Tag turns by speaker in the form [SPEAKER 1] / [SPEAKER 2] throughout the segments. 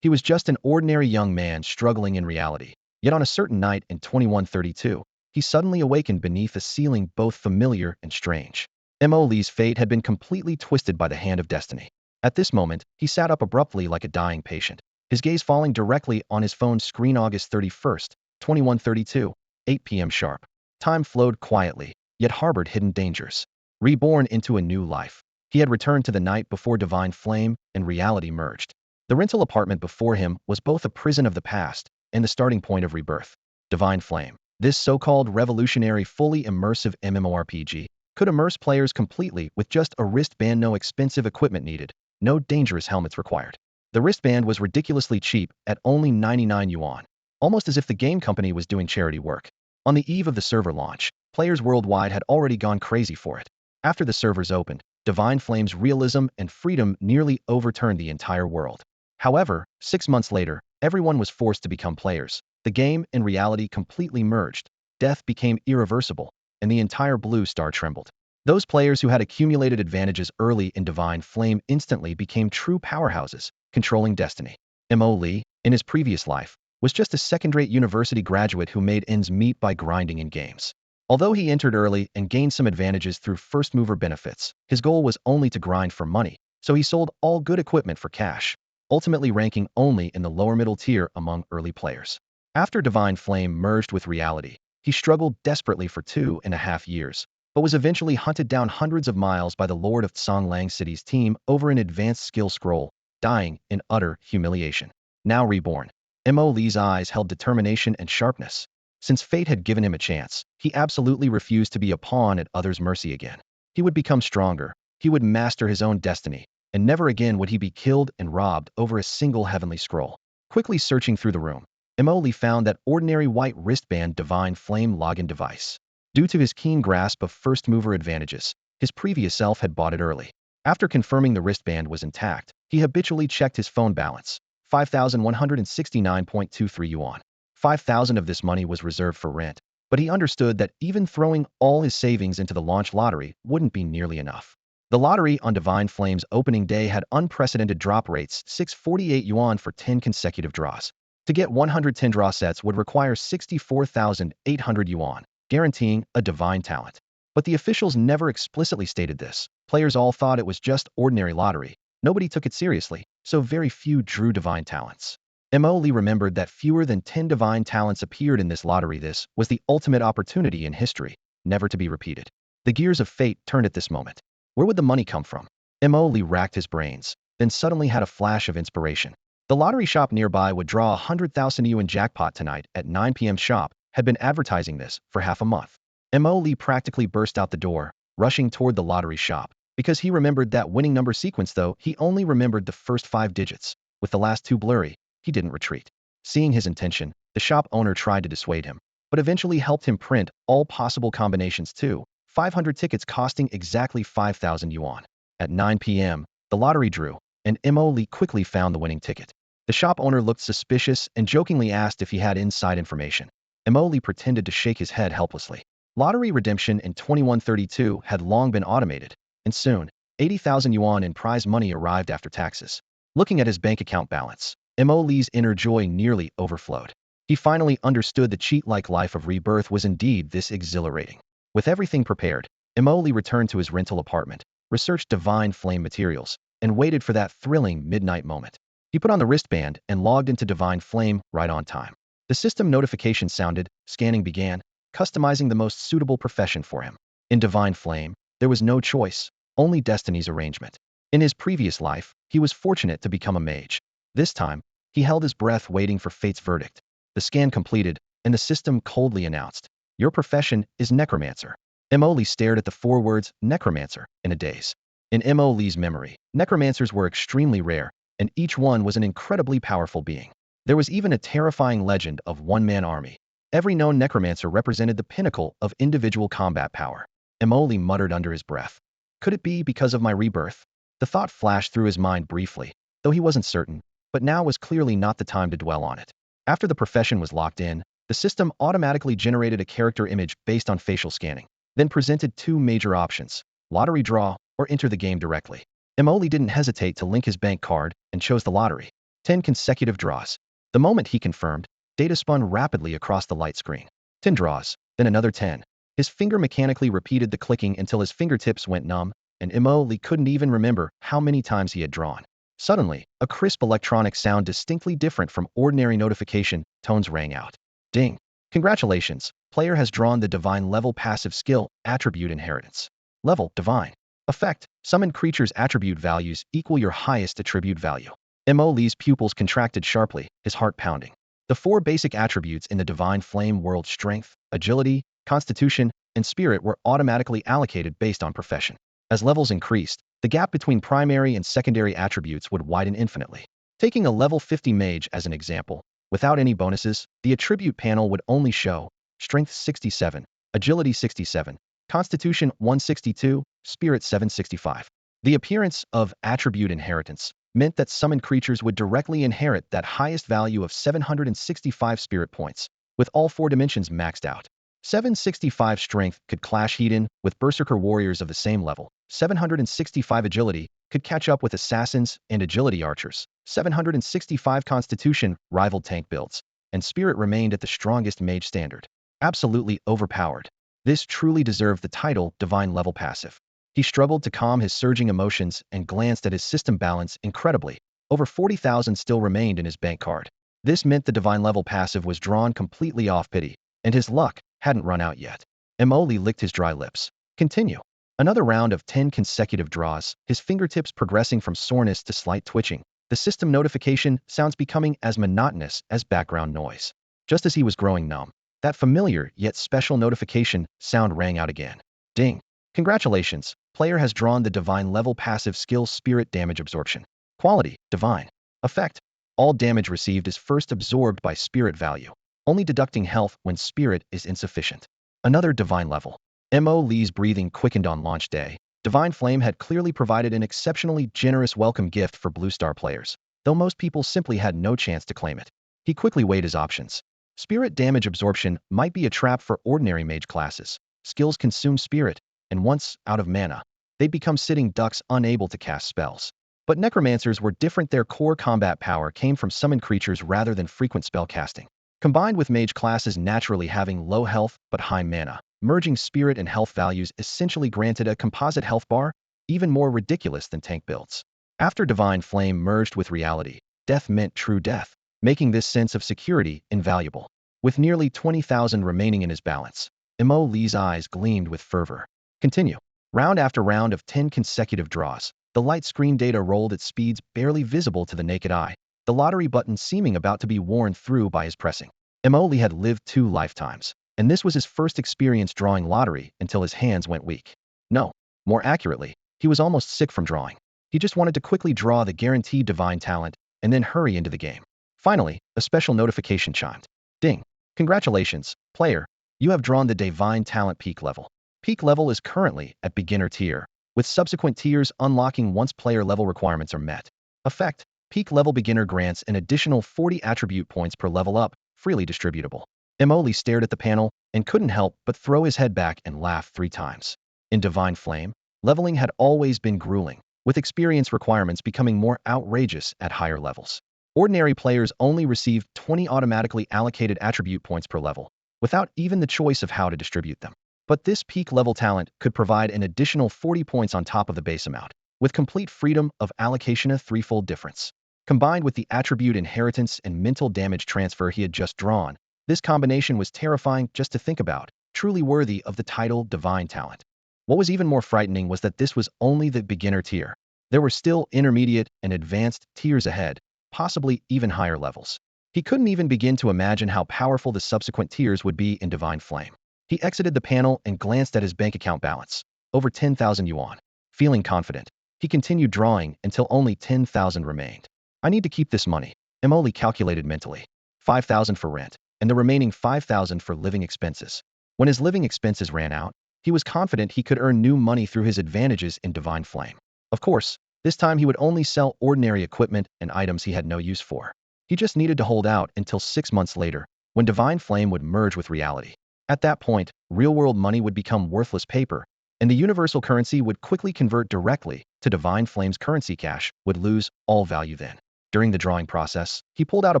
[SPEAKER 1] He was just an ordinary young man struggling in reality. Yet on a certain night in 2132, he suddenly awakened beneath a ceiling both familiar and strange. Mo Lee's fate had been completely twisted by the hand of destiny. At this moment, he sat up abruptly like a dying patient, his gaze falling directly on his phone's screen. August 31st, 2132, 8 p.m. sharp. Time flowed quietly, yet harbored hidden dangers. Reborn into a new life, he had returned to the night before divine flame and reality merged. The rental apartment before him was both a prison of the past and the starting point of rebirth. Divine Flame, this so-called revolutionary fully immersive MMORPG, could immerse players completely with just a wristband. No expensive equipment needed, no dangerous helmets required. The wristband was ridiculously cheap at only 99 yuan, almost as if the game company was doing charity work. On the eve of the server launch, players worldwide had already gone crazy for it. After the servers opened, Divine Flame's realism and freedom nearly overturned the entire world. However, 6 months later, everyone was forced to become players. The game and reality completely merged. Death became irreversible, and the entire Blue Star trembled. Those players who had accumulated advantages early in Divine Flame instantly became true powerhouses, controlling destiny. Mo Lee, in his previous life, was just a second-rate university graduate who made ends meet by grinding in games. Although he entered early and gained some advantages through first-mover benefits, his goal was only to grind for money, so he sold all good equipment for cash, ultimately ranking only in the lower middle tier among early players. After Divine Flame merged with reality, he struggled desperately for 2.5 years, but was eventually hunted down hundreds of miles by the Lord of Songlang City's team over an advanced skill scroll, dying in utter humiliation. Now reborn, Mo Lee's eyes held determination and sharpness. Since fate had given him a chance, he absolutely refused to be a pawn at others' mercy again. He would become stronger, he would master his own destiny, and never again would he be killed and robbed over a single heavenly scroll. Quickly searching through the room, Mo Lee found that ordinary white wristband Divine Flame login device. Due to his keen grasp of first-mover advantages, his previous self had bought it early. After confirming the wristband was intact, he habitually checked his phone balance, 5,169.23 yuan. 5,000 of this money was reserved for rent, but he understood that even throwing all his savings into the launch lottery wouldn't be nearly enough. The lottery on Divine Flame's opening day had unprecedented drop rates, 648 yuan for 10 consecutive draws. To get 110 draw sets would require 64,800 yuan, guaranteeing a divine talent. But the officials never explicitly stated this. Players all thought it was just ordinary lottery. Nobody took it seriously, so very few drew divine talents. Mo Lee remembered that fewer than 10 divine talents appeared in this lottery. This was the ultimate opportunity in history, never to be repeated. The gears of fate turned at this moment. Where would the money come from? Mo Lee racked his brains, then suddenly had a flash of inspiration. The lottery shop nearby would draw a 100,000 yuan jackpot tonight at 9 p.m. Shop had been advertising this for half a month. Mo Lee practically burst out the door, rushing toward the lottery shop. Because he remembered that winning number sequence, though, he only remembered the first 5 digits. With the last 2 blurry, he didn't retreat. Seeing his intention, the shop owner tried to dissuade him, but eventually helped him print all possible combinations too, 500 tickets costing exactly 5,000 yuan. At 9 p.m., the lottery drew, and Mo Lee quickly found the winning ticket. The shop owner looked suspicious and jokingly asked if he had inside information. Mo Lee pretended to shake his head helplessly. Lottery redemption in 2132 had long been automated, and soon, 80,000 yuan in prize money arrived after taxes. Looking at his bank account balance, Mo Lee's inner joy nearly overflowed. He finally understood the cheat-like life of rebirth was indeed this exhilarating. With everything prepared, Mo Lee returned to his rental apartment, researched Divine Flame materials, and waited for that thrilling midnight moment. He put on the wristband and logged into Divine Flame right on time. The system notification sounded, scanning began, customizing the most suitable profession for him. In Divine Flame, there was no choice, only destiny's arrangement. In his previous life, he was fortunate to become a mage. This time, he held his breath waiting for fate's verdict. The scan completed, and the system coldly announced, "Your profession is Necromancer." Mo Lee stared at the 4 words, Necromancer, in a daze. In Mo Lee's memory, Necromancers were extremely rare, and each one was an incredibly powerful being. There was even a terrifying legend of one-man army. Every known Necromancer represented the pinnacle of individual combat power. Mo Lee muttered under his breath. Could it be because of my rebirth? The thought flashed through his mind briefly, though he wasn't certain, but now was clearly not the time to dwell on it. After the profession was locked in, the system automatically generated a character image based on facial scanning, then presented 2 major options, lottery draw or enter the game directly. Mo Lee didn't hesitate to link his bank card and chose the lottery. 10 consecutive draws. The moment he confirmed, data spun rapidly across the light screen. 10 draws, then another 10. His finger mechanically repeated the clicking until his fingertips went numb, and Mo couldn't even remember how many times he had drawn. Suddenly, a crisp electronic sound distinctly different from ordinary notification tones rang out. Ding! Congratulations, player has drawn the divine level passive skill, attribute inheritance. Level, divine. Effect, summon creatures' attribute values equal your highest attribute value. Mo's pupils contracted sharply, his heart pounding. The 4 basic attributes in the divine flame world strength, agility, constitution, and spirit were automatically allocated based on profession. As levels increased, the gap between primary and secondary attributes would widen infinitely. Taking a level 50 mage as an example, without any bonuses, the attribute panel would only show strength 67, agility 67, constitution 162, spirit 765. The appearance of attribute inheritance meant that summoned creatures would directly inherit that highest value of 765 spirit points, with all 4 dimensions maxed out. 765 strength could clash heat-in with berserker warriors of the same level. 765 agility could catch up with assassins and agility archers. 765 constitution rivaled tank builds, and spirit remained at the strongest mage standard. Absolutely overpowered. This truly deserved the title divine level passive. He struggled to calm his surging emotions and glanced at his system balance. Incredibly, over 40,000 still remained in his bank card. This meant the divine level passive was drawn completely off pity, and his luck hadn't run out yet. Mo licked his dry lips. Continue. Another round of 10 consecutive draws, his fingertips progressing from soreness to slight twitching. The system notification sounds becoming as monotonous as background noise. Just as he was growing numb, that familiar yet special notification sound rang out again. Ding! Congratulations, player has drawn the divine level passive skill spirit damage absorption. Quality, divine. Effect, all damage received is first absorbed by spirit value, only deducting health when spirit is insufficient. Another divine level. Mo's breathing quickened on launch day. Divine Flame had clearly provided an exceptionally generous welcome gift for Blue Star players, though most people simply had no chance to claim it. He quickly weighed his options. Spirit damage absorption might be a trap for ordinary mage classes. Skills consume spirit, and once out of mana, they'd become sitting ducks unable to cast spells. But necromancers were different. Their core combat power came from summoned creatures rather than frequent spell casting. Combined with mage classes naturally having low health but high mana, merging spirit and health values essentially granted a composite health bar, even more ridiculous than tank builds. After Divine Flame merged with reality, death meant true death, making this sense of security invaluable. With nearly 20,000 remaining in his balance, Mo's eyes gleamed with fervor. Continue. Round after round of 10 consecutive draws, the light screen data rolled at speeds barely visible to the naked eye, the lottery button seeming about to be worn through by his pressing. Mo had lived 2 lifetimes, and this was his first experience drawing lottery until his hands went weak. No, more accurately, he was almost sick from drawing. He just wanted to quickly draw the guaranteed divine talent and then hurry into the game. Finally, a special notification chimed. Ding! Congratulations, player. You have drawn the divine talent peak level. Peak level is currently at beginner tier, with subsequent tiers unlocking once player level requirements are met. Effect: peak level beginner grants an additional 40 attribute points per level up, freely distributable. Mo stared at the panel and couldn't help but throw his head back and laugh 3 times. In Divine Flame, leveling had always been grueling, with experience requirements becoming more outrageous at higher levels. Ordinary players only received 20 automatically allocated attribute points per level, without even the choice of how to distribute them. But this peak level talent could provide an additional 40 points on top of the base amount, with complete freedom of allocation, a 3-fold difference. Combined with the attribute inheritance and mental damage transfer he had just drawn, this combination was terrifying just to think about, truly worthy of the title Divine Talent. What was even more frightening was that this was only the beginner tier. There were still intermediate and advanced tiers ahead, possibly even higher levels. He couldn't even begin to imagine how powerful the subsequent tiers would be in Divine Flame. He exited the panel and glanced at his bank account balance, over 10,000 yuan. Feeling confident, he continued drawing until only 10,000 remained. I need to keep this money, Mo calculated mentally. 5,000 for rent, and the remaining 5,000 for living expenses. When his living expenses ran out, he was confident he could earn new money through his advantages in Divine Flame. Of course, this time he would only sell ordinary equipment and items he had no use for. He just needed to hold out until 6 months later, when Divine Flame would merge with reality. At that point, real-world money would become worthless paper, and the universal currency would quickly convert directly to Divine Flame's currency. Cash would lose all value then. During the drawing process, he pulled out a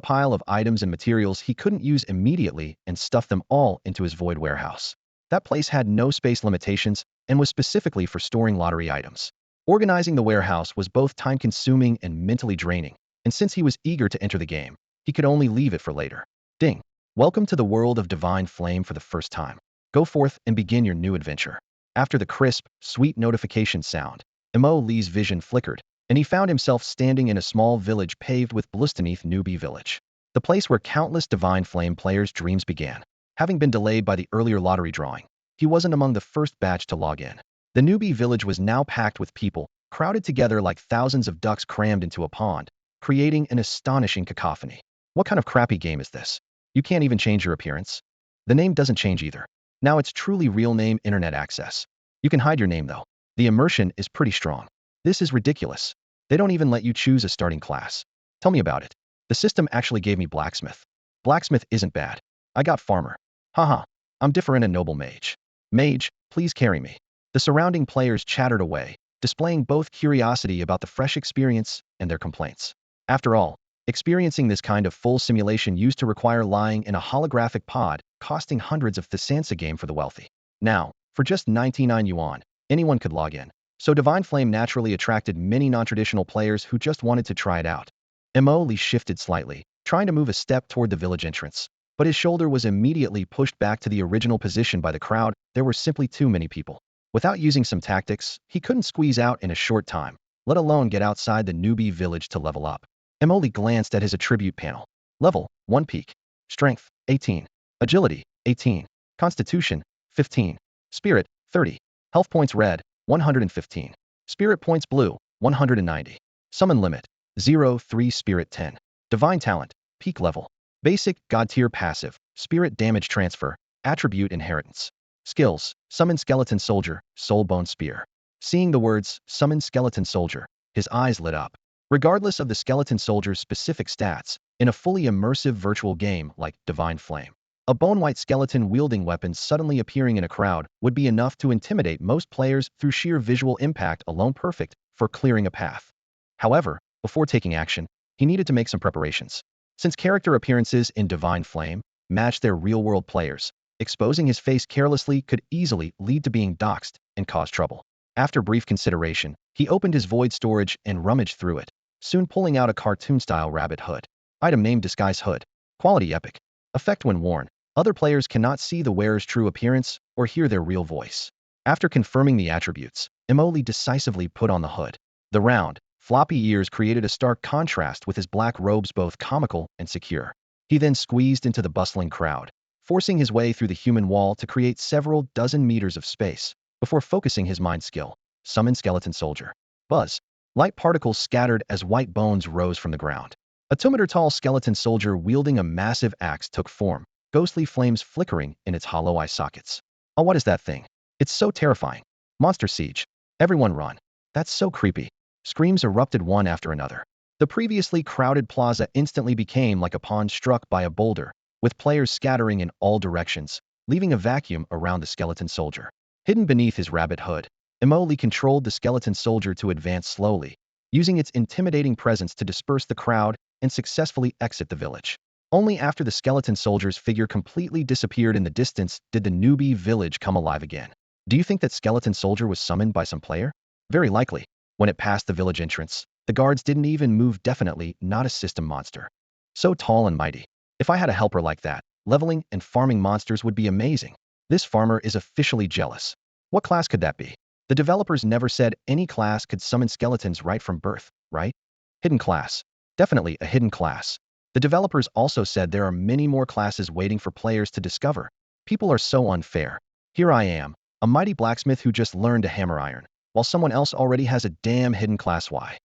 [SPEAKER 1] pile of items and materials he couldn't use immediately and stuffed them all into his void warehouse. That place had no space limitations and was specifically for storing lottery items. Organizing the warehouse was both time-consuming and mentally draining, and since he was eager to enter the game, he could only leave it for later. Ding! Welcome to the world of Divine Flame for the first time. Go forth and begin your new adventure. After the crisp, sweet notification sound, Lee's vision flickered, and he found himself standing in a small village paved with beneath Newbie Village, the place where countless Divine Flame players' dreams began. Having been delayed by the earlier lottery drawing, he wasn't among the first batch to log in. The Newbie Village was now packed with people, crowded together like thousands of ducks crammed into a pond, creating an astonishing cacophony. What kind of crappy game is this? You can't even change your appearance? The name doesn't change either. Now it's truly real name internet access. You can hide your name though. The immersion is pretty strong. This is ridiculous. They don't even let you choose a starting class. Tell me about it. The system actually gave me blacksmith. Blacksmith isn't bad. I got farmer. Haha. I'm different and noble mage. Mage, please carry me. The surrounding players chattered away, displaying both curiosity about the fresh experience and their complaints. After all, experiencing this kind of full simulation used to require lying in a holographic pod, costing hundreds of thescents a game for the wealthy. Now, for just 99 yuan, anyone could log in. So Divine Flame naturally attracted many non-traditional players who just wanted to try it out. Lee shifted slightly, trying to move a step toward the village entrance, but his shoulder was immediately pushed back to the original position by the crowd. There were simply too many people. Without using some tactics, he couldn't squeeze out in a short time, let alone get outside the Newbie Village to level up. Lee glanced at his attribute panel. Level, 1 peak. Strength, 18. Agility, 18. Constitution, 15. Spirit, 30. Health points red, 115. Spirit points blue, 190. Summon limit, 0-3 Spirit 10. Divine talent, peak level. Basic, God tier passive, spirit damage transfer, attribute inheritance. Skills, summon skeleton soldier, soul bone spear. Seeing the words, summon skeleton soldier, his eyes lit up. Regardless of the skeleton soldier's specific stats, in a fully immersive virtual game like Divine Flame, a bone-white skeleton wielding weapons suddenly appearing in a crowd would be enough to intimidate most players through sheer visual impact alone, perfect for clearing a path. However, before taking action, he needed to make some preparations. Since character appearances in Divine Flame match their real-world players, exposing his face carelessly could easily lead to being doxxed and cause trouble. After brief consideration, he opened his void storage and rummaged through it, soon pulling out a cartoon-style rabbit hood. Item name Disguise Hood. Quality Epic. Effect when worn. Other players cannot see the wearer's true appearance or hear their real voice. After confirming the attributes, Lee decisively put on the hood. The round, floppy ears created a stark contrast with his black robes, both comical and secure. He then squeezed into the bustling crowd, forcing his way through the human wall to create several dozen meters of space, before focusing his mind skill. Summon skeleton soldier. Buzz. Light particles scattered as white bones rose from the ground. A 2-meter-tall skeleton soldier wielding a massive axe took form, ghostly flames flickering in its hollow eye sockets. Oh, what is that thing? It's so terrifying. Monster siege. Everyone run. That's so creepy. Screams erupted one after another. The previously crowded plaza instantly became like a pond struck by a boulder, with players scattering in all directions, leaving a vacuum around the skeleton soldier. Hidden beneath his rabbit hood, Lee controlled the skeleton soldier to advance slowly, using its intimidating presence to disperse the crowd and successfully exit the village. Only after the skeleton soldier's figure completely disappeared in the distance did the Newbie Village come alive again. Do you think that skeleton soldier was summoned by some player? Very likely. When it passed the village entrance, the guards didn't even move, definitely not a system monster. So tall and mighty. If I had a helper like that, leveling and farming monsters would be amazing. This farmer is officially jealous. What class could that be? The developers never said any class could summon skeletons right from birth, right? Hidden class. Definitely a hidden class. The developers also said there are many more classes waiting for players to discover. People are so unfair. Here I am, a mighty blacksmith who just learned to hammer iron, while someone else already has a damn hidden class. Why?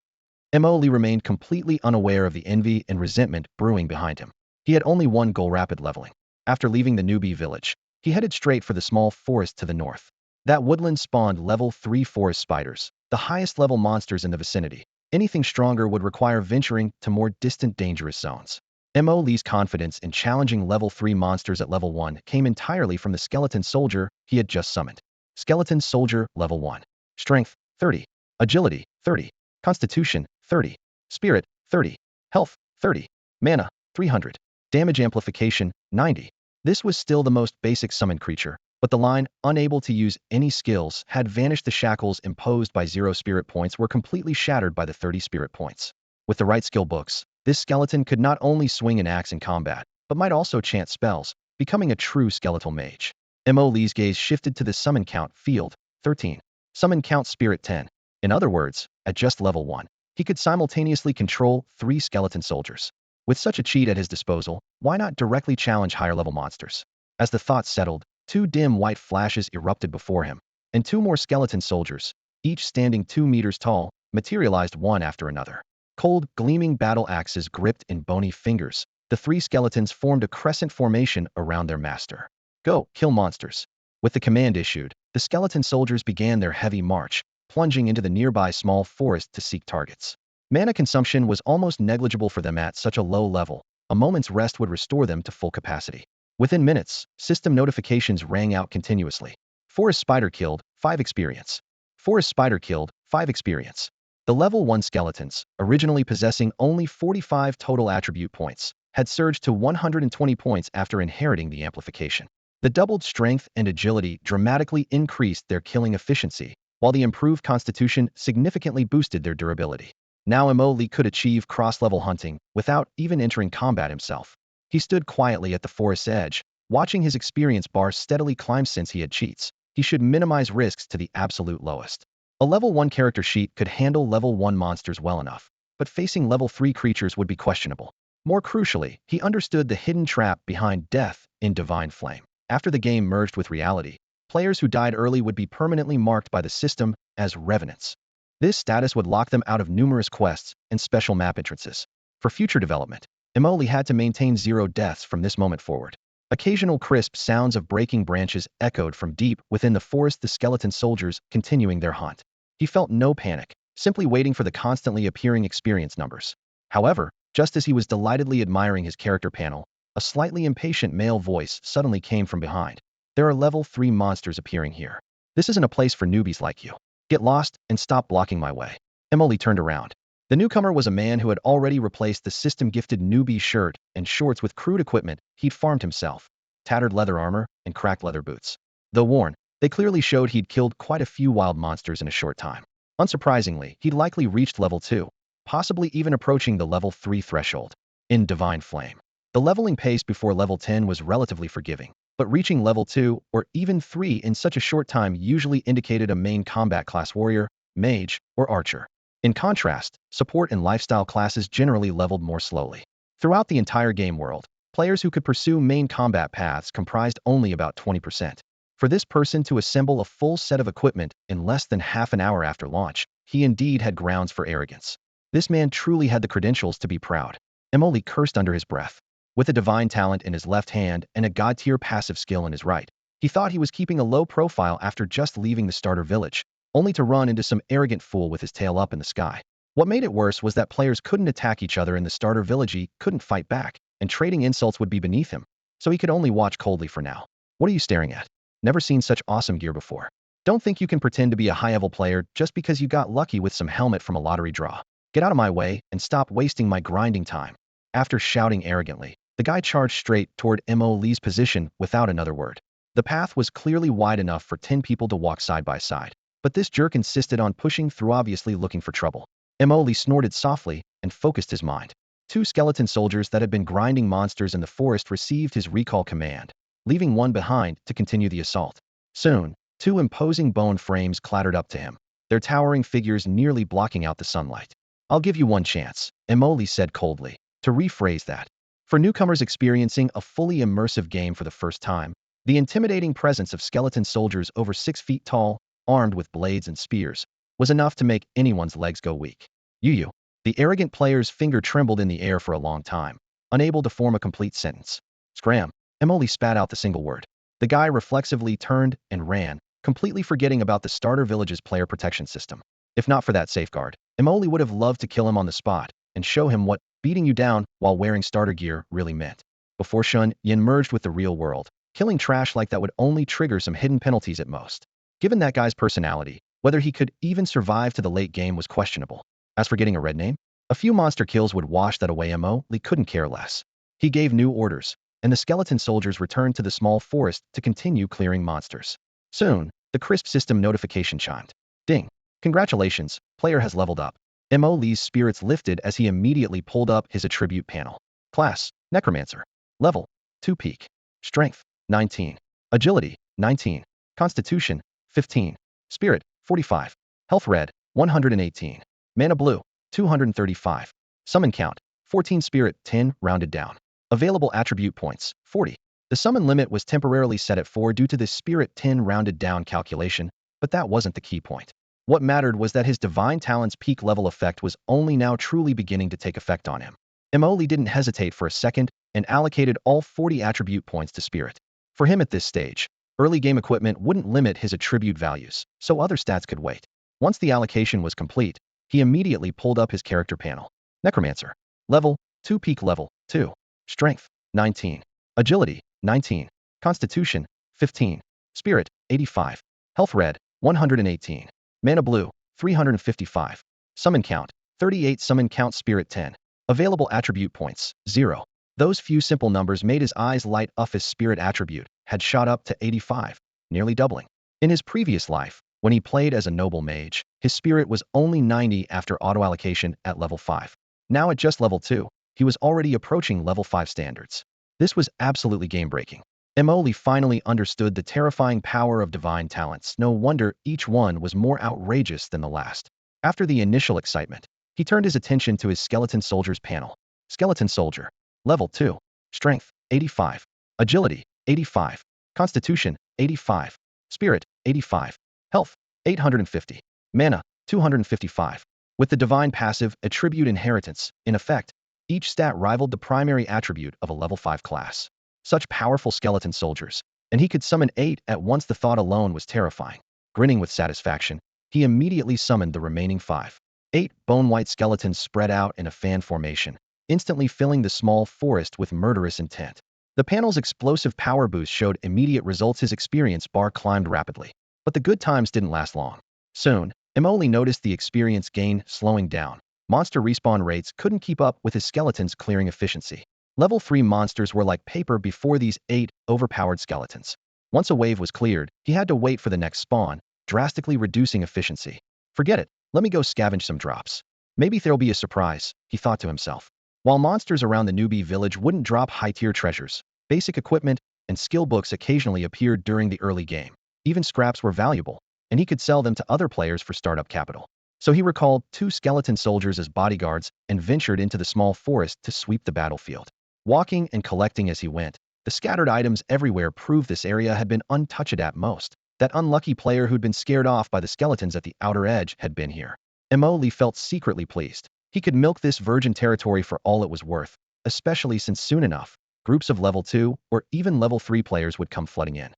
[SPEAKER 1] Lee remained completely unaware of the envy and resentment brewing behind him. He had only one goal: rapid leveling. After leaving the Newbie Village, he headed straight for the small forest to the north. That woodland spawned level 3 forest spiders, the highest level monsters in the vicinity. Anything stronger would require venturing to more distant dangerous zones. Lee's confidence in challenging level 3 monsters at level 1 came entirely from the skeleton soldier he had just summoned. Skeleton soldier level 1. Strength, 30. Agility, 30. Constitution, 30. Spirit, 30. Health, 30. Mana, 300. Damage amplification, 90. This was still the most basic summon creature, but the line, unable to use any skills, had vanished. The shackles imposed by 0 spirit points were completely shattered by the 30 spirit points. With the right skill books, this skeleton could not only swing an axe in combat, but might also chant spells, becoming a true skeletal mage. Lee's gaze shifted to the summon count field, 13. Summon count spirit 10. In other words, at just level 1, he could simultaneously control 3 skeleton soldiers. With such a cheat at his disposal, why not directly challenge higher-level monsters? As the thought settled, 2 dim white flashes erupted before him, and 2 more skeleton soldiers, each standing 2 meters tall, materialized one after another. Cold, gleaming battle axes gripped in bony fingers, the 3 skeletons formed a crescent formation around their master. Go, kill monsters. With the command issued, the skeleton soldiers began their heavy march, plunging into the nearby small forest to seek targets. Mana consumption was almost negligible for them at such a low level. A moment's rest would restore them to full capacity. Within minutes, system notifications rang out continuously. Forest spider killed, 5 experience. Forest spider killed, 5 experience. The level 1 skeletons, originally possessing only 45 total attribute points, had surged to 120 points after inheriting the amplification. The doubled strength and agility dramatically increased their killing efficiency, while the improved constitution significantly boosted their durability. Now Lee could achieve cross-level hunting without even entering combat himself. He stood quietly at the forest's edge, watching his experience bar steadily climb. Since he had cheats, he should minimize risks to the absolute lowest. A level 1 character sheet could handle level 1 monsters well enough, but facing level 3 creatures would be questionable. More crucially, he understood the hidden trap behind death in Divine Flame. After the game merged with reality, players who died early would be permanently marked by the system as revenants. This status would lock them out of numerous quests and special map entrances. For future development, Lee had to maintain 0 deaths from this moment forward. Occasional crisp sounds of breaking branches echoed from deep within the forest, the skeleton soldiers continuing their hunt. He felt no panic, simply waiting for the constantly appearing experience numbers. However, just as he was delightedly admiring his character panel, a slightly impatient male voice suddenly came from behind. There are level 3 monsters appearing here. This isn't a place for newbies like you. Get lost and stop blocking my way. Emily turned around. The newcomer was a man who had already replaced the system-gifted newbie shirt and shorts with crude equipment he'd farmed himself, tattered leather armor, and cracked leather boots. Though worn, they clearly showed he'd killed quite a few wild monsters in a short time. Unsurprisingly, he'd likely reached level 2, possibly even approaching the level 3 threshold. In Divine Flame, the leveling pace before level 10 was relatively forgiving, but reaching level 2 or even 3 in such a short time usually indicated a main combat class warrior, mage, or archer. In contrast, support and lifestyle classes generally leveled more slowly. Throughout the entire game world, players who could pursue main combat paths comprised only about 20%. For this person to assemble a full set of equipment in less than half an hour after launch, he indeed had grounds for arrogance. This man truly had the credentials to be proud. Emily cursed under his breath. With a divine talent in his left hand and a god-tier passive skill in his right, he thought he was keeping a low profile after just leaving the starter village, only to run into some arrogant fool with his tail up in the sky. What made it worse was that players couldn't attack each other in the starter village, he couldn't fight back, and trading insults would be beneath him, so he could only watch coldly for now. What are you staring at? Never seen such awesome gear before. Don't think you can pretend to be a high-level player just because you got lucky with some helmet from a lottery draw. Get out of my way and stop wasting my grinding time. After shouting arrogantly, the guy charged straight toward Lee's position without another word. The path was clearly wide enough for 10 people to walk side by side, but this jerk insisted on pushing through, obviously looking for trouble. Lee snorted softly and focused his mind. 2 skeleton soldiers that had been grinding monsters in the forest received his recall command, leaving one behind to continue the assault. Soon, 2 imposing bone frames clattered up to him, their towering figures nearly blocking out the sunlight. I'll give you one chance, Lee said coldly. To rephrase that, for newcomers experiencing a fully immersive game for the first time, the intimidating presence of skeleton soldiers over 6 feet tall, armed with blades and spears, was enough to make anyone's legs go weak. You. The arrogant player's finger trembled in the air for a long time, unable to form a complete sentence. Scram. Lee spat out the single word. The guy reflexively turned and ran, completely forgetting about the starter village's player protection system. If not for that safeguard, Lee would have loved to kill him on the spot and show him what beating you down while wearing starter gear really meant. Before Shenyan merged with the real world, killing trash like that would only trigger some hidden penalties at most. Given that guy's personality, whether he could even survive to the late game was questionable. As for getting a red name, A few monster kills would wash that away. Lee couldn't care less. He gave new orders, and the skeleton soldiers returned to the small forest to continue clearing monsters. Soon, the crisp system notification chimed. Ding. Congratulations, player has leveled up. Lee's spirits lifted as he immediately pulled up his attribute panel. Class, Necromancer. Level, 2 peak. Strength, 19. Agility, 19. Constitution, 15. Spirit, 45. Health red, 118. Mana blue, 235. Summon count, 14. Spirit, 10, rounded down. Available attribute points, 40. The summon limit was temporarily set at 4 due to this Spirit 10 rounded down calculation, but that wasn't the key point. What mattered was that his Divine Talent's peak level effect was only now truly beginning to take effect on him. Lee didn't hesitate for a second and allocated all 40 attribute points to Spirit. For him at this stage, early game equipment wouldn't limit his attribute values, so other stats could wait. Once the allocation was complete, he immediately pulled up his character panel. Necromancer. Level, 2 peak level, 2. Strength, 19. Agility, 19. Constitution, 15. Spirit, 85. Health red, 118. Mana blue, 355. Summon count, 38. Summon count Spirit 10. Available attribute points, 0. Those few simple numbers made his eyes light up. His spirit attribute had shot up to 85, nearly doubling. In his previous life, when he played as a noble mage, his spirit was only 90 after auto-allocation at level 5. Now at just level 2, he was already approaching level 5 standards. This was absolutely game-breaking. Lee finally understood the terrifying power of divine talents. No wonder each one was more outrageous than the last. After the initial excitement, he turned his attention to his skeleton soldiers panel. Skeleton soldier. Level 2. Strength, 85. Agility, 85. Constitution, 85. Spirit, 85. Health, 850. Mana, 255. With the divine passive attribute inheritance, in effect, each stat rivaled the primary attribute of a level 5 class. Such powerful skeleton soldiers, and he could summon 8 at once. The thought alone was terrifying. Grinning with satisfaction, he immediately summoned the remaining 5. 8 bone-white skeletons spread out in a fan formation, instantly filling the small forest with murderous intent. The panel's explosive power boost showed immediate results. His experience bar climbed rapidly. But the good times didn't last long. Soon, Lee noticed the experience gain slowing down. Monster respawn rates couldn't keep up with his skeleton's clearing efficiency. Level 3 monsters were like paper before these 8 overpowered skeletons. Once a wave was cleared, he had to wait for the next spawn, drastically reducing efficiency. Forget it, let me go scavenge some drops. Maybe there'll be a surprise, he thought to himself. While monsters around the newbie village wouldn't drop high-tier treasures, basic equipment and skill books occasionally appeared during the early game. Even scraps were valuable, and he could sell them to other players for startup capital. So he recalled 2 skeleton soldiers as bodyguards and ventured into the small forest to sweep the battlefield. Walking and collecting as he went, the scattered items everywhere proved this area had been untouched at most. That unlucky player who'd been scared off by the skeletons at the outer edge had been here. Lee felt secretly pleased. He could milk this virgin territory for all it was worth, especially since soon enough, groups of level 2 or even level 3 players would come flooding in.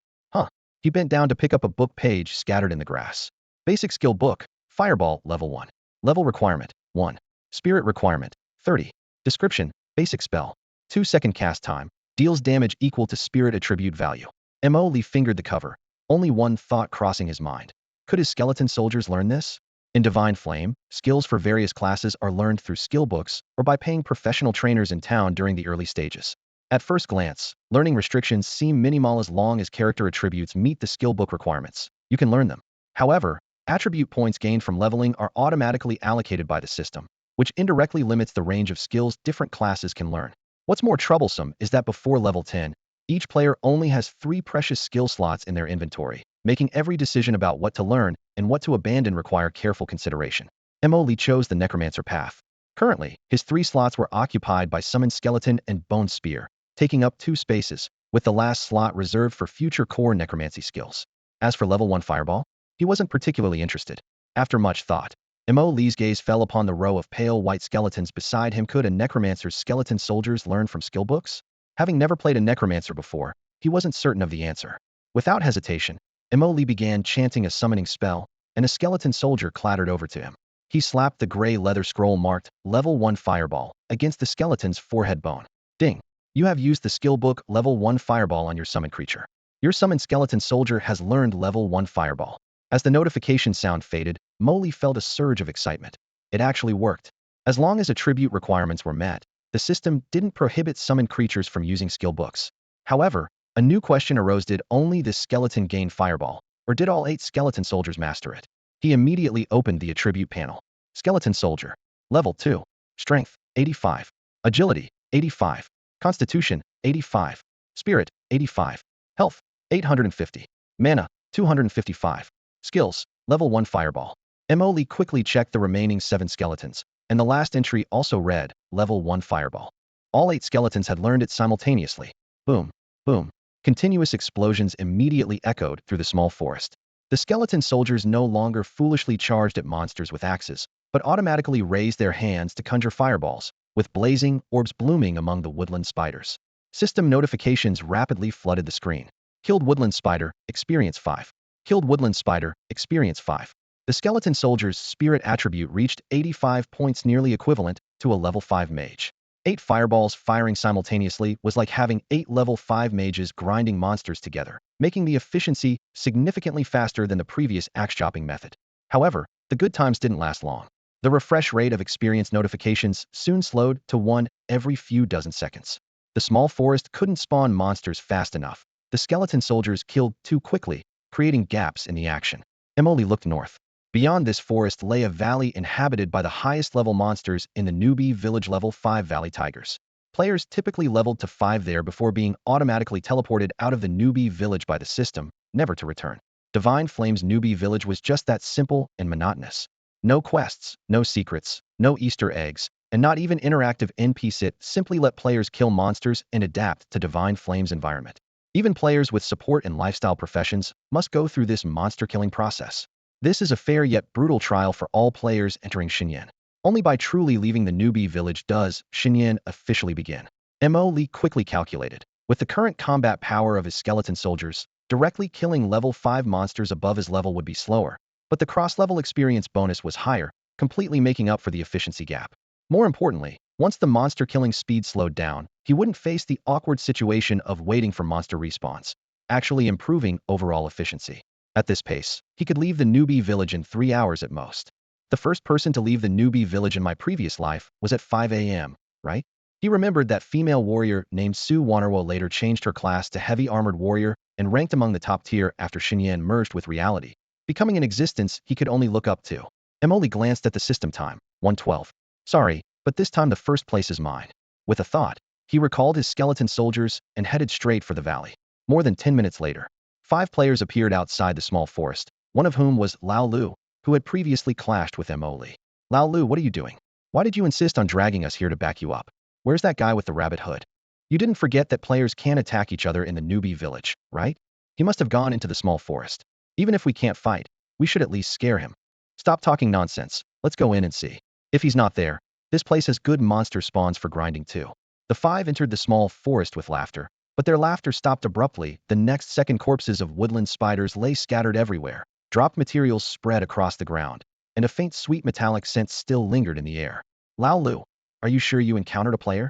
[SPEAKER 1] He bent down to pick up a book page scattered in the grass. Basic skill book, Fireball, level 1. Level requirement, 1. Spirit requirement, 30. Description, basic spell. 2-second cast time, deals damage equal to spirit attribute value. Lee fingered the cover, only one thought crossing his mind. Could his skeleton soldiers learn this? In Divine Flame, skills for various classes are learned through skill books or by paying professional trainers in town during the early stages. At first glance, learning restrictions seem minimal as long as character attributes meet the skill book requirements. You can learn them. However, attribute points gained from leveling are automatically allocated by the system, which indirectly limits the range of skills different classes can learn. What's more troublesome is that before level 10, each player only has 3 precious skill slots in their inventory, making every decision about what to learn and what to abandon require careful consideration. Lee chose the Necromancer path. Currently, his 3 slots were occupied by Summon Skeleton and Bone Spear, taking up 2 spaces, with the last slot reserved for future core necromancy skills. As for level 1 Fireball, he wasn't particularly interested. After much thought, Lee's gaze fell upon the row of pale white skeletons beside him. Could a necromancer's skeleton soldiers learn from skill books? Having never played a necromancer before, he wasn't certain of the answer. Without hesitation, Lee began chanting a summoning spell, and a skeleton soldier clattered over to him. He slapped the gray leather scroll marked Level 1 Fireball against the skeleton's forehead bone. Ding! You have used the skill book Level 1 Fireball on your summon creature. Your summoned skeleton soldier has learned Level 1 Fireball. As the notification sound faded, Lee felt a surge of excitement. It actually worked. As long as attribute requirements were met, the system didn't prohibit summoned creatures from using skill books. However, a new question arose: did only this skeleton gain Fireball, or did all 8 skeleton soldiers master it? He immediately opened the attribute panel. Skeleton Soldier. Level 2. Strength, 85. Agility, 85. Constitution, 85. Spirit, 85. Health, 850. Mana, 255. Skills, Level 1 Fireball. Emily quickly checked the remaining 7 skeletons, and the last entry also read, Level 1 Fireball. All 8 skeletons had learned it simultaneously. Boom, boom. Continuous explosions immediately echoed through the small forest. The skeleton soldiers no longer foolishly charged at monsters with axes, but automatically raised their hands to conjure fireballs, with blazing orbs blooming among the woodland spiders. System notifications rapidly flooded the screen. Killed woodland spider, experience 5. Killed woodland spider, experience 5. The skeleton soldier's spirit attribute reached 85 points, nearly equivalent to a level 5 mage. 8 fireballs firing simultaneously was like having 8 level 5 mages grinding monsters together, making the efficiency significantly faster than the previous axe-chopping method. However, the good times didn't last long. The refresh rate of experience notifications soon slowed to 1 every few dozen seconds. The small forest couldn't spawn monsters fast enough. The skeleton soldiers killed too quickly, creating gaps in the action. Emily looked north. Beyond this forest lay a valley inhabited by the highest level monsters in the newbie village. Level 5 Valley Tigers. Players typically leveled to 5 there before being automatically teleported out of the newbie village by the system, never to return. Divine Flame's newbie village was just that simple and monotonous. No quests, no secrets, no Easter eggs, and not even interactive NPCs. It simply let players kill monsters and adapt to Divine Flame's environment. Even players with support and lifestyle professions must go through this monster-killing process. This is a fair yet brutal trial for all players entering Shenyan. Only by truly leaving the newbie village does Shenyan officially begin. Mo Lee quickly calculated. With the current combat power of his skeleton soldiers, directly killing level 5 monsters above his level would be slower, but the cross-level experience bonus was higher, completely making up for the efficiency gap. More importantly, once the monster killing speed slowed down, he wouldn't face the awkward situation of waiting for monster respawns, actually improving overall efficiency. At this pace, he could leave the newbie village in 3 hours at most. The first person to leave the newbie village in my previous life was at 5 a.m., right? He remembered that female warrior named Sue Wannerwo later changed her class to heavy armored warrior and ranked among the top tier after Shenyan merged with reality, becoming an existence he could only look up to. Emily glanced at the system time, 1:12. Sorry, but this time the first place is mine. With a thought, he recalled his skeleton soldiers and headed straight for the valley. More than 10 minutes later, 5 players appeared outside the small forest, one of whom was Lao Lu, who had previously clashed with Emily. Lao Lu, what are you doing? Why did you insist on dragging us here to back you up? Where's that guy with the rabbit hood? You didn't forget that players can attack each other in the newbie village, right? He must have gone into the small forest. Even if we can't fight, we should at least scare him. Stop talking nonsense. Let's go in and see. If he's not there, this place has good monster spawns for grinding too. The 5 entered the small forest with laughter, but their laughter stopped abruptly. The next second, corpses of woodland spiders lay scattered everywhere. Dropped materials spread across the ground, and a faint sweet metallic scent still lingered in the air. Lao Lu, are you sure you encountered a player?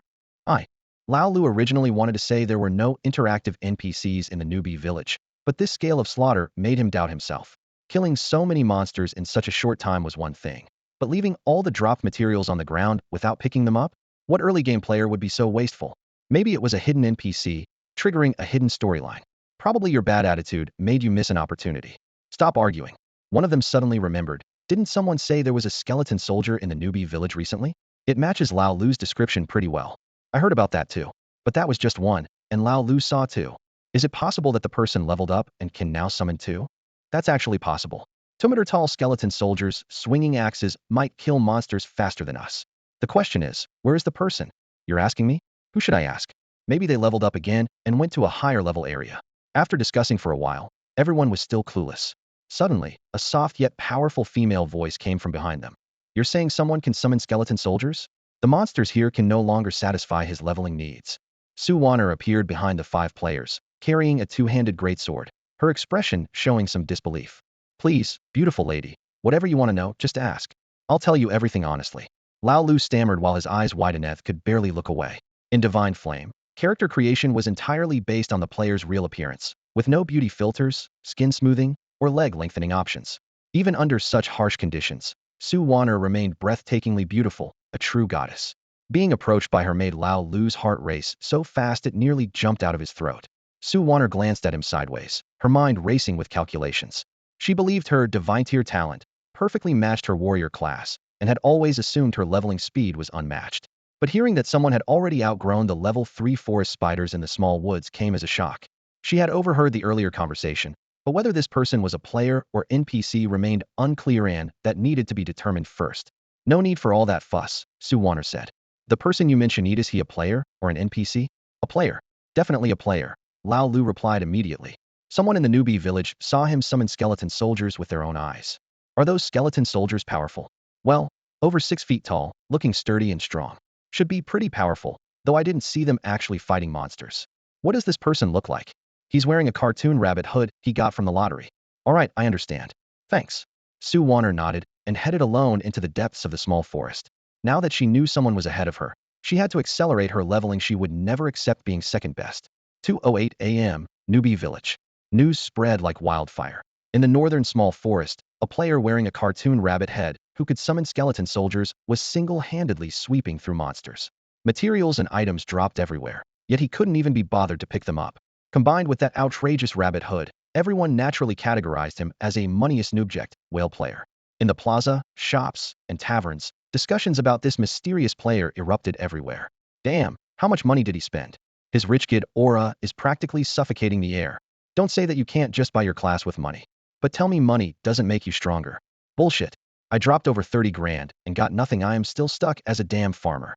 [SPEAKER 1] Lao Lu originally wanted to say there were no interactive NPCs in the newbie village, but this scale of slaughter made him doubt himself. Killing so many monsters in such a short time was one thing, but leaving all the dropped materials on the ground without picking them up? What early game player would be so wasteful? Maybe it was a hidden NPC, triggering a hidden storyline. Probably your bad attitude made you miss an opportunity. Stop arguing. One of them suddenly remembered. Didn't someone say there was a skeleton soldier in the newbie village recently? It matches Lao Lu's description pretty well. I heard about that too. But that was just one, and Lao Lu saw 2. Is it possible that the person leveled up and can now summon 2? That's actually possible. 2-meter tall skeleton soldiers swinging axes might kill monsters faster than us. The question is, where is the person? You're asking me? Who should I ask? Maybe they leveled up again and went to a higher level area. After discussing for a while, everyone was still clueless. Suddenly, a soft yet powerful female voice came from behind them. You're saying someone can summon skeleton soldiers? The monsters here can no longer satisfy his leveling needs. Sue Wanner appeared behind the 5 players, carrying a 2-handed greatsword, her expression showing some disbelief. Please, beautiful lady, whatever you want to know, just ask. I'll tell you everything honestly. Lao Lu stammered while his eyes widened, could barely look away. In Divine Flame, character creation was entirely based on the player's real appearance, with no beauty filters, skin smoothing, or leg lengthening options. Even under such harsh conditions, Sue Wanner remained breathtakingly beautiful, a true goddess. Being approached by her made Lao Lu's heart race so fast it nearly jumped out of his throat. Su Wanner glanced at him sideways, her mind racing with calculations. She believed her divine tier talent perfectly matched her warrior class, and had always assumed her leveling speed was unmatched. But hearing that someone had already outgrown the level 3 forest spiders in the small woods came as a shock. She had overheard the earlier conversation, but whether this person was a player or NPC remained unclear and that needed to be determined first. No need for all that fuss, Su Wanner said. The person you mention, is he a player or an NPC? A player. Definitely a player, Lao Lu replied immediately. Someone in the newbie village saw him summon skeleton soldiers with their own eyes. Are those skeleton soldiers powerful? Well, over 6 feet tall, looking sturdy and strong. Should be pretty powerful, though I didn't see them actually fighting monsters. What does this person look like? He's wearing a cartoon rabbit hood he got from the lottery. All right, I understand. Thanks. Su Wanner nodded and headed alone into the depths of the small forest. Now that she knew someone was ahead of her, she had to accelerate her leveling. She would never accept being second best. 2:08 a.m., Newbie Village. News spread like wildfire. In the northern small forest, a player wearing a cartoon rabbit head who could summon skeleton soldiers was single-handedly sweeping through monsters. Materials and items dropped everywhere, yet he couldn't even be bothered to pick them up. Combined with that outrageous rabbit hood, everyone naturally categorized him as a moneyous noobject, whale player. In the plaza, shops, and taverns, discussions about this mysterious player erupted everywhere. Damn, how much money did he spend? His rich kid aura is practically suffocating the air. Don't say that you can't just buy your class with money. But tell me money doesn't make you stronger. Bullshit. I dropped over 30 grand and got nothing. I am still stuck as a damn farmer.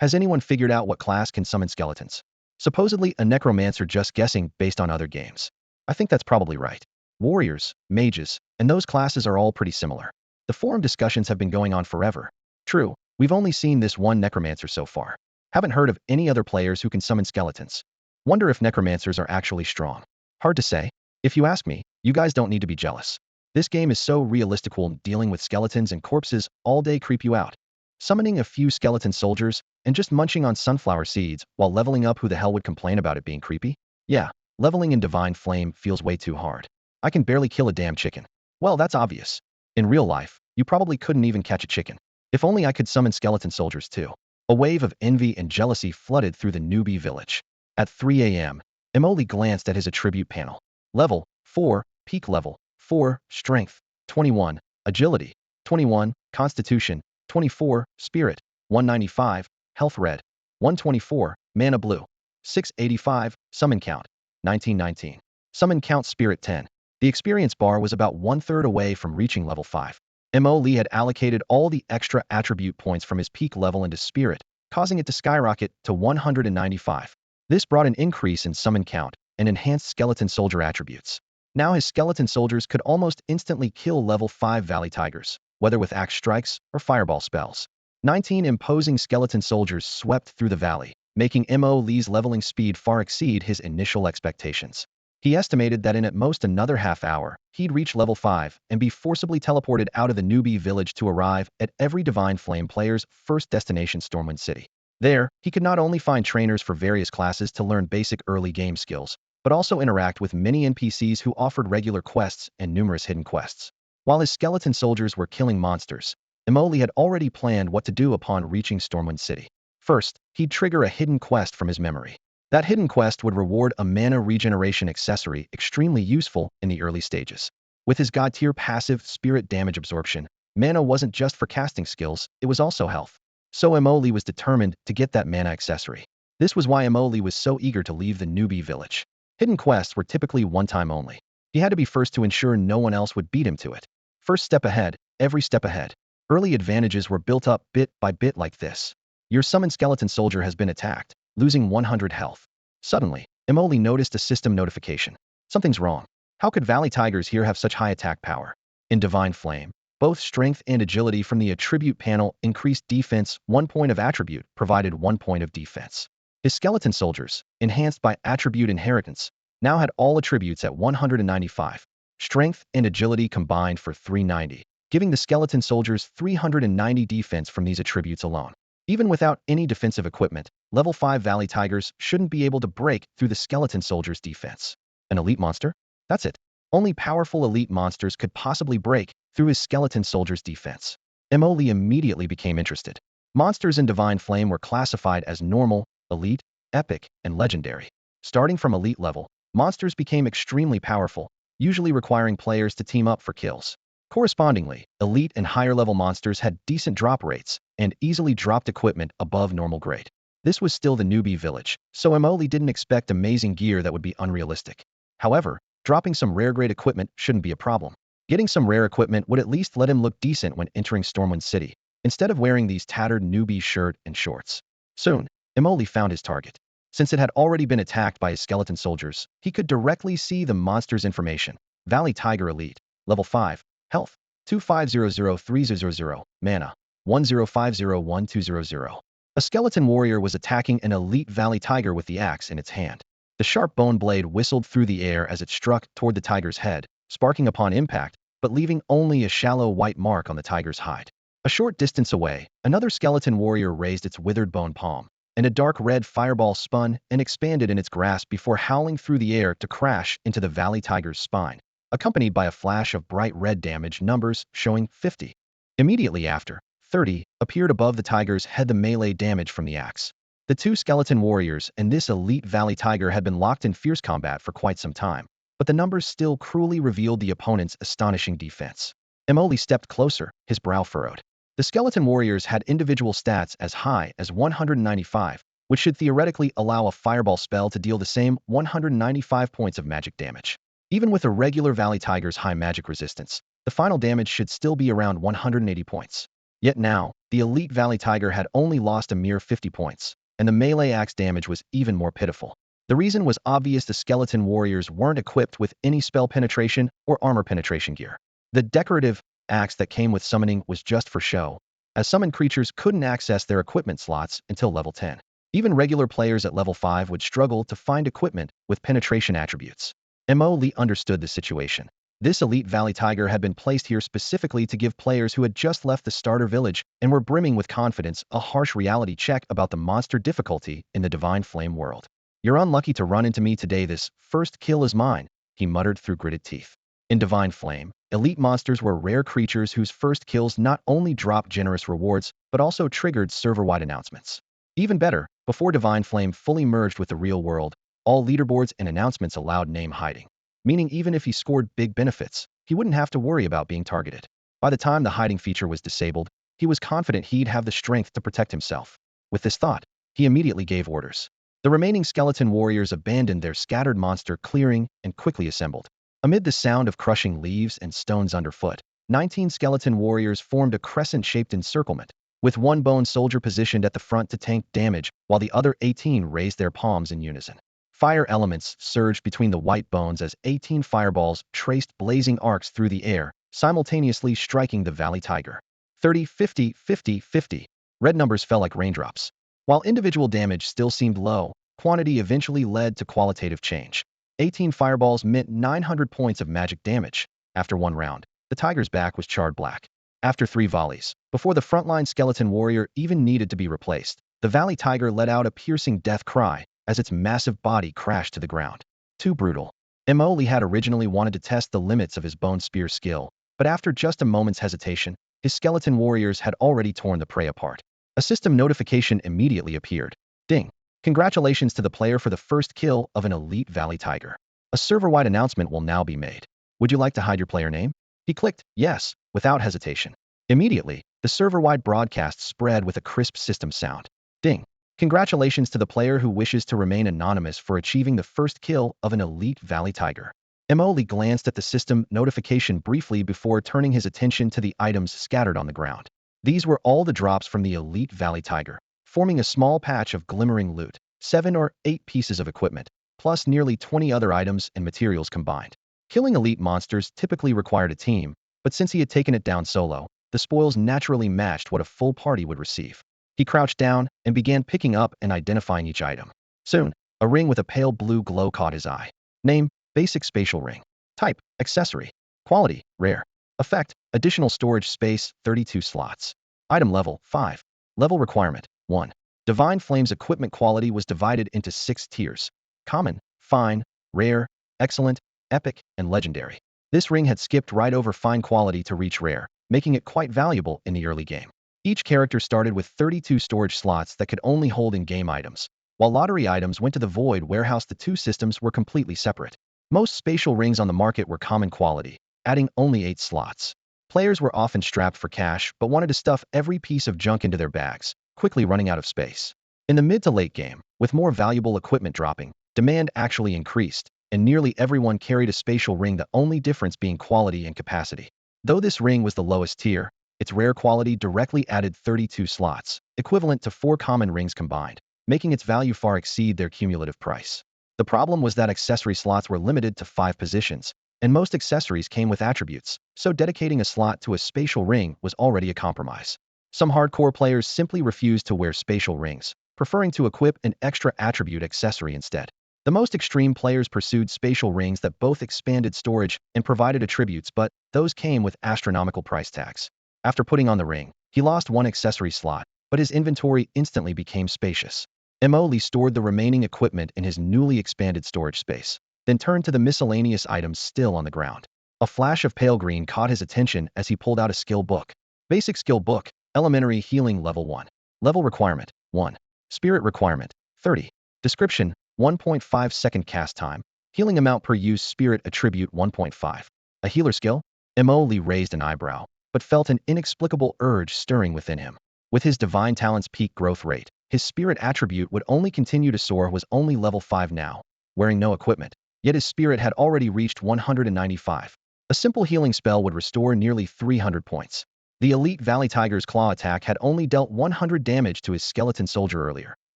[SPEAKER 1] Has anyone figured out what class can summon skeletons? Supposedly a necromancer, just guessing based on other games. I think that's probably right. Warriors, mages, and those classes are all pretty similar. The forum discussions have been going on forever. True, we've only seen this one necromancer so far. Haven't heard of any other players who can summon skeletons. Wonder if necromancers are actually strong. Hard to say. If you ask me, you guys don't need to be jealous. This game is so realistic. Dealing with skeletons and corpses all day creep you out. Summoning a few skeleton soldiers and just munching on sunflower seeds while leveling up, who the hell would complain about it being creepy? Yeah, leveling in Divine Flame feels way too hard. I can barely kill a damn chicken. Well, that's obvious. In real life, you probably couldn't even catch a chicken. If only I could summon skeleton soldiers too. A wave of envy and jealousy flooded through the newbie village. At 3 a.m., Emoli glanced at his attribute panel. Level 4, peak level 4, strength 21, agility 21, constitution 24, spirit 195, health red 124, mana blue 685, summon count 1919. Summon count spirit 10. The experience bar was about 1/3 away from reaching level 5. Emoli had allocated all the extra attribute points from his peak level into spirit, causing it to skyrocket to 195. This brought an increase in summon count and enhanced skeleton soldier attributes. Now his skeleton soldiers could almost instantly kill level 5 valley tigers, whether with axe strikes or fireball spells. 19 imposing skeleton soldiers swept through the valley, making Emoli's leveling speed far exceed his initial expectations. He estimated that in at most another half hour, he'd reach level 5 and be forcibly teleported out of the newbie village to arrive at every Divine Flame player's first destination, Stormwind City. There, he could not only find trainers for various classes to learn basic early game skills, but also interact with many NPCs who offered regular quests and numerous hidden quests. While his skeleton soldiers were killing monsters, Emoli had already planned what to do upon reaching Stormwind City. First, he'd trigger a hidden quest from his memory. That hidden quest would reward a mana regeneration accessory extremely useful in the early stages. With his god tier passive spirit damage absorption, mana wasn't just for casting skills, it was also health. So Emoli was determined to get that mana accessory. This was why Emoli was so eager to leave the newbie village. Hidden quests were typically one time only. He had to be first to ensure no one else would beat him to it. First step ahead, every step ahead. Early advantages were built up bit by bit like this. Your summoned skeleton soldier has been attacked, losing 100 health. Suddenly, Emoli noticed a system notification. Something's wrong. How could Valley Tigers here have such high attack power? In Divine Flame, both strength and agility from the attribute panel increased defense. 1 point of attribute provided 1 point of defense. His skeleton soldiers, enhanced by attribute inheritance, now had all attributes at 195. Strength and agility combined for 390, giving the skeleton soldiers 390 defense from these attributes alone. Even without any defensive equipment, level 5 Valley Tigers shouldn't be able to break through the skeleton soldiers' defense. An elite monster? That's it. Only powerful elite monsters could possibly break through his skeleton soldiers' defense. Emoli immediately became interested. Monsters in Divine Flame were classified as normal, elite, epic, and legendary. Starting from elite level, monsters became extremely powerful, usually requiring players to team up for kills. Correspondingly, elite and higher level monsters had decent drop rates and easily dropped equipment above normal grade. This was still the newbie village, so Emoli didn't expect amazing gear that would be unrealistic. However, dropping some rare grade equipment shouldn't be a problem. Getting some rare equipment would at least let him look decent when entering Stormwind City, instead of wearing these tattered newbie shirt and shorts. Soon, Emoli found his target. Since it had already been attacked by his skeleton soldiers, he could directly see the monster's information. Valley Tiger Elite, level 5, health, 25003000, mana, 10501200. A skeleton warrior was attacking an elite Valley Tiger with the axe in its hand. The sharp bone blade whistled through the air as it struck toward the tiger's head, sparking upon impact, but leaving only a shallow white mark on the tiger's hide. A short distance away, another skeleton warrior raised its withered bone palm, and a dark red fireball spun and expanded in its grasp before howling through the air to crash into the Valley Tiger's spine, accompanied by a flash of bright red damage numbers showing 50. Immediately after, 30 appeared above the tiger's head, the melee damage from the axe. The two skeleton warriors and this elite Valley Tiger had been locked in fierce combat for quite some time, but the numbers still cruelly revealed the opponent's astonishing defense. Emoli stepped closer, his brow furrowed. The skeleton warriors had individual stats as high as 195, which should theoretically allow a fireball spell to deal the same 195 points of magic damage. Even with a regular Valley Tiger's high magic resistance, the final damage should still be around 180 points. Yet now, the elite Valley Tiger had only lost a mere 50 points, and the melee axe damage was even more pitiful. The reason was obvious: the skeleton warriors weren't equipped with any spell penetration or armor penetration gear. The decorative axe that came with summoning was just for show, as summoned creatures couldn't access their equipment slots until level 10. Even regular players at level 5 would struggle to find equipment with penetration attributes. Emoli understood the situation. This elite Valley Tiger had been placed here specifically to give players who had just left the starter village and were brimming with confidence a harsh reality check about the monster difficulty in the Divine Flame world. "You're unlucky to run into me today. This first kill is mine," he muttered through gritted teeth. In Divine Flame, elite monsters were rare creatures whose first kills not only dropped generous rewards, but also triggered server-wide announcements. Even better, before Divine Flame fully merged with the real world, all leaderboards and announcements allowed name hiding, meaning even if he scored big benefits, he wouldn't have to worry about being targeted. By the time the hiding feature was disabled, he was confident he'd have the strength to protect himself. With this thought, he immediately gave orders. The remaining skeleton warriors abandoned their scattered monster clearing and quickly assembled. Amid the sound of crushing leaves and stones underfoot, 19 skeleton warriors formed a crescent-shaped encirclement, with one bone soldier positioned at the front to tank damage, while the other 18 raised their palms in unison. Fire elements surged between the white bones as 18 fireballs traced blazing arcs through the air, simultaneously striking the Valley Tiger. 30, 50, 50, 50. Red numbers fell like raindrops. While individual damage still seemed low, quantity eventually led to qualitative change. 18 fireballs meant 900 points of magic damage. After one round, the tiger's back was charred black. After 3 volleys, before the frontline skeleton warrior even needed to be replaced, the Valley Tiger let out a piercing death cry as its massive body crashed to the ground. Too brutal. Emoli had originally wanted to test the limits of his bone spear skill, but after just a moment's hesitation, his skeleton warriors had already torn the prey apart. A system notification immediately appeared. Ding. Congratulations to the player for the first kill of an elite Valley Tiger. A server-wide announcement will now be made. Would you like to hide your player name? He clicked yes, without hesitation. Immediately, the server-wide broadcast spread with a crisp system sound. Ding. Congratulations to the player who wishes to remain anonymous for achieving the first kill of an elite Valley Tiger. Emoli glanced at the system notification briefly before turning his attention to the items scattered on the ground. These were all the drops from the elite Valley Tiger, forming a small patch of glimmering loot, 7 or 8 pieces of equipment, plus nearly 20 other items and materials combined. Killing elite monsters typically required a team, but since he had taken it down solo, the spoils naturally matched what a full party would receive. He crouched down and began picking up and identifying each item. Soon, a ring with a pale blue glow caught his eye. Name: basic spatial ring. Type: accessory. Quality: rare. Effect: additional storage space, 32 slots. Item level: 5. Level requirement: 1. Divine Flame's equipment quality was divided into 6 tiers: common, fine, rare, excellent, epic, and legendary. This ring had skipped right over fine quality to reach rare, making it quite valuable in the early game. Each character started with 32 storage slots that could only hold in-game items, while lottery items went to the void warehouse. The two systems were completely separate. Most spatial rings on the market were common quality, adding only 8 slots. Players were often strapped for cash but wanted to stuff every piece of junk into their bags, quickly running out of space. In the mid to late game, with more valuable equipment dropping, demand actually increased, and nearly everyone carried a spatial ring, the only difference being quality and capacity. Though this ring was the lowest tier, its rare quality directly added 32 slots, equivalent to 4 common rings combined, making its value far exceed their cumulative price. The problem was that accessory slots were limited to 5 positions, and most accessories came with attributes, so dedicating a slot to a spatial ring was already a compromise. Some hardcore players simply refused to wear spatial rings, preferring to equip an extra attribute accessory instead. The most extreme players pursued spatial rings that both expanded storage and provided attributes, but those came with astronomical price tags. After putting on the ring, he lost 1 accessory slot, but his inventory instantly became spacious. Lee stored the remaining equipment in his newly expanded storage space, then turned to the miscellaneous items still on the ground. A flash of pale green caught his attention as he pulled out a skill book. Basic skill book, Elementary Healing Level 1. Level requirement, 1. Spirit requirement, 30. Description, 1.5 second cast time. Healing amount per use, spirit attribute 1.5. A healer skill? Lee raised an eyebrow, but felt an inexplicable urge stirring within him. With his divine talent's peak growth rate, his spirit attribute would only continue to soar. Was only level 5 now, wearing no equipment, yet his spirit had already reached 195. A simple healing spell would restore nearly 300 points. The elite Valley Tiger's claw attack had only dealt 100 damage to his skeleton soldier earlier.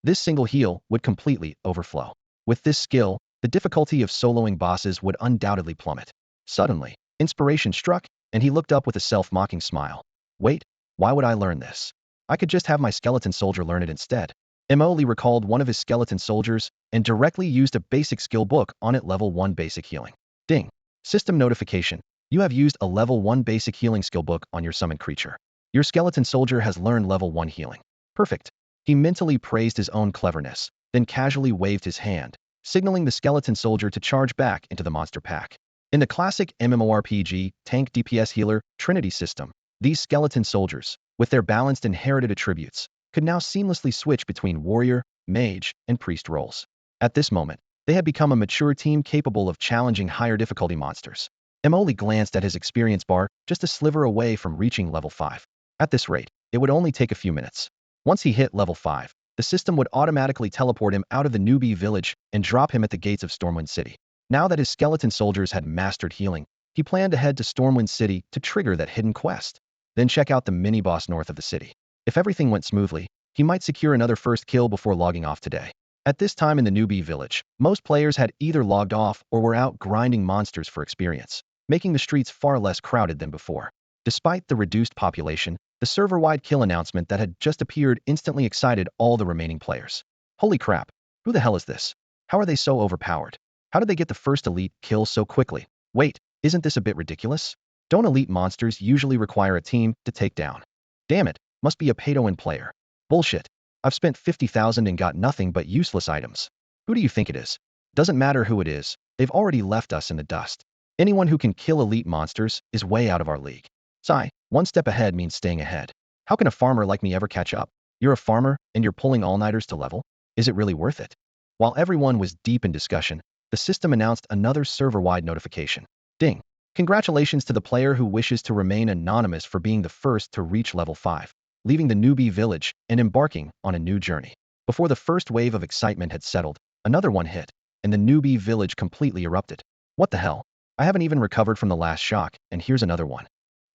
[SPEAKER 1] This single heal would completely overflow. With this skill, the difficulty of soloing bosses would undoubtedly plummet. Suddenly, inspiration struck, and he looked up with a self-mocking smile. Wait, why would I learn this? I could just have my skeleton soldier learn it instead. Lee recalled one of his skeleton soldiers and directly used a basic skill book on it. Level 1 basic healing. Ding. System notification. You have used a level 1 basic healing skill book on your summoned creature. Your skeleton soldier has learned level 1 healing. Perfect. He mentally praised his own cleverness, then casually waved his hand, signaling the skeleton soldier to charge back into the monster pack. In the classic MMORPG tank DPS healer Trinity system, these skeleton soldiers, with their balanced inherited attributes, could now seamlessly switch between warrior, mage, and priest roles. At this moment, they had become a mature team capable of challenging higher difficulty monsters. Lee glanced at his experience bar, just a sliver away from reaching level 5. At this rate, it would only take a few minutes. Once he hit level 5, the system would automatically teleport him out of the newbie village and drop him at the gates of Stormwind City. Now that his skeleton soldiers had mastered healing, he planned to head to Stormwind City to trigger that hidden quest. Then check out the mini-boss north of the city. If everything went smoothly, he might secure another first kill before logging off today. At this time in the newbie village, most players had either logged off or were out grinding monsters for experience, making the streets far less crowded than before. Despite the reduced population, the server-wide kill announcement that had just appeared instantly excited all the remaining players. Holy crap, who the hell is this? How are they so overpowered? How did they get the first elite kill so quickly? Wait, isn't this a bit ridiculous? Don't elite monsters usually require a team to take down? Damn it, must be a pay-to-win player. Bullshit. I've spent 50,000 and got nothing but useless items. Who do you think it is? Doesn't matter who it is, they've already left us in the dust. Anyone who can kill elite monsters is way out of our league. Sigh, one step ahead means staying ahead. How can a farmer like me ever catch up? You're a farmer, and you're pulling all-nighters to level? Is it really worth it? While everyone was deep in discussion, the system announced another server-wide notification. Ding. Congratulations to the player who wishes to remain anonymous for being the first to reach level 5, leaving the newbie village and embarking on a new journey. Before the first wave of excitement had settled, another one hit, and the newbie village completely erupted. What the hell? I haven't even recovered from the last shock, and here's another one.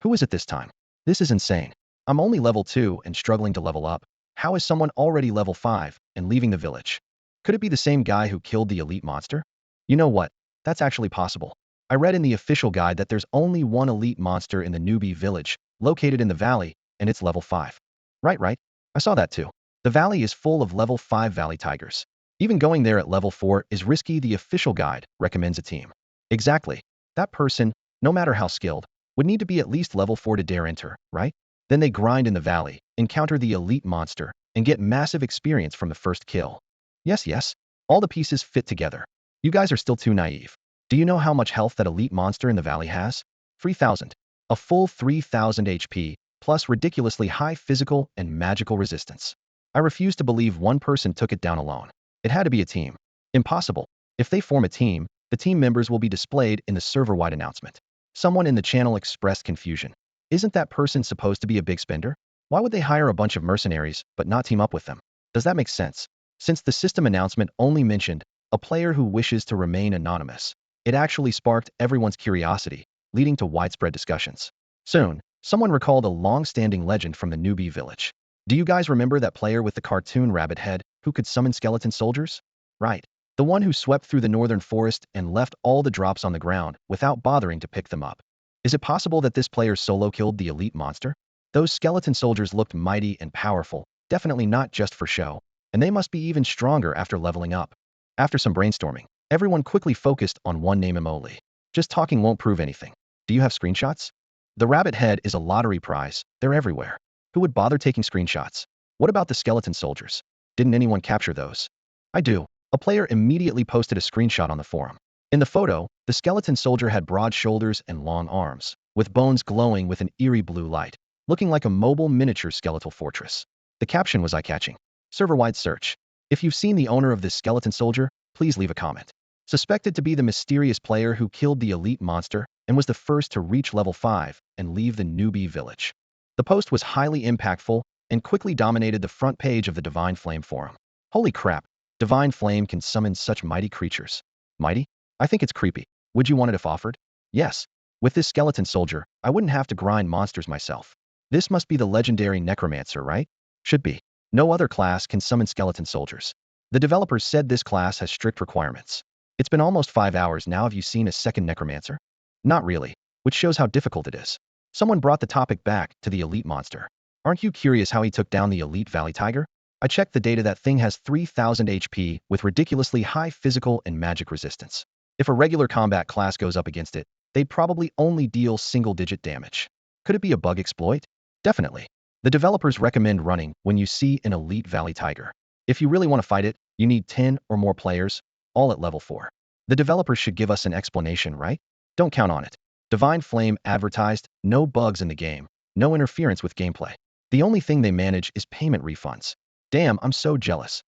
[SPEAKER 1] Who is it this time? This is insane. I'm only level 2 and struggling to level up. How is someone already level 5 and leaving the village? Could it be the same guy who killed the elite monster? You know what? That's actually possible. I read in the official guide that there's only one elite monster in the newbie village, located in the valley, and it's level 5. Right. I saw that too. The valley is full of level 5 valley tigers. Even going there at level 4 is risky. The official guide recommends a team. Exactly. That person, no matter how skilled, would need to be at least level 4 to dare enter, right? Then they grind in the valley, encounter the elite monster, and get massive experience from the first kill. Yes. All the pieces fit together. You guys are still too naive. Do you know how much health that elite monster in the valley has? 3,000. A full 3,000 HP, plus ridiculously high physical and magical resistance. I refuse to believe one person took it down alone. It had to be a team. Impossible. If they form a team, the team members will be displayed in the server-wide announcement. Someone in the channel expressed confusion. Isn't that person supposed to be a big spender? Why would they hire a bunch of mercenaries but not team up with them? Does that make sense? Since the system announcement only mentioned a player who wishes to remain anonymous, it actually sparked everyone's curiosity, leading to widespread discussions. Soon, someone recalled a long-standing legend from the newbie village. Do you guys remember that player with the cartoon rabbit head who could summon skeleton soldiers? Right. The one who swept through the northern forest and left all the drops on the ground without bothering to pick them up. Is it possible that this player solo killed the elite monster? Those skeleton soldiers looked mighty and powerful, definitely not just for show, and they must be even stronger after leveling up. After some brainstorming, everyone quickly focused on one name only. Just talking won't prove anything. Do you have screenshots? The rabbit head is a lottery prize. They're everywhere. Who would bother taking screenshots? What about the skeleton soldiers? Didn't anyone capture those? I do. A player immediately posted a screenshot on the forum. In the photo, the skeleton soldier had broad shoulders and long arms, with bones glowing with an eerie blue light, looking like a mobile miniature skeletal fortress. The caption was eye-catching. Server-wide search. If you've seen the owner of this skeleton soldier, please leave a comment. Suspected to be the mysterious player who killed the elite monster and was the first to reach level 5 and leave the newbie village. The post was highly impactful and quickly dominated the front page of the Divine Flame forum. Holy crap, Divine Flame can summon such mighty creatures. Mighty? I think it's creepy. Would you want it if offered? Yes. With this skeleton soldier, I wouldn't have to grind monsters myself. This must be the legendary Necromancer, right? Should be. No other class can summon skeleton soldiers. The developers said this class has strict requirements. It's been almost 5 hours now. Have you seen a second Necromancer? Not really, which shows how difficult it is. Someone brought the topic back to the elite monster. Aren't you curious how he took down the elite Valley Tiger? I checked the data. That thing has 3000 HP with ridiculously high physical and magic resistance. If a regular combat class goes up against it, they'd probably only deal single-digit damage. Could it be a bug exploit? Definitely. The developers recommend running when you see an elite Valley Tiger. If you really want to fight it, you need 10 or more players, all at level 4. The developers should give us an explanation, right? Don't count on it. Divine Flame advertised, no bugs in the game, no interference with gameplay. The only thing they manage is payment refunds. Damn, I'm so jealous.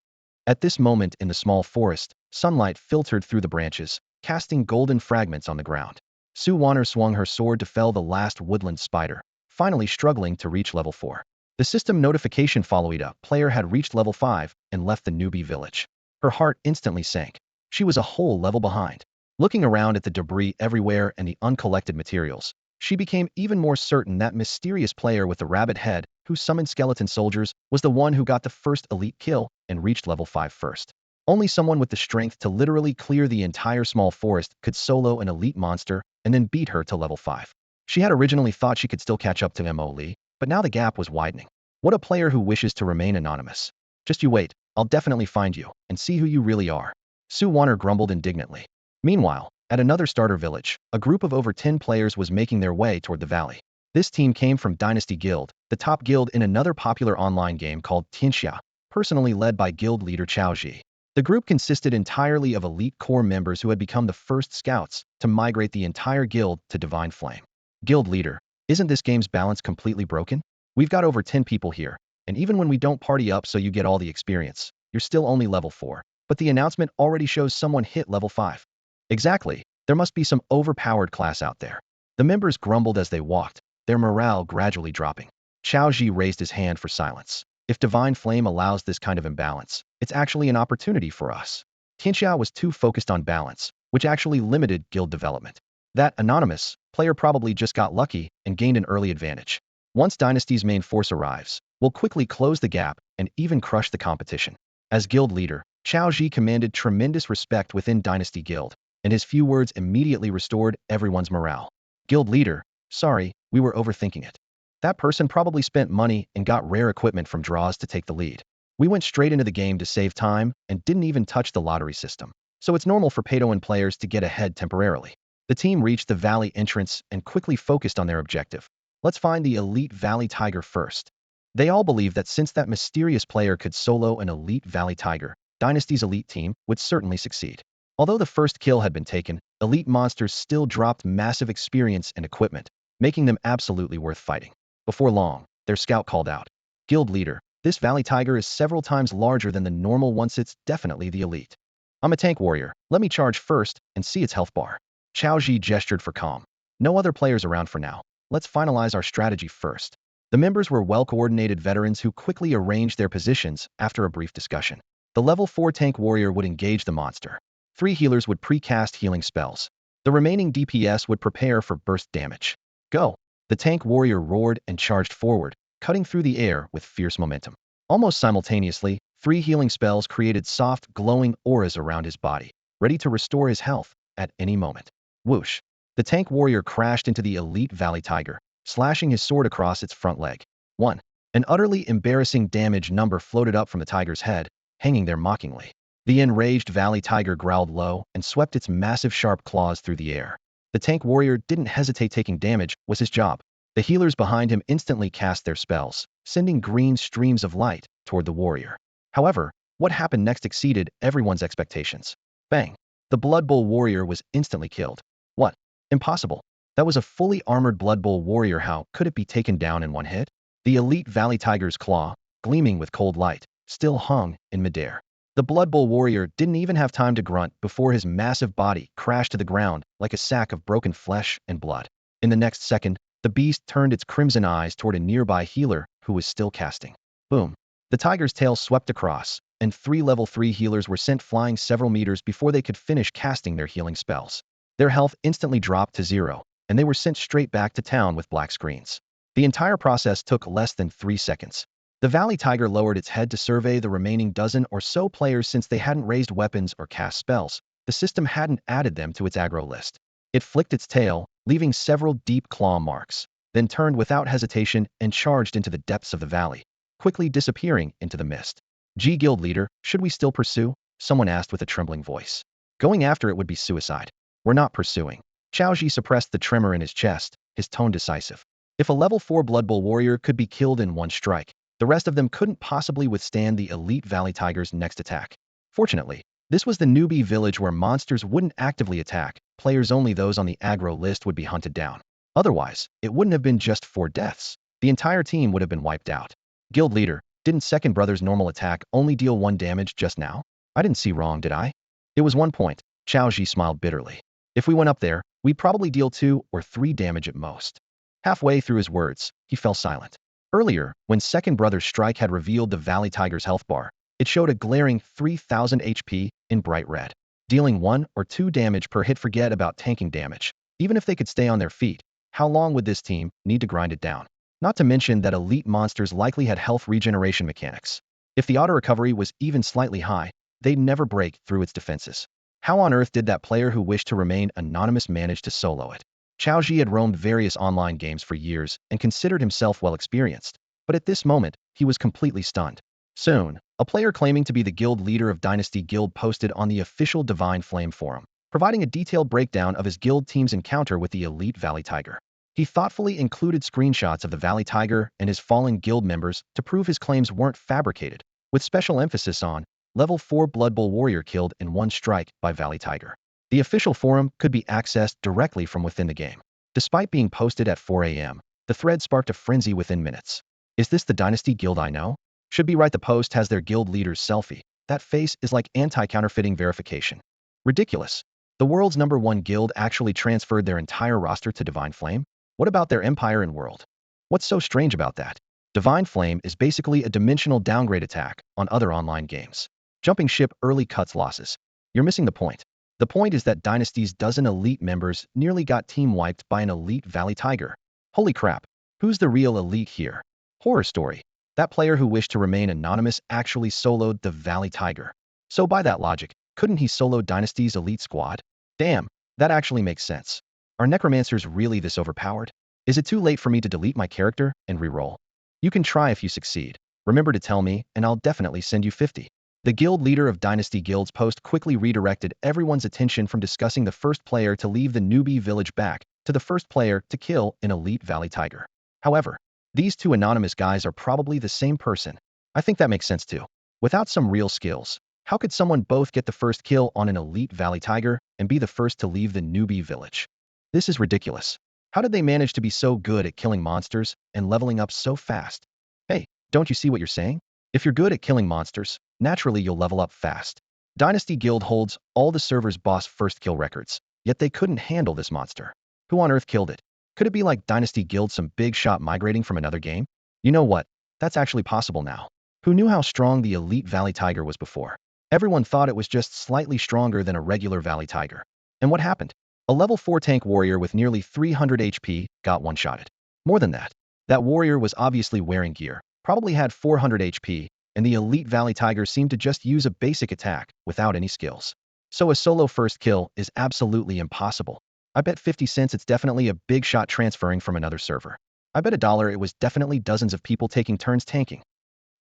[SPEAKER 1] At this moment in the small forest, sunlight filtered through the branches, casting golden fragments on the ground. Sue Warner swung her sword to fell the last woodland spider, finally struggling to reach level 4. The system notification followed up. Player had reached level 5 and left the newbie village. Her heart instantly sank. She was a whole level behind. Looking around at the debris everywhere and the uncollected materials, she became even more certain that mysterious player with the rabbit head who summoned skeleton soldiers was the one who got the first elite kill and reached level 5 first. Only someone with the strength to literally clear the entire small forest could solo an elite monster and then beat her to level 5. She had originally thought she could still catch up to Mo Lee, but now the gap was widening. What a player who wishes to remain anonymous. Just you wait, I'll definitely find you and see who you really are. Sue Warner grumbled indignantly. Meanwhile, at another starter village, a group of over 10 players was making their way toward the valley. This team came from Dynasty Guild, the top guild in another popular online game called Tianxia, personally led by guild leader Chao Ji. The group consisted entirely of elite core members who had become the first scouts to migrate the entire guild to Divine Flame. Guild leader, isn't this game's balance completely broken? We've got over 10 people here, and even when we don't party up so you get all the experience, you're still only level 4. But the announcement already shows someone hit level 5. Exactly, there must be some overpowered class out there. The members grumbled as they walked, their morale gradually dropping. Chao Ji raised his hand for silence. If Divine Flame allows this kind of imbalance, it's actually an opportunity for us. Tianxia was too focused on balance, which actually limited guild development. That anonymous player probably just got lucky and gained an early advantage. Once Dynasty's main force arrives, we'll quickly close the gap and even crush the competition. As guild leader, Chao Ji commanded tremendous respect within Dynasty Guild, and his few words immediately restored everyone's morale. Guild leader, sorry, we were overthinking it. That person probably spent money and got rare equipment from draws to take the lead. We went straight into the game to save time and didn't even touch the lottery system. So it's normal for pay-to-win players to get ahead temporarily. The team reached the valley entrance and quickly focused on their objective. Let's find the elite Valley Tiger first. They all believed that since that mysterious player could solo an elite Valley Tiger, Dynasty's elite team would certainly succeed. Although the first kill had been taken, elite monsters still dropped massive experience and equipment, making them absolutely worth fighting. Before long, their scout called out, "Guild leader, this valley tiger is several times larger than the normal one. It's definitely the elite. I'm a tank warrior. Let me charge first and see its health bar." Xiao Ji gestured for calm. "No other players around for now. Let's finalize our strategy first." The members were well-coordinated veterans who quickly arranged their positions after a brief discussion. The level 4 tank warrior would engage the monster. 3 healers would pre-cast healing spells. The remaining DPS would prepare for burst damage. "Go!" The tank warrior roared and charged forward, cutting through the air with fierce momentum. Almost simultaneously, 3 healing spells created soft, glowing auras around his body, ready to restore his health at any moment. Whoosh! The tank warrior crashed into the elite valley tiger, slashing his sword across its front leg. 1. An utterly embarrassing damage number floated up from the tiger's head, hanging there mockingly. The enraged valley tiger growled low and swept its massive sharp claws through the air. The tank warrior didn't hesitate. Taking damage was his job. The healers behind him instantly cast their spells, sending green streams of light toward the warrior. However, what happened next exceeded everyone's expectations. Bang! The Blood Bowl warrior was instantly killed. What? Impossible. That was a fully armored Blood Bowl warrior. How could it be taken down in one hit? The elite valley tiger's claw, gleaming with cold light, still hung in midair. The Blood Bowl warrior didn't even have time to grunt before his massive body crashed to the ground like a sack of broken flesh and blood. In the next second, the beast turned its crimson eyes toward a nearby healer who was still casting. Boom! The tiger's tail swept across, and 3 level 3 healers were sent flying several meters before they could finish casting their healing spells. Their health instantly dropped to 0, and they were sent straight back to town with black screens. The entire process took less than 3 seconds. The valley tiger lowered its head to survey the remaining dozen or so players. Since they hadn't raised weapons or cast spells, the system hadn't added them to its aggro list. It flicked its tail, leaving several deep claw marks, then turned without hesitation and charged into the depths of the valley, quickly disappearing into the mist. "Guild leader, should we still pursue?" someone asked with a trembling voice. "Going after it would be suicide. We're not pursuing." Xiao Ji suppressed the tremor in his chest, his tone decisive. If a level 4 Blood Bowl warrior could be killed in one strike, the rest of them couldn't possibly withstand the elite valley tiger's next attack. Fortunately, this was the newbie village where monsters wouldn't actively attack. Players only those on the aggro list would be hunted down. Otherwise, it wouldn't have been just 4 deaths. The entire team would have been wiped out. "Guild leader, didn't Second Brother's normal attack only deal 1 damage just now? I didn't see wrong, did I?" "It was 1 point." Xiao Ji smiled bitterly. "If we went up there, we'd probably deal 2 or 3 damage at most." Halfway through his words, he fell silent. Earlier, when Second Brother's strike had revealed the valley tiger's health bar, it showed a glaring 3000 HP in bright red. Dealing 1 or 2 damage per hit. Forget about tanking damage. Even if they could stay on their feet, how long would this team need to grind it down? Not to mention that elite monsters likely had health regeneration mechanics. If the auto recovery was even slightly high, they'd never break through its defenses. How on earth did that player who wished to remain anonymous manage to solo it? Xiao Ji had roamed various online games for years and considered himself well experienced, but at this moment, he was completely stunned. Soon, a player claiming to be the guild leader of Dynasty Guild posted on the official Divine Flame forum, providing a detailed breakdown of his guild team's encounter with the elite Valley Tiger. He thoughtfully included screenshots of the Valley Tiger and his fallen guild members to prove his claims weren't fabricated, with special emphasis on level 4 Blood Bowl warrior killed in 1 strike by Valley Tiger. The official forum could be accessed directly from within the game. Despite being posted at 4 a.m., the thread sparked a frenzy within minutes. "Is this the Dynasty Guild I know? Should be right." The post has their guild leader's selfie. That face is like anti-counterfeiting verification. Ridiculous. The world's #1 guild actually transferred their entire roster to Divine Flame? What about their empire and world? What's so strange about that? Divine Flame is basically a dimensional downgrade attack on other online games. Jumping ship early cuts losses. You're missing the point. The point is that Dynasty's dozen elite members nearly got team wiped by an elite Valley Tiger. Holy crap. Who's the real elite here? Horror story. That player who wished to remain anonymous actually soloed the Valley Tiger. So by that logic, couldn't he solo Dynasty's elite squad? Damn, that actually makes sense. Are Necromancers really this overpowered? Is it too late for me to delete my character and reroll? You can try if you succeed. Remember to tell me, and I'll definitely send you 50. The guild leader of Dynasty Guild's post quickly redirected everyone's attention from discussing the first player to leave the newbie village back to the first player to kill an elite Valley Tiger. However, these 2 anonymous guys are probably the same person. I think that makes sense too. Without some real skills, how could someone both get the first kill on an elite Valley Tiger and be the first to leave the newbie village? This is ridiculous. How did they manage to be so good at killing monsters and leveling up so fast? Hey, don't you see what you're saying? If you're good at killing monsters, naturally you'll level up fast. Dynasty Guild holds all the server's boss first kill records, yet they couldn't handle this monster. Who on earth killed it? Could it be like Dynasty Guild, some big shot migrating from another game? You know what? That's actually possible now. Who knew how strong the elite Valley Tiger was before? Everyone thought it was just slightly stronger than a regular Valley Tiger. And what happened? A level 4 tank warrior with nearly 300 HP got one-shotted. More than that. That warrior was obviously wearing gear, probably had 400 HP, and the elite Valley Tiger seemed to just use a basic attack without any skills. So a solo first kill is absolutely impossible. I bet 50 cents it's definitely a big shot transferring from another server. I bet $1 it was definitely dozens of people taking turns tanking.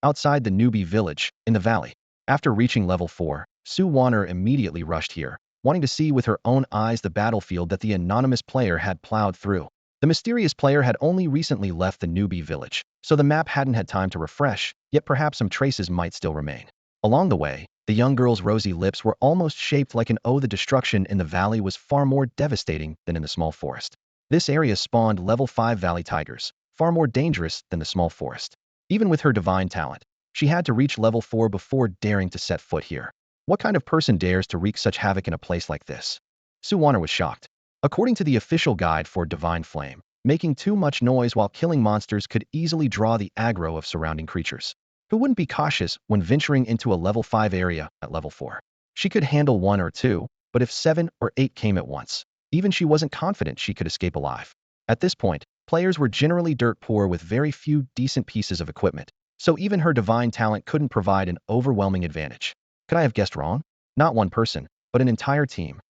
[SPEAKER 1] Outside the newbie village, in the valley. After reaching level 4, Sue Warner immediately rushed here, wanting to see with her own eyes the battlefield that the anonymous player had plowed through. The mysterious player had only recently left the newbie village, so the map hadn't had time to refresh, yet perhaps some traces might still remain. Along the way, the young girl's rosy lips were almost shaped like an O. The destruction in the valley was far more devastating than in the small forest. This area spawned level 5 Valley Tigers, far more dangerous than the small forest. Even with her divine talent, she had to reach level 4 before daring to set foot here. What kind of person dares to wreak such havoc in a place like this? Sue Warner was shocked. According to the official guide for Divine Flame, making too much noise while killing monsters could easily draw the aggro of surrounding creatures. Who wouldn't be cautious when venturing into a level 5 area at level 4? She could handle 1 or 2, but if 7 or 8 came at once, even she wasn't confident she could escape alive. At this point, players were generally dirt poor with very few decent pieces of equipment, so even her divine talent couldn't provide an overwhelming advantage. Could I have guessed wrong? Not one person, but an entire team.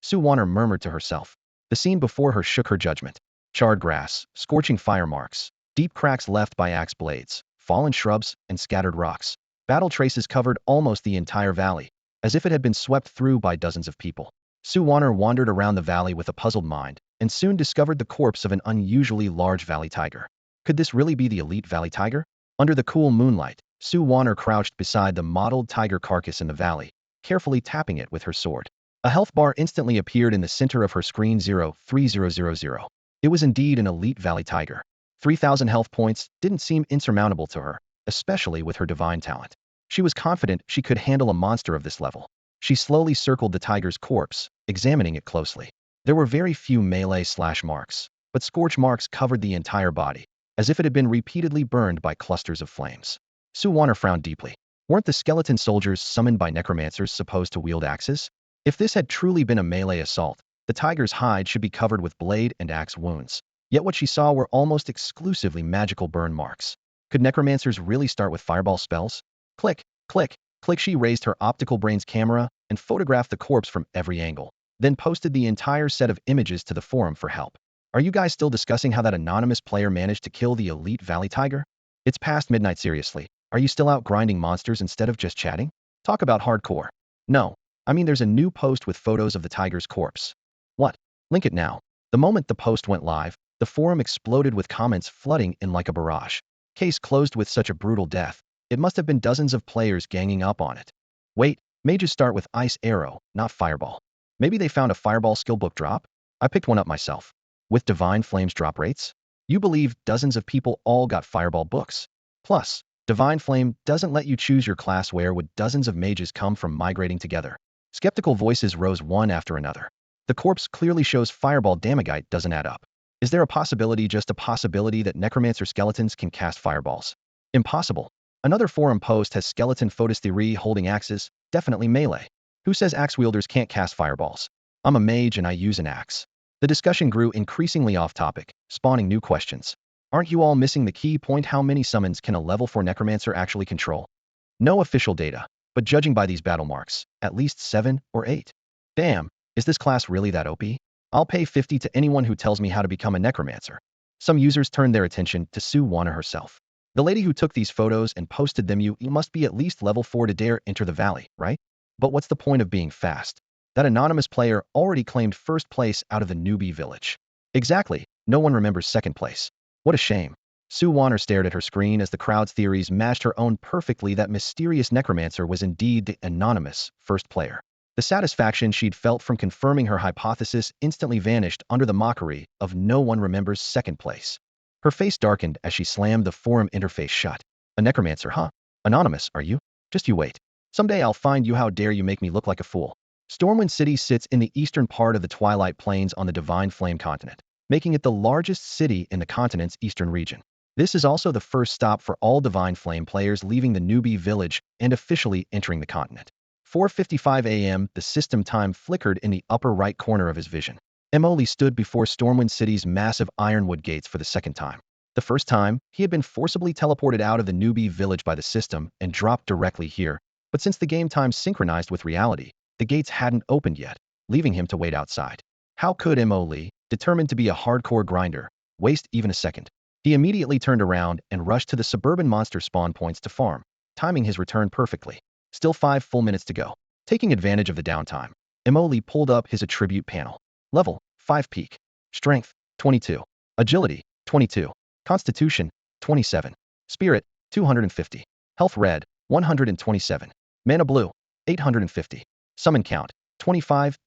[SPEAKER 1] Sue Warner murmured to herself. The scene before her shook her judgment. Charred grass, scorching fire marks, deep cracks left by axe blades, fallen shrubs, and scattered rocks. Battle traces covered almost the entire valley, as if it had been swept through by dozens of people. Sue Warner wandered around the valley with a puzzled mind, and soon discovered the corpse of an unusually large Valley Tiger. Could this really be the elite Valley Tiger? Under the cool moonlight, Sue Warner crouched beside the mottled tiger carcass in the valley, carefully tapping it with her sword. A health bar instantly appeared in the center of her screen. 03000. It was indeed an elite Valley Tiger. 3,000 health points didn't seem insurmountable to her, especially with her divine talent. She was confident she could handle a monster of this level. She slowly circled the tiger's corpse, examining it closely. There were very few melee slash marks, but scorch marks covered the entire body, as if it had been repeatedly burned by clusters of flames. Sue Warner frowned deeply. Weren't the skeleton soldiers summoned by necromancers supposed to wield axes? If this had truly been a melee assault, the tiger's hide should be covered with blade and axe wounds. Yet what she saw were almost exclusively magical burn marks. Could necromancers really start with fireball spells? Click, click, click. She raised her optical brain's camera and photographed the corpse from every angle, then posted the entire set of images to the forum for help. Are you guys still discussing how that anonymous player managed to kill the elite Valley Tiger? It's past midnight, seriously. Are you still out grinding monsters instead of just chatting? Talk about hardcore. No. I mean, there's a new post with photos of the tiger's corpse. What? Link it now. The moment the post went live, the forum exploded with comments flooding in like a barrage. Case closed with such a brutal death. It must have been dozens of players ganging up on it. Wait, mages start with ice arrow, not fireball. Maybe they found a fireball skill book drop? I picked one up myself. With Divine Flame's drop rates? You believe dozens of people all got fireball books. Plus, Divine Flame doesn't let you choose your class. Where would dozens of mages come from migrating together? Skeptical voices rose one after another. The corpse clearly shows fireball. Damagite doesn't add up. Is there a possibility, just a possibility, that necromancer skeletons can cast fireballs? Impossible. Another forum post has skeleton photos theory holding axes, definitely melee. Who says axe wielders can't cast fireballs? I'm a mage and I use an axe. The discussion grew increasingly off topic, spawning new questions. Aren't you all missing the key point? How many summons can a level 4 necromancer actually control? No official data, but judging by these battle marks, at least 7 or 8. Damn, is this class really that OP? I'll pay 50 to anyone who tells me how to become a necromancer. Some users turned their attention to Sue Warner herself. The lady who took these photos and posted them. You must be at least level 4 to dare enter the valley, right? But what's the point of being fast? That anonymous player already claimed first place out of the newbie village. Exactly, no one remembers second place. What a shame. Sue Warner stared at her screen as the crowd's theories matched her own perfectly. That mysterious necromancer was indeed the anonymous first player. The satisfaction she'd felt from confirming her hypothesis instantly vanished under the mockery of "no one remembers second place." Her face darkened as she slammed the forum interface shut. "A necromancer, huh? Anonymous, are you? Just you wait. Someday I'll find you. How dare you make me look like a fool." Stormwind City sits in the eastern part of the Twilight Plains on the Divine Flame continent, making it the largest city in the continent's eastern region. This is also the first stop for all Divine Flame players leaving the newbie village and officially entering the continent. 4:55 a.m., the system time flickered in the upper right corner of his vision. Emoli stood before Stormwind City's massive ironwood gates for the second time. The first time, he had been forcibly teleported out of the newbie village by the system and dropped directly here, but since the game time synchronized with reality, the gates hadn't opened yet, leaving him to wait outside. How could Emoli, determined to be a hardcore grinder, waste even a second? He immediately turned around and rushed to the suburban monster spawn points to farm, timing his return perfectly. Still 5 full minutes to go. Taking advantage of the downtime, Emoli pulled up his attribute panel. Level 5 peak. Strength 22. Agility 22. Constitution 27. Spirit 250. Health red 127. Mana blue 850. Summon count 25.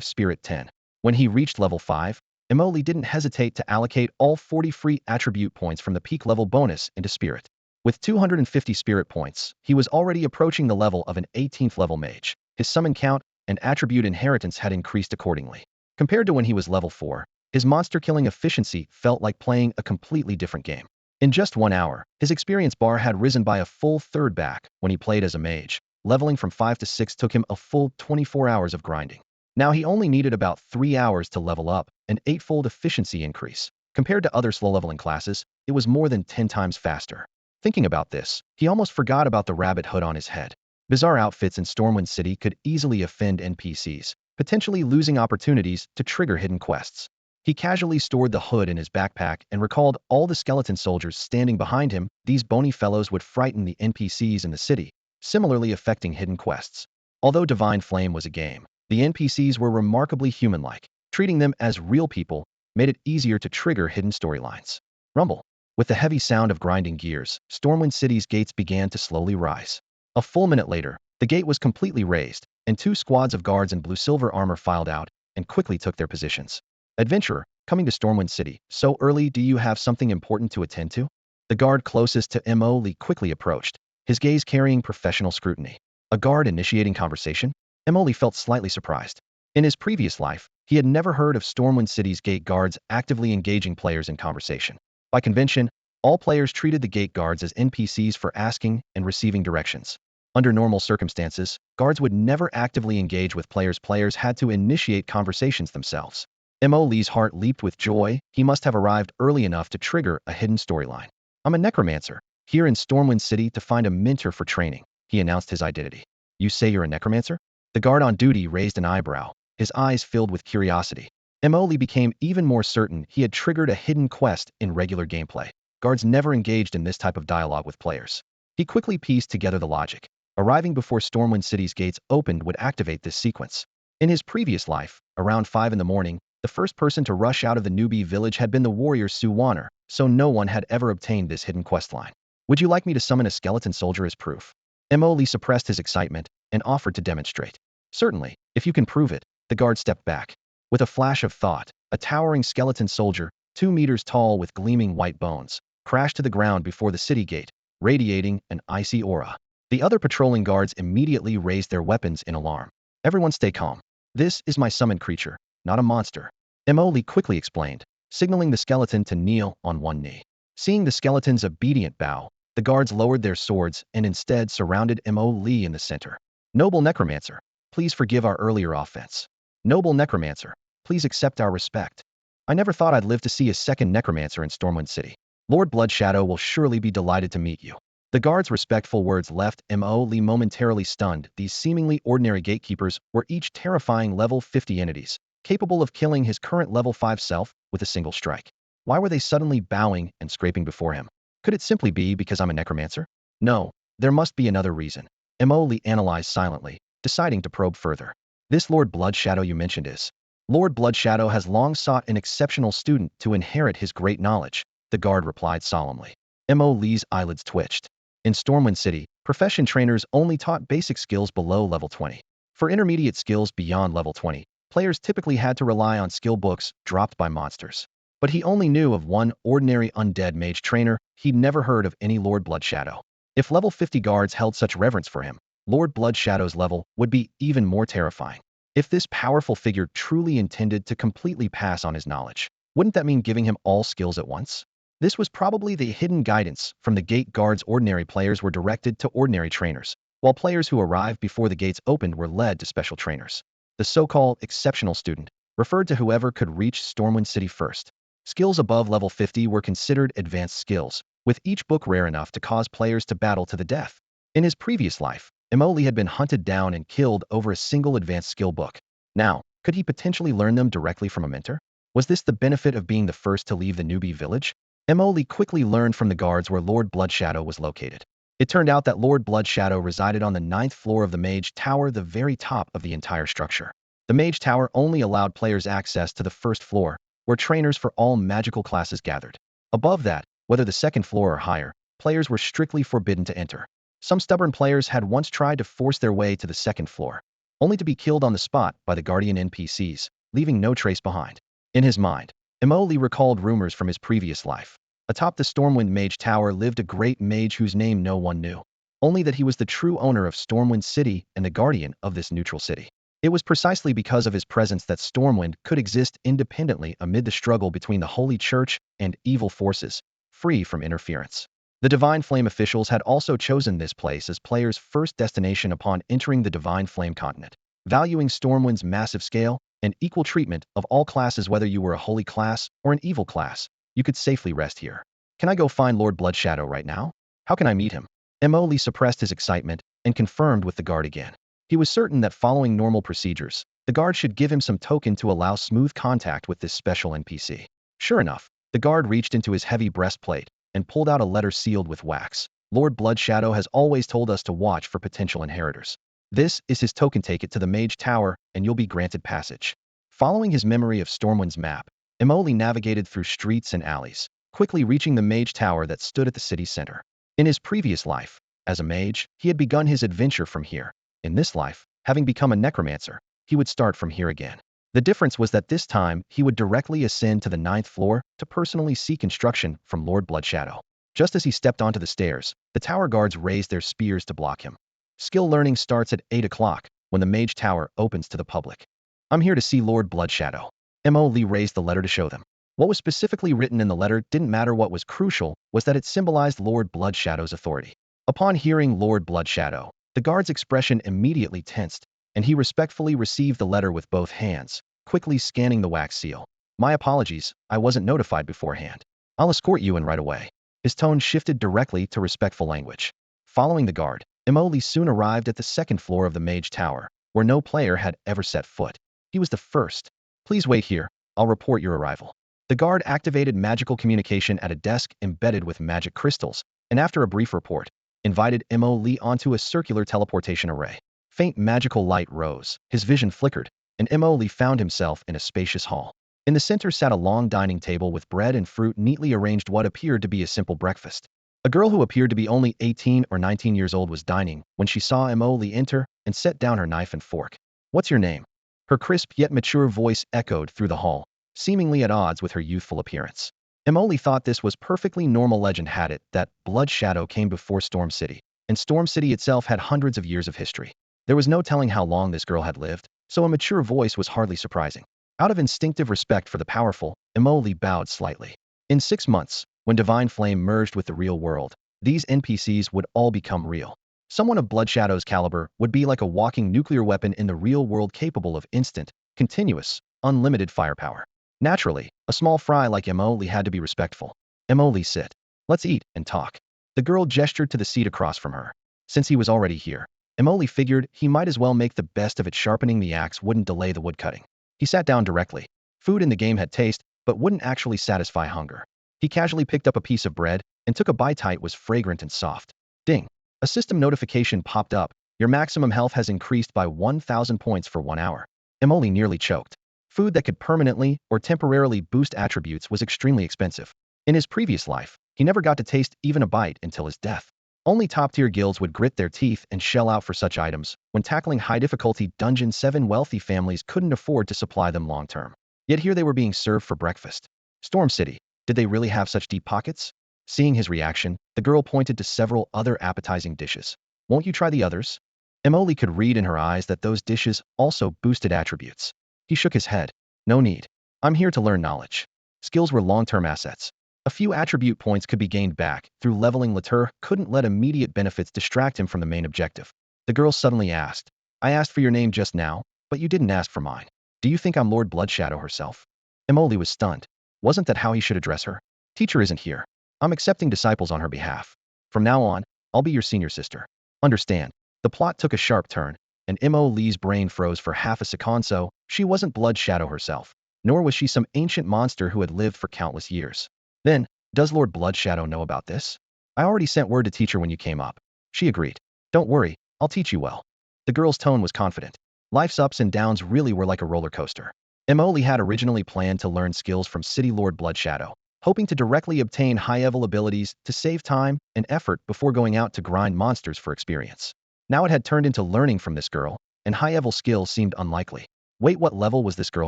[SPEAKER 1] Spirit 10. When he reached level 5, Emoli didn't hesitate to allocate all 40 free attribute points from the peak level bonus into Spirit. With 250 Spirit points, he was already approaching the level of an 18th level mage. His summon count and attribute inheritance had increased accordingly. Compared to when he was level 4, his monster-killing efficiency felt like playing a completely different game. In just 1 hour, his experience bar had risen by a full third back when he played as a mage. Leveling from 5 to 6 took him a full 24 hours of grinding. Now he only needed about 3 hours to level up, an 8-fold efficiency increase. Compared to other slow-leveling classes, it was more than 10 times faster. Thinking about this, he almost forgot about the rabbit hood on his head. Bizarre outfits in Stormwind City could easily offend NPCs, potentially losing opportunities to trigger hidden quests. He casually stored the hood in his backpack and recalled all the skeleton soldiers standing behind him. These bony fellows would frighten the NPCs in the city, similarly affecting hidden quests. Although Divine Flame was a game, the NPCs were remarkably human-like. Treating them as real people made it easier to trigger hidden storylines. Rumble. With the heavy sound of grinding gears, Stormwind City's gates began to slowly rise. A full minute later, the gate was completely raised, and 2 squads of guards in blue-silver armor filed out and quickly took their positions. "Adventurer, coming to Stormwind City, so early, do you have something important to attend to?" The guard closest to Emoli quickly approached, his gaze carrying professional scrutiny. A guard initiating conversation? Emoli felt slightly surprised. In his previous life, he had never heard of Stormwind City's gate guards actively engaging players in conversation. By convention, all players treated the gate guards as NPCs for asking and receiving directions. Under normal circumstances, guards would never actively engage with players. Players had to initiate conversations themselves. Emoli's heart leaped with joy. He must have arrived early enough to trigger a hidden storyline. "I'm a necromancer, here in Stormwind City to find a mentor for training," he announced his identity. "You say you're a necromancer?" The guard on duty raised an eyebrow, his eyes filled with curiosity. Emoli became even more certain he had triggered a hidden quest in regular gameplay. Guards never engaged in this type of dialogue with players. He quickly pieced together the logic. Arriving before Stormwind City's gates opened would activate this sequence. In his previous life, around 5 in the morning, the first person to rush out of the newbie village had been the warrior Suwaner, so no one had ever obtained this hidden questline. "Would you like me to summon a skeleton soldier as proof?" Emoli suppressed his excitement and offered to demonstrate. "Certainly, if you can prove it." The guard stepped back. With a flash of thought, a towering skeleton soldier, 2 meters tall with gleaming white bones, crashed to the ground before the city gate, radiating an icy aura. The other patrolling guards immediately raised their weapons in alarm. "Everyone stay calm. This is my summoned creature, not a monster," Emoli quickly explained, signaling the skeleton to kneel on one knee. Seeing the skeleton's obedient bow, the guards lowered their swords and instead surrounded Emoli in the center. "Noble Necromancer, please forgive our earlier offense. Noble Necromancer, please accept our respect. I never thought I'd live to see a second Necromancer in Stormwind City. Lord Bloodshadow will surely be delighted to meet you." The guard's respectful words left Emoli momentarily stunned. These seemingly ordinary gatekeepers were each terrifying level 50 entities, capable of killing his current level 5 self with a single strike. Why were they suddenly bowing and scraping before him? Could it simply be because I'm a necromancer? No, there must be another reason. Emoli analyzed silently, deciding to probe further. "This Lord Bloodshadow you mentioned is..." "Lord Bloodshadow has long sought an exceptional student to inherit his great knowledge," the guard replied solemnly. Emoli's eyelids twitched. In Stormwind City, profession trainers only taught basic skills below level 20. For intermediate skills beyond level 20, players typically had to rely on skill books dropped by monsters. But he only knew of one ordinary undead mage trainer. He'd never heard of any Lord Bloodshadow. If level 50 guards held such reverence for him, Lord Bloodshadow's level would be even more terrifying. If this powerful figure truly intended to completely pass on his knowledge, wouldn't that mean giving him all skills at once? This was probably the hidden guidance from the gate guards. Ordinary players were directed to ordinary trainers, while players who arrived before the gates opened were led to special trainers. The so-called exceptional student referred to whoever could reach Stormwind City first. Skills above level 50 were considered advanced skills, with each book rare enough to cause players to battle to the death. In his previous life, Emoli had been hunted down and killed over a single advanced skill book. Now, could he potentially learn them directly from a mentor? Was this the benefit of being the first to leave the newbie village? Emoli quickly learned from the guards where Lord Bloodshadow was located. It turned out that Lord Bloodshadow resided on the 9th floor of the Mage Tower, the very top of the entire structure. The Mage Tower only allowed players access to the first floor, where trainers for all magical classes gathered. Above that, whether the second floor or higher, players were strictly forbidden to enter. Some stubborn players had once tried to force their way to the second floor, only to be killed on the spot by the Guardian NPCs, leaving no trace behind. In his mind, Emoli recalled rumors from his previous life. Atop the Stormwind Mage Tower lived a great mage whose name no one knew, only that he was the true owner of Stormwind City and the guardian of this neutral city. It was precisely because of his presence that Stormwind could exist independently amid the struggle between the Holy Church and evil forces, free from interference. The Divine Flame officials had also chosen this place as players' first destination upon entering the Divine Flame continent. Valuing Stormwind's massive scale and equal treatment of all classes, whether you were a holy class or an evil class, you could safely rest here. Can I go find Lord Bloodshadow right now? How can I meet him? Emoli suppressed his excitement and confirmed with the guard again. He was certain that following normal procedures, the guard should give him some token to allow smooth contact with this special NPC. Sure enough, the guard reached into his heavy breastplate and pulled out a letter sealed with wax. Lord Bloodshadow has always told us to watch for potential inheritors. This is his token. Take it to the Mage Tower and you'll be granted passage. Following his memory of Stormwind's map, Emoli navigated through streets and alleys, quickly reaching the Mage Tower that stood at the city's center. In his previous life, as a mage, he had begun his adventure from here. In this life, having become a necromancer, he would start from here again. The difference was that this time, he would directly ascend to the 9th floor to personally seek instruction from Lord Bloodshadow. Just as he stepped onto the stairs, the tower guards raised their spears to block him. Skill learning starts at 8 o'clock, when the Mage Tower opens to the public. I'm here to see Lord Bloodshadow. Emoli raised the letter to show them. What was specifically written in the letter didn't matter. What was crucial was that it symbolized Lord Bloodshadow's authority. Upon hearing Lord Bloodshadow, the guard's expression immediately tensed, and he respectfully received the letter with both hands, quickly scanning the wax seal. My apologies, I wasn't notified beforehand. I'll escort you in right away. His tone shifted directly to respectful language. Following the guard, Emoli soon arrived at the 2nd floor of the Mage Tower, where no player had ever set foot. He was the first. Please wait here, I'll report your arrival. The guard activated magical communication at a desk embedded with magic crystals, and after a brief report, invited Emoli onto a circular teleportation array. Faint magical light rose, his vision flickered, and Emoli found himself in a spacious hall. In the center sat a long dining table with bread and fruit neatly arranged. What appeared to be a simple breakfast. A girl who appeared to be only 18 or 19 years old was dining when she saw Emoli enter and set down her knife and fork. What's your name? Her crisp yet mature voice echoed through the hall, seemingly at odds with her youthful appearance. Emoli thought this was perfectly normal. Legend had it that Bloodshadow came before Storm City, and Storm City itself had hundreds of years of history. There was no telling how long this girl had lived, so a mature voice was hardly surprising. Out of instinctive respect for the powerful, Emoli bowed slightly. In 6 months, when Divine Flame merged with the real world, these NPCs would all become real. Someone of Bloodshadow's caliber would be like a walking nuclear weapon in the real world, capable of instant, continuous, unlimited firepower. Naturally, a small fry like Emoli had to be respectful. Emoli, sit. Let's eat and talk. The girl gestured to the seat across from her. Since he was already here, Emoli figured he might as well make the best of it. Sharpening the axe wouldn't delay the woodcutting. He sat down directly. Food in the game had taste, but wouldn't actually satisfy hunger. He casually picked up a piece of bread and took a bite. It was fragrant and soft. Ding. A system notification popped up. Your maximum health has increased by 1,000 points for 1 hour. Emoli nearly choked. Food that could permanently or temporarily boost attributes was extremely expensive. In his previous life, he never got to taste even a bite until his death. Only top-tier guilds would grit their teeth and shell out for such items. When tackling high-difficulty Dungeon 7, wealthy families couldn't afford to supply them long-term. Yet here they were being served for breakfast. Storm City, did they really have such deep pockets? Seeing his reaction, the girl pointed to several other appetizing dishes. Won't you try the others? Emily could read in her eyes that those dishes also boosted attributes. He shook his head. No need. I'm here to learn knowledge. Skills were long-term assets. A few attribute points could be gained back through leveling. Latour couldn't let immediate benefits distract him from the main objective. The girl suddenly asked, I asked for your name just now, but you didn't ask for mine. Do you think I'm Lord Bloodshadow herself? Emily was stunned. Wasn't that how he should address her? Teacher isn't here. I'm accepting disciples on her behalf. From now on, I'll be your senior sister. Understand? The plot took a sharp turn, and Emily's brain froze for half a second. So she wasn't Bloodshadow herself, nor was she some ancient monster who had lived for countless years. Then, does Lord Bloodshadow know about this? I already sent word to teacher when you came up. She agreed. Don't worry, I'll teach you well. The girl's tone was confident. Life's ups and downs really were like a roller coaster. Emily had originally planned to learn skills from City Lord Bloodshadow, hoping to directly obtain high-level abilities to save time and effort before going out to grind monsters for experience. Now it had turned into learning from this girl, and high-level skills seemed unlikely. Wait, what level was this girl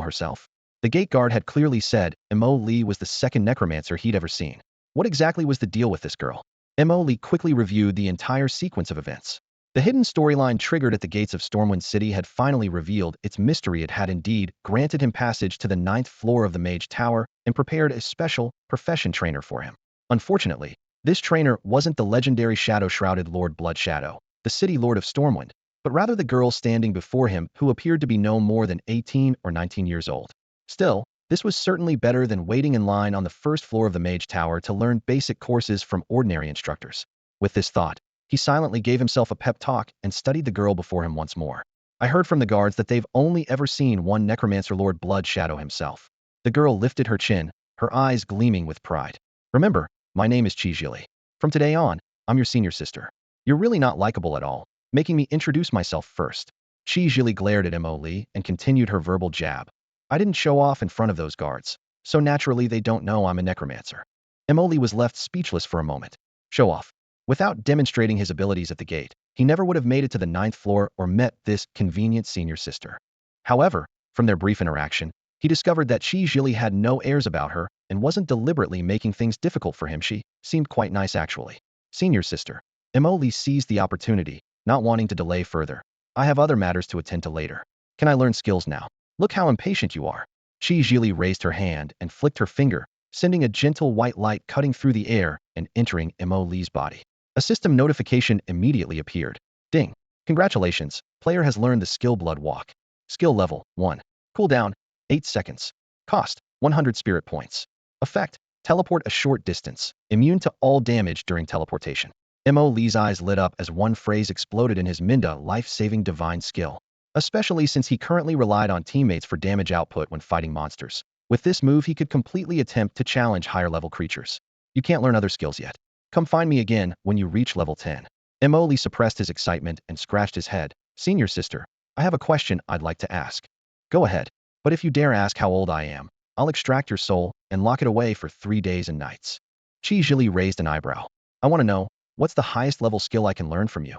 [SPEAKER 1] herself? The gate guard had clearly said Emily was the second necromancer he'd ever seen. What exactly was the deal with this girl? Emily quickly reviewed the entire sequence of events. The hidden storyline triggered at the gates of Stormwind City had finally revealed its mystery. It had indeed granted him passage to the 9th floor of the Mage Tower and prepared a special profession trainer for him. Unfortunately, this trainer wasn't the legendary shadow-shrouded Lord Bloodshadow, the City Lord of Stormwind, but rather the girl standing before him who appeared to be no more than 18 or 19 years old. Still, this was certainly better than waiting in line on the 1st floor of the Mage Tower to learn basic courses from ordinary instructors. With this thought, he silently gave himself a pep talk and studied the girl before him once more. I heard from the guards that they've only ever seen one necromancer, Lord Bloodshadow himself. The girl lifted her chin, her eyes gleaming with pride. Remember, my name is Chijili. From today on, I'm your senior sister. You're really not likable at all, making me introduce myself first. Chijili glared at Emily and continued her verbal jab. I didn't show off in front of those guards, so naturally they don't know I'm a necromancer. Emily was left speechless for a moment. Show off. Without demonstrating his abilities at the gate, he never would have made it to the 9th floor or met this convenient senior sister. However, from their brief interaction, he discovered that Chijili had no airs about her and wasn't deliberately making things difficult for him. She seemed quite nice actually. Senior sister. Emily seized the opportunity, not wanting to delay further. I have other matters to attend to later. Can I learn skills now? Look how impatient you are. Chijili raised her hand and flicked her finger, sending a gentle white light cutting through the air and entering Emily's body. A system notification immediately appeared. Ding. Congratulations, player has learned the skill Blood Walk. Skill level 1. Cooldown 8 seconds. Cost 100 spirit points. Effect, teleport a short distance, immune to all damage during teleportation. Emily's eyes lit up as one phrase exploded in his Minda life-saving divine skill, especially since he currently relied on teammates for damage output when fighting monsters. With this move he could completely attempt to challenge higher-level creatures. You can't learn other skills yet. Come find me again when you reach level 10. Emily suppressed his excitement and scratched his head. Senior sister, I have a question I'd like to ask. Go ahead. But if you dare ask how old I am, I'll extract your soul and lock it away for 3 days and nights. Chijili raised an eyebrow. I want to know, what's the highest level skill I can learn from you?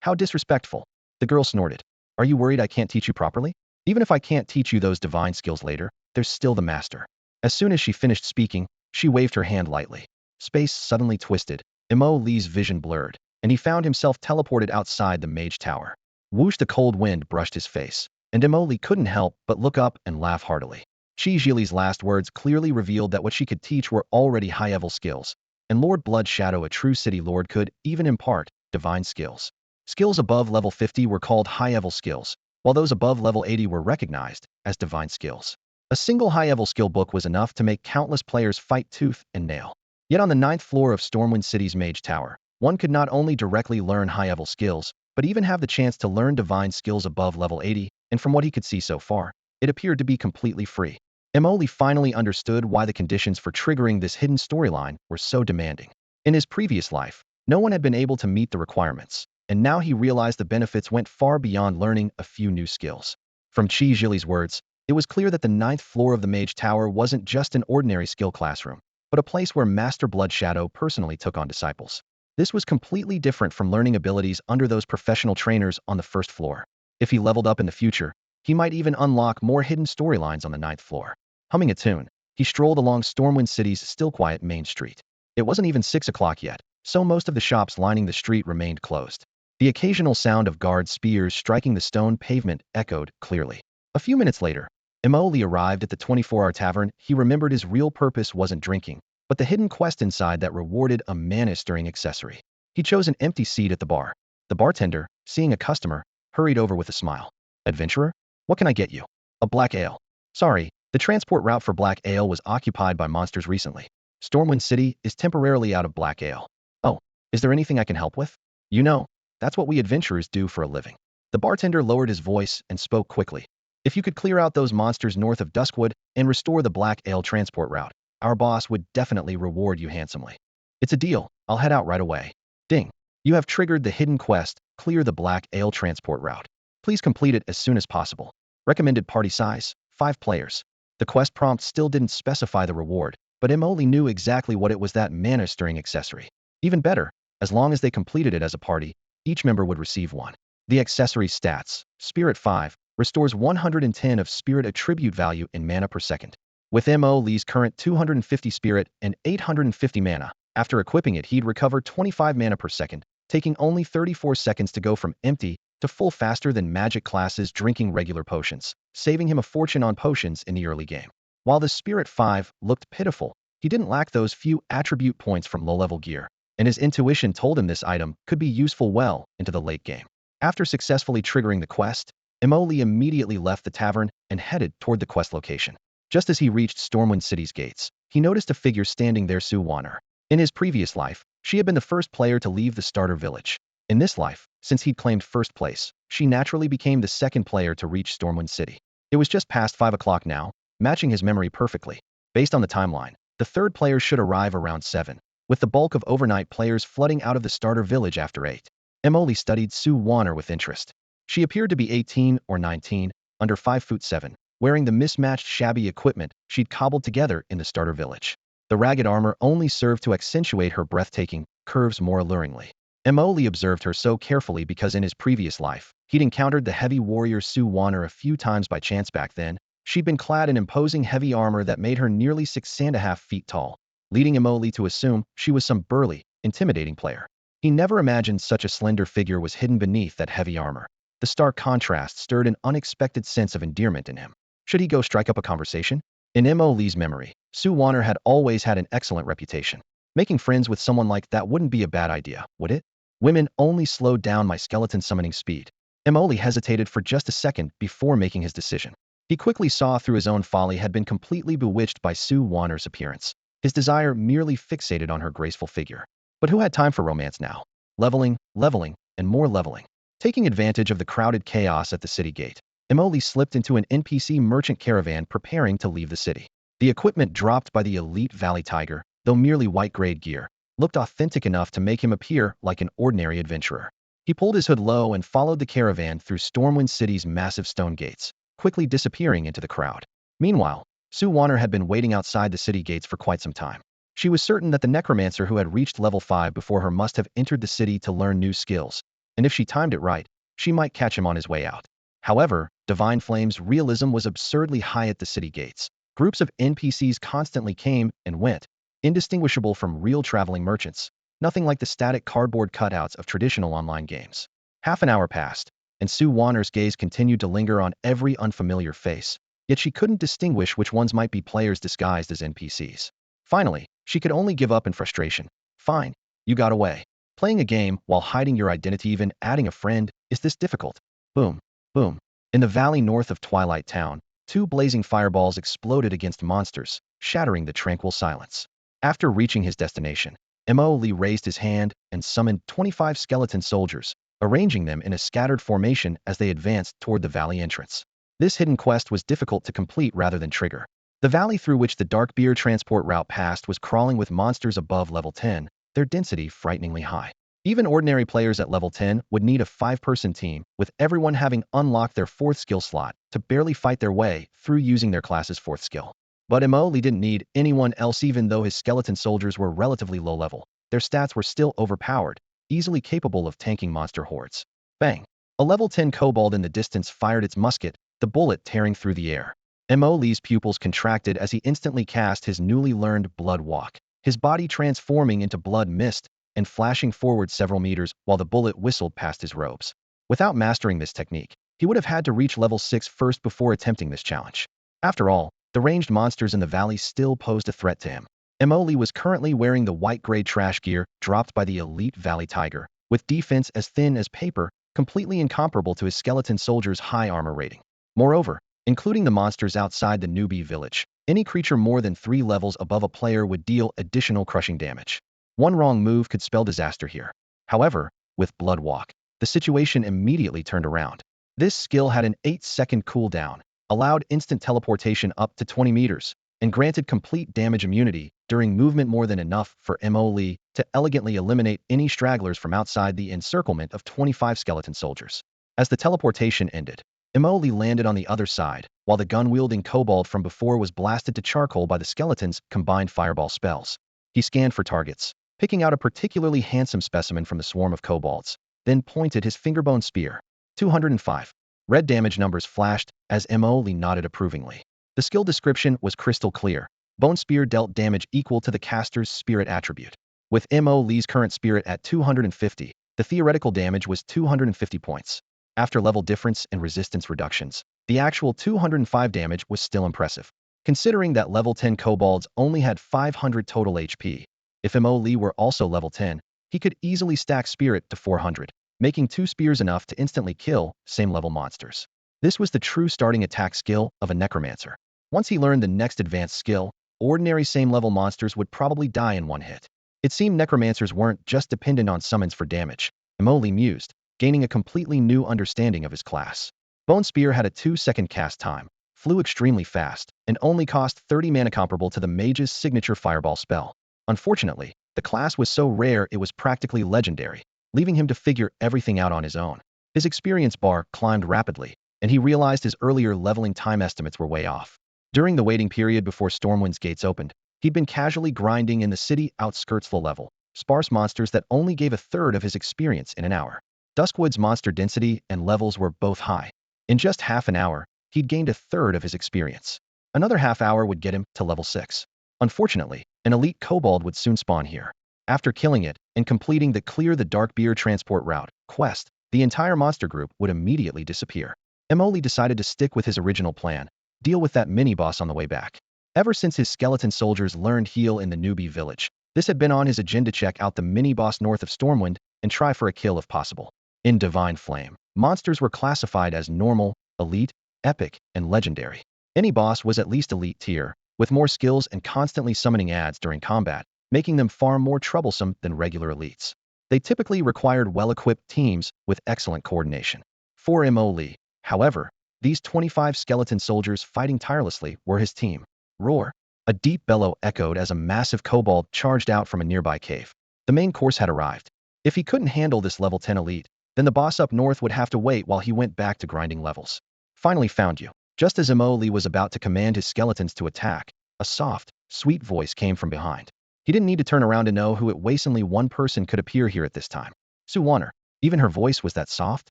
[SPEAKER 1] How disrespectful. The girl snorted. Are you worried I can't teach you properly? Even if I can't teach you those divine skills later, there's still the master. As soon as she finished speaking, she waved her hand lightly. Space suddenly twisted, Emily's vision blurred, and he found himself teleported outside the Mage Tower. Whoosh, the cold wind brushed his face, and Emily couldn't help but look up and laugh heartily. Chijili's last words clearly revealed that what she could teach were already high-level skills, and Lord Bloodshadow, a true city lord, could even impart divine skills. Skills above level 50 were called high-level skills, while those above level 80 were recognized as divine skills. A single high-level skill book was enough to make countless players fight tooth and nail. Yet on the 9th floor of Stormwind City's Mage Tower, one could not only directly learn high-level skills, but even have the chance to learn divine skills above level 80, and from what he could see so far, it appeared to be completely free. Emily finally understood why the conditions for triggering this hidden storyline were so demanding. In his previous life, no one had been able to meet the requirements, and now he realized the benefits went far beyond learning a few new skills. From Chijili's words, it was clear that the 9th floor of the Mage Tower wasn't just an ordinary skill classroom, but a place where Master Bloodshadow personally took on disciples. This was completely different from learning abilities under those professional trainers on the first floor. If he leveled up in the future, he might even unlock more hidden storylines on the ninth floor. Humming a tune, he strolled along Stormwind City's still quiet main street. It wasn't even 6 o'clock yet, so most of the shops lining the street remained closed. The occasional sound of guard spears striking the stone pavement echoed clearly. A few minutes later, Emoli arrived at the 24-hour tavern. He remembered his real purpose wasn't drinking, but the hidden quest inside that rewarded a mana-stirring accessory. He chose an empty seat at the bar. The bartender, seeing a customer, hurried over with a smile. Adventurer, what can I get you? A black ale. Sorry, the transport route for black ale was occupied by monsters recently. Stormwind City is temporarily out of black ale. Oh, is there anything I can help with? You know, that's what we adventurers do for a living. The bartender lowered his voice and spoke quickly. If you could clear out those monsters north of Duskwood and restore the black ale transport route, our boss would definitely reward you handsomely. It's a deal. I'll head out right away. Ding. You have triggered the hidden quest, clear the black ale transport route. Please complete it as soon as possible. Recommended party size, 5 players. The quest prompt still didn't specify the reward, but Emoli knew exactly what it was, that mana-stirring accessory. Even better, as long as they completed it as a party, each member would receive one. The accessory stats, Spirit 5, restores 110 of spirit attribute value in mana per second. With Emoli's current 250 spirit and 850 mana, after equipping it he'd recover 25 mana per second, taking only 34 seconds to go from empty to full faster than magic classes drinking regular potions, saving him a fortune on potions in the early game. While the Spirit 5 looked pitiful, he didn't lack those few attribute points from low-level gear, and his intuition told him this item could be useful well into the late game. After successfully triggering the quest, Emoli immediately left the tavern and headed toward the quest location. Just as he reached Stormwind City's gates, he noticed a figure standing there, Sue Warner. In his previous life, she had been the first player to leave the starter village. In this life, since he'd claimed first place, she naturally became the second player to reach Stormwind City. It was just past 5 o'clock now, matching his memory perfectly. Based on the timeline, the third player should arrive around 7, with the bulk of overnight players flooding out of the starter village after 8. Emoli studied Sue Warner with interest. She appeared to be 18 or 19, under 5'7", wearing the mismatched shabby equipment she'd cobbled together in the starter village. The ragged armor only served to accentuate her breathtaking curves more alluringly. Emoli observed her so carefully because in his previous life, he'd encountered the heavy warrior Sue Warner a few times by chance. Back then, she'd been clad in imposing heavy armor that made her nearly 6.5 feet tall, leading Emoli to assume she was some burly, intimidating player. He never imagined such a slender figure was hidden beneath that heavy armor. The stark contrast stirred an unexpected sense of endearment in him. Should he go strike up a conversation? In Emoli's memory, Sue Warner had always had an excellent reputation. Making friends with someone like that wouldn't be a bad idea, would it? Women only slowed down my skeleton summoning speed. Emoli hesitated for just a second before making his decision. He quickly saw through his own folly, had been completely bewitched by Sue Warner's appearance. His desire merely fixated on her graceful figure. But who had time for romance now? Leveling, and more leveling. Taking advantage of the crowded chaos at the city gate, Emoli slipped into an NPC merchant caravan preparing to leave the city. The equipment dropped by the elite Valley Tiger, though merely white-grade gear, looked authentic enough to make him appear like an ordinary adventurer. He pulled his hood low and followed the caravan through Stormwind City's massive stone gates, quickly disappearing into the crowd. Meanwhile, Sue Warner had been waiting outside the city gates for quite some time. She was certain that the Necromancer who had reached level 5 before her must have entered the city to learn new skills, and if she timed it right, she might catch him on his way out. However, Divine Flame's realism was absurdly high at the city gates. Groups of NPCs constantly came and went, indistinguishable from real traveling merchants, nothing like the static cardboard cutouts of traditional online games. Half an hour passed, and Sue Warner's gaze continued to linger on every unfamiliar face, yet she couldn't distinguish which ones might be players disguised as NPCs. Finally, she could only give up in frustration. Fine, you got away. Playing a game while hiding your identity, even adding a friend, is this difficult? Boom, boom. In the valley north of Twilight Town, 2 blazing fireballs exploded against monsters, shattering the tranquil silence. After reaching his destination, Emoli raised his hand and summoned 25 skeleton soldiers, arranging them in a scattered formation as they advanced toward the valley entrance. This hidden quest was difficult to complete rather than trigger. The valley through which the dark beer transport route passed was crawling with monsters above level 10, their density frighteningly high. Even ordinary players at level 10 would need a 5-person team, with everyone having unlocked their 4th skill slot, to barely fight their way through using their class's 4th skill. But Emoli didn't need anyone else even though his skeleton soldiers were relatively low level. their stats were still overpowered, easily capable of tanking monster hordes. Bang! A level 10 cobalt in the distance fired its musket, the bullet tearing through the air. Mo Lee's pupils contracted as he instantly cast his newly learned Blood Walk, his body transforming into blood mist and flashing forward several meters while the bullet whistled past his robes. Without mastering this technique, he would have had to reach level 6 first before attempting this challenge. After all, the ranged monsters in the valley still posed a threat to him. Mo Lee was currently wearing the white-gray trash gear dropped by the elite Valley Tiger, with defense as thin as paper, completely incomparable to his skeleton soldier's high armor rating. Moreover, including the monsters outside the newbie village, any creature more than 3 levels above a player would deal additional crushing damage. One wrong move could spell disaster here. However, with Blood Walk, the situation immediately turned around. This skill had an 8-second cooldown, allowed instant teleportation up to 20 meters, and granted complete damage immunity during movement, more than enough for Mo Lee to elegantly eliminate any stragglers from outside the encirclement of 25 skeleton soldiers. As the teleportation ended, Mo Lee landed on the other side, while the gun-wielding kobold from before was blasted to charcoal by the skeleton's combined fireball spells. He scanned for targets, picking out a particularly handsome specimen from the swarm of kobolds, then pointed his fingerbone spear. 205. Red damage numbers flashed as Mo Lee nodded approvingly. The skill description was crystal clear. Bone Spear dealt damage equal to the caster's spirit attribute. With Mo Lee's current spirit at 250, the theoretical damage was 250 points. After level difference and resistance reductions, the actual 205 damage was still impressive, considering that level 10 kobolds only had 500 total HP. If Mo Lee were also level 10, he could easily stack spirit to 400, making 2 spears enough to instantly kill same-level monsters. This was the true starting attack skill of a Necromancer. Once he learned the next advanced skill, ordinary same-level monsters would probably die in one hit. It seemed Necromancers weren't just dependent on summons for damage, Mo Lee mused, gaining a completely new understanding of his class. Bone Spear had a 2-second cast time, flew extremely fast, and only cost 30 mana, comparable to the mage's signature fireball spell. Unfortunately, the class was so rare it was practically legendary, leaving him to figure everything out on his own. His experience bar climbed rapidly, and he realized his earlier leveling time estimates were way off. During the waiting period before Stormwind's gates opened, he'd been casually grinding in the city outskirts low-level, sparse monsters that only gave a third of his experience in an hour. Duskwood's monster density and levels were both high. In just half an hour, he'd gained a third of his experience. Another half hour would get him to level 6. Unfortunately, an elite kobold would soon spawn here. After killing it and completing the Clear the Darkbeard transport route quest, the entire monster group would immediately disappear. Mo Lee decided to stick with his original plan, deal with that mini-boss on the way back. Ever since his skeleton soldiers learned heal in the newbie village, this had been on his agenda: check out the mini-boss north of Stormwind and try for a kill if possible. In Divine Flame, monsters were classified as normal, elite, epic, and legendary. Any boss was at least elite tier, with more skills and constantly summoning adds during combat, making them far more troublesome than regular elites. They typically required well-equipped teams with excellent coordination. For Mo Lee, however, these 25 skeleton soldiers fighting tirelessly were his team. Roar! A deep bellow echoed as a massive kobold charged out from a nearby cave. The main course had arrived. If he couldn't handle this level 10 elite, then the boss up north would have to wait while he went back to grinding levels. Finally found you. Just as Mo Lee was about to command his skeletons to attack, a soft, sweet voice came from behind. He didn't need to turn around to know who it was. Only one person could appear here at this time. Sue Warner. Even her voice was that soft?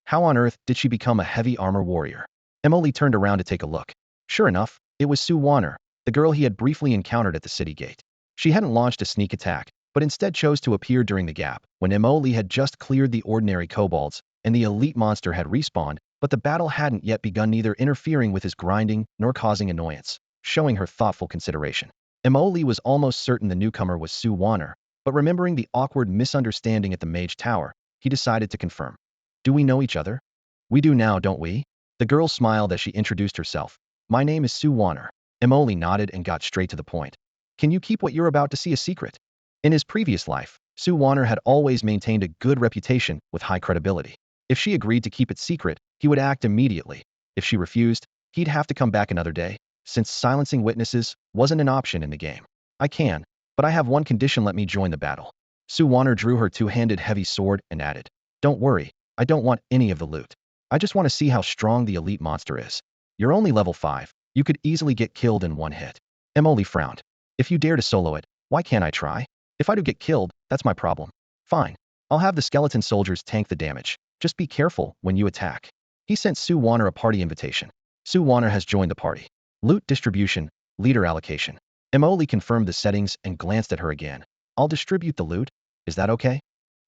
[SPEAKER 1] How on earth did she become a heavy armor warrior? Mo Lee turned around to take a look. Sure enough, it was Sue Warner, the girl he had briefly encountered at the city gate. She hadn't launched a sneak attack, but instead chose to appear during the gap, when Mo Lee had just cleared the ordinary kobolds, and the elite monster had respawned, but the battle hadn't yet begun, neither interfering with his grinding nor causing annoyance, showing her thoughtful consideration. Mo Lee was almost certain the newcomer was Sue Warner, but remembering the awkward misunderstanding at the Mage Tower, he decided to confirm. Do we know each other? We do now, don't we? The girl smiled as she introduced herself. My name is Sue Warner. Mo Lee nodded and got straight to the point. Can you keep what you're about to see a secret? In his previous life, Sue Warner had always maintained a good reputation with high credibility. If she agreed to keep it secret, he would act immediately. If she refused, he'd have to come back another day, since silencing witnesses wasn't an option in the game. I can, but I have one condition: let me join the battle. Sue Warner drew her two-handed heavy sword and added, Don't worry, I don't want any of the loot. I just want to see how strong the elite monster is. You're only level 5, you could easily get killed in one hit. Mo Lee frowned. If you dare to solo it, why can't I try? If I do get killed, That's my problem. Fine. I'll have the skeleton soldiers tank the damage. Just be careful when you attack. He sent Sue Warner a party invitation. Sue Warner has joined the party. Loot distribution, leader allocation. Emily confirmed the settings and glanced at her again. I'll distribute the loot. Is that okay?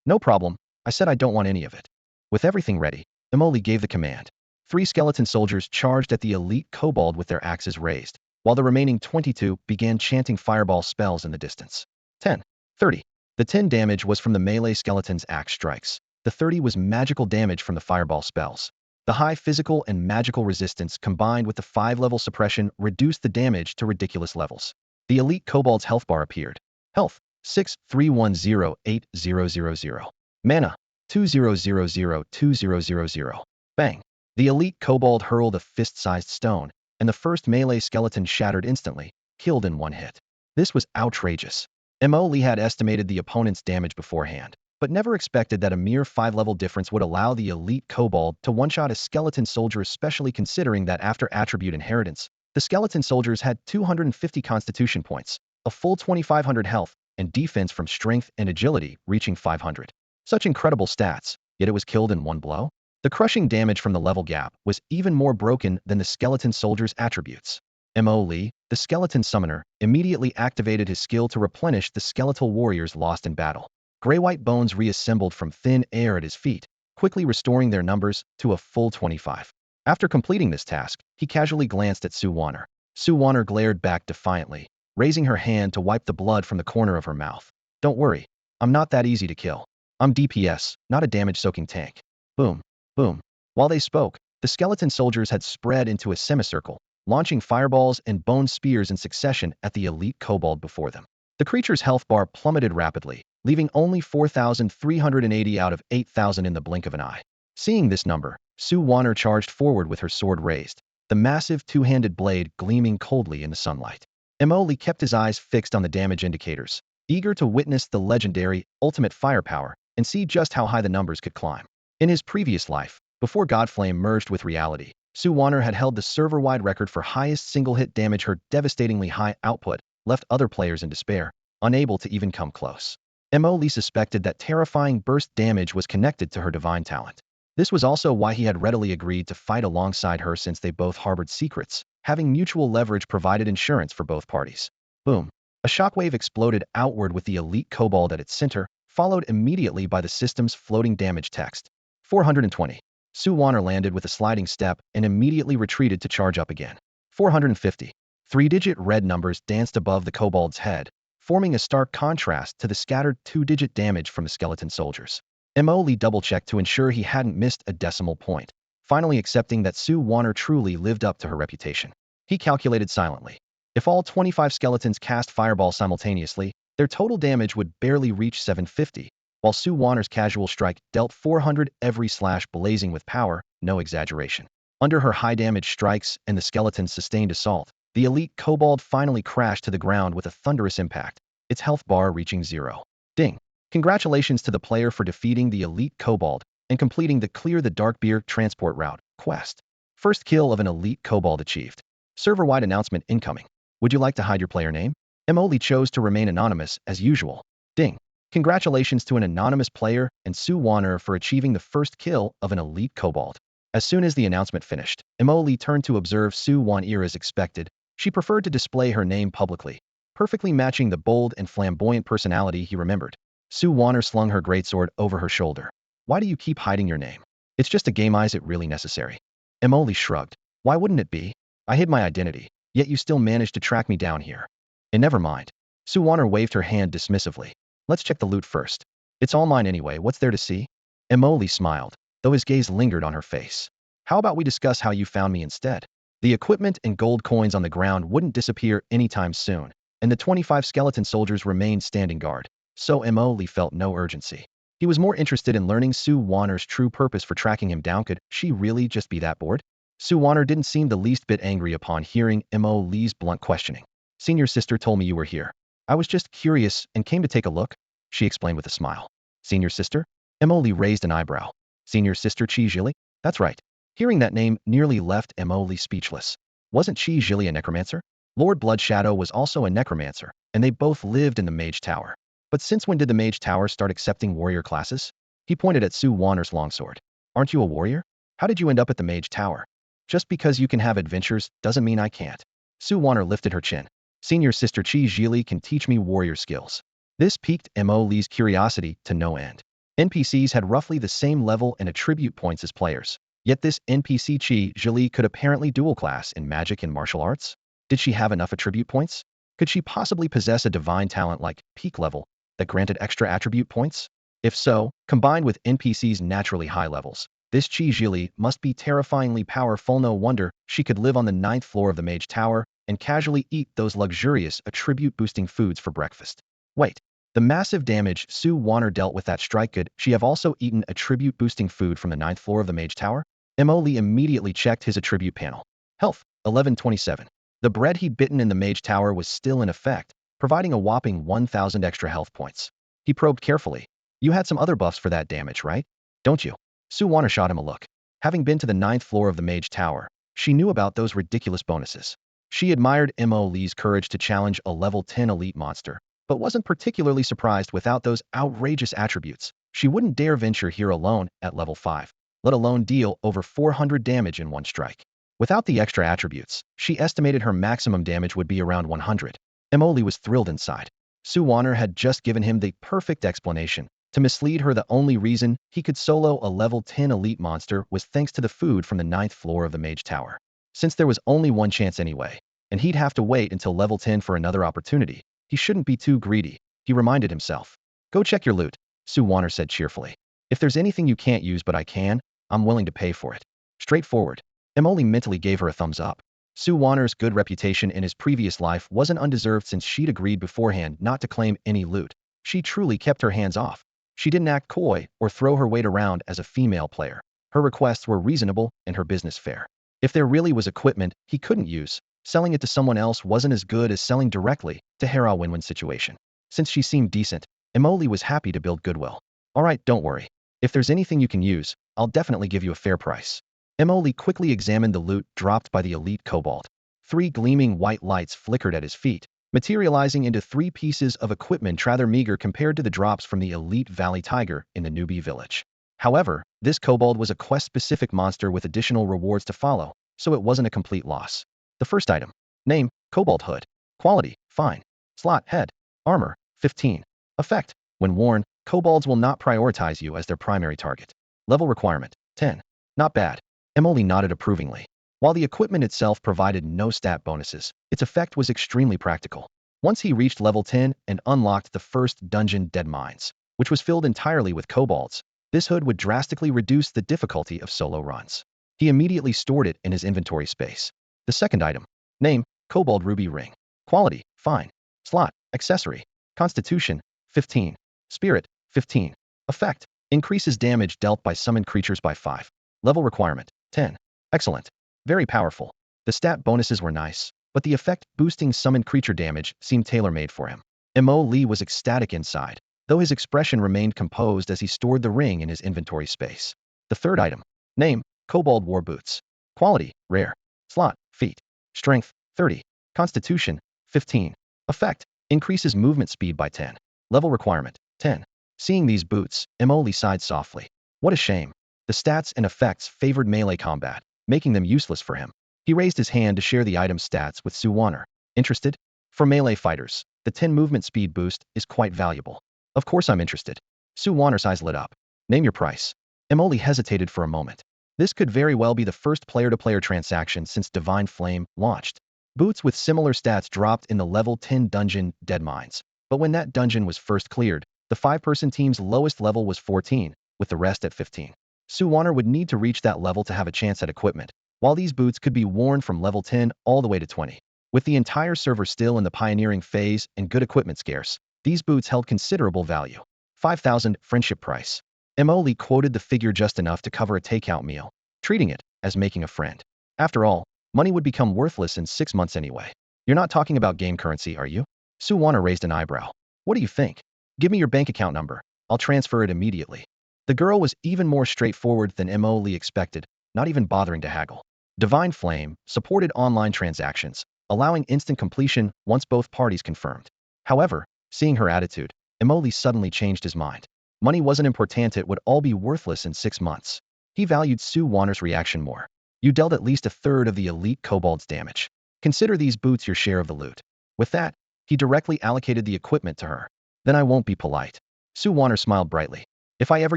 [SPEAKER 1] No problem. I said I don't want any of it. With everything ready, Emily gave the command. 3 skeleton soldiers charged at the elite kobold with their axes raised, while the remaining 22 began chanting fireball spells in the distance. 10. 30. The 10 damage was from the melee skeleton's axe strikes. The 30 was magical damage from the fireball spells. The high physical and magical resistance combined with the 5-level suppression reduced the damage to ridiculous levels. The elite kobold's health bar appeared. Health, 6310800. Mana, 20002000. Bang. The elite kobold hurled a fist-sized stone, and the first melee skeleton shattered instantly, killed in one hit. This was outrageous. Emily had estimated the opponent's damage beforehand, but never expected that a mere 5-level difference would allow the elite kobold to one-shot a skeleton soldier, especially considering that after attribute inheritance, the skeleton soldiers had 250 constitution points, a full 2500 health, and defense from strength and agility reaching 500. Such incredible stats, yet it was killed in one blow? The crushing damage from the level gap was even more broken than the skeleton soldier's attributes. Mo Lee, the skeleton summoner, immediately activated his skill to replenish the skeletal warriors lost in battle. Gray-white bones reassembled from thin air at his feet, quickly restoring their numbers to a full 25. After completing this task, he casually glanced at Sue Warner. Sue Warner glared back defiantly, raising her hand to wipe the blood from the corner of her mouth. Don't worry, I'm not that easy to kill. I'm DPS, not a damage-soaking tank. Boom. Boom. While they spoke, the skeleton soldiers had spread into a semicircle, launching fireballs and bone spears in succession at the elite kobold before them. The creature's health bar plummeted rapidly, leaving only 4,380 out of 8,000 in the blink of an eye. Seeing this number, Sue Warner charged forward with her sword raised, the massive two-handed blade gleaming coldly in the sunlight. Emily kept his eyes fixed on the damage indicators, eager to witness the legendary, ultimate firepower and see just how high the numbers could climb. In his previous life, before Godflame merged with reality, Sue Warner had held the server-wide record for highest single-hit damage. Her devastatingly high output left other players in despair, unable to even come close. Emily suspected that terrifying burst damage was connected to her divine talent. This was also why he had readily agreed to fight alongside her, since they both harbored secrets. Having mutual leverage provided insurance for both parties. Boom. A shockwave exploded outward with the elite kobold at its center, followed immediately by the system's floating damage text. 420. Sue Warner landed with a sliding step and immediately retreated to charge up again. 450. 3-digit red numbers danced above the kobold's head, forming a stark contrast to the scattered 2-digit damage from the skeleton soldiers. Emily double-checked to ensure he hadn't missed a decimal point, finally accepting that Sue Warner truly lived up to her reputation. He calculated silently. If all 25 skeletons cast fireball simultaneously, their total damage would barely reach 750. While Sue Warner's casual strike dealt 400 every slash, blazing with power, no exaggeration. Under her high-damage strikes and the skeleton's sustained assault, the elite kobold finally crashed to the ground with a thunderous impact, its health bar reaching 0. Ding. Congratulations to the player for defeating the elite kobold and completing the Clear the Darkbeer transport route quest. First kill of an elite kobold achieved. Server-wide announcement incoming. Would you like to hide your player name? Emily chose to remain anonymous as usual. Ding. Congratulations to an anonymous player and Sue Warner for achieving the first kill of an elite kobold. As soon as the announcement finished, Emily turned to observe Sue Warner. As expected, she preferred to display her name publicly, perfectly matching the bold and flamboyant personality he remembered. Sue Warner slung her greatsword over her shoulder. Why do you keep hiding your name? It's just a game. Is it really necessary? Emily shrugged. Why wouldn't it be? I hid my identity, yet you still managed to track me down here. And never mind. Sue Warner waved her hand dismissively. Let's check the loot first. It's all mine anyway. What's there to see? Emily smiled, though his gaze lingered on her face. How about we discuss how you found me instead? The equipment and gold coins on the ground wouldn't disappear anytime soon, and the 25 skeleton soldiers remained standing guard, so Emily felt no urgency. He was more interested in learning Sue Warner's true purpose for tracking him down. Could she really just be that bored? Sue Warner didn't seem the least bit angry upon hearing Emily's blunt questioning. Senior sister told me you were here. I was just curious and came to take a look, she explained with a smile. Senior sister? Emily raised an eyebrow. Senior sister Chi Jili? That's right. Hearing that name nearly left Emily speechless. Wasn't Chi Jili a necromancer? Lord Bloodshadow was also a necromancer, and they both lived in the Mage Tower. But since when did the Mage Tower start accepting warrior classes? He pointed at Sue Warner's longsword. Aren't you a warrior? How did you end up at the Mage Tower? Just because you can have adventures doesn't mean I can't. Sue Warner lifted her chin. Senior Sister Chi Zhili can teach me warrior skills. This piqued Mo Lee's curiosity to no end. NPCs had roughly the same level and attribute points as players. Yet this NPC Chi Zhili could apparently dual class in magic and martial arts? Did she have enough attribute points? Could she possibly possess a divine talent like peak level that granted extra attribute points? If so, combined with NPCs' naturally high levels, this Chi Zhili must be terrifyingly powerful. No wonder she could live on the 9th floor of the Mage Tower and casually eat those luxurious attribute-boosting foods for breakfast. Wait, the massive damage Sue Warner dealt with that strike, could she have also eaten attribute-boosting food from the 9th floor of the Mage Tower? Mo Lee immediately checked his attribute panel. Health, 1127. The bread he'd bitten in the Mage Tower was still in effect, providing a whopping 1,000 extra health points. He probed carefully. You had some other buffs for that damage, right? Don't you? Sue Warner shot him a look. Having been to the 9th floor of the Mage Tower, she knew about those ridiculous bonuses. She admired Mo Lee's courage to challenge a level 10 elite monster, but wasn't particularly surprised without those outrageous attributes. She wouldn't dare venture here alone at level 5, let alone deal over 400 damage in one strike. Without the extra attributes, she estimated her maximum damage would be around 100. Mo Lee was thrilled inside. Sue Warner had just given him the perfect explanation. To mislead her, the only reason he could solo a level 10 elite monster was thanks to the food from the 9th floor of the Mage Tower. Since there was only one chance anyway, and he'd have to wait until level 10 for another opportunity, he shouldn't be too greedy, he reminded himself. Go check your loot, Sue Warner said cheerfully. If there's anything you can't use but I can, I'm willing to pay for it. Straightforward. Emily mentally gave her a thumbs up. Sue Warner's good reputation in his previous life wasn't undeserved since she'd agreed beforehand not to claim any loot. She truly kept her hands off. She didn't act coy or throw her weight around as a female player. Her requests were reasonable and her business fair. If there really was equipment he couldn't use, selling it to someone else wasn't as good as selling directly to her. A win-win situation. Since she seemed decent, Emily was happy to build goodwill. All right, don't worry. If there's anything you can use, I'll definitely give you a fair price. Emily quickly examined the loot dropped by the elite cobalt. 3 gleaming white lights flickered at his feet, materializing into 3 pieces of equipment rather meager compared to the drops from the elite Valley Tiger in the newbie village. However, this kobold was a quest-specific monster with additional rewards to follow, so it wasn't a complete loss. The first item. Name, Cobalt Hood. Quality, fine. Slot, head. Armor, 15. Effect, when worn, kobolds will not prioritize you as their primary target. Level requirement, 10. Not bad. Emily nodded approvingly. While the equipment itself provided no stat bonuses, its effect was extremely practical. Once he reached level 10 and unlocked the first dungeon, Dead Mines, which was filled entirely with kobolds, this hood would drastically reduce the difficulty of solo runs. He immediately stored it in his inventory space. The second item. Name, Kobold Ruby Ring. Quality, fine. Slot, accessory. Constitution, 15. Spirit, 15. Effect, increases damage dealt by summoned creatures by 5. Level requirement, 10. Excellent. Very powerful. The stat bonuses were nice, but the effect boosting summoned creature damage seemed tailor-made for him. Mo Lee was ecstatic inside, though his expression remained composed as he stored the ring in his inventory space. The third item. Name, Kobold War Boots. Quality, rare. Slot, feet. Strength, 30. Constitution, 15. Effect, increases movement speed by 10. Level requirement, 10. Seeing these boots, Mo Lee sighed softly. What a shame. The stats and effects favored melee combat, making them useless for him. He raised his hand to share the item's stats with Sue Warner. Interested? For melee fighters, the 10 movement speed boost is quite valuable. Of course I'm interested. Sue Warner's eyes lit up. Name your price. Emily hesitated for a moment. This could very well be the first player-to-player transaction since Divine Flame launched. Boots with similar stats dropped in the level 10 dungeon, Dead Mines. But when that dungeon was first cleared, the 5-person team's lowest level was 14, with the rest at 15. Sue Warner would need to reach that level to have a chance at equipment, while these boots could be worn from level 10 all the way to 20. With the entire server still in the pioneering phase and good equipment scarce, these boots held considerable value. 5,000 friendship price. Emily quoted the figure just enough to cover a takeout meal, treating it as making a friend. After all, money would become worthless in 6 months anyway. You're not talking about game currency, are you? Sue Warner raised an eyebrow. What do you think? Give me your bank account number. I'll transfer it immediately. The girl was even more straightforward than Emily expected, not even bothering to haggle. Divine Flame supported online transactions, allowing instant completion once both parties confirmed. However, seeing her attitude, Emoli suddenly changed his mind. Money wasn't important, it would all be worthless in 6 months. He valued Sue Warner's reaction more. You dealt at least a third of the elite kobold's damage. Consider these boots your share of the loot. With that, he directly allocated the equipment to her. Then I won't be polite. Sue Warner smiled brightly. If I ever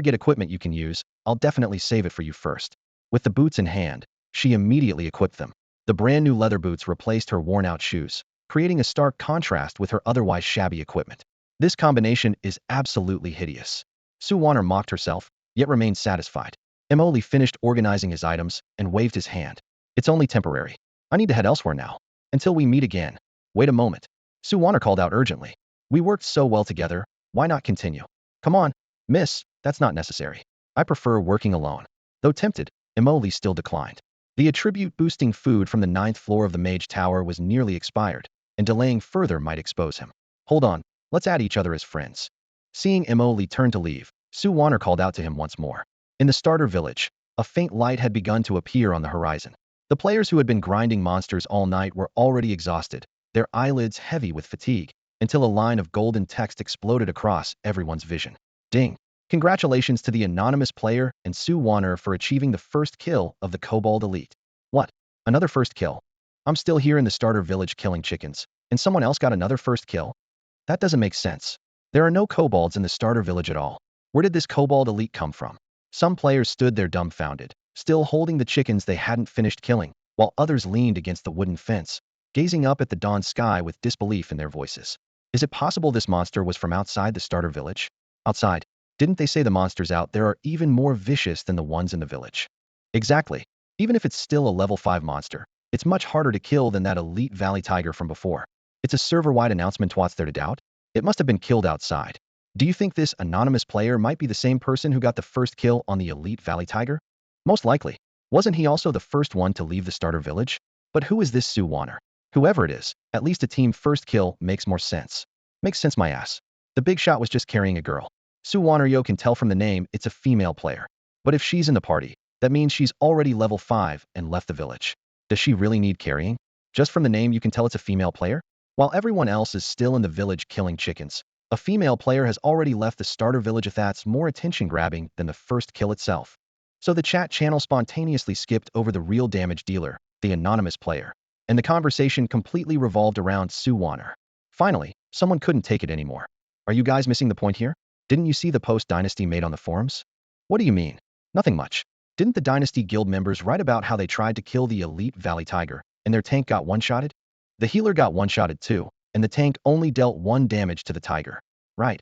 [SPEAKER 1] get equipment you can use, I'll definitely save it for you first. With the boots in hand, she immediately equipped them. The brand new leather boots replaced her worn-out shoes, creating a stark contrast with her otherwise shabby equipment. This combination is absolutely hideous. Sue Warner mocked herself, yet remained satisfied. Emoli finished organizing his items and waved his hand. It's only temporary. I need to head elsewhere now. Until we meet again. Wait a moment. Sue Warner called out urgently. We worked so well together, why not continue? Come on, miss, that's not necessary. I prefer working alone. Though tempted, Emoli still declined. The attribute-boosting food from the 9th floor of the Mage Tower was nearly expired, and delaying further might expose him. Hold on, let's add each other as friends. Seeing Emoli turn to leave, Sue Warner called out to him once more. In the starter village, a faint light had begun to appear on the horizon. The players who had been grinding monsters all night were already exhausted, their eyelids heavy with fatigue, until a line of golden text exploded across everyone's vision. Ding! Congratulations to the anonymous player and Sue Warner for achieving the first kill of the Kobold Elite. What? Another first kill? I'm still here in the starter village killing chickens, and someone else got another first kill? That doesn't make sense. There are no kobolds in the starter village at all. Where did this Kobold Elite come from? Some players stood there dumbfounded, still holding the chickens they hadn't finished killing, while others leaned against the wooden fence, gazing up at the dawn sky with disbelief in their voices. Is it possible this monster was from outside the starter village? Outside? Didn't they say the monsters out there are even more vicious than the ones in the village? Exactly. Even if it's still a level 5 monster, it's much harder to kill than that elite valley tiger from before. It's a server-wide announcement, what's there to doubt? It must have been killed outside. Do you think this anonymous player might be the same person who got the first kill on the elite valley tiger? Most likely. Wasn't he also the first one to leave the starter village? But who is this Sue Warner? Whoever it is, at least a team first kill makes more sense. Makes sense my ass. The big shot was just carrying a girl. Sue Warner, you can tell from the name it's a female player. But if she's in the party, that means she's already level 5 and left the village. Does she really need carrying? Just from the name you can tell it's a female player? While everyone else is still in the village killing chickens, a female player has already left the starter village. That's more attention-grabbing than the first kill itself. So the chat channel spontaneously skipped over the real damage dealer, the anonymous player, and the conversation completely revolved around Sue Warner. Finally, someone couldn't take it anymore. Are you guys missing the point here? Didn't you see the post Dynasty made on the forums? What do you mean? Nothing much. Didn't the Dynasty guild members write about how they tried to kill the elite Valley Tiger, and their tank got one-shotted? The healer got one-shotted too, and the tank only dealt 1 damage to the tiger. Right.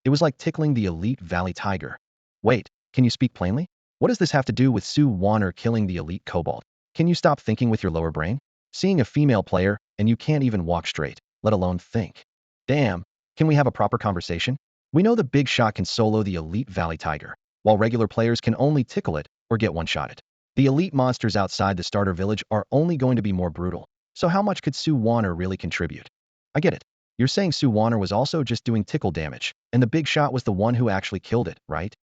[SPEAKER 1] It was like tickling the elite Valley Tiger. Wait, can you speak plainly? What does this have to do with Sue Warner killing the elite kobold? Can you stop thinking with your lower brain? Seeing a female player, and you can't even walk straight, let alone think. Damn, can we have a proper conversation? We know the big shot can solo the elite Valley Tiger, while regular players can only tickle it or get one-shotted. The elite monsters outside the starter village are only going to be more brutal. So how much could Sue Warner really contribute? I get it. You're saying Sue Warner was also just doing tickle damage, and the big shot was the one who actually killed it, right?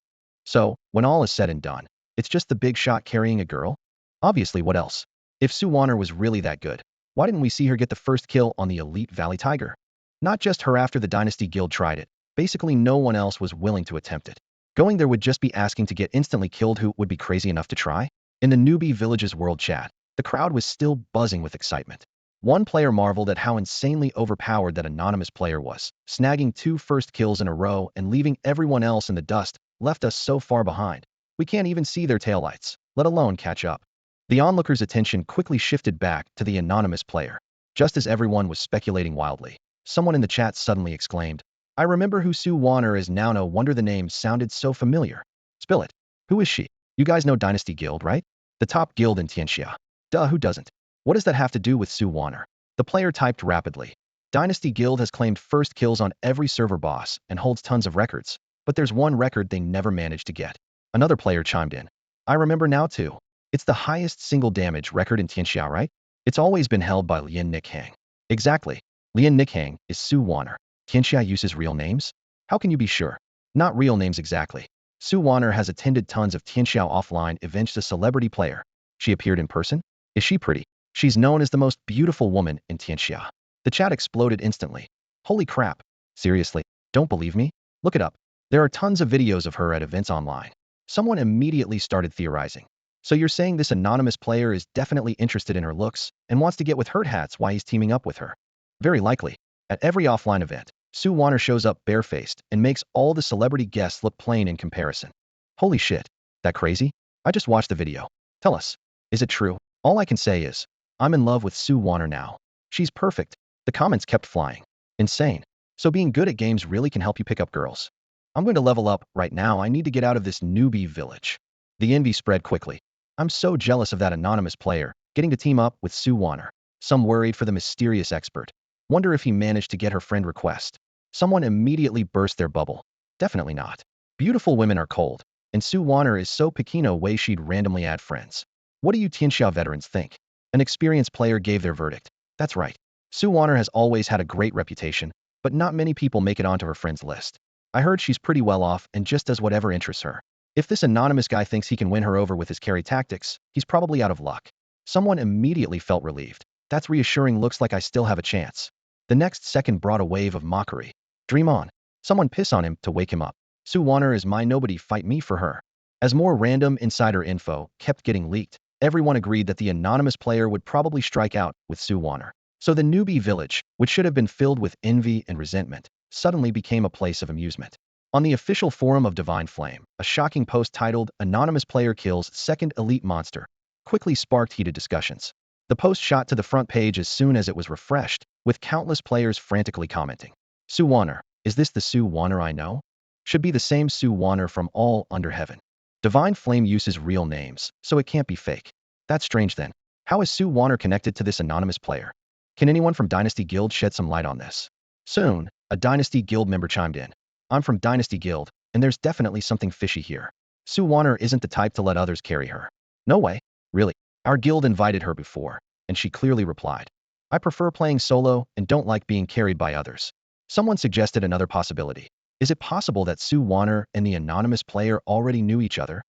[SPEAKER 1] So, when all is said and done, it's just the big shot carrying a girl? Obviously, what else? If Sue Warner was really that good, why didn't we see her get the first kill on the elite Valley Tiger? Not just her. After the Dynasty Guild tried it, basically no one else was willing to attempt it. Going there would just be asking to get instantly killed. Who would be crazy enough to try? In the newbie village's world chat, the crowd was still buzzing with excitement. One player marveled at how insanely overpowered that anonymous player was, snagging 2 first kills in a row and leaving everyone else in the dust, left us so far behind. We can't even see their taillights, let alone catch up. The onlookers' attention quickly shifted back to the anonymous player. Just as everyone was speculating wildly, someone in the chat suddenly exclaimed, I remember who Sue Warner is now. No wonder the name sounded so familiar. Spill it. Who is she? You guys know Dynasty Guild, right? The top guild in Tianxia. Duh, who doesn't? What does that have to do with Sue Warner? The player typed rapidly. Dynasty Guild has claimed first kills on every server boss and holds tons of records, but there's one record they never managed to get. Another player chimed in. I remember now too. It's the highest single damage record in Tianxia, right? It's always been held by Lian Nikhang. Exactly. Lian Nikhang is Sue Warner. Tianxia uses real names? How can you be sure? Not real names exactly. Sue Warner has attended tons of Tianxia offline events. A celebrity player. She appeared in person? Is she pretty? She's known as the most beautiful woman in Tianxia. The chat exploded instantly. Holy crap. Seriously? Don't believe me? Look it up. There are tons of videos of her at events online. Someone immediately started theorizing. So you're saying this anonymous player is definitely interested in her looks and wants to get with herd hats while he's teaming up with her? Very likely. At every offline event, Sue Warner shows up barefaced and makes all the celebrity guests look plain in comparison. Holy shit. That crazy? I just watched the video. Tell us. Is it true? All I can say is, I'm in love with Sue Warner now. She's perfect. The comments kept flying. Insane. So being good at games really can help you pick up girls. I'm going to level up right now. I need to get out of this newbie village. The envy spread quickly. I'm so jealous of that anonymous player, getting to team up with Sue Warner. Some worried for the mysterious expert. Wonder if he managed to get her friend request. Someone immediately burst their bubble. Definitely not. Beautiful women are cold, and Sue Warner is so Pekino way she'd randomly add friends. What do you Tianxia veterans think? An experienced player gave their verdict. That's right. Sue Warner has always had a great reputation, but not many people make it onto her friends list. I heard she's pretty well off and just does whatever interests her. If this anonymous guy thinks he can win her over with his carry tactics, he's probably out of luck. Someone immediately felt relieved. That's reassuring, looks like I still have a chance. The next second brought a wave of mockery. Dream on. Someone piss on him to wake him up. Sue Warner is my nobody, fight me for her. As more random insider info kept getting leaked, everyone agreed that the anonymous player would probably strike out with Sue Warner. So the newbie village, which should have been filled with envy and resentment, suddenly became a place of amusement. On the official forum of Divine Flame, a shocking post titled "Anonymous Player Kills Second Elite Monster" quickly sparked heated discussions. The post shot to the front page as soon as it was refreshed, with countless players frantically commenting. Sue Warner, is this the Sue Warner I know? Should be the same Sue Warner from All Under Heaven. Divine Flame uses real names, so it can't be fake. That's strange then. How is Sue Warner connected to this anonymous player? Can anyone from Dynasty Guild shed some light on this? Soon, a Dynasty Guild member chimed in. I'm from Dynasty Guild, and there's definitely something fishy here. Sue Warner isn't the type to let others carry her. No way. Really. Our guild invited her before, and she clearly replied. I prefer playing solo and don't like being carried by others. Someone suggested another possibility. Is it possible that Sue Warner and the anonymous player already knew each other?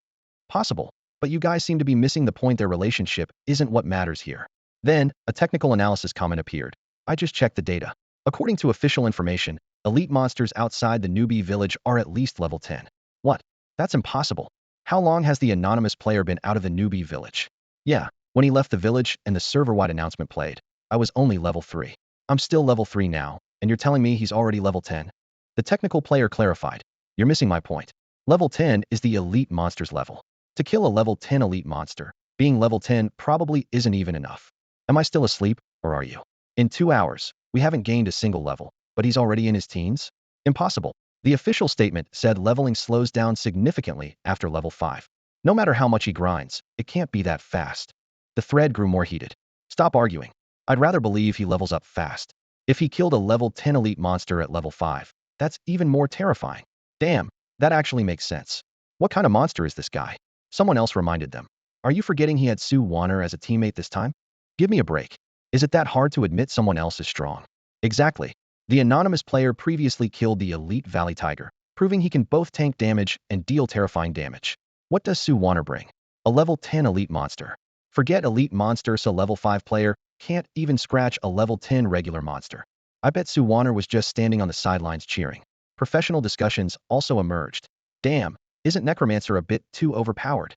[SPEAKER 1] Possible. But you guys seem to be missing the point. Their relationship isn't what matters here. Then, a technical analysis comment appeared. I just checked the data. According to official information, elite monsters outside the newbie village are at least level 10. What? That's impossible. How long has the anonymous player been out of the newbie village? Yeah, when he left the village and the server-wide announcement played, I was only level 3. I'm still level 3 now, and you're telling me he's already level 10? The technical player clarified. You're missing my point. Level 10 is the elite monster's level. To kill a level 10 elite monster, being level 10 probably isn't even enough. Am I still asleep, or are you? In 2 hours, we haven't gained a single level, but he's already in his teens? Impossible. The official statement said leveling slows down significantly after level 5. No matter how much he grinds, it can't be that fast. The thread grew more heated. Stop arguing. I'd rather believe he levels up fast. If he killed a level 10 elite monster at level 5, that's even more terrifying. Damn, that actually makes sense. What kind of monster is this guy? Someone else reminded them. Are you forgetting he had Sue Warner as a teammate this time? Give me a break. Is it that hard to admit someone else is strong? Exactly. The anonymous player previously killed the elite Valley Tiger, proving he can both tank damage and deal terrifying damage. What does Sue Warner bring? A level 10 elite monster. Forget elite monster, so level 5 player can't even scratch a level 10 regular monster. I bet Sue Warner was just standing on the sidelines cheering. Professional discussions also emerged. Damn, isn't Necromancer a bit too overpowered?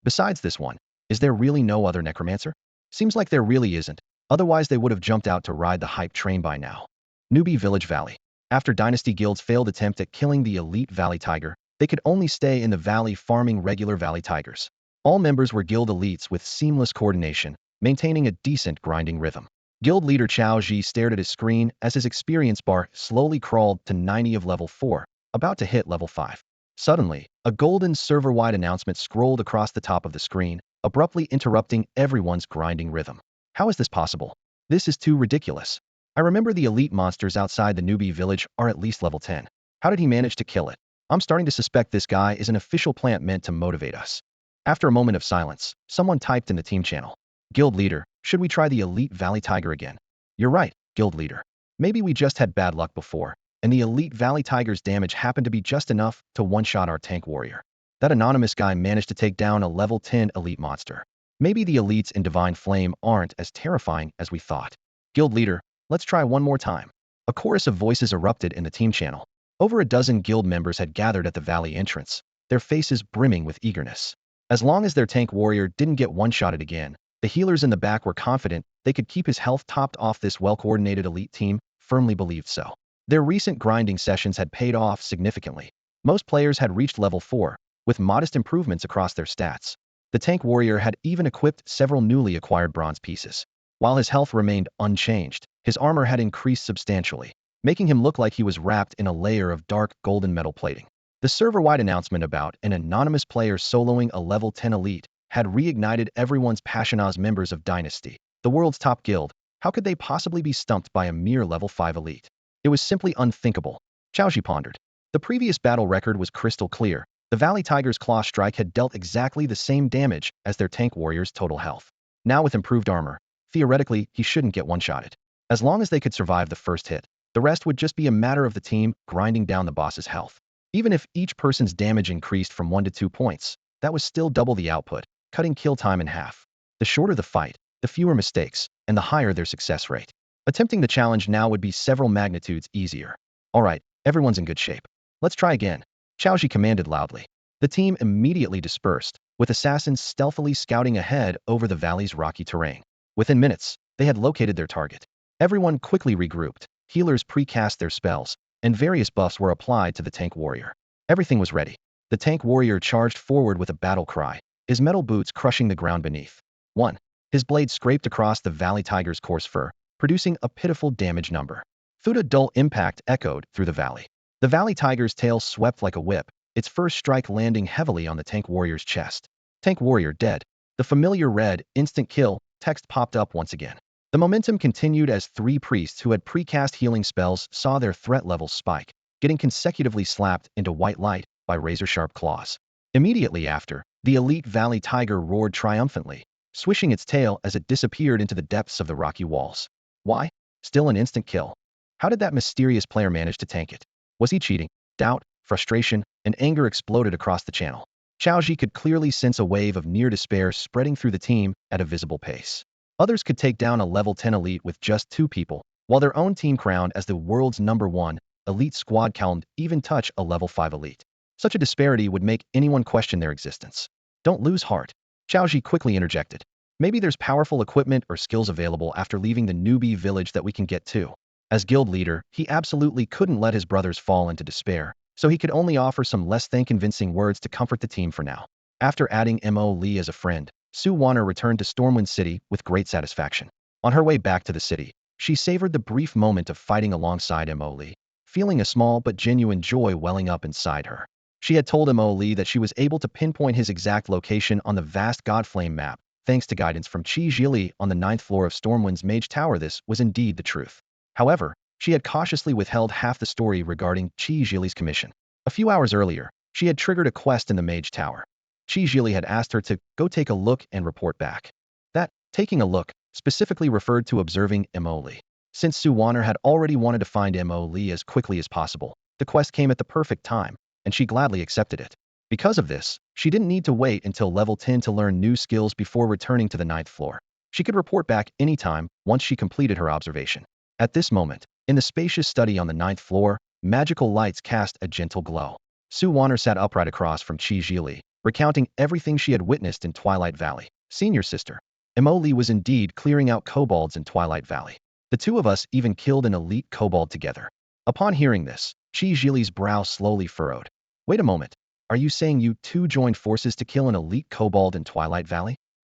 [SPEAKER 1] Besides this one, is there really no other Necromancer? Seems like there really isn't, otherwise they would have jumped out to ride the hype train by now. Newbie Village Valley. After Dynasty Guild's failed attempt at killing the elite Valley Tiger, they could only stay in the valley farming regular Valley Tigers. All members were guild elites with seamless coordination, maintaining a decent grinding rhythm. Guild leader Chao Ji stared at his screen as his experience bar slowly crawled to 90 of level 4, about to hit level 5. Suddenly, a golden server-wide announcement scrolled across the top of the screen, abruptly interrupting everyone's grinding rhythm. How is this possible? This is too ridiculous. I remember the elite monsters outside the newbie village are at least level 10. How did he manage to kill it? I'm starting to suspect this guy is an official plant meant to motivate us. After a moment of silence, someone typed in the team channel. Guild leader, should we try the elite Valley Tiger again? You're right, guild leader. Maybe we just had bad luck before, and the elite Valley Tiger's damage happened to be just enough to one-shot our tank warrior. That anonymous guy managed to take down a level 10 elite monster. Maybe the elites in Divine Flame aren't as terrifying as we thought. Guild leader, let's try one more time. A chorus of voices erupted in the team channel. Over a dozen guild members had gathered at the valley entrance, their faces brimming with eagerness. As long as their tank warrior didn't get one-shotted again, the healers in the back were confident they could keep his health topped off. This well-coordinated elite team firmly believed so. Their recent grinding sessions had paid off significantly. Most players had reached level 4, with modest improvements across their stats. The tank warrior had even equipped several newly acquired bronze pieces. While his health remained unchanged, his armor had increased substantially, making him look like he was wrapped in a layer of dark golden metal plating. The server-wide announcement about an anonymous player soloing a level 10 elite had reignited everyone's passion. As members of Dynasty, the world's top guild, how could they possibly be stumped by a mere level 5 elite? It was simply unthinkable. Chaoji pondered. The previous battle record was crystal clear. The Valley Tiger's claw strike had dealt exactly the same damage as their tank warrior's total health. Now with improved armor, theoretically, he shouldn't get one-shotted. As long as they could survive the first hit, the rest would just be a matter of the team grinding down the boss's health. Even if each person's damage increased from 1 to 2 points, that was still double the output, cutting kill time in half. The shorter the fight, the fewer mistakes, and the higher their success rate. Attempting the challenge now would be several magnitudes easier. Alright, everyone's in good shape. Let's try again. Chaoji commanded loudly. The team immediately dispersed, with assassins stealthily scouting ahead over the valley's rocky terrain. Within minutes, they had located their target. Everyone quickly regrouped, healers pre-cast their spells, and various buffs were applied to the tank warrior. Everything was ready. The tank warrior charged forward with a battle cry, his metal boots crushing the ground beneath. 1. His blade scraped across the Valley Tiger's coarse fur, producing a pitiful damage number. Thud, a dull impact echoed through the valley. The Valley Tiger's tail swept like a whip, its first strike landing heavily on the tank warrior's chest. Tank warrior dead. The familiar red, instant kill, text popped up once again. The momentum continued as 3 priests who had precast healing spells saw their threat levels spike, getting consecutively slapped into white light by razor-sharp claws. Immediately after, the elite Valley Tiger roared triumphantly, swishing its tail as it disappeared into the depths of the rocky walls. Why? Still an instant kill. How did that mysterious player manage to tank it? Was he cheating? Doubt, frustration, and anger exploded across the channel. Chaoji could clearly sense a wave of near despair spreading through the team at a visible pace. Others could take down a level 10 elite with just 2 people, while their own team crowned as the world's #1 elite squad can't even touch a level 5 elite. Such a disparity would make anyone question their existence. Don't lose heart. Chaoji quickly interjected. Maybe there's powerful equipment or skills available after leaving the newbie village that we can get to. As guild leader, he absolutely couldn't let his brothers fall into despair, so he could only offer some less than convincing words to comfort the team for now. After adding Mo Lee as a friend, Sue Warner returned to Stormwind City with great satisfaction. On her way back to the city, she savored the brief moment of fighting alongside Mo Lee, feeling a small but genuine joy welling up inside her. She had told Mo Lee that she was able to pinpoint his exact location on the vast Godflame map, thanks to guidance from Chi Jili on the 9th floor of Stormwind's Mage Tower. This was indeed the truth. However, she had cautiously withheld half the story regarding Chi Jili's commission. A few hours earlier, she had triggered a quest in the Mage Tower. Chi Jili had asked her to go take a look and report back. That, taking a look, specifically referred to observing Mo Lee. Since Sue Warner had already wanted to find Mo Lee as quickly as possible, the quest came at the perfect time, and she gladly accepted it. Because of this, she didn't need to wait until level 10 to learn new skills before returning to the 9th floor. She could report back anytime once she completed her observation. At this moment, in the spacious study on the 9th floor, magical lights cast a gentle glow. Sue Warner sat upright across from Chi Jili, recounting everything she had witnessed in Twilight Valley. Senior sister, Mo Lee was indeed clearing out kobolds in Twilight Valley. The two of us even killed an elite kobold together. Upon hearing this, Chi Jili's brow slowly furrowed. Wait a moment. Are you saying you two joined forces to kill an elite kobold in Twilight Valley?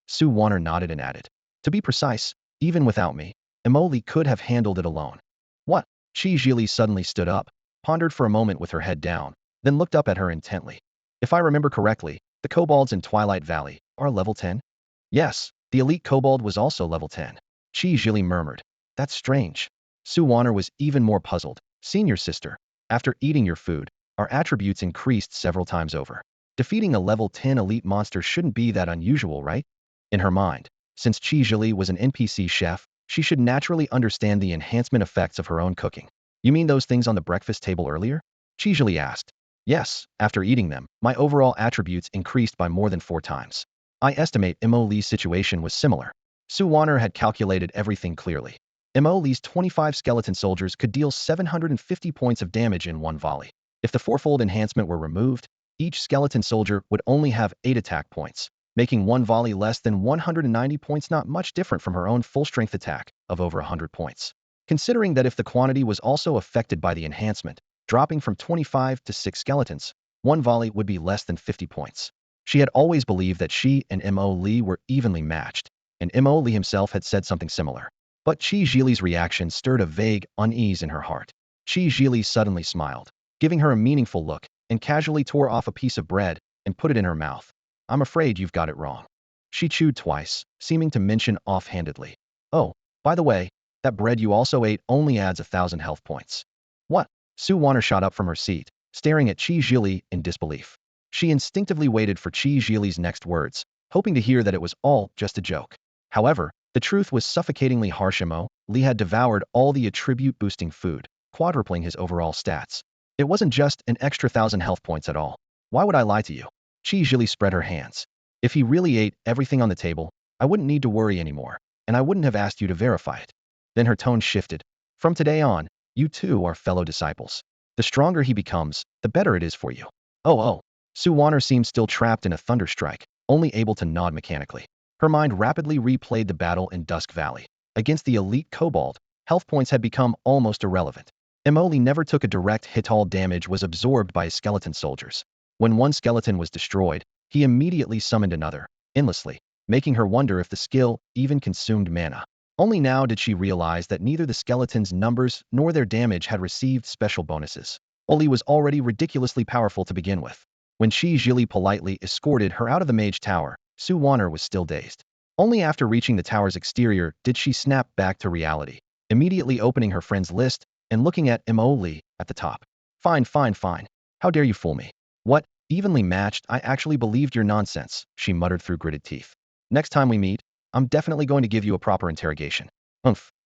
[SPEAKER 1] Sue Warner nodded and added. To be precise, even without me, Mo Lee could have handled it alone. What? Chi Jili suddenly stood up, pondered for a moment with her head down, then looked up at her intently. If I remember correctly, the kobolds in Twilight Valley are level 10? Yes, the elite kobold was also level 10. Chi Jili murmured. That's strange. Sue Warner was even more puzzled. Senior sister, after eating your food, our attributes increased several times over. Defeating a level 10 elite monster shouldn't be that unusual, right? In her mind, since Chi Jili was an NPC chef, she should naturally understand the enhancement effects of her own cooking. You mean those things on the breakfast table earlier? Chi Jili asked. Yes, after eating them, my overall attributes increased by more than 4 times. I estimate Mo Lee's situation was similar. Sue Warner had calculated everything clearly. Mo Lee's 25 skeleton soldiers could deal 750 points of damage in one volley. If the fourfold enhancement were removed, each skeleton soldier would only have 8 attack points, making one volley less than 190 points, not much different from her own full-strength attack of over 100 points. Considering that if the quantity was also affected by the enhancement, dropping from 25 to 6 skeletons, one volley would be less than 50 points. She had always believed that she and Mo Lee were evenly matched, and Mo Lee himself had said something similar. But Qi Zhili's reaction stirred a vague unease in her heart. Qi Zhili suddenly smiled, giving her a meaningful look, and casually tore off a piece of bread and put it in her mouth. I'm afraid you've got it wrong. She chewed twice, seeming to mention offhandedly. Oh, by the way, that bread you also ate only adds 1,000 health points. What? Su Wanner shot up from her seat, staring at Qi Zhili in disbelief. She instinctively waited for Qi Zhili's next words, hoping to hear that it was all just a joke. However, the truth was suffocatingly harsh. Mo Lee had devoured all the attribute-boosting food, quadrupling his overall stats. It wasn't just an extra 1,000 health points at all. Why would I lie to you? Qi Zhili spread her hands. If he really ate everything on the table, I wouldn't need to worry anymore, and I wouldn't have asked you to verify it. Then her tone shifted. From today on, you two are fellow disciples. The stronger he becomes, the better it is for you. Oh. Su Wanner seemed still trapped in a thunderstrike, only able to nod mechanically. Her mind rapidly replayed the battle in Dusk Valley. Against the elite Cobalt, health points had become almost irrelevant. Emoli never took a direct hit. All damage was absorbed by his skeleton soldiers. When one skeleton was destroyed, he immediately summoned another, endlessly, making her wonder if the skill even consumed mana. Only now did she realize that neither the skeleton's numbers nor their damage had received special bonuses. Oli was already ridiculously powerful to begin with. When Qi Zhili politely escorted her out of the mage tower, Su Wanner was still dazed. Only after reaching the tower's exterior did she snap back to reality, immediately opening her friends list and looking at Emoli at the top. Fine. How dare you fool me? What? Evenly matched? I actually believed your nonsense, she muttered through gritted teeth. Next time we meet, I'm definitely going to give you a proper interrogation.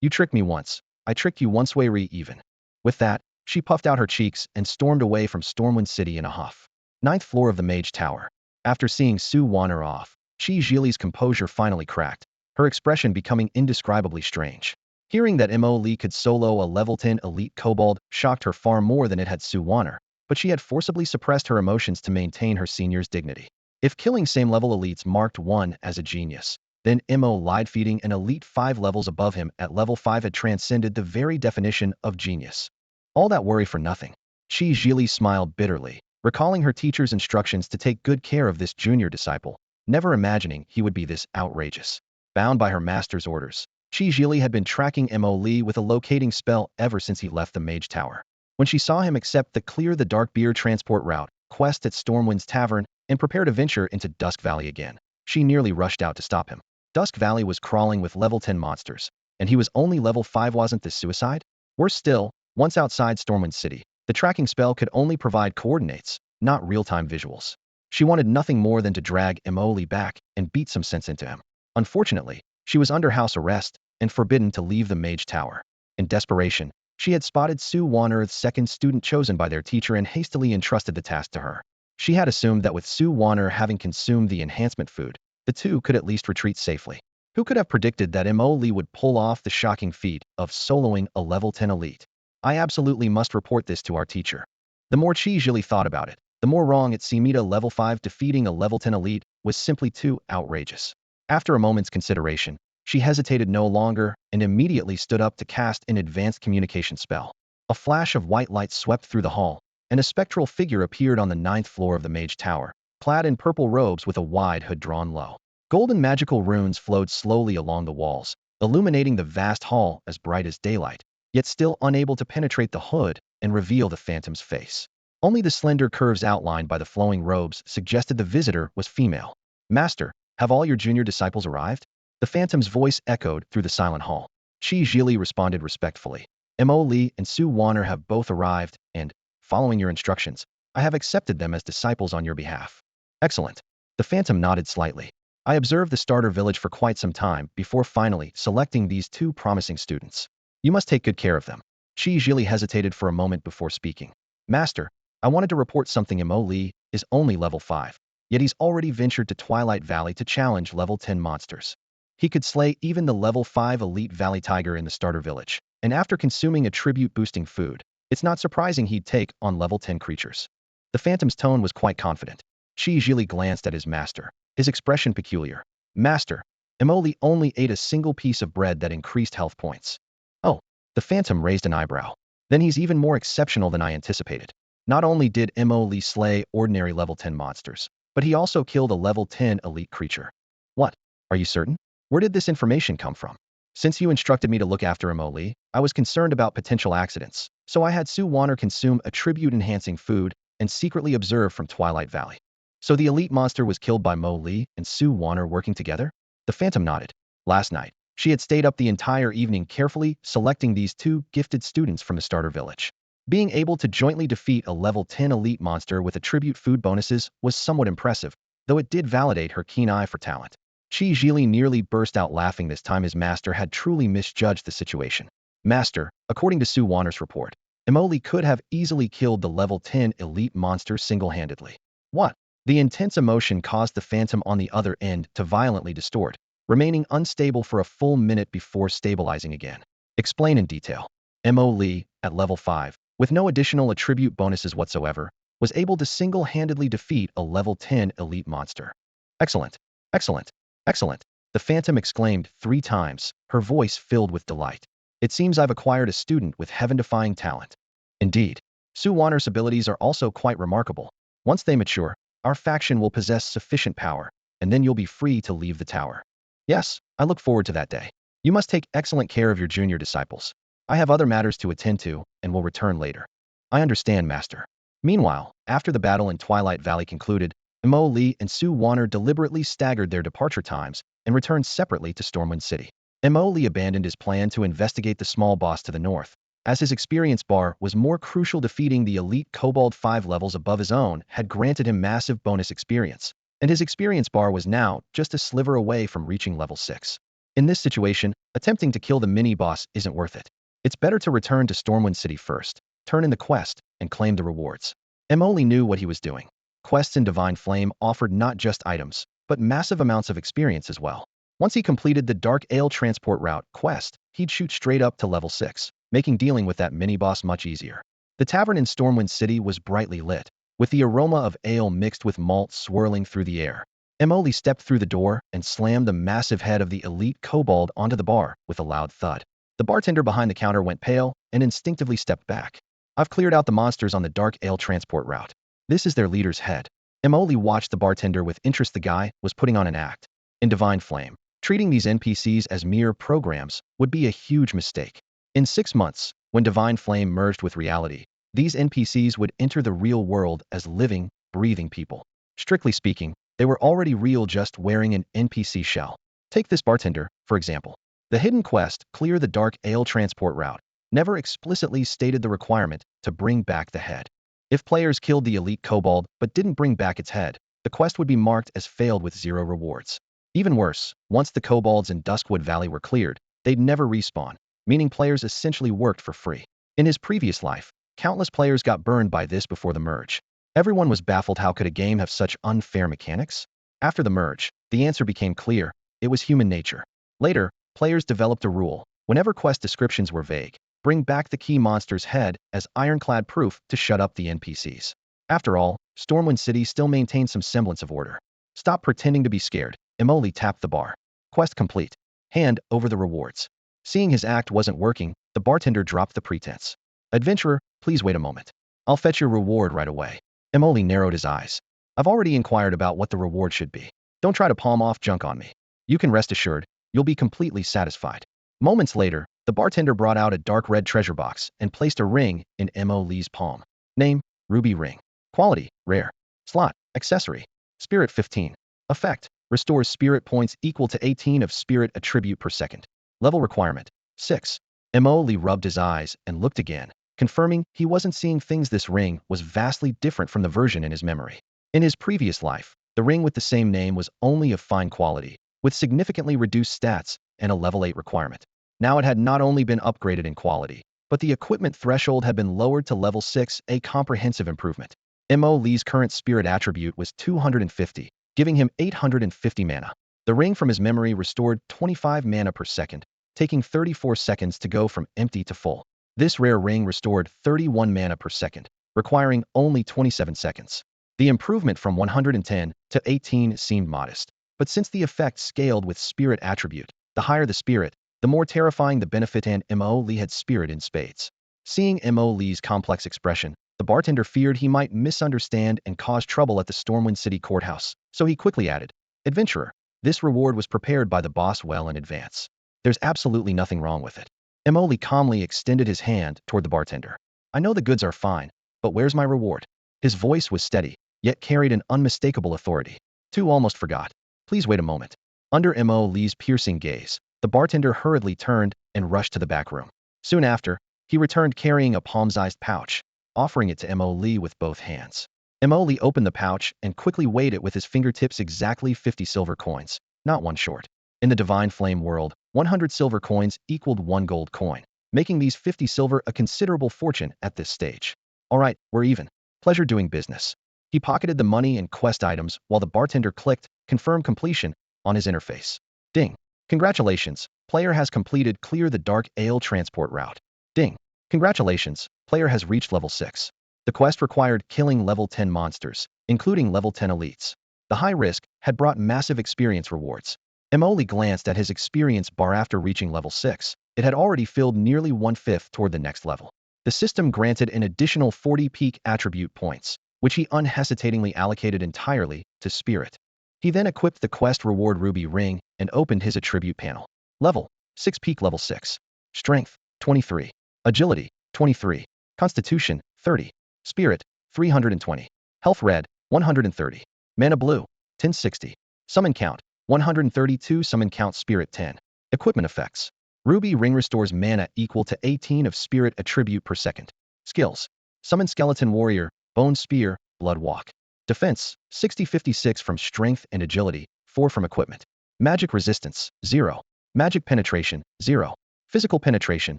[SPEAKER 1] You tricked me once. I tricked you once, way even. With that, she puffed out her cheeks and stormed away from Stormwind City in a huff. 9th floor of the Mage Tower. After seeing Su Wanner off, Qi Zhili's composure finally cracked, her expression becoming indescribably strange. Hearing that Mo Lee could solo a level 10 elite kobold shocked her far more than it had Su Wanner, but she had forcibly suppressed her emotions to maintain her senior's dignity. If killing same-level elites marked one as a genius, then Mo lied. Feeding an elite 5 levels above him at level 5 had transcended the very definition of genius. All that worry for nothing. Qi Zhili smiled bitterly, recalling her teacher's instructions to take good care of this junior disciple, never imagining he would be this outrageous. Bound by her master's orders, Qi Zhili had been tracking Mo Lee with a locating spell ever since he left the Mage Tower. When she saw him accept the Clear the Dark Beer transport route quest at Stormwind's Tavern and prepare to venture into Dusk Valley again, she nearly rushed out to stop him. Dusk Valley was crawling with level 10 monsters, and he was only level 5. Wasn't this suicide? Worse still, once outside Stormwind City, the tracking spell could only provide coordinates, not real-time visuals. She wanted nothing more than to drag Emoli back and beat some sense into him. Unfortunately, she was under house arrest and forbidden to leave the Mage Tower. In desperation, she had spotted Su Wanner, the second student chosen by their teacher, and hastily entrusted the task to her. She had assumed that with Su Wanner having consumed the enhancement food, the two could at least retreat safely. Who could have predicted that Emoli would pull off the shocking feat of soloing a level 10 elite? I absolutely must report this to our teacher. The more Qi Zhili thought about it, the more wrong it seemed. A level 5 defeating a level 10 elite was simply too outrageous. After a moment's consideration, she hesitated no longer and immediately stood up to cast an advanced communication spell. A flash of white light swept through the hall, and a spectral figure appeared on the 9th floor of the Mage Tower, clad in purple robes with a wide hood drawn low. Golden magical runes flowed slowly along the walls, illuminating the vast hall as bright as daylight, yet still unable to penetrate the hood and reveal the phantom's face. Only the slender curves outlined by the flowing robes suggested the visitor was female. Master, have all your junior disciples arrived? The phantom's voice echoed through the silent hall. Qi Zhili responded respectfully. Mo Lee and Su Wanner have both arrived, and, following your instructions, I have accepted them as disciples on your behalf. Excellent. The phantom nodded slightly. I observed the starter village for quite some time before finally selecting these 2 promising students. You must take good care of them. Qi Zhili hesitated for a moment before speaking. Master, I wanted to report something. Mo Lee is only level 5, yet he's already ventured to Twilight Valley to challenge level 10 monsters. He could slay even the level 5 elite valley tiger in the starter village. And after consuming attribute-boosting food, it's not surprising he'd take on level 10 creatures. The Phantom's tone was quite confident. Qi Zhili glanced at his master, his expression peculiar. Master, Emoli only ate a single piece of bread that increased health points. Oh, the Phantom raised an eyebrow. Then he's even more exceptional than I anticipated. Not only did Emoli slay ordinary level 10 monsters, but he also killed a level 10 elite creature. What? Are you certain? Where did this information come from? Since you instructed me to look after Emoli, I was concerned about potential accidents, so I had Su Wanner consume attribute-enhancing food and secretly observe from Twilight Valley. So the elite monster was killed by Mo Li and Su Wanner working together? The Phantom nodded. Last night, she had stayed up the entire evening carefully selecting these two gifted students from the starter village. Being able to jointly defeat a level 10 elite monster with attribute food bonuses was somewhat impressive, though it did validate her keen eye for talent. Qi Zhili nearly burst out laughing this time his master had truly misjudged the situation. Master, according to Su Wanner's report, Emoli could have easily killed the level 10 elite monster single-handedly. What? The intense emotion caused the Phantom on the other end to violently distort, remaining unstable for a full minute before stabilizing again. Explain in detail. Emoli, at level 5, with no additional attribute bonuses whatsoever, was able to single-handedly defeat a level 10 elite monster. Excellent, excellent, excellent, the Phantom exclaimed 3 times, her voice filled with delight. It seems I've acquired a student with heaven-defying talent. Indeed, Su Wanner's abilities are also quite remarkable. Once they mature, our faction will possess sufficient power, and then you'll be free to leave the tower. Yes, I look forward to that day. You must take excellent care of your junior disciples. I have other matters to attend to, and will return later. I understand, Master. Meanwhile, after the battle in Twilight Valley concluded, Mo Li and Su Wanner deliberately staggered their departure times and returned separately to Stormwind City. Mo Li abandoned his plan to investigate the small boss to the north, as his experience bar was more crucial. Defeating the elite Cobalt 5 levels above his own had granted him massive bonus experience, and his experience bar was now just a sliver away from reaching level 6. In this situation, attempting to kill the mini-boss isn't worth it. It's better to return to Stormwind City first, turn in the quest, and claim the rewards. Emoli knew what he was doing. Quests in Divine Flame offered not just items, but massive amounts of experience as well. Once he completed the Dark Ale Transport Route quest, he'd shoot straight up to level 6, making dealing with that mini-boss much easier. The tavern in Stormwind City was brightly lit, with the aroma of ale mixed with malt swirling through the air. Emoli stepped through the door and slammed the massive head of the elite kobold onto the bar with a loud thud. The bartender behind the counter went pale and instinctively stepped back. I've cleared out the monsters on the Dark Ale Transport Route. This is their leader's head. Emoli watched the bartender with interest. The guy was putting on an act. In Divine Flame, treating these NPCs as mere programs would be a huge mistake. In 6 months, when Divine Flame merged with reality, these NPCs would enter the real world as living, breathing people. Strictly speaking, they were already real, just wearing an NPC shell. Take this bartender, for example. The hidden quest, Clear the Dark Ale Transport Route, never explicitly stated the requirement to bring back the head. If players killed the elite kobold but didn't bring back its head, the quest would be marked as failed with 0 rewards. Even worse, once the kobolds in Duskwood Valley were cleared, they'd never respawn, meaning players essentially worked for free. In his previous life, countless players got burned by this before the merge. Everyone was baffled. How could a game have such unfair mechanics? After the merge, the answer became clear. It was human nature. Later, players developed a rule. Whenever quest descriptions were vague, bring back the key monster's head as ironclad proof to shut up the NPCs. After all, Stormwind City still maintained some semblance of order. Stop pretending to be scared. Emoli tapped the bar. Quest complete. Hand over the rewards. Seeing his act wasn't working, the bartender dropped the pretense. Adventurer, please wait a moment. I'll fetch your reward right away. Emoli narrowed his eyes. I've already inquired about what the reward should be. Don't try to palm off junk on me. You can rest assured, you'll be completely satisfied. Moments later, the bartender brought out a dark red treasure box and placed a ring in Emoli's palm. Name, Ruby Ring. Quality, rare. Slot, accessory. Spirit 15. Effect, restores spirit points equal to 18 of spirit attribute per second. Level requirement, 6. Emoli rubbed his eyes and looked again, confirming he wasn't seeing things. This ring was vastly different from the version in his memory. In his previous life, the ring with the same name was only of fine quality, with significantly reduced stats and a level 8 requirement. Now it had not only been upgraded in quality, but the equipment threshold had been lowered to level 6, a comprehensive improvement. Emoli's current spirit attribute was 250, giving him 850 mana. The ring from his memory restored 25 mana per second, taking 34 seconds to go from empty to full. This rare ring restored 31 mana per second, requiring only 27 seconds. The improvement from 110 to 18 seemed modest, but since the effect scaled with spirit attribute, the higher the spirit, the more terrifying the benefit, and Mo Lee had spirit in spades. Seeing Mo Lee's complex expression, the bartender feared he might misunderstand and cause trouble at the Stormwind City courthouse, so he quickly added, "Adventurer, this reward was prepared by the boss well in advance. There's absolutely nothing wrong with it." Mo Lee calmly extended his hand toward the bartender. "I know the goods are fine, but where's my reward?" His voice was steady, yet carried an unmistakable authority. "Tu almost forgot. Please wait a moment." Under Mo Lee's piercing gaze, the bartender hurriedly turned and rushed to the back room. Soon after, he returned carrying a palm-sized pouch, offering it to Mo Lee with both hands. Mo Lee opened the pouch and quickly weighed it with his fingertips. Exactly 50 silver coins, not one short. In the Divine Flame world, 100 silver coins equaled 1 gold coin, making these 50 silver a considerable fortune at this stage. "All right, we're even. Pleasure doing business." He pocketed the money and quest items while the bartender clicked "Confirm completion" on his interface. Ding. "Congratulations, player has completed Clear the Dark Ale transport route." Ding. "Congratulations, player has reached level 6. The quest required killing level 10 monsters, including level 10 elites. The high risk had brought massive experience rewards." Emoli glanced at his experience bar after reaching level 6. It had already filled nearly 1/5 toward the next level. The system granted an additional 40 peak attribute points, which he unhesitatingly allocated entirely to spirit. He then equipped the quest reward ruby ring and opened his attribute panel. Level 6 peak level 6. Strength 23. Agility 23. Constitution 30. Spirit 320. Health red 130. Mana blue 1060. Summon count 132. Summon count spirit 10. Equipment effects. Ruby ring restores mana equal to 18 of spirit attribute per second. Skills. Summon skeleton warrior, bone spear, blood walk. Defense 60-56 from strength and agility, 4 from equipment. Magic resistance 0. Magic penetration 0. Physical penetration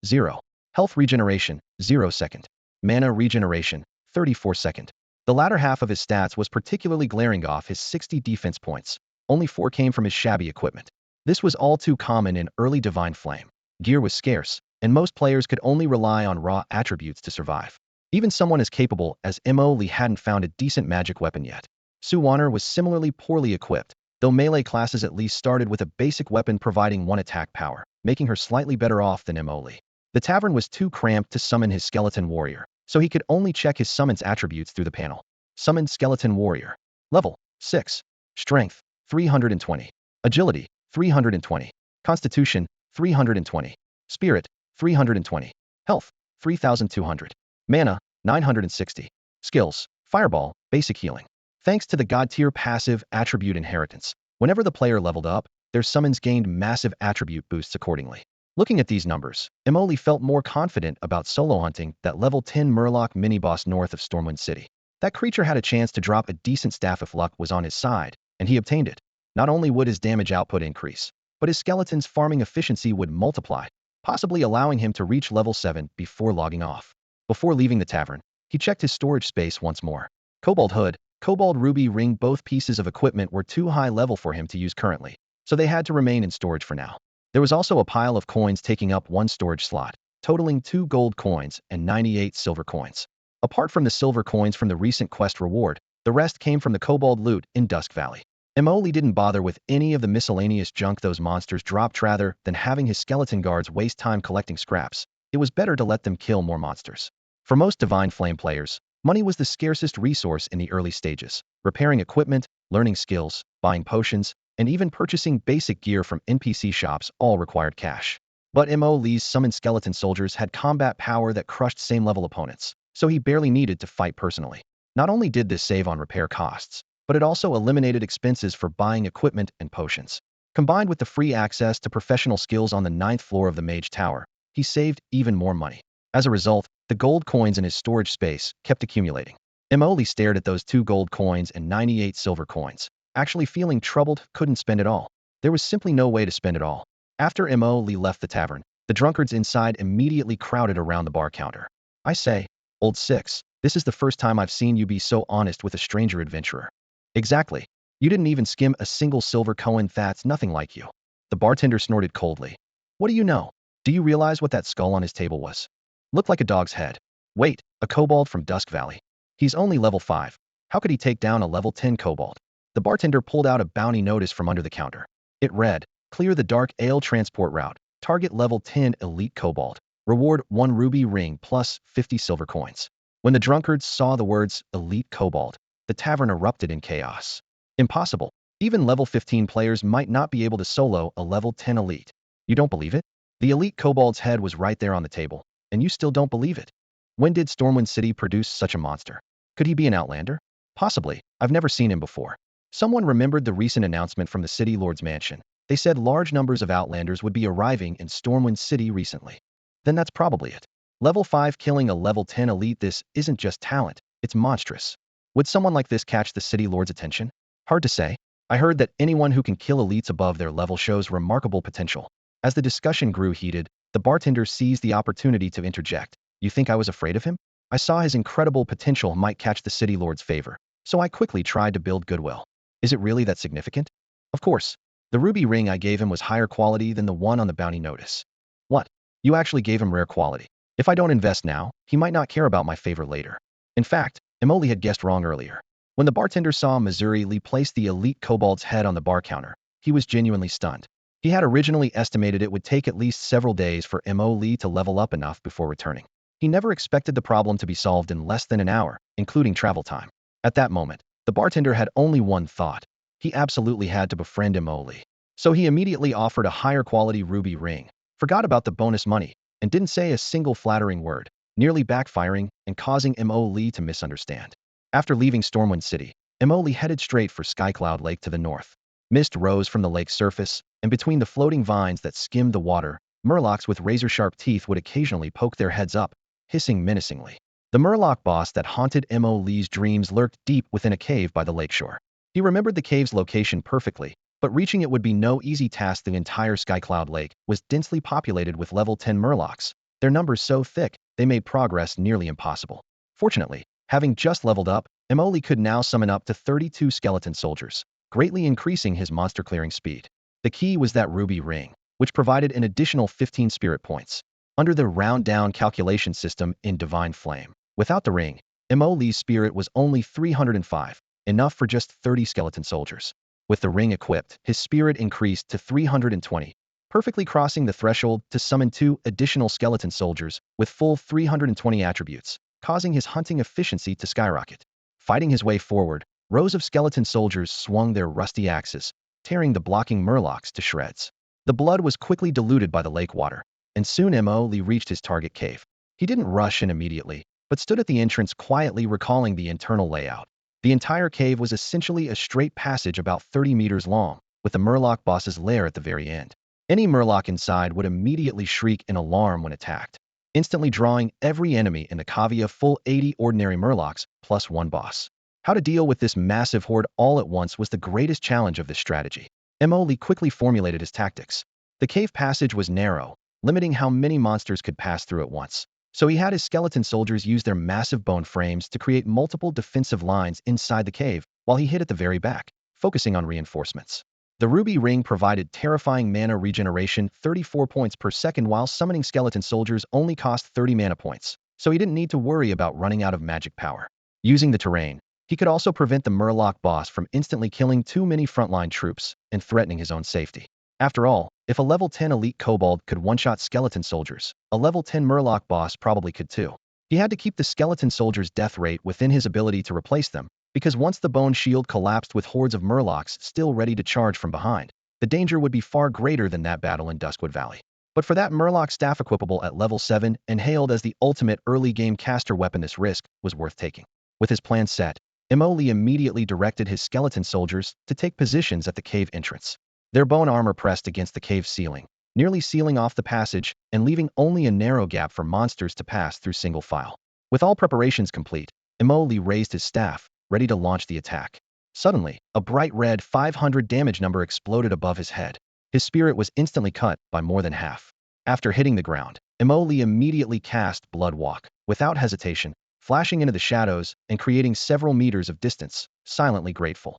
[SPEAKER 1] 0. Health regeneration 0 second. Mana regeneration 34 second. The latter half of his stats was particularly glaring. Off his 60 defense points, only 4 came from his shabby equipment. This was all too common in early Divine Flame. Gear was scarce, and most players could only rely on raw attributes to survive. Even someone as capable as Mo Lee hadn't found a decent magic weapon yet. Sue Warner was similarly poorly equipped, though melee classes at least started with a basic weapon providing 1 attack power, making her slightly better off than Mo Lee. The tavern was too cramped to summon his skeleton warrior, so he could only check his summons attributes through the panel. Summoned skeleton warrior. Level 6. Strength 320. Agility 320. Constitution 320. Spirit 320. Health 3200. Mana 960. Skills. Fireball, basic healing. Thanks to the god tier passive attribute inheritance, whenever the player leveled up, their summons gained massive attribute boosts accordingly. Looking at these numbers, Emoli felt more confident about solo hunting that level 10 Murloc mini-boss north of Stormwind City. That creature had a chance to drop a decent staff if luck was on his side, and he obtained it. Not only would his damage output increase, but his skeleton's farming efficiency would multiply, possibly allowing him to reach level 7 before logging off. Before leaving the tavern, he checked his storage space once more. Cobalt hood, cobalt ruby ring. Both pieces of equipment were too high level for him to use currently, so they had to remain in storage for now. There was also a pile of coins taking up 1 storage slot, totaling 2 gold coins and 98 silver coins. Apart from the silver coins from the recent quest reward, the rest came from the cobalt loot in Dusk Valley. Emoli didn't bother with any of the miscellaneous junk those monsters dropped. Rather than having his skeleton guards waste time collecting scraps, it was better to let them kill more monsters. For most Divine Flame players, money was the scarcest resource in the early stages. Repairing equipment, learning skills, buying potions, and even purchasing basic gear from NPC shops all required cash. But Mo Lee's summoned skeleton soldiers had combat power that crushed same-level opponents, so he barely needed to fight personally. Not only did this save on repair costs, but it also eliminated expenses for buying equipment and potions. Combined with the free access to professional skills on the 9th floor of the Mage Tower, he saved even more money. As a result, the gold coins in his storage space kept accumulating. Emoli stared at those 2 gold coins and 98 silver coins, actually feeling troubled. Couldn't spend it all. There was simply no way to spend it all. After Emoli left the tavern, the drunkards inside immediately crowded around the bar counter. "I say, Old Six, this is the first time I've seen you be so honest with a stranger adventurer." "Exactly. You didn't even skim a single silver coin. That's nothing like you. The bartender snorted coldly. What do you know? Do you realize what that skull on his table was? Looked like a dog's head. Wait, a cobalt from Dusk Valley. He's only level 5. How could he take down a level 10 cobalt? The bartender pulled out a bounty notice from under the counter. It read, clear the dark ale transport route. Target level 10 elite cobalt. Reward 1 ruby ring plus 50 silver coins. When the drunkards saw the words elite cobalt, the tavern erupted in chaos. Impossible. Even level 15 players might not be able to solo a level 10 elite. You don't believe it? The elite kobold's head was right there on the table, and you still don't believe it. When did Stormwind City produce such a monster? Could he be an outlander? Possibly. I've never seen him before. Someone remembered the recent announcement from the city lord's mansion. They said large numbers of outlanders would be arriving in Stormwind City recently. Then that's probably it. Level 5 killing a level 10 elite. This isn't just talent, it's monstrous. Would someone like this catch the city lord's attention? Hard to say. I heard that anyone who can kill elites above their level shows remarkable potential. As the discussion grew heated, the bartender seized the opportunity to interject. You think I was afraid of him? I saw his incredible potential might catch the city lord's favor, so I quickly tried to build goodwill. Is it really that significant? Of course. The ruby ring I gave him was higher quality than the one on the bounty notice. What? You actually gave him rare quality. If I don't invest now, he might not care about my favor later. In fact, Emoli had guessed wrong earlier. When the bartender saw Missouri Lee place the elite kobold's head on the bar counter, he was genuinely stunned. He had originally estimated it would take at least several days for Mo Lee to level up enough before returning. He never expected the problem to be solved in less than an hour, including travel time. At that moment, the bartender had only one thought. He absolutely had to befriend Mo Lee. So he immediately offered a higher quality ruby ring, forgot about the bonus money, and didn't say a single flattering word, nearly backfiring and causing Mo Lee to misunderstand. After leaving Stormwind City, Mo Lee headed straight for Skycloud Lake to the north. Mist rose from the lake's surface, and between the floating vines that skimmed the water, murlocs with razor-sharp teeth would occasionally poke their heads up, hissing menacingly. The murloc boss that haunted Mo Lee's dreams lurked deep within a cave by the lakeshore. He remembered the cave's location perfectly, but reaching it would be no easy task. The entire Skycloud Lake was densely populated with level 10 murlocs, their numbers so thick they made progress nearly impossible. Fortunately, having just leveled up, Mo Lee could now summon up to 32 skeleton soldiers, greatly increasing his monster clearing speed. The key was that ruby ring, which provided an additional 15 spirit points. Under the round-down calculation system in Divine Flame, without the ring, Mo Lee's spirit was only 305, enough for just 30 skeleton soldiers. With the ring equipped, his spirit increased to 320, perfectly crossing the threshold to summon 2 additional skeleton soldiers with full 320 attributes, causing his hunting efficiency to skyrocket. Fighting his way forward, rows of skeleton soldiers swung their rusty axes, tearing the blocking murlocs to shreds. The blood was quickly diluted by the lake water, and soon Mo Lee reached his target cave. He didn't rush in immediately, but stood at the entrance quietly, recalling the internal layout. The entire cave was essentially a straight passage about 30 meters long, with the murloc boss's lair at the very end. Any murloc inside would immediately shriek in alarm when attacked, instantly drawing every enemy in the cavea a full 80 ordinary murlocs plus 1 boss. How to deal with this massive horde all at once was the greatest challenge of this strategy. Mo Lee quickly formulated his tactics. The cave passage was narrow, limiting how many monsters could pass through at once. So he had his skeleton soldiers use their massive bone frames to create multiple defensive lines inside the cave, while he hid at the very back, focusing on reinforcements. The ruby ring provided terrifying mana regeneration 34 points per second, while summoning skeleton soldiers only cost 30 mana points, so he didn't need to worry about running out of magic power. Using the terrain, he could also prevent the murloc boss from instantly killing too many frontline troops and threatening his own safety. After all, if a level 10 elite kobold could one-shot skeleton soldiers, a level 10 murloc boss probably could too. He had to keep the skeleton soldiers' death rate within his ability to replace them, because once the bone shield collapsed with hordes of murlocs still ready to charge from behind, the danger would be far greater than that battle in Duskwood Valley. But for that murloc staff equipable at level 7 and hailed as the ultimate early-game caster weapon, this risk was worth taking. With his plan set, Mo Lee immediately directed his skeleton soldiers to take positions at the cave entrance. Their bone armor pressed against the cave ceiling, nearly sealing off the passage and leaving only a narrow gap for monsters to pass through single file. With all preparations complete, Mo Lee raised his staff, ready to launch the attack. Suddenly, a bright red 500 damage number exploded above his head. His spirit was instantly cut by more than half. After hitting the ground, Mo Lee immediately cast Blood Walk, without hesitation, flashing into the shadows and creating several meters of distance, silently grateful.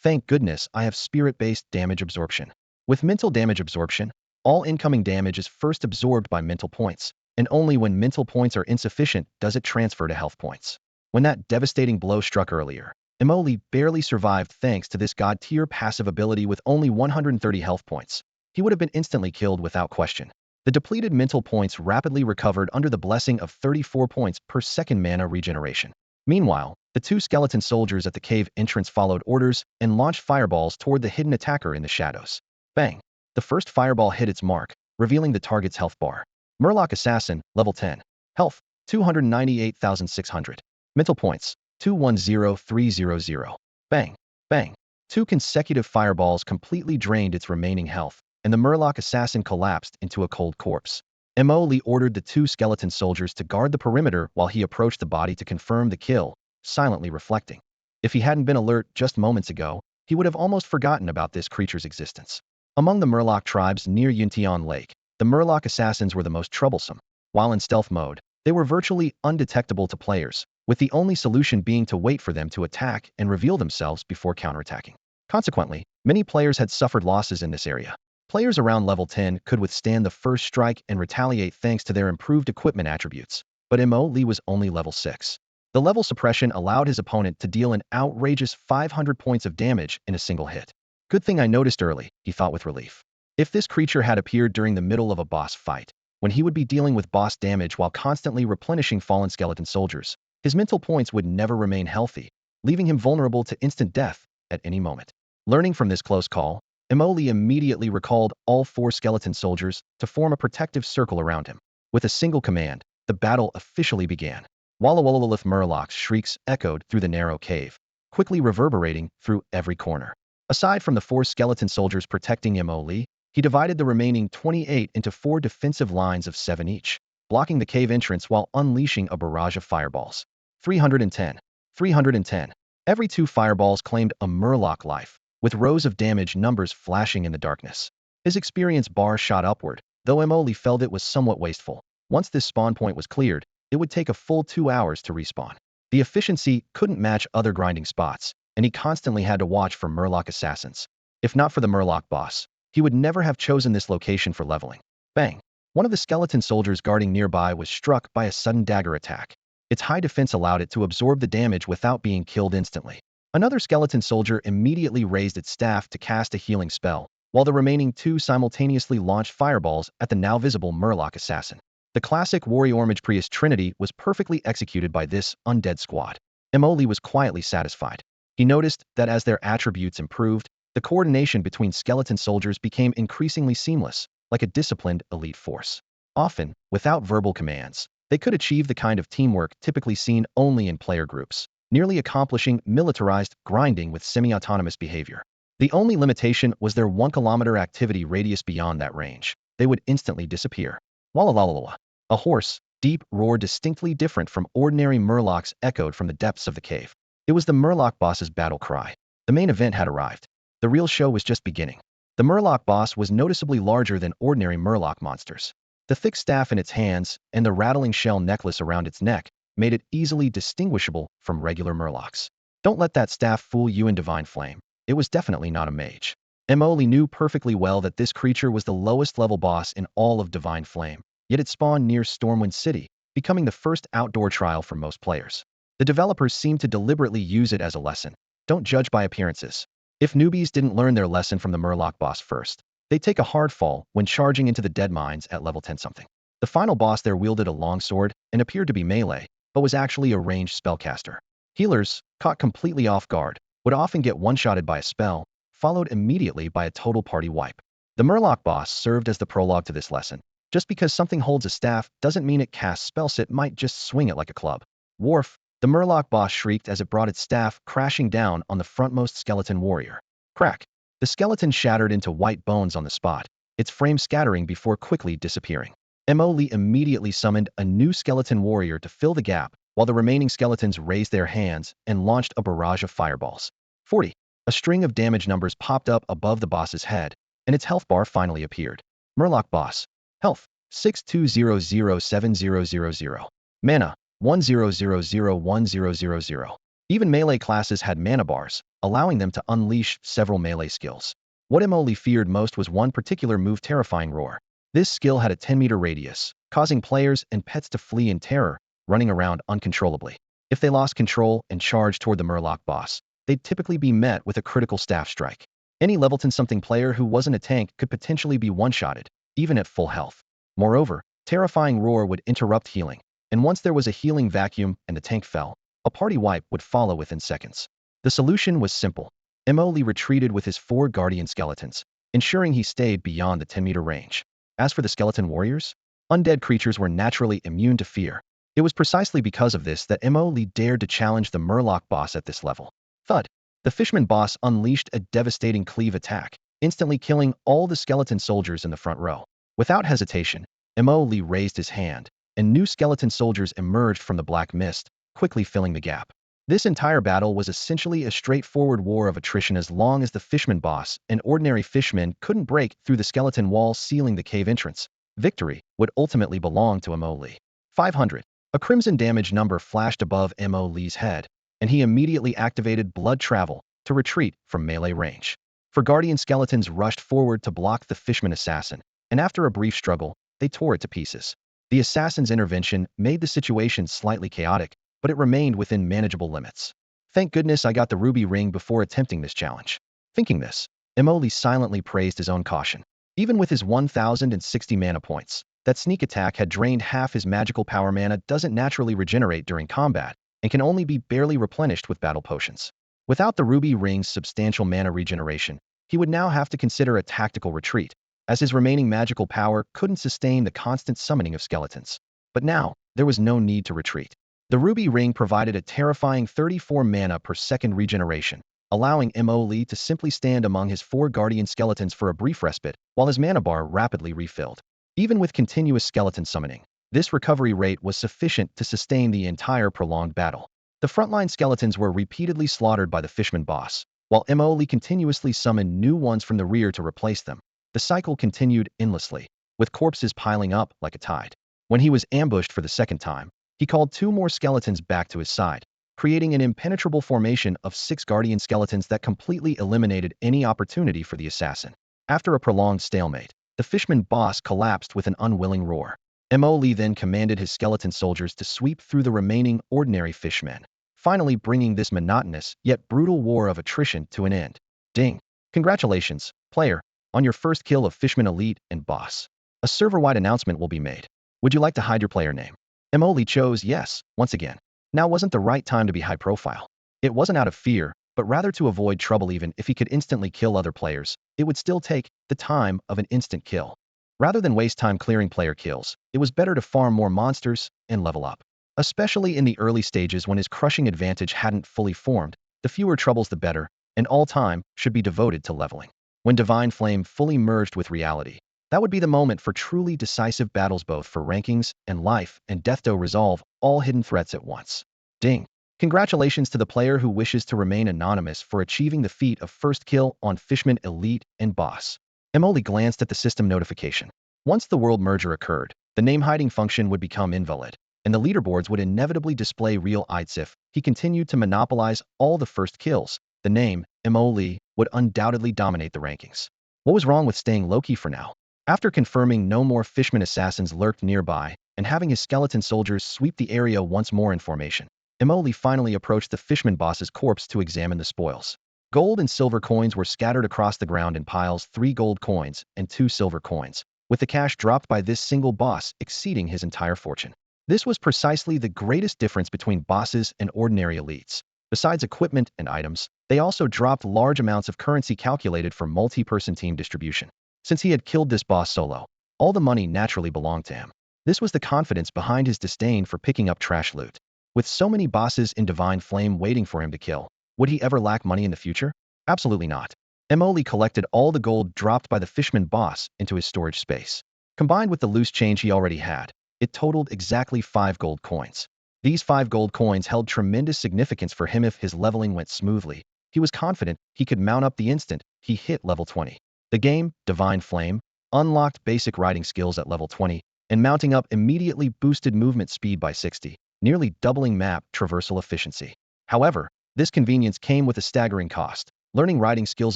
[SPEAKER 1] Thank goodness I have spirit-based damage absorption. With mental damage absorption, all incoming damage is first absorbed by mental points, and only when mental points are insufficient does it transfer to health points. When that devastating blow struck earlier, Emoli barely survived thanks to this god-tier passive ability with only 130 health points. He would have been instantly killed without question. The depleted mental points rapidly recovered under the blessing of 34 points per second mana regeneration. Meanwhile, the two skeleton soldiers at the cave entrance followed orders and launched fireballs toward the hidden attacker in the shadows. Bang! The first fireball hit its mark, revealing the target's health bar. Murloc Assassin, level 10. Health, 298,600. Mental points, 210300. Bang! Bang! Two consecutive fireballs completely drained its remaining health, and the Murloc Assassin collapsed into a cold corpse. Emoli ordered the two skeleton soldiers to guard the perimeter while he approached the body to confirm the kill, silently reflecting. If he hadn't been alert just moments ago, he would have almost forgotten about this creature's existence. Among the Murloc tribes near Yuntian Lake, the Murloc assassins were the most troublesome. While in stealth mode, they were virtually undetectable to players, with the only solution being to wait for them to attack and reveal themselves before counterattacking. Consequently, many players had suffered losses in this area. Players around level 10 could withstand the first strike and retaliate thanks to their improved equipment attributes, but Emoli was only level 6. The level suppression allowed his opponent to deal an outrageous 500 points of damage in a single hit. Good thing I noticed early, he thought with relief. If this creature had appeared during the middle of a boss fight, when he would be dealing with boss damage while constantly replenishing fallen skeleton soldiers, his mental points would never remain healthy, leaving him vulnerable to instant death at any moment. Learning from this close call, Emoli immediately recalled all 4 skeleton soldiers to form a protective circle around him. With a single command, the battle officially began. Walla Walla Murloc's shrieks echoed through the narrow cave, quickly reverberating through every corner. Aside from the 4 skeleton soldiers protecting Emoli, he divided the remaining 28 into 4 defensive lines of 7 each, blocking the cave entrance while unleashing a barrage of fireballs. 310. 310. Every 2 fireballs claimed a Murloc life, with rows of damage numbers flashing in the darkness. His experience bar shot upward, though Emoli felt it was somewhat wasteful. Once this spawn point was cleared, it would take a full 2 hours to respawn. The efficiency couldn't match other grinding spots, and he constantly had to watch for Murloc assassins. If not for the Murloc boss, he would never have chosen this location for leveling. Bang! One of the skeleton soldiers guarding nearby was struck by a sudden dagger attack. Its high defense allowed it to absorb the damage without being killed instantly. Another skeleton soldier immediately raised its staff to cast a healing spell, while the remaining 2 simultaneously launched fireballs at the now visible Murloc assassin. The classic Warrior Priest Trinity was perfectly executed by this undead squad. Emoli was quietly satisfied. He noticed that as their attributes improved, the coordination between skeleton soldiers became increasingly seamless, like a disciplined elite force. Often, without verbal commands, they could achieve the kind of teamwork typically seen only in player groups, nearly accomplishing militarized grinding with semi-autonomous behavior. The only limitation was their 1-kilometer activity radius. Beyond that range, they would instantly disappear. Walla. A hoarse, deep roar distinctly different from ordinary Murlocs echoed from the depths of the cave. It was the Murloc boss's battle cry. The main event had arrived. The real show was just beginning. The Murloc boss was noticeably larger than ordinary Murloc monsters. The thick staff in its hands and the rattling shell necklace around its neck made it easily distinguishable from regular Murlocs. Don't let that staff fool you in Divine Flame. It was definitely not a mage. Emoli knew perfectly well that this creature was the lowest level boss in all of Divine Flame, yet it spawned near Stormwind City, becoming the first outdoor trial for most players. The developers seemed to deliberately use it as a lesson. Don't judge by appearances. If newbies didn't learn their lesson from the Murloc boss first, they'd take a hard fall when charging into the dead mines at level 10-something. The final boss there wielded a longsword and appeared to be melee, but was actually a ranged spellcaster. Healers, caught completely off guard, would often get one-shotted by a spell, followed immediately by a total party wipe. The Murloc boss served as the prologue to this lesson. Just because something holds a staff doesn't mean it casts spells. It might just swing it like a club. Wharf, the Murloc boss shrieked as it brought its staff crashing down on the frontmost skeleton warrior. Crack! The skeleton shattered into white bones on the spot, its frame scattering before quickly disappearing. Emoli immediately summoned a new skeleton warrior to fill the gap, while the remaining skeletons raised their hands and launched a barrage of fireballs. 40. A string of damage numbers popped up above the boss's head, and its health bar finally appeared. Murloc boss. Health, 62007000. Mana, 10001000. Even melee classes had mana bars, allowing them to unleash several melee skills. What Emoli feared most was one particular move, Terrifying Roar. This skill had a 10-meter radius, causing players and pets to flee in terror, running around uncontrollably. If they lost control and charged toward the Murloc boss, they'd typically be met with a critical staff strike. Any level 10-something player who wasn't a tank could potentially be one-shotted, even at full health. Moreover, Terrifying Roar would interrupt healing, and once there was a healing vacuum and the tank fell, a party wipe would follow within seconds. The solution was simple. Emoli retreated with his 4 guardian skeletons, ensuring he stayed beyond the 10-meter range. As for the skeleton warriors, undead creatures were naturally immune to fear. It was precisely because of this that Emoli dared to challenge the Murloc boss at this level. Thud! The Fishman boss unleashed a devastating cleave attack, instantly killing all the skeleton soldiers in the front row. Without hesitation, Emoli raised his hand, and new skeleton soldiers emerged from the black mist, quickly filling the gap. This entire battle was essentially a straightforward war of attrition as long as the Fishman boss and ordinary fishmen couldn't break through the skeleton wall sealing the cave entrance. Victory would ultimately belong to Emoli. 500. A crimson damage number flashed above Emoli's head, and he immediately activated Blood Travel to retreat from melee range. For guardian skeletons rushed forward to block the Fishman assassin, and after a brief struggle, they tore it to pieces. The assassin's intervention made the situation slightly chaotic, but it remained within manageable limits. Thank goodness I got the ruby ring before attempting this challenge. Thinking this, Emoli silently praised his own caution. Even with his 1,060 mana points, that sneak attack had drained half his magical power. Mana doesn't naturally regenerate during combat, and can only be barely replenished with battle potions. Without the ruby ring's substantial mana regeneration, he would now have to consider a tactical retreat, as his remaining magical power couldn't sustain the constant summoning of skeletons. But now, there was no need to retreat. The ruby ring provided a terrifying 34 mana per second regeneration, allowing Emoli to simply stand among his 4 guardian skeletons for a brief respite, while his mana bar rapidly refilled. Even with continuous skeleton summoning, this recovery rate was sufficient to sustain the entire prolonged battle. The frontline skeletons were repeatedly slaughtered by the Fishman boss, while Emoli continuously summoned new ones from the rear to replace them. The cycle continued endlessly, with corpses piling up like a tide. When he was ambushed for the second time, he called 2 more skeletons back to his side, creating an impenetrable formation of 6 guardian skeletons that completely eliminated any opportunity for the assassin. After a prolonged stalemate, the Fishman boss collapsed with an unwilling roar. Emoli then commanded his skeleton soldiers to sweep through the remaining ordinary fishmen, finally bringing this monotonous yet brutal war of attrition to an end. Ding! Congratulations, player, on your first kill of Fishman Elite and Boss. A server-wide announcement will be made. Would you like to hide your player name? Emoli chose yes, once again. Now wasn't the right time to be high profile. It wasn't out of fear, but rather to avoid trouble. Even if he could instantly kill other players, it would still take the time of an instant kill. Rather than waste time clearing player kills, it was better to farm more monsters and level up. Especially in the early stages when his crushing advantage hadn't fully formed, the fewer troubles the better, and all time should be devoted to leveling. When Divine Flame fully merged with reality, that would be the moment for truly decisive battles, both for rankings and life and death to resolve all hidden threats at once. Ding! Congratulations to the player who wishes to remain anonymous for achieving the feat of first kill on Fishman Elite and Boss. Emoli glanced at the system notification. Once the world merger occurred, the name hiding function would become invalid, and the leaderboards would inevitably display real IDs. If he continued to monopolize all the first kills, the name, Emoli, would undoubtedly dominate the rankings. What was wrong with staying low-key for now? After confirming no more Fishman assassins lurked nearby, and having his skeleton soldiers sweep the area once more in formation, Emoli finally approached the Fishman boss's corpse to examine the spoils. Gold and silver coins were scattered across the ground in piles, 3 gold coins and 2 silver coins, with the cash dropped by this single boss exceeding his entire fortune. This was precisely the greatest difference between bosses and ordinary elites. Besides equipment and items, they also dropped large amounts of currency calculated for multi-person team distribution. Since he had killed this boss solo, all the money naturally belonged to him. This was the confidence behind his disdain for picking up trash loot. With so many bosses in Divine Flame waiting for him to kill, would he ever lack money in the future? Absolutely not. Emoli collected all the gold dropped by the Fishman boss into his storage space. Combined with the loose change he already had, it totaled exactly 5 gold coins. These 5 gold coins held tremendous significance for him if his leveling went smoothly. He was confident he could mount up the instant he hit level 20. The game, Divine Flame, unlocked basic riding skills at level 20, and mounting up immediately boosted movement speed by 60, nearly doubling map traversal efficiency. However, This convenience came with a staggering cost. Learning riding skills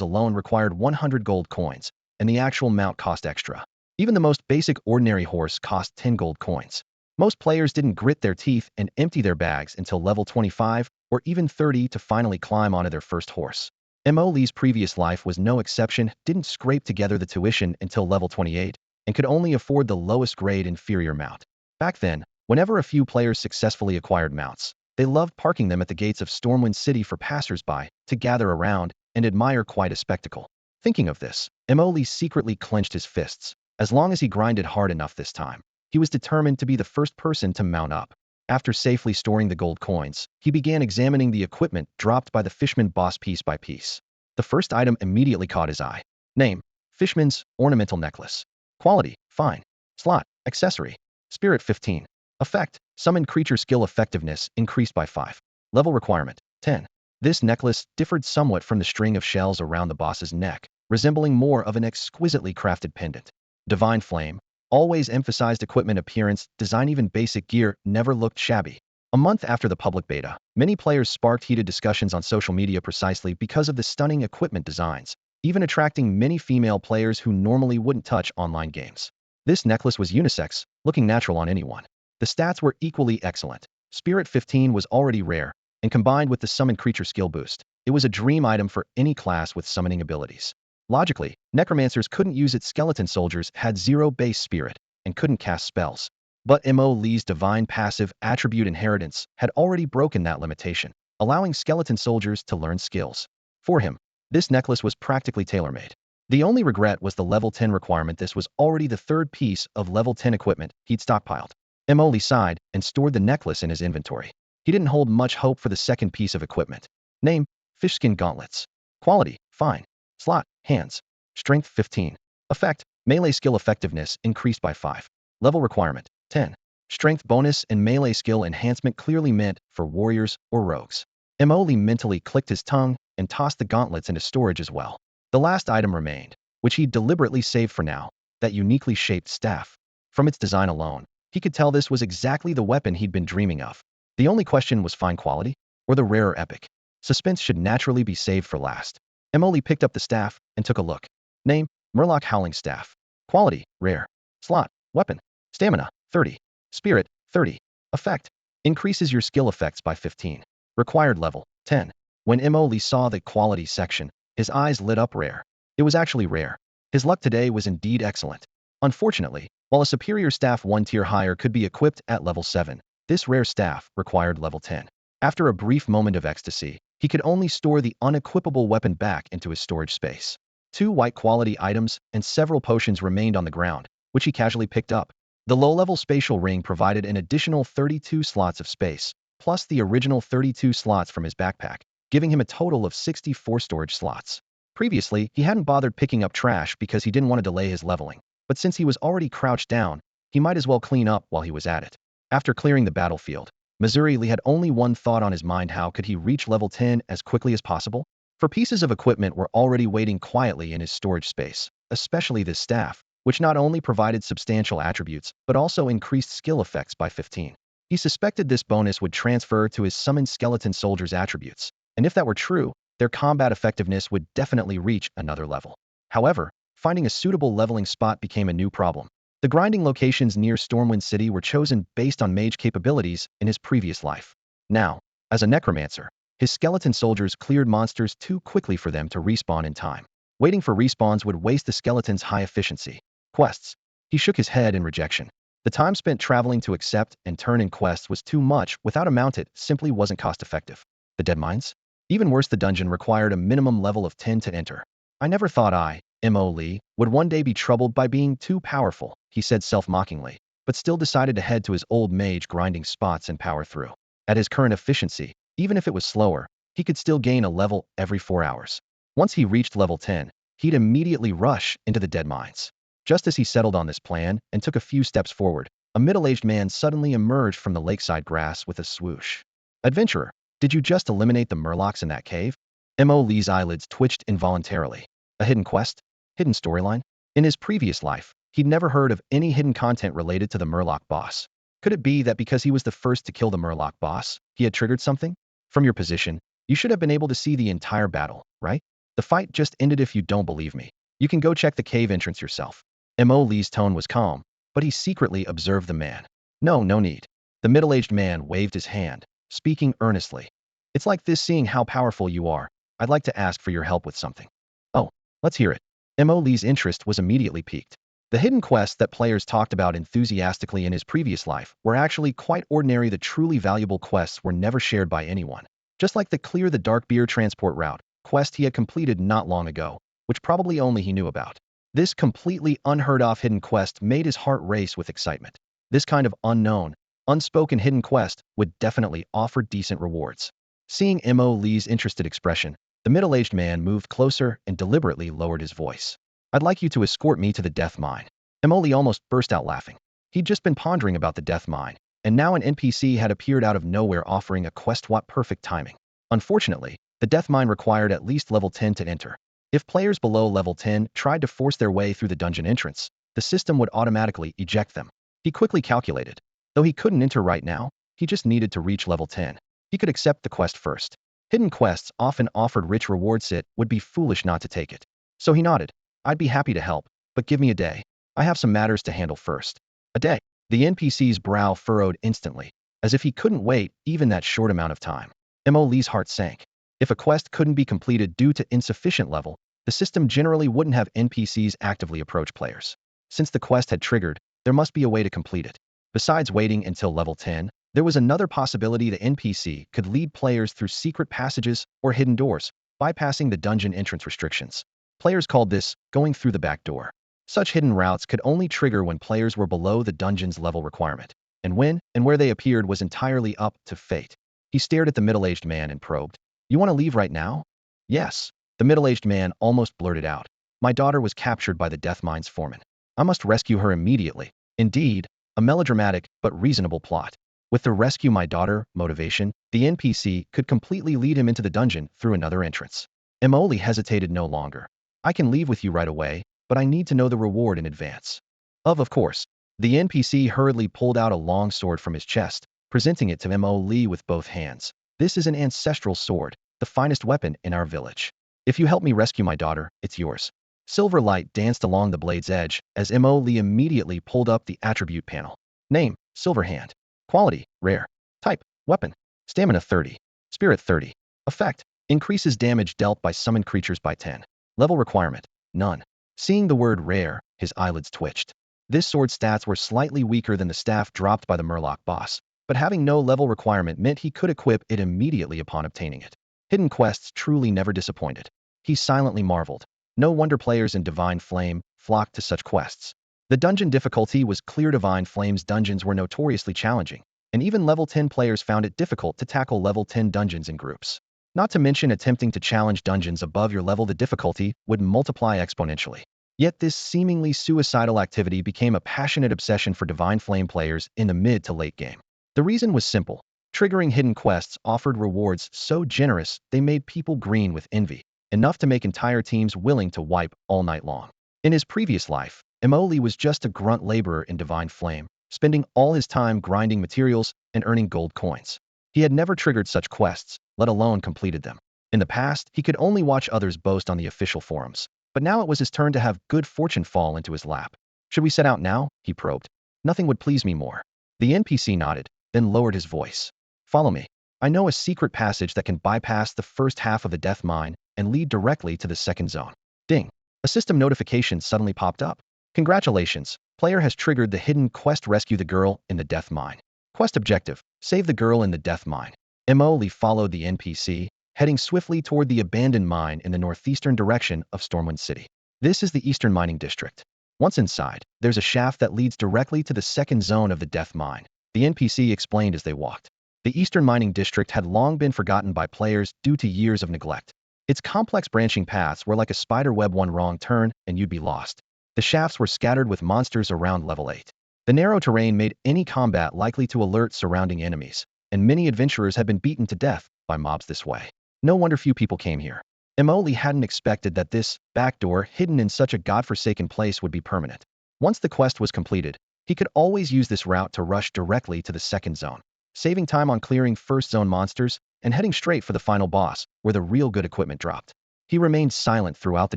[SPEAKER 1] alone required 100 gold coins, and the actual mount cost extra. Even the most basic ordinary horse cost 10 gold coins. Most players didn't grit their teeth and empty their bags until level 25 or even 30 to finally climb onto their first horse. Lee's previous life was no exception, didn't scrape together the tuition until level 28, and could only afford the lowest grade inferior mount. Back then, whenever a few players successfully acquired mounts, they loved parking them at the gates of Stormwind City for passers-by to gather around and admire quite a spectacle. Thinking of this, Lee secretly clenched his fists. As long as he grinded hard enough this time, he was determined to be the first person to mount up. After safely storing the gold coins, he began examining the equipment dropped by the Fishman boss piece by piece. The first item immediately caught his eye. Name: Fishman's Ornamental Necklace. Quality: Fine. Slot: Accessory. Spirit 15. Effect: Summon creature skill effectiveness increased by 5. Level requirement: 10. This necklace differed somewhat from the string of shells around the boss's neck, resembling more of an exquisitely crafted pendant. Divine Flame always emphasized equipment appearance, design. Even basic gear never looked shabby. A month after the public beta, many players sparked heated discussions on social media precisely because of the stunning equipment designs, even attracting many female players who normally wouldn't touch online games. This necklace was unisex, looking natural on anyone. The stats were equally excellent. Spirit 15 was already rare, and combined with the summon creature skill boost, it was a dream item for any class with summoning abilities. Logically, Necromancers couldn't use it. Skeleton soldiers had 0 base spirit and couldn't cast spells. But Lee's divine passive attribute inheritance had already broken that limitation, allowing skeleton soldiers to learn skills. For him, this necklace was practically tailor-made. The only regret was the level 10 requirement. This was already the third piece of level 10 equipment he'd stockpiled. Lee sighed and stored the necklace in his inventory. He didn't hold much hope for the second piece of equipment. Name: Fishskin Gauntlets. Quality: Fine. Slot: Hands. Strength 15. Effect: Melee skill effectiveness increased by 5. Level requirement: 10. Strength bonus and melee skill enhancement, clearly meant for warriors or rogues. Lee mentally clicked his tongue and tossed the gauntlets into storage as well. The last item remained, which he'd deliberately saved for now, that uniquely shaped staff. From its design alone, he could tell this was exactly the weapon he'd been dreaming of. The only question was fine quality or the rarer epic. Suspense should naturally be saved for last. Lee picked up the staff and took a look. Name: Murloc Howling Staff. Quality: Rare. Slot: Weapon. Stamina: 30. Spirit: 30. Effect: Increases your skill effects by 15. Required level: 10. When Lee saw the quality section, his eyes lit up. Rare. It was actually rare. His luck today was indeed excellent. Unfortunately, while a superior staff 1 tier higher could be equipped at level 7, this rare staff required level 10. After a brief moment of ecstasy, he could only store the unequipable weapon back into his storage space. 2 white quality items and several potions remained on the ground, which he casually picked up. The low-level spatial ring provided an additional 32 slots of space, plus the original 32 slots from his backpack, giving him a total of 64 storage slots. Previously, he hadn't bothered picking up trash because he didn't want to delay his leveling, but since he was already crouched down, he might as well clean up while he was at it. After clearing the battlefield, Lee had only one thought on his mind: how could he reach level 10 as quickly as possible? For pieces of equipment were already waiting quietly in his storage space, especially this staff, which not only provided substantial attributes, but also increased skill effects by 15. He suspected this bonus would transfer to his summoned skeleton soldiers' attributes, and if that were true, their combat effectiveness would definitely reach another level. However, finding a suitable leveling spot became a new problem. The grinding locations near Stormwind City were chosen based on mage capabilities in his previous life. Now, as a necromancer, his skeleton soldiers cleared monsters too quickly for them to respawn in time. Waiting for respawns would waste the skeleton's high efficiency quests. He shook his head in rejection. The time spent traveling to accept and turn in quests was too much. Without a mount, it simply wasn't cost-effective. The dead mines? Even worse, the dungeon required a minimum level of 10 to enter. I never thought Lee would one day be troubled by being too powerful, he said self-mockingly, but still decided to head to his old mage grinding spots and power through. At his current efficiency, even if it was slower, he could still gain a level every 4 hours. Once he reached level 10, he'd immediately rush into the dead mines. Just as he settled on this plan and took a few steps forward, a middle-aged man suddenly emerged from the lakeside grass with a swoosh. Adventurer, did you just eliminate the murlocs in that cave? Lee's eyelids twitched involuntarily. A hidden quest? Hidden storyline? In his previous life, he'd never heard of any hidden content related to the murloc boss. Could it be that because he was the first to kill the murloc boss, he had triggered something? From your position, You should have been able to see the entire battle, right? The fight just ended. If you don't believe me, you can go check the cave entrance yourself. Mo Lee's tone was calm, but he secretly observed the man. No need. The middle-aged man waved his hand, speaking earnestly. It's like this, seeing how powerful you are. I'd like to ask for your help with something. Oh, let's hear it. Mo Lee's interest was immediately piqued. The hidden quests that players talked about enthusiastically in his previous life were actually quite ordinary. The truly valuable quests were never shared by anyone. Just like the Clear the Dark Beer transport route quest he had completed not long ago, which probably only he knew about. This completely unheard-of hidden quest made his heart race with excitement. This kind of unknown, unspoken hidden quest would definitely offer decent rewards. Seeing Mo Lee's interested expression, the middle-aged man moved closer and deliberately lowered his voice. I'd like you to escort me to the death mine. Mo Lee almost burst out laughing. He'd just been pondering about the death mine, and now an NPC had appeared out of nowhere offering a quest. What perfect timing. Unfortunately, the death mine required at least level 10 to enter. If players below level 10 tried to force their way through the dungeon entrance, the system would automatically eject them. He quickly calculated. Though he couldn't enter right now, he just needed to reach level 10. He could accept the quest first. Hidden quests often offered rich rewards. It would be foolish not to take it. So he nodded. I'd be happy to help, but give me a day. I have some matters to handle first. A day. The NPC's brow furrowed instantly, as if he couldn't wait even that short amount of time. Mo Lee's heart sank. If a quest couldn't be completed due to insufficient level, the system generally wouldn't have NPCs actively approach players. Since the quest had triggered, there must be a way to complete it. Besides waiting until level 10, there was another possibility. The NPC could lead players through secret passages or hidden doors, bypassing the dungeon entrance restrictions. Players called this going through the back door. Such hidden routes could only trigger when players were below the dungeon's level requirement, and when and where they appeared was entirely up to fate. He stared at the middle-aged man and probed. You want to leave right now? Yes. The middle-aged man almost blurted out. My daughter was captured by the death mine's foreman. I must rescue her immediately. Indeed, a melodramatic but reasonable plot. With the rescue my daughter motivation, the NPC could completely lead him into the dungeon through another entrance. Mo Lee hesitated no longer. I can leave with you right away, but I need to know the reward in advance. Of course. The NPC hurriedly pulled out a long sword from his chest, presenting it to Mo Lee with both hands. This is an ancestral sword, the finest weapon in our village. If you help me rescue my daughter, it's yours. Silver light danced along the blade's edge as Mo Lee immediately pulled up the attribute panel. Name, Silverhand. Quality, rare. Type, weapon. Stamina 30. Spirit 30. Effect, increases damage dealt by summoned creatures by 10. Level requirement, none. Seeing the word rare, his eyelids twitched. This sword's stats were slightly weaker than the staff dropped by the Murloc boss, but having no level requirement meant he could equip it immediately upon obtaining it. Hidden quests truly never disappointed. He silently marveled. No wonder players in Divine Flame flocked to such quests. The dungeon difficulty was clear. Divine Flame's dungeons were notoriously challenging, and even level 10 players found it difficult to tackle level 10 dungeons in groups. Not to mention attempting to challenge dungeons above your level, the difficulty would multiply exponentially. Yet this seemingly suicidal activity became a passionate obsession for Divine Flame players in the mid to late game. The reason was simple. Triggering hidden quests offered rewards so generous they made people green with envy, enough to make entire teams willing to wipe all night long. In his previous life, Mo Lee was just a grunt laborer in Divine Flame, spending all his time grinding materials and earning gold coins. He had never triggered such quests, let alone completed them. In the past, he could only watch others boast on the official forums, but now it was his turn to have good fortune fall into his lap. Should we set out now? He probed. Nothing would please me more. The NPC nodded, then lowered his voice. Follow me. I know a secret passage that can bypass the first half of the death mine and lead directly to the second zone. Ding. A system notification suddenly popped up. Congratulations, player has triggered the hidden quest. Rescue the girl in the death mine. Quest objective, save the girl in the death mine. Mo Lee followed the NPC, heading swiftly toward the abandoned mine in the northeastern direction of Stormwind City. This is the Eastern Mining District. Once inside, there's a shaft that leads directly to the second zone of the death mine, the NPC explained as they walked. The Eastern Mining District had long been forgotten by players due to years of neglect. Its complex branching paths were like a spider web. One wrong turn, and you'd be lost. The shafts were scattered with monsters around level 8. The narrow terrain made any combat likely to alert surrounding enemies, and many adventurers had been beaten to death by mobs this way. No wonder few people came here. Mo Lee hadn't expected that this back door hidden in such a godforsaken place would be permanent. Once the quest was completed, he could always use this route to rush directly to the second zone, saving time on clearing first zone monsters and heading straight for the final boss, where the real good equipment dropped. He remained silent throughout the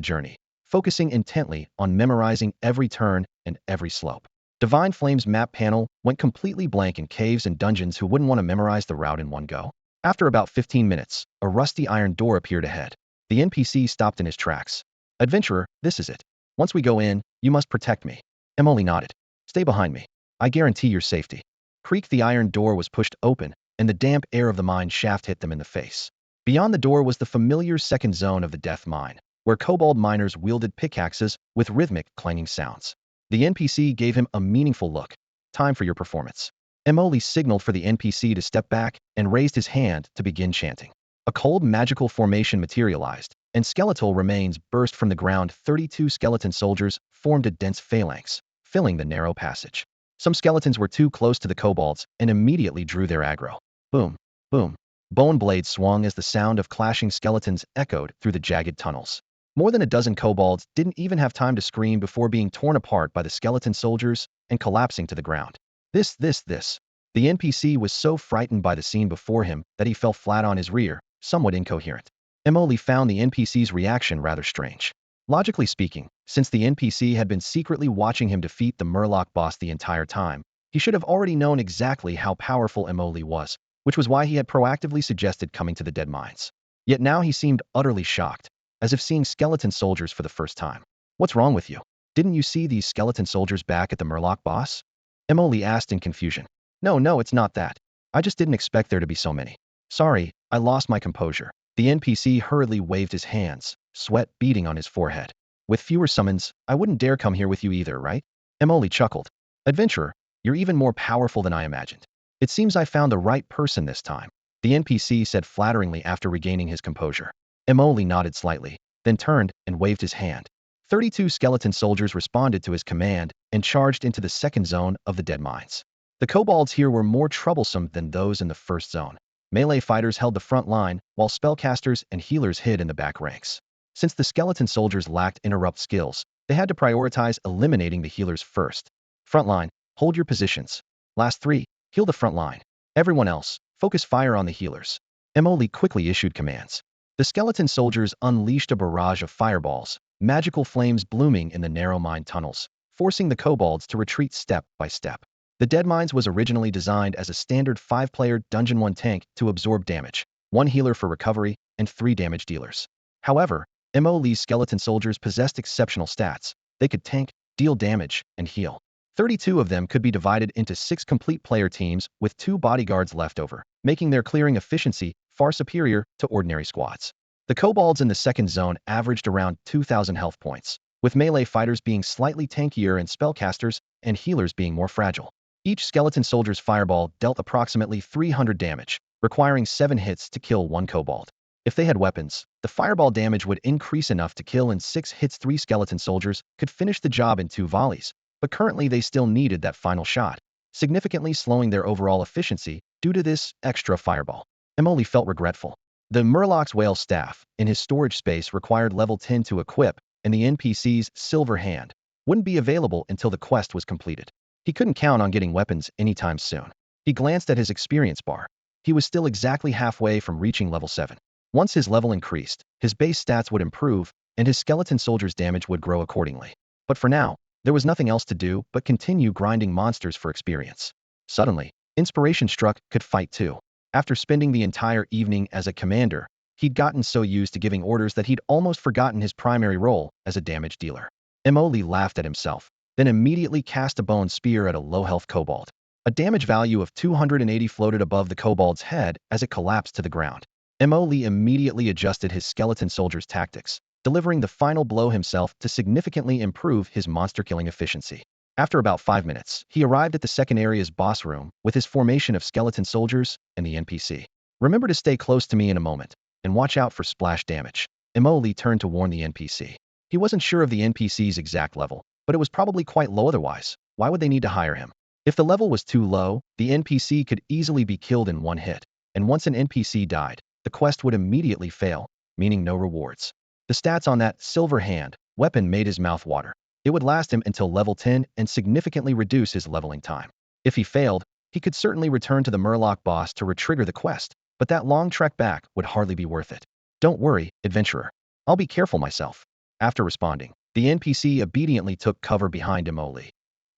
[SPEAKER 1] journey, focusing intently on memorizing every turn and every slope. Divine Flame's map panel went completely blank in caves and dungeons. Who wouldn't want to memorize the route in one go? After about 15 minutes, a rusty iron door appeared ahead. The NPC stopped in his tracks. "Adventurer, this is it. Once we go in, you must protect me." Emily nodded. "Stay behind me. I guarantee your safety." Creak, the iron door was pushed open, and the damp air of the mine shaft hit them in the face. Beyond the door was the familiar second zone of the death mine, where kobold miners wielded pickaxes with rhythmic clanging sounds. The NPC gave him a meaningful look. "Time for your performance." Emoli signaled for the NPC to step back and raised his hand to begin chanting. A cold magical formation materialized, and skeletal remains burst from the ground. 32 skeleton soldiers formed a dense phalanx, filling the narrow passage. Some skeletons were too close to the kobolds and immediately drew their aggro. Boom, boom. Bone blades swung as the sound of clashing skeletons echoed through the jagged tunnels. More than a dozen kobolds didn't even have time to scream before being torn apart by the skeleton soldiers and collapsing to the ground. This. The NPC was so frightened by the scene before him that he fell flat on his rear, somewhat incoherent. Emily found the NPC's reaction rather strange. Logically speaking, since the NPC had been secretly watching him defeat the Murloc boss the entire time, he should have already known exactly how powerful Emoli was, which was why he had proactively suggested coming to the dead mines. Yet now he seemed utterly shocked, as if seeing skeleton soldiers for the first time. "What's wrong with you? Didn't you see these skeleton soldiers back at the Murloc boss?" Emoli asked in confusion. No, it's not that. I just didn't expect there to be so many. Sorry, I lost my composure." The NPC hurriedly waved his hands, sweat beading on his forehead. "With fewer summons, I wouldn't dare come here with you either, right?" Emoli chuckled. "Adventurer, you're even more powerful than I imagined. It seems I found the right person this time," the NPC said flatteringly after regaining his composure. Emoli nodded slightly, then turned and waved his hand. 32 skeleton soldiers responded to his command and charged into the second zone of the dead mines. The kobolds here were more troublesome than those in the first zone. Melee fighters held the front line, while spellcasters and healers hid in the back ranks. Since the skeleton soldiers lacked interrupt skills, they had to prioritize eliminating the healers first. "Front line, hold your positions. Last 3, heal the front line. Everyone else, focus fire on the healers." Emoli quickly issued commands. The skeleton soldiers unleashed a barrage of fireballs, magical flames blooming in the narrow mine tunnels, forcing the kobolds to retreat step by step. The dead mines was originally designed as a standard 5-player Dungeon 1 tank to absorb damage, 1 healer for recovery, and 3 damage dealers. However, Emoli's skeleton soldiers possessed exceptional stats. They could tank, deal damage, and heal. 32 of them could be divided into 6 complete player teams with 2 bodyguards left over, making their clearing efficiency far superior to ordinary squads. The kobolds in the second zone averaged around 2,000 health points, with melee fighters being slightly tankier and spellcasters and healers being more fragile. Each skeleton soldier's fireball dealt approximately 300 damage, requiring 7 hits to kill 1 kobold. If they had weapons, the fireball damage would increase enough to kill in 6 hits. 3 skeleton soldiers could finish the job in 2 volleys, but currently they still needed that final shot, significantly slowing their overall efficiency due to this extra fireball. Emoli felt regretful. The Murloc's whale staff, in his storage space, required level 10 to equip, and the NPC's silver hand wouldn't be available until the quest was completed. He couldn't count on getting weapons anytime soon. He glanced at his experience bar. He was still exactly halfway from reaching level 7. Once his level increased, his base stats would improve, and his skeleton soldier's damage would grow accordingly. But for now, there was nothing else to do but continue grinding monsters for experience. Suddenly, inspiration struck. Could fight too. After spending the entire evening as a commander, he'd gotten so used to giving orders that he'd almost forgotten his primary role as a damage dealer. Emoli laughed at himself, then immediately cast a bone spear at a low-health kobold. A damage value of 280 floated above the kobold's head as it collapsed to the ground. Emoli immediately adjusted his skeleton soldier's tactics, delivering the final blow himself to significantly improve his monster-killing efficiency. After about 5 minutes, he arrived at the second area's boss room with his formation of skeleton soldiers and the NPC. "Remember to stay close to me in a moment, and watch out for splash damage." Emoli turned to warn the NPC. He wasn't sure of the NPC's exact level, but it was probably quite low otherwise. Why would they need to hire him? If the level was too low, the NPC could easily be killed in 1 hit, and once an NPC died, the quest would immediately fail, meaning no rewards. The stats on that silver hand weapon made his mouth water. It would last him until level 10 and significantly reduce his leveling time. If he failed, he could certainly return to the Murloc boss to retrigger the quest, but that long trek back would hardly be worth it. Don't worry, adventurer. I'll be careful myself. After responding, the NPC obediently took cover behind Imoli.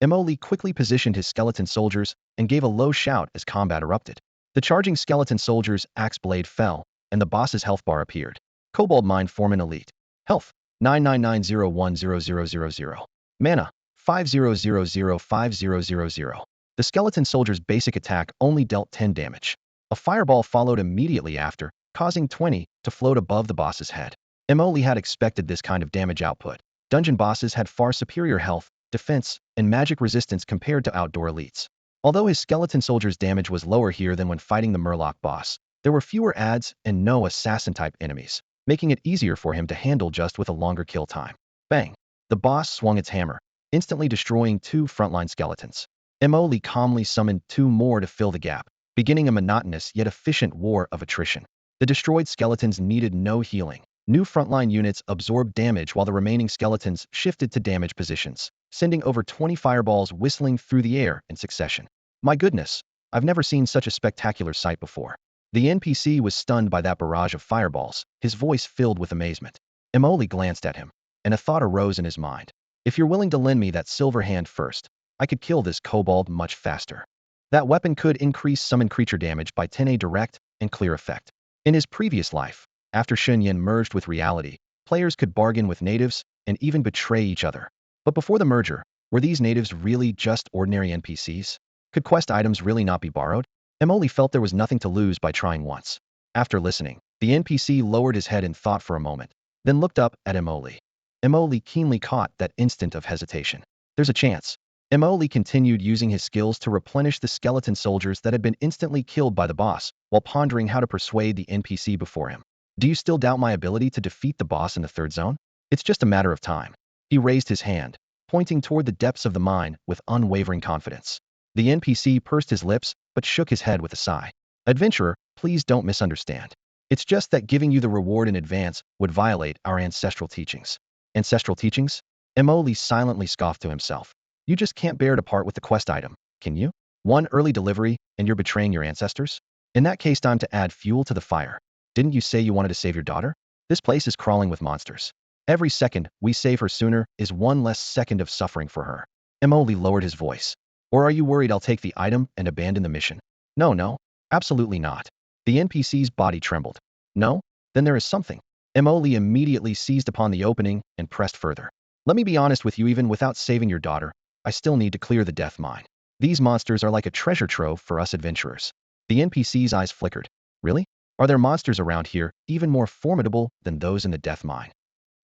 [SPEAKER 1] Imoli quickly positioned his skeleton soldiers and gave a low shout as combat erupted. The charging skeleton soldier's axe blade fell, and the boss's health bar appeared. Cobalt Mine Foreman Elite. Health, 999010000. Mana, 50005000. The skeleton soldier's basic attack only dealt 10 damage. A fireball followed immediately after, causing 20 to float above the boss's head. Imoli had expected this kind of damage output. Dungeon bosses had far superior health, defense, and magic resistance compared to outdoor elites. Although his skeleton soldier's damage was lower here than when fighting the Murloc boss, there were fewer adds and no assassin-type enemies, making it easier for him to handle just with a longer kill time. Bang! The boss swung its hammer, instantly destroying 2 frontline skeletons. Imoli calmly summoned 2 more to fill the gap, beginning a monotonous yet efficient war of attrition. The destroyed skeletons needed no healing. New frontline units absorbed damage while the remaining skeletons shifted to damage positions, sending over 20 fireballs whistling through the air in succession. My goodness, I've never seen such a spectacular sight before. The NPC was stunned by that barrage of fireballs, his voice filled with amazement. Imoli glanced at him, and a thought arose in his mind. If you're willing to lend me that silver hand first, I could kill this kobold much faster. That weapon could increase summon creature damage by 10 a direct and clear effect. In his previous life, after Shenyan merged with reality, players could bargain with natives and even betray each other. But before the merger, were these natives really just ordinary NPCs? Could quest items really not be borrowed? Imoli felt there was nothing to lose by trying once. After listening, the NPC lowered his head in thought for a moment, then looked up at Imoli. Imoli keenly caught that instant of hesitation. There's a chance. Imoli continued using his skills to replenish the skeleton soldiers that had been instantly killed by the boss, while pondering how to persuade the NPC before him. Do you still doubt my ability to defeat the boss in the 3rd zone? It's just a matter of time. He raised his hand, pointing toward the depths of the mine with unwavering confidence. The NPC pursed his lips, but shook his head with a sigh. Adventurer, please don't misunderstand. It's just that giving you the reward in advance would violate our ancestral teachings. Ancestral teachings? Imoli silently scoffed to himself. You just can't bear to part with the quest item, can you? One early delivery, and you're betraying your ancestors? In that case, time to add fuel to the fire. Didn't you say you wanted to save your daughter? This place is crawling with monsters. Every second we save her sooner is one less second of suffering for her. Imoli lowered his voice. Or are you worried I'll take the item and abandon the mission? No, absolutely not. The NPC's body trembled. No? Then there is something. Imoli immediately seized upon the opening and pressed further. Let me be honest with you, even without saving your daughter, I still need to clear the death mine. These monsters are like a treasure trove for us adventurers. The NPC's eyes flickered. Really? Are there monsters around here even more formidable than those in the death mine?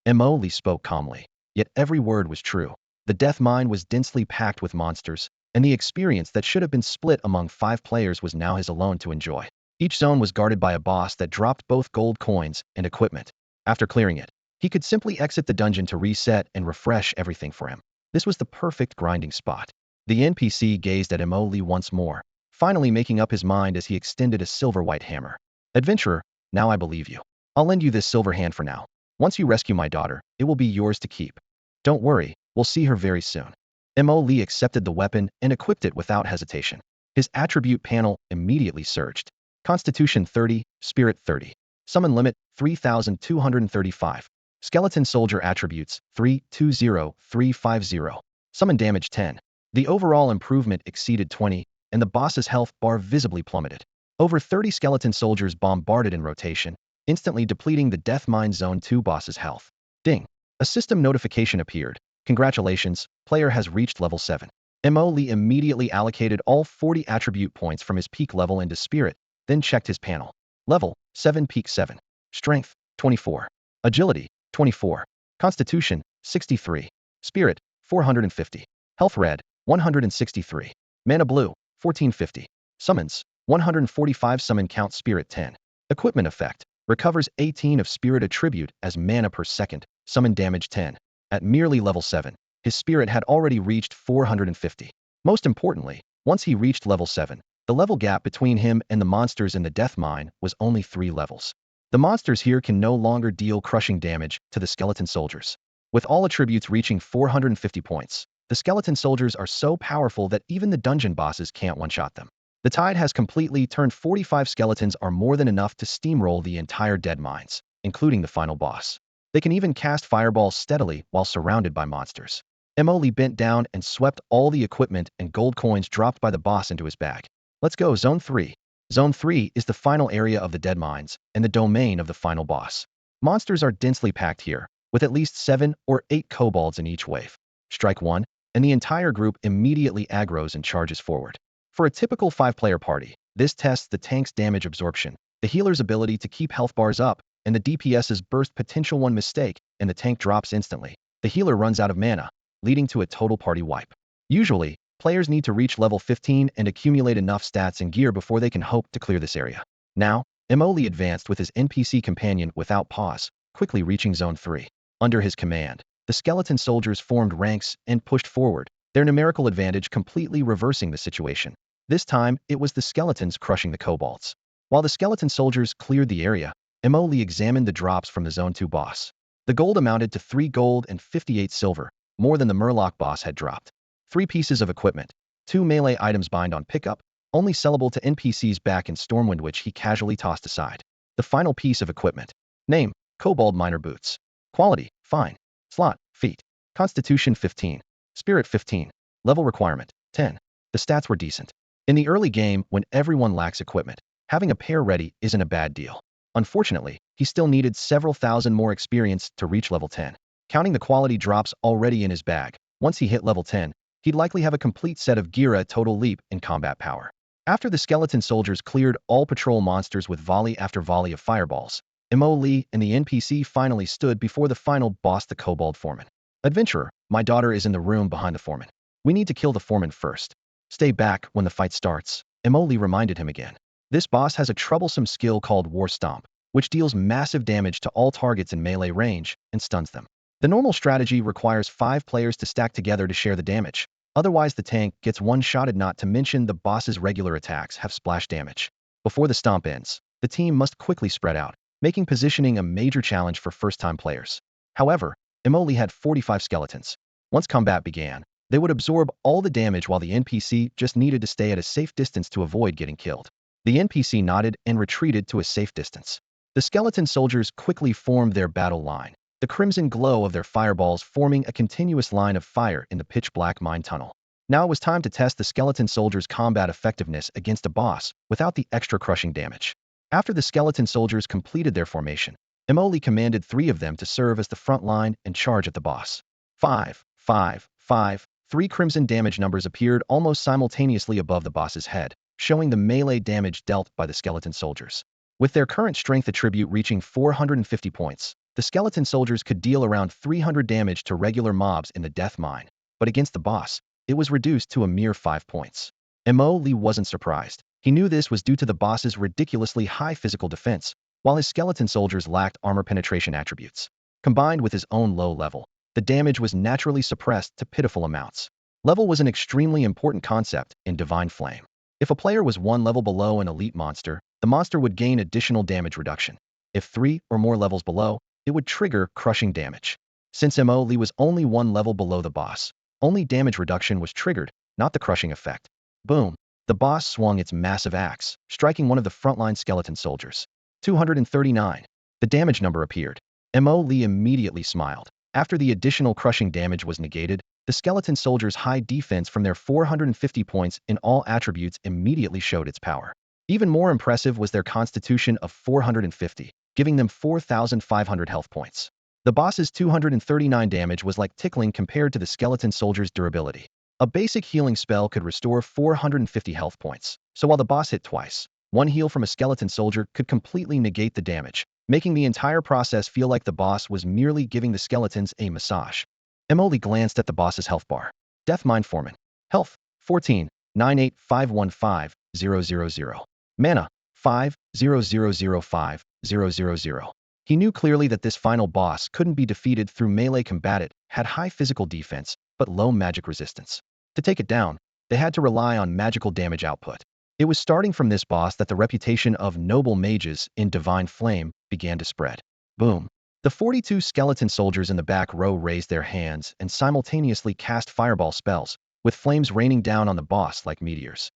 [SPEAKER 1] Imoli spoke calmly, yet every word was true. The death mine was densely packed with monsters, and the experience that should have been split among 5 players was now his alone to enjoy. Each zone was guarded by a boss that dropped both gold coins and equipment. After clearing it, he could simply exit the dungeon to reset and refresh everything for him. This was the perfect grinding spot. The NPC gazed at Imoli once more, finally making up his mind as he extended a silver-white hammer. Adventurer, now I believe you. I'll lend you this silver hand for now. Once you rescue my daughter, it will be yours to keep. Don't worry, we'll see her very soon. Imoli accepted the weapon and equipped it without hesitation. His attribute panel immediately surged. Constitution 30, Spirit 30. Summon limit 3,235. Skeleton Soldier attributes 320350. Summon damage 10. The overall improvement exceeded 20, and the boss's health bar visibly plummeted. Over 30 skeleton soldiers bombarded in rotation, instantly depleting the Death Mine Zone 2 boss's health. Ding! A system notification appeared. Congratulations, player has reached level 7. Imoli immediately allocated all 40 attribute points from his peak level into Spirit, then checked his panel. Level 7, peak 7. Strength 24. Agility 24. Constitution 63. Spirit 450. Health red 163. Mana blue 1450. Summons 145. Summon count Spirit 10. Equipment effect. Recovers 18 of Spirit attribute as mana per second. Summon damage 10. At merely level 7, his Spirit had already reached 450. Most importantly, once he reached level 7, the level gap between him and the monsters in the Death Mine was only 3 levels. The monsters here can no longer deal crushing damage to the skeleton soldiers. With all attributes reaching 450 points, the skeleton soldiers are so powerful that even the dungeon bosses can't one-shot them. The tide has completely turned. 45 skeletons are more than enough to steamroll the entire dead mines, including the final boss. They can even cast fireballs steadily while surrounded by monsters. Emoli bent down and swept all the equipment and gold coins dropped by the boss into his bag. Let's go, Zone 3. Zone 3 is the final area of the dead mines and the domain of the final boss. Monsters are densely packed here, with at least 7 or 8 kobolds in each wave. Strike 1, and the entire group immediately aggroes and charges forward. For a typical 5-player party, this tests the tank's damage absorption, the healer's ability to keep health bars up, and the DPS's burst potential. One mistake, and the tank drops instantly. The healer runs out of mana, leading to a total party wipe. Usually, players need to reach level 15 and accumulate enough stats and gear before they can hope to clear this area. Now, Emoli advanced with his NPC companion without pause, quickly reaching Zone 3. Under his command, the skeleton soldiers formed ranks and pushed forward, their numerical advantage completely reversing the situation. This time, it was the skeletons crushing the kobolds. While the skeleton soldiers cleared the area, Emoli examined the drops from the Zone 2 boss. The gold amounted to 3 gold and 58 silver, more than the Murloc boss had dropped. 3 pieces of equipment, 2 melee items bind on pickup, only sellable to NPCs back in Stormwind, which he casually tossed aside. The final piece of equipment. Name, Kobold Miner Boots. Quality, fine. Slot, feet. Constitution 15. Spirit 15. Level requirement, 10. The stats were decent. In the early game, when everyone lacks equipment, having a pair ready isn't a bad deal. Unfortunately, he still needed several thousand more experience to reach level 10. Counting the quality drops already in his bag, once he hit level 10, he'd likely have a complete set of gear, a total leap in combat power. After the skeleton soldiers cleared all patrol monsters with volley after volley of fireballs, Emoli and the NPC finally stood before the final boss, the Kobold Foreman. Adventurer, my daughter is in the room behind the Foreman. We need to kill the Foreman first. Stay back when the fight starts, Emoli reminded him again. This boss has a troublesome skill called War Stomp, which deals massive damage to all targets in melee range and stuns them. The normal strategy requires 5 players to stack together to share the damage. Otherwise, the tank gets one-shotted, not to mention the boss's regular attacks have splash damage. Before the stomp ends, the team must quickly spread out, making positioning a major challenge for first-time players. However, Emoli had 45 skeletons. Once combat began, they would absorb all the damage while the NPC just needed to stay at a safe distance to avoid getting killed. The NPC nodded and retreated to a safe distance. The skeleton soldiers quickly formed their battle line, the crimson glow of their fireballs forming a continuous line of fire in the pitch-black mine tunnel. Now it was time to test the skeleton soldiers' combat effectiveness against a boss without the extra crushing damage. After the skeleton soldiers completed their formation, Emoli commanded 3 of them to serve as the front line and charge at the boss. 5, 5, 5, 3 crimson damage numbers appeared almost simultaneously above the boss's head, showing the melee damage dealt by the skeleton soldiers. With their current strength attribute reaching 450 points, the skeleton soldiers could deal around 300 damage to regular mobs in the death mine, but against the boss, it was reduced to a mere 5 points. Emoli wasn't surprised. He knew this was due to the boss's ridiculously high physical defense, while his skeleton soldiers lacked armor penetration attributes. Combined with his own low level, the damage was naturally suppressed to pitiful amounts. Level was an extremely important concept in Divine Flame. If a player was 1 level below an elite monster, the monster would gain additional damage reduction. If 3 or more levels below, it would trigger crushing damage. Since Emoli was only 1 level below the boss, only damage reduction was triggered, not the crushing effect. Boom! The boss swung its massive axe, striking one of the frontline skeleton soldiers. 239. The damage number appeared. Emoli immediately smiled. After the additional crushing damage was negated, the skeleton soldiers' high defense from their 450 points in all attributes immediately showed its power. Even more impressive was their constitution of 450, giving them 4,500 health points. The boss's 239 damage was like tickling compared to the skeleton soldier's durability. A basic healing spell could restore 450 health points, so while the boss hit twice, 1 heal from a skeleton soldier could completely negate the damage, making the entire process feel like the boss was merely giving the skeletons a massage. Emoli glanced at the boss's health bar. Death Mine Foreman. Health, 14, 98515 000. Mana, 5, 0005 000. He knew clearly that this final boss couldn't be defeated through melee combat. It had high physical defense, but low magic resistance. To take it down, they had to rely on magical damage output. It was starting from this boss that the reputation of noble mages in Divine Flame began to spread. Boom! The 42 skeleton soldiers in the back row raised their hands and simultaneously cast fireball spells, with flames raining down on the boss like meteors.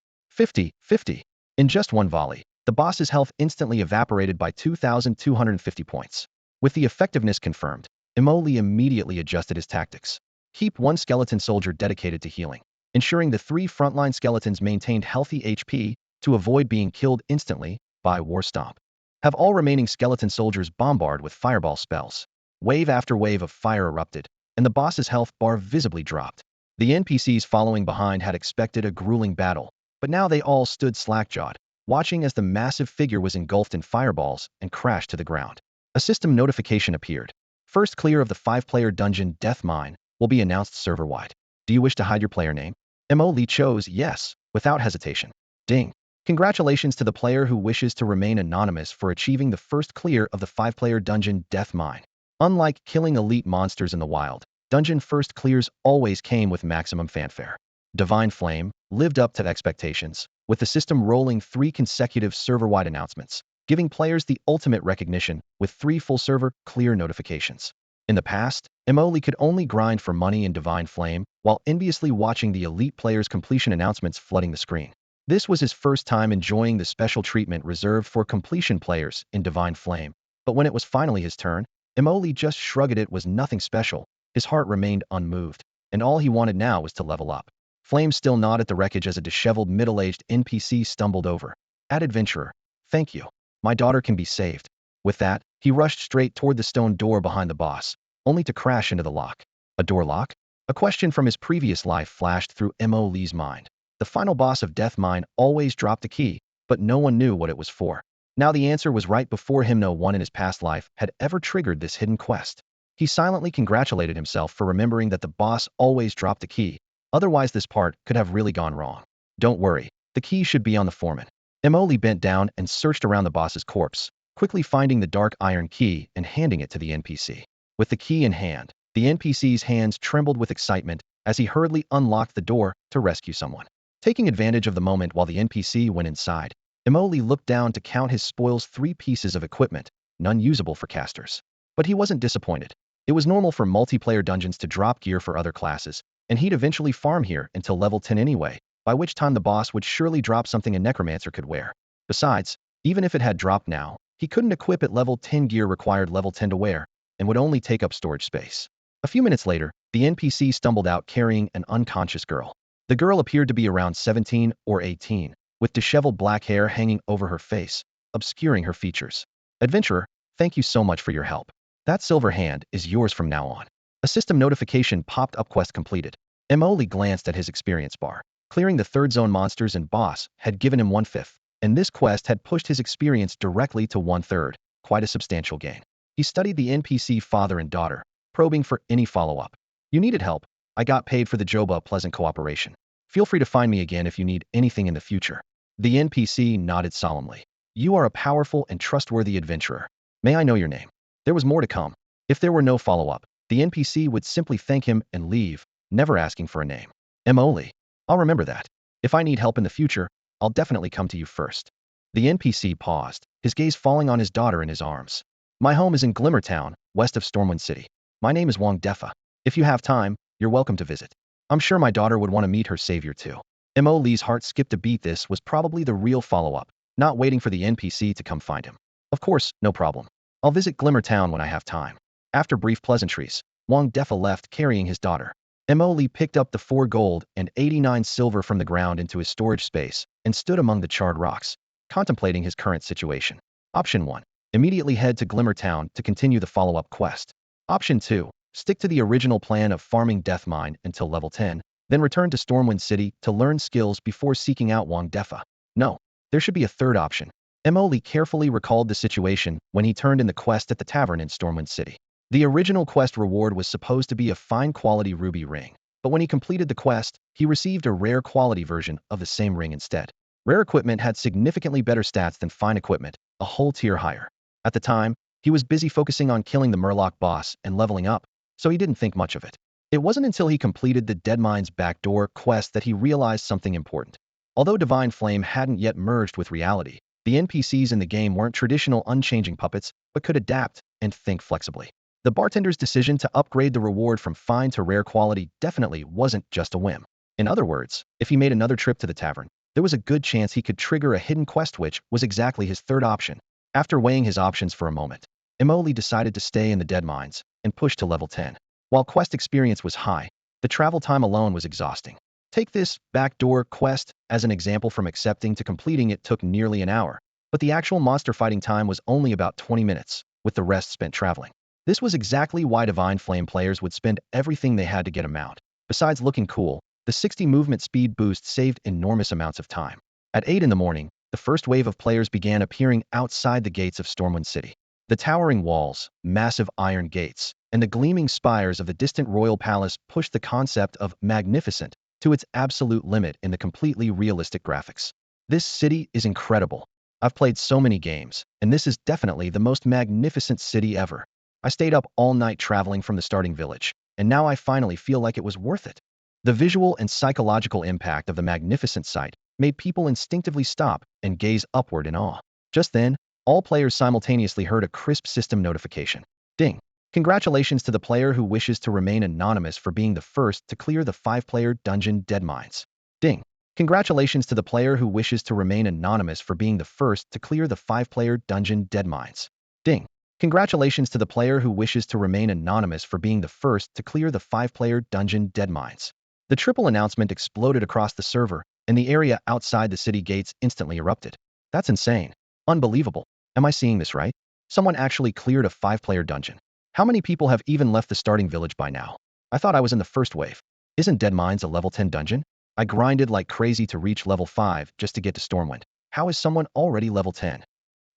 [SPEAKER 1] 50. In just one volley, the boss's health instantly evaporated by 2,250 points. With the effectiveness confirmed, Imoli immediately adjusted his tactics. Keep one skeleton soldier dedicated to healing, ensuring the 3 frontline skeletons maintained healthy HP to avoid being killed instantly by War Stomp. Have all remaining skeleton soldiers bombard with fireball spells. Wave after wave of fire erupted, and the boss's health bar visibly dropped. The NPCs following behind had expected a grueling battle, but now they all stood slack-jawed, watching as the massive figure was engulfed in fireballs and crashed to the ground. A system notification appeared. First clear of the 5-player dungeon Death Mine will be announced server-wide. Do you wish to hide your player name? Mo chose yes, without hesitation. Ding. Congratulations to the player who wishes to remain anonymous for achieving the first clear of the 5-player dungeon Death Mine. Unlike killing elite monsters in the wild, dungeon first clears always came with maximum fanfare. Divine Flame lived up to expectations, with the system rolling 3 consecutive server-wide announcements, giving players the ultimate recognition with 3 full server clear notifications. In the past, Emoli could only grind for money in Divine Flame while enviously watching the elite players' completion announcements flooding the screen. This was his first time enjoying the special treatment reserved for completion players in Divine Flame, but when it was finally his turn, Emoli just shrugged. It was nothing special. His heart remained unmoved, and all he wanted now was to level up. Flame still gnawed at the wreckage as a disheveled middle-aged NPC stumbled over. Adventurer, thank you. My daughter can be saved. With that, he rushed straight toward the stone door behind the boss, only to crash into the lock. A door lock? A question from his previous life flashed through Emily's mind. The final boss of Death Mine always dropped a key, but no one knew what it was for. Now the answer was right before him. No one in his past life had ever triggered this hidden quest. He silently congratulated himself for remembering that the boss always dropped the key. Otherwise this part could have really gone wrong. Don't worry, the key should be on the foreman. Emoli bent down and searched around the boss's corpse, quickly finding the dark iron key and handing it to the NPC. With the key in hand, the NPC's hands trembled with excitement as he hurriedly unlocked the door to rescue someone. Taking advantage of the moment while the NPC went inside, Emoli looked down to count his spoils: 3 pieces of equipment, none usable for casters. But he wasn't disappointed. It was normal for multiplayer dungeons to drop gear for other classes, and he'd eventually farm here until level 10 anyway, by which time the boss would surely drop something a Necromancer could wear. Besides, even if it had dropped now, he couldn't equip at level 10 gear required level 10 to wear, and would only take up storage space. A few minutes later, the NPC stumbled out carrying an unconscious girl. The girl appeared to be around 17 or 18, with disheveled black hair hanging over her face, obscuring her features. Adventurer, thank you so much for your help. That silver hand is yours from now on. A system notification popped up. Quest completed. Emoli glanced at his experience bar. Clearing the 3rd zone monsters and boss had given him 1/5, and this quest had pushed his experience directly to 1/3, quite a substantial gain. He studied the NPC father and daughter, probing for any follow-up. You needed help. I got paid for the job. A pleasant cooperation. Feel free to find me again if you need anything in the future. The NPC nodded solemnly. You are a powerful and trustworthy adventurer. May I know your name? There was more to come. If there were no follow-up, the NPC would simply thank him and leave, never asking for a name. Emoli. I'll remember that. If I need help in the future, I'll definitely come to you first. The NPC paused, his gaze falling on his daughter in his arms. My home is in Glimmertown, west of Stormwind City. My name is Wang Defa. If you have time, you're welcome to visit. I'm sure my daughter would want to meet her savior too. Emoli's heart skipped a beat. This was probably the real follow-up, not waiting for the NPC to come find him. Of course, no problem. I'll visit Glimmertown when I have time. After brief pleasantries, Wang Defa left carrying his daughter. Emoli picked up the 4 gold and 89 silver from the ground into his storage space and stood among the charred rocks, contemplating his current situation. Option 1. Immediately head to Glimmertown to continue the follow-up quest. Option 2. Stick to the original plan of farming Death Mine until level 10, then return to Stormwind City to learn skills before seeking out Wang Defa. No, there should be a third option. Emoli carefully recalled the situation when he turned in the quest at the tavern in Stormwind City. The original quest reward was supposed to be a fine quality ruby ring, but when he completed the quest, he received a rare quality version of the same ring instead. Rare equipment had significantly better stats than fine equipment, a whole tier higher. At the time, he was busy focusing on killing the Murloc boss and leveling up, so he didn't think much of it. It wasn't until he completed the Dead Mines Backdoor quest that he realized something important. Although Divine Flame hadn't yet merged with reality, the NPCs in the game weren't traditional unchanging puppets, but could adapt and think flexibly. The bartender's decision to upgrade the reward from fine to rare quality definitely wasn't just a whim. In other words, if he made another trip to the tavern, there was a good chance he could trigger a hidden quest, which was exactly his third option. After weighing his options for a moment, Emoli decided to stay in the dead mines and push to level 10. While quest experience was high, the travel time alone was exhausting. Take this backdoor quest as an example. From accepting to completing it took nearly an hour, but the actual monster fighting time was only about 20 minutes, with the rest spent traveling. This was exactly why Divine Flame players would spend everything they had to get a mount. Besides looking cool, the 60 movement speed boost saved enormous amounts of time. At 8 in the morning, the first wave of players began appearing outside the gates of Stormwind City. The towering walls, massive iron gates, and the gleaming spires of the distant royal palace pushed the concept of magnificent to its absolute limit in the completely realistic graphics. This city is incredible. I've played so many games, and this is definitely the most magnificent city ever. I stayed up all night traveling from the starting village, and now I finally feel like it was worth it. The visual and psychological impact of the magnificent sight made people instinctively stop and gaze upward in awe. Just then, all players simultaneously heard a crisp system notification. Ding! Congratulations to the player who wishes to remain anonymous for being the first to clear the 5-player dungeon Dead Mines. Ding! Congratulations to the player who wishes to remain anonymous for being the first to clear the 5-player dungeon Dead Mines. Ding! Congratulations to the player who wishes to remain anonymous for being the first to clear the 5-player dungeon Dead Mines. The triple announcement exploded across the server, and the area outside the city gates instantly erupted. That's insane. Unbelievable. Am I seeing this right? Someone actually cleared a 5-player dungeon. How many people have even left the starting village by now? I thought I was in the first wave. Isn't Dead Mines a level 10 dungeon? I grinded like crazy to reach level 5 just to get to Stormwind. How is someone already level 10?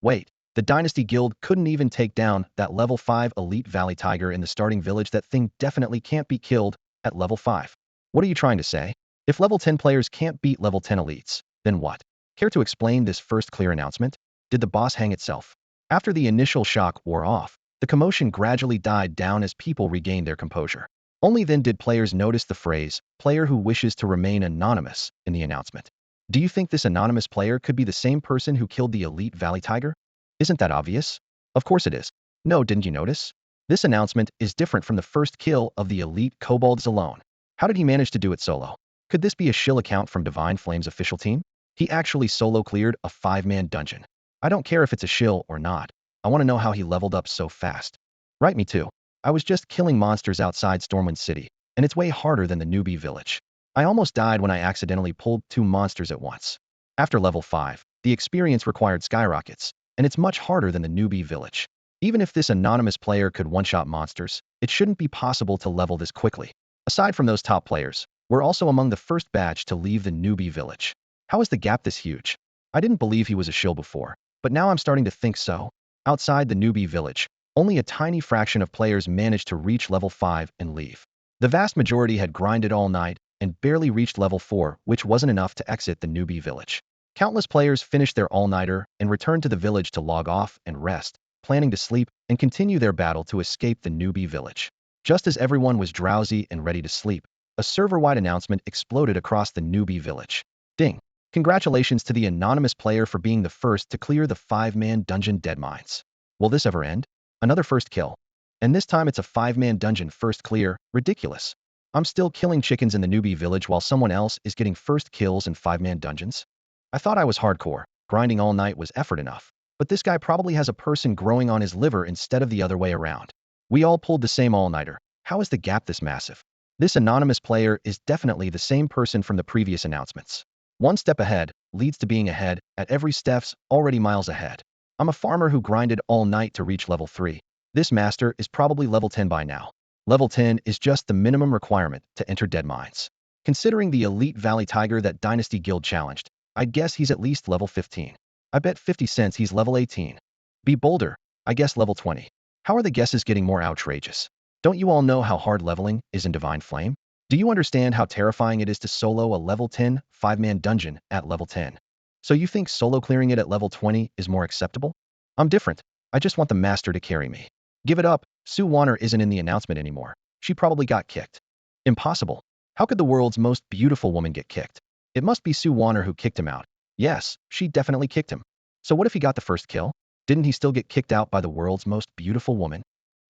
[SPEAKER 1] Wait, the Dynasty Guild couldn't even take down that level 5 elite Valley Tiger in the starting village. That thing definitely can't be killed at level 5. What are you trying to say? If level 10 players can't beat level 10 elites, then what? Care to explain this first clear announcement? Did the boss hang itself? After the initial shock wore off, the commotion gradually died down as people regained their composure. Only then did players notice the phrase, "player who wishes to remain anonymous," in the announcement. Do you think this anonymous player could be the same person who killed the elite Valley Tiger? Isn't that obvious? Of course it is. No, didn't you notice? This announcement is different from the first kill of the elite kobolds alone. How did he manage to do it solo? Could this be a shill account from Divine Flame's official team? He actually solo cleared a 5-man dungeon. I don't care if it's a shill or not. I want to know how he leveled up so fast. Right, me too. I was just killing monsters outside Stormwind City, and it's way harder than the newbie village. I almost died when I accidentally pulled 2 monsters at once. After level 5, the experience required skyrockets, and it's much harder than the newbie village. Even if this anonymous player could one-shot monsters, it shouldn't be possible to level this quickly. Aside from those top players, we're also among the first batch to leave the newbie village. How is the gap this huge? I didn't believe he was a shill before, but now I'm starting to think so. Outside the newbie village, only a tiny fraction of players managed to reach level 5 and leave. The vast majority had grinded all night and barely reached level 4, which wasn't enough to exit the newbie village. Countless players finished their all-nighter and returned to the village to log off and rest, planning to sleep and continue their battle to escape the newbie village. Just as everyone was drowsy and ready to sleep, a server-wide announcement exploded across the newbie village. Ding! Congratulations to the anonymous player for being the first to clear the 5-man dungeon Dead Mines. Will this ever end? Another first kill. And this time it's a 5-man dungeon first clear. Ridiculous. I'm still killing chickens in the newbie village while someone else is getting first kills in 5-man dungeons. I thought I was hardcore. Grinding all night was effort enough. But this guy probably has a person growing on his liver instead of the other way around. We all pulled the same all-nighter. How is the gap this massive? This anonymous player is definitely the same person from the previous announcements. One step ahead leads to being ahead at every steps, already miles ahead. I'm a farmer who grinded all night to reach level 3. This master is probably level 10 by now. Level 10 is just the minimum requirement to enter Dead Mines. Considering the elite Valley Tiger that Dynasty Guild challenged, I'd guess he's at least level 15. I bet 50 cents he's level 18. Be bolder, I guess level 20. How are the guesses getting more outrageous? Don't you all know how hard leveling is in Divine Flame? Do you understand how terrifying it is to solo a level 10 5-man dungeon at level 10? So you think solo clearing it at level 20 is more acceptable? I'm different. I just want the master to carry me. Give it up. Sue Warner isn't in the announcement anymore. She probably got kicked. Impossible. How could the world's most beautiful woman get kicked? It must be Sue Warner who kicked him out. Yes, she definitely kicked him. So what if he got the first kill? Didn't he still get kicked out by the world's most beautiful woman?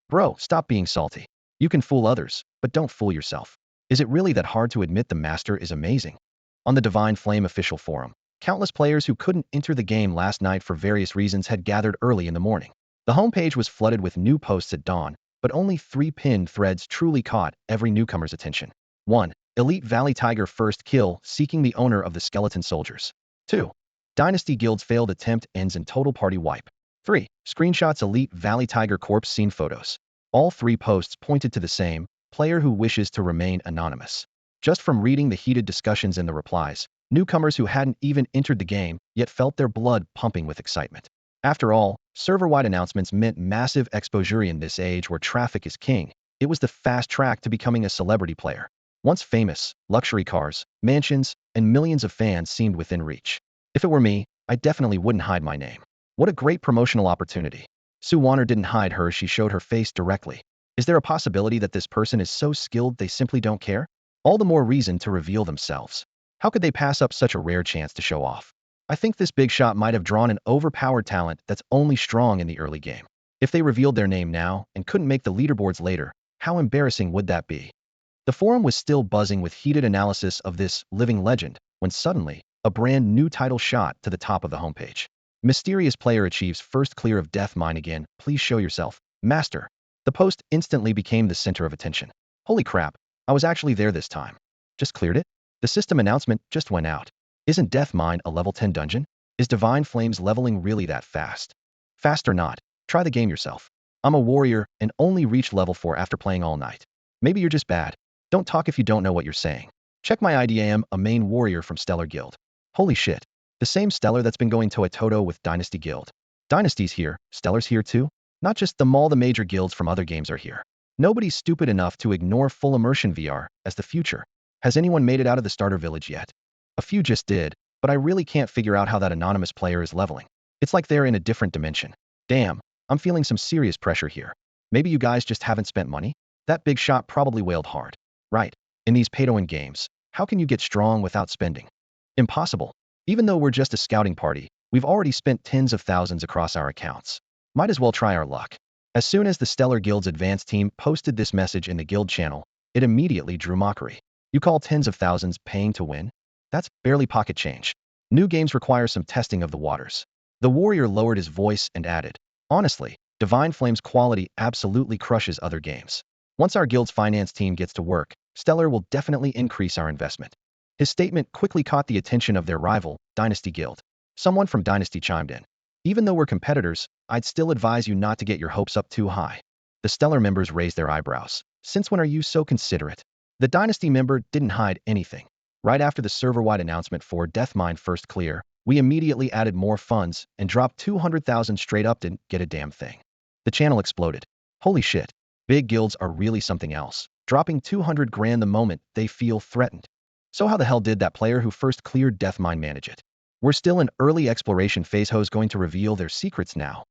[SPEAKER 1] Bro, stop being salty. You can fool others, but don't fool yourself. Is it really that hard to admit the master is amazing? On the Divine Flame official forum, countless players who couldn't enter the game last night for various reasons had gathered early in the morning. The homepage was flooded with new posts at dawn, but only 3 pinned threads truly caught every newcomer's attention. 1. Elite Valley Tiger first kill seeking the owner of the skeleton soldiers. 2. Dynasty Guild's failed attempt ends in total party wipe. 3. Screenshots Elite Valley Tiger corpse scene photos. All 3 posts pointed to the same player who wishes to remain anonymous. Just from reading the heated discussions in the replies, newcomers who hadn't even entered the game yet felt their blood pumping with excitement. After all, server-wide announcements meant massive exposure in this age where traffic is king. It was the fast track to becoming a celebrity player. Once famous, luxury cars, mansions, and millions of fans seemed within reach. If it were me, I definitely wouldn't hide my name. What a great promotional opportunity. Sue Warner didn't hide her, she showed her face directly. Is there a possibility that this person is so skilled they simply don't care? All the more reason to reveal themselves. How could they pass up such a rare chance to show off? I think this big shot might have drawn an overpowered talent that's only strong in the early game. If they revealed their name now and couldn't make the leaderboards later, how embarrassing would that be? The forum was still buzzing with heated analysis of this living legend when suddenly, a brand new title shot to the top of the homepage. Mysterious player achieves first clear of death mine again, please show yourself, master. The post instantly became the center of attention. Holy crap, I was actually there this time. Just cleared it? The system announcement just went out. Isn't Death Mine a level 10 dungeon? Is Divine Flames leveling really that fast? Fast or not, try the game yourself. I'm a warrior and only reached level 4 after playing all night. Maybe you're just bad. Don't talk if you don't know what you're saying. Check my ID, I am a main warrior from Stellar Guild. Holy shit. The same Stellar that's been going toe-to-toe with Dynasty Guild. Dynasty's here, Stellar's here too? Not just them, all the major guilds from other games are here. Nobody's stupid enough to ignore full immersion VR as the future. Has anyone made it out of the starter village yet? A few just did, but I really can't figure out how that anonymous player is leveling. It's like they're in a different dimension. Damn, I'm feeling some serious pressure here. Maybe you guys just haven't spent money? That big shot probably wailed hard. Right, in these pay-to-win games, how can you get strong without spending? Impossible. Even though we're just a scouting party, we've already spent tens of thousands across our accounts. Might as well try our luck. As soon as the Stellar Guild's advanced team posted this message in the guild channel, it immediately drew mockery. You call tens of thousands paying to win? That's barely pocket change. New games require some testing of the waters. The warrior lowered his voice and added, honestly, Divine Flame's quality absolutely crushes other games. Once our guild's finance team gets to work, Stellar will definitely increase our investment. His statement quickly caught the attention of their rival, Dynasty Guild. Someone from Dynasty chimed in. Even though we're competitors, I'd still advise you not to get your hopes up too high. The Stellar members raised their eyebrows. Since when are you so considerate? The Dynasty member didn't hide anything. Right after the server-wide announcement for Deathmine first clear, we immediately added more funds and dropped 200,000 straight up, didn't get a damn thing. The channel exploded. Holy shit. Big guilds are really something else, dropping 200 grand the moment they feel threatened. So how the hell did that player who first cleared Deathmine manage it? We're still in early exploration phase. Who's going to reveal their secrets now?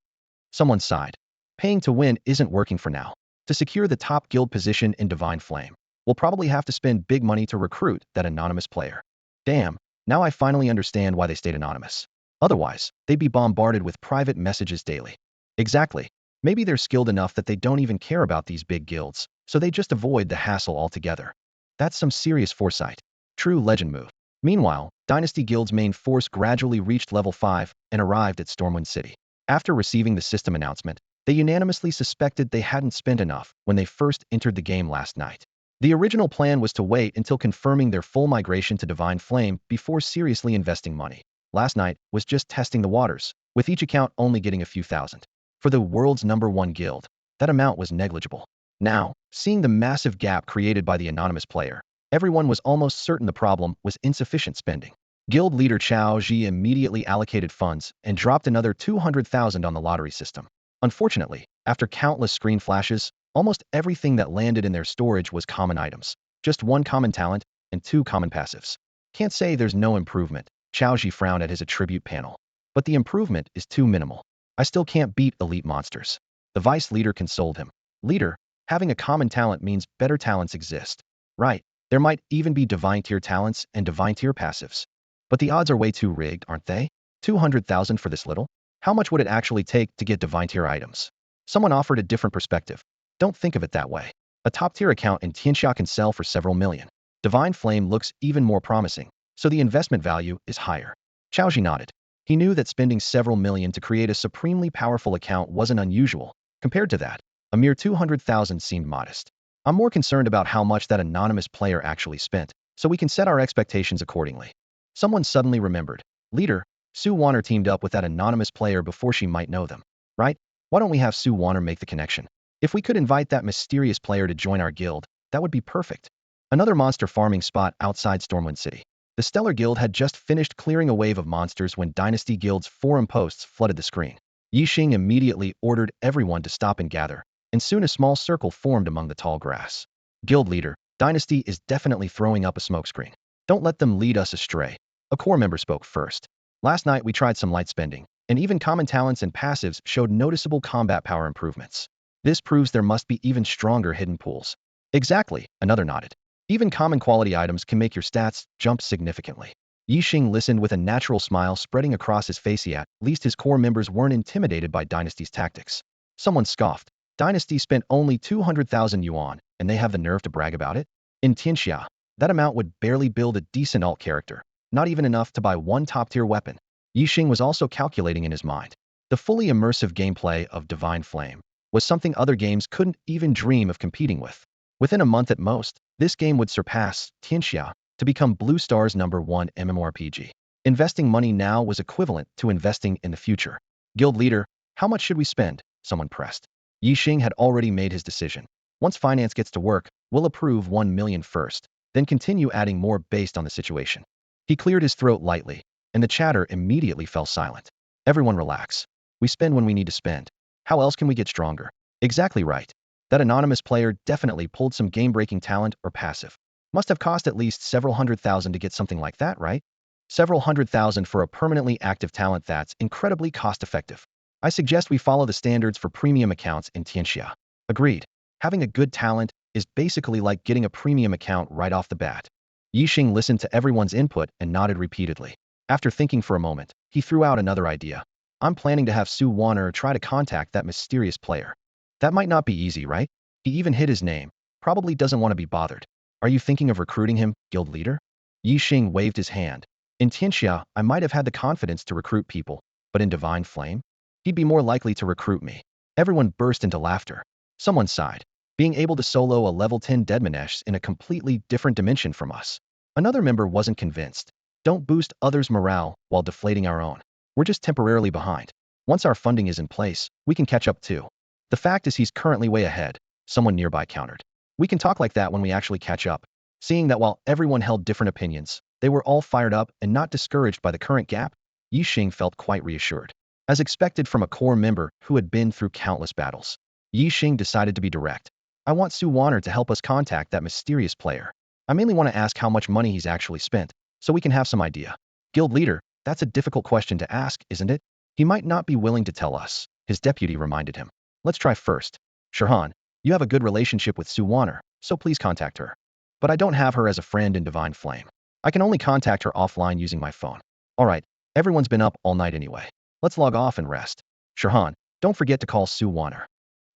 [SPEAKER 1] Someone sighed. Paying to win isn't working for now. To secure the top guild position in Divine Flame, we'll probably have to spend big money to recruit that anonymous player. Damn, now I finally understand why they stayed anonymous. Otherwise, they'd be bombarded with private messages daily. Exactly. Maybe they're skilled enough that they don't even care about these big guilds, so they just avoid the hassle altogether. That's some serious foresight. True legend move. Meanwhile, Dynasty Guild's main force gradually reached level 5 and arrived at Stormwind City. After receiving the system announcement, they unanimously suspected they hadn't spent enough when they first entered the game last night. The original plan was to wait until confirming their full migration to Divine Flame before seriously investing money. Last night was just testing the waters, with each account only getting a few thousand. For the world's #1 guild, that amount was negligible. Now, seeing the massive gap created by the anonymous player, everyone was almost certain the problem was insufficient spending. Guild leader Chao Ji immediately allocated funds and dropped another 200,000 on the lottery system. Unfortunately, after countless screen flashes, almost everything that landed in their storage was common items. Just 1 common talent and 2 common passives. Can't say there's no improvement. Chao Ji frowned at his attribute panel. But the improvement is too minimal. I still can't beat elite monsters. The vice leader consoled him. Leader, having a common talent means better talents exist. Right, there might even be divine tier talents and divine tier passives. But the odds are way too rigged, aren't they? 200,000 for this little? How much would it actually take to get divine tier items? Someone offered a different perspective. Don't think of it that way. A top tier account in Tianxia can sell for several million. Divine Flame looks even more promising. so the investment value is higher. Chaoji nodded. He knew that spending several million to create a supremely powerful account wasn't unusual. Compared to that, a mere 200,000 seemed modest. I'm more concerned about how much that anonymous player actually spent, so we can set our expectations accordingly. Someone suddenly remembered. Leader, Sue Warner teamed up with that anonymous player before she might know them, right? Why don't we have Sue Warner make the connection? If we could invite that mysterious player to join our guild, that would be perfect. Another monster farming spot outside Stormwind City. The Stellar Guild had just finished clearing a wave of monsters when Dynasty Guild's forum posts flooded the screen. Yixing immediately ordered everyone to stop and gather, and soon a small circle formed among the tall grass. Guild leader, Dynasty is definitely throwing up a smokescreen. Don't let them lead us astray. A core member spoke first. Last night we tried some light spending, and even common talents and passives showed noticeable combat power improvements. This proves there must be even stronger hidden pools. Exactly, another nodded. Even common quality items can make your stats jump significantly. Yixing listened with a natural smile spreading across his face. At least his core members weren't intimidated by Dynasty's tactics. Someone scoffed. Dynasty spent only 200,000 yuan, and they have the nerve to brag about it? In Tianxia, that amount would barely build a decent alt character, not even enough to buy one top-tier weapon. Yixing was also calculating in his mind. The fully immersive gameplay of Divine Flame was something other games couldn't even dream of competing with. Within a month at most, this game would surpass Tianxia to become Blue Star's #1 MMORPG. Investing money now was equivalent to investing in the future. Guild leader, how much should we spend? Someone pressed. Yixing had already made his decision. Once finance gets to work, we'll approve 1 million first, then continue adding more based on the situation. He cleared his throat lightly, and the chatter immediately fell silent. Everyone relax. We spend when we need to spend. How else can we get stronger? Exactly right. That anonymous player definitely pulled some game-breaking talent or passive. Must have cost at least several 100,000 to get something like that, right? Several 100,000 for a permanently active talent, that's incredibly cost-effective. I suggest we follow the standards for premium accounts in Tianxia. Agreed. Having a good talent is basically like getting a premium account right off the bat. Yixing listened to everyone's input and nodded repeatedly. After thinking for a moment, he threw out another idea. I'm planning to have Sue Warner try to contact that mysterious player. That might not be easy, right? He even hid his name. Probably doesn't want to be bothered. Are you thinking of recruiting him, guild leader? Yixing waved his hand. In Tianxia, I might have had the confidence to recruit people, but in Divine Flame? He'd be more likely to recruit me. Everyone burst into laughter. Someone sighed. Being able to solo a level 10 Deadmanesh in a completely different dimension from us. Another member wasn't convinced. Don't boost others' morale while deflating our own. We're just temporarily behind. Once our funding is in place, we can catch up too. The fact is he's currently way ahead, someone nearby countered. We can talk like that when we actually catch up. Seeing that while everyone held different opinions, they were all fired up and not discouraged by the current gap, Yixing felt quite reassured. As expected from a core member who had been through countless battles, Yixing decided to be direct. I want Sue Warner to help us contact that mysterious player. I mainly want to ask how much money he's actually spent, so we can have some idea. Guild leader, that's a difficult question to ask, isn't it? He might not be willing to tell us, his deputy reminded him. Let's try first. Shirhan, you have a good relationship with Sue Warner, so please contact her. But I don't have her as a friend in Divine Flame. I can only contact her offline using my phone. Alright, everyone's been up all night anyway. Let's log off and rest. Shirhan, don't forget to call Sue Warner.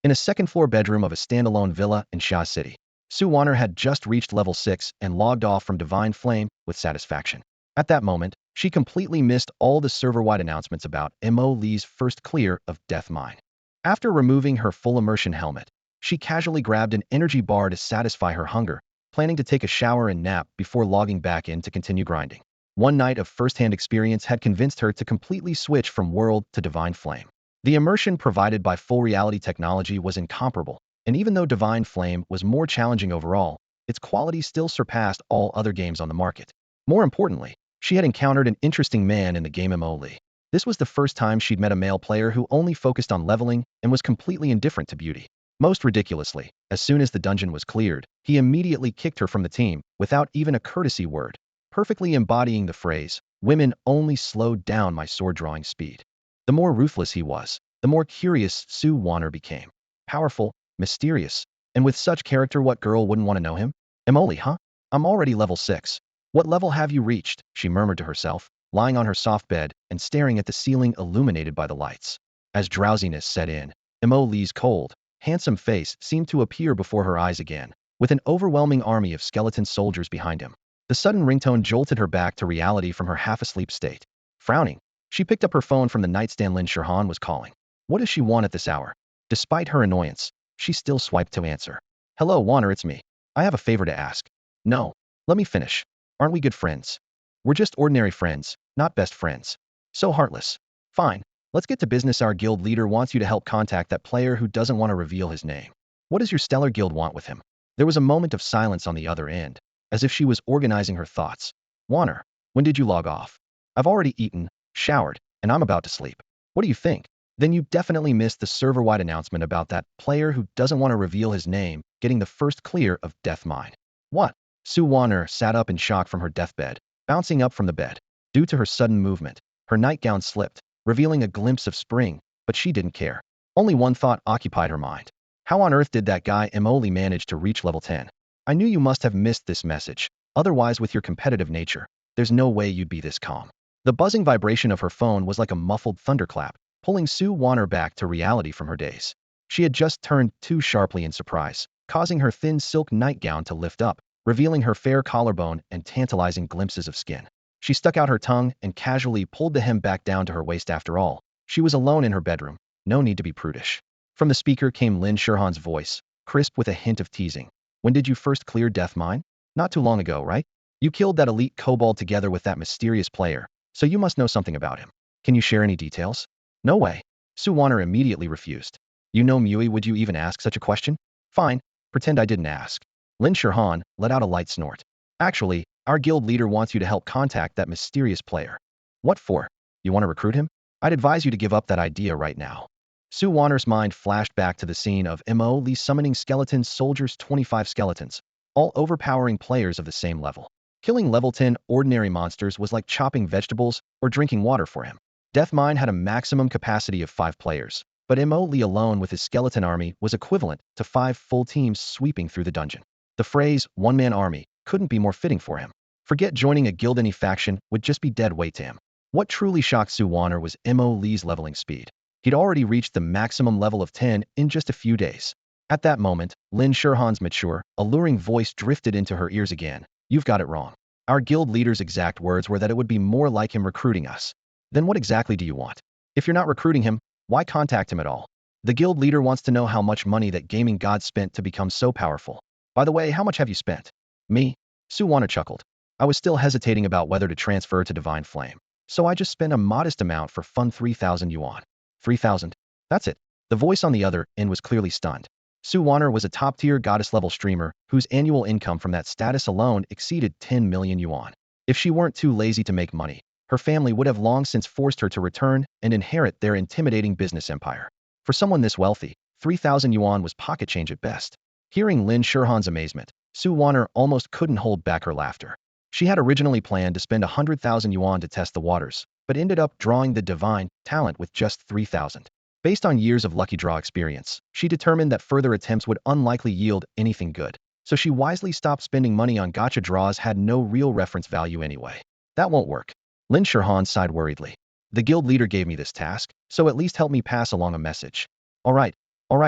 [SPEAKER 1] In a second-floor bedroom of a standalone villa in Xia City, Sue Warner had just reached level 6 and logged off from Divine Flame with satisfaction. At that moment, she completely missed all the server-wide announcements about Mo Lee's first clear of Death Mine. After removing her full immersion helmet, she casually grabbed an energy bar to satisfy her hunger, planning to take a shower and nap before logging back in to continue grinding. One night of first-hand experience had convinced her to completely switch from World to Divine Flame. The immersion provided by full reality technology was incomparable, and even though Divine Flame was more challenging overall, its quality still surpassed all other games on the market. More importantly, she had encountered an interesting man in the game Mo Lee. This was the first time she'd met a male player who only focused on leveling and was completely indifferent to beauty. Most ridiculously, as soon as the dungeon was cleared, he immediately kicked her from the team without even a courtesy word, perfectly embodying the phrase, "Women only slowed down my sword-drawing speed." The more ruthless he was, the more curious Sue Warner became. Powerful, mysterious, and with such character, what girl wouldn't want to know him? Emoli, huh? I'm already level 6. What level have you reached? She murmured to herself, lying on her soft bed and staring at the ceiling illuminated by the lights. As drowsiness set in, Mo Lee's cold, handsome face seemed to appear before her eyes again, with an overwhelming army of skeleton soldiers behind him. The sudden ringtone jolted her back to reality from her half-asleep state. Frowning, she picked up her phone from the nightstand. Lin Shirhan was calling. What does she want at this hour? Despite her annoyance, she still swiped to answer. Hello, Warner, it's me. I have a favor to ask. No. Let me finish. Aren't we good friends? We're just ordinary friends, not best friends. So heartless. Fine. Let's get to business. Our guild leader wants you to help contact that player who doesn't want to reveal his name. What does your stellar guild want with him? There was a moment of silence on the other end, as if she was organizing her thoughts. Warner, when did you log off? I've already eaten, showered, and I'm about to sleep. What do you think? Then you definitely missed the server-wide announcement about that player who doesn't want to reveal his name getting the first clear of Death Mine. What? Sue Warner sat up in shock from her deathbed, bouncing up from the bed. Due to her sudden movement, her nightgown slipped, revealing a glimpse of spring, but she didn't care. Only one thought occupied her mind. How on earth did that guy Emoli manage to reach level 10? I knew you must have missed this message. Otherwise, with your competitive nature, there's no way you'd be this calm. The buzzing vibration of her phone was like a muffled thunderclap, pulling Sue Warner back to reality from her daze. She had just turned too sharply in surprise, causing her thin silk nightgown to lift up, revealing her fair collarbone and tantalizing glimpses of skin. She stuck out her tongue and casually pulled the hem back down to her waist. After all, she was alone in her bedroom. No need to be prudish. From the speaker came Lin Shirhan's voice, crisp with a hint of teasing. When did you first clear Death Mine? Not too long ago, right? You killed that elite cobalt together with that mysterious player, so you must know something about him. Can you share any details? No way. Sue Warner immediately refused. You know Mui, would you even ask such a question? Fine, pretend I didn't ask. Lin Shirhan let out a light snort. Actually, our guild leader wants you to help contact that mysterious player. What for? You want to recruit him? I'd advise you to give up that idea right now. Sue Warner's mind flashed back to the scene of Mo summoning skeleton soldiers, 25 skeletons, all overpowering players of the same level. Killing level 10 ordinary monsters was like chopping vegetables or drinking water for him. Death Mine had a maximum capacity of 5 players, but Mo alone with his skeleton army was equivalent to 5 full teams sweeping through the dungeon. The phrase, one-man army, couldn't be more fitting for him. Forget joining a guild, any faction would just be dead weight to him. What truly shocked Sue Warner was Mo Lee's leveling speed. He'd already reached the maximum level of 10 in just a few days. At that moment, Lin Shirhan's mature, alluring voice drifted into her ears again. You've got it wrong. Our guild leader's exact words were that it would be more like him recruiting us. Then what exactly do you want? If you're not recruiting him, why contact him at all? The guild leader wants to know how much money that gaming god spent to become so powerful. By the way, how much have you spent? Me? Sue Warner chuckled. I was still hesitating about whether to transfer to Divine Flame, so I just spent a modest amount for fun. 3,000 yuan. 3,000? That's it. The voice on the other end was clearly stunned. Sue Warner was a top-tier goddess-level streamer whose annual income from that status alone exceeded 10 million yuan. If she weren't too lazy to make money, her family would have long since forced her to return and inherit their intimidating business empire. For someone this wealthy, 3,000 yuan was pocket change at best. Hearing Lin Shirhan's amazement, Sue Warner almost couldn't hold back her laughter. She had originally planned to spend 100,000 yuan to test the waters, but ended up drawing the divine talent with just 3,000. Based on years of lucky draw experience, she determined that further attempts would unlikely yield anything good, so she wisely stopped spending money on gacha draws had no real reference value anyway. That won't work. Lin Shirhan sighed worriedly. The guild leader gave me this task, so at least help me pass along a message. All right,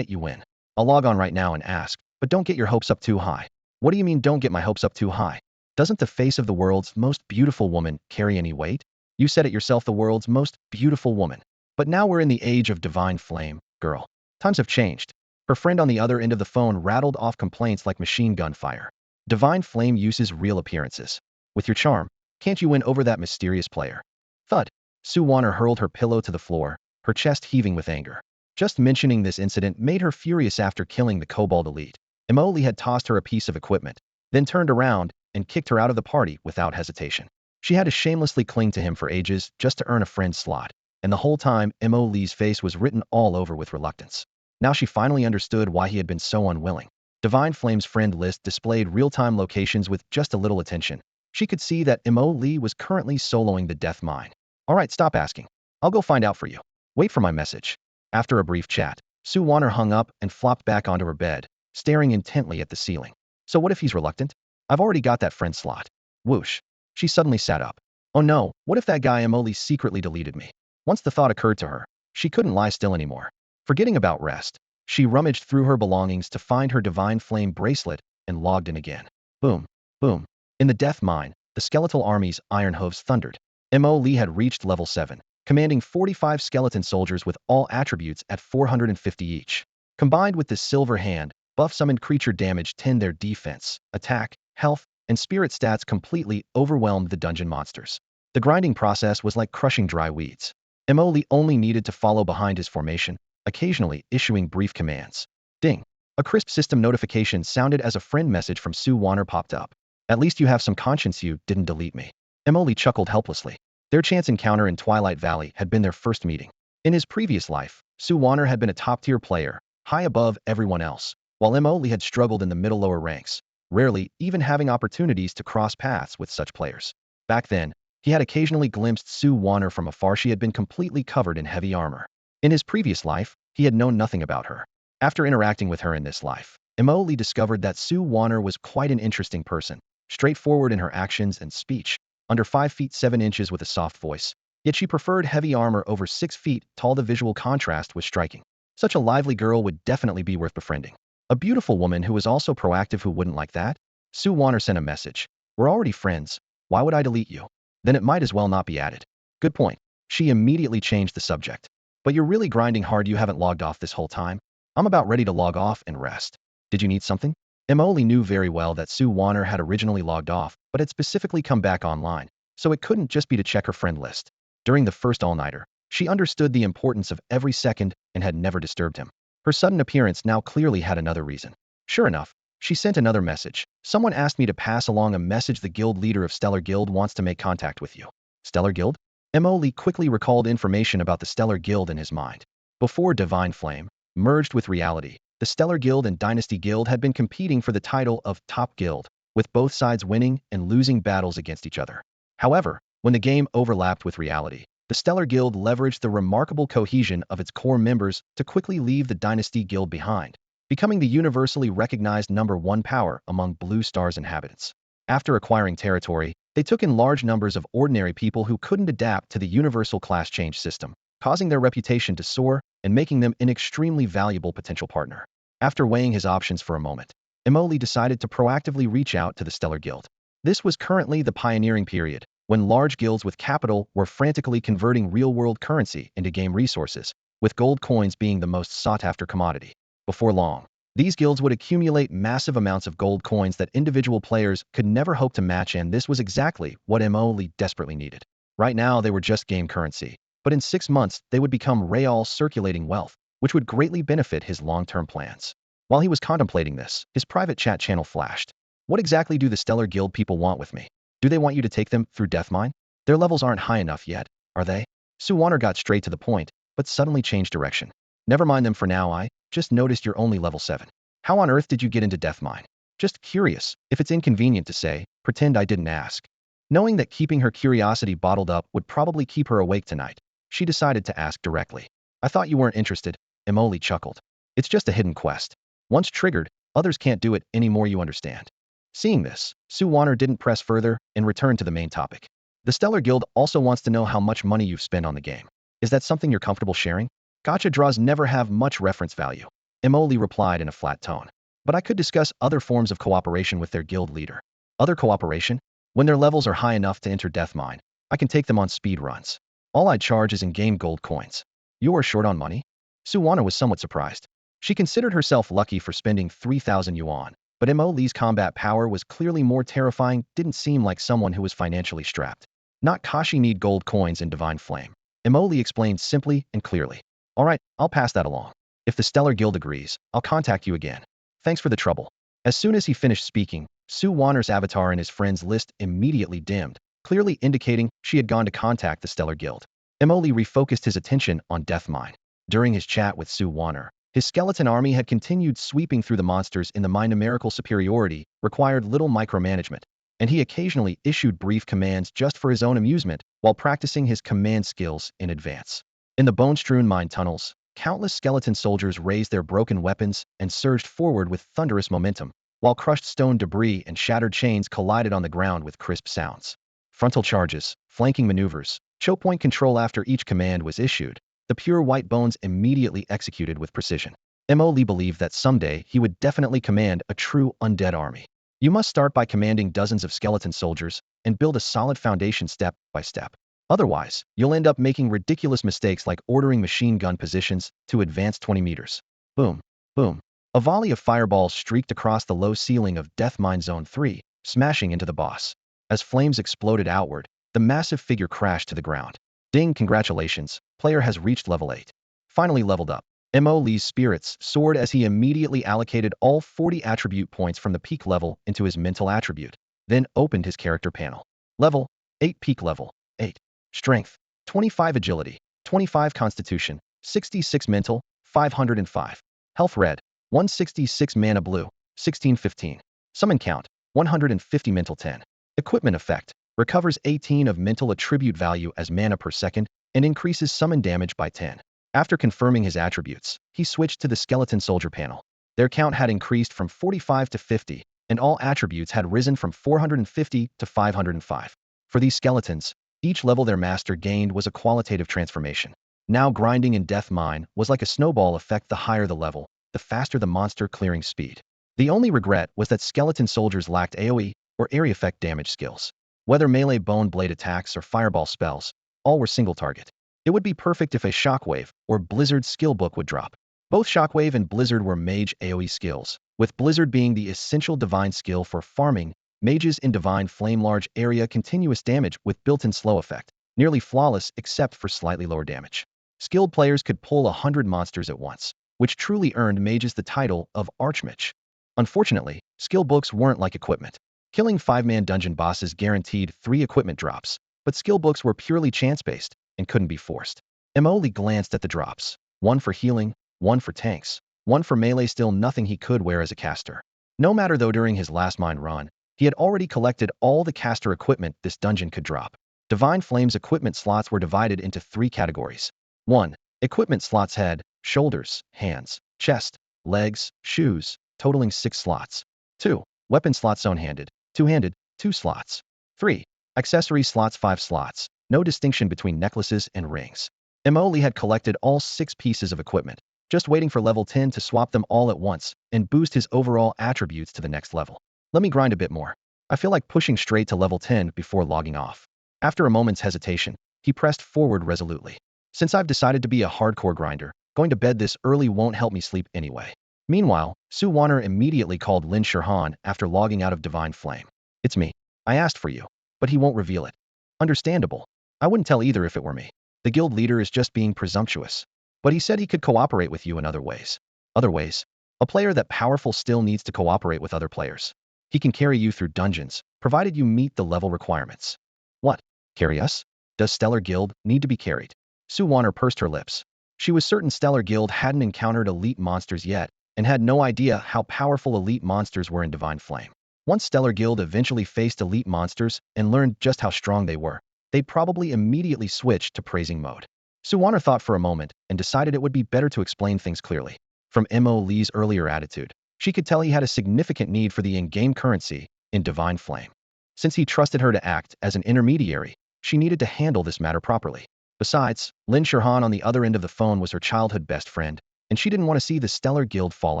[SPEAKER 1] you win. I'll log on right now and ask, but don't get your hopes up too high. What do you mean don't get my hopes up too high? Doesn't the face of the world's most beautiful woman carry any weight? You said it yourself, the world's most beautiful woman. But now we're in the age of Divine Flame, girl. Times have changed. Her friend on the other end of the phone rattled off complaints like machine gun fire. Divine Flame uses real appearances. With your charm, can't you win over that mysterious player? Thud. Sue Warner hurled her pillow to the floor, her chest heaving with anger. Just mentioning this incident made her furious. After killing the Cobalt Elite, Emoli had tossed her a piece of equipment, then turned around and kicked her out of the party without hesitation. She had to shamelessly cling to him for ages just to earn a friend's slot, and the whole time Emoli's face was written all over with reluctance. Now she finally understood why he had been so unwilling. Divine Flame's friend list displayed real-time locations with just a little attention. She could see that Emoli was currently soloing the Death Mine. All right, stop asking. I'll go find out for you. Wait for my message. After a brief chat, Sue Warner hung up and flopped back onto her bed, staring intently at the ceiling. So what if he's reluctant? I've already got that friend slot. Whoosh. She suddenly sat up. Oh no, what if that guy Emoli secretly deleted me? Once the thought occurred to her, she couldn't lie still anymore. Forgetting about rest, she rummaged through her belongings to find her Divine Flame bracelet and logged in again. Boom, boom. In the death mine, the skeletal army's iron hooves thundered. Mo Lee had reached level 7, commanding 45 skeleton soldiers with all attributes at 450 each. Combined with the silver hand, buff summoned creature damage 10 their defense, attack, health, and spirit stats completely overwhelmed the dungeon monsters. The grinding process was like crushing dry weeds. Mo Lee only needed to follow behind his formation, occasionally issuing brief commands. Ding! A crisp system notification sounded as a friend message from Sue Warner popped up. At least you have some conscience, you didn't delete me. Mo Lee chuckled helplessly. Their chance encounter in Twilight Valley had been their first meeting. In his previous life, Sue Warner had been a top-tier player, high above everyone else, while Mo Lee had struggled in the middle-lower ranks, rarely even having opportunities to cross paths with such players. Back then, he had occasionally glimpsed Sue Warner from afar. She had been completely covered in heavy armor. In his previous life, he had known nothing about her. After interacting with her in this life, Mo Lee discovered that Sue Warner was quite an interesting person, straightforward in her actions and speech, under 5 feet 7 inches with a soft voice. Yet she preferred heavy armor over 6 feet tall. The visual contrast was striking. Such a lively girl would definitely be worth befriending. A beautiful woman who was also proactive. Who wouldn't like that? Sue Warner sent a message. We're already friends. Why would I delete you? Then it might as well not be added. Good point. She immediately changed the subject. But you're really grinding hard. You haven't logged off this whole time? I'm about ready to log off and rest. Did you need something? Mo Lee knew very well that Sue Warner had originally logged off, but had specifically come back online, so it couldn't just be to check her friend list. During the first all-nighter, she understood the importance of every second and had never disturbed him. Her sudden appearance now clearly had another reason. Sure enough, she sent another message. Someone asked me to pass along a message. The guild leader of Stellar Guild wants to make contact with you. Stellar Guild? Mo Lee quickly recalled information about the Stellar Guild in his mind. Before Divine Flame merged with reality, the Stellar Guild and Dynasty Guild had been competing for the title of Top Guild, with both sides winning and losing battles against each other. However, when the game overlapped with reality, the Stellar Guild leveraged the remarkable cohesion of its core members to quickly leave the Dynasty Guild behind, becoming the universally recognized #1 power among Blue Star's inhabitants. After acquiring territory, they took in large numbers of ordinary people who couldn't adapt to the universal class change system, causing their reputation to soar and making them an extremely valuable potential partner. After weighing his options for a moment, Mo Lee decided to proactively reach out to the Stellar Guild. This was currently the pioneering period, when large guilds with capital were frantically converting real-world currency into game resources, with gold coins being the most sought-after commodity. Before long, these guilds would accumulate massive amounts of gold coins that individual players could never hope to match, and this was exactly what Mo Lee desperately needed. Right now, they were just game currency, but in 6 months, they would become real circulating wealth, which would greatly benefit his long-term plans. While he was contemplating this, his private chat channel flashed. What exactly do the Stellar Guild people want with me? Do they want you to take them through Deathmine? Their levels aren't high enough yet, are they? Sue Warner got straight to the point, but suddenly changed direction. Never mind them for now. I just noticed you're only level 7. How on earth did you get into Deathmine? Just curious. If it's inconvenient to say, pretend I didn't ask. Knowing that keeping her curiosity bottled up would probably keep her awake tonight, she decided to ask directly. I thought you weren't interested. Mo Lee chuckled. It's just a hidden quest. Once triggered, others can't do it anymore, you understand. Seeing this, Sue Warner didn't press further and returned to the main topic. The Stellar Guild also wants to know how much money you've spent on the game. Is that something you're comfortable sharing? Gacha draws never have much reference value. Mo Lee replied in a flat tone. But I could discuss other forms of cooperation with their guild leader. Other cooperation? When their levels are high enough to enter Deathmine, I can take them on speed runs. All I'd charge is in-game gold coins. You are short on money? Sue Warner was somewhat surprised. She considered herself lucky for spending 3,000 yuan, but Mo Lee's combat power was clearly more terrifying. Didn't seem like someone who was financially strapped. Not Kashi need gold coins in Divine Flame. Mo Lee explained simply and clearly. All right, I'll pass that along. If the Stellar Guild agrees, I'll contact you again. Thanks for the trouble. As soon as he finished speaking, Sue Warner's avatar in his friends list immediately dimmed, clearly indicating she had gone to contact the Stellar Guild. Mo Lee refocused his attention on Deathmine. During his chat with Sue Warner, his skeleton army had continued sweeping through the monsters in the mine. Numerical superiority required little micromanagement, and he occasionally issued brief commands just for his own amusement while practicing his command skills in advance. In the bone-strewn mine tunnels, countless skeleton soldiers raised their broken weapons and surged forward with thunderous momentum, while crushed stone debris and shattered chains collided on the ground with crisp sounds. Frontal charges, flanking maneuvers, choke point control after each command was issued, the pure white bones immediately executed with precision. Mo Lee believed that someday he would definitely command a true undead army. You must start by commanding dozens of skeleton soldiers and build a solid foundation step by step. Otherwise, you'll end up making ridiculous mistakes like ordering machine gun positions to advance 20 meters. Boom, boom. A volley of fireballs streaked across the low ceiling of Death Mine Zone 3, smashing into the boss. As flames exploded outward, the massive figure crashed to the ground. Ding, congratulations, player has reached level 8. Finally leveled up. Mo Lee's spirits soared as he immediately allocated all 40 attribute points from the peak level into his mental attribute, then opened his character panel. Level 8 peak level 8. Strength 25 agility, 25 constitution, 66 mental, 505. Health red 166 mana blue, 1615. Summon count 150 mental 10. Equipment effect recovers 18 of mental attribute value as mana per second and increases summon damage by 10. After confirming his attributes, he switched to the skeleton soldier panel. Their count had increased from 45 to 50, and all attributes had risen from 450 to 505. For these skeletons, each level their master gained was a qualitative transformation. Now grinding in Death Mine was like a snowball effect. The higher the level, the faster the monster clearing speed. The only regret was that skeleton soldiers lacked AoE or area effect damage skills. Whether melee bone blade attacks or fireball spells, all were single target. It would be perfect if a Shockwave or Blizzard skill book would drop. Both Shockwave and Blizzard were mage AoE skills, with Blizzard being the essential divine skill for farming mages in Divine Flame. Large area continuous damage with built-in slow effect, nearly flawless except for slightly lower damage. Skilled players could pull 100 monsters at once, which truly earned mages the title of Archmage. Unfortunately, skill books weren't like equipment. Killing 5-man dungeon bosses guaranteed 3 equipment drops, but skill books were purely chance-based and couldn't be forced. Emoli glanced at the drops. 1 for healing, 1 for tanks, 1 for melee, still nothing he could wear as a caster. No matter though, during his last mine run, he had already collected all the caster equipment this dungeon could drop. Divine Flame's equipment slots were divided into 3 categories. 1. Equipment slots: head, shoulders, hands, chest, legs, shoes, totaling 6 slots. 2. Weapon slots: one-handed, two-handed, 2 slots. 3. Accessory slots: 5 slots. No distinction between necklaces and rings. Emoli had collected all 6 pieces of equipment, just waiting for level 10 to swap them all at once and boost his overall attributes to the next level. Let me grind a bit more. I feel like pushing straight to level 10 before logging off. After a moment's hesitation, he pressed forward resolutely. Since I've decided to be a hardcore grinder, going to bed this early won't help me sleep anyway. Meanwhile, Su Wanner immediately called Lin Shirhan after logging out of Divine Flame. It's me. I asked for you, but he won't reveal it. Understandable. I wouldn't tell either if it were me. The guild leader is just being presumptuous. But he said he could cooperate with you in other ways. Other ways? A player that powerful still needs to cooperate with other players. He can carry you through dungeons, provided you meet the level requirements. What? Carry us? Does Stellar Guild need to be carried? Su Wanner pursed her lips. She was certain Stellar Guild hadn't encountered elite monsters yet, and had no idea how powerful elite monsters were in Divine Flame. Once Stellar Guild eventually faced elite monsters and learned just how strong they were, they'd probably immediately switch to praising mode. Su Wanner thought for a moment and decided it would be better to explain things clearly. From Mo Lee's earlier attitude, she could tell he had a significant need for the in-game currency in Divine Flame. Since he trusted her to act as an intermediary, she needed to handle this matter properly. Besides, Lin Shirhan on the other end of the phone was her childhood best friend, and she didn't want to see the Stellar Guild fall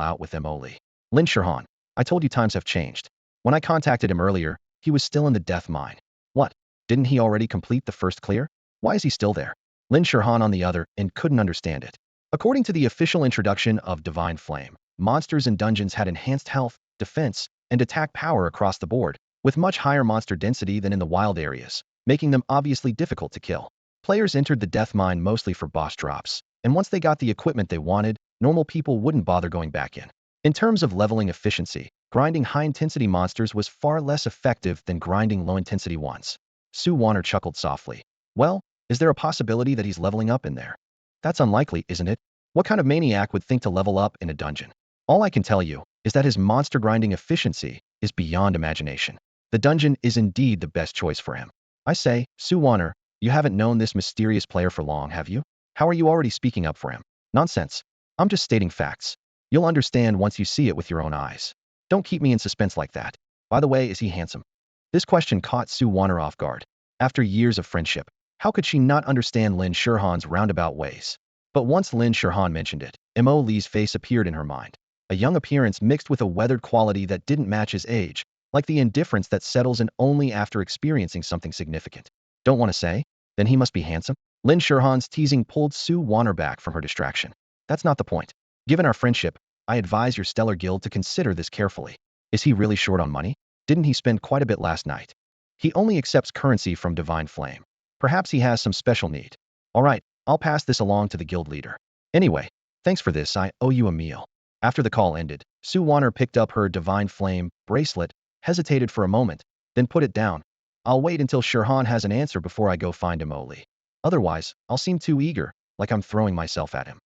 [SPEAKER 1] out with Mo Lee. Lin Shirhan, I told you times have changed. When I contacted him earlier, he was still in the Death Mine. What? Didn't he already complete the first clear? Why is he still there? Lin Shirhan on the other end couldn't understand it. According to the official introduction of Divine Flame, monsters in dungeons had enhanced health, defense, and attack power across the board, with much higher monster density than in the wild areas, making them obviously difficult to kill. Players entered the Death Mine mostly for boss drops, and once they got the equipment they wanted, normal people wouldn't bother going back in. In terms of leveling efficiency, grinding high-intensity monsters was far less effective than grinding low-intensity ones. Su Wanner chuckled softly. Well, is there a possibility that he's leveling up in there? That's unlikely, isn't it? What kind of maniac would think to level up in a dungeon? All I can tell you is that his monster grinding efficiency is beyond imagination. The dungeon is indeed the best choice for him. I say, Su Wanner, you haven't known this mysterious player for long, have you? How are you already speaking up for him? Nonsense. I'm just stating facts. You'll understand once you see it with your own eyes. Don't keep me in suspense like that. By the way, is he handsome? This question caught Su Wanner off guard. After years of friendship, how could she not understand Lin Shirhan's roundabout ways? But once Lin Shirhan mentioned it, Mo Lee's face appeared in her mind. A young appearance mixed with a weathered quality that didn't match his age, like the indifference that settles in only after experiencing something significant. Don't want to say? Then he must be handsome? Lin Sherhan's teasing pulled Sue Wanner back from her distraction. That's not the point. Given our friendship, I advise your stellar guild to consider this carefully. Is he really short on money? Didn't he spend quite a bit last night? He only accepts currency from Divine Flame. Perhaps he has some special need. All right, I'll pass this along to the guild leader. Anyway, thanks for this, I owe you a meal. After the call ended, Sue Wanner picked up her Divine Flame bracelet, hesitated for a moment, then put it down. I'll wait until Sherhan has an answer before I go find him, Oli. Otherwise, I'll seem too eager, like I'm throwing myself at him.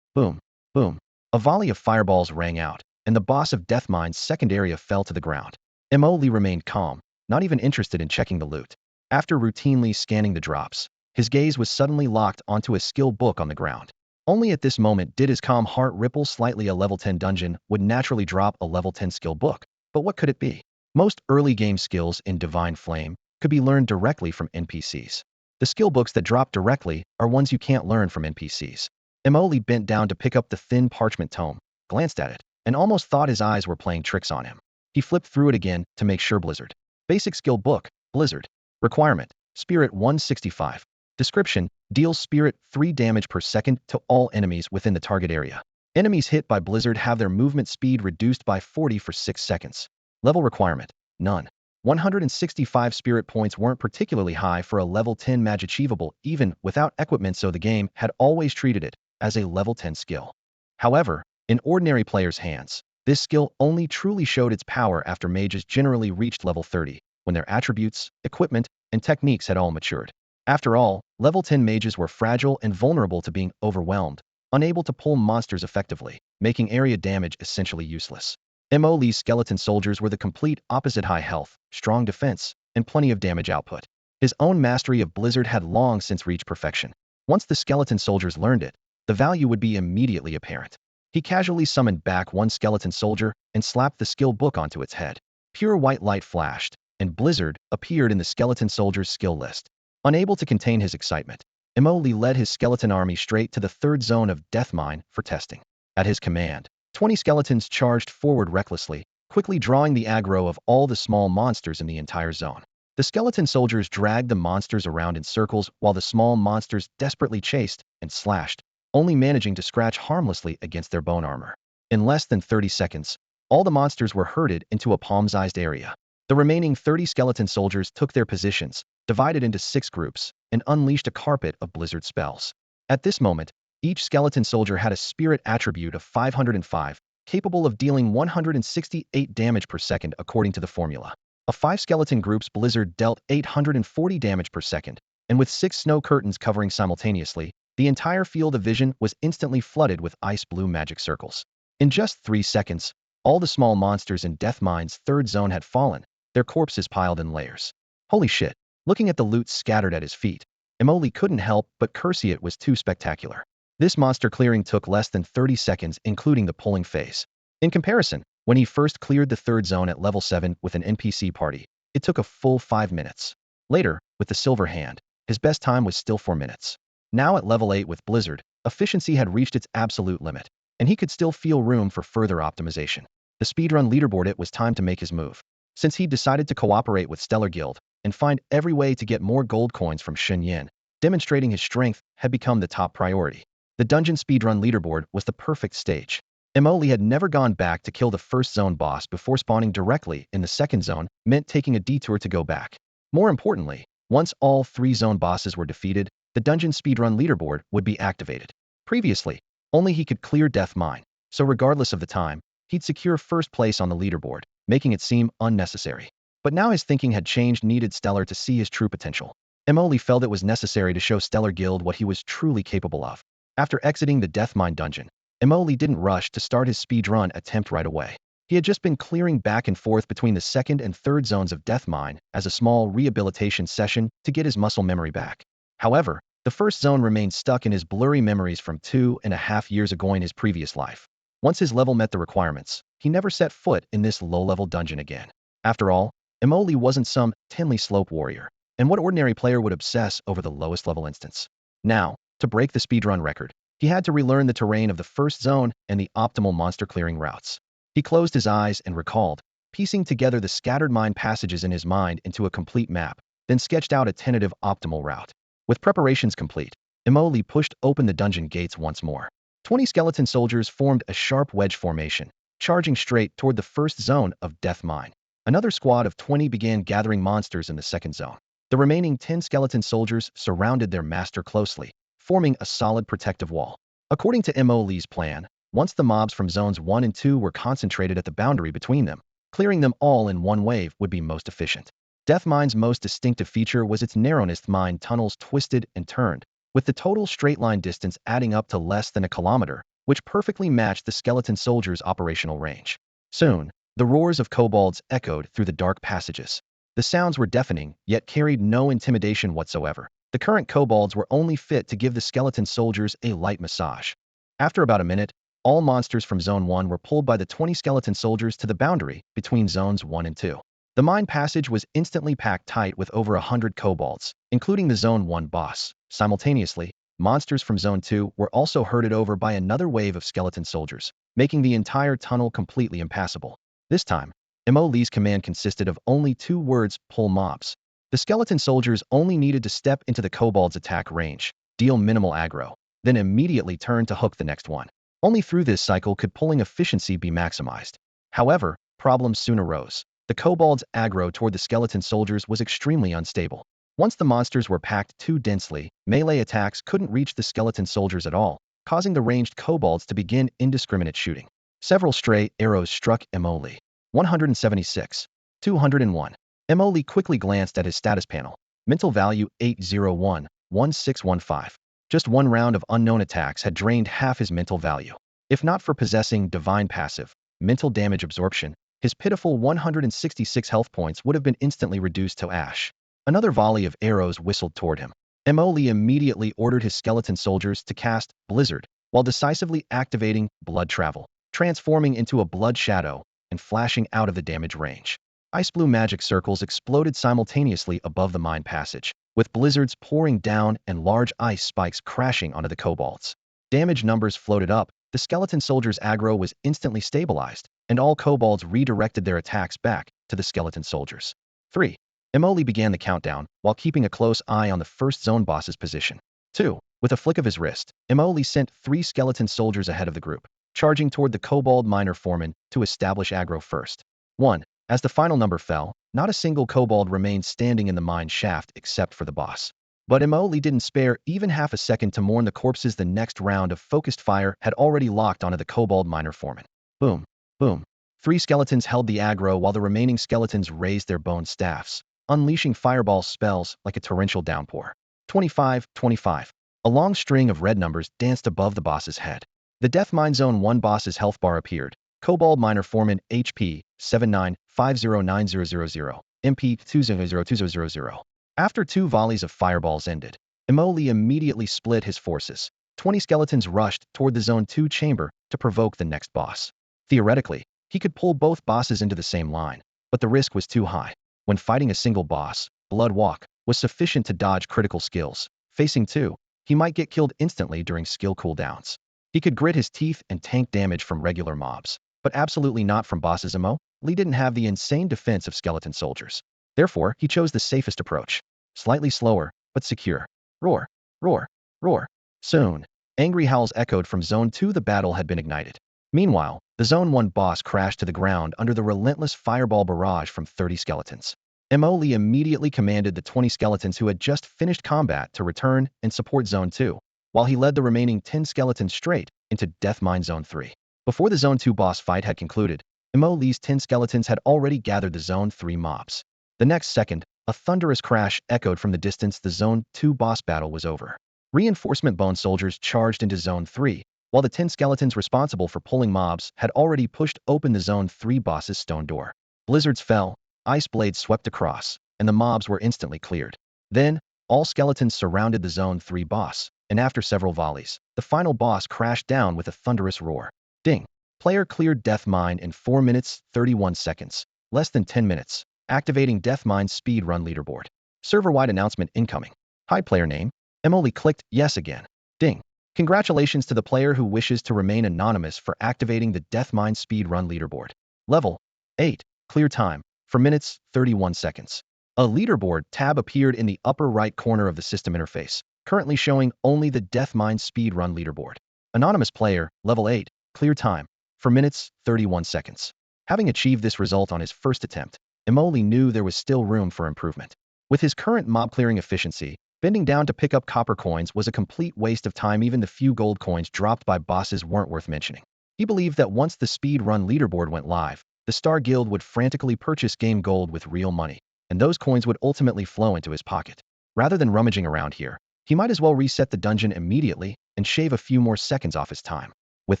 [SPEAKER 1] Boom, boom. A volley of fireballs rang out, and the boss of Deathmine's second area fell to the ground. Oli remained calm, not even interested in checking the loot. After routinely scanning the drops, his gaze was suddenly locked onto a skill book on the ground. Only at this moment did his calm heart ripple slightly. A level 10 dungeon would naturally drop a level 10 skill book, but what could it be? Most early game skills in Divine Flame could be learned directly from NPCs. The skill books that drop directly are ones you can't learn from NPCs. Oli bent down to pick up the thin parchment tome, glanced at it, and almost thought his eyes were playing tricks on him. He flipped through it again to make sure. Blizzard. Basic skill book, Blizzard. Requirement, Spirit 165. Description, deals Spirit 3 damage per second to all enemies within the target area. Enemies hit by Blizzard have their movement speed reduced by 40 for 6 seconds. Level requirement, none. 165 spirit points weren't particularly high for a level 10 mage achievable even without equipment, so the game had always treated it as a level 10 skill. However, in ordinary players' hands, this skill only truly showed its power after mages generally reached level 30, when their attributes, equipment, and techniques had all matured. After all, level 10 mages were fragile and vulnerable to being overwhelmed, unable to pull monsters effectively, making area damage essentially useless. Oli's skeleton soldiers were the complete opposite: high health, strong defense, and plenty of damage output. His own mastery of Blizzard had long since reached perfection. Once the skeleton soldiers learned it, the value would be immediately apparent. He casually summoned back one skeleton soldier and slapped the skill book onto its head. Pure white light flashed, and Blizzard appeared in the skeleton soldier's skill list. Unable to contain his excitement, Oli led his skeleton army straight to the third zone of Deathmine for testing. At his command, 20 skeletons charged forward recklessly, quickly drawing the aggro of all the small monsters in the entire zone. The skeleton soldiers dragged the monsters around in circles while the small monsters desperately chased and slashed, only managing to scratch harmlessly against their bone armor. In less than 30 seconds, all the monsters were herded into a palm-sized area. The remaining 30 skeleton soldiers took their positions, divided into 6 groups, and unleashed a carpet of Blizzard spells. At this moment, each skeleton soldier had a spirit attribute of 505, capable of dealing 168 damage per second according to the formula. Of 5 skeleton groups, Blizzard dealt 840 damage per second, and with 6 snow curtains covering simultaneously, the entire field of vision was instantly flooded with ice blue magic circles. In just 3 seconds, all the small monsters in Deathmine's third zone had fallen, their corpses piled in layers. Holy shit! Looking at the loot scattered at his feet, Oli couldn't help but curse. It was too spectacular. This monster clearing took less than 30 seconds, including the pulling phase. In comparison, when he first cleared the third zone at level 7 with an NPC party, it took a full 5 minutes. Later, with the Silver Hand, his best time was still 4 minutes. Now at level 8 with Blizzard, efficiency had reached its absolute limit, and he could still feel room for further optimization. The speedrun leaderboard. It was time to make his move. Since he'd decided to cooperate with Stellar Guild and find every way to get more gold coins from Shenyan, demonstrating his strength had become the top priority. The dungeon speedrun leaderboard was the perfect stage. Oli had never gone back to kill the first zone boss before spawning directly in the second zone meant taking a detour to go back. More importantly, once all 3 zone bosses were defeated, the dungeon speedrun leaderboard would be activated. Previously, only he could clear Deathmine, so regardless of the time, he'd secure first place on the leaderboard, making it seem unnecessary. But now his thinking had changed. Needed Stellar to see his true potential. Oli felt it was necessary to show Stellar Guild what he was truly capable of. After exiting the Deathmine dungeon, Oli didn't rush to start his speedrun attempt right away. He had just been clearing back and forth between the second and third zones of Deathmine as a small rehabilitation session to get his muscle memory back. However, the first zone remained stuck in his blurry memories from 2.5 years ago in his previous life. Once his level met the requirements, he never set foot in this low-level dungeon again. After all, Oli wasn't some Tenley Slope warrior, and what ordinary player would obsess over the lowest level instance? Now, to break the speedrun record, he had to relearn the terrain of the first zone and the optimal monster clearing routes. He closed his eyes and recalled, piecing together the scattered mine passages in his mind into a complete map, then sketched out a tentative optimal route. With preparations complete, Imoli pushed open the dungeon gates once more. 20 skeleton soldiers formed a sharp wedge formation, charging straight toward the first zone of Death Mine. Another squad of 20 began gathering monsters in the second zone. The remaining 10 skeleton soldiers surrounded their master closely, forming a solid protective wall. According to Imoli's plan, once the mobs from zones 1 and 2 were concentrated at the boundary between them, clearing them all in one wave would be most efficient. Death Mine's most distinctive feature was its narrowness. Mine tunnels twisted and turned, with the total straight-line distance adding up to less than a kilometer, which perfectly matched the skeleton soldiers' operational range. Soon, the roars of kobolds echoed through the dark passages. The sounds were deafening, yet carried no intimidation whatsoever. The current kobolds were only fit to give the skeleton soldiers a light massage. After about a minute, all monsters from Zone 1 were pulled by the 20 skeleton soldiers to the boundary between Zones 1 and 2. The mine passage was instantly packed tight with over 100 kobolds, including the Zone 1 boss. Simultaneously, monsters from Zone 2 were also herded over by another wave of skeleton soldiers, making the entire tunnel completely impassable. This time, Imoli's command consisted of only 2 words: pull mobs. The skeleton soldiers only needed to step into the kobold's attack range, deal minimal aggro, then immediately turn to hook the next one. Only through this cycle could pulling efficiency be maximized. However, problems soon arose. The kobold's aggro toward the skeleton soldiers was extremely unstable. Once the monsters were packed too densely, melee attacks couldn't reach the skeleton soldiers at all, causing the ranged kobolds to begin indiscriminate shooting. Several stray arrows struck Imoli. 176. 201. Imoli quickly glanced at his status panel. Mental value 801, 1615. Just one round of unknown attacks had drained half his mental value. If not for possessing divine passive, mental damage absorption, his pitiful 166 health points would have been instantly reduced to ash. Another volley of arrows whistled toward him. Imoli immediately ordered his skeleton soldiers to cast Blizzard, while decisively activating Blood Travel, transforming into a blood shadow and flashing out of the damage range. Ice blue magic circles exploded simultaneously above the mine passage, with blizzards pouring down and large ice spikes crashing onto the kobolds. Damage numbers floated up, the skeleton soldiers' aggro was instantly stabilized, and all kobolds redirected their attacks back to the skeleton soldiers. 3. Imoli began the countdown, while keeping a close eye on the first zone boss's position. 2. With a flick of his wrist, Imoli sent 3 skeleton soldiers ahead of the group, charging toward the kobold miner foreman to establish aggro first. 1. As the final number fell, not a single kobold remained standing in the mine shaft except for the boss. But Imoli didn't spare even half a second to mourn the corpses. The next round of focused fire had already locked onto the kobold miner foreman. Boom. Boom. 3 skeletons held the aggro while the remaining skeletons raised their bone staffs, unleashing fireball spells like a torrential downpour. 25, 25. A long string of red numbers danced above the boss's head. The Death Mine Zone 1 boss's health bar appeared. Kobold Miner Foreman HP 79509000, MP 200200. After 2 volleys of fireballs ended, Imoli immediately split his forces. 20 skeletons rushed toward the Zone 2 chamber to provoke the next boss. Theoretically, he could pull both bosses into the same line, but the risk was too high. When fighting a single boss, Blood Walk was sufficient to dodge critical skills. Facing 2, he might get killed instantly during skill cooldowns. He could grit his teeth and tank damage from regular mobs, but absolutely not from bosses. Imoli didn't have the insane defense of skeleton soldiers. Therefore, he chose the safest approach. Slightly slower, but secure. Roar, roar, roar. Soon, angry howls echoed from Zone 2. The battle had been ignited. Meanwhile, the Zone 1 boss crashed to the ground under the relentless fireball barrage from 30 skeletons. Imoli immediately commanded the 20 skeletons who had just finished combat to return and support Zone 2, while he led the remaining 10 skeletons straight into Death Mine Zone 3. Before the Zone 2 boss fight had concluded, Imoli's 10 skeletons had already gathered the Zone 3 mobs. The next second, a thunderous crash echoed from the distance. The Zone 2 boss battle was over. Reinforcement bone soldiers charged into Zone 3, while the 10 skeletons responsible for pulling mobs had already pushed open the Zone 3 boss's stone door. Blizzards fell, ice blades swept across, and the mobs were instantly cleared. Then, all skeletons surrounded the Zone 3 boss, and after several volleys, the final boss crashed down with a thunderous roar. Ding. Player cleared Death Mine in 4 minutes, 31 seconds. Less than 10 minutes. Activating Death Mine's speedrun leaderboard. Server-wide announcement incoming. Hi player name. Imoli clicked yes again. Ding. Congratulations to the player who wishes to remain anonymous for activating the Death Mine speedrun leaderboard. Level 8. Clear time. For minutes, 31 seconds. A leaderboard tab appeared in the upper right corner of the system interface, currently showing only the Deathmine speedrun leaderboard. Anonymous player, level 8, clear time. For minutes, 31 seconds. Having achieved this result on his first attempt, Emoli knew there was still room for improvement. With his current mob clearing efficiency, bending down to pick up copper coins was a complete waste of time. Even the few gold coins dropped by bosses weren't worth mentioning. He believed that once the speedrun leaderboard went live, the Star Guild would frantically purchase game gold with real money, and those coins would ultimately flow into his pocket. Rather than rummaging around here, he might as well reset the dungeon immediately and shave a few more seconds off his time. With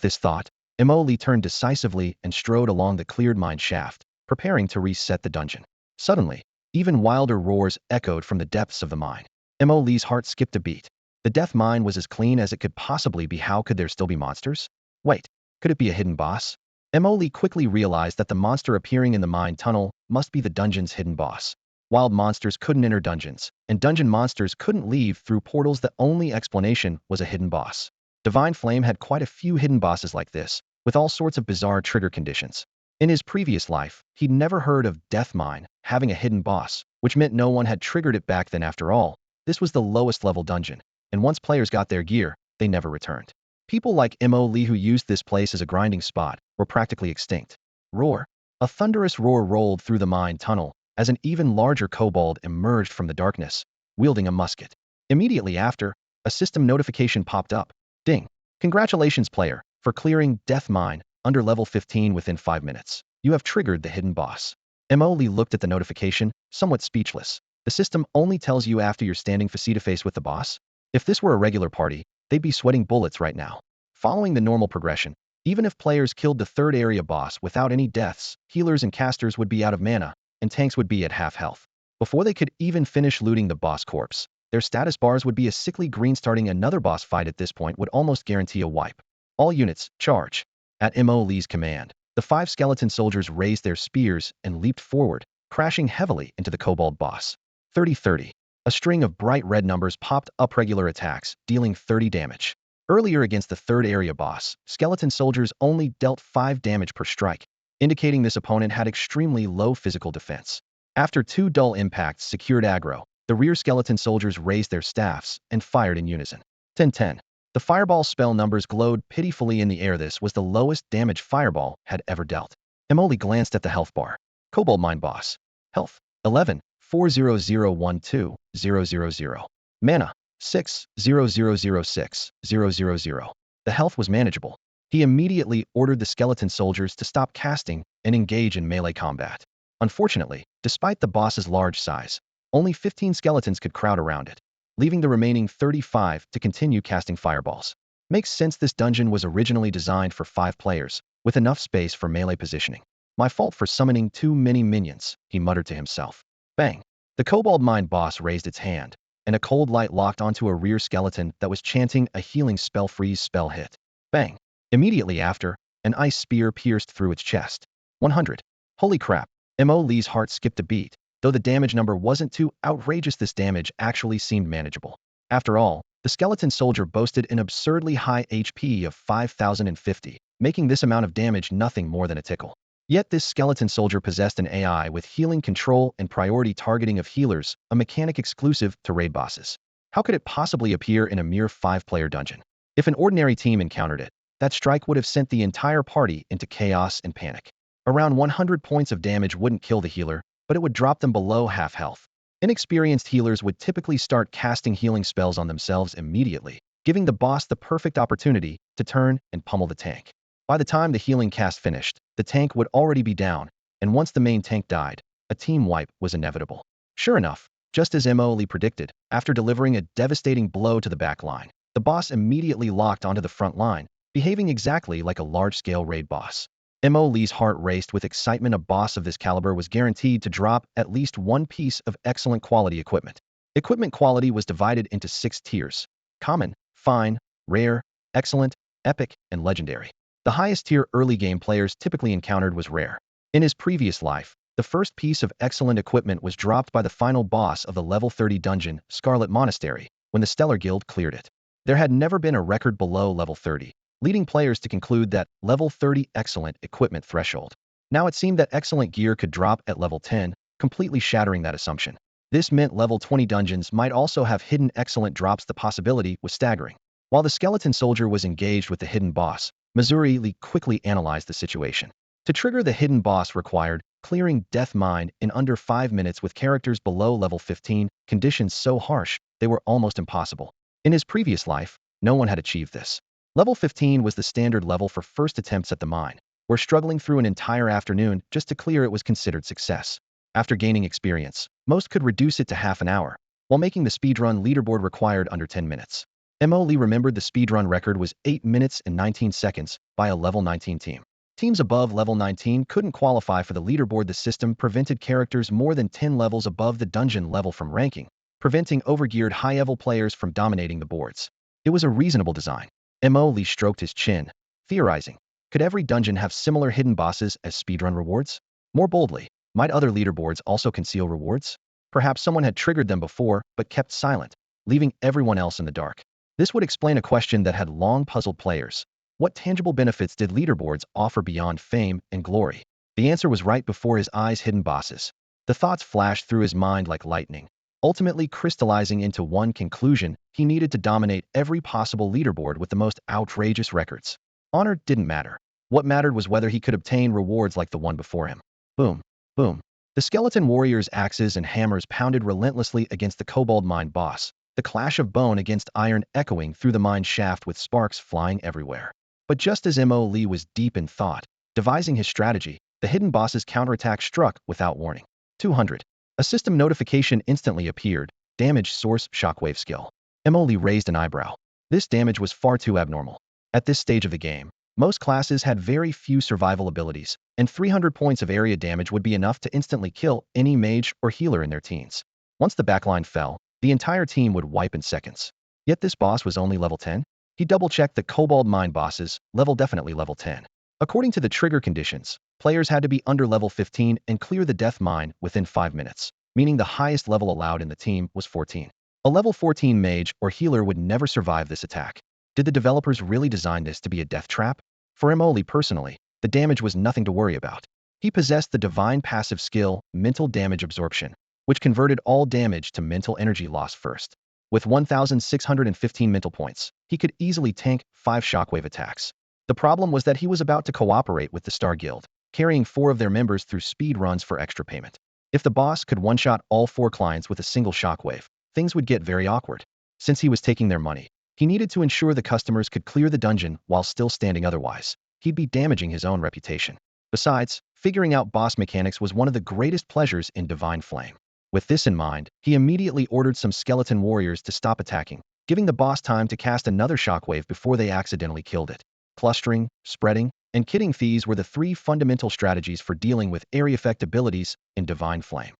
[SPEAKER 1] this thought, Emoli turned decisively and strode along the cleared mine shaft, preparing to reset the dungeon. Suddenly, even wilder roars echoed from the depths of the mine. Emoli's heart skipped a beat. The death mine was as clean as it could possibly be. How could there still be monsters? Wait, could it be a hidden boss? Emoli quickly realized that the monster appearing in the mine tunnel must be the dungeon's hidden boss. Wild monsters couldn't enter dungeons, and dungeon monsters couldn't leave through portals. The only explanation was a hidden boss. Divine Flame had quite a few hidden bosses like this, with all sorts of bizarre trigger conditions. In his previous life, he'd never heard of Death Mine having a hidden boss, which meant no one had triggered it back then. After all, this was the lowest level dungeon, and once players got their gear, they never returned. People like Emoli, who used this place as a grinding spot, were practically extinct. Roar. A thunderous roar rolled through the mine tunnel as an even larger kobold emerged from the darkness, wielding a musket. Immediately after, a system notification popped up. Ding. Congratulations, player, for clearing Death Mine under level 15 within 5 minutes. You have triggered the hidden boss. Emoli looked at the notification, somewhat speechless. The system only tells you after you're standing face-to-face with the boss? If this were a regular party, they'd be sweating bullets right now. Following the normal progression, even if players killed the third area boss without any deaths, healers and casters would be out of mana, and tanks would be at half health. Before they could even finish looting the boss corpse, their status bars would be a sickly green. Starting another boss fight at this point would almost guarantee a wipe. All units, charge. At Emoli's command, the 5 skeleton soldiers raised their spears and leaped forward, crashing heavily into the kobold boss. 30-30. A string of bright red numbers popped up. Regular attacks, dealing 30 damage. Earlier against the third area boss, skeleton soldiers only dealt 5 damage per strike, indicating this opponent had extremely low physical defense. After 2 dull impacts secured aggro, the rear skeleton soldiers raised their staffs and fired in unison. 10-10. The fireball spell numbers glowed pitifully in the air. This was the lowest damage fireball had ever dealt. Emoli glanced at the health bar. Kobold Mine Boss. Health, 11, 40012-000. Mana, 6, 0006, 000. The health was manageable. He immediately ordered the skeleton soldiers to stop casting and engage in melee combat. Unfortunately, despite the boss's large size, only 15 skeletons could crowd around it, leaving the remaining 35 to continue casting fireballs. Makes sense. This dungeon was originally designed for 5 players, with enough space for melee positioning. My fault for summoning too many minions, he muttered to himself. Bang! The Kobold Mine Boss raised its hand, and a cold light locked onto a rear skeleton that was chanting a healing spell. Freeze spell hit. Bang! Immediately after, an ice spear pierced through its chest. 100. Holy crap! Emoli's heart skipped a beat. Though the damage number wasn't too outrageous, this damage actually seemed manageable. After all, the skeleton soldier boasted an absurdly high HP of 5050, making this amount of damage nothing more than a tickle. Yet this skeleton soldier possessed an AI with healing control and priority targeting of healers, a mechanic exclusive to raid bosses. How could it possibly appear in a mere 5-player dungeon? If an ordinary team encountered it, that strike would have sent the entire party into chaos and panic. Around 100 points of damage wouldn't kill the healer, but it would drop them below half health. Inexperienced healers would typically start casting healing spells on themselves immediately, giving the boss the perfect opportunity to turn and pummel the tank. By the time the healing cast finished, the tank would already be down, and once the main tank died, a team wipe was inevitable. Sure enough, just as Emoli predicted, after delivering a devastating blow to the back line, the boss immediately locked onto the front line, behaving exactly like a large-scale raid boss. Emoli's heart raced with excitement. A boss of this caliber was guaranteed to drop at least one piece of excellent quality equipment. Equipment quality was divided into 6 tiers: common, fine, rare, excellent, epic, and legendary. The highest tier early game players typically encountered was rare. In his previous life, the first piece of excellent equipment was dropped by the final boss of the level 30 dungeon, Scarlet Monastery, when the Stellar Guild cleared it. There had never been a record below level 30, leading players to conclude that level 30 excellent equipment threshold Now it seemed that excellent gear could drop at level 10, completely shattering that assumption. This meant level 20 dungeons might also have hidden excellent drops. The possibility was staggering. While the skeleton soldier was engaged with the hidden boss, Missouri Lee quickly analyzed the situation. To trigger the hidden boss required clearing Death Mine in under 5 minutes with characters below level 15, conditions so harsh, they were almost impossible. In his previous life, no one had achieved this. Level 15 was the standard level for first attempts at the mine, where struggling through an entire afternoon just to clear it was considered success. After gaining experience, most could reduce it to half an hour, while making the speedrun leaderboard required under 10 minutes. Mo Lee remembered the speedrun record was 8 minutes and 19 seconds by a level 19 team. Teams above level 19 couldn't qualify for the leaderboard. The system prevented characters more than 10 levels above the dungeon level from ranking, preventing overgeared high-level players from dominating the boards. It was a reasonable design. Mo Lee stroked his chin, theorizing, could every dungeon have similar hidden bosses as speedrun rewards? More boldly, might other leaderboards also conceal rewards? Perhaps someone had triggered them before, but kept silent, leaving everyone else in the dark. This would explain a question that had long puzzled players. What tangible benefits did leaderboards offer beyond fame and glory? The answer was right before his eyes: hidden bosses. The thoughts flashed through his mind like lightning, ultimately crystallizing into one conclusion: he needed to dominate every possible leaderboard with the most outrageous records. Honor didn't matter. What mattered was whether he could obtain rewards like the one before him. Boom, boom. The skeleton warriors' axes and hammers pounded relentlessly against the cobalt mine boss, the clash of bone against iron echoing through the mine shaft with sparks flying everywhere. But just as Mo Lee was deep in thought, devising his strategy, the hidden boss's counterattack struck without warning. 200. A system notification instantly appeared: damage source shockwave skill. Mo Lee raised an eyebrow. This damage was far too abnormal. At this stage of the game, most classes had very few survival abilities, and 300 points of area damage would be enough to instantly kill any mage or healer in their teens. Once the backline fell, the entire team would wipe in seconds. Yet this boss was only level 10? He double-checked the cobalt mine bosses, definitely level 10. According to the trigger conditions, players had to be under level 15 and clear the death mine within 5 minutes, meaning the highest level allowed in the team was 14. A level 14 mage or healer would never survive this attack. Did the developers really design this to be a death trap? For Mo Lee personally, the damage was nothing to worry about. He possessed the divine passive skill, mental damage absorption, which converted all damage to mental energy loss first. With 1,615 mental points, he could easily tank 5 shockwave attacks. The problem was that he was about to cooperate with the Star Guild, carrying 4 of their members through speed runs for extra payment. If the boss could one-shot all 4 clients with a single shockwave, things would get very awkward. Since he was taking their money, he needed to ensure the customers could clear the dungeon while still standing, otherwise he'd be damaging his own reputation. Besides, figuring out boss mechanics was one of the greatest pleasures in Divine Flame. With this in mind, he immediately ordered some skeleton warriors to stop attacking, giving the boss time to cast another shockwave before they accidentally killed it. Clustering, spreading, and kitting thieves were the 3 fundamental strategies for dealing with area effect abilities in Divine Flame.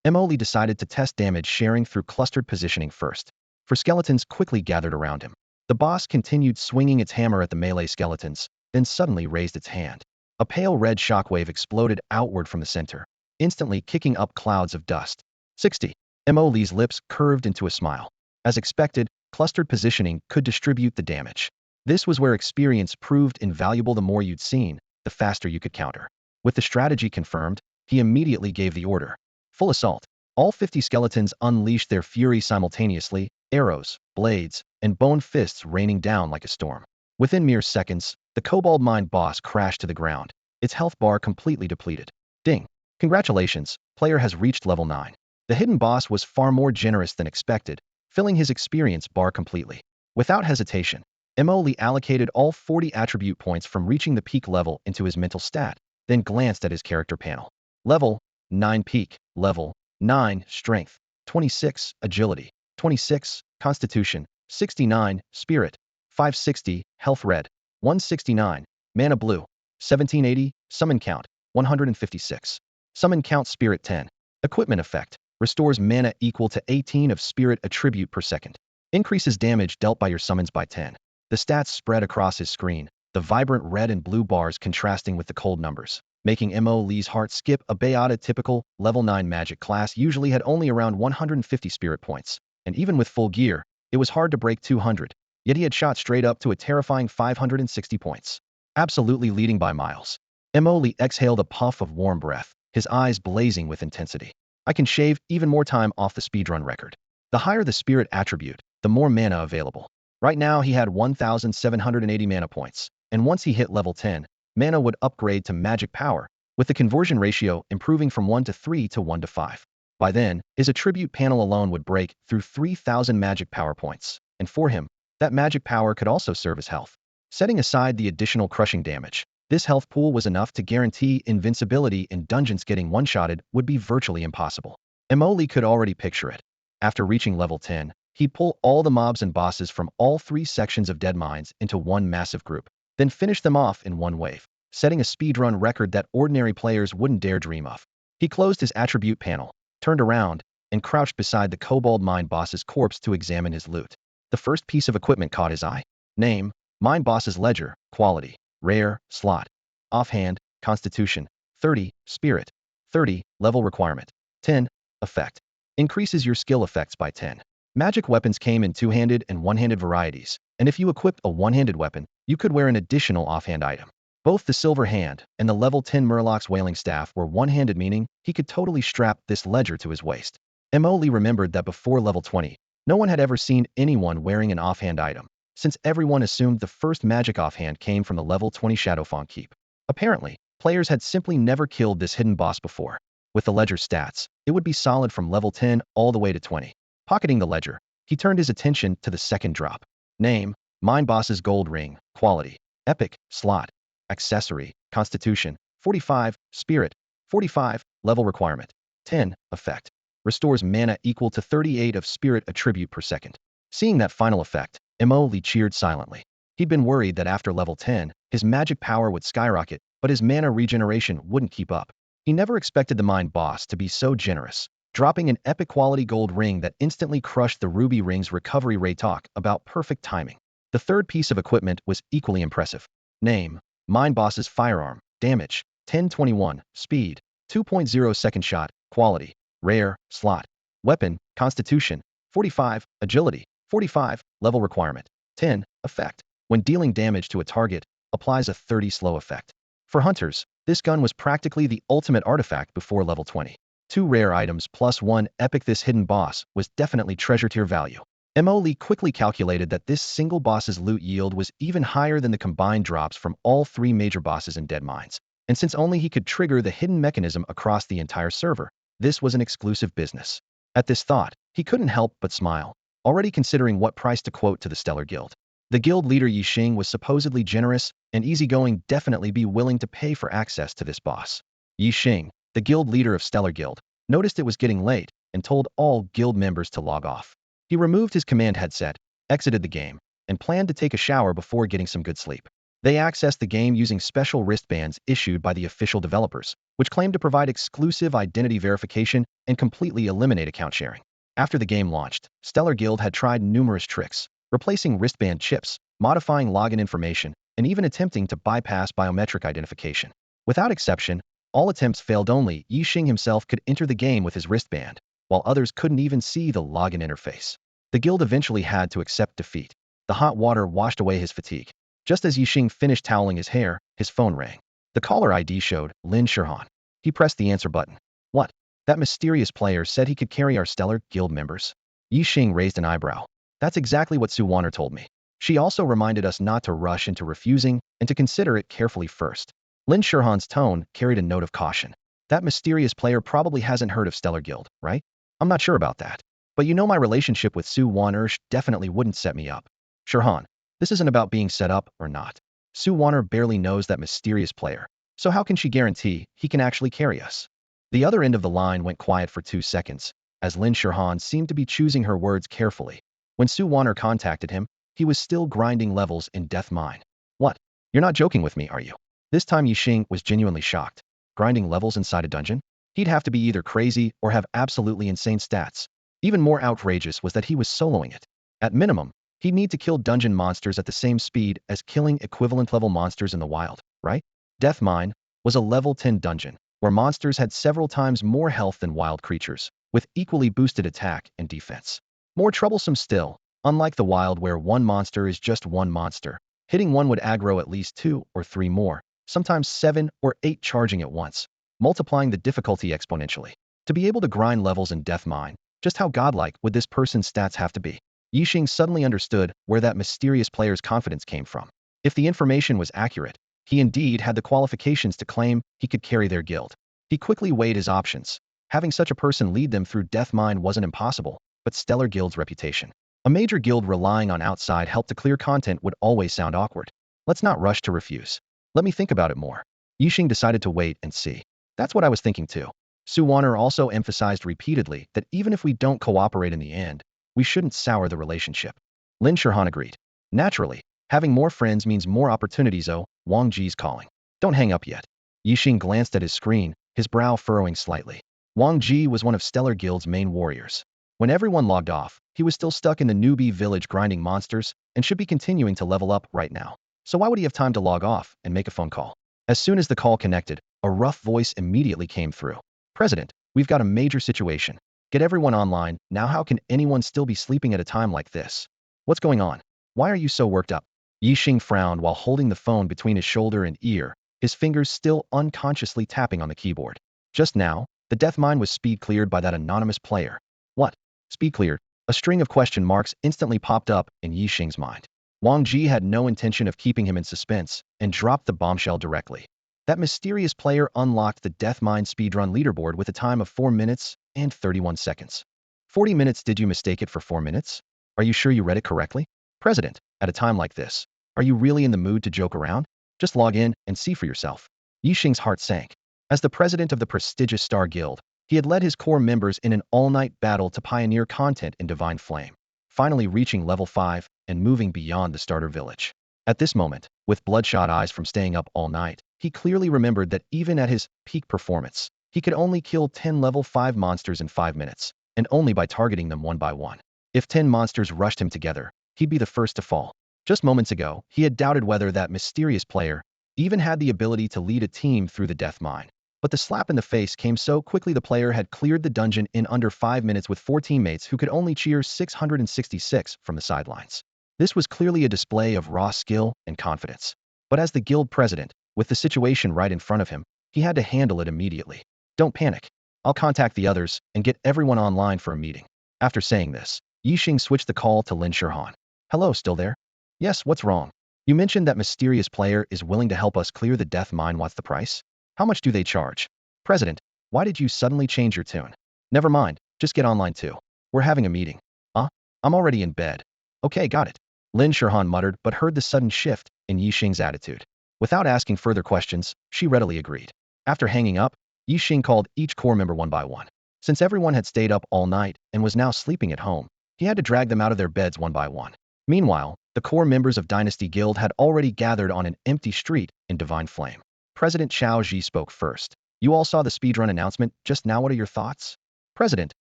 [SPEAKER 1] Mo Lee decided to test damage sharing through clustered positioning first. For skeletons quickly gathered around him, the boss continued swinging its hammer at the melee skeletons, then suddenly raised its hand. A pale red shockwave exploded outward from the center, instantly kicking up clouds of dust. 60. Mo Lee's lips curved into a smile. As expected, clustered positioning could distribute the damage. This was where experience proved invaluable. The more you'd seen, the faster you could counter. With the strategy confirmed, he immediately gave the order. Full assault. All 50 skeletons unleashed their fury simultaneously, arrows, blades, and bone fists raining down like a storm. Within mere seconds, the cobalt mine boss crashed to the ground, its health bar completely depleted. Ding. Congratulations, player has reached level 9. The hidden boss was far more generous than expected, filling his experience bar completely. Without hesitation, Mo Lee allocated all 40 attribute points from reaching the peak level into his mental stat, then glanced at his character panel. Level 9 peak, level 9 strength, 26 agility, 26 constitution, 69 spirit, 560 health red, 169 mana blue, 1780 summon count, 156. Summon count spirit 10. Equipment effect. Restores mana equal to 18 of spirit attribute per second. Increases damage dealt by your summons by 10. The stats spread across his screen, the vibrant red and blue bars contrasting with the cold numbers, making Mo Lee's heart skip a beat. Typical level 9 magic class usually had only around 150 spirit points, and even with full gear, it was hard to break 200, yet he had shot straight up to a terrifying 560 points. Absolutely leading by miles. Emoli exhaled a puff of warm breath, his eyes blazing with intensity. I can shave even more time off the speedrun record. The higher the spirit attribute, the more mana available. Right now he had 1,780 mana points, and once he hit level 10, mana would upgrade to magic power, with the conversion ratio improving from 1 to 3 to 1 to 5. By then, his attribute panel alone would break through 3,000 magic power points, and for him, that magic power could also serve as health. Setting aside the additional crushing damage, this health pool was enough to guarantee invincibility in dungeons. Getting one-shotted would be virtually impossible. Emoli could already picture it. After reaching level 10, he'd pull all the mobs and bosses from all 3 sections of Dead Mines into one massive group, then finish them off in one wave, setting a speedrun record that ordinary players wouldn't dare dream of. He closed his attribute panel, turned around, and crouched beside the Cobalt Mine boss's corpse to examine his loot. The first piece of equipment caught his eye. Name, Mine boss's ledger, quality, rare, slot. Offhand, constitution, 30, spirit, 30, level requirement, 10, effect. Increases your skill effects by 10. Magic weapons came in two-handed and one-handed varieties, and if you equipped a one-handed weapon, you could wear an additional offhand item. Both the Silver Hand and the level 10 Murloc's Wailing Staff were one-handed, meaning he could totally strap this ledger to his waist. Emoli remembered that before level 20, no one had ever seen anyone wearing an offhand item, since everyone assumed the first magic offhand came from the level 20 Shadowfang keep. Apparently, players had simply never killed this hidden boss before. With the ledger stats, it would be solid from level 10 all the way to 20. Pocketing the ledger, he turned his attention to the second drop. Name, Mine boss's gold ring, quality, epic, slot. Accessory, constitution, 45, spirit, 45, level requirement, 10, effect. Restores mana equal to 38 of spirit attribute per second. Seeing that final effect, Emoli cheered silently. He'd been worried that after level 10, his magic power would skyrocket, but his mana regeneration wouldn't keep up. He never expected the Mine boss to be so generous, dropping an epic quality gold ring that instantly crushed the ruby ring's recovery rate. Talk about perfect timing. The third piece of equipment was equally impressive. Name, Mine boss's firearm, damage, 1021, speed, 2.0 second shot, quality, rare, slot. Weapon, constitution, 45, agility, 45, level requirement, 10, effect. When dealing damage to a target, applies a 30 slow effect. For hunters, this gun was practically the ultimate artifact before level 20. 2 rare items plus 1 epic. This hidden boss was definitely treasure tier value. Emoli quickly calculated that this single boss's loot yield was even higher than the combined drops from all 3 major bosses in Dead Mines. And since only he could trigger the hidden mechanism across the entire server, this was an exclusive business. At this thought, he couldn't help but smile, already considering what price to quote to the Stellar Guild. The guild leader Yixing was supposedly generous and easygoing, definitely be willing to pay for access to this boss. Yixing, the guild leader of Stellar Guild, noticed it was getting late and told all guild members to log off. He removed his command headset, exited the game, and planned to take a shower before getting some good sleep. They accessed the game using special wristbands issued by the official developers, which claimed to provide exclusive identity verification and completely eliminate account sharing. After the game launched, Stellar Guild had tried numerous tricks, replacing wristband chips, modifying login information, and even attempting to bypass biometric identification. Without exception, all attempts failed. Only Yixing himself could enter the game with his wristband, while others couldn't even see the login interface. The guild eventually had to accept defeat. The hot water washed away his fatigue. Just as Yixing finished toweling his hair, his phone rang. The caller ID showed Lin Shirhan. He pressed the answer button. What? That mysterious player said he could carry our Stellar Guild members. Yixing raised an eyebrow. That's exactly what Sue Warner told me. She also reminded us not to rush into refusing and to consider it carefully first. Lin Shirhan's tone carried a note of caution. That mysterious player probably hasn't heard of Stellar Guild, right? I'm not sure about that. But you know my relationship with Sue Warner definitely wouldn't set me up. Shirhan, this isn't about being set up or not. Sue Warner barely knows that mysterious player, so how can she guarantee he can actually carry us? The other end of the line went quiet for 2 seconds, as Lin Shirhan seemed to be choosing her words carefully. When Sue Warner contacted him, he was still grinding levels in Death Mine. What? You're not joking with me, are you? This time Yixing was genuinely shocked. Grinding levels inside a dungeon? He'd have to be either crazy or have absolutely insane stats. Even more outrageous was that he was soloing it. At minimum, he'd need to kill dungeon monsters at the same speed as killing equivalent level monsters in the wild, right? Death Mine was a level 10 dungeon, where monsters had several times more health than wild creatures, with equally boosted attack and defense. More troublesome still, unlike the wild where one monster is just one monster, hitting one would aggro at least 2 or 3 more, sometimes 7 or 8 charging at once, multiplying the difficulty exponentially. To be able to grind levels in Death Mine, just how godlike would this person's stats have to be? Yixing suddenly understood where that mysterious player's confidence came from. If the information was accurate, he indeed had the qualifications to claim he could carry their guild. He quickly weighed his options. Having such a person lead them through Death Mine wasn't impossible, but stellar guild's reputation. A major guild relying on outside help to clear content would always sound awkward. Let's not rush to refuse. Let me think about it more. Yixing decided to wait and see. That's what I was thinking too. Su Wanner also emphasized repeatedly that even if we don't cooperate in the end, we shouldn't sour the relationship. Lin Shirhan agreed. Naturally, having more friends means more opportunities. Oh, Wang Ji's calling. Don't hang up yet. Yixing glanced at his screen, his brow furrowing slightly. Wang Ji was one of Stellar Guild's main warriors. When everyone logged off, he was still stuck in the newbie village grinding monsters and should be continuing to level up right now. So why would he have time to log off and make a phone call? As soon as the call connected, a rough voice immediately came through. President, we've got a major situation. Get everyone online. Now how can anyone still be sleeping at a time like this? What's going on? Why are you so worked up? Yixing frowned while holding the phone between his shoulder and ear, his fingers still unconsciously tapping on the keyboard. Just now, the death mine was speed cleared by that anonymous player. What? Speed cleared? A string of question marks instantly popped up in Yixing's mind. Wang Ji had no intention of keeping him in suspense and dropped the bombshell directly. That mysterious player unlocked the Death Mine speedrun leaderboard with a time of 4 minutes and 31 seconds. 40 minutes? Did you mistake it for 4 minutes? Are you sure you read it correctly? President, at a time like this, are you really in the mood to joke around? Just log in and see for yourself. Yixing's heart sank. As the president of the prestigious Star Guild, he had led his core members in an all-night battle to pioneer content in Divine Flame, finally reaching level 5 and moving beyond the starter village. At this moment, with bloodshot eyes from staying up all night, he clearly remembered that even at his peak performance, he could only kill 10 level 5 monsters in 5 minutes, and only by targeting them one by one. If 10 monsters rushed him together, he'd be the first to fall. Just moments ago, he had doubted whether that mysterious player even had the ability to lead a team through the death mine. But the slap in the face came so quickly. The player had cleared the dungeon in under 5 minutes with 4 teammates who could only cheer 666 from the sidelines. This was clearly a display of raw skill and confidence. But as the guild president, with the situation right in front of him, he had to handle it immediately. Don't panic. I'll contact the others and get everyone online for a meeting. After saying this, Yixing switched the call to Lin Shirhan. Hello, still there? Yes, what's wrong? You mentioned that mysterious player is willing to help us clear the death mine. What's the price? How much do they charge? President, why did you suddenly change your tune? Never mind, just get online too. We're having a meeting. I'm already in bed. Okay, got it. Lin Shirhan muttered but heard the sudden shift in Yixing's attitude. Without asking further questions, she readily agreed. After hanging up, Yixing called each core member one by one. Since everyone had stayed up all night and was now sleeping at home, he had to drag them out of their beds one by one. Meanwhile, the core members of Dynasty Guild had already gathered on an empty street in Divine Flame. President Xiao Ji spoke first. You all saw the speedrun announcement just now. What are your thoughts? President,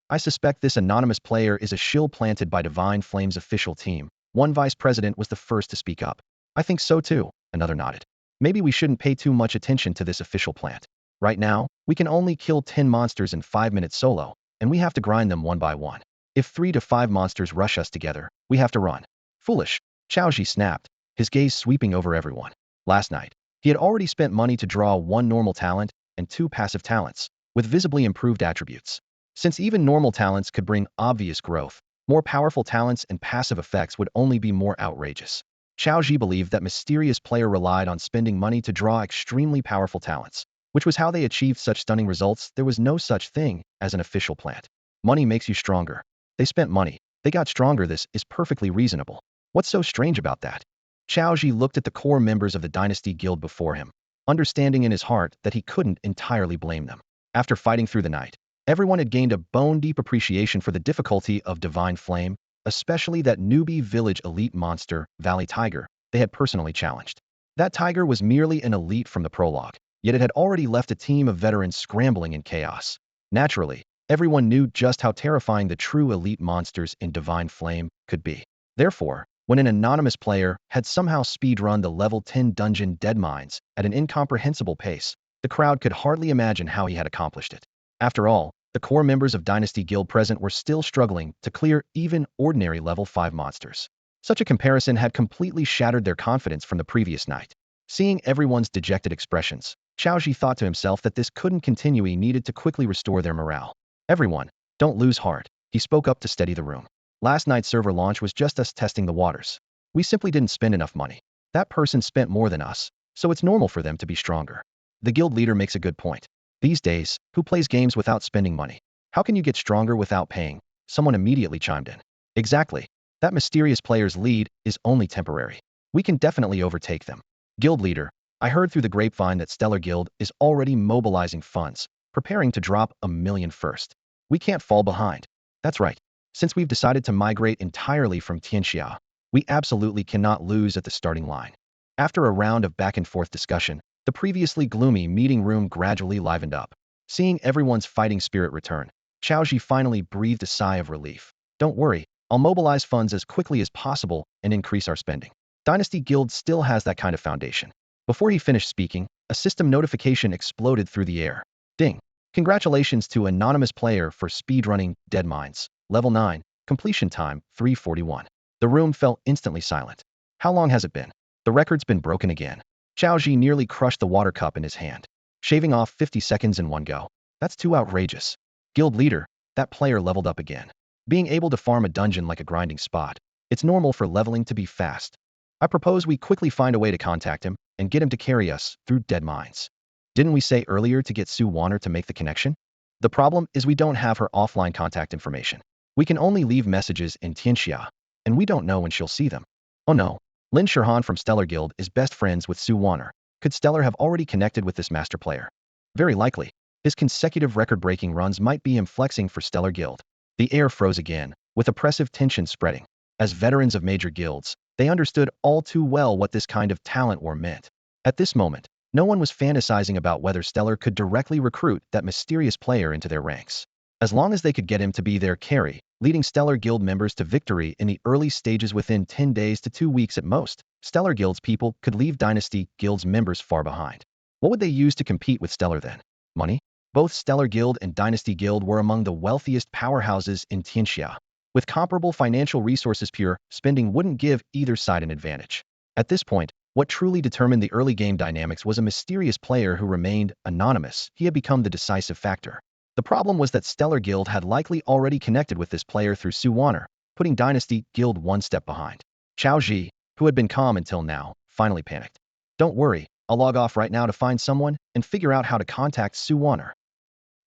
[SPEAKER 1] I suspect this anonymous player is a shill planted by Divine Flame's official team. One vice president was the first to speak up. I think so too, another nodded. Maybe we shouldn't pay too much attention to this official plant. Right now, we can only kill 10 monsters in 5 minutes solo, and we have to grind them one by one. If 3 to 5 monsters rush us together, we have to run. Foolish, Xiaoji snapped, his gaze sweeping over everyone. Last night, he had already spent money to draw 1 normal talent and 2 passive talents, with visibly improved attributes. Since even normal talents could bring obvious growth, more powerful talents and passive effects would only be more outrageous. Xiaoji believed that mysterious player relied on spending money to draw extremely powerful talents, which was how they achieved such stunning results. There was no such thing as an official plant. Money makes you stronger. They spent money. They got stronger. This is perfectly reasonable. What's so strange about that? Xiaoji looked at the core members of the Dynasty Guild before him, understanding in his heart that he couldn't entirely blame them. After fighting through the night, everyone had gained a bone-deep appreciation for the difficulty of Divine Flame, especially that newbie village elite monster, Valley Tiger, they had personally challenged. That tiger was merely an elite from the prologue, yet it had already left a team of veterans scrambling in chaos. Naturally, everyone knew just how terrifying the true elite monsters in Divine Flame could be. Therefore, when an anonymous player had somehow speedrun the level 10 dungeon Dead Mines at an incomprehensible pace, the crowd could hardly imagine how he had accomplished it. After all, the core members of Dynasty Guild present were still struggling to clear even ordinary level 5 monsters. Such a comparison had completely shattered their confidence from the previous night. Seeing everyone's dejected expressions, Xiaoji thought to himself that this couldn't continue. He needed to quickly restore their morale. Everyone, don't lose heart, he spoke up to steady the room. Last night's server launch was just us testing the waters. We simply didn't spend enough money. That person spent more than us, so it's normal for them to be stronger. The guild leader makes a good point. These days, who plays games without spending money? How can you get stronger without paying? Someone immediately chimed in. Exactly. That mysterious player's lead is only temporary. We can definitely overtake them. Guild leader, I heard through the grapevine that Stellar Guild is already mobilizing funds, preparing to drop 1 million first. We can't fall behind. That's right. Since we've decided to migrate entirely from Tianxia, we absolutely cannot lose at the starting line. After a round of back-and-forth discussion, the previously gloomy meeting room gradually livened up. Seeing everyone's fighting spirit return, Xiaoji finally breathed a sigh of relief. Don't worry, I'll mobilize funds as quickly as possible and increase our spending. Dynasty Guild still has that kind of foundation. Before he finished speaking, a system notification exploded through the air. Ding! Congratulations to anonymous player for speedrunning Dead Mines. Level 9, completion time 3:41. The room fell instantly silent. How long has it been? The record's been broken again. Xiaoji nearly crushed the water cup in his hand. Shaving off 50 seconds in one go. That's too outrageous. Guild leader, that player leveled up again. Being able to farm a dungeon like a grinding spot. It's normal for leveling to be fast. I propose we quickly find a way to contact him and get him to carry us through Dead Mines. Didn't we say earlier to get Sue Warner to make the connection? The problem is we don't have her offline contact information. We can only leave messages in Tianxia, and we don't know when she'll see them. Oh no. Lin Shirhan from Stellar Guild is best friends with Sue Warner. Could Stellar have already connected with this master player? Very likely. His consecutive record-breaking runs might be him flexing for Stellar Guild. The air froze again, with oppressive tension spreading. As veterans of major guilds, they understood all too well what this kind of talent war meant. At this moment, no one was fantasizing about whether Stellar could directly recruit that mysterious player into their ranks. As long as they could get him to be their carry, leading Stellar Guild members to victory in the early stages within 10 days to 2 weeks at most, Stellar Guild's people could leave Dynasty Guild's members far behind. What would they use to compete with Stellar then? Money? Both Stellar Guild and Dynasty Guild were among the wealthiest powerhouses in Tianxia. With comparable financial resources, pure spending wouldn't give either side an advantage. At this point, what truly determined the early game dynamics was a mysterious player who remained anonymous. He had become the decisive factor. The problem was that Stellar Guild had likely already connected with this player through Sue Warner, putting Dynasty Guild one step behind. Xiaoji, who had been calm until now, finally panicked. Don't worry, I'll log off right now to find someone and figure out how to contact Sue Warner.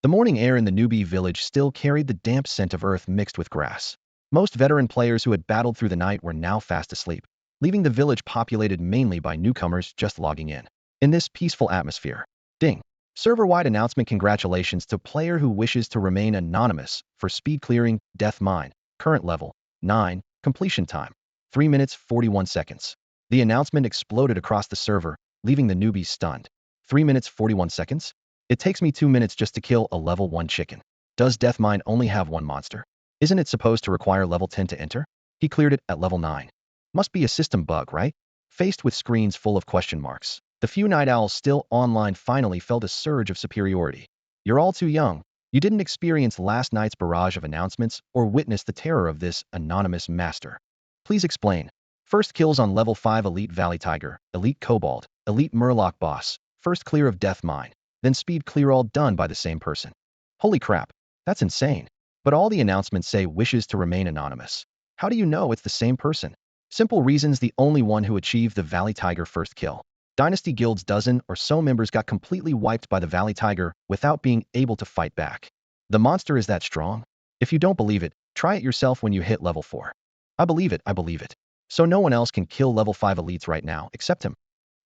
[SPEAKER 1] The morning air in the newbie village still carried the damp scent of earth mixed with grass. Most veteran players who had battled through the night were now fast asleep, leaving the village populated mainly by newcomers just logging in. In this peaceful atmosphere, ding! Server-wide announcement. Congratulations to player who wishes to remain anonymous for speed clearing Death Mine. Current level 9, completion time 3 minutes 41 seconds. The announcement exploded across the server, leaving the newbies stunned. 3 minutes 41 seconds? It takes me 2 minutes just to kill a level 1 chicken. Does Death Mine only have one monster? Isn't it supposed to require level 10 to enter? He cleared it at level 9. Must be a system bug, right? Faced with screens full of question marks, the few night owls still online finally felt a surge of superiority. You're all too young. You didn't experience last night's barrage of announcements or witness the terror of this anonymous master. Please explain. First kills on level 5 Elite Valley Tiger, Elite Cobalt, Elite Murloc Boss, first clear of Death Mine, then speed clear, all done by the same person. Holy crap, that's insane. But all the announcements say wishes to remain anonymous. How do you know it's the same person? Simple reasons. The only one who achieved the Valley Tiger first kill. Dynasty Guild's dozen or so members got completely wiped by the Valley Tiger without being able to fight back. The monster is that strong? If you don't believe it, try it yourself when you hit level 4. I believe it, I believe it. So no one else can kill level 5 elites right now except him.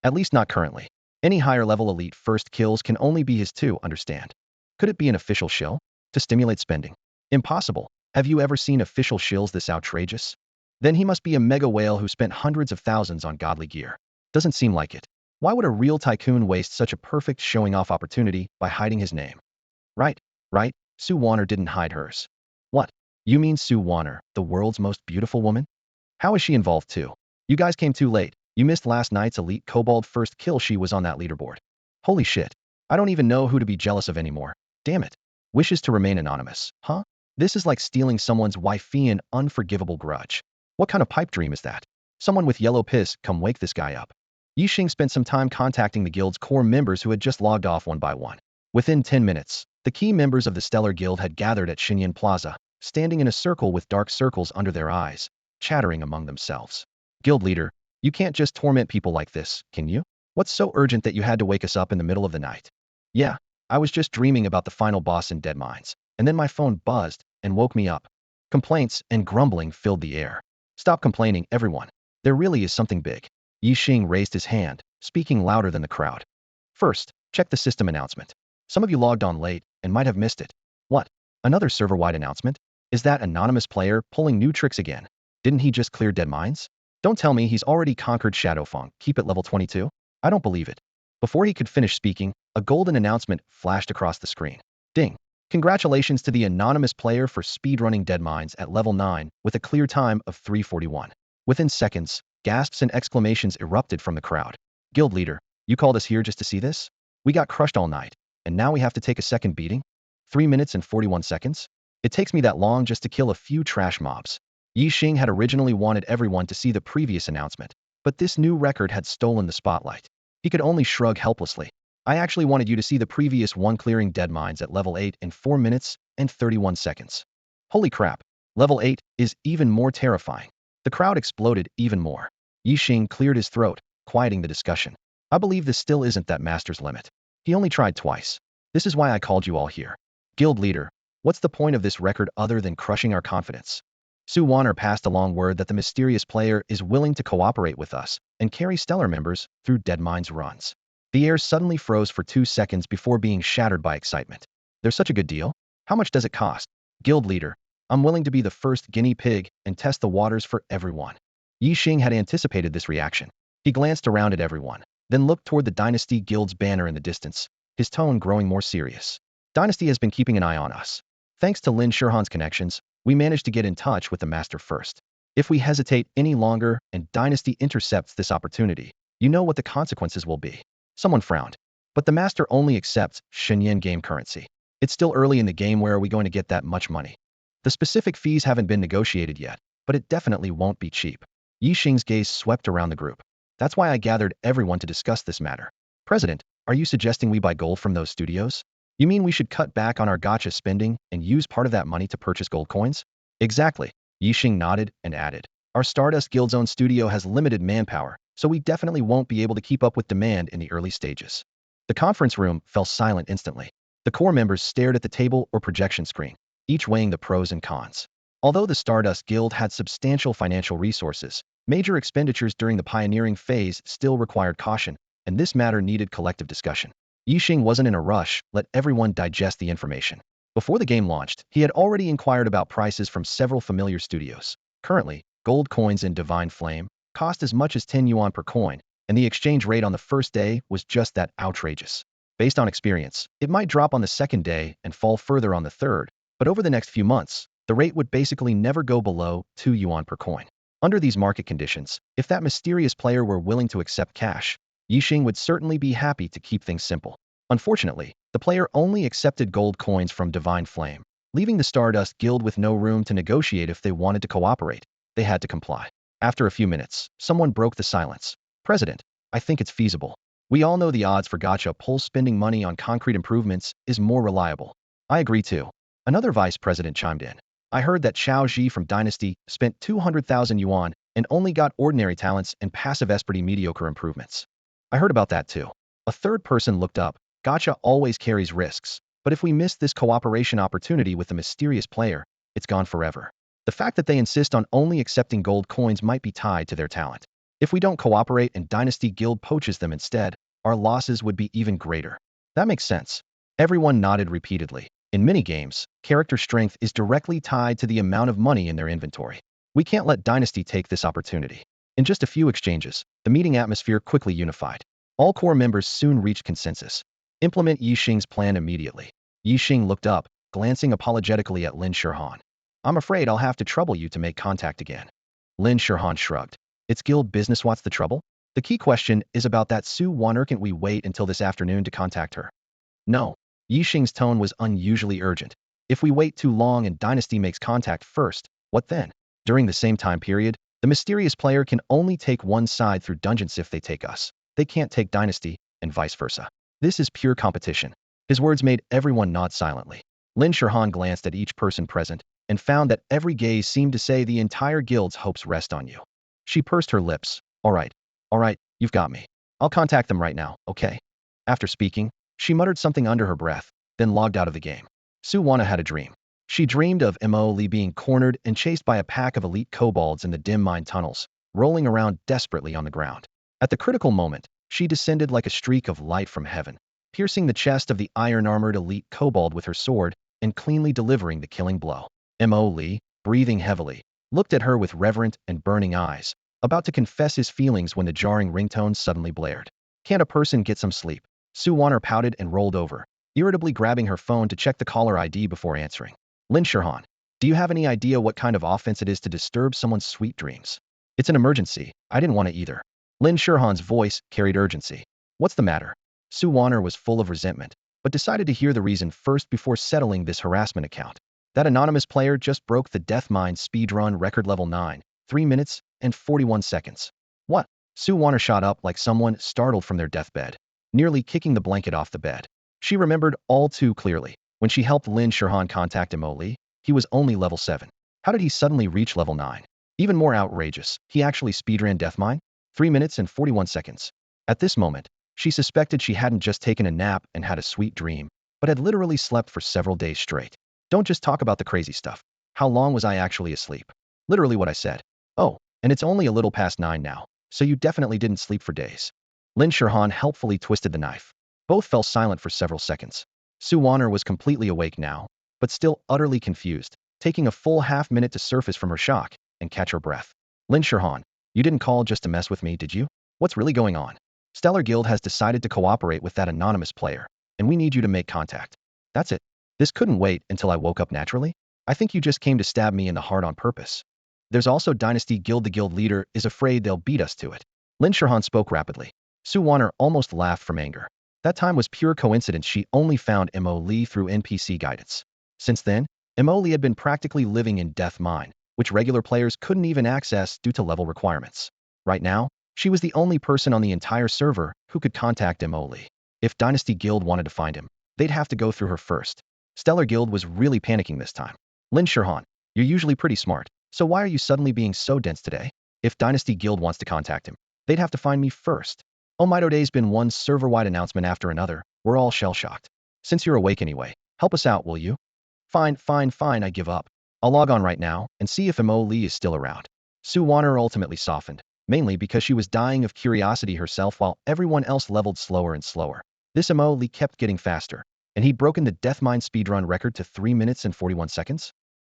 [SPEAKER 1] At least not currently. Any higher level elite first kills can only be his too, understand? Could it be an official shill? To stimulate spending? Impossible. Have you ever seen official shills this outrageous? Then he must be a mega whale who spent hundreds of thousands on godly gear. Doesn't seem like it. Why would a real tycoon waste such a perfect showing off opportunity by hiding his name? Right. Sue Warner didn't hide hers. What? You mean Sue Warner, the world's most beautiful woman? How is she involved too? You guys came too late. You missed last night's Elite Cobalt first kill. She was on that leaderboard. Holy shit. I don't even know who to be jealous of anymore. Damn it. Wishes to remain anonymous, huh? This is like stealing someone's wifey, an unforgivable grudge. What kind of pipe dream is that? Someone with yellow piss, come wake this guy up. Yixing spent some time contacting the guild's core members who had just logged off one by one. Within 10 minutes, the key members of the Stellar Guild had gathered at Shenyan Plaza, standing in a circle with dark circles under their eyes, chattering among themselves. Guild leader, you can't just torment people like this, can you? What's so urgent that you had to wake us up in the middle of the night? Yeah, I was just dreaming about the final boss in Dead Mines, and then my phone buzzed and woke me up. Complaints and grumbling filled the air. Stop complaining, everyone. There really is something big. Yixing raised his hand, speaking louder than the crowd. First, check the system announcement. Some of you logged on late and might have missed it. What? Another server-wide announcement? Is that anonymous player pulling new tricks again? Didn't he just clear Dead Mines? Don't tell me he's already conquered Shadowfang. Keep it level 22? I don't believe it. Before he could finish speaking, a golden announcement flashed across the screen. Ding! Congratulations to the anonymous player for speedrunning Dead Mines at level 9 with a clear time of 3:41. Within seconds, gasps and exclamations erupted from the crowd. Guild leader, you called us here just to see this? We got crushed all night, and now we have to take a second beating? 3 minutes and 41 seconds? It takes me that long just to kill a few trash mobs. Yixing had originally wanted everyone to see the previous announcement, but this new record had stolen the spotlight. He could only shrug helplessly. I actually wanted you to see the previous one clearing Dead Mines at level 8 in 4 minutes and 31 seconds. Holy crap, level 8 is even more terrifying. The crowd exploded even more. Yixing cleared his throat, quieting the discussion. I believe this still isn't that master's limit. He only tried twice. This is why I called you all here. Guild leader, what's the point of this record other than crushing our confidence? Su Wanner passed along word that the mysterious player is willing to cooperate with us and carry Stellar members through Dead Mines runs. The air suddenly froze for 2 seconds before being shattered by excitement. There's such a good deal? How much does it cost? Guild leader, I'm willing to be the first guinea pig and test the waters for everyone. Yixing had anticipated this reaction. He glanced around at everyone, then looked toward the Dynasty Guild's banner in the distance, his tone growing more serious. Dynasty has been keeping an eye on us. Thanks to Lin Shurhan's connections, we managed to get in touch with the Master first. If we hesitate any longer and Dynasty intercepts this opportunity, you know what the consequences will be. Someone frowned. But the Master only accepts Shenyan game currency. It's still early in the game. Where are we going to get that much money? The specific fees haven't been negotiated yet, but it definitely won't be cheap. Yixing's gaze swept around the group. That's why I gathered everyone to discuss this matter. President, are you suggesting we buy gold from those studios? You mean we should cut back on our gacha spending and use part of that money to purchase gold coins? Exactly. Yixing nodded and added. Our Stardust Guild's own studio has limited manpower, so we definitely won't be able to keep up with demand in the early stages. The conference room fell silent instantly. The core members stared at the table or projection screen, each weighing the pros and cons. Although the Stardust Guild had substantial financial resources, major expenditures during the pioneering phase still required caution, and this matter needed collective discussion. Yixing wasn't in a rush. Let everyone digest the information. Before the game launched, he had already inquired about prices from several familiar studios. Currently, gold coins in Divine Flame cost as much as 10 yuan per coin, and the exchange rate on the first day was just that outrageous. Based on experience, it might drop on the second day and fall further on the third, but over the next few months, the rate would basically never go below 2 yuan per coin. Under these market conditions, if that mysterious player were willing to accept cash, Yixing would certainly be happy to keep things simple. Unfortunately, the player only accepted gold coins from Divine Flame, leaving the Stardust Guild with no room to negotiate. If they wanted to cooperate, they had to comply. After a few minutes, someone broke the silence. President, I think it's feasible. We all know the odds for gacha pulls spending money on concrete improvements is more reliable. I agree too. Another vice president chimed in. I heard that Xiao Ji from Dynasty spent 200,000 yuan and only got ordinary talents and passive esprit mediocre improvements. I heard about that too. A third person looked up. Gacha always carries risks, but if we miss this cooperation opportunity with the mysterious player, it's gone forever. The fact that they insist on only accepting gold coins might be tied to their talent. If we don't cooperate and Dynasty Guild poaches them instead, our losses would be even greater. That makes sense. Everyone nodded repeatedly. In many games, character strength is directly tied to the amount of money in their inventory. We can't let Dynasty take this opportunity. In just a few exchanges, the meeting atmosphere quickly unified. All core members soon reached consensus. Implement Yixing's plan immediately. Yixing looked up, glancing apologetically at Lin Shurhan. I'm afraid I'll have to trouble you to make contact again. Lin Shurhan shrugged. It's guild business. What's the trouble? The key question is about that Su Wanner. Can't we wait until this afternoon to contact her? No. Yixing's tone was unusually urgent. If we wait too long and Dynasty makes contact first, what then? During the same time period, the mysterious player can only take one side through dungeons if they take us. they can't take Dynasty, and vice versa. This is pure competition. His words made everyone nod silently. Lin Shirhan glanced at each person present and found that every gaze seemed to say the entire guild's hopes rest on you. She pursed her lips. All right, you've got me. I'll contact them right now, okay? After speaking, she muttered something under her breath, then logged out of the game. Su Wana had a dream. She dreamed of Mo Li being cornered and chased by a pack of elite kobolds in the dim mine tunnels, rolling around desperately on the ground. At the critical moment, she descended like a streak of light from heaven, piercing the chest of the iron-armored elite kobold with her sword and cleanly delivering the killing blow. Mo Li, breathing heavily, looked at her with reverent and burning eyes, about to confess his feelings when the jarring ringtone suddenly blared. Can't a person get some sleep? Su Wana pouted and rolled over, irritably grabbing her phone to check the caller ID before answering. Lin Shirhan, do you have any idea what kind of offense it is to disturb someone's sweet dreams? It's an emergency. I didn't want to either. Lin Shirhan's voice carried urgency. What's the matter? Su Wana was full of resentment, but decided to hear the reason first before settling this harassment account. That anonymous player just broke the Deathmine speedrun record level 9, 3 minutes and 41 seconds. What? Su Wana shot up like someone startled from their deathbed, nearly kicking the blanket off the bed. She remembered all too clearly. When she helped Lin Shirhan contact Mo Li, he was only level 7. How did he suddenly reach level 9? Even more outrageous, he actually speedran Deathmine? 3 minutes and 41 seconds. At this moment, she suspected she hadn't just taken a nap and had a sweet dream, but had literally slept for several days straight. Don't just talk about the crazy stuff. How long was I actually asleep? Literally what I said. Oh, and it's only a little past 9 now, so you definitely didn't sleep for days. Lin Shirhan helpfully twisted the knife. Both fell silent for several seconds. Su Wana was completely awake now, but still utterly confused, taking a full half-minute to surface from her shock and catch her breath. Lin Shirhan, you didn't call just to mess with me, did you? What's really going on? Stellar Guild has decided to cooperate with that anonymous player, and we need you to make contact. That's it. This couldn't wait until I woke up naturally? I think you just came to stab me in the heart on purpose. There's also Dynasty Guild. The guild leader is afraid they'll beat us to it. Lin Shirhan spoke rapidly. Su Wana almost laughed from anger. That time was pure coincidence. She only found Mo Li through NPC guidance. Since then, Mo Li had been practically living in Death Mine, which regular players couldn't even access due to level requirements. Right now, she was the only person on the entire server who could contact Mo Li. If Dynasty Guild wanted to find him, they'd have to go through her first. Stellar Guild was really panicking this time. Lin Shirhan, you're usually pretty smart, so why are you suddenly being so dense today? If Dynasty Guild wants to contact him, they'd have to find me first. Almighty Day's been one server-wide announcement after another. We're all shell-shocked. Since you're awake anyway, help us out, will you? Fine, I give up. I'll log on right now and see if Mo Li is still around. Su Wana ultimately softened, mainly because she was dying of curiosity herself while everyone else leveled slower and slower. This Mo Li kept getting faster, and he'd broken the Deathmine speedrun record to 3 minutes and 41 seconds.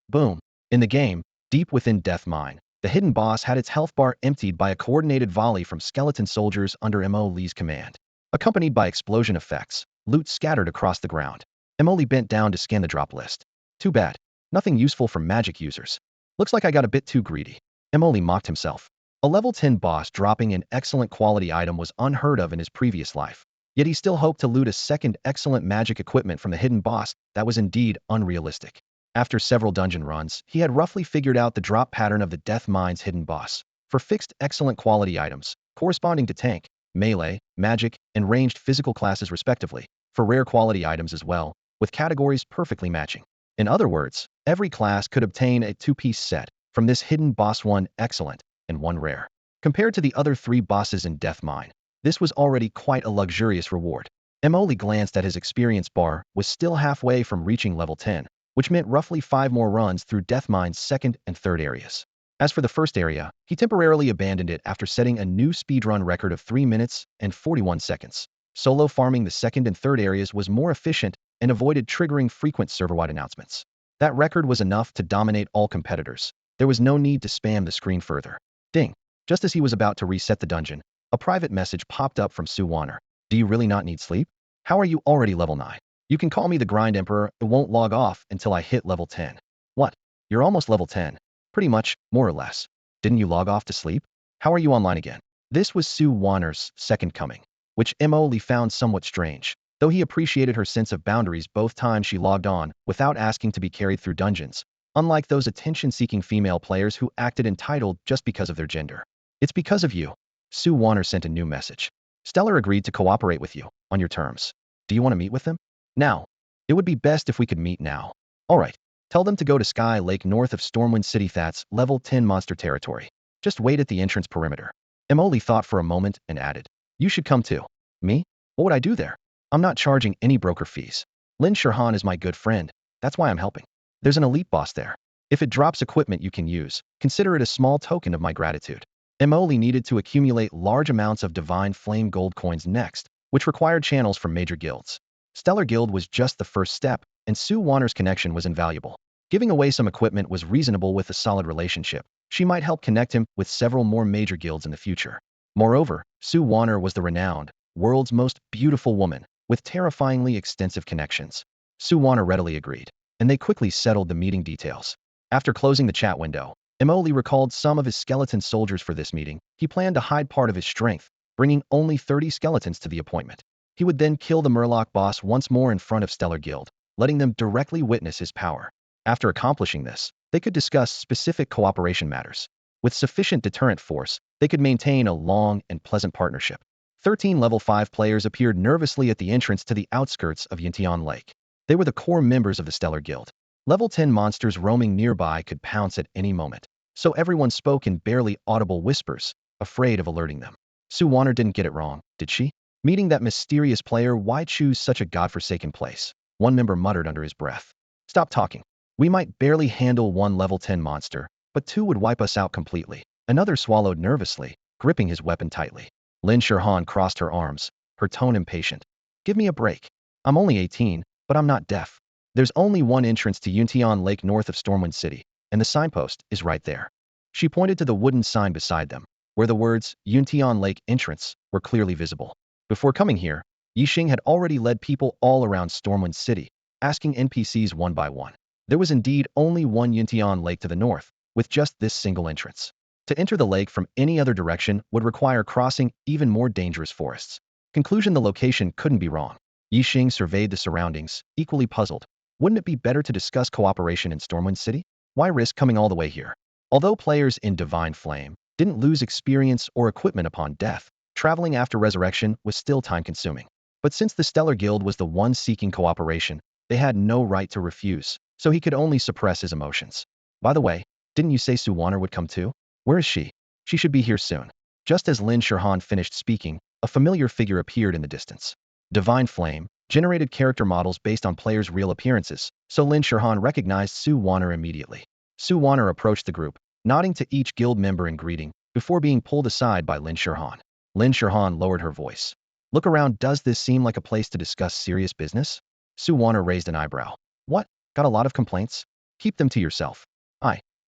[SPEAKER 1] Boom. In the game, deep within Deathmine, the hidden boss had its health bar emptied by a coordinated volley from skeleton soldiers under Mo Li's command. Accompanied by explosion effects, loot scattered across the ground. Mo Li bent down to scan the drop list. Too bad. Nothing useful for magic users. Looks like I got a bit too greedy. Mo Li mocked himself. A level 10 boss dropping an excellent quality item was unheard of in his previous life. Yet he still hoped to loot a second excellent magic equipment from the hidden boss. That was indeed unrealistic. After several dungeon runs, he had roughly figured out the drop pattern of the Death Mine's hidden boss. For fixed excellent quality items, corresponding to tank, melee, magic, and ranged physical classes respectively, for rare quality items as well, with categories perfectly matching. In other words, every class could obtain a 2-piece set from this hidden boss, 1 excellent and 1 rare. Compared to the other 3 bosses in Death Mine, this was already quite a luxurious reward. Mo Li glanced at his experience bar, was still halfway from reaching level 10, which meant roughly 5 more runs through Deathmine's second and third areas. As for the first area, he temporarily abandoned it after setting a new speedrun record of 3 minutes and 41 seconds. Solo farming the second and third areas was more efficient and avoided triggering frequent server-wide announcements. That record was enough to dominate all competitors. There was no need to spam the screen further. Ding! Just as he was about to reset the dungeon, a private message popped up from Su Wana. Do you really not need sleep? How are you already level 9? You can call me the Grind Emperor. It won't log off until I hit level 10. What? You're almost level 10. Pretty much, more or less. Didn't you log off to sleep? How are you online again? This was Su Wana's second coming, which Mo Li found somewhat strange, though he appreciated her sense of boundaries both times she logged on without asking to be carried through dungeons, unlike those attention-seeking female players who acted entitled just because of their gender. It's because of you. Su Wana sent a new message. Stellar agreed to cooperate with you, on your terms. Do you want to meet with them? Now. It would be best if we could meet now. Alright, tell them to go to Sky Lake north of Stormwind City. That's level 10 monster territory. Just wait at the entrance perimeter. Emily thought for a moment and added, you should come too. Me? What would I do there? I'm not charging any broker fees. Lin Shirhan is my good friend. That's why I'm helping. There's an elite boss there. If it drops equipment you can use, consider it a small token of my gratitude. Emily needed to accumulate large amounts of divine flame gold coins next, which required channels from major guilds. Stellar Guild was just the first step, and Sue Warner's connection was invaluable. Giving away some equipment was reasonable with a solid relationship. She might help connect him with several more major guilds in the future. Moreover, Sue Warner was the renowned, world's most beautiful woman, with terrifyingly extensive connections. Sue Warner readily agreed, and they quickly settled the meeting details. After closing the chat window, Emoli recalled some of his skeleton soldiers for this meeting. He planned to hide part of his strength, bringing only 30 skeletons to the appointment. He would then kill the Murloc boss once more in front of Stellar Guild, letting them directly witness his power. After accomplishing this, they could discuss specific cooperation matters. With sufficient deterrent force, they could maintain a long and pleasant partnership. 13 level 5 players appeared nervously at the entrance to the outskirts of Yintian Lake. They were the core members of the Stellar Guild. Level 10 monsters roaming nearby could pounce at any moment, so everyone spoke in barely audible whispers, afraid of alerting them. Sue Warner didn't get it wrong, did she? Meeting that mysterious player, why choose such a godforsaken place? One member muttered under his breath. Stop talking. We might barely handle one level 10 monster, but two would wipe us out completely. Another swallowed nervously, gripping his weapon tightly. Lin Shirhan crossed her arms, her tone impatient. Give me a break. I'm only 18, but I'm not deaf. There's only one entrance to Yuntian Lake north of Stormwind City, and the signpost is right there. She pointed to the wooden sign beside them, where the words Yuntian Lake entrance were clearly visible. Before coming here, Yixing had already led people all around Stormwind City, asking NPCs one by one. There was indeed only one Yuntian Lake to the north, with just this single entrance. To enter the lake from any other direction would require crossing even more dangerous forests. Conclusion: the location couldn't be wrong. Yixing surveyed the surroundings, equally puzzled. Wouldn't it be better to discuss cooperation in Stormwind City? Why risk coming all the way here? Although players in Divine Flame didn't lose experience or equipment upon death, traveling after resurrection was still time-consuming. But since the Stellar Guild was the one seeking cooperation, they had no right to refuse, so he could only suppress his emotions. By the way, didn't you say Sue Warner would come too? Where is she? She should be here soon. Just as Lin Shirhan finished speaking, a familiar figure appeared in the distance. Divine Flame generated character models based on players' real appearances, so Lin Shirhan recognized Sue Warner immediately. Sue Warner approached the group, nodding to each guild member in greeting, before being pulled aside by Lin Shirhan. Lin Shirhan lowered her voice. Look around. Does this seem like a place to discuss serious business? Sue Warner raised an eyebrow. What? Got a lot of complaints? Keep them to yourself.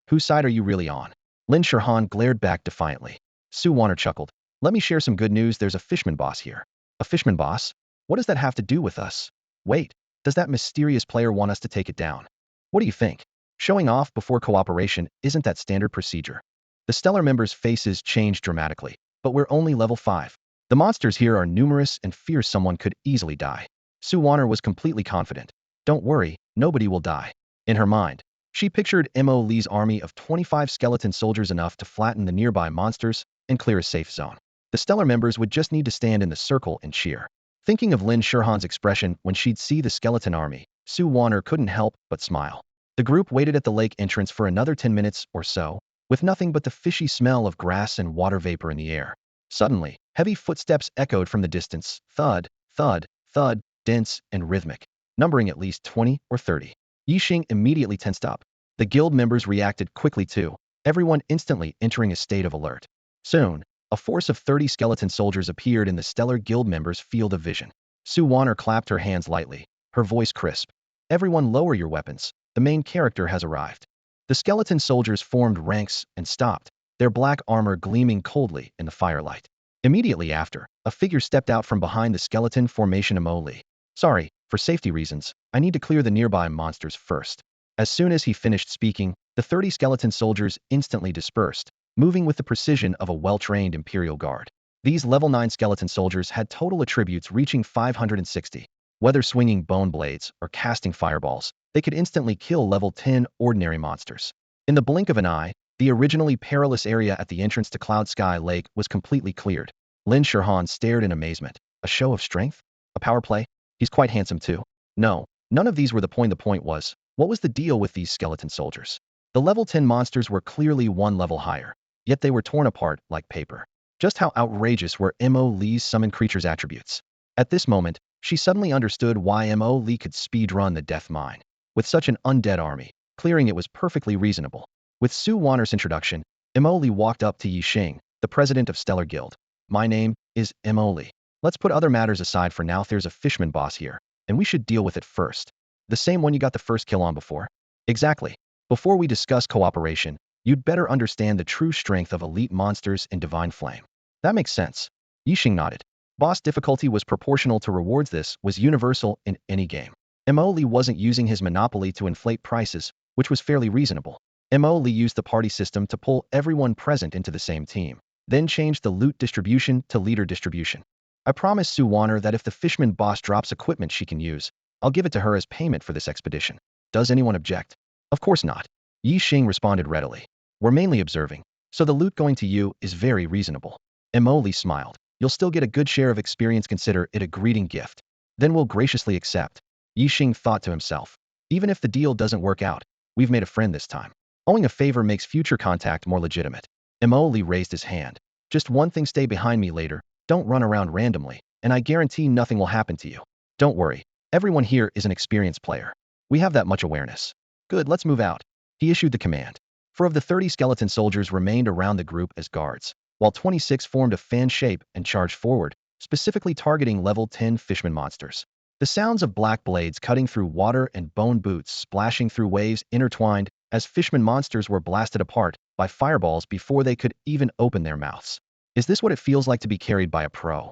[SPEAKER 1] Whose side are you really on? Lin Shirhan glared back defiantly. Sue Warner chuckled. Let me share some good news. There's a fishman boss here. A fishman boss? What does that have to do with us? Wait, does that mysterious player want us to take it down? What do you think? Showing off before cooperation isn't that standard procedure? The Stellar members' faces changed dramatically, but we're only level 5. The monsters here are numerous and fierce. Someone could easily die. Sue Warner was completely confident. Don't worry, nobody will die. In her mind, she pictured Mo Lee's army of 25 skeleton soldiers, enough to flatten the nearby monsters and clear a safe zone. The Stellar members would just need to stand in the circle and cheer. Thinking of Lin Shirhan's expression when she'd see the skeleton army, Sue Warner couldn't help but smile. The group waited at the lake entrance for another 10 minutes or so, with nothing but the fishy smell of grass and water vapor in the air. Suddenly, heavy footsteps echoed from the distance, thud, thud, thud, dense and rhythmic, numbering at least 20 or 30. Yixing immediately tensed up. The guild members reacted quickly too, everyone instantly entering a state of alert. Soon, a force of 30 skeleton soldiers appeared in the Stellar Guild members' field of vision. Sue Warner clapped her hands lightly, her voice crisp. Everyone lower your weapons, the main character has arrived. The skeleton soldiers formed ranks and stopped, their black armor gleaming coldly in the firelight. Immediately after, a figure stepped out from behind the skeleton formation. Amoli. Sorry, for safety reasons, I need to clear the nearby monsters first. As soon as he finished speaking, the 30 skeleton soldiers instantly dispersed, moving with the precision of a well-trained Imperial Guard. These level 9 skeleton soldiers had total attributes reaching 560. Whether swinging bone blades or casting fireballs, they could instantly kill level 10 ordinary monsters. In the blink of an eye, the originally perilous area at the entrance to Cloud Sky Lake was completely cleared. Lin Shirhan stared in amazement. A show of strength? A power play? He's quite handsome too. No, none of these were the point. The point was, what was the deal with these skeleton soldiers? The level 10 monsters were clearly one level higher, yet they were torn apart like paper. Just how outrageous were Mo Lee's summoned creatures' attributes? At this moment, she suddenly understood why Mo Lee could speedrun the death mine. With such an undead army, clearing it was perfectly reasonable. With Su Wanner's introduction, Mo Lee walked up to Yi Xing, the president of Stellar Guild. My name is Mo Lee. Let's put other matters aside for now. There's a fishman boss here, and we should deal with it first. The same one you got the first kill on before? Exactly. Before we discuss cooperation, you'd better understand the true strength of elite monsters in Divine Flame. That makes sense. Yi Xing nodded. Boss difficulty was proportional to rewards. This was universal in any game. Mo Lee wasn't using his monopoly to inflate prices, which was fairly reasonable. Mo Lee used the party system to pull everyone present into the same team, then changed the loot distribution to leader distribution. I promise Su Wanner that if the fishman boss drops equipment she can use, I'll give it to her as payment for this expedition. Does anyone object? Of course not. Yi Xing responded readily. We're mainly observing, so the loot going to you is very reasonable. Mo Lee smiled. You'll still get a good share of experience. Consider it a greeting gift. Then we'll graciously accept. Yi Xing thought to himself. Even if the deal doesn't work out, we've made a friend this time. Owing a favor makes future contact more legitimate. Mo Lee raised his hand. Just one thing, stay behind me later. Don't run around randomly, and I guarantee nothing will happen to you. Don't worry. Everyone here is an experienced player. We have that much awareness. Good, let's move out. He issued the command. 4 of the 30 skeleton soldiers remained around the group as guards, while 26 formed a fan shape and charged forward, specifically targeting level 10 fishman monsters. The sounds of black blades cutting through water and bone boots splashing through waves intertwined as fishman monsters were blasted apart by fireballs before they could even open their mouths. Is this what it feels like to be carried by a pro?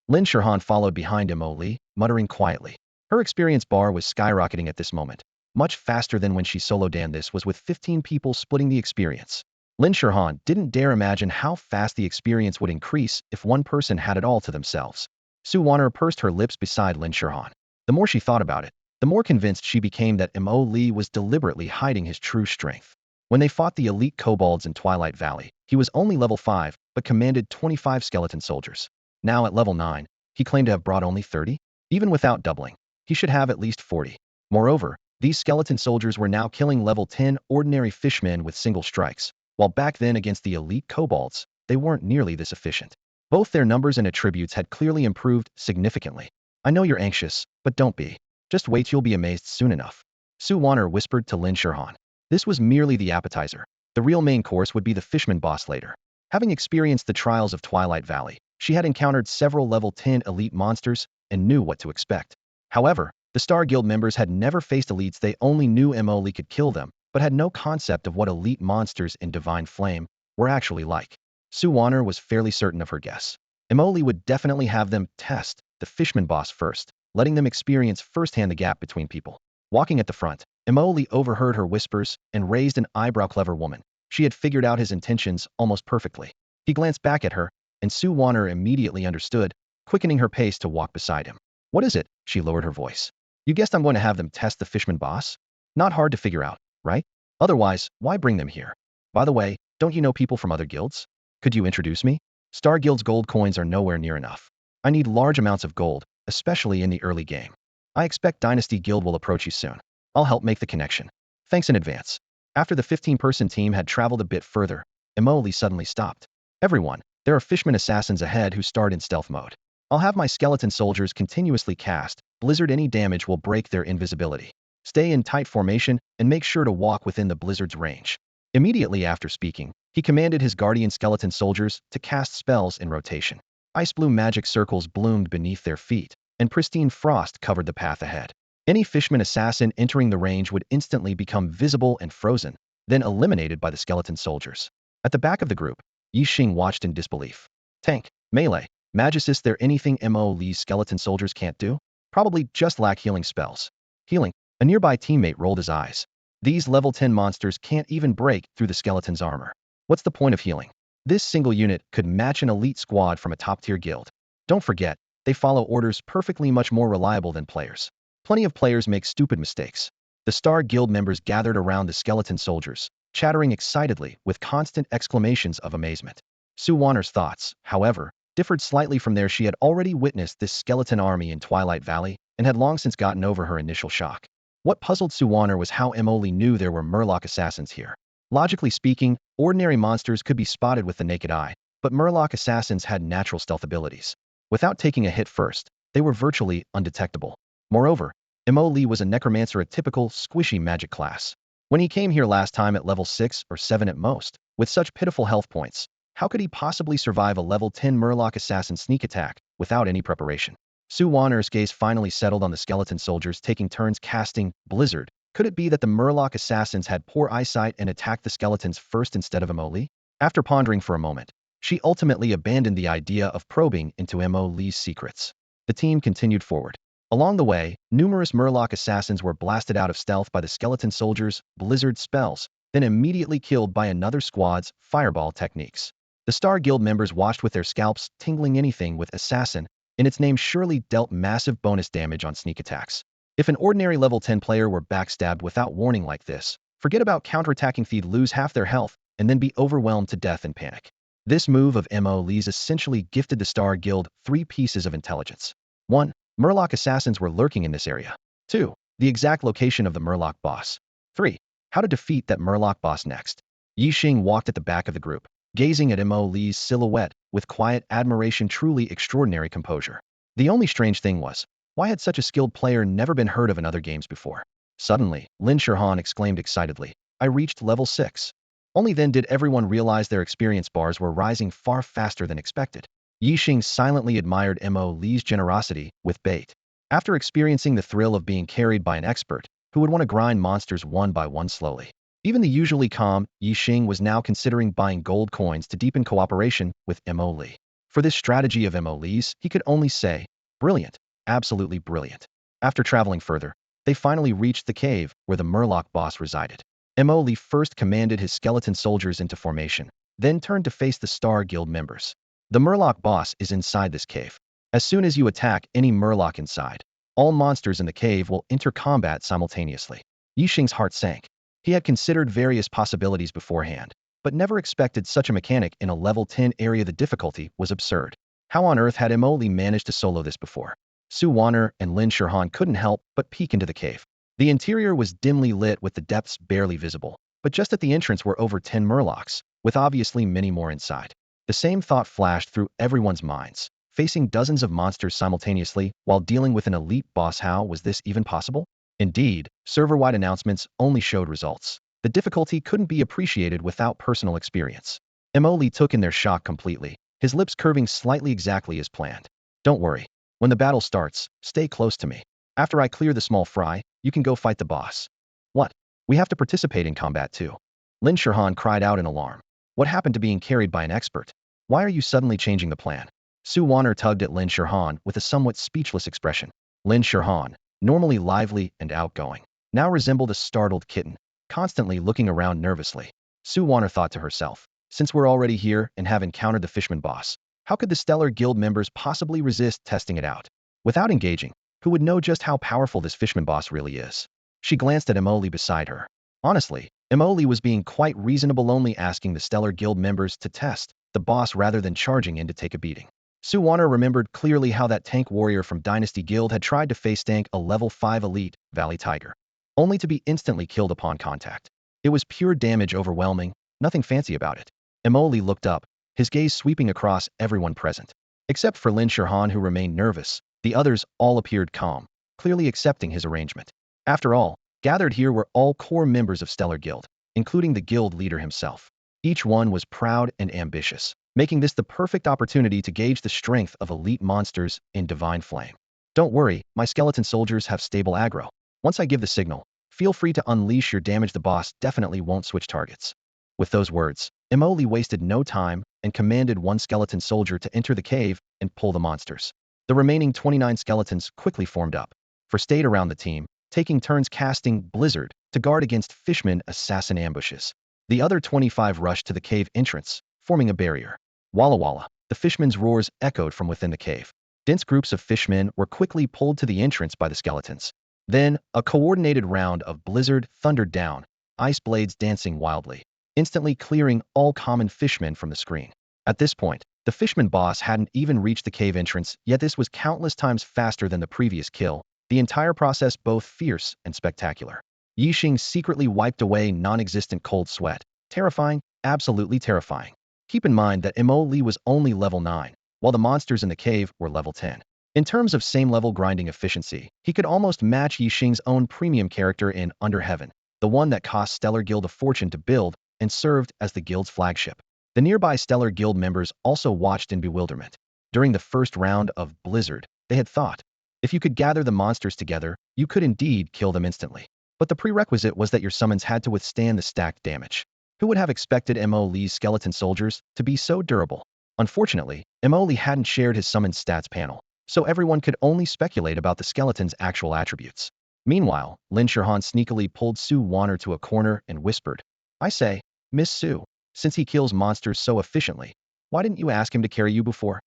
[SPEAKER 1] Lin Shirhan followed behind Mo Lee, muttering quietly. Her experience bar was skyrocketing at this moment, much faster than when she soloed. And this was with 15 people splitting the experience. Lin Shirhan didn't dare imagine how fast the experience would increase if one person had it all to themselves. Su Wanner pursed her lips beside Lin Shirhan. The more she thought about it, the more convinced she became that Mo Lee was deliberately hiding his true strength. When they fought the elite kobolds in Twilight Valley, he was only level 5, but commanded 25 skeleton soldiers. Now at level 9, he claimed to have brought only 30? Even without doubling, he should have at least 40. Moreover, these skeleton soldiers were now killing level 10 ordinary fishmen with single strikes, while back then against the elite kobolds, they weren't nearly this efficient. Both their numbers and attributes had clearly improved significantly. I know you're anxious, but don't be. Just wait, you'll be amazed soon enough. Su Wanner whispered to Lin Shirhan. This was merely the appetizer. The real main course would be the fishman boss later. Having experienced the trials of Twilight Valley, she had encountered several level 10 elite monsters and knew what to expect. However, the Star Guild members had never faced elites. They only knew Mo Lee could kill them, but had no concept of what elite monsters in Divine Flame were actually like. Su Wanner was fairly certain of her guess. Mo Lee would definitely have them test the fishman boss first, letting them experience firsthand the gap between people. Walking at the front, Mo Lee overheard her whispers and raised an eyebrow. Clever woman. She had figured out his intentions almost perfectly. He glanced back at her, and Su Wanner immediately understood, quickening her pace to walk beside him. What is it? She lowered her voice. You guessed I'm going to have them test the fishman boss? Not hard to figure out, right? Otherwise, why bring them here? By the way, don't you know people from other guilds? Could you introduce me? Star Guild's gold coins are nowhere near enough. I need large amounts of gold, especially in the early game. I expect Dynasty Guild will approach you soon. I'll help make the connection. Thanks in advance. After the 15-person team had traveled a bit further, Mo Lee suddenly stopped. Everyone, there are fishman assassins ahead who start in stealth mode. I'll have my skeleton soldiers continuously cast blizzard. Any damage will break their invisibility. Stay in tight formation and make sure to walk within the blizzard's range. Immediately after speaking, he commanded his guardian skeleton soldiers to cast spells in rotation. Ice blue magic circles bloomed beneath their feet, and pristine frost covered the path ahead. Any fishman assassin entering the range would instantly become visible and frozen, then eliminated by the skeleton soldiers. At the back of the group, Yi Xing watched in disbelief. Tank, melee, magicist, is there anything Mo Lee's skeleton soldiers can't do? Probably just lack healing spells. Healing? A nearby teammate rolled his eyes. These level 10 monsters can't even break through the skeleton's armor. What's the point of healing? This single unit could match an elite squad from a top-tier guild. Don't forget, they follow orders perfectly, much more reliable than players. Plenty of players make stupid mistakes. The Star Guild members gathered around the skeleton soldiers, chattering excitedly with constant exclamations of amazement. Su Wanner's thoughts, however, differed slightly from there. She had already witnessed this skeleton army in Twilight Valley and had long since gotten over her initial shock. What puzzled Suwanner was how Emily knew there were Murloc assassins here. Logically speaking, ordinary monsters could be spotted with the naked eye, but Murloc assassins had natural stealth abilities. Without taking a hit first, they were virtually undetectable. Moreover, Emily was a Necromancer, a typical, squishy magic class. When he came here last time at level 6 or 7 at most, with such pitiful health points, how could he possibly survive a level 10 Murloc assassin sneak attack without any preparation? Suwanner's gaze finally settled on the skeleton soldiers taking turns casting Blizzard. Could it be that the Murloc assassins had poor eyesight and attacked the skeletons first instead of Emily? After pondering for a moment, she ultimately abandoned the idea of probing into Emily's secrets. The team continued forward. Along the way, numerous Murloc assassins were blasted out of stealth by the skeleton soldiers' Blizzard spells, then immediately killed by another squad's fireball techniques. The Star Guild members watched with their scalps tingling. Anything with assassin in its name surely dealt massive bonus damage on sneak attacks. If an ordinary level 10 player were backstabbed without warning like this, forget about counterattacking. They'd lose half their health and then be overwhelmed to death in panic. This move of Emily's essentially gifted the Star Guild 3 pieces of intelligence. 1. Murloc assassins were lurking in this area. 2. The exact location of the Murloc boss. 3. How to defeat that Murloc boss next. Yixing walked at the back of the group, gazing at Emily's silhouette with quiet admiration, truly extraordinary composure. The only strange thing was, why had such a skilled player never been heard of in other games before? Suddenly, Lin Shirhan exclaimed excitedly, I reached level 6. Only then did everyone realize their experience bars were rising far faster than expected. Yixing silently admired Emily's generosity with bait. After experiencing the thrill of being carried by an expert, who would want to grind monsters one by one slowly, even the usually calm Yixing was now considering buying gold coins to deepen cooperation with Emily. For this strategy of Emily's, he could only say, brilliant, absolutely brilliant. After traveling further, they finally reached the cave where the Murloc boss resided. Emily first commanded his skeleton soldiers into formation, then turned to face the Star Guild members. The Murloc boss is inside this cave. As soon as you attack any Murloc inside, all monsters in the cave will enter combat simultaneously. Yixing's heart sank. He had considered various possibilities beforehand, but never expected such a mechanic in a level 10 area. The difficulty was absurd. How on earth had Emily managed to solo this before? Suwanner and Lin Shirhan couldn't help but peek into the cave. The interior was dimly lit with the depths barely visible, but just at the entrance were over 10 Murlocs, with obviously many more inside. The same thought flashed through everyone's minds. Facing dozens of monsters simultaneously while dealing with an elite boss, how was this even possible? Indeed, server-wide announcements only showed results. The difficulty couldn't be appreciated without personal experience. Emily took in their shock completely, his lips curving slightly exactly as planned. Don't worry. When the battle starts, stay close to me. After I clear the small fry, you can go fight the boss. What? We have to participate in combat too. Lin Shirhan cried out in alarm. What happened to being carried by an expert? Why are you suddenly changing the plan? Suwanner tugged at Lin Shirhan with a somewhat speechless expression. Lin Shirhan, normally lively and outgoing, now resembled a startled kitten, constantly looking around nervously. Suwanner thought to herself, since we're already here and have encountered the Fishman boss, how could the Stellar Guild members possibly resist testing it out? Without engaging, who would know just how powerful this Fishman boss really is? She glanced at Emily beside her. Honestly, Emily was being quite reasonable, only asking the Stellar Guild members to test the boss rather than charging in to take a beating. Suwanner remembered clearly how that tank warrior from Dynasty Guild had tried to face tank a level 5 elite, Valley Tiger, only to be instantly killed upon contact. It was pure damage, overwhelming, nothing fancy about it. Emily looked up, his gaze sweeping across everyone present. Except for Lin Shirhan, who remained nervous, the others all appeared calm, clearly accepting his arrangement. After all, gathered here were all core members of Stellar Guild, including the guild leader himself. Each one was proud and ambitious, making this the perfect opportunity to gauge the strength of elite monsters in Divine Flame. Don't worry, my skeleton soldiers have stable aggro. Once I give the signal, feel free to unleash your damage. The boss definitely won't switch targets. With those words, Emily wasted no time and commanded one skeleton soldier to enter the cave and pull the monsters. The remaining 29 skeletons quickly formed up, stayed around the team, taking turns casting Blizzard to guard against Fishman assassin ambushes. The other 25 rushed to the cave entrance, forming a barrier. Walla walla, the Fishman's roars echoed from within the cave. Dense groups of Fishmen were quickly pulled to the entrance by the skeletons. Then, a coordinated round of Blizzard thundered down, ice blades dancing wildly, instantly clearing all common Fishmen from the screen. At this point, The fishman boss hadn't even reached the cave entrance, yet this was countless times faster than the previous kill, the entire process both fierce and spectacular. Yixing secretly wiped away non-existent cold sweat. Terrifying, absolutely terrifying. Keep in mind that Mo was only level 9, while the monsters in the cave were level 10. In terms of same-level grinding efficiency, he could almost match Yixing's own premium character in Under Heaven, the one that cost Stellar Guild a fortune to build and served as the guild's flagship. The nearby Stellar Guild members also watched in bewilderment. During the first round of Blizzard, they had thought, if you could gather the monsters together, you could indeed kill them instantly. But the prerequisite was that your summons had to withstand the stacked damage. Who would have expected Mo's skeleton soldiers to be so durable? Unfortunately, Mo hadn't shared his summon stats panel, so everyone could only speculate about the skeleton's actual attributes. Meanwhile, Lin Shirhan sneakily pulled Su Wanner to a corner and whispered, I say, Miss Su, since he kills monsters so efficiently, why didn't you ask him to carry you before?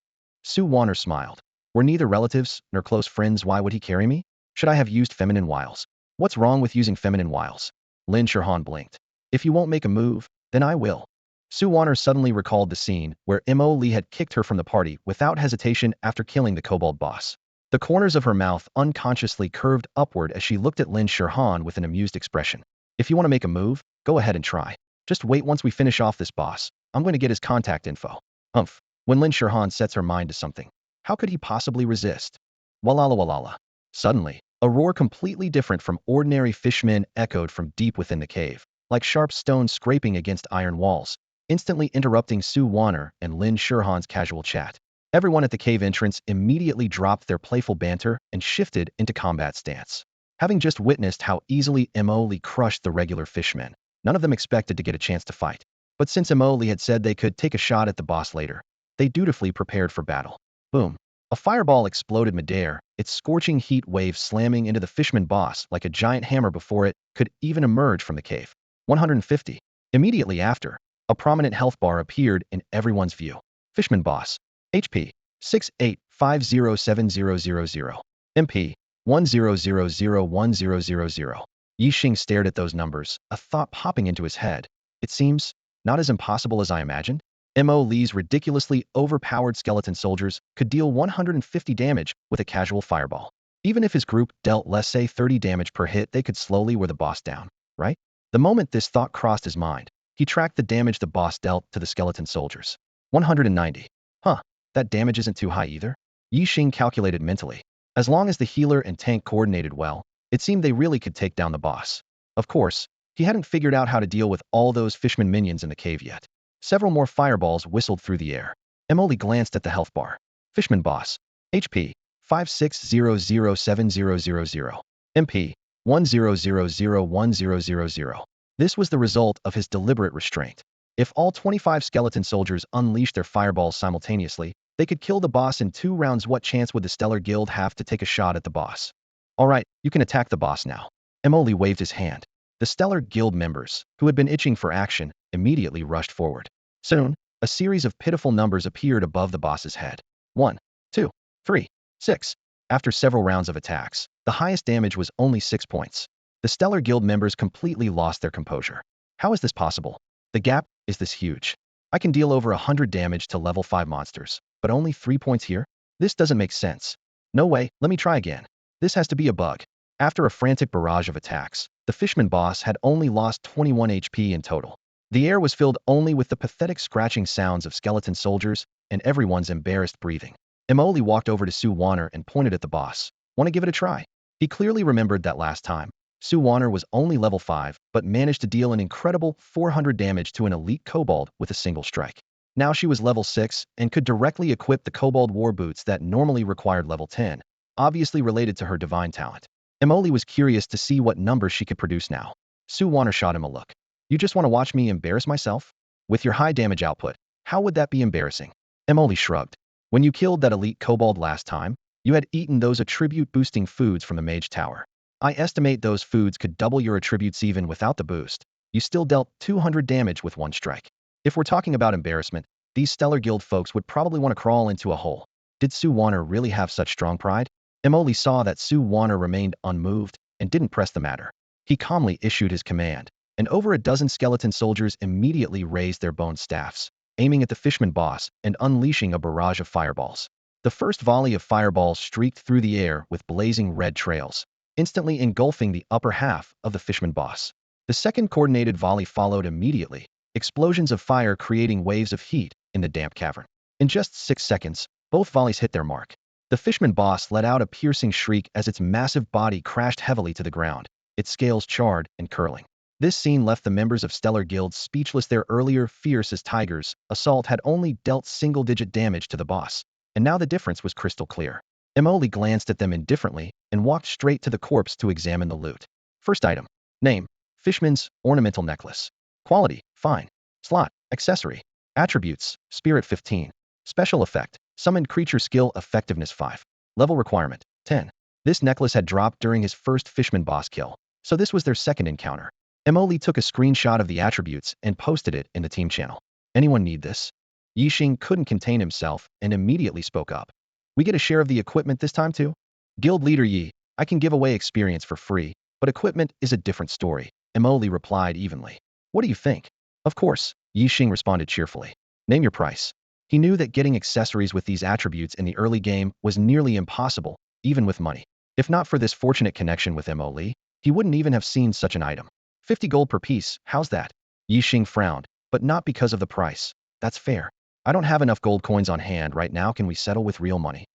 [SPEAKER 1] Su Wanner smiled. We're neither relatives nor close friends, why would he carry me? Should I have used feminine wiles? What's wrong with using feminine wiles? Lin Shirhan blinked. If you won't make a move, then I will. Su Wanner suddenly recalled the scene where Mo had kicked her from the party without hesitation after killing the kobold boss. The corners of her mouth unconsciously curved upward as she looked at Lin Shirhan with an amused expression. If you want to make a move, go ahead and try. Just wait once we finish off this boss. I'm going to get his contact info. Humph. When Lin Shirhan sets her mind to something, how could he possibly resist? Walala walala. Suddenly, a roar completely different from ordinary fishmen echoed from deep within the cave, like sharp stones scraping against iron walls, instantly interrupting Su Wanner and Lin Shirhan's casual chat. Everyone at the cave entrance immediately dropped their playful banter and shifted into combat stance. Having just witnessed how easily Mo crushed the regular fishmen, none of them expected to get a chance to fight. But since Mo had said they could take a shot at the boss later, they dutifully prepared for battle. Boom. A fireball exploded midair, its scorching heat wave slamming into the fishman boss like a giant hammer before it could even emerge from the cave. 150. Immediately after, a prominent health bar appeared in everyone's view. Fishman boss. HP. 68507000. MP. 10001000. Yixing stared at those numbers, a thought popping into his head. It seems not as impossible as I imagined. Mo's ridiculously overpowered skeleton soldiers could deal 150 damage with a casual fireball. Even if his group dealt, let's say, 30 damage per hit, they could slowly wear the boss down, right? The moment this thought crossed his mind, he tracked the damage the boss dealt to the skeleton soldiers. 190. Huh, that damage isn't too high either. Yixing calculated mentally. As long as the healer and tank coordinated well, it seemed they really could take down the boss. Of course, he hadn't figured out how to deal with all those fishman minions in the cave yet. Several more fireballs whistled through the air. Emily glanced at the health bar. Fishman boss. HP. 56007000. MP. 10001000. This was the result of his deliberate restraint. If all 25 skeleton soldiers unleashed their fireballs simultaneously, they could kill the boss in 2 rounds. What chance would the Stellar Guild have to take a shot at the boss? All right, you can attack the boss now. Emily waved his hand. The Stellar Guild members, who had been itching for action, immediately rushed forward. Soon, a series of pitiful numbers appeared above the boss's head. 1, 2, 3, 6. After several rounds of attacks, the highest damage was only 6 points. The Stellar Guild members completely lost their composure. How is this possible? The gap is this huge. I can deal over 100 damage to level 5 monsters, but only 3 points here? This doesn't make sense. No way, let me try again. This has to be a bug. After a frantic barrage of attacks, the fishman boss had only lost 21 HP in total. The air was filled only with the pathetic scratching sounds of skeleton soldiers and everyone's embarrassed breathing. Emoli walked over to Su Wanner and pointed at the boss. Want to give it a try? He clearly remembered that last time. Su Wanner was only level 5, but managed to deal an incredible 400 damage to an elite kobold with a single strike. Now she was level 6 and could directly equip the kobold war boots that normally required level 10, obviously related to her divine talent. Emoli was curious to see what number she could produce now. Su Wanner shot him a look. You just want to watch me embarrass myself? With your high damage output, how would that be embarrassing? Emoli shrugged. When you killed that elite kobold last time, you had eaten those attribute-boosting foods from the mage tower. I estimate those foods could double your attributes even without the boost. You still dealt 200 damage with one strike. If we're talking about embarrassment, these Stellar Guild folks would probably want to crawl into a hole. Did Su Wanner really have such strong pride? Emoli saw that Su Wanner remained unmoved and didn't press the matter. He calmly issued his command, and over a dozen skeleton soldiers immediately raised their bone staffs, aiming at the fishman boss and unleashing a barrage of fireballs. The first volley of fireballs streaked through the air with blazing red trails, instantly engulfing the upper half of the fishman boss. The second coordinated volley followed immediately, explosions of fire creating waves of heat in the damp cavern. In just 6 seconds, both volleys hit their mark. The fishman boss let out a piercing shriek as its massive body crashed heavily to the ground, its scales charred and curling. This scene left the members of Stellar Guild speechless. Their earlier fierce as tigers assault had only dealt single-digit damage to the boss, and now the difference was crystal clear. Emily glanced at them indifferently and walked straight to the corpse to examine the loot. First item. Name: Fishman's Ornamental Necklace. Quality: Fine. Slot: Accessory. Attributes: Spirit 15. Special effect: Summoned Creature Skill Effectiveness 5. Level requirement: 10. This necklace had dropped during his first fishman boss kill, so this was their second encounter. Emily took a screenshot of the attributes and posted it in the team channel. Anyone need this? Yixing couldn't contain himself and immediately spoke up. We get a share of the equipment this time too? Guild leader Yi, I can give away experience for free, but equipment is a different story, Emily replied evenly. What do you think? Of course, Yixing responded cheerfully. Name your price. He knew that getting accessories with these attributes in the early game was nearly impossible, even with money. If not for this fortunate connection with Emily, he wouldn't even have seen such an item. 50 gold per piece, how's that? Yixing frowned, but not because of the price. That's fair. I don't have enough gold coins on hand right now. Can we settle with real money?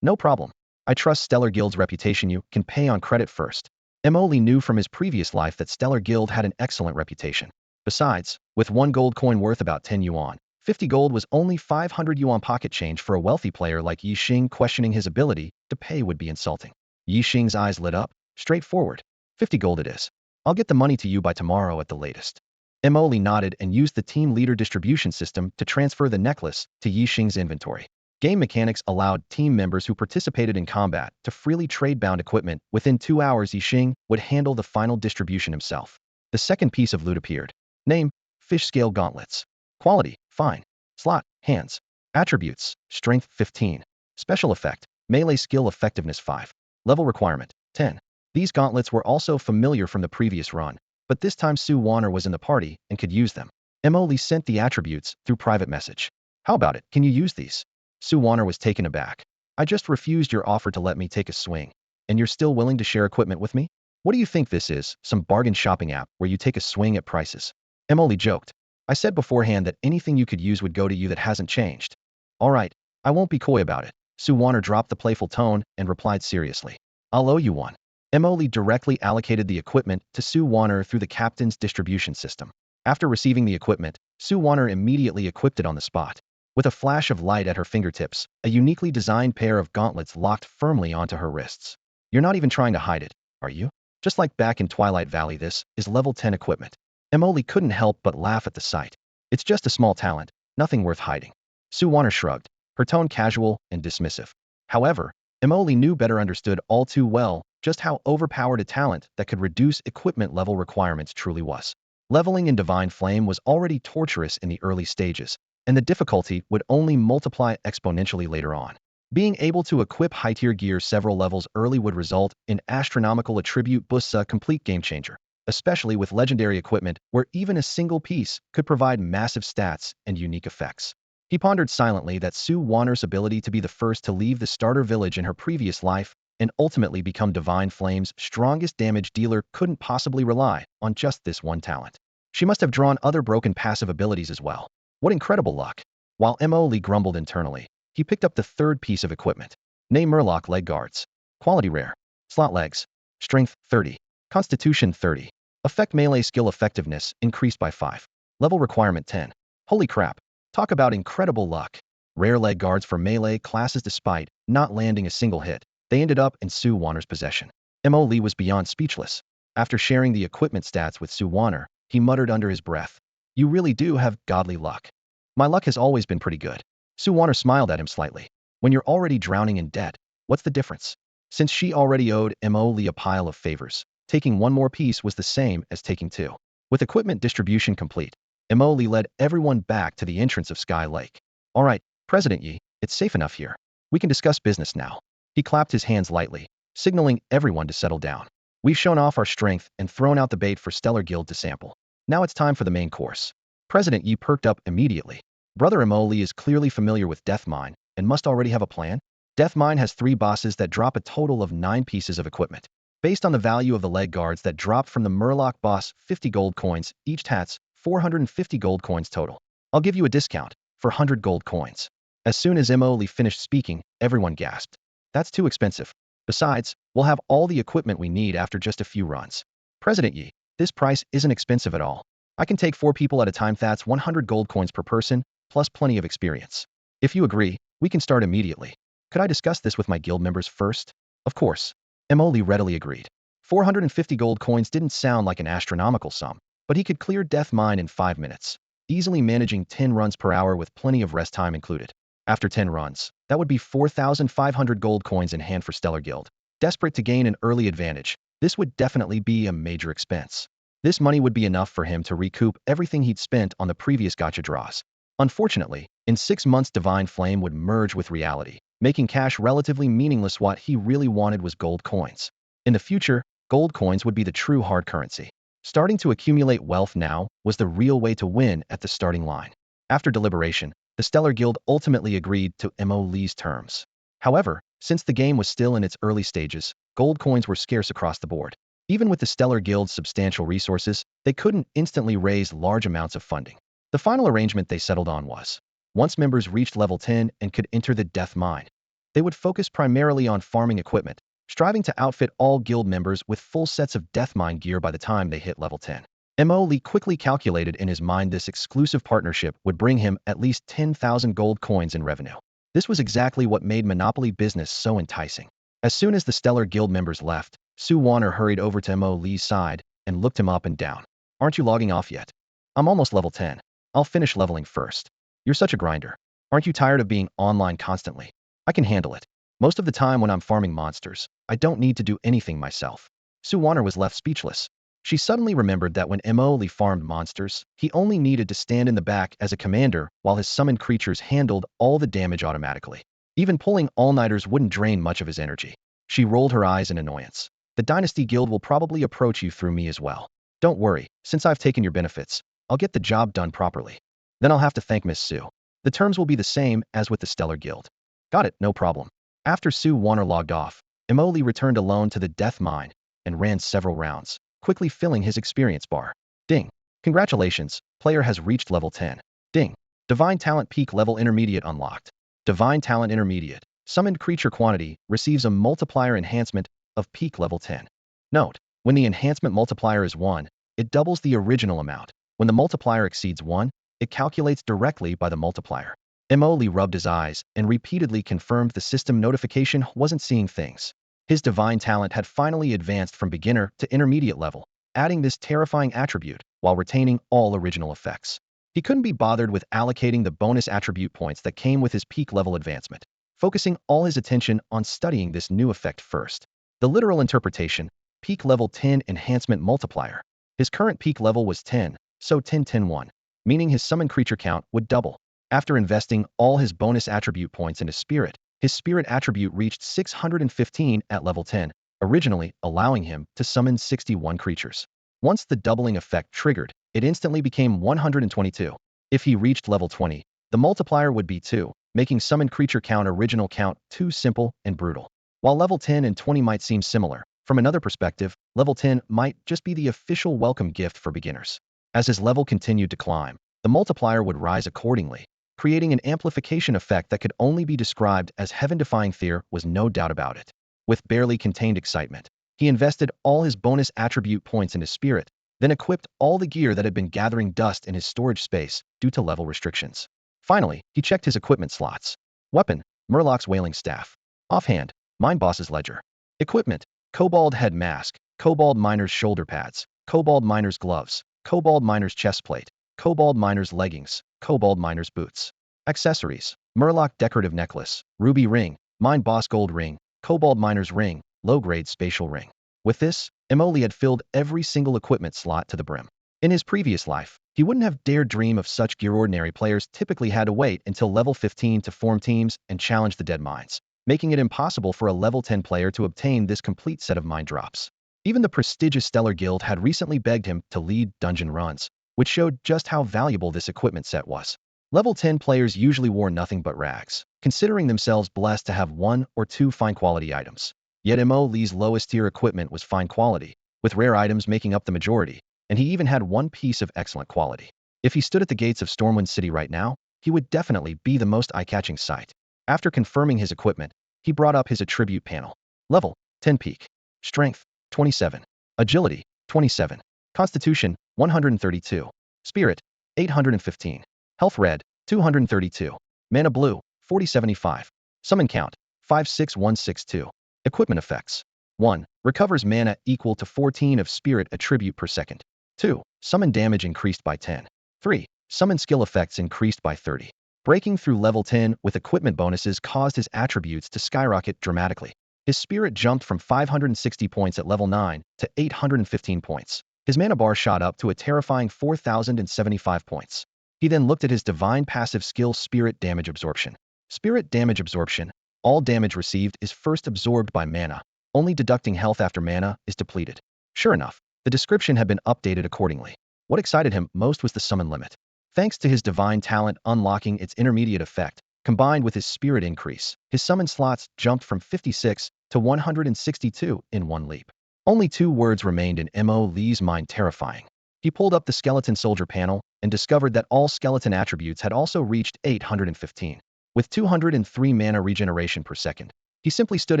[SPEAKER 1] No problem. I trust Stellar Guild's reputation. You can pay on credit first. Emily knew from his previous life that Stellar Guild had an excellent reputation. Besides, with 1 gold coin worth about 10 yuan, 50 gold was only 500 yuan pocket change for a wealthy player like Yixing. Questioning his ability to pay would be insulting. Yixing's eyes lit up. Straightforward. 50 gold it is. I'll get the money to you by tomorrow at the latest. Emily nodded and used the team leader distribution system to transfer the necklace to Yixing's inventory. Game mechanics allowed team members who participated in combat to freely trade bound equipment. Within 2 hours, Yixing would handle the final distribution himself. The second piece of loot appeared. Name: Fish Scale Gauntlets. Quality: Fine. Slot: Hands. Attributes: Strength 15. Special effect: Melee Skill Effectiveness 5. Level requirement: 10. These gauntlets were also familiar from the previous run, but this time Sue Warner was in the party and could use them. Emily sent the attributes through private message. How about it? Can you use these? Sue Warner was taken aback. I just refused your offer to let me take a swing, and you're still willing to share equipment with me? What do you think this is, some bargain shopping app where you take a swing at prices? Emily joked. I said beforehand that anything you could use would go to you. That hasn't changed. All right, I won't be coy about it. Sue Warner dropped the playful tone and replied seriously. I'll owe you one. Emily directly allocated the equipment to Sue Warner through the captain's distribution system. After receiving the equipment, Sue Warner immediately equipped it on the spot. With a flash of light at her fingertips, a uniquely designed pair of gauntlets locked firmly onto her wrists. You're not even trying to hide it, are you? Just like back in Twilight Valley, this is level 10 equipment. Emily couldn't help but laugh at the sight. It's just a small talent, nothing worth hiding. Sue Warner shrugged, her tone casual and dismissive. However, Emily knew better, understood all too well just how overpowered a talent that could reduce equipment level requirements truly was. Leveling in Divine Flame was already torturous in the early stages, and the difficulty would only multiply exponentially later on. Being able to equip high-tier gear several levels early would result in astronomical attribute boosts, a complete game changer, especially with legendary equipment where even a single piece could provide massive stats and unique effects. He pondered silently that Sue Warner's ability to be the first to leave the starter village in her previous life and ultimately become Divine Flame's strongest damage dealer couldn't possibly rely on just this one talent. She must have drawn other broken passive abilities as well. What incredible luck! While Emily grumbled internally, he picked up the third piece of equipment. Name: Murloc Leg Guards. Quality: Rare. Slot: Legs. Strength 30. Constitution 30. Effect: Melee Skill Effectiveness increased by 5. Level requirement 10. Holy crap. Talk about incredible luck. Rare leg guards for melee classes. Despite not landing a single hit, they ended up in Sue Warner's possession. Emily was beyond speechless. After sharing the equipment stats with Sue Warner, he muttered under his breath, "You really do have godly luck." "My luck has always been pretty good." Sue Warner smiled at him slightly. "When you're already drowning in debt, what's the difference?" Since she already owed Emily a pile of favors, taking one more piece was the same as taking two. With equipment distribution complete, Emily led everyone back to the entrance of Sky Lake. "All right, President Yi, it's safe enough here. We can discuss business now." He clapped his hands lightly, signaling everyone to settle down. "We've shown off our strength and thrown out the bait for Stellar Guild to sample. Now it's time for the main course." President Yi perked up immediately. Brother Emoli is clearly familiar with Deathmine and must already have a plan. Deathmine has 3 bosses that drop a total of 9 pieces of equipment. Based on the value of the leg guards that dropped from the Murloc boss, 50 gold coins, each tats, 450 gold coins total. I'll give you a discount for 100 gold coins. As soon as Emoli finished speaking, everyone gasped. That's too expensive. Besides, we'll have all the equipment we need after just a few runs. President Yi, this price isn't expensive at all. I can take 4 people at a time. That's 100 gold coins per person, plus plenty of experience. If you agree, we can start immediately. Could I discuss this with my guild members first? Of course. Emoli readily agreed. 450 gold coins didn't sound like an astronomical sum, but he could clear Deathmine in 5 minutes, easily managing 10 runs per hour with plenty of rest time included. After 10 runs, that would be 4,500 gold coins in hand for Stellar Guild. Desperate to gain an early advantage, this would definitely be a major expense. This money would be enough for him to recoup everything he'd spent on the previous gacha draws. Unfortunately, in 6 months Divine Flame would merge with reality, making cash relatively meaningless. What he really wanted was gold coins. In the future, gold coins would be the true hard currency. Starting to accumulate wealth now was the real way to win at the starting line. After deliberation, the Stellar Guild ultimately agreed to Emoli's terms. However, since the game was still in its early stages, gold coins were scarce across the board. Even with the Stellar Guild's substantial resources, they couldn't instantly raise large amounts of funding. The final arrangement they settled on was, once members reached level 10 and could enter the Death Mine, they would focus primarily on farming equipment, striving to outfit all guild members with full sets of Deathmine gear by the time they hit level 10. Emoli quickly calculated in his mind this exclusive partnership would bring him at least 10,000 gold coins in revenue. This was exactly what made Monopoly business so enticing. As soon as the Stellar Guild members left, Sue Warner hurried over to Emoli's side and looked him up and down. Aren't you logging off yet? I'm almost level 10. I'll finish leveling first. You're such a grinder. Aren't you tired of being online constantly? I can handle it. Most of the time when I'm farming monsters, I don't need to do anything myself. Sue Warner was left speechless. She suddenly remembered that when Emoli farmed monsters, he only needed to stand in the back as a commander while his summoned creatures handled all the damage automatically. Even pulling all-nighters wouldn't drain much of his energy. She rolled her eyes in annoyance. The Dynasty Guild will probably approach you through me as well. Don't worry, since I've taken your benefits, I'll get the job done properly. Then I'll have to thank Miss Sue. The terms will be the same as with the Stellar Guild. Got it, no problem. After Sue Warner logged off, Emoli returned alone to the Death Mine and ran several rounds, quickly filling his experience bar. Ding. Congratulations, player has reached level 10. Ding. Divine Talent Peak Level Intermediate unlocked. Divine Talent Intermediate. Summoned creature quantity receives a multiplier enhancement of peak level 10. Note, when the enhancement multiplier is 1, it doubles the original amount. When the multiplier exceeds 1, it calculates directly by the multiplier. Emoli rubbed his eyes and repeatedly confirmed the system notification wasn't seeing things. His divine talent had finally advanced from beginner to intermediate level, adding this terrifying attribute while retaining all original effects. He couldn't be bothered with allocating the bonus attribute points that came with his peak level advancement, focusing all his attention on studying this new effect first. The literal interpretation, peak level 10 enhancement multiplier. His current peak level was 10, so 10-10-1, meaning his summoned creature count would double. After investing all his bonus attribute points into Spirit, his Spirit attribute reached 615 at level 10, originally allowing him to summon 61 creatures. Once the doubling effect triggered, it instantly became 122. If he reached level 20, the multiplier would be 2, making summoned creature count original count too simple and brutal. While level 10 and 20 might seem similar, from another perspective, level 10 might just be the official welcome gift for beginners. As his level continued to climb, the multiplier would rise accordingly, creating an amplification effect that could only be described as heaven-defying. There was no doubt about it. With barely contained excitement, he invested all his bonus attribute points into Spirit, then equipped all the gear that had been gathering dust in his storage space due to level restrictions. Finally, he checked his equipment slots. Weapon, Murloc's Wailing Staff. Offhand, Mind Boss's Ledger. Equipment, Cobalt Head Mask, Cobalt Miner's Shoulder Pads, Cobalt Miner's Gloves, Cobalt Miner's Chestplate, Cobalt Miner's Leggings, Cobalt Miner's Boots. Accessories, Murloc Decorative Necklace, Ruby Ring, Mind Boss Gold Ring, Cobalt Miner's Ring, Low-Grade Spatial Ring. With this, Emoli had filled every single equipment slot to the brim. In his previous life, he wouldn't have dared dream of such gear. Ordinary players typically had to wait until level 15 to form teams and challenge the dead mines, making it impossible for a level 10 player to obtain this complete set of mine drops. Even the prestigious Stellar Guild had recently begged him to lead dungeon runs, which showed just how valuable this equipment set was. Level 10 players usually wore nothing but rags, considering themselves blessed to have one or two fine quality items. Yet Mo Lee's lowest tier equipment was fine quality, with rare items making up the majority, and he even had one piece of excellent quality. If he stood at the gates of Stormwind City right now, he would definitely be the most eye-catching sight. After confirming his equipment, he brought up his attribute panel. Level 10 peak. Strength 27. Agility 27. Constitution 132. Spirit 815. Health red 232. Mana blue 4075. Summon count 56162. Equipment effects. 1. Recovers mana equal to 14 of spirit attribute per second. 2. Summon damage increased by 10. 3. Summon skill effects increased by 30. Breaking through level 10 with equipment bonuses caused his attributes to skyrocket dramatically. His spirit jumped from 560 points at level 9 to 815 points. His mana bar shot up to a terrifying 4,075 points. He then looked at his divine passive skill Spirit Damage Absorption. Spirit Damage Absorption. All damage received is first absorbed by mana. Only deducting health after mana is depleted. Sure enough, the description had been updated accordingly. What excited him most was the summon limit. Thanks to his divine talent unlocking its intermediate effect, combined with his spirit increase, his summon slots jumped from 56 to 162 in one leap. Only 2 words remained in Mo Lee's mind: terrifying. He pulled up the skeleton soldier panel and discovered that all skeleton attributes had also reached 815. With 203 mana regeneration per second, he simply stood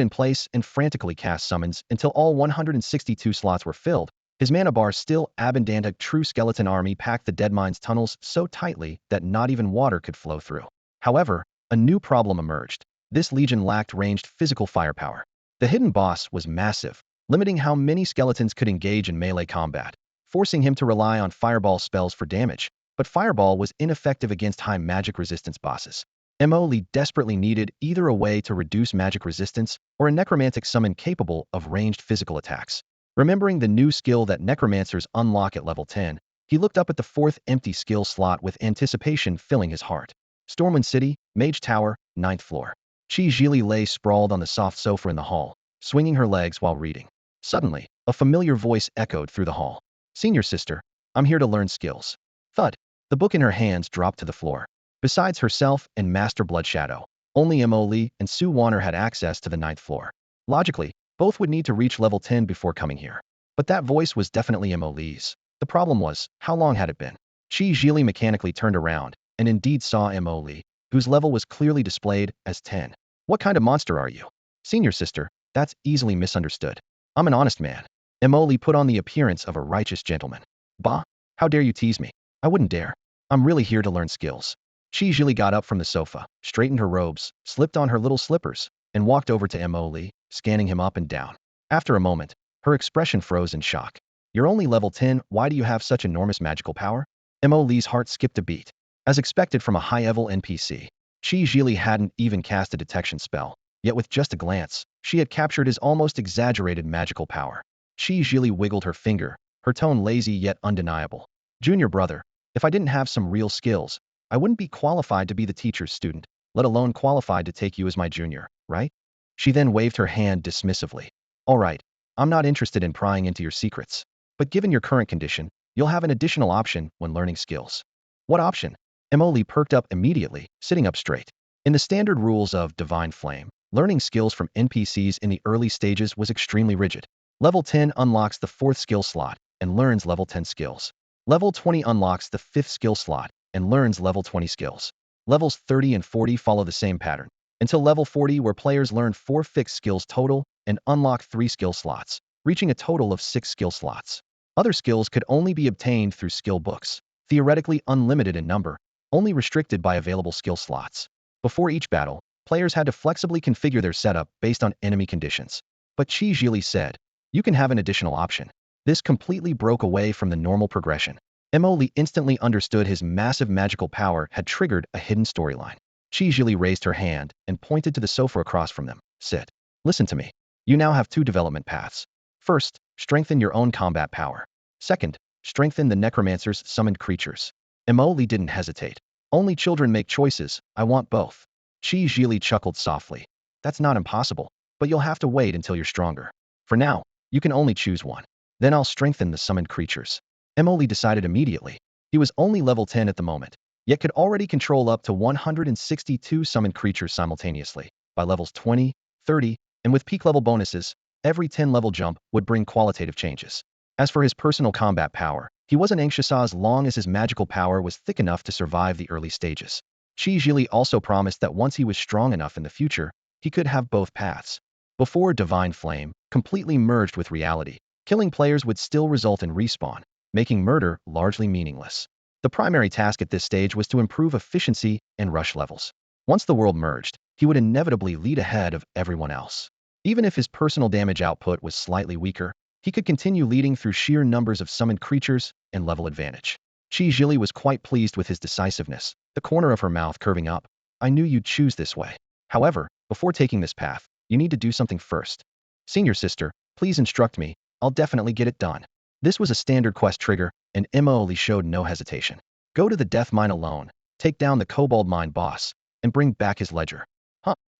[SPEAKER 1] in place and frantically cast summons until all 162 slots were filled. His mana bar still abundant. A true skeleton army packed the Deadmine's tunnels so tightly that not even water could flow through. However, a new problem emerged. This legion lacked ranged physical firepower. The hidden boss was massive, limiting how many skeletons could engage in melee combat, forcing him to rely on fireball spells for damage. But fireball was ineffective against high magic resistance bosses. Mo Lee desperately needed either a way to reduce magic resistance or a necromantic summon capable of ranged physical attacks. Remembering the new skill that necromancers unlock at level 10, he looked up at the 4th empty skill slot with anticipation filling his heart. Stormwind City, Mage Tower, 9th floor. Chi Jili lay sprawled on the soft sofa in the hall, swinging her legs while reading. Suddenly, a familiar voice echoed through the hall. "Senior sister, I'm here to learn skills." Thud. The book in her hands dropped to the floor. Besides herself and Master Bloodshadow, only Mo Lee and Sue Warner had access to the 9th floor. Logically, both would need to reach level 10 before coming here. But that voice was definitely Mo Lee's. The problem was, how long had it been? Chi Jili mechanically turned around and indeed saw Mo Lee, whose level was clearly displayed as 10. "What kind of monster are you?" "Senior sister, that's easily misunderstood. I'm an honest man." Mo Lee put on the appearance of a righteous gentleman. "Bah, how dare you tease me? I wouldn't dare. I'm really here to learn skills." Chi Jili got up from the sofa, straightened her robes, slipped on her little slippers, and walked over to Mo Lee, scanning him up and down. After a moment, her expression froze in shock. "You're only level 10, why do you have such enormous magical power?" Mo Lee's heart skipped a beat. As expected from a high-level NPC, Chi Jili hadn't even cast a detection spell, yet with just a glance, she had captured his almost exaggerated magical power. Chi Jili wiggled her finger, her tone lazy yet undeniable. "Junior brother, if I didn't have some real skills, I wouldn't be qualified to be the teacher's student, let alone qualified to take you as my junior, right?" She then waved her hand dismissively. "All right, I'm not interested in prying into your secrets. But given your current condition, you'll have an additional option when learning skills." "What option?" Mo Lee perked up immediately, sitting up straight. In the standard rules of Divine Flame, learning skills from NPCs in the early stages was extremely rigid. Level 10 unlocks the 4th skill slot and learns level 10 skills. Level 20 unlocks the 5th skill slot and learns level 20 skills. Levels 30 and 40 follow the same pattern, until level 40 where players learn 4 fixed skills total and unlock 3 skill slots, reaching a total of 6 skill slots. Other skills could only be obtained through skill books, theoretically unlimited in number, only restricted by available skill slots. Before each battle, players had to flexibly configure their setup based on enemy conditions. But Chi Jili said, "You can have an additional option." This completely broke away from the normal progression. Mo Lee instantly understood his massive magical power had triggered a hidden storyline. Chi Jili raised her hand and pointed to the sofa across from them. "Sit. Listen to me. You now have 2 development paths. First, strengthen your own combat power. Second, strengthen the necromancer's summoned creatures." Mo Lee didn't hesitate. "Only children make choices, I want both." Chi Jili chuckled softly. "That's not impossible, but you'll have to wait until you're stronger. For now, you can only choose one. Then I'll strengthen the summoned creatures." Mo Lee decided immediately. He was only level 10 at the moment, yet could already control up to 162 summoned creatures simultaneously. By levels 20, 30, and with peak level bonuses, every 10-level jump would bring qualitative changes. As for his personal combat power, he wasn't anxious as long as his magical power was thick enough to survive the early stages. Qi Jili also promised that once he was strong enough in the future, he could have both paths. Before Divine Flame completely merged with reality, killing players would still result in respawn, making murder largely meaningless. The primary task at this stage was to improve efficiency and rush levels. Once the world merged, he would inevitably lead ahead of everyone else. Even if his personal damage output was slightly weaker, he could continue leading through sheer numbers of summoned creatures and level advantage. Qi Jili was quite pleased with his decisiveness, the corner of her mouth curving up. I knew you'd choose this way. However, before taking this path, you need to do something first. Senior sister, please instruct me. I'll definitely get it done. This was a standard quest trigger, and Emily showed no hesitation. Go to the death mine alone, take down the cobalt mine boss, and bring back his ledger.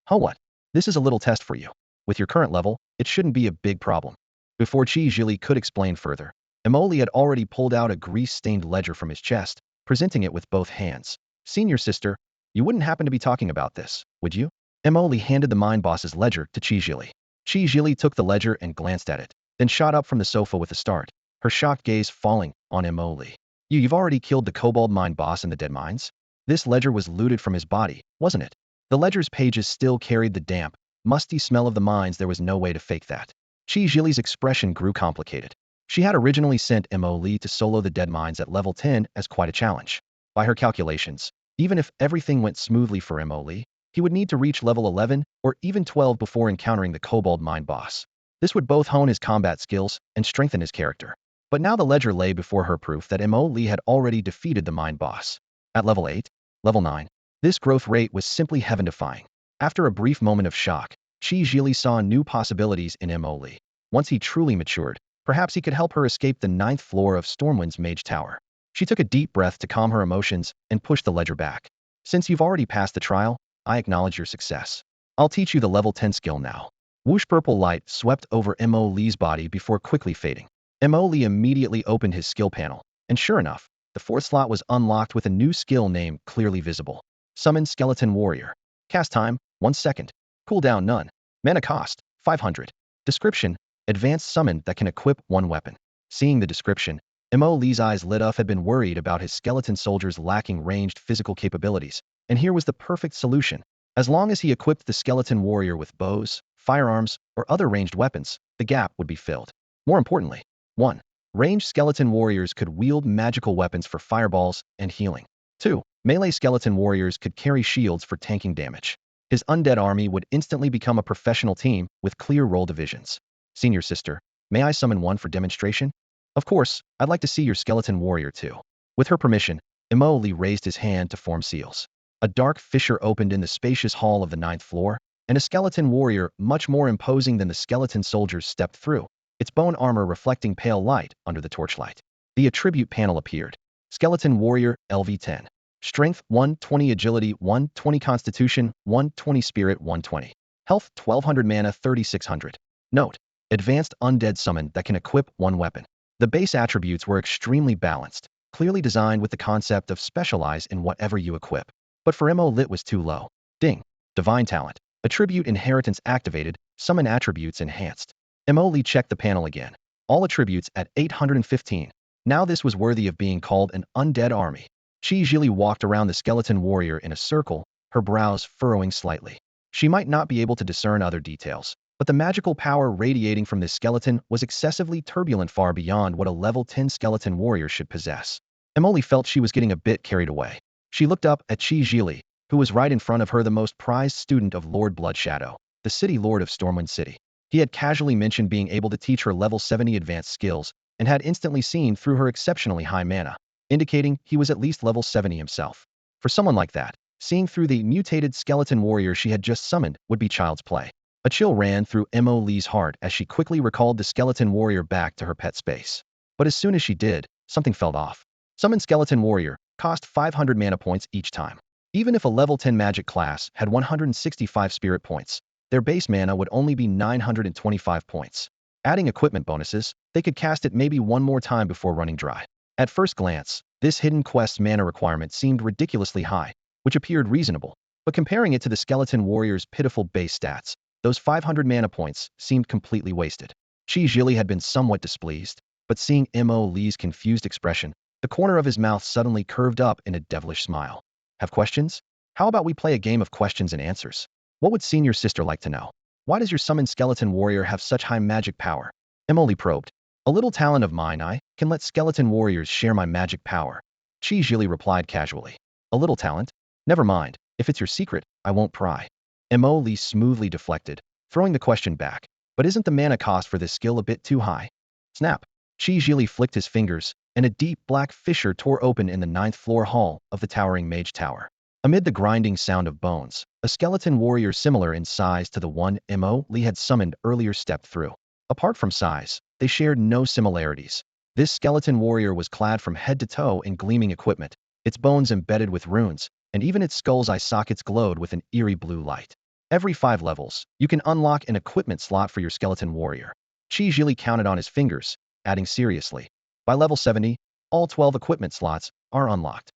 [SPEAKER 1] What? This is a little test for you. With your current level, it shouldn't be a big problem. Before Qi Jili could explain further, Emoli had already pulled out a grease-stained ledger from his chest, presenting it with both hands. Senior sister, you wouldn't happen to be talking about this, would you? Emoli handed the mine boss's ledger to Qi Jili. Qi Jili took the ledger and glanced at it, then shot up from the sofa with a start, her shocked gaze falling on Emoli. You've already killed the cobalt mine boss in the dead mines? This ledger was looted from his body, wasn't it? The ledger's pages still carried the damp, musty smell of the mines. There was no way to fake that. Qi Jili's expression grew complicated. She had originally sent Emoli to solo the dead mines at level 10 as quite a challenge. By her calculations, even if everything went smoothly for Emoli, he would need to reach level 11 or even 12 before encountering the cobalt mine boss. This would both hone his combat skills and strengthen his character. But now the ledger lay before her, proof that Emoli had already defeated the mine boss. At level 8, level 9, this growth rate was simply heaven-defying. After a brief moment of shock, Qi Jili saw new possibilities in Emoli. Once he truly matured, perhaps he could help her escape the 9th floor of Stormwind's Mage Tower. She took a deep breath to calm her emotions and pushed the ledger back. Since you've already passed the trial, I acknowledge your success. I'll teach you the level 10 skill now. Whoosh, purple light swept over Emoli's body before quickly fading. Emoli immediately opened his skill panel, and sure enough, the 4th slot was unlocked with a new skill name clearly visible. Summon Skeleton Warrior. Cast time, 1 second. Cooldown none. Mana cost, 500. Description, advanced summon that can equip 1 weapon. Seeing the description, Emoli's eyes lit up. Had been worried about his skeleton soldiers lacking ranged physical capabilities, and here was the perfect solution. As long as he equipped the skeleton warrior with bows, firearms, or other ranged weapons, the gap would be filled. More importantly, 1. Ranged skeleton warriors could wield magical weapons for fireballs and healing. 2. Melee skeleton warriors could carry shields for tanking damage. His undead army would instantly become a professional team with clear role divisions. Senior sister, may I summon one for demonstration? Of course, I'd like to see your skeleton warrior too. With her permission, Emoli raised his hand to form seals. A dark fissure opened in the spacious hall of the 9th floor, and a skeleton warrior much more imposing than the skeleton soldiers stepped through, its bone armor reflecting pale light under the torchlight. The attribute panel appeared. Skeleton warrior, LV10. Strength 120, agility 120, constitution 120, spirit 120. Health 1200, mana 3600. Note, advanced undead summon that can equip 1 weapon. The base attributes were extremely balanced, clearly designed with the concept of specialize in whatever you equip. But for Mo, lit was too low. Ding. Divine talent. Attribute inheritance activated, summon attributes enhanced. Emoli checked the panel again. All attributes at 815. Now this was worthy of being called an undead army. Qi Jili walked around the skeleton warrior in a circle, her brows furrowing slightly. She might not be able to discern other details, but the magical power radiating from this skeleton was excessively turbulent, far beyond what a level 10 skeleton warrior should possess. Emoli felt she was getting a bit carried away. She looked up at Qi Jili, who was right in front of her, the most prized student of Lord Bloodshadow, the city lord of Stormwind City. He had casually mentioned being able to teach her level 70 advanced skills, and had instantly seen through her exceptionally high mana, indicating he was at least level 70 himself. For someone like that, seeing through the mutated skeleton warrior she had just summoned would be child's play. A chill ran through Emily's heart as she quickly recalled the skeleton warrior back to her pet space. But as soon as she did, something felt off. Summon skeleton warrior, cost 500 mana points each time. Even if a level 10 magic class had 165 spirit points, their base mana would only be 925 points. Adding equipment bonuses, they could cast it maybe one more time before running dry. At first glance, This hidden quest's mana requirement seemed ridiculously high, which appeared reasonable, but comparing it to the skeleton warrior's pitiful base stats, those 500 mana points seemed completely wasted. Qi Zhili had been somewhat displeased, but seeing Mo Li's confused expression, the corner of his mouth suddenly curved up in a devilish smile. Have questions? How about we play a game of questions and answers? What would senior sister like to know? Why does your summoned skeleton warrior have such high magic power? Mo Li probed. A little talent of mine, I can let skeleton warriors share my magic power. Qi Zhili replied casually. A little talent? Never mind. If it's your secret, I won't pry. Mo Li smoothly deflected, throwing the question back. But isn't the mana cost for this skill a bit too high? Snap. Qi Zhili flicked his fingers, and a deep black fissure tore open in the 9th floor hall of the towering mage tower. Amid the grinding sound of bones, a skeleton warrior similar in size to the one Mo Li had summoned earlier stepped through. Apart from size, they shared no similarities. This skeleton warrior was clad from head to toe in gleaming equipment, its bones embedded with runes, and even its skull's eye sockets glowed with an eerie blue light. Every 5 levels, you can unlock an equipment slot for your skeleton warrior. Qi Zhili counted on his fingers, adding seriously. By level 70, all 12 equipment slots are unlocked.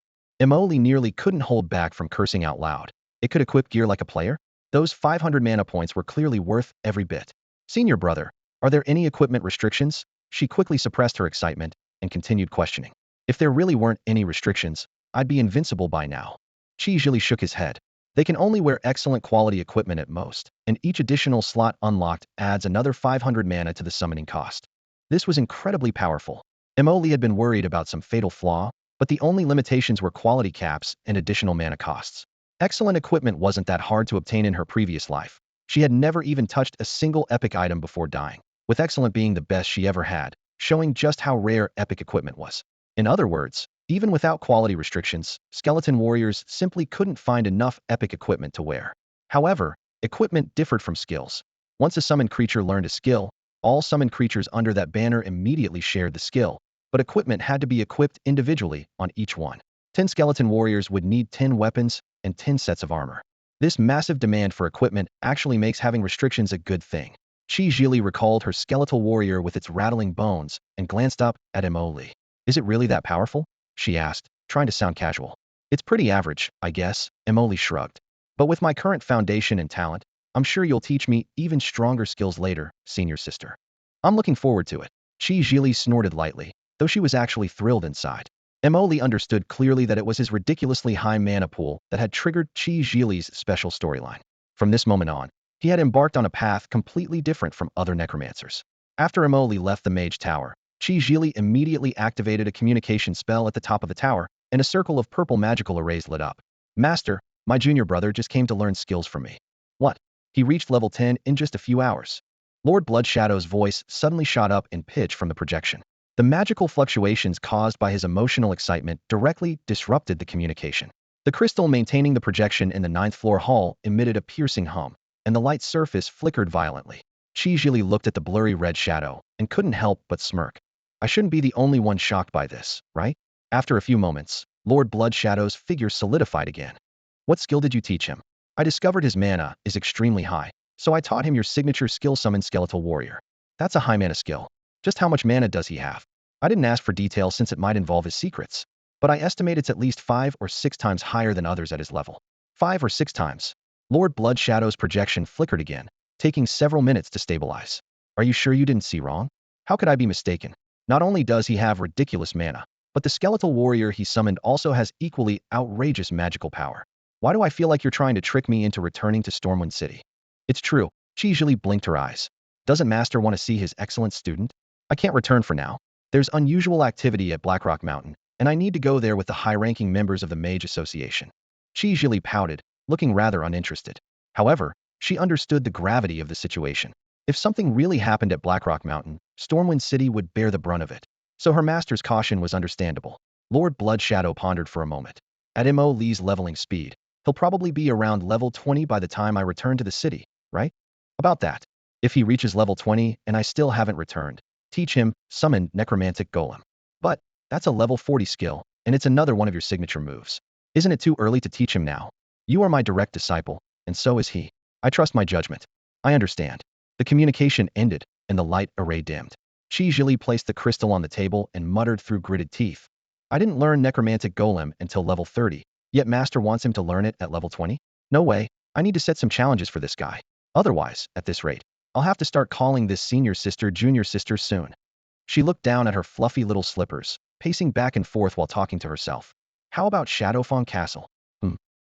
[SPEAKER 1] Mo Li nearly couldn't hold back from cursing out loud. It could equip gear like a player? Those 500 mana points were clearly worth every bit. Senior brother, are there any equipment restrictions? She quickly suppressed her excitement and continued questioning. If there really weren't any restrictions, I'd be invincible by now. Qi Zhili shook his head. They can only wear excellent quality equipment at most, and each additional slot unlocked adds another 500 mana to the summoning cost. This was incredibly powerful. Mo Li had been worried about some fatal flaw, but the only limitations were quality caps and additional mana costs. Excellent equipment wasn't that hard to obtain in her previous life. She had never even touched a single epic item before dying, with excellent being the best she ever had, showing just how rare epic equipment was. In other words, even without quality restrictions, skeleton warriors simply couldn't find enough epic equipment to wear. However, equipment differed from skills. Once a summoned creature learned a skill, all summoned creatures under that banner immediately shared the skill, but equipment had to be equipped individually on each one. 10 skeleton warriors would need 10 weapons and 10 sets of armor. This massive demand for equipment actually makes having restrictions a good thing. Qi Zhili recalled her skeletal warrior with its rattling bones and glanced up at Mo Li. Is it really that powerful? She asked, trying to sound casual. It's pretty average, I guess, Mo Li shrugged. But with my current foundation and talent, I'm sure you'll teach me even stronger skills later, senior sister. I'm looking forward to it. Qi Zhili snorted lightly, though she was actually thrilled inside. Mo Li understood clearly that it was his ridiculously high mana pool that had triggered Qi Zhili's special storyline. From this moment on, he had embarked on a path completely different from other necromancers. After Mo Li left the mage tower, Qi Zhili immediately activated a communication spell at the top of the tower, and a circle of purple magical arrays lit up. Master, my junior brother just came to learn skills from me. What? He reached level 10 in just a few hours. Lord Bloodshadow's voice suddenly shot up in pitch from the projection. The magical fluctuations caused by his emotional excitement directly disrupted the communication. The crystal maintaining the projection in the 9th floor hall emitted a piercing hum, and the light surface flickered violently. Qi Zhili looked at the blurry red shadow and couldn't help but smirk. I shouldn't be the only one shocked by this, right? After a few moments, Lord Bloodshadow's figure solidified again. What skill did you teach him? I discovered his mana is extremely high, so I taught him your signature skill, Summon Skeletal Warrior. That's a high mana skill. Just how much mana does he have? I didn't ask for details since it might involve his secrets, but I estimate it's at least 5 or 6 times higher than others at his level. 5 or 6 times. Lord Bloodshadow's projection flickered again, taking several minutes to stabilize. Are you sure you didn't see wrong? How could I be mistaken? Not only does he have ridiculous mana, but the skeletal warrior he summoned also has equally outrageous magical power. Why do I feel like you're trying to trick me into returning to Stormwind City? It's true. Qi Zhili blinked her eyes. Doesn't Master want to see his excellent student? I can't return for now. There's unusual activity at Blackrock Mountain, and I need to go there with the high-ranking members of the Mage Association. Qi Zhili pouted, looking rather uninterested. However, she understood the gravity of the situation. If something really happened at Blackrock Mountain, Stormwind City would bear the brunt of it. So her master's caution was understandable. Lord Bloodshadow pondered for a moment. At Mo Li's leveling speed, he'll probably be around level 20 by the time I return to the city, right? About that. If he reaches level 20 and I still haven't returned, teach him, summon Necromantic Golem. But that's a level 40 skill, and it's another one of your signature moves. Isn't it too early to teach him now? You are my direct disciple, and so is he. I trust my judgment. I understand. The communication ended, and the light array dimmed. Qi Zhili placed the crystal on the table and muttered through gritted teeth. I didn't learn Necromantic Golem until level 30, yet Master wants him to learn it at level 20? No way, I need to set some challenges for this guy. Otherwise, at this rate, I'll have to start calling this senior sister junior sister soon. She looked down at her fluffy little slippers, pacing back and forth while talking to herself. How about Shadowfang Castle?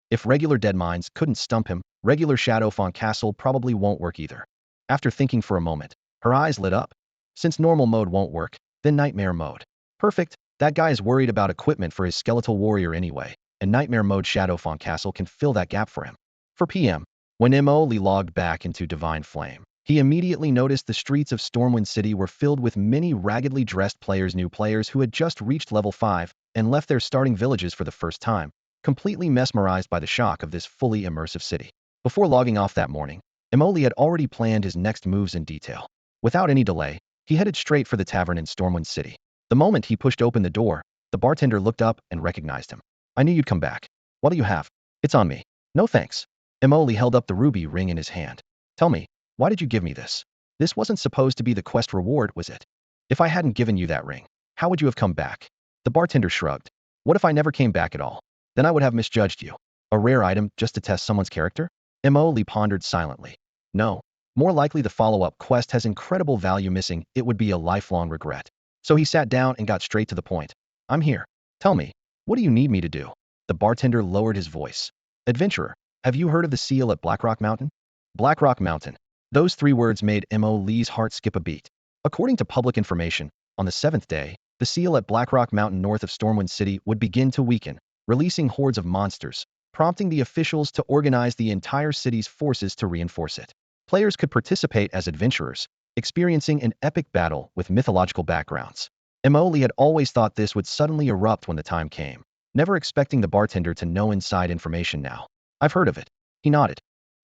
[SPEAKER 1] If regular dead mines couldn't stump him, regular Shadowfang Castle probably won't work either. After thinking for a moment, her eyes lit up. Since normal mode won't work, then nightmare mode. Perfect, that guy is worried about equipment for his skeletal warrior anyway, and nightmare mode Shadowfang Castle can fill that gap for him. For PM, when Emoli logged back into Divine Flame, he immediately noticed the streets of Stormwind City were filled with many raggedly dressed new players who had just reached level 5 and left their starting villages for the first time, completely mesmerized by the shock of this fully immersive city. Before logging off that morning, Emoli had already planned his next moves in detail. Without any delay, he headed straight for the tavern in Stormwind City. The moment he pushed open the door, the bartender looked up and recognized him. I knew you'd come back. What do you have? It's on me. No thanks. Emoli held up the ruby ring in his hand. Tell me, why did you give me this? This wasn't supposed to be the quest reward, was it? If I hadn't given you that ring, how would you have come back? The bartender shrugged. What if I never came back at all? Then I would have misjudged you. A rare item just to test someone's character? Emoli pondered silently. No. More likely the follow-up quest has incredible value missing, it would be a lifelong regret. So he sat down and got straight to the point. I'm here. Tell me, what do you need me to do? The bartender lowered his voice. Adventurer, have you heard of the seal at Blackrock Mountain? Blackrock Mountain. Those 3 words made Emily's heart skip a beat. According to public information, on the 7th day, the seal at Blackrock Mountain north of Stormwind City would begin to weaken, releasing hordes of monsters, prompting the officials to organize the entire city's forces to reinforce it. Players could participate as adventurers, experiencing an epic battle with mythological backgrounds. Emoli had always thought this would suddenly erupt when the time came, never expecting the bartender to know inside information now. I've heard of it. He nodded.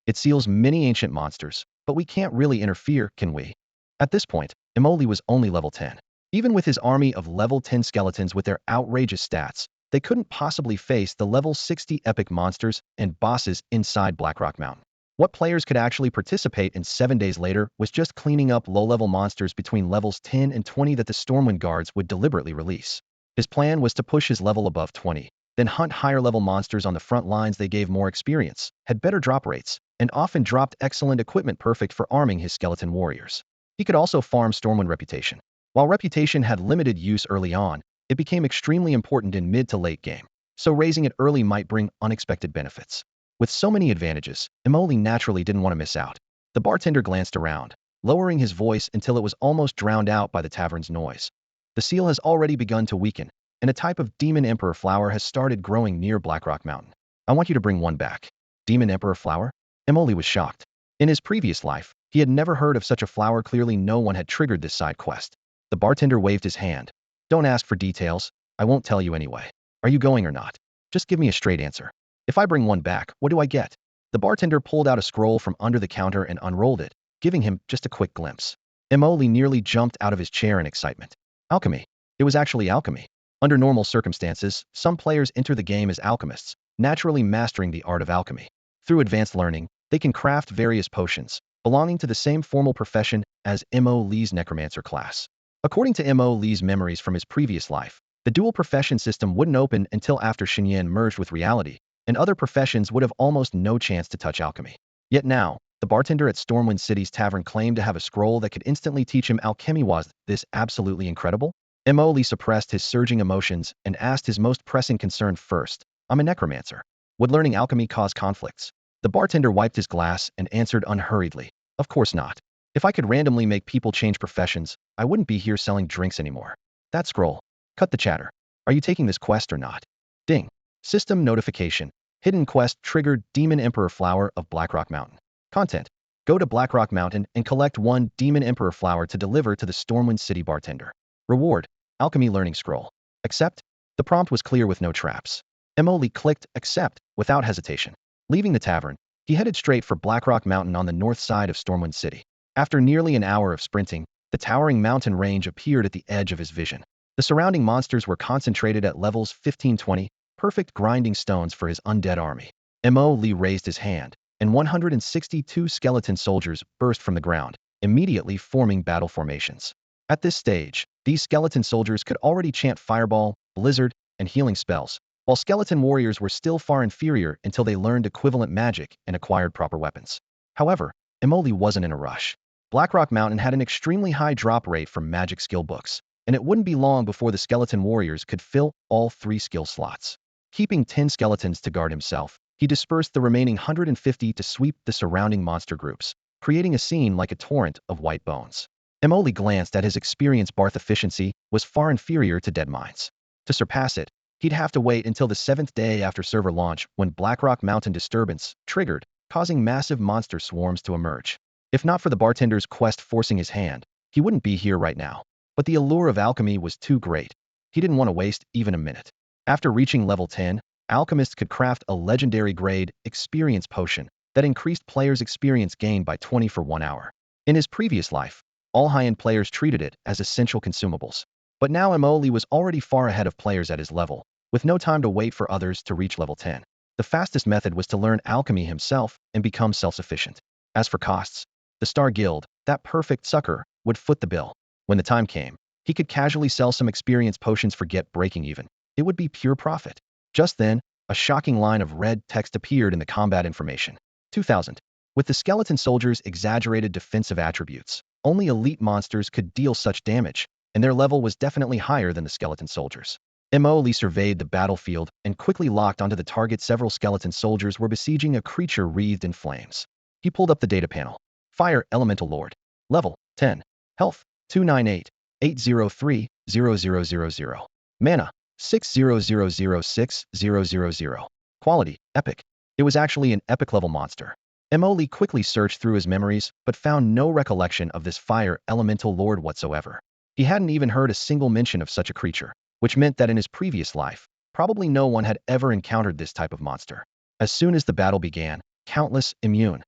[SPEAKER 1] It seals many ancient monsters, but we can't really interfere, can we? At this point, Emoli was only level 10. Even with his army of level 10 skeletons with their outrageous stats, they couldn't possibly face the level 60 epic monsters and bosses inside Blackrock Mountain. What players could actually participate in 7 days later was just cleaning up low-level monsters between levels 10 and 20 that the Stormwind guards would deliberately release. His plan was to push his level above 20, then hunt higher-level monsters on the front lines. They gave more experience, had better drop rates, and often dropped excellent equipment perfect for arming his skeleton warriors. He could also farm Stormwind reputation. While reputation had limited use early on, it became extremely important in mid to late game, so raising it early might bring unexpected benefits. With so many advantages, Emoli naturally didn't want to miss out. The bartender glanced around, lowering his voice until it was almost drowned out by the tavern's noise. The seal has already begun to weaken, and a type of Demon Emperor flower has started growing near Blackrock Mountain. I want you to bring one back. Demon Emperor flower? Emoli was shocked. In his previous life, he had never heard of such a flower. Clearly no one had triggered this side quest. The bartender waved his hand. Don't ask for details. I won't tell you anyway. Are you going or not? Just give me a straight answer. If I bring one back, what do I get? The bartender pulled out a scroll from under the counter and unrolled it, giving him just a quick glimpse. Emoli nearly jumped out of his chair in excitement. Alchemy. It was actually alchemy. Under normal circumstances, some players enter the game as alchemists, naturally mastering the art of alchemy. Through advanced learning, they can craft various potions, belonging to the same formal profession as Emoli's Necromancer class. According to Emoli's memories from his previous life, the dual profession system wouldn't open until after Shenyan merged with reality, and other professions would have almost no chance to touch alchemy. Yet now, the bartender at Stormwind City's tavern claimed to have a scroll that could instantly teach him alchemy. Was this absolutely incredible? Emoli suppressed his surging emotions and asked his most pressing concern first. I'm a necromancer. Would learning alchemy cause conflicts? The bartender wiped his glass and answered unhurriedly. Of course not. If I could randomly make people change professions, I wouldn't be here selling drinks anymore. That scroll. Cut the chatter. Are you taking this quest or not? Ding. System notification. Hidden quest triggered. Demon Emperor flower of Blackrock Mountain. Content. Go to Blackrock Mountain and collect 1 Demon Emperor flower to deliver to the Stormwind City bartender. Reward. Alchemy learning scroll. Accept. The prompt was clear with no traps. Emoli clicked accept without hesitation. Leaving the tavern, he headed straight for Blackrock Mountain on the north side of Stormwind City. After nearly an hour of sprinting, the towering mountain range appeared at the edge of his vision. The surrounding monsters were concentrated at levels 15-20, perfect grinding stones for his undead army. Emoli raised his hand, and 162 skeleton soldiers burst from the ground, immediately forming battle formations. At this stage, these skeleton soldiers could already chant Fireball, Blizzard, and healing spells, while skeleton warriors were still far inferior until they learned equivalent magic and acquired proper weapons. However, Emoli wasn't in a rush. Blackrock Mountain had an extremely high drop rate from magic skill books, and it wouldn't be long before the skeleton warriors could fill all 3 skill slots. Keeping 10 skeletons to guard himself, he dispersed the remaining 150 to sweep the surrounding monster groups, creating a scene like a torrent of white bones. Emoli glanced at his experience. Barth efficiency was far inferior to Deadmines. To surpass it, he'd have to wait until the 7th day after server launch when Blackrock Mountain disturbance triggered, causing massive monster swarms to emerge. If not for the bartender's quest forcing his hand, he wouldn't be here right now. But the allure of alchemy was too great. He didn't want to waste even a minute. After reaching level 10, alchemists could craft a legendary grade experience potion that increased players' experience gain by 20 for 1 hour. In his previous life, all high-end players treated it as essential consumables. But now Emoli was already far ahead of players at his level, with no time to wait for others to reach level 10. The fastest method was to learn alchemy himself and become self-sufficient. As for costs, the Star Guild, that perfect sucker, would foot the bill. When the time came, he could casually sell some experience potions for get breaking even. It would be pure profit. Just then, a shocking line of red text appeared in the combat information. 2000. With the skeleton soldiers' exaggerated defensive attributes, only elite monsters could deal such damage, and their level was definitely higher than the skeleton soldiers. Emoli surveyed the battlefield and quickly locked onto the target. Several skeleton soldiers were besieging a creature wreathed in flames. He pulled up the data panel. Fire Elemental Lord. Level 10. Health 298. 803 0000. Mana 60006000. Quality Epic. It was actually an epic level monster. Emoli quickly searched through his memories but found no recollection of this Fire Elemental Lord whatsoever. He hadn't even heard a single mention of such a creature, which meant that in his previous life, probably no one had ever encountered this type of monster. As soon as the battle began, countless immune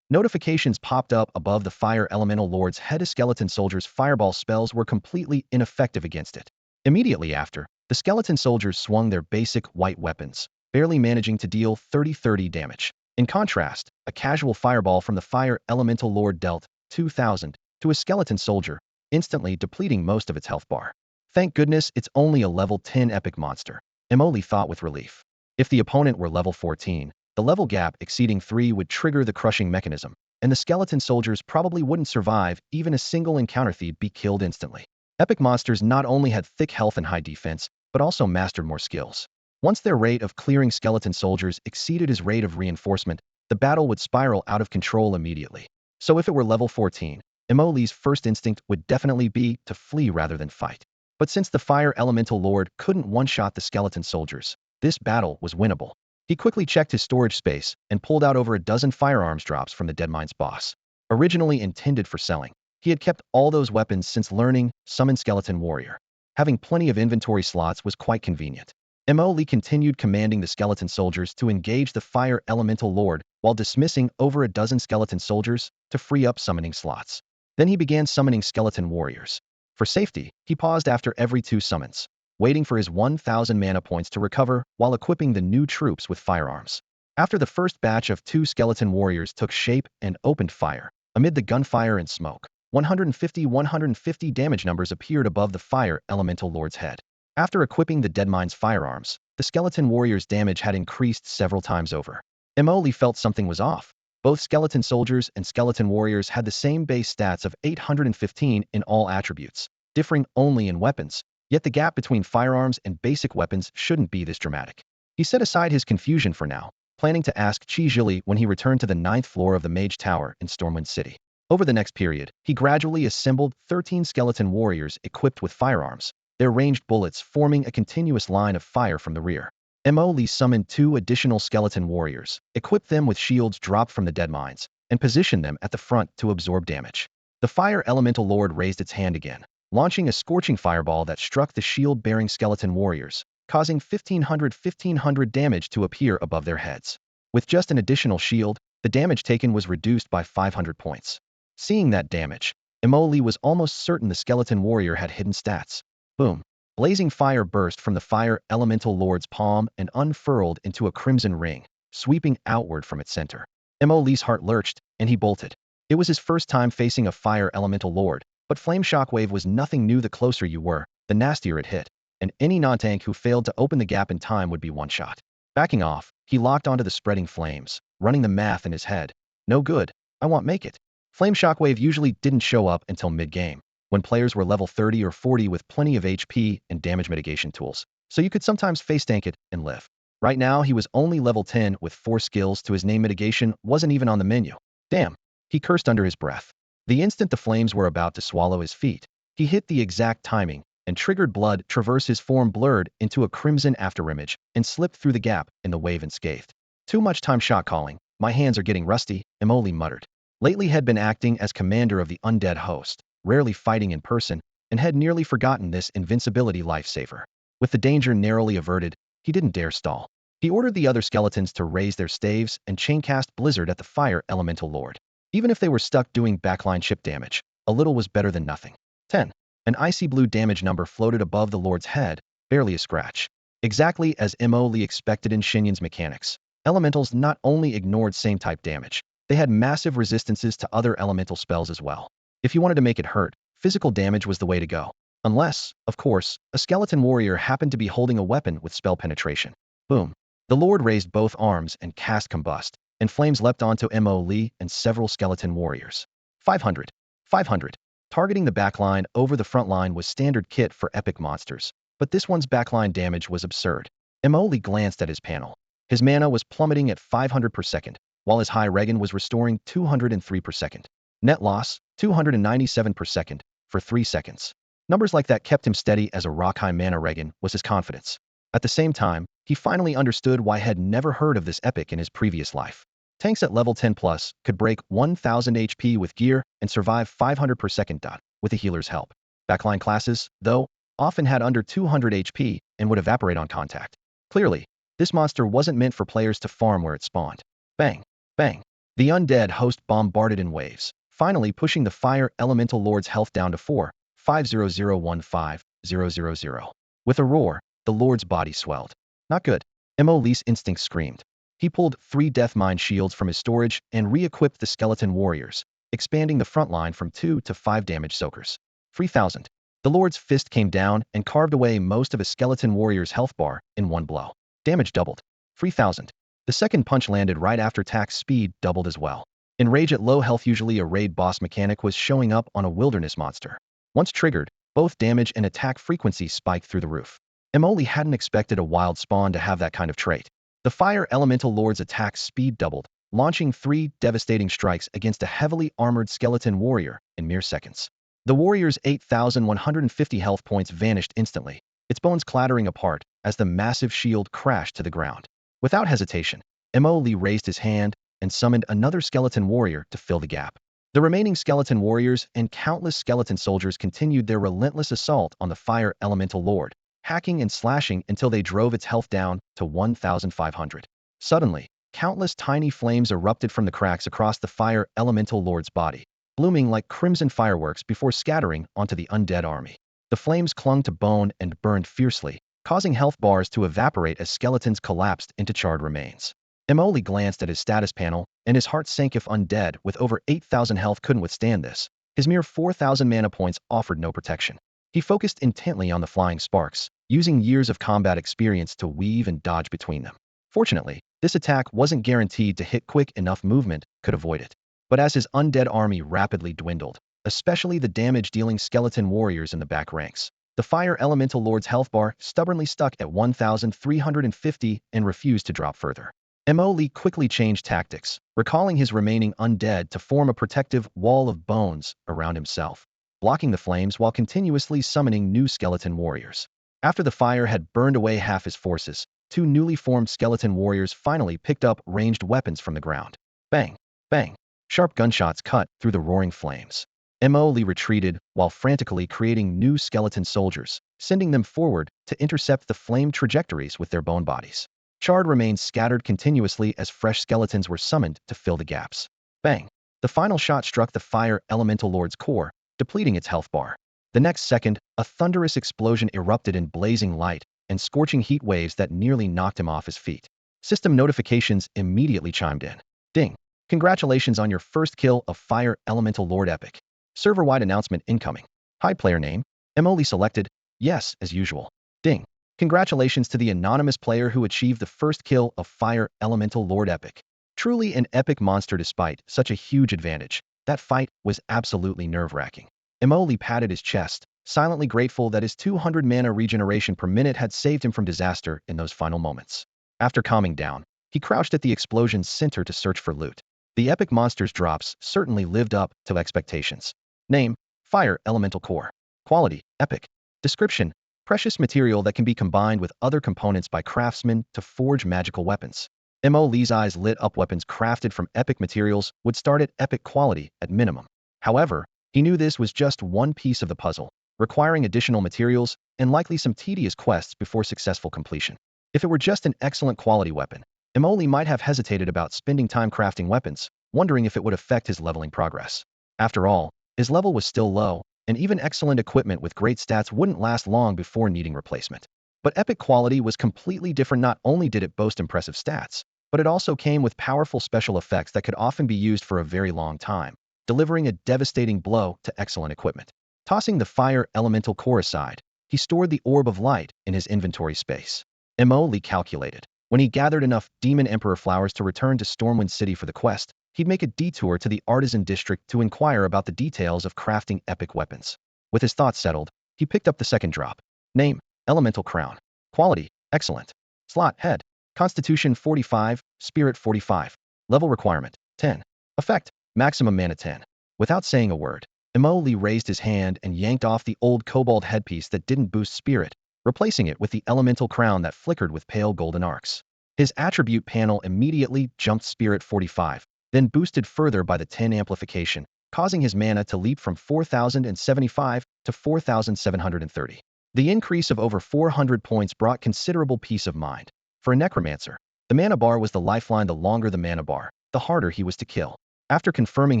[SPEAKER 1] notifications popped up above the Fire Elemental Lord's head. Skeleton soldiers' fireball spells were completely ineffective against it. Immediately after, the skeleton soldiers swung their basic white weapons, barely managing to deal 30-30 damage. In contrast, a casual fireball from the Fire Elemental Lord dealt 2,000 to a skeleton soldier, instantly depleting most of its health bar. Thank goodness it's only a level 10 epic monster, Emoli thought with relief. If the opponent were level 14, the level gap exceeding 3 would trigger the crushing mechanism, and the skeleton soldiers probably wouldn't survive even a single encounter. They'd be killed instantly. Epic monsters not only had thick health and high defense, but also mastered more skills. Once their rate of clearing skeleton soldiers exceeded his rate of reinforcement, the battle would spiral out of control immediately. So if it were level 14, Emoli's first instinct would definitely be to flee rather than fight. But since the Fire Elemental Lord couldn't one-shot the skeleton soldiers, this battle was winnable. He quickly checked his storage space and pulled out over a dozen firearms drops from the Deadmines boss. Originally intended for selling, he had kept all those weapons since learning Summon Skeleton Warrior. Having plenty of inventory slots was quite convenient. Emoli continued commanding the skeleton soldiers to engage the Fire Elemental Lord while dismissing over a dozen skeleton soldiers to free up summoning slots. Then he began summoning skeleton warriors. For safety, he paused after every 2 summons, waiting for his 1,000 mana points to recover while equipping the new troops with firearms. After the first batch of 2 skeleton warriors took shape and opened fire, amid the gunfire and smoke, 150 damage numbers appeared above the Fire Elemental Lord's head. After equipping the Deadmines firearms, the skeleton warriors' damage had increased several times over. Emoli felt something was off. Both skeleton soldiers and skeleton warriors had the same base stats of 815 in all attributes, differing only in weapons. Yet the gap between firearms and basic weapons shouldn't be this dramatic. He set aside his confusion for now, planning to ask Chi Zhili when he returned to the 9th floor of the Mage Tower in Stormwind City. Over the next period, he gradually assembled 13 skeleton warriors equipped with firearms, their ranged bullets forming a continuous line of fire from the rear. Emoli summoned 2 additional skeleton warriors, equipped them with shields dropped from the Deadmines, and positioned them at the front to absorb damage. The Fire Elemental Lord raised its hand again, launching a scorching fireball that struck the shield-bearing skeleton warriors, causing 1,500 damage to appear above their heads. With just an additional shield, the damage taken was reduced by 500 points. Seeing that damage, Emoli was almost certain the skeleton warrior had hidden stats. Boom! Blazing fire burst from the Fire Elemental Lord's palm and unfurled into a crimson ring, sweeping outward from its center. Emoli's heart lurched, and he bolted. It was his first time facing a Fire Elemental Lord, but Flame Shockwave was nothing new. The closer you were, the nastier it hit. and any non-tank who failed to open the gap in time would be one-shot. Backing off, he locked onto the spreading flames, running the math in his head. No good. I won't make it. Flame Shockwave usually didn't show up until mid-game, when players were level 30 or 40 with plenty of HP and damage mitigation tools, so you could sometimes face tank it and live. Right now, he was only level 10 with 4 skills to his name. Mitigation wasn't even on the menu. Damn. He cursed under his breath. The instant the flames were about to swallow his feet, he hit the exact timing, and triggered blood traverse his form blurred into a crimson afterimage and slipped through the gap in the wave unscathed. Too much time shot calling. My hands are getting rusty, Emoli muttered. Lately had been acting as commander of the undead host, rarely fighting in person, and had nearly forgotten this invincibility lifesaver. With the danger narrowly averted, he didn't dare stall. He ordered the other skeletons to raise their staves and chaincast Blizzard at the Fire Elemental Lord. Even if they were stuck doing backline chip damage, a little was better than nothing. 10. An icy blue damage number floated above the Lord's head, barely a scratch. Exactly as Emoli expected in Shenyan's mechanics, elementals not only ignored same-type damage, they had massive resistances to other elemental spells as well. If you wanted to make it hurt, physical damage was the way to go. Unless, of course, a skeleton warrior happened to be holding a weapon with spell penetration. Boom. The Lord raised both arms and cast Combust, and flames leapt onto Emoli and several skeleton warriors. 500. 500. Targeting the backline over the front line was standard kit for epic monsters, but this one's backline damage was absurd. Emoli glanced at his panel. His mana was plummeting at 500 per second, while his high regen was restoring 203 per second. Net loss, 297 per second, for 3 seconds. Numbers like that kept him steady as a rock-high mana regen was his confidence. At the same time, he finally understood why he had never heard of this epic in his previous life. Tanks at level 10 plus could break 1000 HP with gear and survive 500 per second with a healer's help. Backline classes, though, often had under 200 HP and would evaporate on contact. Clearly, this monster wasn't meant for players to farm where it spawned. Bang. Bang. The undead host bombarded in waves, finally pushing the Fire Elemental Lord's health down to 4,500,150,000. With a roar, the Lord's body swelled. Not good. Emoli's instinct screamed. He pulled 3 Deathmind shields from his storage and re-equipped the skeleton warriors, expanding the front line from 2 to 5 damage soakers. 3,000. The Lord's fist came down and carved away most of a skeleton warrior's health bar in one blow. Damage doubled. 3,000. The second punch landed right after attack speed doubled as well. In rage at low health, usually a raid boss mechanic was showing up on a wilderness monster. Once triggered, both damage and attack frequency spiked through the roof. Emoli hadn't expected a wild spawn to have that kind of trait. The Fire Elemental Lord's attack speed doubled, launching 3 devastating strikes against a heavily armored skeleton warrior in mere seconds. The warrior's 8,150 health points vanished instantly, its bones clattering apart as the massive shield crashed to the ground. Without hesitation, Emoli raised his hand and summoned another skeleton warrior to fill the gap. The remaining skeleton warriors and countless skeleton soldiers continued their relentless assault on the Fire Elemental Lord, hacking and slashing until they drove its health down to 1,500. Suddenly, countless tiny flames erupted from the cracks across the Fire Elemental Lord's body, blooming like crimson fireworks before scattering onto the undead army. The flames clung to bone and burned fiercely, causing health bars to evaporate as skeletons collapsed into charred remains. Emoli glanced at his status panel, and his heart sank. If undead with over 8,000 health couldn't withstand this, his mere 4,000 mana points offered no protection. He focused intently on the flying sparks, using years of combat experience to weave and dodge between them. Fortunately, this attack wasn't guaranteed to hit. Quick enough movement could avoid it. But as his undead army rapidly dwindled, especially the damage-dealing skeleton warriors in the back ranks, the Fire Elemental Lord's health bar stubbornly stuck at 1,350 and refused to drop further. Emoli quickly changed tactics, recalling his remaining undead to form a protective wall of bones around himself, blocking the flames while continuously summoning new skeleton warriors. After the fire had burned away half his forces, 2 newly formed skeleton warriors finally picked up ranged weapons from the ground. Bang! Bang! Sharp gunshots cut through the roaring flames. Emoli retreated while frantically creating new skeleton soldiers, sending them forward to intercept the flame trajectories with their bone bodies. Charred remains scattered continuously as fresh skeletons were summoned to fill the gaps. Bang! The final shot struck the Fire Elemental Lord's core, depleting its health bar. The next second, a thunderous explosion erupted in blazing light and scorching heat waves that nearly knocked him off his feet. System notifications immediately chimed in. Ding! Congratulations on your first kill of Fire Elemental Lord Epic. Server-wide announcement incoming. Hi, player name. Emoli selected. Yes, as usual. Ding. Congratulations to the anonymous player who achieved the first kill of Fire Elemental Lord Epic. Truly an epic monster despite such a huge advantage. That fight was absolutely nerve-wracking. Emoli patted his chest, silently grateful that his 200 mana regeneration per minute had saved him from disaster in those final moments. After calming down, he crouched at the explosion's center to search for loot. The epic monster's drops certainly lived up to expectations. Name: Fire Elemental Core. Quality: Epic. Description: precious material that can be combined with other components by craftsmen to forge magical weapons. Mo Lee's eyes lit up. Weapons crafted from epic materials would start at epic quality at minimum. However, he knew this was just one piece of the puzzle, requiring additional materials and likely some tedious quests before successful completion. If it were just an excellent quality weapon, Emoli might have hesitated about spending time crafting weapons, wondering if it would affect his leveling progress. After all, his level was still low, and even excellent equipment with great stats wouldn't last long before needing replacement. But epic quality was completely different. Not only did it boast impressive stats, but it also came with powerful special effects that could often be used for a very long time, delivering a devastating blow to excellent equipment. Tossing the Fire Elemental Core aside, he stored the Orb of Light in his inventory space. Emoli calculated. When he gathered enough Demon Emperor flowers to return to Stormwind City for the quest, he'd make a detour to the Artisan District to inquire about the details of crafting epic weapons. With his thoughts settled, he picked up the second drop. Name: Elemental Crown. Quality: Excellent. Slot: Head. Constitution 45, Spirit 45. Level requirement: 10. Effect: Maximum mana 10. Without saying a word, Emoli raised his hand and yanked off the old cobalt headpiece that didn't boost spirit, replacing it with the elemental crown that flickered with pale golden arcs. His attribute panel immediately jumped Spirit 45, then boosted further by the 10 amplification, causing his mana to leap from 4,075 to 4,730. The increase of over 400 points brought considerable peace of mind. For a Necromancer, the mana bar was the lifeline. The longer the mana bar, the harder he was to kill. After confirming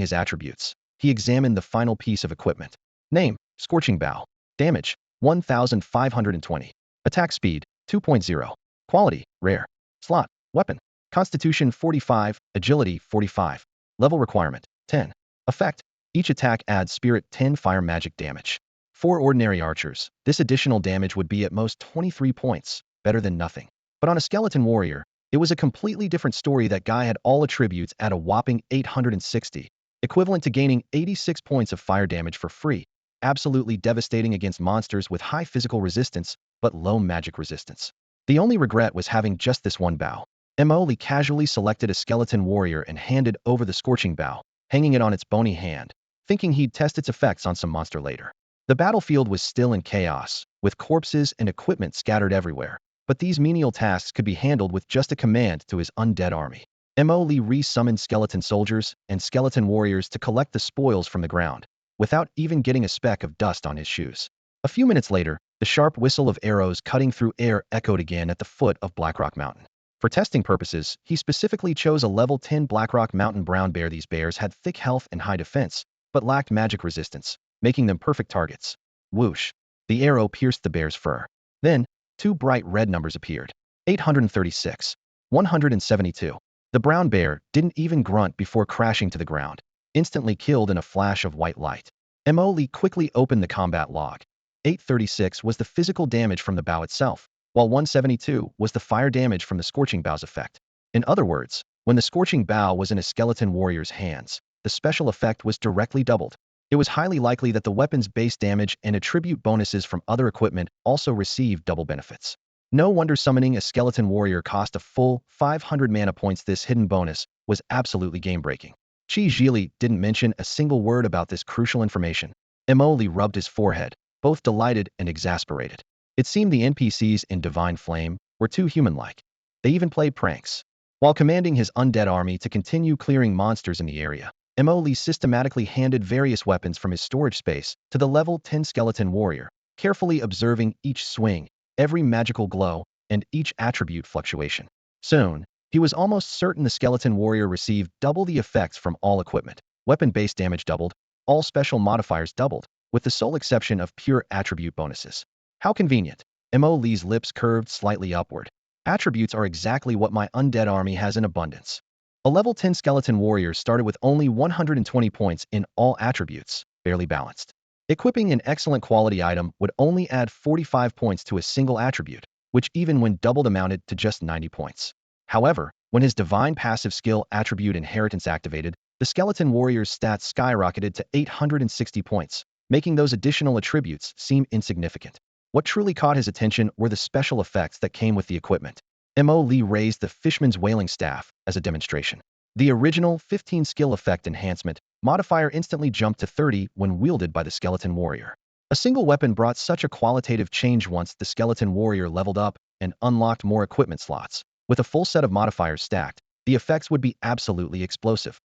[SPEAKER 1] his attributes, he examined the final piece of equipment. Name: Scorching Bow. Damage: 1,520. Attack speed: 2.0. Quality: Rare. Slot: Weapon. Constitution 45, Agility 45. Level requirement: 10. Effect: each attack adds Spirit 10 fire magic damage. For ordinary archers, this additional damage would be at most 23 points, better than nothing. But on a skeleton warrior, it was a completely different story. That guy had all attributes at a whopping 860, equivalent to gaining 86 points of fire damage for free, absolutely devastating against monsters with high physical resistance but low magic resistance. The only regret was having just this one bow. Emoli casually selected a skeleton warrior and handed over the scorching bow, hanging it on its bony hand, thinking he'd test its effects on some monster later. The battlefield was still in chaos, with corpses and equipment scattered everywhere, but these menial tasks could be handled with just a command to his undead army. Emoli re-summoned skeleton soldiers and skeleton warriors to collect the spoils from the ground, without even getting a speck of dust on his shoes. A few minutes later, the sharp whistle of arrows cutting through air echoed again at the foot of Blackrock Mountain. For testing purposes, he specifically chose a level 10 Blackrock Mountain brown bear. These bears had thick health and high defense, but lacked magic resistance, making them perfect targets. Whoosh! The arrow pierced the bear's fur. Then, two bright red numbers appeared. 836. 172. The brown bear didn't even grunt before crashing to the ground, instantly killed in a flash of white light. Emoli quickly opened the combat log. 836 was the physical damage from the bow itself, while 172 was the fire damage from the Scorching Bow's effect. In other words, when the Scorching Bow was in a skeleton warrior's hands, the special effect was directly doubled. It was highly likely that the weapon's base damage and attribute bonuses from other equipment also received double benefits. No wonder summoning a skeleton warrior cost a full 500 mana points. This hidden bonus was absolutely game-breaking. Chi Jili didn't mention a single word about this crucial information. Emoli rubbed his forehead, both delighted and exasperated. It seemed the NPCs in Divine Flame were too human-like. They even played pranks. While commanding his undead army to continue clearing monsters in the area, Emoli systematically handed various weapons from his storage space to the level 10 skeleton warrior, carefully observing each swing, every magical glow, and each attribute fluctuation. Soon, he was almost certain the skeleton warrior received double the effects from all equipment. Weapon-based damage doubled, all special modifiers doubled, with the sole exception of pure attribute bonuses. How convenient. Emoli's lips curved slightly upward. Attributes are exactly what my undead army has in abundance. A level 10 skeleton warrior started with only 120 points in all attributes, barely balanced. Equipping an excellent quality item would only add 45 points to a single attribute, which even when doubled amounted to just 90 points. However, when his divine passive skill attribute inheritance activated, the skeleton warrior's stats skyrocketed to 860 points, making those additional attributes seem insignificant. What truly caught his attention were the special effects that came with the equipment. Mo Lee raised the Fishman's Wailing Staff as a demonstration. The original 15 skill effect enhancement modifier instantly jumped to 30 when wielded by the skeleton warrior. A single weapon brought such a qualitative change once the skeleton warrior leveled up and unlocked more equipment slots. With a full set of modifiers stacked, the effects would be absolutely explosive.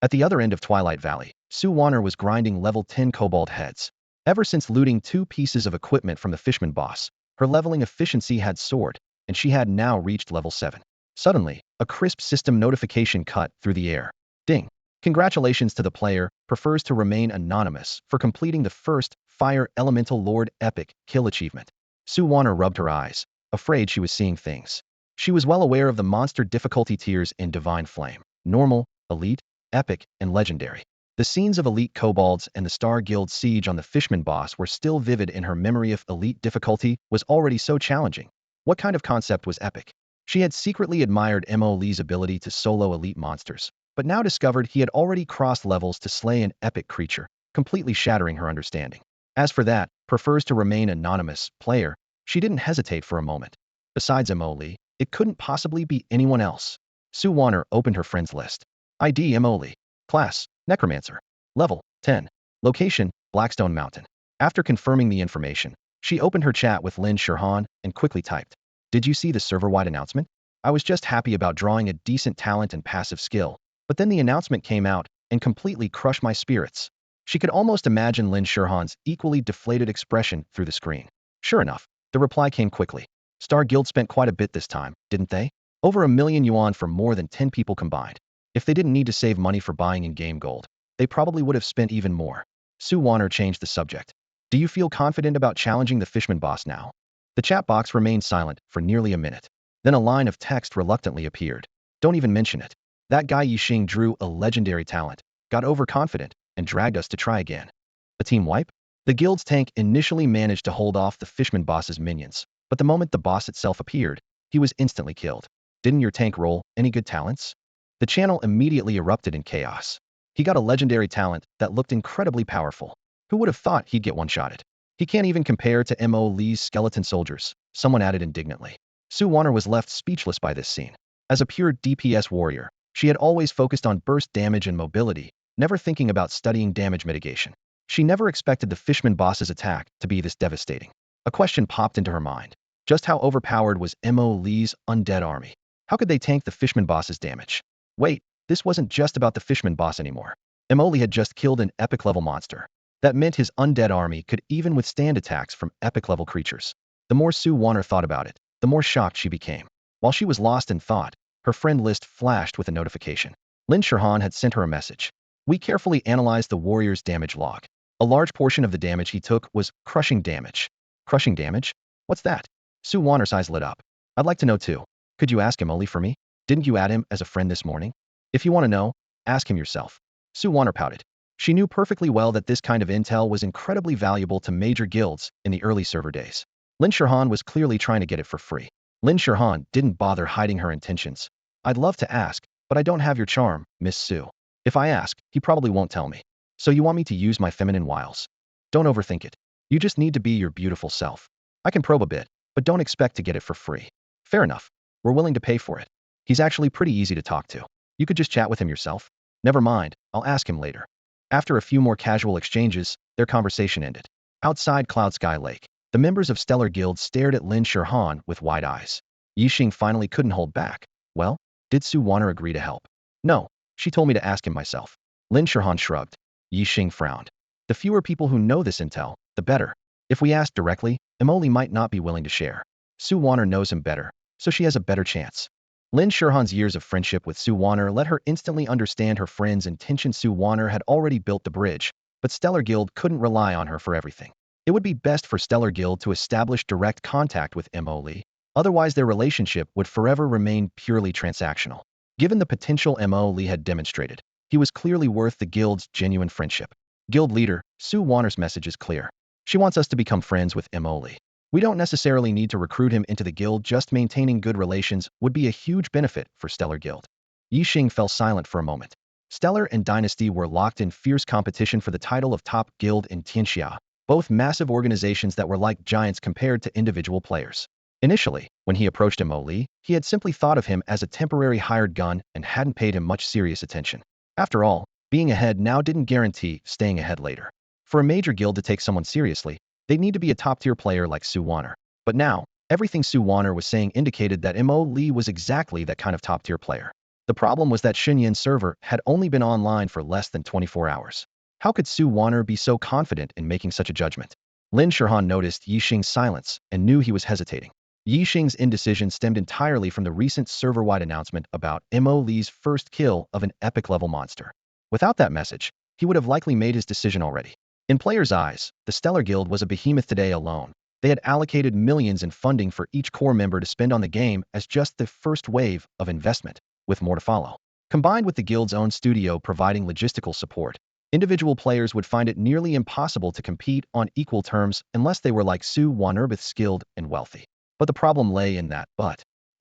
[SPEAKER 1] At the other end of Twilight Valley, Sue Warner was grinding level 10 cobalt heads. Ever since looting 2 pieces of equipment from the Fishman boss, her leveling efficiency had soared, and she had now reached level 7. Suddenly, a crisp system notification cut through the air. Ding! Congratulations to the player, prefers to remain anonymous, for completing the first Fire Elemental Lord Epic Kill achievement. Sue Warner rubbed her eyes, afraid she was seeing things. She was well aware of the monster difficulty tiers in Divine Flame: Normal, Elite, Epic, and Legendary. The scenes of Elite Kobolds and the Star Guild siege on the Fishman boss were still vivid in her memory. If Elite difficulty was already so challenging, what kind of concept was Epic? She had secretly admired Mo Lee's ability to solo elite monsters, but now discovered he had already crossed levels to slay an epic creature, completely shattering her understanding. As for that, prefers to remain anonymous, player, she didn't hesitate for a moment. Besides Mo Lee, it couldn't possibly be anyone else. Sue Warner opened her friends list. ID Mo Lee. Class, Necromancer. Level, 10. Location, Blackstone Mountain. After confirming the information, she opened her chat with Lin Shirhan and quickly typed, "Did you see the server-wide announcement? I was just happy about drawing a decent talent and passive skill, but then the announcement came out and completely crushed my spirits." She could almost imagine Lin Shirhan's equally deflated expression through the screen. Sure enough, the reply came quickly. Star Guild spent quite a bit this time, didn't they? Over 1,000,000 yuan for more than 10 people combined. If they didn't need to save money for buying in-game gold, they probably would have spent even more. Sue Warner changed the subject. Do you feel confident about challenging the Fishman boss now? The chat box remained silent for nearly a minute. Then a line of text reluctantly appeared. Don't even mention it. That guy Yixing drew a legendary talent, got overconfident, and dragged us to try again. A team wipe? The guild's tank initially managed to hold off the Fishman boss's minions, but the moment the boss itself appeared, he was instantly killed. Didn't your tank roll any good talents? The channel immediately erupted in chaos. He got a legendary talent that looked incredibly powerful. Who would have thought he'd get one-shotted? He can't even compare to Mo Lee's skeleton soldiers, someone added indignantly. Sue Warner was left speechless by this scene. As a pure DPS warrior, she had always focused on burst damage and mobility, never thinking about studying damage mitigation. She never expected the Fishman boss's attack to be this devastating. A question popped into her mind. Just how overpowered was Mo Lee's undead army? How could they tank the Fishman boss's damage? Wait, this wasn't just about the Fishman boss anymore. Mo Lee had just killed an epic-level monster. That meant his undead army could even withstand attacks from epic-level creatures. The more Sue Warner thought about it, the more shocked she became. While she was lost in thought, her friend list flashed with a notification. Lin Shirhan had sent her a message. We carefully analyzed the warrior's damage log. A large portion of the damage he took was crushing damage. Crushing damage? What's that? Sue Warner's eyes lit up. I'd like to know too. Could you ask him only for me? Didn't you add him as a friend this morning? If you want to know, ask him yourself. Sue Warner pouted. She knew perfectly well that this kind of intel was incredibly valuable to major guilds in the early server days. Lin Shirhan was clearly trying to get it for free. Lin Shirhan didn't bother hiding her intentions. I'd love to ask, but I don't have your charm, Miss Sue. If I ask, he probably won't tell me. So you want me to use my feminine wiles? Don't overthink it. You just need to be your beautiful self. I can probe a bit, but don't expect to get it for free. Fair enough. We're willing to pay for it. He's actually pretty easy to talk to. You could just chat with him yourself. Never mind, I'll ask him later. After a few more casual exchanges, their conversation ended. Outside Cloud Sky Lake, the members of Stellar Guild stared at Lin Shirhan with wide eyes. Yixing finally couldn't hold back. Well, did Sue Warner agree to help? No, she told me to ask him myself. Lin Shirhan shrugged. Yixing frowned. The fewer people who know this intel, the better. If we ask directly, Emoli might not be willing to share. Sue Warner knows him better, so she has a better chance. Lin Shirhan's years of friendship with Sue Warner let her instantly understand her friend's intention. Sue Warner had already built the bridge, but Stellar Guild couldn't rely on her for everything. It would be best for Stellar Guild to establish direct contact with Mo. Otherwise their relationship would forever remain purely transactional. Given the potential Mo had demonstrated, he was clearly worth the Guild's genuine friendship. Guild leader, Sue Warner's message is clear. She wants us to become friends with Emily. We don't necessarily need to recruit him into the guild, just maintaining good relations would be a huge benefit for Stellar Guild. Yixing fell silent for a moment. Stellar and Dynasty were locked in fierce competition for the title of top guild in Tianxia, both massive organizations that were like giants compared to individual players. Initially, when he approached Emily, he had simply thought of him as a temporary hired gun and hadn't paid him much serious attention. After all, being ahead now didn't guarantee staying ahead later. For a major guild to take someone seriously, they'd need to be a top-tier player like Sue Warner. But now, everything Sue Warner was saying indicated that Emily was exactly that kind of top-tier player. The problem was that Shenyan's server had only been online for less than 24 hours. How could Sue Warner be so confident in making such a judgment? Lin Shirhan noticed Yixing's silence and knew he was hesitating. Yixing's indecision stemmed entirely from the recent server-wide announcement about Emily's first kill of an epic-level monster. Without that message, he would have likely made his decision already. In players' eyes, the Stellar Guild was a behemoth today alone. They had allocated millions in funding for each core member to spend on the game as just the first wave of investment, with more to follow. Combined with the guild's own studio providing logistical support, individual players would find it nearly impossible to compete on equal terms unless they were like Sue Warner, skilled and wealthy. But the problem lay in that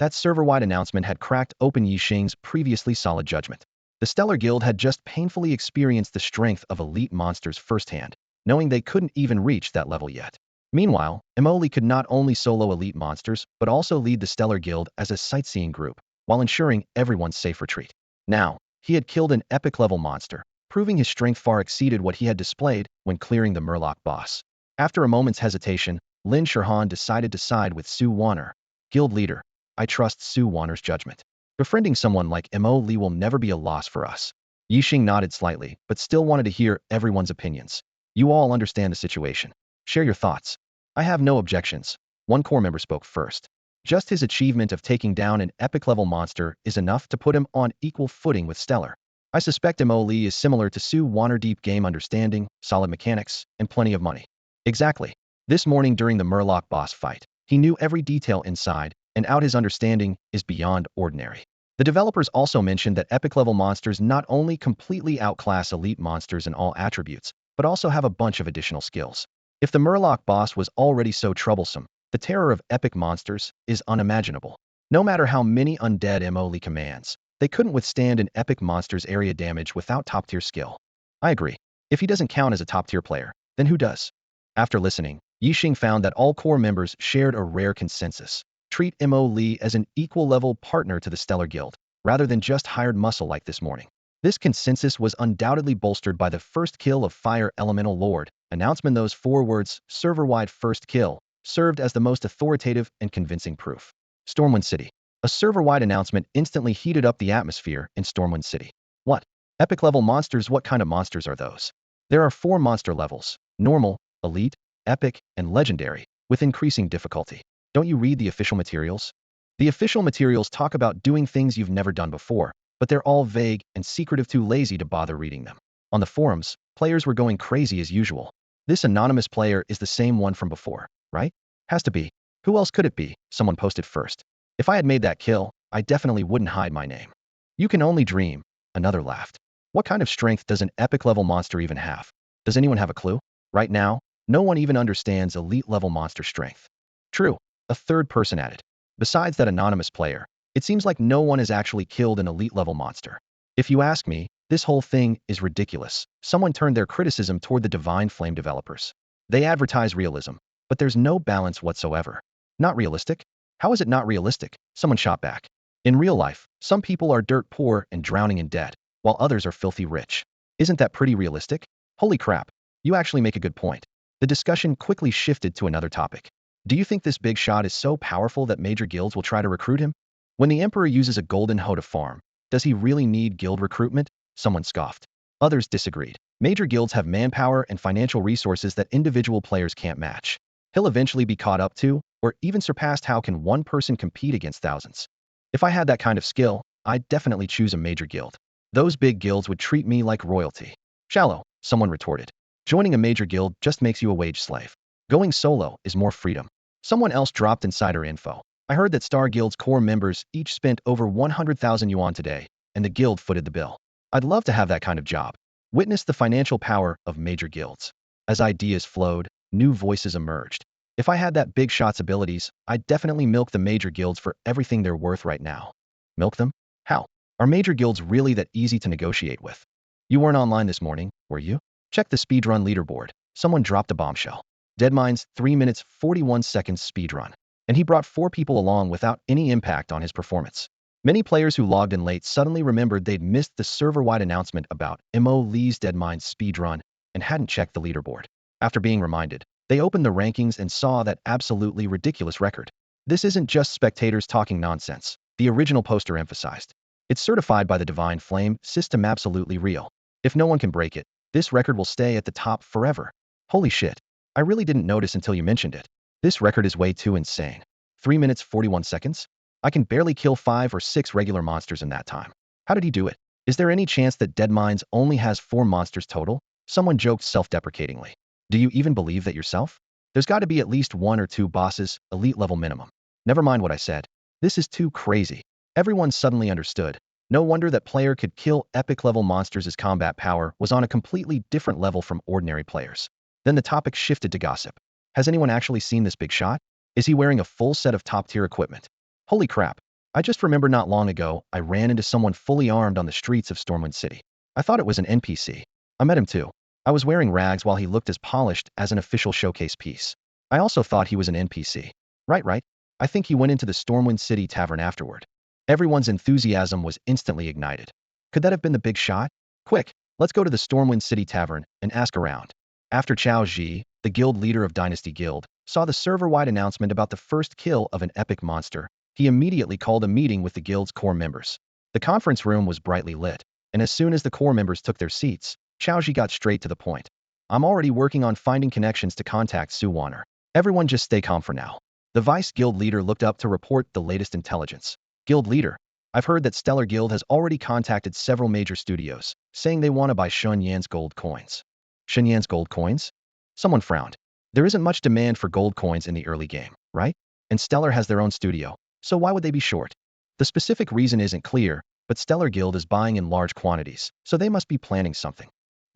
[SPEAKER 1] server-wide announcement had cracked open Yixing's previously solid judgment. The Stellar Guild had just painfully experienced the strength of elite monsters firsthand, knowing they couldn't even reach that level yet. Meanwhile, Emily could not only solo elite monsters, but also lead the Stellar Guild as a sightseeing group, while ensuring everyone's safe retreat. Now, he had killed an epic-level monster, proving his strength far exceeded what he had displayed when clearing the Murloc boss. After a moment's hesitation, Lin Shirhan decided to side with Sue Warner. Guild leader, I trust Sue Warner's judgment. Befriending someone like Emily will never be a loss for us. Yixing nodded slightly, but still wanted to hear everyone's opinions. You all understand the situation. Share your thoughts. I have no objections. One core member spoke first. Just his achievement of taking down an epic-level monster is enough to put him on equal footing with Stellar. I suspect Emily is similar to Sue Warner, deep game understanding, solid mechanics, and plenty of money. Exactly. This morning during the Murloc boss fight, he knew every detail inside and out. His understanding is beyond ordinary. The developers also mentioned that epic-level monsters not only completely outclass elite monsters in all attributes, but also have a bunch of additional skills. If the Murloc boss was already so troublesome, the terror of epic monsters is unimaginable. No matter how many undead Emily commands, they couldn't withstand an epic monster's area damage without top-tier skill. I agree. If he doesn't count as a top-tier player, then who does? After listening, Yixing found that all core members shared a rare consensus. Treat Emily as an equal-level partner to the Stellar Guild, rather than just hired muscle like this morning. This consensus was undoubtedly bolstered by the first kill of Fire Elemental Lord announcement. Those 4 words, server-wide first kill, served as the most authoritative and convincing proof. Stormwind City. A server-wide announcement instantly heated up the atmosphere in Stormwind City. What? Epic-level monsters? What kind of monsters are those? There are 4 monster levels: normal, elite, epic, and legendary, with increasing difficulty. Don't you read the official materials? The official materials talk about doing things you've never done before, but they're all vague and secretive, too lazy to bother reading them. On the forums, players were going crazy as usual. This anonymous player is the same one from before, right? Has to be. Who else could it be? Someone posted first. If I had made that kill, I definitely wouldn't hide my name. You can only dream. Another laughed. What kind of strength does an epic-level monster even have? Does anyone have a clue? Right now, no one even understands elite-level monster strength. True. A third person added. Besides that anonymous player, it seems like no one has actually killed an elite-level monster. If you ask me, this whole thing is ridiculous. Someone turned their criticism toward the Divine Flame developers. They advertise realism, but there's no balance whatsoever. Not realistic? How is it not realistic? Someone shot back. In real life, some people are dirt poor and drowning in debt, while others are filthy rich. Isn't that pretty realistic? Holy crap. You actually make a good point. The discussion quickly shifted to another topic. Do you think this big shot is so powerful that major guilds will try to recruit him? When the Emperor uses a golden hoe to farm, does he really need guild recruitment? Someone scoffed. Others disagreed. Major guilds have manpower and financial resources that individual players can't match. He'll eventually be caught up to, or even surpassed. How can one person compete against thousands? If I had that kind of skill, I'd definitely choose a major guild. Those big guilds would treat me like royalty. Shallow, someone retorted. Joining a major guild just makes you a wage slave. Going solo is more freedom. Someone else dropped insider info. I heard that Star Guild's core members each spent over 100,000 yuan today, and the guild footed the bill. I'd love to have that kind of job. Witness the financial power of major guilds. As ideas flowed, new voices emerged. If I had that big shot's abilities, I'd definitely milk the major guilds for everything they're worth right now. Milk them? How? Are major guilds really that easy to negotiate with? You weren't online this morning, were you? Check the speedrun leaderboard. Someone dropped a bombshell. Deadmine's 3 minutes 41 seconds speedrun. And he brought 4 people along without any impact on his performance. Many players who logged in late suddenly remembered they'd missed the server-wide announcement about Lee's Deadmine's speedrun and hadn't checked the leaderboard. After being reminded, they opened the rankings and saw that absolutely ridiculous record. This isn't just spectators talking nonsense, the original poster emphasized. It's certified by the Divine Flame, system absolutely real. If no one can break it, this record will stay at the top forever. Holy shit. I really didn't notice until you mentioned it. This record is way too insane. 3 minutes 41 seconds? I can barely kill 5 or 6 regular monsters in that time. How did he do it? Is there any chance that Deadmines only has 4 monsters total? Someone joked self-deprecatingly. Do you even believe that yourself? There's got to be at least 1 or 2 bosses, elite level minimum. Never mind what I said. This is too crazy. Everyone suddenly understood. No wonder that player could kill epic level monsters as combat power was on a completely different level from ordinary players. Then the topic shifted to gossip. Has anyone actually seen this big shot? Is he wearing a full set of top-tier equipment? Holy crap. I just remember not long ago, I ran into someone fully armed on the streets of Stormwind City. I thought it was an NPC. I met him too. I was wearing rags while he looked as polished as an official showcase piece. I also thought he was an NPC. Right. I think he went into the Stormwind City tavern afterward. Everyone's enthusiasm was instantly ignited. Could that have been the big shot? Quick, let's go to the Stormwind City tavern and ask around. After Chao Ji, the guild leader of Dynasty Guild, saw the server-wide announcement about the first kill of an epic monster, he immediately called a meeting with the guild's core members. The conference room was brightly lit, and as soon as the core members took their seats, Chao Ji got straight to the point. I'm already working on finding connections to contact Su Wanner. Everyone just stay calm for now. The vice guild leader looked up to report the latest intelligence. Guild leader, I've heard that Stellar Guild has already contacted several major studios, saying they want to buy Shenyan's gold coins. Shenyan's gold coins? Someone frowned. There isn't much demand for gold coins in the early game, right? And Stellar has their own studio, so why would they be short? The specific reason isn't clear, but Stellar Guild is buying in large quantities, so they must be planning something.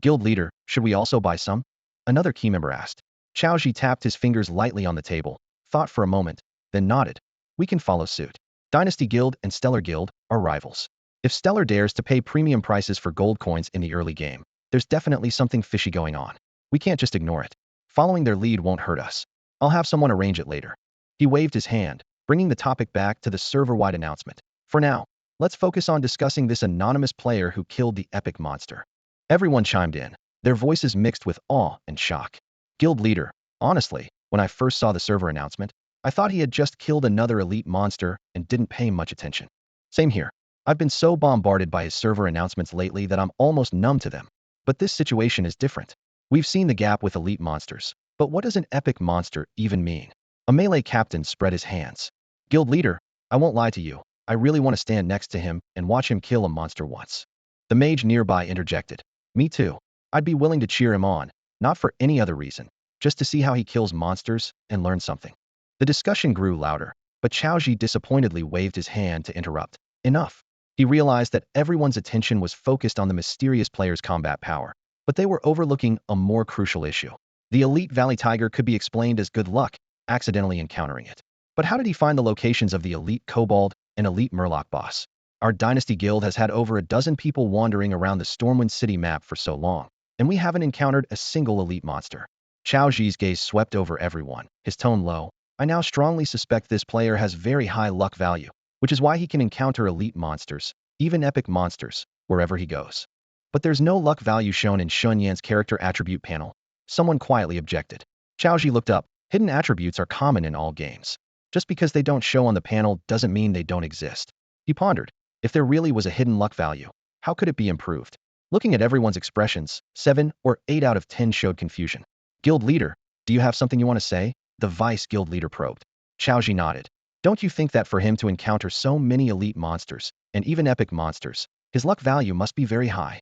[SPEAKER 1] Guild leader, should we also buy some? Another key member asked. Chao Ji tapped his fingers lightly on the table, thought for a moment, then nodded. We can follow suit. Dynasty Guild and Stellar Guild are rivals. If Stellar dares to pay premium prices for gold coins in the early game, there's definitely something fishy going on. We can't just ignore it. Following their lead won't hurt us. I'll have someone arrange it later. He waved his hand, bringing the topic back to the server-wide announcement. For now, let's focus on discussing this anonymous player who killed the epic monster. Everyone chimed in, their voices mixed with awe and shock. Guild leader, honestly, when I first saw the server announcement, I thought he had just killed another elite monster and didn't pay much attention. Same here. I've been so bombarded by his server announcements lately that I'm almost numb to them. But this situation is different. We've seen the gap with elite monsters, but what does an epic monster even mean? A melee captain spread his hands. Guild leader, I won't lie to you. I really want to stand next to him and watch him kill a monster once. The mage nearby interjected. Me too. I'd be willing to cheer him on, not for any other reason, just to see how he kills monsters and learn something. The discussion grew louder, but Chao Ji disappointedly waved his hand to interrupt. Enough. He realized that everyone's attention was focused on the mysterious player's combat power, but they were overlooking a more crucial issue. The elite Valley Tiger could be explained as good luck, accidentally encountering it. But how did he find the locations of the elite Cobalt and elite Murloc boss? Our Dynasty Guild has had over a dozen people wandering around the Stormwind City map for so long, and we haven't encountered a single elite monster. Chao Ji's gaze swept over everyone, his tone low. I now strongly suspect this player has very high luck value, which is why he can encounter elite monsters, even epic monsters, wherever he goes. But there's no luck value shown in Shenyan's character attribute panel. Someone quietly objected. Chao Ji looked up. Hidden attributes are common in all games. Just because they don't show on the panel doesn't mean they don't exist. He pondered. If there really was a hidden luck value, how could it be improved? Looking at everyone's expressions, 7 or 8 out of 10 showed confusion. Guild leader, do you have something you want to say? The vice guild leader probed. Chao Ji nodded. Don't you think that for him to encounter so many elite monsters, and even epic monsters, his luck value must be very high?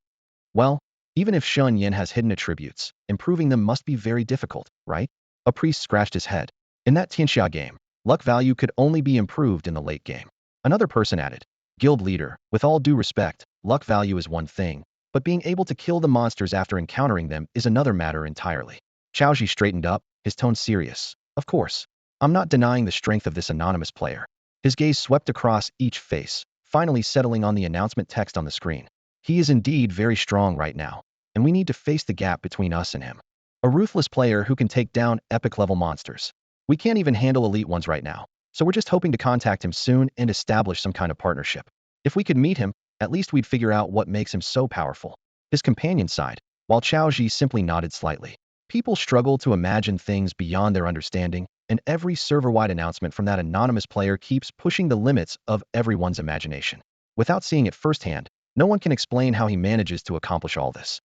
[SPEAKER 1] Well, even if Shenyan has hidden attributes, improving them must be very difficult, right? A priest scratched his head. In that Tianxia game, luck value could only be improved in the late game. Another person added. Guild leader, with all due respect, luck value is one thing, but being able to kill the monsters after encountering them is another matter entirely. Chaoji straightened up, his tone serious. Of course. I'm not denying the strength of this anonymous player. His gaze swept across each face, finally settling on the announcement text on the screen. He is indeed very strong right now, and we need to face the gap between us and him. A ruthless player who can take down epic-level monsters. We can't even handle elite ones right now, so we're just hoping to contact him soon and establish some kind of partnership. If we could meet him, at least we'd figure out what makes him so powerful. His companion sighed, while Chaoji simply nodded slightly. People struggle to imagine things beyond their understanding, and every server-wide announcement from that anonymous player keeps pushing the limits of everyone's imagination. Without seeing it firsthand, no one can explain how he manages to accomplish all this.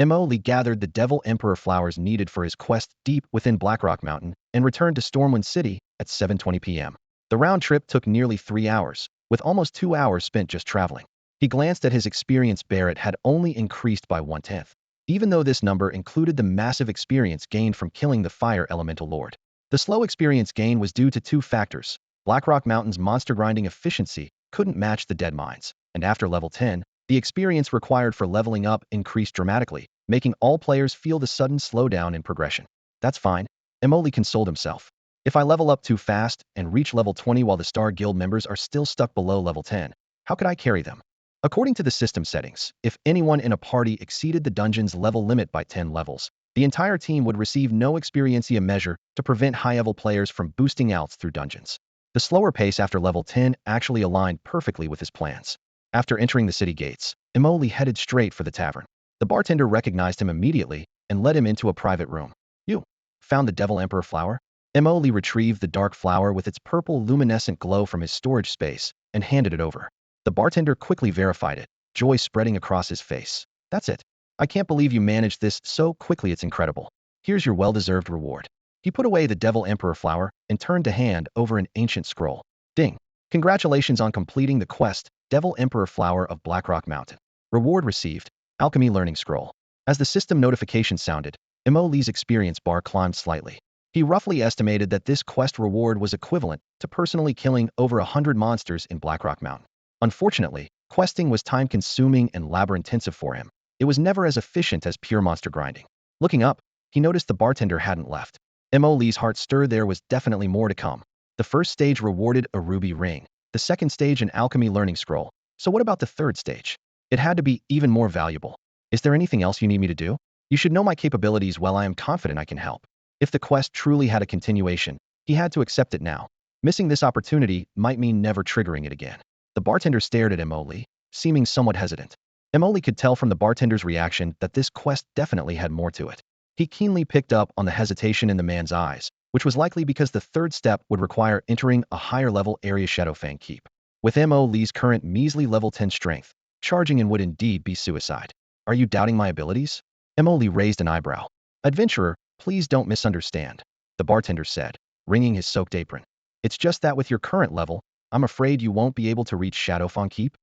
[SPEAKER 1] Lee gathered the Devil Emperor flowers needed for his quest deep within Blackrock Mountain and returned to Stormwind City at 7:20 p.m. The round trip took nearly 3 hours, with almost 2 hours spent just traveling. He glanced at his experience. Barrett had only increased by 1/10, even though this number included the massive experience gained from killing the Fire Elemental Lord. The slow experience gain was due to 2 factors. Blackrock Mountain's monster grinding efficiency couldn't match the dead mines, and after level 10, the experience required for leveling up increased dramatically, making all players feel the sudden slowdown in progression. That's fine, Lee consoled himself. If I level up too fast and reach level 20 while the Star Guild members are still stuck below level 10, how could I carry them? According to the system settings, if anyone in a party exceeded the dungeon's level limit by 10 levels, the entire team would receive no Experiencia measure to prevent high-level players from boosting outs through dungeons. The slower pace after level 10 actually aligned perfectly with his plans. After entering the city gates, Lee headed straight for the tavern. The bartender recognized him immediately and led him into a private room. You found the Devil Emperor flower? Lee retrieved the dark flower with its purple luminescent glow from his storage space and handed it over. The bartender quickly verified it, joy spreading across his face. That's it. I can't believe you managed this so quickly, it's incredible. Here's your well-deserved reward. He put away the Devil Emperor flower and turned to hand over an ancient scroll. Ding. Congratulations on completing the quest, Devil Emperor Flower of Blackrock Mountain. Reward received, Alchemy Learning Scroll. As the system notification sounded, Lee's experience bar climbed slightly. He roughly estimated that this quest reward was equivalent to personally killing over 100 monsters in Blackrock Mountain. Unfortunately, questing was time-consuming and labor-intensive for him. It was never as efficient as pure monster grinding. Looking up, he noticed the bartender hadn't left. Lee's heart stirred. There was definitely more to come. The first stage rewarded a ruby ring, the second stage an alchemy learning scroll. So what about the third stage? It had to be even more valuable. Is there anything else you need me to do? You should know my capabilities well. I am confident I can help. If the quest truly had a continuation, he had to accept it now. Missing this opportunity might mean never triggering it again. The bartender stared at Lee, seeming somewhat hesitant. Lee could tell from the bartender's reaction that this quest definitely had more to it. He keenly picked up on the hesitation in the man's eyes, which was likely because the third step would require entering a higher-level area Shadowfang keep. With Lee's current measly level 10 strength, charging in would indeed be suicide. Are you doubting my abilities? Lee raised an eyebrow. Adventurer, please don't misunderstand, the bartender said, wringing his soaked apron. It's just that with your current level, I'm afraid you won't be able to reach Shadowfang Keep.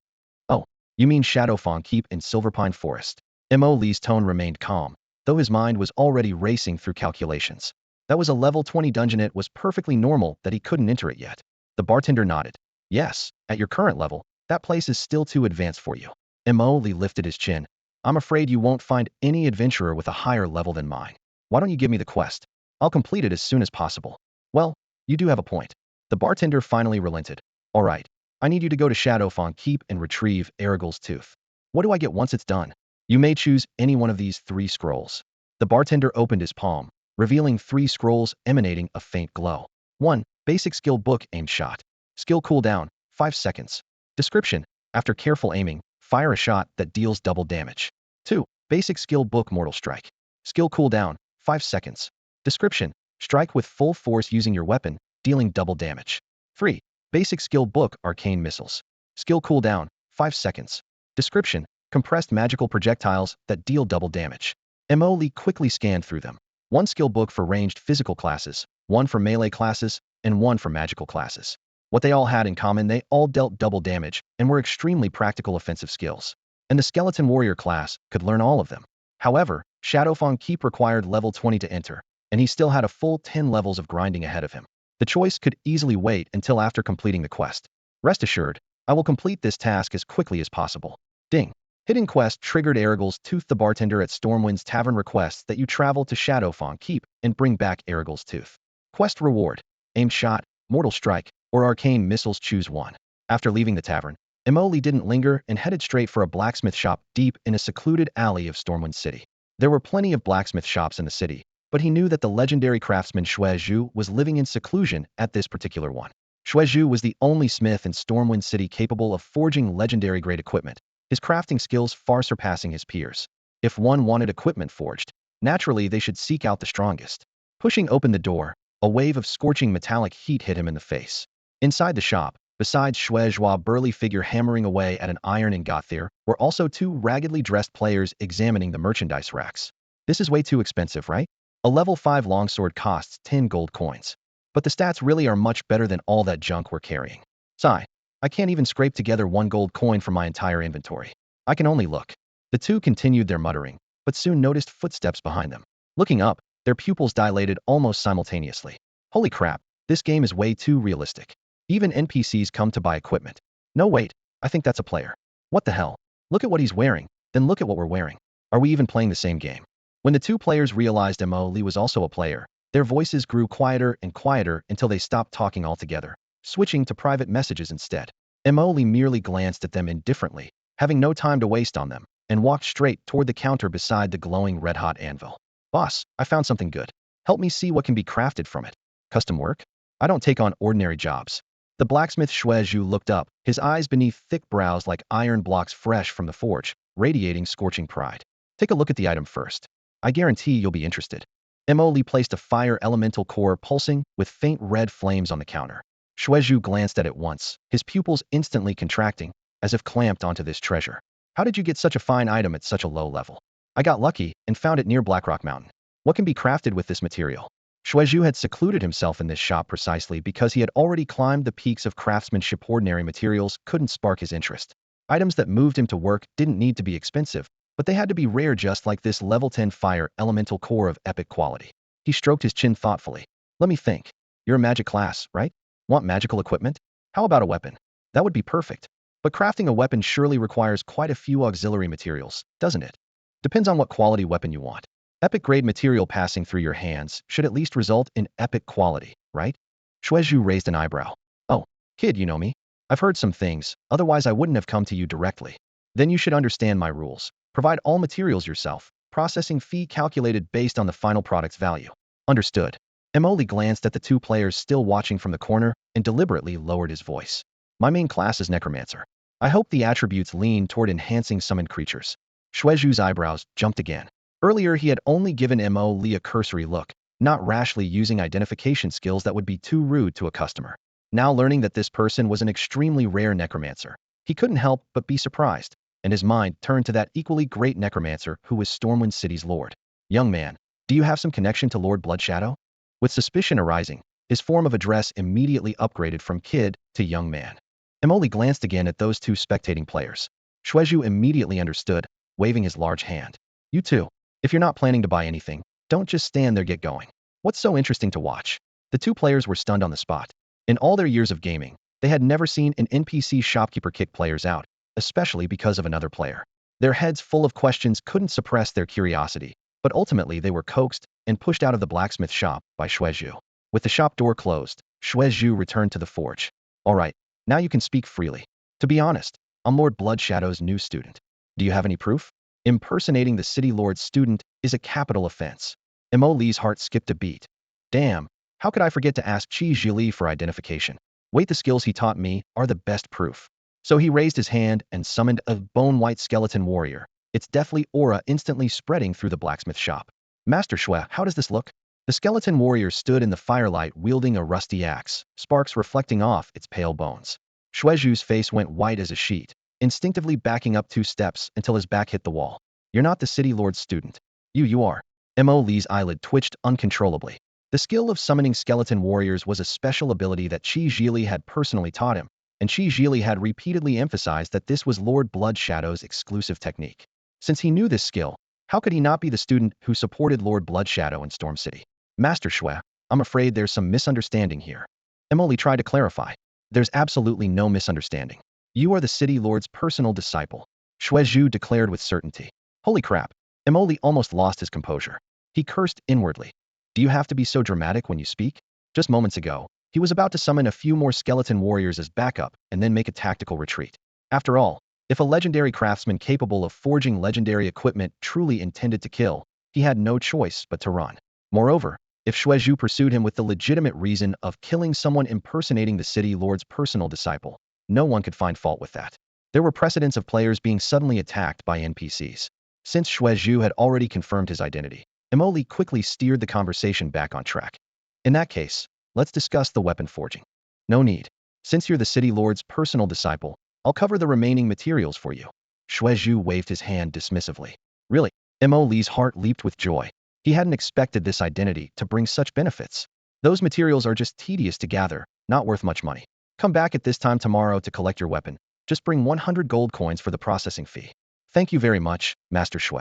[SPEAKER 1] Oh, you mean Shadowfang Keep in Silverpine Forest? Lee's tone remained calm, though his mind was already racing through calculations. That was a level 20 dungeon. It was perfectly normal that he couldn't enter it yet. The bartender nodded. Yes, at your current level, that place is still too advanced for you. Lee lifted his chin. I'm afraid you won't find any adventurer with a higher level than mine. Why don't you give me the quest? I'll complete it as soon as possible. Well, you do have a point. The bartender finally relented. All right, I need you to go to Shadowfang Keep and retrieve Aragul's tooth. What do I get once it's done? You may choose any one of these 3 scrolls. The bartender opened his palm, revealing 3 scrolls emanating a faint glow. 1. Basic skill book aimed shot. Skill cooldown, 5 seconds. Description: after careful aiming, fire a shot that deals double damage. 2. Basic skill book mortal strike. Skill cooldown, 5 seconds. Description: strike with full force using your weapon, dealing double damage. 3. Basic skill book arcane missiles. Skill cooldown, 5 seconds. Description: compressed magical projectiles that deal double damage. Lee quickly scanned through them. 1 skill book for ranged physical classes, 1 for melee classes, and 1 for magical classes. What they all had in common, they all dealt double damage and were extremely practical offensive skills. And the skeleton warrior class could learn all of them. However, Shadowfang Keep required level 20 to enter, and he still had a full 10 levels of grinding ahead of him. The choice could easily wait until after completing the quest. Rest assured, I will complete this task as quickly as possible. Ding. Hidden Quest triggered Erigal's Tooth. The bartender at Stormwind's tavern requests that you travel to Shadowfang Keep and bring back Erigal's tooth. Quest reward: aimed shot, mortal strike, or arcane missiles. Choose one. After leaving the tavern, Emoli didn't linger and headed straight for a blacksmith shop deep in a secluded alley of Stormwind City. There were plenty of blacksmith shops in the city, but he knew that the legendary craftsman Shuezhu was living in seclusion at this particular one. Shuezhu was the only smith in Stormwind City capable of forging legendary grade equipment, his crafting skills far surpassing his peers. If one wanted equipment forged, naturally they should seek out the strongest. Pushing open the door, a wave of scorching metallic heat hit him in the face. Inside the shop, besides Shuezhu's burly figure hammering away at an iron ingot, there were also two raggedly dressed players examining the merchandise racks. This is way too expensive, right? A level 5 longsword costs 10 gold coins. But the stats really are much better than all that junk we're carrying. Sigh. I can't even scrape together 1 gold coin from my entire inventory. I can only look. The two continued their muttering, but soon noticed footsteps behind them. Looking up, their pupils dilated almost simultaneously. Holy crap, this game is way too realistic. Even NPCs come to buy equipment. No wait, I think that's a player. What the hell? Look at what he's wearing, then look at what we're wearing. Are we even playing the same game? When the two players realized Mo Lee was also a player, their voices grew quieter and quieter until they stopped talking altogether, switching to private messages instead. Mo Lee merely glanced at them indifferently, having no time to waste on them, and walked straight toward the counter beside the glowing red-hot anvil. Boss, I found something good. Help me see what can be crafted from it. Custom work? I don't take on ordinary jobs. The blacksmith Shuezhu looked up, his eyes beneath thick brows like iron blocks fresh from the forge, radiating scorching pride. Take a look at the item first. I guarantee you'll be interested. Mo Lee placed a fire elemental core pulsing with faint red flames on the counter. Shuezhu glanced at it once, his pupils instantly contracting, as if clamped onto this treasure. How did you get such a fine item at such a low level? I got lucky and found it near Blackrock Mountain. What can be crafted with this material? Shuezhu had secluded himself in this shop precisely because he had already climbed the peaks of craftsmanship. Ordinary materials couldn't spark his interest. Items that moved him to work didn't need to be expensive, but they had to be rare, just like this level 10 fire elemental core of epic quality. He stroked his chin thoughtfully. Let me think. You're a magic class, right? Want magical equipment? How about a weapon? That would be perfect. But crafting a weapon surely requires quite a few auxiliary materials, doesn't it? Depends on what quality weapon you want. Epic grade material passing through your hands should at least result in epic quality, right? Shuezhu raised an eyebrow. Oh, kid, you know me. I've heard some things, otherwise I wouldn't have come to you directly. Then you should understand my rules. Provide all materials yourself. Processing fee calculated based on the final product's value. Understood. Emoli glanced at the two players still watching from the corner and deliberately lowered his voice. My main class is Necromancer. I hope the attributes lean toward enhancing summoned creatures. Shuezhu's eyebrows jumped again. Earlier he had only given Mo Lee a cursory look, not rashly using identification skills that would be too rude to a customer. Now learning that this person was an extremely rare necromancer, he couldn't help but be surprised, and his mind turned to that equally great necromancer who was Stormwind City's lord. Young man, do you have some connection to Lord Bloodshadow? With suspicion arising, his form of address immediately upgraded from kid to young man. Emoli glanced again at those two spectating players. Shuezhu immediately understood, waving his large hand. You too. If you're not planning to buy anything, don't just stand there, get going. What's so interesting to watch? The two players were stunned on the spot. In all their years of gaming, they had never seen an NPC shopkeeper kick players out, especially because of another player. Their heads full of questions couldn't suppress their curiosity, but ultimately they were coaxed and pushed out of the blacksmith shop by Shuezhu. With the shop door closed, Shuezhu returned to the forge. All right, now you can speak freely. To be honest, I'm Lord Bloodshadow's new student. Do you have any proof? Impersonating the city lord's student is a capital offense. Mo Lee's heart skipped a beat. Damn, how could I forget to ask Chi Zhili for identification? Wait, the skills he taught me are the best proof. So he raised his hand and summoned a bone-white skeleton warrior, its deathly aura instantly spreading through the blacksmith shop. Master Shue, how does this look? The skeleton warrior stood in the firelight wielding a rusty axe, sparks reflecting off its pale bones. Shuezhu's face went white as a sheet, instinctively backing up 2 steps until his back hit the wall. You're not the city lord's student. You are. Mo Lee's eyelid twitched uncontrollably. The skill of summoning skeleton warriors was a special ability that Chi Zhili had personally taught him, and Chi Zhili had repeatedly emphasized that this was Lord Bloodshadow's exclusive technique. Since he knew this skill, how could he not be the student who supported Lord Bloodshadow in Storm City? Master Shue, I'm afraid there's some misunderstanding here. Emily tried to clarify. There's absolutely no misunderstanding. You are the city lord's personal disciple. Shuezhu declared with certainty. Holy crap. Emoli almost lost his composure. He cursed inwardly. Do you have to be so dramatic when you speak? Just moments ago, he was about to summon a few more skeleton warriors as backup and then make a tactical retreat. After all, if a legendary craftsman capable of forging legendary equipment truly intended to kill, he had no choice but to run. Moreover, if Shuezhu pursued him with the legitimate reason of killing someone impersonating the city lord's personal disciple, no one could find fault with that. There were precedents of players being suddenly attacked by NPCs. Since Shuezhu had already confirmed his identity, Emoli quickly steered the conversation back on track. In that case, let's discuss the weapon forging. No need. Since you're the city lord's personal disciple, I'll cover the remaining materials for you. Shuezhu waved his hand dismissively. Really? Emoli's heart leaped with joy. He hadn't expected this identity to bring such benefits. Those materials are just tedious to gather, not worth much money. Come back at this time tomorrow to collect your weapon. Just bring 100 gold coins for the processing fee. Thank you very much, Master Shue.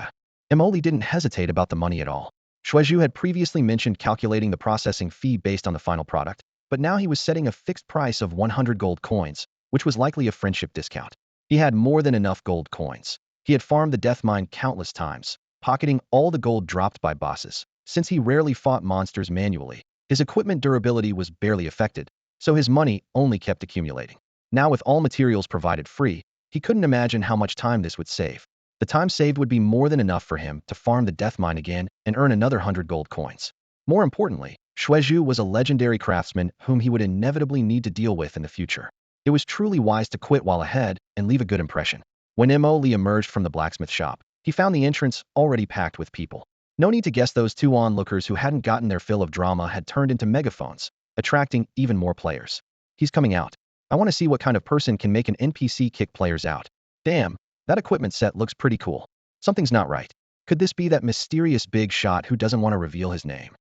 [SPEAKER 1] Emoli didn't hesitate about the money at all. Shuezhu had previously mentioned calculating the processing fee based on the final product, but now he was setting a fixed price of 100 gold coins, which was likely a friendship discount. He had more than enough gold coins. He had farmed the death mine countless times, pocketing all the gold dropped by bosses. Since he rarely fought monsters manually, his equipment durability was barely affected, so his money only kept accumulating. Now with all materials provided free, he couldn't imagine how much time this would save. The time saved would be more than enough for him to farm the death mine again and earn another 100 gold coins. More importantly, Shuezhu was a legendary craftsman whom he would inevitably need to deal with in the future. It was truly wise to quit while ahead and leave a good impression. When Emoli emerged from the blacksmith shop, he found the entrance already packed with people. No need to guess those two onlookers who hadn't gotten their fill of drama had turned into megaphones, attracting even more players. He's coming out. I want to see what kind of person can make an NPC kick players out. Damn, that equipment set looks pretty cool. Something's not right. Could this be that mysterious big shot who doesn't want to reveal his name?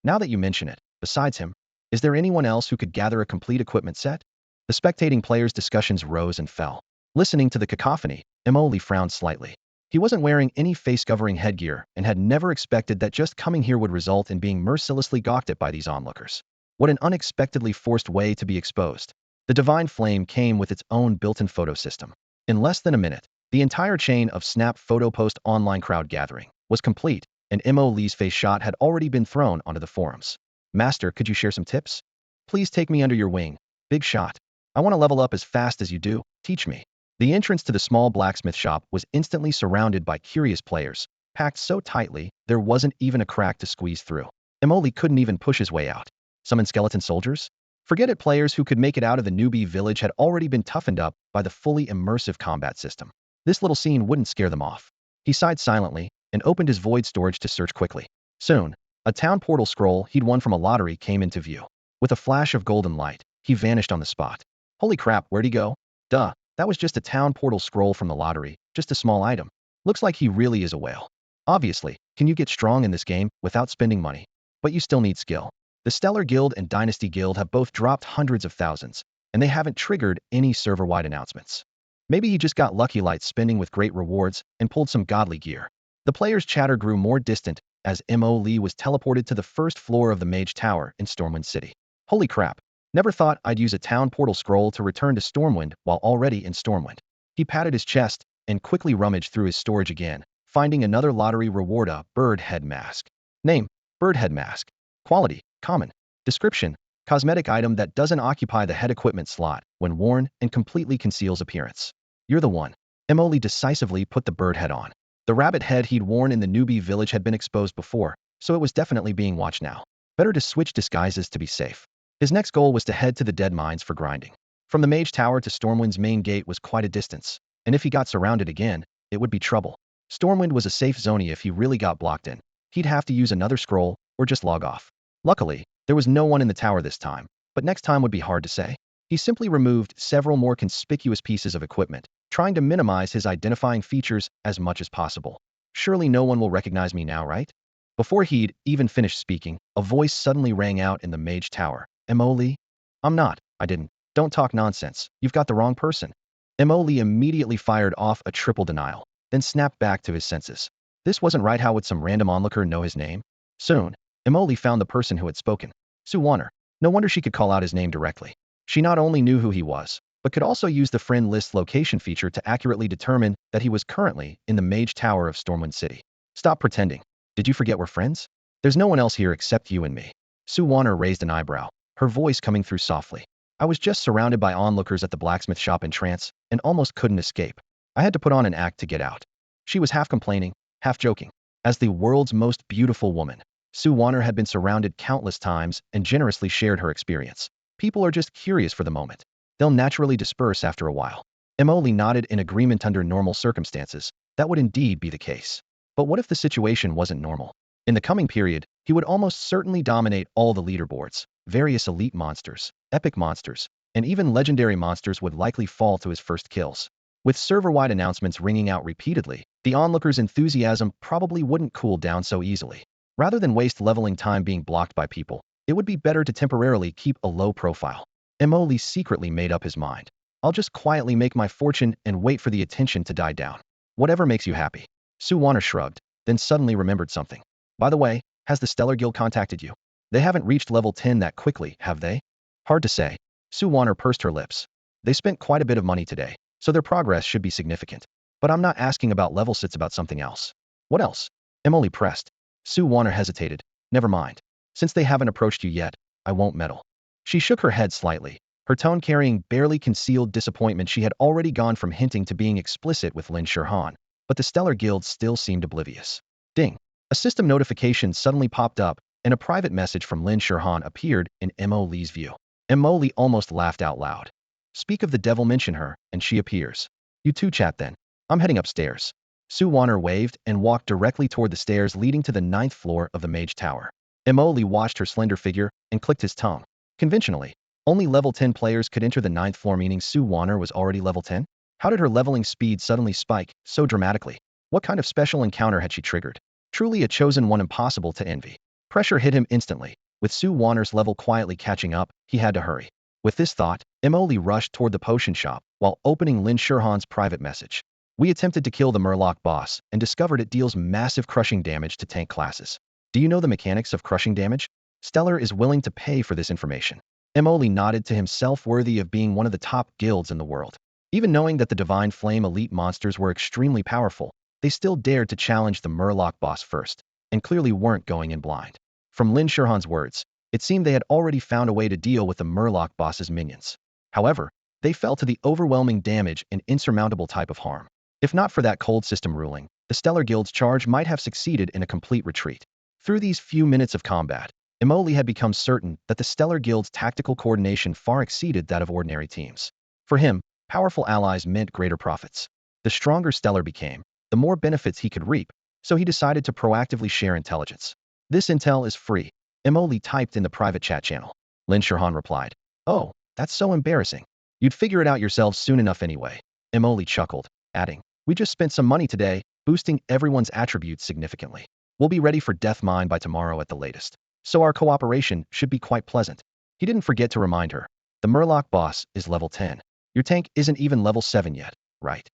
[SPEAKER 1] Now that you mention it, besides him, is there anyone else who could gather a complete equipment set? The spectating players' discussions rose and fell. Listening to the cacophony, Emoli frowned slightly. He wasn't wearing any face-covering headgear and had never expected that just coming here would result in being mercilessly gawked at by these onlookers. What an unexpectedly forced way to be exposed. The Divine Flame came with its own built-in photo system. In less than a minute, the entire chain of Snap Photo Post online crowd gathering was complete, and Emoli's face shot had already been thrown onto the forums. Master, could you share some tips? Please take me under your wing. Big shot. I want to level up as fast as you do. Teach me. The entrance to the small blacksmith shop was instantly surrounded by curious players, packed so tightly there wasn't even a crack to squeeze through. Emoli couldn't even push his way out. Summon skeleton soldiers? Forget it, players who could make it out of the newbie village had already been toughened up by the fully immersive combat system. This little scene wouldn't scare them off. He sighed silently and opened his void storage to search quickly. Soon, a town portal scroll he'd won from a lottery came into view. With a flash of golden light, he vanished on the spot. Holy crap, where'd he go? Duh, that was just a town portal scroll from the lottery, just a small item. Looks like he really is a whale. Obviously, can you get strong in this game without spending money? But you still need skill. The Stellar Guild and Dynasty Guild have both dropped hundreds of thousands, and they haven't triggered any server-wide announcements. Maybe he just got lucky light spending with great rewards and pulled some godly gear. The players' chatter grew more distant as Emoli was teleported to the first floor of the Mage Tower in Stormwind City. Holy crap. Never thought I'd use a town portal scroll to return to Stormwind while already in Stormwind. He patted his chest and quickly rummaged through his storage again, finding another lottery reward, a bird head mask. Name, bird head mask. Quality, common. Description, cosmetic item that doesn't occupy the head equipment slot when worn and completely conceals appearance. You're the one. Emoli decisively put the bird head on. The rabbit head he'd worn in the newbie village had been exposed before, so it was definitely being watched now. Better to switch disguises to be safe. His next goal was to head to the dead mines for grinding. From the Mage Tower to Stormwind's main gate was quite a distance, and if he got surrounded again, it would be trouble. Stormwind was a safe zone if he really got blocked in. He'd have to use another scroll or just log off. Luckily, there was no one in the tower this time, but next time would be hard to say. He simply removed several more conspicuous pieces of equipment, trying to minimize his identifying features as much as possible. Surely no one will recognize me now, right? Before he'd even finished speaking, a voice suddenly rang out in the Mage Tower. Emoli? I'm not. I didn't. Don't talk nonsense. You've got the wrong person. Emoli immediately fired off a triple denial, then snapped back to his senses. This wasn't right. How would some random onlooker know his name? Soon, Emoli found the person who had spoken. Suwaner. No wonder she could call out his name directly. She not only knew who he was, but could also use the friend list location feature to accurately determine that he was currently in the Mage Tower of Stormwind City. Stop pretending. Did you forget we're friends? There's no one else here except you and me. Sue Warner raised an eyebrow, her voice coming through softly. I was just surrounded by onlookers at the blacksmith shop in trance and almost couldn't escape. I had to put on an act to get out. She was half complaining, half joking. As the world's most beautiful woman, Sue Warner had been surrounded countless times and generously shared her experience. People are just curious for the moment. They'll naturally disperse after a while. Emily nodded in agreement. Under normal circumstances, that would indeed be the case. But what if the situation wasn't normal? In the coming period, he would almost certainly dominate all the leaderboards. Various elite monsters, epic monsters, and even legendary monsters would likely fall to his first kills. With server-wide announcements ringing out repeatedly, the onlookers' enthusiasm probably wouldn't cool down so easily. Rather than waste leveling time being blocked by people, it would be better to temporarily keep a low profile. Emoli secretly made up his mind. I'll just quietly make my fortune and wait for the attention to die down. Whatever makes you happy. Sue Warner shrugged, then suddenly remembered something. By the way, has the Stellar Guild contacted you? They haven't reached level 10 that quickly, have they? Hard to say. Sue Warner pursed her lips. They spent quite a bit of money today, so their progress should be significant. But I'm not asking about level sits, about something else. What else? Emily pressed. Sue Warner hesitated. Never mind. Since they haven't approached you yet, I won't meddle. She shook her head slightly, her tone carrying barely concealed disappointment. She had already gone from hinting to being explicit with Lin Shurhan, but the Stellar Guild still seemed oblivious. Ding. A system notification suddenly popped up, and a private message from Lin Shurhan appeared in Emily's view. Emily almost laughed out loud. Speak of the devil, mention her, and she appears. You two chat then. I'm heading upstairs. Sue Warner waved and walked directly toward the stairs leading to the 9th floor of the Mage Tower. Emily watched her slender figure and clicked his tongue. Conventionally, only level 10 players could enter the 9th floor, meaning Sue Warner was already level 10? How did her leveling speed suddenly spike so dramatically? What kind of special encounter had she triggered? Truly a chosen one, impossible to envy. Pressure hit him instantly. With Sue Warner's level quietly catching up, he had to hurry. With this thought, Emily rushed toward the potion shop while opening Lin Shurhan's private message. We attempted to kill the Murloc boss and discovered it deals massive crushing damage to tank classes. Do you know the mechanics of crushing damage? Stellar is willing to pay for this information. Emily nodded to himself, worthy of being one of the top guilds in the world. Even knowing that the Divine Flame elite monsters were extremely powerful, they still dared to challenge the Murloc boss first, and clearly weren't going in blind. From Lin Shurhan's words, it seemed they had already found a way to deal with the Murloc boss's minions. However, they fell to the overwhelming damage and insurmountable type of harm. If not for that cold system ruling, the Stellar Guild's charge might have succeeded in a complete retreat. Through these few minutes of combat, Emoli had become certain that the Stellar Guild's tactical coordination far exceeded that of ordinary teams. For him, powerful allies meant greater profits. The stronger Stellar became, the more benefits he could reap, so he decided to proactively share intelligence. This intel is free, Emoli typed in the private chat channel. Lin Shurhan replied. Oh, that's so embarrassing. You'd figure it out yourselves soon enough anyway. Emoli chuckled, adding, we just spent some money today, boosting everyone's attributes significantly. We'll be ready for Death Mine by tomorrow at the latest. So our cooperation should be quite pleasant. He didn't forget to remind her. The Murloc boss is level 10. Your tank isn't even level 7 yet, right?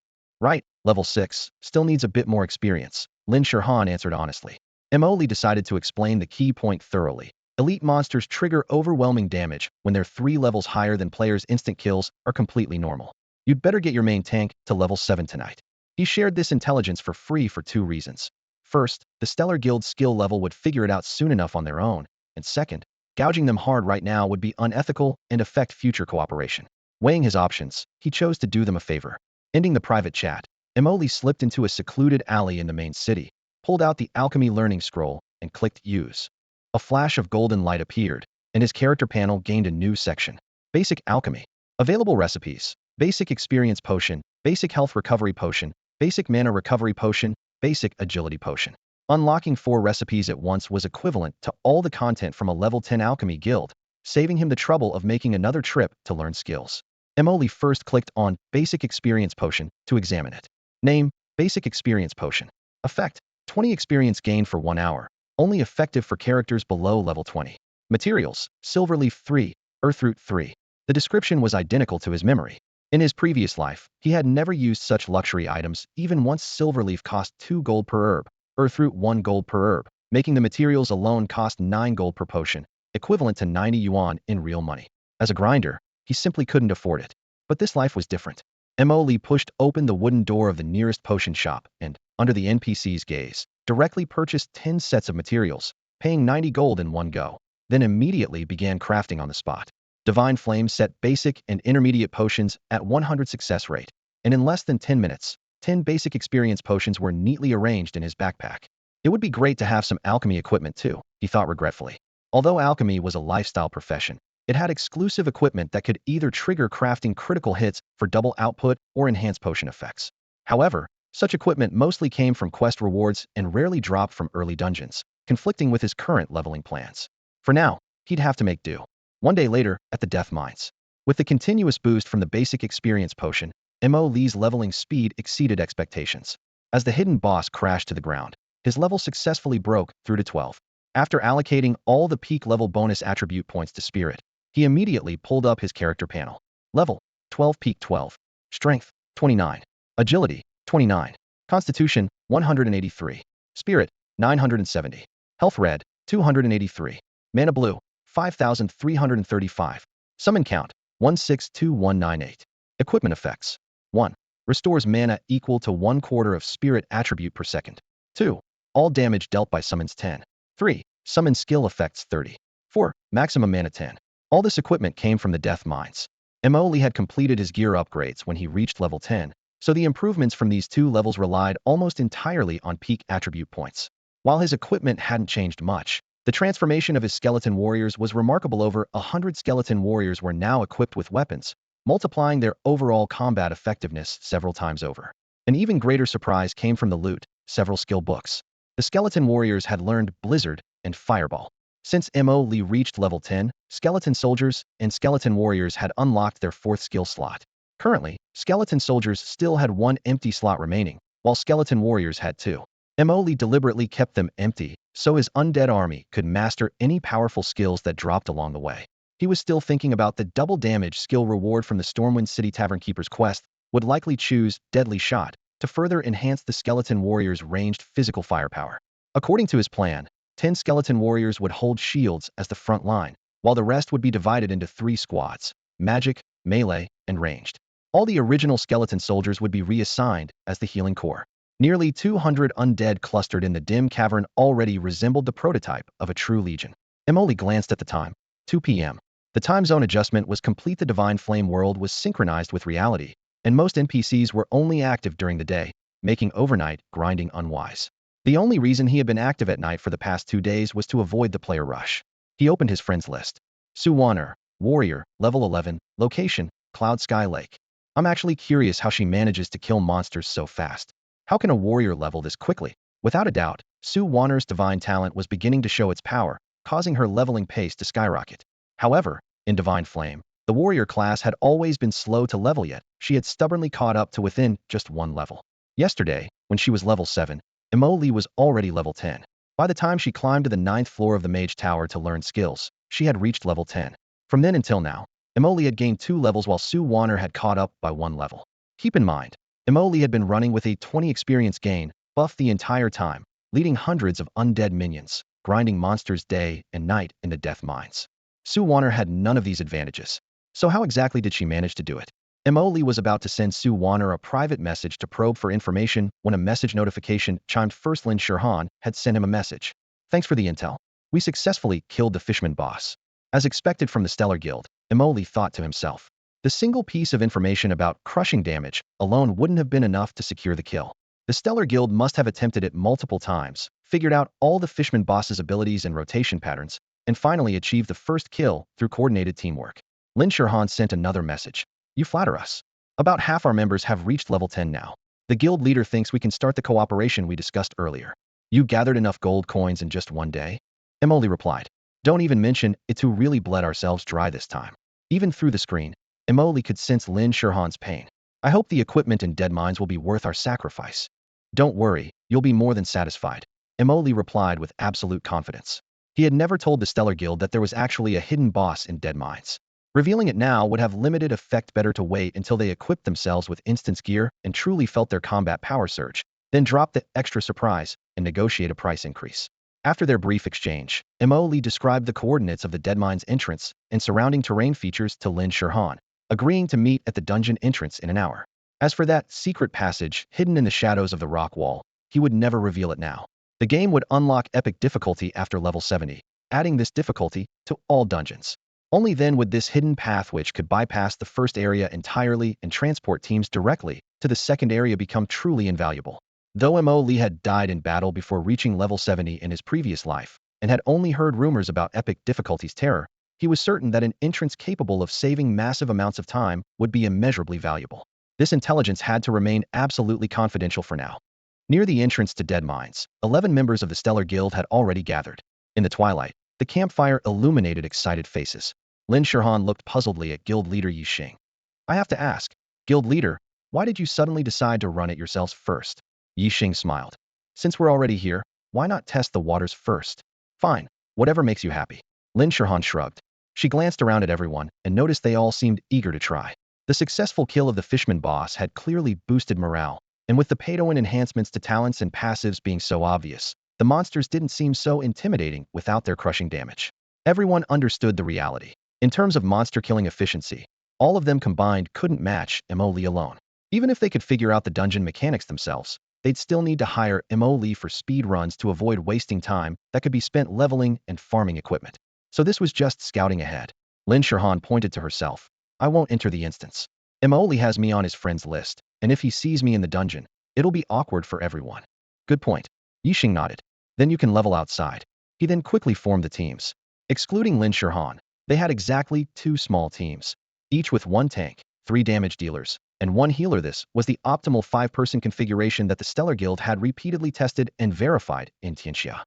[SPEAKER 1] Right, level 6, still needs a bit more experience, Lin Shurhan answered honestly. Emoli decided to explain the key point thoroughly. Elite monsters trigger overwhelming damage when they're 3 levels higher than players. Instant kills are completely normal. You'd better get your main tank to level 7 tonight. He shared this intelligence for free for 2 reasons. First, the Stellar Guild's skill level would figure it out soon enough on their own, and second, gouging them hard right now would be unethical and affect future cooperation. Weighing his options, he chose to do them a favor. Ending the private chat, Emoli slipped into a secluded alley in the main city, pulled out the alchemy learning scroll, and clicked use. A flash of golden light appeared, and his character panel gained a new section. Basic alchemy. Available recipes. Basic experience potion, basic health recovery potion, basic mana recovery potion, basic agility potion. Unlocking 4 recipes at once was equivalent to all the content from a level 10 alchemy guild, saving him the trouble of making another trip to learn skills. Emoli first clicked on Basic Experience Potion to examine it. Name, Basic Experience Potion. Effect, 20 experience gained for 1 hour, only effective for characters below level 20. Materials, Silverleaf 3, Earthroot 3. The description was identical to his memory. In his previous life, he had never used such luxury items, even once Silverleaf cost 2 gold per herb, Earthroot 1 gold per herb, making the materials alone cost 9 gold per potion, equivalent to 90 yuan in real money. As a grinder, he simply couldn't afford it. But this life was different. Mo Lee pushed open the wooden door of the nearest potion shop and, under the NPC's gaze, directly purchased 10 sets of materials, paying 90 gold in one go, then immediately began crafting on the spot. Divine Flame set basic and intermediate potions at 100 success rate, and in less than 10 minutes, 10 basic experience potions were neatly arranged in his backpack. It would be great to have some alchemy equipment too, he thought regretfully. Although alchemy was a lifestyle profession, it had exclusive equipment that could either trigger crafting critical hits for double output or enhance potion effects. However, such equipment mostly came from quest rewards and rarely dropped from early dungeons, conflicting with his current leveling plans. For now, he'd have to make do. One day later, at the Death Mines. With the continuous boost from the basic experience potion, Mo Lee's leveling speed exceeded expectations. As the hidden boss crashed to the ground, his level successfully broke through to 12. After allocating all the peak level bonus attribute points to Spirit, he immediately pulled up his character panel. Level 12, peak 12. Strength 29. Agility 29. Constitution 183. Spirit 970. Health red 283. Mana blue 5335. Summon count 162198. Equipment effects. 1. Restores mana equal to 1/4 of spirit attribute per second. 2. All damage dealt by summons 10. 3. Summon skill effects 30. 4. Maximum mana 10. All this equipment came from the Death Mines. Mo Lee had completed his gear upgrades when he reached level 10, so the improvements from these two levels relied almost entirely on peak attribute points. While his equipment hadn't changed much, the transformation of his skeleton warriors was remarkable. Over 100 skeleton warriors were now equipped with weapons, multiplying their overall combat effectiveness several times over. An even greater surprise came from the loot, several skill books. The skeleton warriors had learned Blizzard and Fireball. Since Mo Lee reached level 10, skeleton soldiers and skeleton warriors had unlocked their 4th skill slot. Currently, skeleton soldiers still had 1 empty slot remaining, while skeleton warriors had 2. Mo Lee deliberately kept them empty, so his undead army could master any powerful skills that dropped along the way. He was still thinking about the double damage skill reward from the Stormwind City Tavern Keeper's quest, would likely choose Deadly Shot to further enhance the skeleton warriors' ranged physical firepower. According to his plan, 10 skeleton warriors would hold shields as the front line, while the rest would be divided into 3 squads: magic, melee, and ranged. All the original skeleton soldiers would be reassigned as the healing corps. Nearly 200 undead clustered in the dim cavern already resembled the prototype of a true legion. Mo Lee glanced at the time. 2 p.m. The time zone adjustment was complete. The Divine Flame world was synchronized with reality, and most NPCs were only active during the day, making overnight grinding unwise. The only reason he had been active at night for the past 2 days was to avoid the player rush. He opened his friends list. Sue Warner, warrior, level 11, location, Cloud Sky Lake. I'm actually curious how she manages to kill monsters so fast. How can a warrior level this quickly? Without a doubt, Sue Warner's divine talent was beginning to show its power, causing her leveling pace to skyrocket. However, in Divine Flame, the warrior class had always been slow to level, yet she had stubbornly caught up to within just 1 level. Yesterday, when she was level 7, Mo Lee was already level 10. By the time she climbed to the 9th floor of the Mage Tower to learn skills, she had reached level 10. From then until now, Mo Lee had gained 2 levels while Sue Warner had caught up by 1 level. Keep in mind, Mo Lee had been running with a 20 experience gain buff the entire time, leading hundreds of undead minions, grinding monsters day and night in the Death Mines. Sue Warner had none of these advantages. So how exactly did she manage to do it? Mo Lee was about to send Sue Warner a private message to probe for information when a message notification chimed. First, Lin Shirhan had sent him a message. Thanks for the intel. We successfully killed the Fishman boss. As expected from the Stellar Guild, Mo Lee thought to himself. The single piece of information about crushing damage alone wouldn't have been enough to secure the kill. The Stellar Guild must have attempted it multiple times, figured out all the Fishman boss's abilities and rotation patterns, and finally achieved the first kill through coordinated teamwork. Lin Shirhan sent another message. You flatter us. About half our members have reached level 10 now. The guild leader thinks we can start the cooperation we discussed earlier. You gathered enough gold coins in just 1 day? Mo Lee replied. Don't even mention it's who really bled ourselves dry this time. Even through the screen, Mo Lee could sense Lin Shirhan's pain. I hope the equipment in Dead Mines will be worth our sacrifice. Don't worry, you'll be more than satisfied. Mo Lee replied with absolute confidence. He had never told the Stellar Guild that there was actually a hidden boss in Dead Mines. Revealing it now would have limited effect. Better to wait until they equipped themselves with instance gear and truly felt their combat power surge, then drop the extra surprise and negotiate a price increase. After their brief exchange, Mo Lee described the coordinates of the Dead Mines entrance and surrounding terrain features to Lin Shirhan. agreeing to meet at the dungeon entrance in an hour. As for that secret passage hidden in the shadows of the rock wall, he would never reveal it now. The game would unlock epic difficulty after level 70, adding this difficulty to all dungeons. Only then would this hidden path, which could bypass the first area entirely and transport teams directly to the second area, become truly invaluable. Though Mo Lee had died in battle before reaching level 70 in his previous life, and had only heard rumors about epic difficulty's terror, he was certain that an entrance capable of saving massive amounts of time would be immeasurably valuable. This intelligence had to remain absolutely confidential for now. Near the entrance to Dead Mines, 11 members of the Stellar Guild had already gathered. In the twilight, the campfire illuminated excited faces. Lin Shirhan looked puzzledly at Guild Leader Yi Xing. I have to ask, Guild Leader, why did you suddenly decide to run it yourselves first? Yi Xing smiled. Since we're already here, why not test the waters first? Fine, whatever makes you happy. Lin Shirhan shrugged. She glanced around at everyone and noticed they all seemed eager to try. The successful kill of the Fishman boss had clearly boosted morale, and with the pay-to-win enhancements to talents and passives being so obvious, the monsters didn't seem so intimidating without their crushing damage. Everyone understood the reality. In terms of monster killing efficiency, all of them combined couldn't match Mo Lee alone. Even if they could figure out the dungeon mechanics themselves, they'd still need to hire Mo Lee for speed runs to avoid wasting time that could be spent leveling and farming equipment. So this was just scouting ahead. Lin Shirhan pointed to herself. I won't enter the instance. Mo Lee has me on his friends list, and if he sees me in the dungeon, it'll be awkward for everyone. Good point. Yi Xing nodded. Then you can level outside. He then quickly formed the teams. Excluding Lin Shirhan, they had exactly 2 small teams, each with 1 tank, 3 damage dealers, and 1 healer. This was the optimal 5-person configuration that the Stellar Guild had repeatedly tested and verified in Tianxia.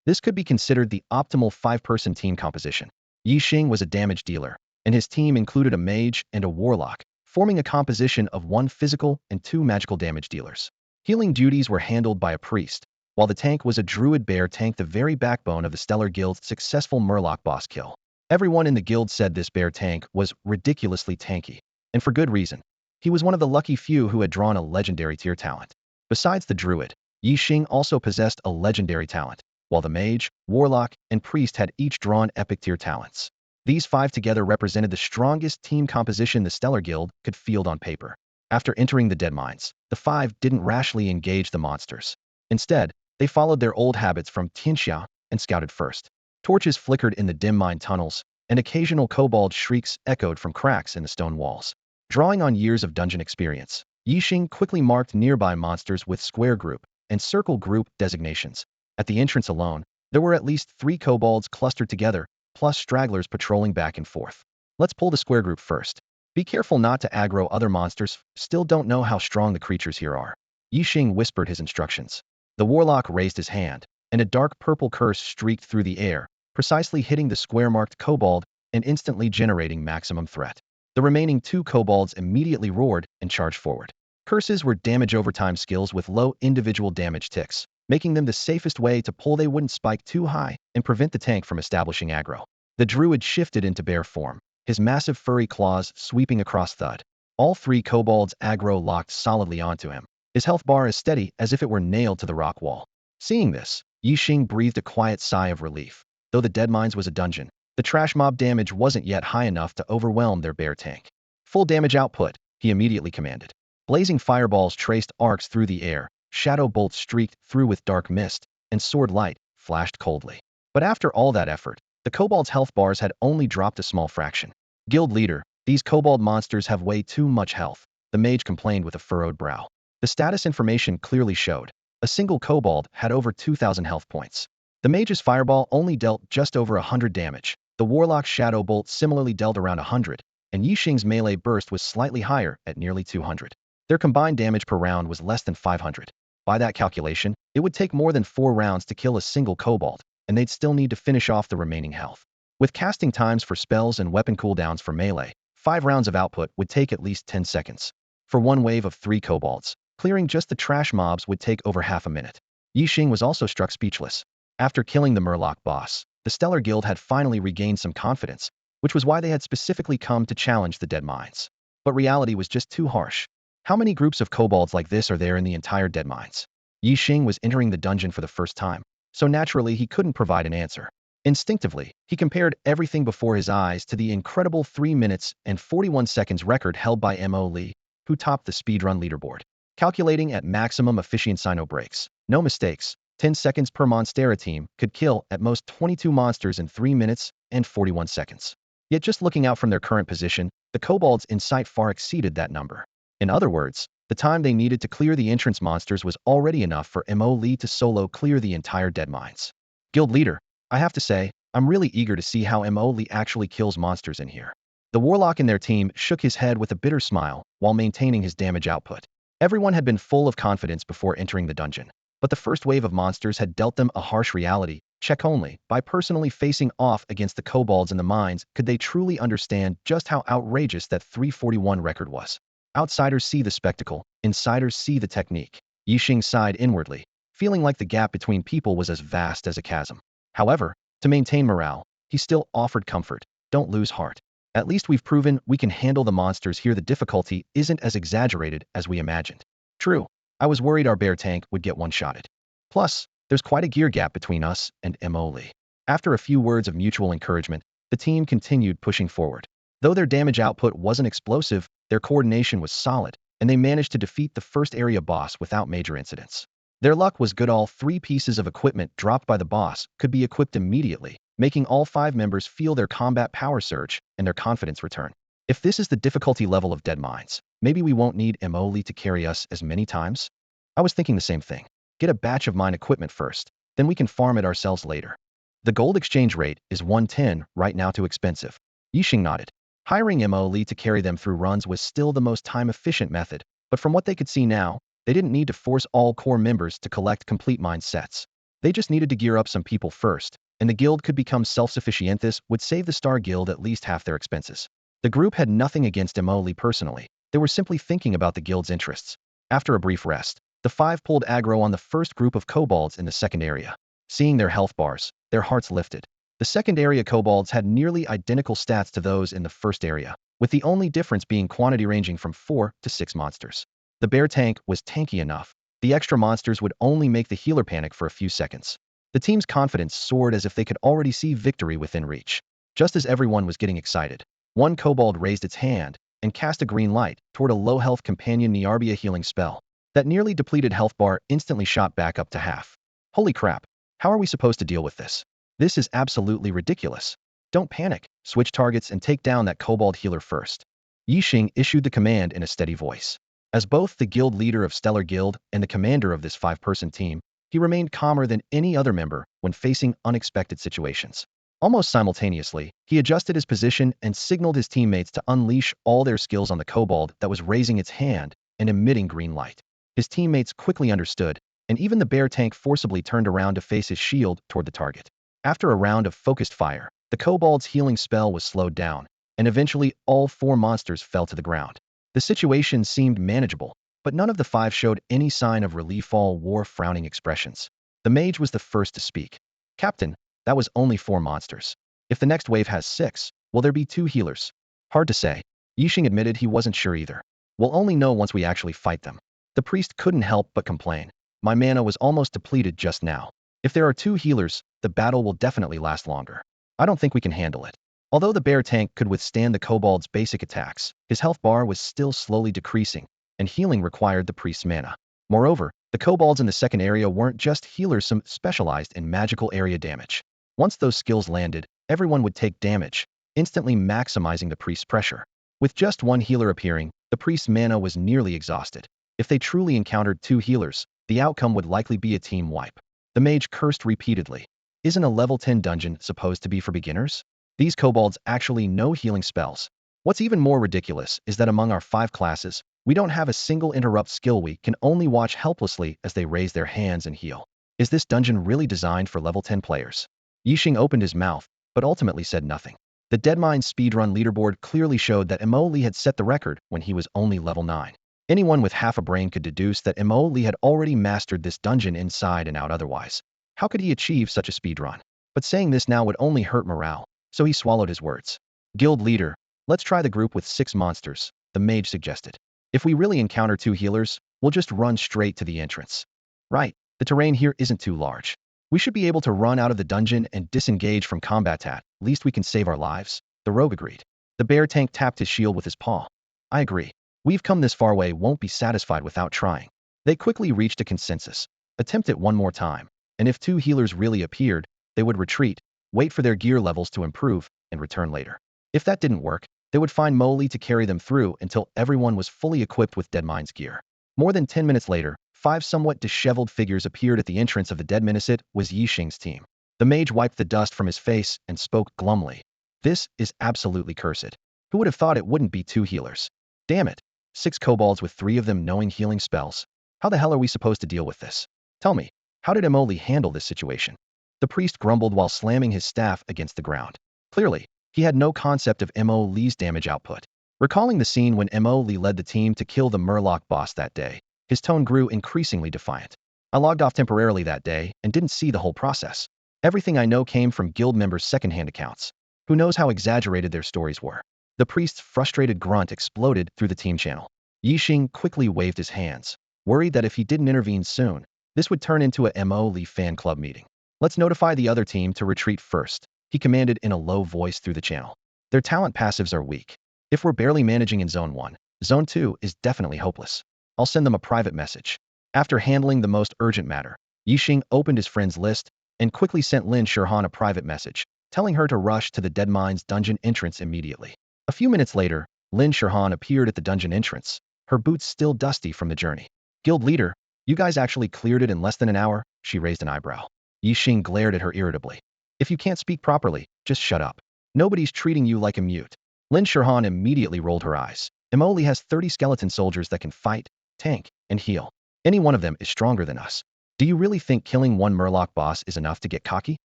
[SPEAKER 1] This could be considered the optimal 5-person team composition. Yi Xing was a damage dealer, and his team included a mage and a warlock, forming a composition of 1 physical and 2 magical damage dealers. Healing duties were handled by a priest, while the tank was a druid bear tank, the very backbone of the Stellar Guild's successful Murloc boss kill. Everyone in the guild said this bear tank was ridiculously tanky, and for good reason. He was one of the lucky few who had drawn a legendary tier talent. Besides the druid, Yi Xing also possessed a legendary talent, while the mage, warlock, and priest had each drawn epic tier talents. These 5 together represented the strongest team composition the Stellar Guild could field on paper. After entering the Dead Mines, the 5 didn't rashly engage the monsters. Instead, they followed their old habits from Tianxia and scouted first. Torches flickered in the dim mine tunnels, and occasional kobold shrieks echoed from cracks in the stone walls. Drawing on years of dungeon experience, Yi Xing quickly marked nearby monsters with square group and circle group designations. At the entrance alone, there were at least 3 kobolds clustered together, plus stragglers patrolling back and forth. Let's pull the square group first. Be careful not to aggro other monsters, still don't know how strong the creatures here are. Yi Xing whispered his instructions. The warlock raised his hand, and a dark purple curse streaked through the air, precisely hitting the square-marked kobold and instantly generating maximum threat. The remaining 2 kobolds immediately roared and charged forward. Curses were damage over time skills with low individual damage ticks, making them the safest way to pull. They wouldn't spike too high and prevent the tank from establishing aggro. The druid shifted into bear form, his massive furry claws sweeping across Thud. All 3 kobolds aggro locked solidly onto him, his health bar as steady as if it were nailed to the rock wall. Seeing this, Yi Xing breathed a quiet sigh of relief. Though the Dead Mines was a dungeon, the trash mob damage wasn't yet high enough to overwhelm their bear tank. Full damage output, he immediately commanded. Blazing fireballs traced arcs through the air, shadow bolts streaked through with dark mist, and sword light flashed coldly. But after all that effort, the kobold's health bars had only dropped a small fraction. Guild leader, these kobold monsters have way too much health, the mage complained with a furrowed brow. The status information clearly showed. A single kobold had over 2,000 health points. The mage's fireball only dealt just over 100 damage. The warlock's shadow bolt similarly dealt around 100, and Yi Xing's melee burst was slightly higher at nearly 200. Their combined damage per round was less than 500. By that calculation, it would take more than 4 rounds to kill a single kobold, and they'd still need to finish off the remaining health. With casting times for spells and weapon cooldowns for melee, 5 rounds of output would take at least 10 seconds. For one wave of 3 kobolds, clearing just the trash mobs would take over half a minute. Yi Xing was also struck speechless. After killing the Murloc boss, the Stellar Guild had finally regained some confidence, which was why they had specifically come to challenge the Dead Mines. But reality was just too harsh. How many groups of kobolds like this are there in the entire Dead Mines? Yi Xing was entering the dungeon for the first time, so naturally he couldn't provide an answer. Instinctively, he compared everything before his eyes to the incredible 3 minutes and 41 seconds record held by Mo Lee, who topped the speedrun leaderboard. Calculating at maximum efficiency, no breaks, no mistakes, 10 seconds per monster, a team could kill at most 22 monsters in 3 minutes and 41 seconds. Yet just looking out from their current position, the kobolds in sight far exceeded that number. In other words, the time they needed to clear the entrance monsters was already enough for Mo Lee to solo clear the entire dead mines. Guild leader, I have to say, I'm really eager to see how Mo Lee actually kills monsters in here. The warlock in their team shook his head with a bitter smile while maintaining his damage output. Everyone had been full of confidence before entering the dungeon, but the first wave of monsters had dealt them a harsh reality check. Only by personally facing off against the kobolds in the mines could they truly understand just how outrageous that 341 record was. Outsiders see the spectacle, insiders see the technique. Yixing sighed inwardly, feeling like the gap between people was as vast as a chasm. However, to maintain morale, he still offered comfort. Don't lose heart. At least we've proven we can handle the monsters here. The difficulty isn't as exaggerated as we imagined. True, I was worried our bear tank would get one-shotted. Plus, there's quite a gear gap between us and Mo Lee. After a few words of mutual encouragement, the team continued pushing forward. Though their damage output wasn't explosive, their coordination was solid, and they managed to defeat the first area boss without major incidents. Their luck was good. All 3 pieces of equipment dropped by the boss could be equipped immediately, making all 5 members feel their combat power surge and their confidence return. If this is the difficulty level of Dead Mines, maybe we won't need Mo Lee to carry us as many times? I was thinking the same thing. Get a batch of mine equipment first, then we can farm it ourselves later. The gold exchange rate is 110 right now, too expensive. Yixing nodded. Hiring Mo Lee to carry them through runs was still the most time-efficient method, but from what they could see now, they didn't need to force all core members to collect complete mine sets. They just needed to gear up some people first, and the guild could become self-sufficient. This would save the Star Guild at least half their expenses. The group had nothing against Mo Lee personally. They were simply thinking about the guild's interests. After a brief rest, the 5 pulled aggro on the first group of kobolds in the second area. Seeing their health bars, their hearts lifted. The second area kobolds had nearly identical stats to those in the first area, with the only difference being quantity ranging from 4 to 6 monsters. The bear tank was tanky enough. The extra monsters would only make the healer panic for a few seconds. The team's confidence soared as if they could already see victory within reach. Just as everyone was getting excited, one kobold raised its hand and cast a green light toward a low-health companion. Niarbia healing spell. That nearly depleted health bar instantly shot back up to half. Holy crap, how are we supposed to deal with this? This is absolutely ridiculous. Don't panic, switch targets and take down that kobold healer first. Yixing issued the command in a steady voice. As both the guild leader of Stellar Guild and the commander of this 5-person team, he remained calmer than any other member when facing unexpected situations. Almost simultaneously, he adjusted his position and signaled his teammates to unleash all their skills on the kobold that was raising its hand and emitting green light. His teammates quickly understood, and even the bear tank forcibly turned around to face his shield toward the target. After a round of focused fire, the kobold's healing spell was slowed down, and eventually all 4 monsters fell to the ground. The situation seemed manageable, but none of the 5 showed any sign of relief. All wore frowning expressions. The mage was the first to speak. Captain, that was only 4 monsters. If the next wave has 6, will there be 2 healers? Hard to say. Yixing admitted he wasn't sure either. We'll only know once we actually fight them. The priest couldn't help but complain. My mana was almost depleted just now. If there are 2 healers, the battle will definitely last longer. I don't think we can handle it. Although the bear tank could withstand the kobold's basic attacks, his health bar was still slowly decreasing, and healing required the priest's mana. Moreover, the kobolds in the second area weren't just healers, some specialized in magical area damage. Once those skills landed, everyone would take damage, instantly maximizing the priest's pressure. With just 1 healer appearing, the priest's mana was nearly exhausted. If they truly encountered 2 healers, the outcome would likely be a team wipe. The mage cursed repeatedly. Isn't a level 10 dungeon supposed to be for beginners? These kobolds actually know healing spells. What's even more ridiculous is that among our 5 classes, we don't have a single interrupt skill. We can only watch helplessly as they raise their hands and heal. Is this dungeon really designed for level 10 players? Yixing opened his mouth, but ultimately said nothing. The Deadmine speedrun leaderboard clearly showed that Mo Lee had set the record when he was only level 9. Anyone with half a brain could deduce that Mo Lee had already mastered this dungeon inside and out. Otherwise, how could he achieve such a speedrun? But saying this now would only hurt morale, so he swallowed his words. Guild leader, let's try the group with 6 monsters, the mage suggested. If we really encounter 2 healers, we'll just run straight to the entrance. Right, the terrain here isn't too large. We should be able to run out of the dungeon and disengage from combat. At least we can save our lives. The rogue agreed. The bear tank tapped his shield with his paw. I agree. We've come this far way, won't be satisfied without trying. They quickly reached a consensus. Attempt it one more time. And if 2 healers really appeared, they would retreat, wait for their gear levels to improve, and return later. If that didn't work, they would find Molly to carry them through until everyone was fully equipped with Deadmine's gear. More than 10 minutes later, 5 somewhat disheveled figures appeared at the entrance of the Deadmine's. It was Yixing's team. The mage wiped the dust from his face and spoke glumly. This is absolutely cursed. Who would have thought it wouldn't be 2 healers? Damn it. 6 kobolds with 3 of them knowing healing spells. How the hell are we supposed to deal with this? Tell me, how did Molly handle this situation? The priest grumbled while slamming his staff against the ground. Clearly, he had no concept of Molly's damage output. Recalling the scene when Molly led the team to kill the Murloc boss that day, his tone grew increasingly defiant. I logged off temporarily that day and didn't see the whole process. Everything I know came from guild members' secondhand accounts. Who knows how exaggerated their stories were? The priest's frustrated grunt exploded through the team channel. Yixing quickly waved his hands, worried that if he didn't intervene soon, this would turn into a Molly fan club meeting. Let's notify the other team to retreat first, he commanded in a low voice through the channel. Their talent passives are weak. If we're barely managing in Zone 1, Zone 2 is definitely hopeless. I'll send them a private message. After handling the most urgent matter, Yixing opened his friends list and quickly sent Lin Shirhan a private message, telling her to rush to the Deadmine's dungeon entrance immediately. A few minutes later, Lin Shirhan appeared at the dungeon entrance, her boots still dusty from the journey. Guild leader, you guys actually cleared it in less than an hour? She raised an eyebrow. Yixing glared at her irritably. If you can't speak properly, just shut up. Nobody's treating you like a mute. Lin Shirhan immediately rolled her eyes. Molly has 30 skeleton soldiers that can fight, tank, and heal. Any one of them is stronger than us. Do you really think killing one Murloc boss is enough to get cocky?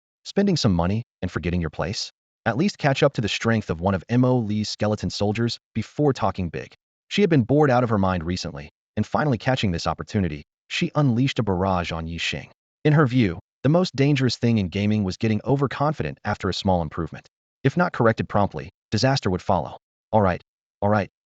[SPEAKER 1] Spending some money and forgetting your place? At least catch up to the strength of one of Molly's skeleton soldiers before talking big. She had been bored out of her mind recently, and finally catching this opportunity, she unleashed a barrage on Yixing. In her view, the most dangerous thing in gaming was getting overconfident after a small improvement. If not corrected promptly, disaster would follow. All right,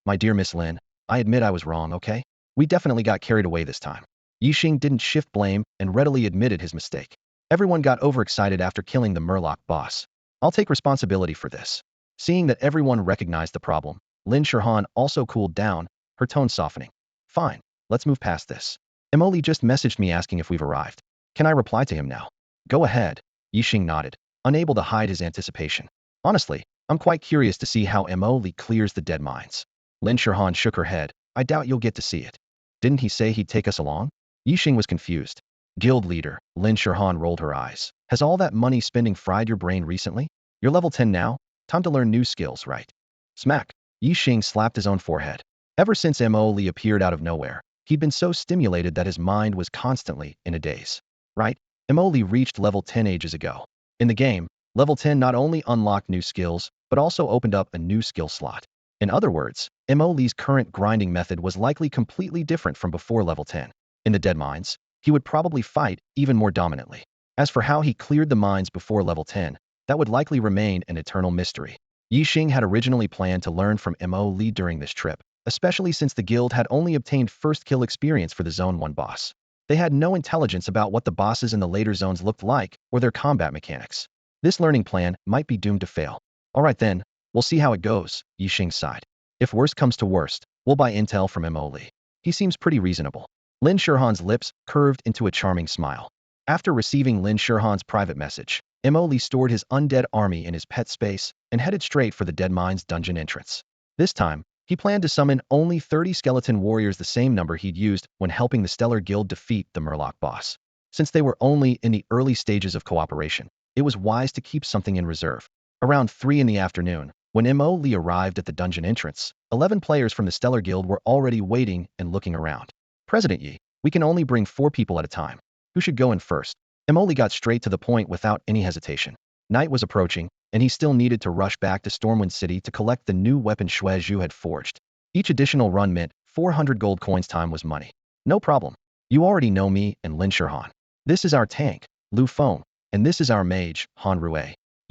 [SPEAKER 1] my dear Miss Lin, I admit I was wrong, okay? We definitely got carried away this time. Yixing didn't shift blame and readily admitted his mistake. Everyone got overexcited after killing the Murloc boss. I'll take responsibility for this. Seeing that everyone recognized the problem, Lin Shirhan also cooled down, her tone softening. Fine, let's move past this. Molly just messaged me asking if we've arrived. Can I reply to him now? Go ahead. Yixing nodded, unable to hide his anticipation. Honestly, I'm quite curious to see how Molly clears the Deadmines. Lin Shirhan shook her head. I doubt you'll get to see it. Didn't he say he'd take us along? Yixing was confused. Guild leader, Lin Shirhan rolled her eyes. Has all that money spending fried your brain recently? You're level 10 now? Time to learn new skills, right? Smack. Yixing slapped his own forehead. Ever since Molly appeared out of nowhere, he'd been so stimulated that his mind was constantly in a daze. Right? Molly reached level 10 ages ago. In the game, level 10 not only unlocked new skills, but also opened up a new skill slot. In other words, Molly's current grinding method was likely completely different from before level 10. In the Deadmines, he would probably fight even more dominantly. As for how he cleared the mines before level 10, that would likely remain an eternal mystery. Yixing had originally planned to learn from Molly during this trip, especially since the guild had only obtained first kill experience for the Zone 1 boss. They had no intelligence about what the bosses in the later zones looked like or their combat mechanics. This learning plan might be doomed to fail. Alright then, we'll see how it goes, Yixing sighed. If worst comes to worst, we'll buy intel from Molly. He seems pretty reasonable. Lin Shirhan's lips curved into a charming smile. After receiving Lin Shirhan's private message, Molly stored his undead army in his pet space and headed straight for the Deadmine's dungeon entrance. This time, he planned to summon only 30 skeleton warriors, the same number he'd used when helping the Stellar Guild defeat the Murloc boss. Since they were only in the early stages of cooperation, it was wise to keep something in reserve. Around 3 in the afternoon, when Molly arrived at the dungeon entrance, 11 players from the Stellar Guild were already waiting and looking around. President Yi, we can only bring 4 people at a time. Who should go in first? Molly got straight to the point without any hesitation. Night was approaching, and he still needed to rush back to Stormwind City to collect the new weapon Shui Zhu had forged. Each additional run meant 400 gold coins. Time was money. No problem. You already know me and Lin Shirhan. This is our tank, Lu Feng, and this is our mage, Han Rue.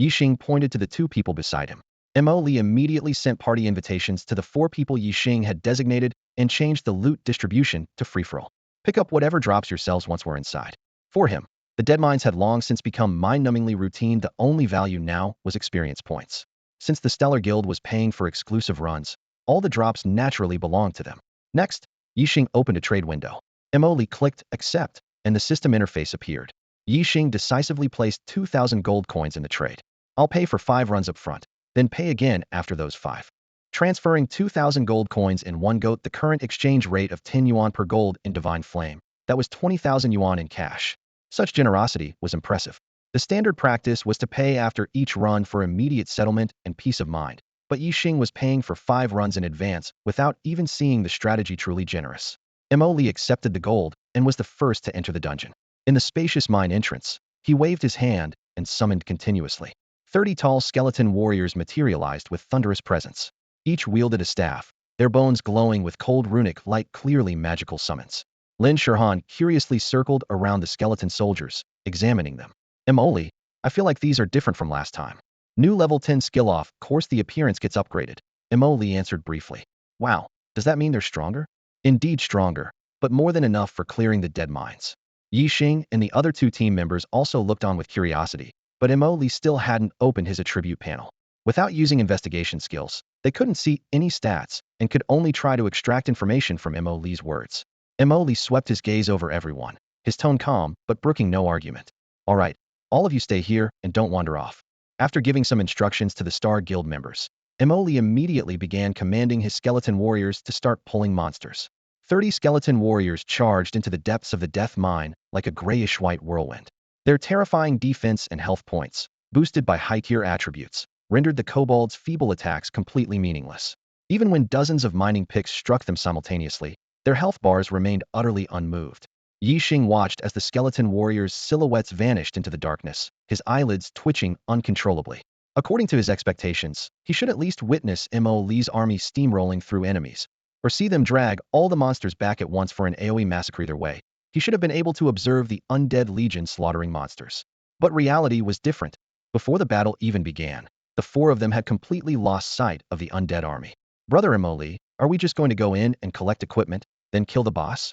[SPEAKER 1] Yixing pointed to the 2 people beside him. Molly immediately sent party invitations to the 4 people Yixing had designated and changed the loot distribution to free-for-all. Pick up whatever drops yourselves once we're inside. For him, The dead mines had long since become mind-numbingly routine. The only value now was experience points. Since the Stellar Guild was paying for exclusive runs, all the drops naturally belonged to them. Next, Yixing opened a trade window. Emily clicked accept, and the system interface appeared. Yixing decisively placed 2,000 gold coins in the trade. I'll pay for 5 runs up front, then pay again after those 5. Transferring 2,000 gold coins in one go, the current exchange rate of 10 yuan per gold in Divine Flame. That was 20,000 yuan in cash. Such generosity was impressive. The standard practice was to pay after each run for immediate settlement and peace of mind, but Yixing was paying for 5 runs in advance without even seeing the strategy truly generous. Emily accepted the gold and was the first to enter the dungeon. In the spacious mine entrance, he waved his hand and summoned continuously. 30 tall skeleton warriors materialized with thunderous presence. Each wielded a staff, their bones glowing with cold runic light, clearly magical summons. Lin Shurhan curiously circled around the skeleton soldiers, examining them. Emoli, I feel like these are different from last time. New level 10 skill off, course the appearance gets upgraded. Emoli answered briefly. Wow, does that mean they're stronger? Indeed stronger, but more than enough for clearing the dead mines. Yixing and the other 2 team members also looked on with curiosity, but Emoli still hadn't opened his attribute panel. Without using investigation skills, they couldn't see any stats and could only try to extract information from Emoli's words. Emoli swept his gaze over everyone, his tone calm but brooking no argument. All right, all of you stay here and don't wander off. After giving some instructions to the Star Guild members, Emoli immediately began commanding his skeleton warriors to start pulling monsters. 30 skeleton warriors charged into the depths of the death mine like a grayish-white whirlwind. Their terrifying defense and health points, boosted by high-tier attributes, rendered the kobolds' feeble attacks completely meaningless. Even when dozens of mining picks struck them simultaneously, their health bars remained utterly unmoved. Yixing watched as the skeleton warriors' silhouettes vanished into the darkness, his eyelids twitching uncontrollably. According to his expectations, he should at least witness Mo.Li's army steamrolling through enemies, or see them drag all the monsters back at once for an AoE massacre. Either way, he should have been able to observe the undead legion slaughtering monsters. But reality was different. Before the battle even began, the 4 of them had completely lost sight of the undead army. Brother Mo.Li, are we just going to go in and collect equipment, then kill the boss?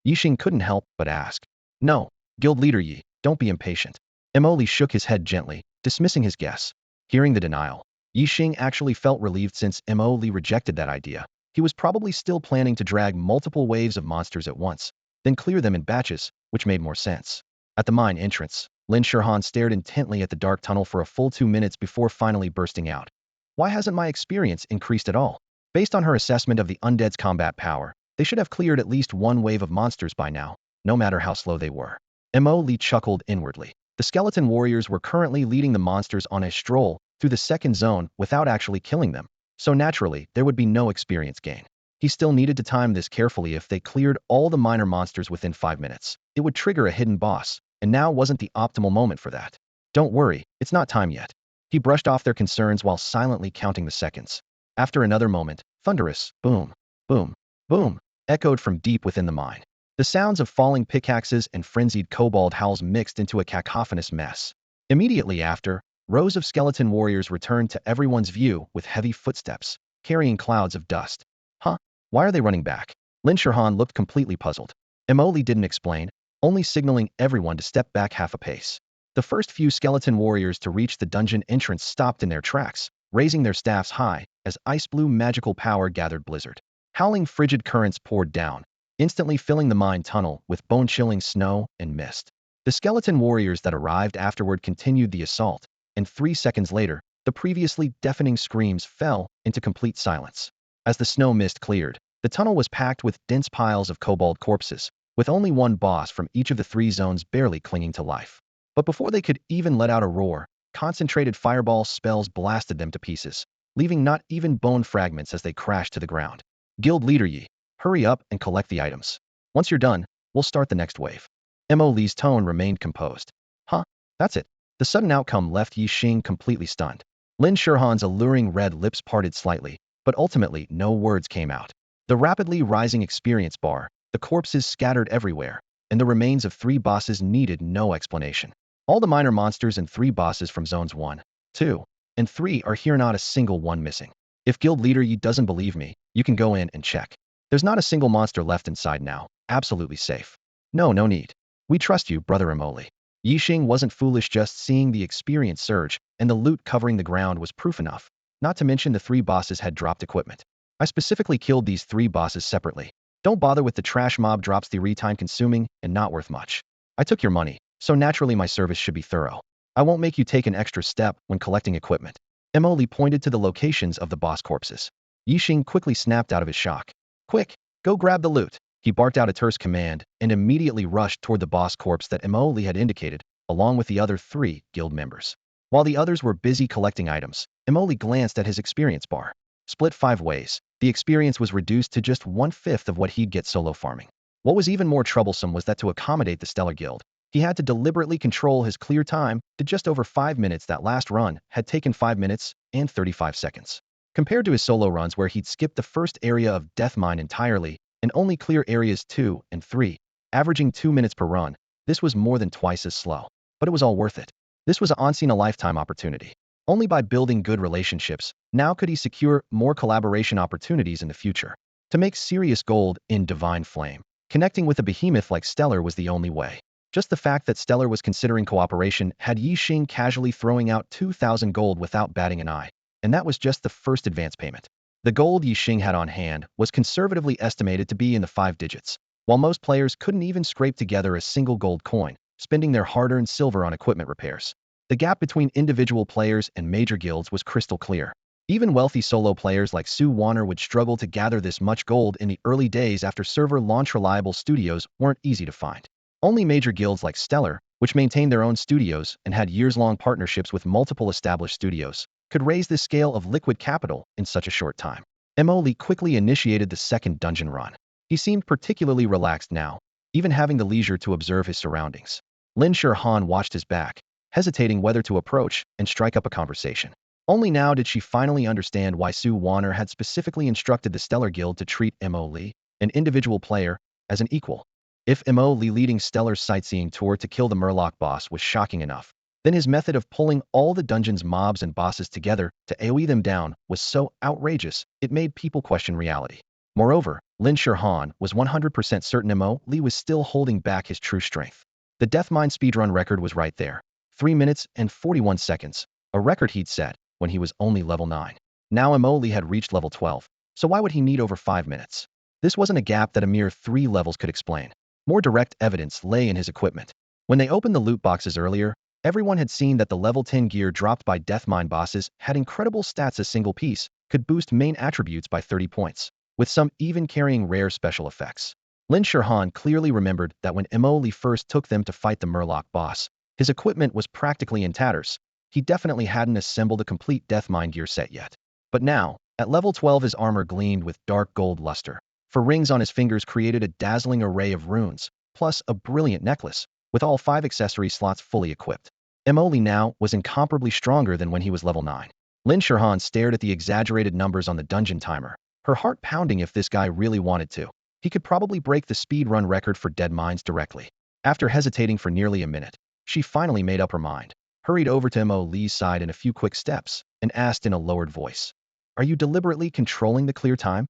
[SPEAKER 1] Yixing couldn't help but ask. No, guild leader Yi, don't be impatient. Mo.Li shook his head gently, dismissing his guess. Hearing the denial, Yixing actually felt relieved since Mo.Li rejected that idea. He was probably still planning to drag multiple waves of monsters at once, then clear them in batches, which made more sense. At the mine entrance, Lin Shurhan stared intently at the dark tunnel for a full 2 minutes before finally bursting out. Why hasn't my experience increased at all? Based on her assessment of the undead's combat power, they should have cleared at least 1 wave of monsters by now, no matter how slow they were. Mo.Li chuckled inwardly. The skeleton warriors were currently leading the monsters on a stroll through the second zone without actually killing them, so naturally there would be no experience gain. He still needed to time this carefully. If they cleared all the minor monsters within 5 minutes, it would trigger a hidden boss, and now wasn't the optimal moment for that. Don't worry, it's not time yet. He brushed off their concerns while silently counting the seconds. After another moment, thunderous boom, boom, boom, echoed from deep within the mine. The sounds of falling pickaxes and frenzied kobold howls mixed into a cacophonous mess. Immediately after, rows of skeleton warriors returned to everyone's view with heavy footsteps, carrying clouds of dust. Huh? Why are they running back? Lin Shurhan looked completely puzzled. Mo.Li didn't explain, only signaling everyone to step back half a pace. The first few skeleton warriors to reach the dungeon entrance stopped in their tracks, raising their staffs high as ice-blue magical power gathered blizzard. Howling frigid currents poured down, instantly filling the mine tunnel with bone-chilling snow and mist. The skeleton warriors that arrived afterward continued the assault, and 3 seconds later, the previously deafening screams fell into complete silence. As the snow mist cleared, the tunnel was packed with dense piles of kobold corpses, with only 1 boss from each of the 3 zones barely clinging to life. But before they could even let out a roar, concentrated fireball spells blasted them to pieces, leaving not even bone fragments as they crashed to the ground. Guild leader Yi, hurry up and collect the items. Once you're done, we'll start the next wave. Mo.Li's tone remained composed. Huh? That's it. The sudden outcome left Yixing completely stunned. Lin Shurhan's alluring red lips parted slightly, but ultimately no words came out. The rapidly rising experience bar, the corpses scattered everywhere, and the remains of 3 bosses needed no explanation. All the minor monsters and 3 bosses from zones 1, 2, and 3 are here, not a single one missing. If guild leader Yi doesn't believe me, you can go in and check. There's not a single monster left inside now, absolutely safe. No need. We trust you, brother Mo.Li. Yixing wasn't foolish, just seeing the experience surge, and the loot covering the ground was proof enough. Not to mention the 3 bosses had dropped equipment. I specifically killed these 3 bosses separately. Don't bother with the trash mob drops, the time consuming and not worth much. I took your money, so naturally my service should be thorough. I won't make you take an extra step when collecting equipment. Emily pointed to the locations of the boss corpses. Yixing quickly snapped out of his shock. Quick, go grab the loot. He barked out a terse command and immediately rushed toward the boss corpse that Emily had indicated, along with the other 3 guild members. While the others were busy collecting items, Emily glanced at his experience bar. Split 5 ways, the experience was reduced to just 1/5 of what he'd get solo farming. What was even more troublesome was that to accommodate the Stellar Guild, he had to deliberately control his clear time to just over 5 minutes. That last run had taken 5 minutes and 35 seconds. Compared to his solo runs where he'd skipped the first area of Deathmine entirely and only clear areas 2 and 3, averaging 2 minutes per run, this was more than twice as slow. But it was all worth it. This was a once-in-a-lifetime opportunity. Only by building good relationships, now could he secure more collaboration opportunities in the future. To make serious gold in Divine Flame, connecting with a behemoth like Stellar was the only way. Just the fact that Stellar was considering cooperation had Yixing casually throwing out 2,000 gold without batting an eye, and that was just the first advance payment. The gold Yixing had on hand was conservatively estimated to be in the 5 digits, while most players couldn't even scrape together a single gold coin, spending their hard-earned silver on equipment repairs. The gap between individual players and major guilds was crystal clear. Even wealthy solo players like Sue Warner would struggle to gather this much gold in the early days after server launch. Reliable studios weren't easy to find. Only major guilds like Stellar, which maintained their own studios and had years-long partnerships with multiple established studios, could raise this scale of liquid capital in such a short time. Emily quickly initiated the second dungeon run. He seemed particularly relaxed now, even having the leisure to observe his surroundings. Lin Shurhan watched his back, hesitating whether to approach and strike up a conversation. Only now did she finally understand why Sue Warner had specifically instructed the Stellar Guild to treat Mo Lee, an individual player, as an equal. If Mo Lee leading Stellar's sightseeing tour to kill the Murloc boss was shocking enough, then his method of pulling all the dungeon's mobs and bosses together to AoE them down was so outrageous it made people question reality. Moreover, Lin Shurhan was 100% certain Mo Lee was still holding back his true strength. The Deathmine speedrun record was right there, 3 minutes and 41 seconds, a record he'd set when he was only level 9. Now Mo Lee had reached level 12, so why would he need over 5 minutes? This wasn't a gap that a mere 3 levels could explain. More direct evidence lay in his equipment. When they opened the loot boxes earlier, everyone had seen that the level 10 gear dropped by Deathmine bosses had incredible stats. A single piece could boost main attributes by 30 points, with some even carrying rare special effects. Lin Shurhan clearly remembered that when Mo Lee first took them to fight the Murloc boss, his equipment was practically in tatters. He definitely hadn't assembled a complete Deathmine gear set yet. But now, at level 12, his armor gleamed with dark gold luster. For rings on his fingers created a dazzling array of runes, plus a brilliant necklace, with all 5 accessory slots fully equipped. Mo Lee now was incomparably stronger than when he was level 9. Lin Shurhan stared at the exaggerated numbers on the dungeon timer, her heart pounding. If this guy really wanted to, he could probably break the speedrun record for dead mines directly. After hesitating for nearly a minute, she finally made up her mind, hurried over to Mo Lee's side in a few quick steps, and asked in a lowered voice, "Are you deliberately controlling the clear time?"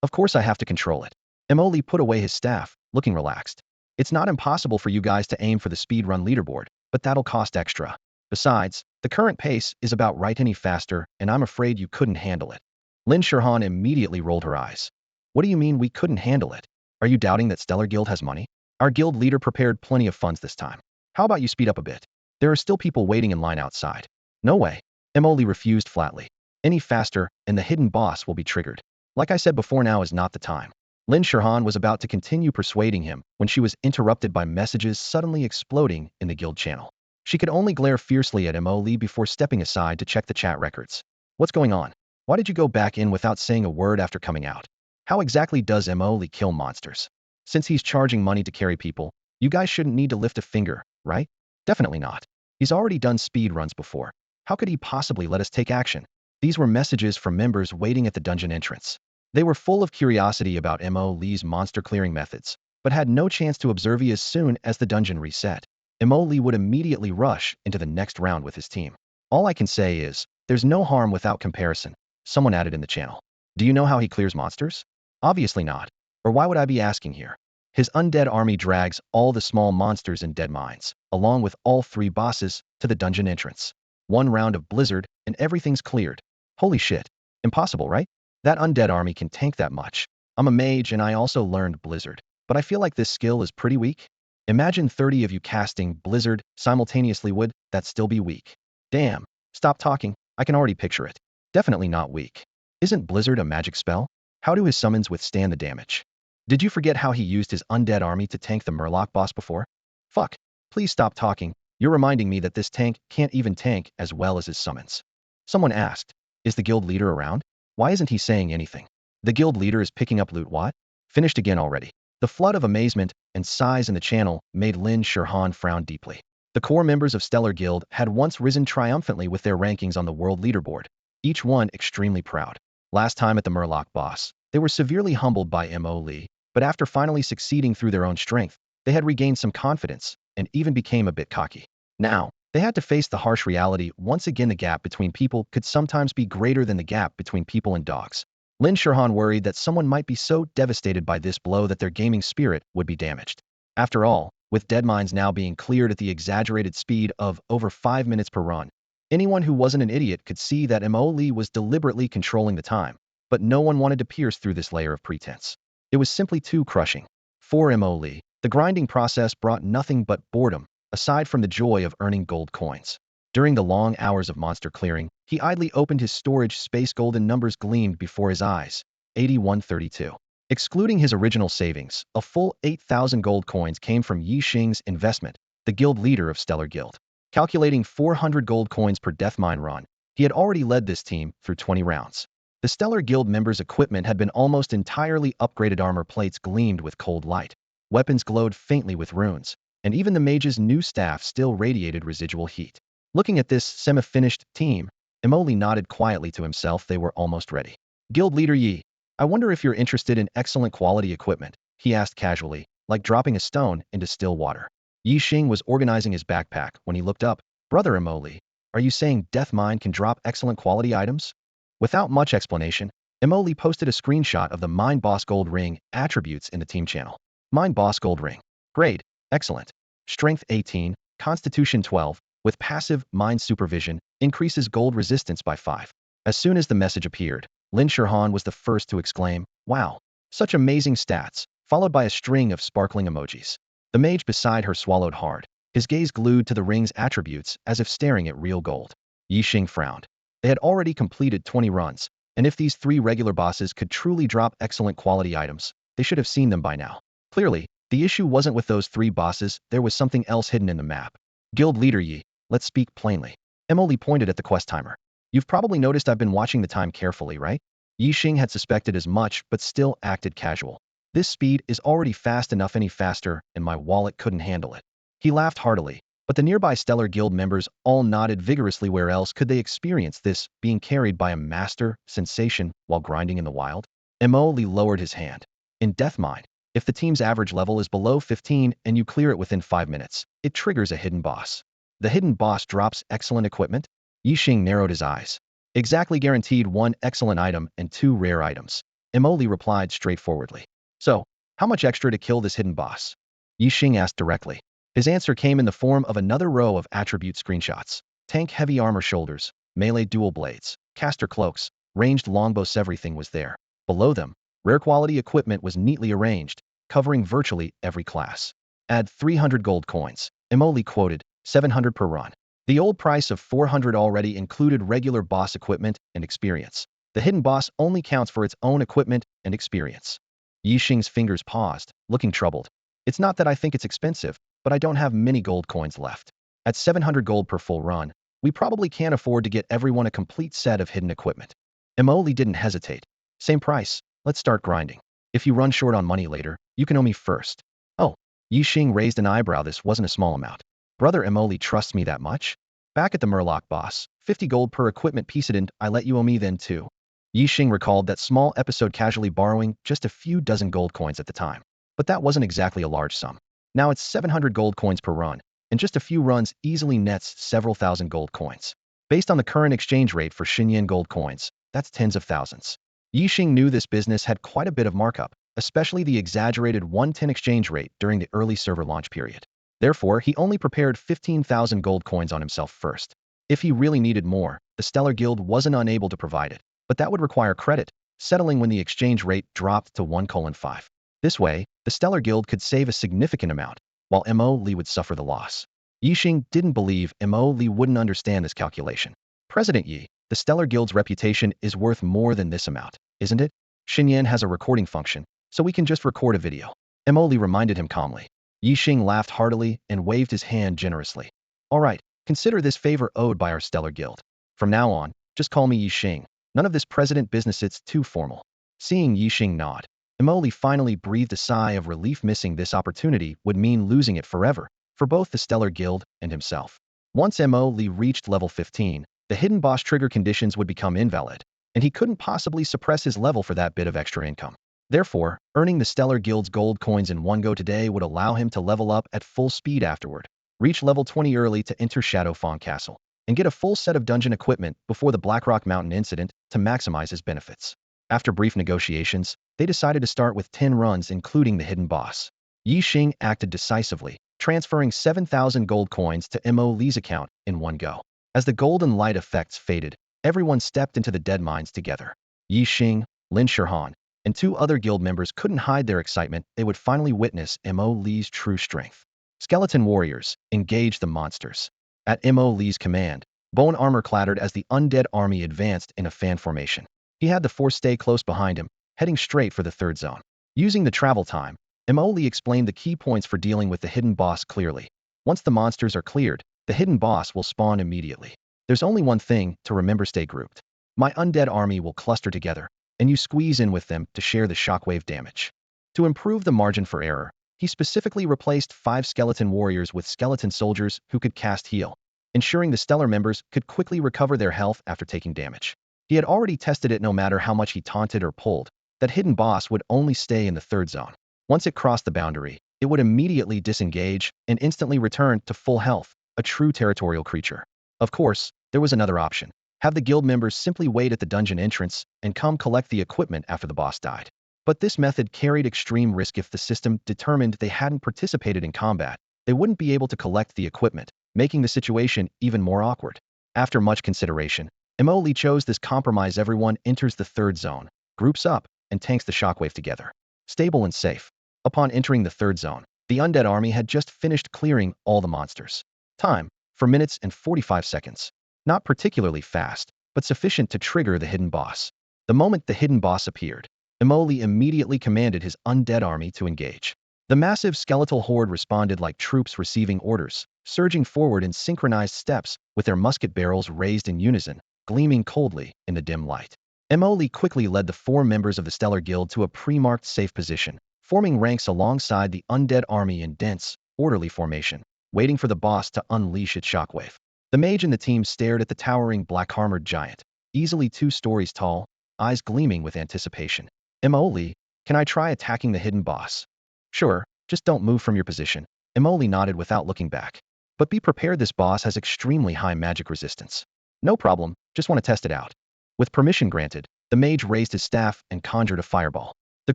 [SPEAKER 1] "Of course I have to control it." Mo Lee put away his staff, looking relaxed. "It's not impossible for you guys to aim for the speedrun leaderboard, but that'll cost extra. Besides, the current pace is about right any faster, and I'm afraid you couldn't handle it." Lin Shurhan immediately rolled her eyes. "What do you mean we couldn't handle it? Are you doubting that Stellar Guild has money? Our guild leader prepared plenty of funds this time. How about you speed up a bit? There are still people waiting in line outside." "No way." Mo Lee refused flatly. "Any faster, and the hidden boss will be triggered. Like I said before, now is not the time." Lin Shurhan was about to continue persuading him when she was interrupted by messages suddenly exploding in the guild channel. She could only glare fiercely at Mo Lee before stepping aside to check the chat records. "What's going on? Why did you go back in without saying a word after coming out? How exactly does Mo Lee kill monsters? Since he's charging money to carry people, you guys shouldn't need to lift a finger, right?" "Definitely not. He's already done speed runs before. How could he possibly let us take action?" These were messages from members waiting at the dungeon entrance. They were full of curiosity about Mo Lee's monster clearing methods, but had no chance to observe as soon as the dungeon reset. Mo Lee would immediately rush into the next round with his team. "All I can say is, there's no harm without comparison," someone added in the channel. "Do you know how he clears monsters?" "Obviously not. Or why would I be asking here?" His undead army drags all the small monsters and dead mines, along with all 3 bosses, to the dungeon entrance. 1 round of blizzard, and everything's cleared. Holy shit. Impossible, right? That undead army can tank that much. I'm a mage and I also learned blizzard, but I feel like this skill is pretty weak. Imagine 30 of you casting blizzard simultaneously. Would that still be weak? Damn. Stop talking. I can already picture it. Definitely not weak. Isn't blizzard a magic spell? How do his summons withstand the damage? Did you forget how he used his undead army to tank the Murloc boss before? Fuck. Please stop talking. You're reminding me that this tank can't even tank as well as his summons. Someone asked, is the guild leader around? Why isn't he saying anything? The guild leader is picking up loot. What? Finished again already. The flood of amazement and sighs in the channel made Lin Shurhan frown deeply. The core members of Stellar Guild had once risen triumphantly with their rankings on the world leaderboard, each one extremely proud. Last time at the Murloc boss, they were severely humbled by Mo Lee, but after finally succeeding through their own strength, they had regained some confidence and even became a bit cocky. Now, they had to face the harsh reality once again. The gap between people could sometimes be greater than the gap between people and dogs. Lin Shurhan worried that someone might be so devastated by this blow that their gaming spirit would be damaged. After all, with dead mines now being cleared at the exaggerated speed of over 5 minutes per run, anyone who wasn't an idiot could see that Mo Lee was deliberately controlling the time, but no one wanted to pierce through this layer of pretense. It was simply too crushing. For Mo Lee, the grinding process brought nothing but boredom, aside from the joy of earning gold coins. During the long hours of monster clearing, he idly opened his storage space. Golden numbers gleamed before his eyes. 8132. Excluding his original savings, a full 8,000 gold coins came from Yi Xing's investment, the guild leader of Stellar Guild. Calculating 400 gold coins per death mine run, he had already led this team through 20 rounds. The Stellar Guild members' equipment had been almost entirely upgraded. Armor plates gleamed with cold light. Weapons glowed faintly with runes, and even the mage's new staff still radiated residual heat. Looking at this semi-finished team, Mo Lee nodded quietly to himself. They were almost ready. Guild leader Yi, I wonder if you're interested in excellent quality equipment, he asked casually, like dropping a stone into still water. Yi Xing was organizing his backpack when he looked up. Brother Mo Lee, are you saying Death Mine can drop excellent quality items? Without much explanation, Mo Lee posted a screenshot of the Mine Boss Gold Ring attributes in the team channel. Mine Boss Gold Ring. Grade, excellent. Strength 18, Constitution 12, with passive Mind Supervision, increases gold resistance by 5. As soon as the message appeared, Lin Shurhan was the first to exclaim, wow, such amazing stats, followed by a string of sparkling emojis. The mage beside her swallowed hard, his gaze glued to the ring's attributes as if staring at real gold. Yi Xing frowned. They had already completed 20 runs, and if these 3 regular bosses could truly drop excellent quality items, they should have seen them by now. Clearly, the issue wasn't with those 3 bosses. There was something else hidden in the map. Guild leader Yi, let's speak plainly. Mo Lee pointed at the quest timer. You've probably noticed I've been watching the time carefully, right? Yi Xing had suspected as much but still acted casual. This speed is already fast enough. Any faster, and my wallet couldn't handle it. He laughed heartily, but the nearby Stellar Guild members all nodded vigorously. Where else could they experience this, being carried by a master sensation while grinding in the wild? Mo Lee lowered his hand. In Deathmine, if the team's average level is below 15 and you clear it within 5 minutes, it triggers a hidden boss. The hidden boss drops excellent equipment? Yi Xing narrowed his eyes. Exactly, guaranteed 1 excellent item and 2 rare items. Mo Lee replied straightforwardly. So, how much extra to kill this hidden boss? Yi Xing asked directly. His answer came in the form of another row of attribute screenshots. Tank heavy armor shoulders, melee dual blades, caster cloaks, ranged longbows. Everything was there. Below them, rare quality equipment was neatly arranged, covering virtually every class. Add 300 gold coins. Mo Lee quoted, 700 per run. The old price of 400 already included regular boss equipment and experience. The hidden boss only counts for its own equipment and experience. Yi Xing's fingers paused, looking troubled. It's not that I think it's expensive, but I don't have many gold coins left. At 700 gold per full run, we probably can't afford to get everyone a complete set of hidden equipment. Mo Lee didn't hesitate. Same price, let's start grinding. If you run short on money later, you can owe me first. Oh, Yi Xing raised an eyebrow. This wasn't a small amount. Brother Mo Lee trusts me that much? Back at the Murloc boss, 50 gold per equipment piece. Didn't I let you owe me then too? Yi Xing recalled that small episode, casually borrowing just a few dozen gold coins at the time. But that wasn't exactly a large sum. Now it's 700 gold coins per run, and just a few runs easily nets several thousand gold coins. Based on the current exchange rate for Shenyan gold coins, that's tens of thousands. Yi Xing knew this business had quite a bit of markup, especially the exaggerated 110 exchange rate during the early server launch period. Therefore, he only prepared 15,000 gold coins on himself first. If he really needed more, the Stellar Guild wasn't unable to provide it, but that would require credit, settling when the exchange rate dropped to 1:5. This way, the Stellar Guild could save a significant amount, while Mo Li would suffer the loss. Yixing didn't believe Mo Li wouldn't understand this calculation. President Yi, the Stellar Guild's reputation is worth more than this amount, isn't it? Shenyan has a recording function, so we can just record a video. Mo Li reminded him calmly. Yixing laughed heartily and waved his hand generously. All right, consider this favor owed by our Stellar Guild. From now on, just call me Yixing. None of this president business, it's too formal. Seeing Yixing nod, Mo Li finally breathed a sigh of relief. Missing this opportunity would mean losing it forever, for both the Stellar Guild and himself. Once Mo Li reached level 15, the hidden boss trigger conditions would become invalid, and he couldn't possibly suppress his level for that bit of extra income. Therefore, earning the Stellar Guild's gold coins in one go today would allow him to level up at full speed afterward, reach level 20 early to enter Shadowfang Castle, and get a full set of dungeon equipment before the Blackrock Mountain incident to maximize his benefits. After brief negotiations, they decided to start with 10 runs including the hidden boss. Yixing acted decisively, transferring 7,000 gold coins to Mo Li's account in one go. As the golden light effects faded, everyone stepped into the dead mines together. Yixing, Lin Shirhan, and 2 other guild members couldn't hide their excitement. They would finally witness Mo Li's true strength. Skeleton warriors, engage the monsters. At Mo Li's command, bone armor clattered as the undead army advanced in a fan formation. He had the force stay close behind him, heading straight for the third zone. Using the travel time, Mo Li explained the key points for dealing with the hidden boss clearly. Once the monsters are cleared, the hidden boss will spawn immediately. There's only one thing to remember: stay grouped. My undead army will cluster together, and you squeeze in with them to share the shockwave damage. To improve the margin for error, he specifically replaced 5 skeleton warriors with skeleton soldiers who could cast heal, ensuring the stellar members could quickly recover their health after taking damage. He had already tested it. No matter how much he taunted or pulled, that hidden boss would only stay in the third zone. Once it crossed the boundary, it would immediately disengage and instantly return to full health, a true territorial creature. Of course, there was another option. Have the guild members simply wait at the dungeon entrance and come collect the equipment after the boss died. But this method carried extreme risk. If the system determined they hadn't participated in combat, they wouldn't be able to collect the equipment, making the situation even more awkward. After much consideration, Mo Li chose this compromise. Everyone enters the third zone, groups up, and tanks the shockwave together. Stable and safe. Upon entering the third zone, the undead army had just finished clearing all the monsters. Time, 4 minutes and 45 seconds. Not particularly fast, but sufficient to trigger the hidden boss. The moment the hidden boss appeared, Mo Li immediately commanded his undead army to engage. The massive skeletal horde responded like troops receiving orders, surging forward in synchronized steps with their musket barrels raised in unison, gleaming coldly in the dim light. Mo Li quickly led the 4 members of the Stellar Guild to a pre-marked safe position, forming ranks alongside the undead army in dense, orderly formation, waiting for the boss to unleash its shockwave. The mage and the team stared at the towering black-armored giant, easily 2 stories tall, eyes gleaming with anticipation. Mo Li, can I try attacking the hidden boss? Sure, just don't move from your position. Mo Li nodded without looking back. But be prepared, this boss has extremely high magic resistance. No problem, just want to test it out. With permission granted, the mage raised his staff and conjured a fireball. The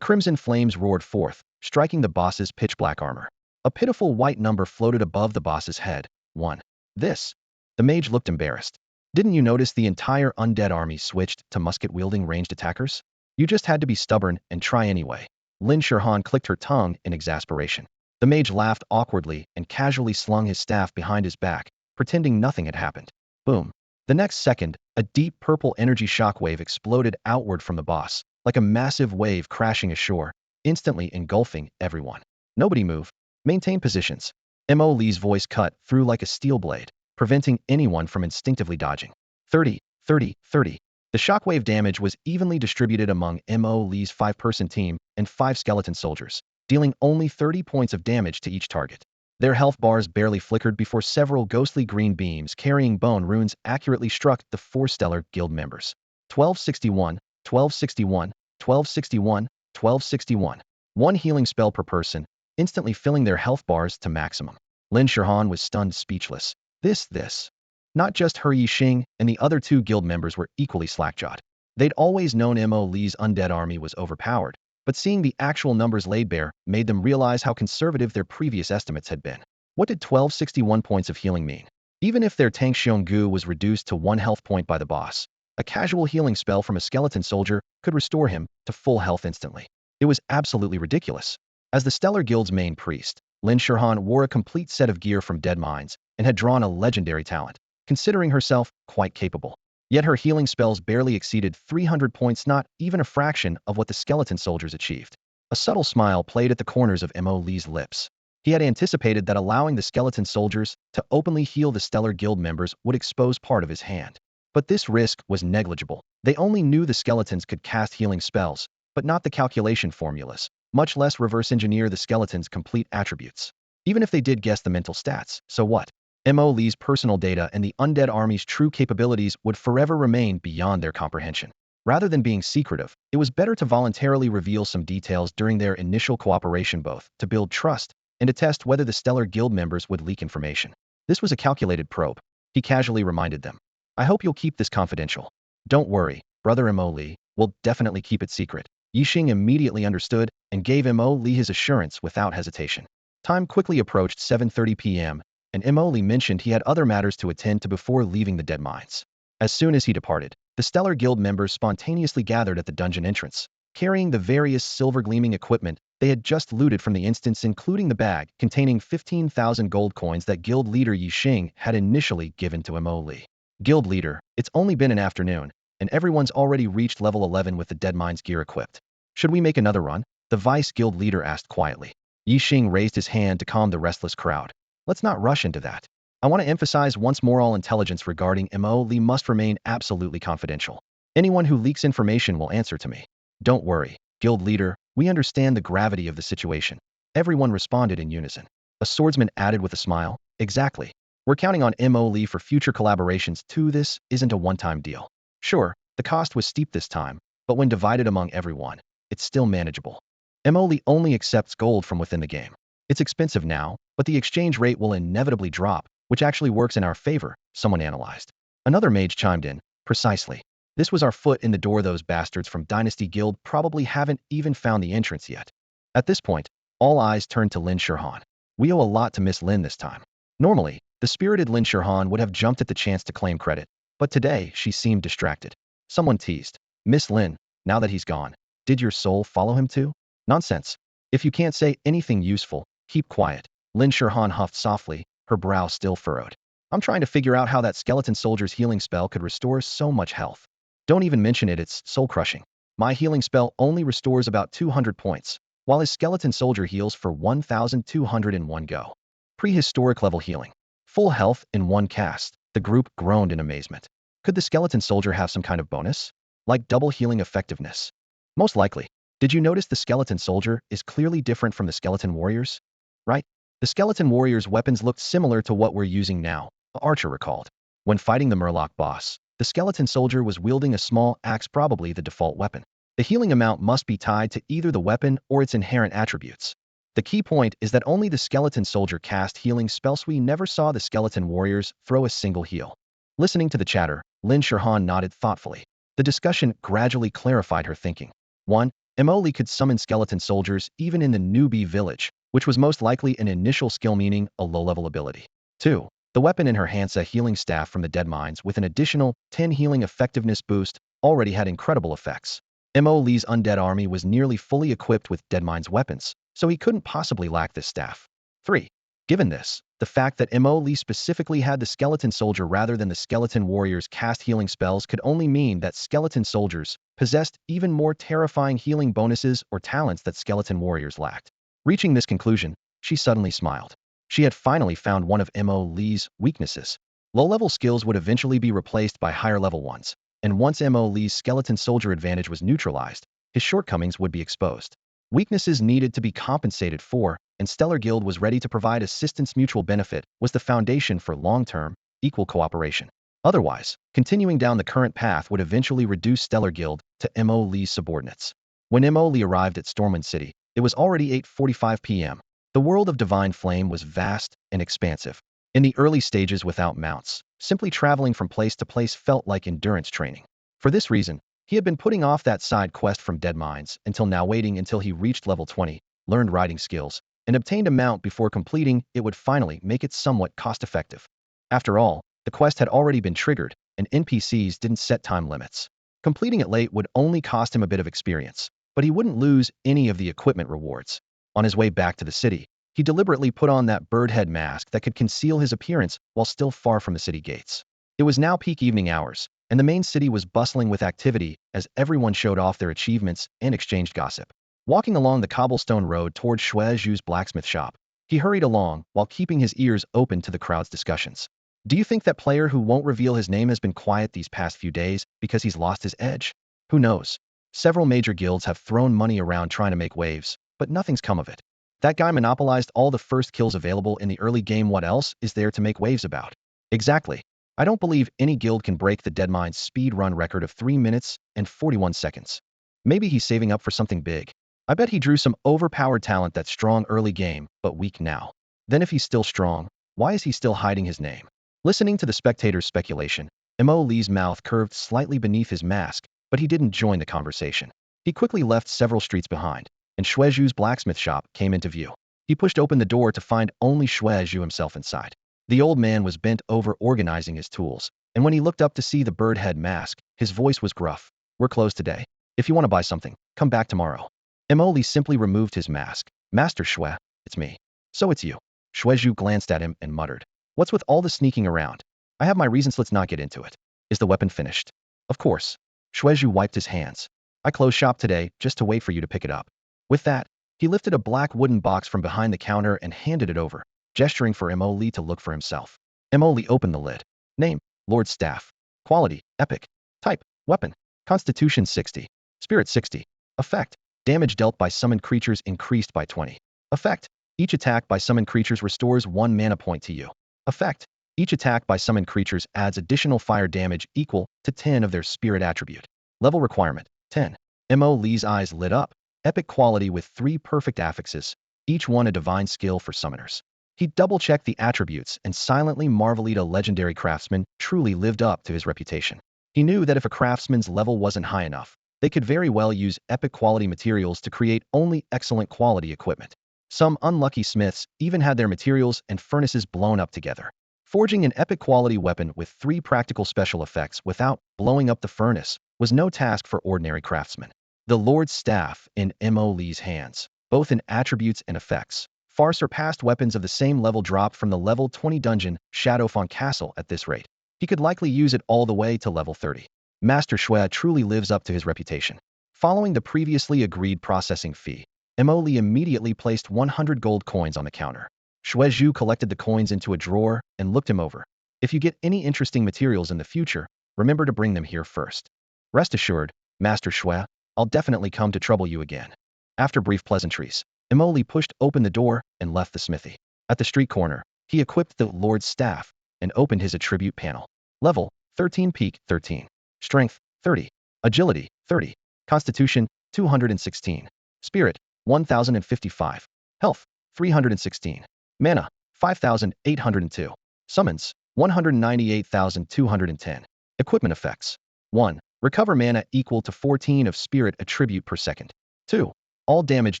[SPEAKER 1] crimson flames roared forth, striking the boss's pitch-black armor. A pitiful white number floated above the boss's head. 1. This. The mage looked embarrassed. Didn't you notice the entire undead army switched to musket-wielding ranged attackers? You just had to be stubborn and try anyway. Lin Shirhan clicked her tongue in exasperation. The mage laughed awkwardly and casually slung his staff behind his back, pretending nothing had happened. Boom. The next second, a deep purple energy shockwave exploded outward from the boss, like a massive wave crashing ashore, instantly engulfing everyone. Nobody move. Maintain positions. Mo Li's voice cut through like a steel blade, preventing anyone from instinctively dodging. 30, 30, 30. The shockwave damage was evenly distributed among Mo Li's 5-person team and 5 skeleton soldiers, dealing only 30 points of damage to each target. Their health bars barely flickered before several ghostly green beams carrying bone runes accurately struck the 4 Stellar Guild members. 1261, 1261, 1261, 1261. 1 healing spell per person, instantly filling their health bars to maximum. Lin Shirhan was stunned speechless. This. Not just her, Yixing and the other 2 guild members were equally slack-jawed. They'd always known Mo Li's undead army was overpowered, but seeing the actual numbers laid bare made them realize how conservative their previous estimates had been. What did 1261 points of healing mean? Even if their tank Xionggu was reduced to 1 health point by the boss, a casual healing spell from a skeleton soldier could restore him to full health instantly. It was absolutely ridiculous. As the Stellar Guild's main priest, Lin Shurhan wore a complete set of gear from Dead Mines and had drawn a legendary talent, considering herself quite capable. Yet her healing spells barely exceeded 300 points, not even a fraction of what the skeleton soldiers achieved. A subtle smile played at the corners of Mo Li's lips. He had anticipated that allowing the skeleton soldiers to openly heal the Stellar Guild members would expose part of his hand. But this risk was negligible. They only knew the skeletons could cast healing spells, but not the calculation formulas, much less reverse engineer the skeleton's complete attributes. Even if they did guess the mental stats, so what? Mo Li's personal data and the undead army's true capabilities would forever remain beyond their comprehension. Rather than being secretive, it was better to voluntarily reveal some details during their initial cooperation, both to build trust and to test whether the Stellar Guild members would leak information. This was a calculated probe. He casually reminded them. I hope you'll keep this confidential. Don't worry, Brother Mo Li, we'll definitely keep it secret. Yixing immediately understood and gave Mo Li his assurance without hesitation. Time quickly approached 7:30 p.m., and Mo Li mentioned he had other matters to attend to before leaving the Dead Mines. As soon as he departed, the Stellar Guild members spontaneously gathered at the dungeon entrance, carrying the various silver-gleaming equipment they had just looted from the instance, including the bag containing 15,000 gold coins that Guild leader Yixing had initially given to Mo Li. Guild leader, it's only been an afternoon, and everyone's already reached level 11 with the Dead Mines gear equipped. Should we make another run? The vice guild leader asked quietly. Yixing raised his hand to calm the restless crowd. Let's not rush into that. I want to emphasize once more, all intelligence regarding Mo Li must remain absolutely confidential. Anyone who leaks information will answer to me. Don't worry, guild leader, we understand the gravity of the situation. Everyone responded in unison. A swordsman added with a smile, exactly. We're counting on Mo Li for future collaborations too. This isn't a one-time deal. Sure, the cost was steep this time, but when divided among everyone, it's still manageable. Mo Li only accepts gold from within the game. It's expensive now, but the exchange rate will inevitably drop, which actually works in our favor, someone analyzed. Another mage chimed in, precisely. This was our foot in the door. Those bastards from Dynasty Guild probably haven't even found the entrance yet. At this point, all eyes turned to Lin Shurhan. We owe a lot to Miss Lin this time. Normally, the spirited Lin Shurhan would have jumped at the chance to claim credit, but today she seemed distracted. Someone teased, Miss Lin, now that he's gone, did your soul follow him too? Nonsense. If you can't say anything useful, keep quiet. Lin Shurhan huffed softly, her brow still furrowed. I'm trying to figure out how that skeleton soldier's healing spell could restore so much health. Don't even mention it, it's soul-crushing. My healing spell only restores about 200 points, while his skeleton soldier heals for 1,200 in one go. Prehistoric level healing. Full health in one cast. The group groaned in amazement. Could the skeleton soldier have some kind of bonus? Like double healing effectiveness? Most likely. Did you notice the skeleton soldier is clearly different from the skeleton warriors? Right? The skeleton warriors' weapons looked similar to what we're using now, Archer recalled. When fighting the Murloc boss, the skeleton soldier was wielding a small axe, probably the default weapon. The healing amount must be tied to either the weapon or its inherent attributes. The key point is that only the skeleton soldier cast healing spells. We never saw the skeleton warriors throw a single heal. Listening to the chatter, Lin Shurhan nodded thoughtfully. The discussion gradually clarified her thinking. 1. Mo Li could summon skeleton soldiers even in the newbie village, which was most likely an initial skill, meaning a low-level ability. 2. The weapon in her hands, a healing staff from the Dead Mines with an additional 10 healing effectiveness boost, already had incredible effects. Mo Li's undead army was nearly fully equipped with Dead Mines weapons, so he couldn't possibly lack this staff. 3. Given this, the fact that Mo Li specifically had the skeleton soldier rather than the skeleton warriors cast healing spells could only mean that skeleton soldiers possessed even more terrifying healing bonuses or talents that skeleton warriors lacked. Reaching this conclusion, she suddenly smiled. She had finally found one of Mo Li's weaknesses. Low-level skills would eventually be replaced by higher-level ones, and once Mo Li's skeleton soldier advantage was neutralized, his shortcomings would be exposed. Weaknesses needed to be compensated for, and Stellar Guild was ready to provide assistance. Mutual benefit was the foundation for long-term, equal cooperation. Otherwise, continuing down the current path would eventually reduce Stellar Guild to Mo Li's subordinates. When Mo Li arrived at Stormwind City, it was already 8:45 p.m. The world of Divine Flame was vast and expansive. In the early stages without mounts, simply traveling from place to place felt like endurance training. For this reason, He had been putting off that side quest from Dead Mines until now, waiting until he reached level 20, learned riding skills, and obtained a mount before completing it would finally make it somewhat cost-effective. After all, the quest had already been triggered, and NPCs didn't set time limits. Completing it late would only cost him a bit of experience, but he wouldn't lose any of the equipment rewards. On his way back to the city, he deliberately put on that bird head mask that could conceal his appearance while still far from the city gates. It was now peak evening hours, and the main city was bustling with activity as everyone showed off their achievements and exchanged gossip. Walking along the cobblestone road toward Shueju's blacksmith shop, he hurried along while keeping his ears open to the crowd's discussions. Do you think that player who won't reveal his name has been quiet these past few days because he's lost his edge? Who knows? Several major guilds have thrown money around trying to make waves, but nothing's come of it. That guy monopolized all the first kills available in the early game. What else is there to make waves about? Exactly. I don't believe any guild can break the Deadmines speedrun record of 3 minutes and 41 seconds. Maybe he's saving up for something big. I bet he drew some overpowered talent that's strong early game, but weak now. Then if he's still strong, why is he still hiding his name? Listening to the spectators' speculation, Mo Lee's mouth curved slightly beneath his mask, but he didn't join the conversation. He quickly left several streets behind, and Shueju's blacksmith shop came into view. He pushed open the door to find only Shueju himself inside. The old man was bent over organizing his tools, and when he looked up to see the bird head mask, his voice was gruff. We're closed today. If you want to buy something, come back tomorrow. Mo Lee simply removed his mask. Master Shue, it's me. So it's you. Shueju glanced at him and muttered. What's with all the sneaking around? I have my reasons, let's not get into it. Is the weapon finished? Of course. Shueju wiped his hands. I closed shop today just to wait for you to pick it up. With that, he lifted a black wooden box from behind the counter and handed it over, gesturing for Mo Lee to look for himself. Mo Lee opened the lid. Name, Lord Staff. Quality, Epic. Type, Weapon. Constitution 60. Spirit 60. Effect, damage dealt by summoned creatures increased by 20. Effect, each attack by summoned creatures restores 1 mana point to you. Effect, each attack by summoned creatures adds additional fire damage equal to 10 of their spirit attribute. Level requirement, 10. Mo Lee's eyes lit up. Epic quality with 3 perfect affixes, each one a divine skill for summoners. He double-checked the attributes and silently marveled a legendary craftsman truly lived up to his reputation. He knew that if a craftsman's level wasn't high enough, they could very well use epic quality materials to create only excellent quality equipment. Some unlucky smiths even had their materials and furnaces blown up together. Forging an epic quality weapon with 3 practical special effects without blowing up the furnace was no task for ordinary craftsmen. The Lord's Staff in Mo Lee's hands, both in attributes and effects, far surpassed weapons of the same level dropped from the level 20 dungeon Shadowfang castle at this rate. He could likely use it all the way to level 30. Master Shue truly lives up to his reputation. Following the previously agreed processing fee, Mo Lee immediately placed 100 gold coins on the counter. Shueju collected the coins into a drawer and looked him over. If you get any interesting materials in the future, remember to bring them here first. Rest assured, Master Shue, I'll definitely come to trouble you again. After brief pleasantries, Mo Lee pushed open the door and left the smithy. At the street corner, he equipped the Lord's Staff and opened his attribute panel. Level, 13 Peak, 13. Strength, 30. Agility, 30. Constitution, 216. Spirit, 1055. Health, 316. Mana, 5802. Summons, 198,210. Equipment effects. 1. Recover mana equal to 14 of spirit attribute per second. 2. All damage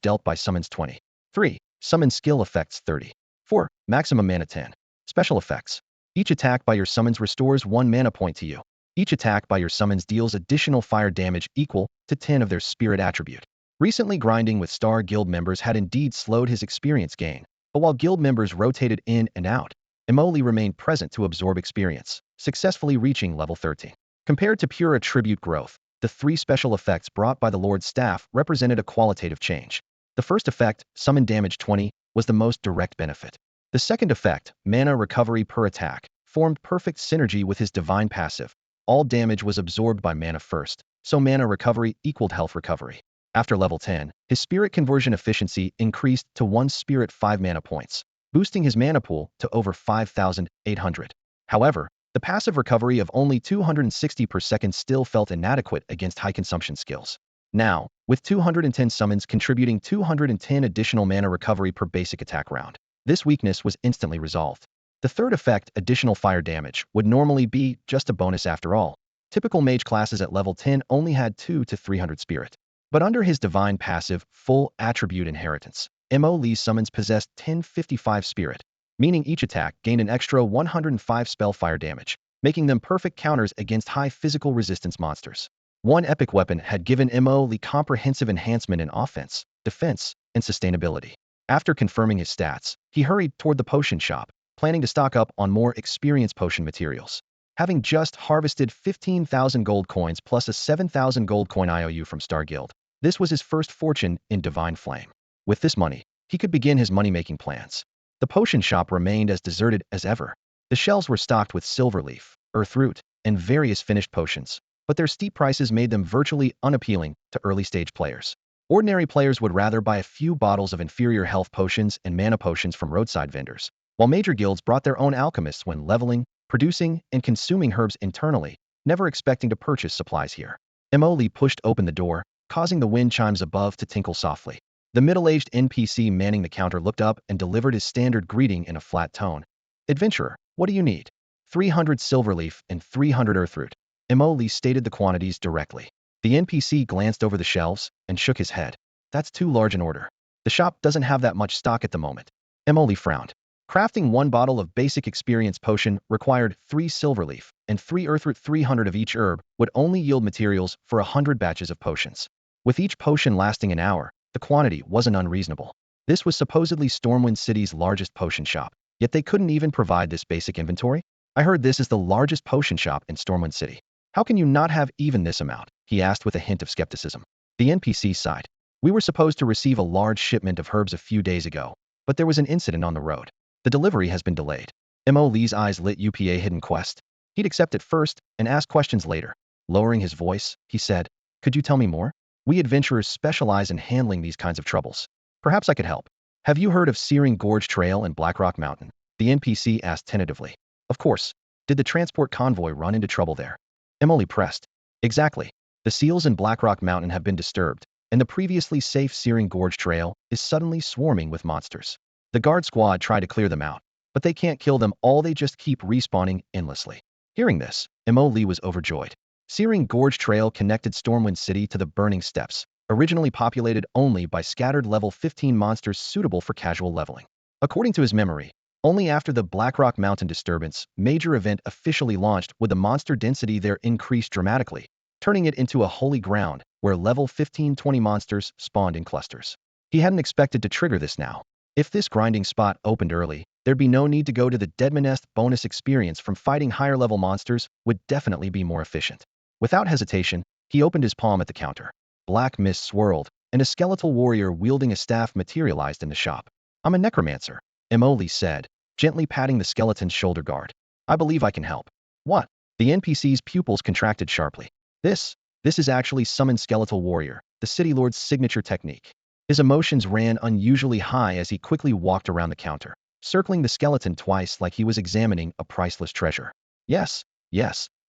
[SPEAKER 1] dealt by summons 20. 3. Summon skill effects 30. 4. Maximum mana 10. Special effects. Each attack by your summons restores 1 mana point to you. Each attack by your summons deals additional fire damage equal to 10 of their spirit attribute. Recently grinding with Star Guild members had indeed slowed his experience gain, but while guild members rotated in and out, Mo Lee remained present to absorb experience, successfully reaching level 13. Compared to pure attribute growth, the 3 special effects brought by the Lord's Staff represented a qualitative change. The first effect, Summon Damage 20, was the most direct benefit. The second effect, Mana Recovery per attack, formed perfect synergy with his divine passive. All damage was absorbed by mana first, so mana recovery equaled health recovery. After level 10, his spirit conversion efficiency increased to 1 spirit 5 mana points, boosting his mana pool to over 5,800. However, the passive recovery of only 260 per second still felt inadequate against high consumption skills. Now, with 210 summons contributing 210 additional mana recovery per basic attack round, this weakness was instantly resolved. The third effect, additional fire damage, would normally be just a bonus after all. Typical mage classes at level 10 only had 2 to 300 spirit. But under his divine passive, full attribute inheritance, Mo Lee's summons possessed 1055 spirit, meaning each attack gained an extra 105 spellfire damage, making them perfect counters against high physical resistance monsters. One epic weapon had given Mo Lee comprehensive enhancement in offense, defense, and sustainability. After confirming his stats, he hurried toward the potion shop, planning to stock up on more experienced potion materials. Having just harvested 15,000 gold coins plus a 7,000 gold coin IOU from Star Guild, this was his first fortune in Divine Flame. With this money, he could begin his money-making plans. The potion shop remained as deserted as ever. The shelves were stocked with silverleaf, earthroot, and various finished potions, but their steep prices made them virtually unappealing to early-stage players. Ordinary players would rather buy a few bottles of inferior health potions and mana potions from roadside vendors, while major guilds brought their own alchemists when leveling, producing, and consuming herbs internally, never expecting to purchase supplies here. Mo Lee pushed open the door, causing the wind chimes above to tinkle softly. The middle-aged NPC manning the counter looked up and delivered his standard greeting in a flat tone. "Adventurer, what do you need?" 300 silverleaf and 300 earthroot. Mo Lee stated the quantities directly. The NPC glanced over the shelves and shook his head. "That's too large an order. The shop doesn't have that much stock at the moment." Mo Lee frowned. Crafting one bottle of basic experience potion required 3 silverleaf and 3 earthroot. 300 of each herb would only yield materials for 100 batches of potions. With each potion lasting an hour, the quantity wasn't unreasonable. This was supposedly Stormwind City's largest potion shop, yet they couldn't even provide this basic inventory? "I heard this is the largest potion shop in Stormwind City. How can you not have even this amount?" he asked with a hint of skepticism. The NPC sighed. "We were supposed to receive a large shipment of herbs a few days ago, but there was an incident on the road. The delivery has been delayed." Mo Lee's eyes lit up a hidden quest. He'd accept it first and ask questions later. Lowering his voice, he said, "Could you tell me more? We adventurers specialize in handling these kinds of troubles. Perhaps I could help." "Have you heard of Searing Gorge Trail and Blackrock Mountain?" the NPC asked tentatively. "Of course. Did the transport convoy run into trouble there?" Mo Lee pressed. "Exactly. The seals in Blackrock Mountain have been disturbed, and the previously safe Searing Gorge Trail is suddenly swarming with monsters. The guard squad tried to clear them out, but they can't kill them all, they just keep respawning endlessly." Hearing this, Mo Lee was overjoyed. Searing Gorge Trail connected Stormwind City to the Burning Steppes, originally populated only by scattered level 15 monsters suitable for casual leveling. According to his memory, only after the Blackrock Mountain disturbance major event officially launched would the monster density there increase dramatically, turning it into a holy ground where level 15-20 monsters spawned in clusters. He hadn't expected to trigger this now. If this grinding spot opened early, there'd be no need to go to the Deadmanest. Bonus experience from fighting higher level monsters would definitely be more efficient. Without hesitation, he opened his palm at the counter. Black mist swirled, and a skeletal warrior wielding a staff materialized in the shop. "I'm a necromancer," Mo Lee said, gently patting the skeleton's shoulder guard. "I believe I can help." "What?" The NPC's pupils contracted sharply. This is actually Summon Skeletal Warrior, the City Lord's signature technique." His emotions ran unusually high as he quickly walked around the counter, circling the skeleton twice like he was examining a priceless treasure. Yes,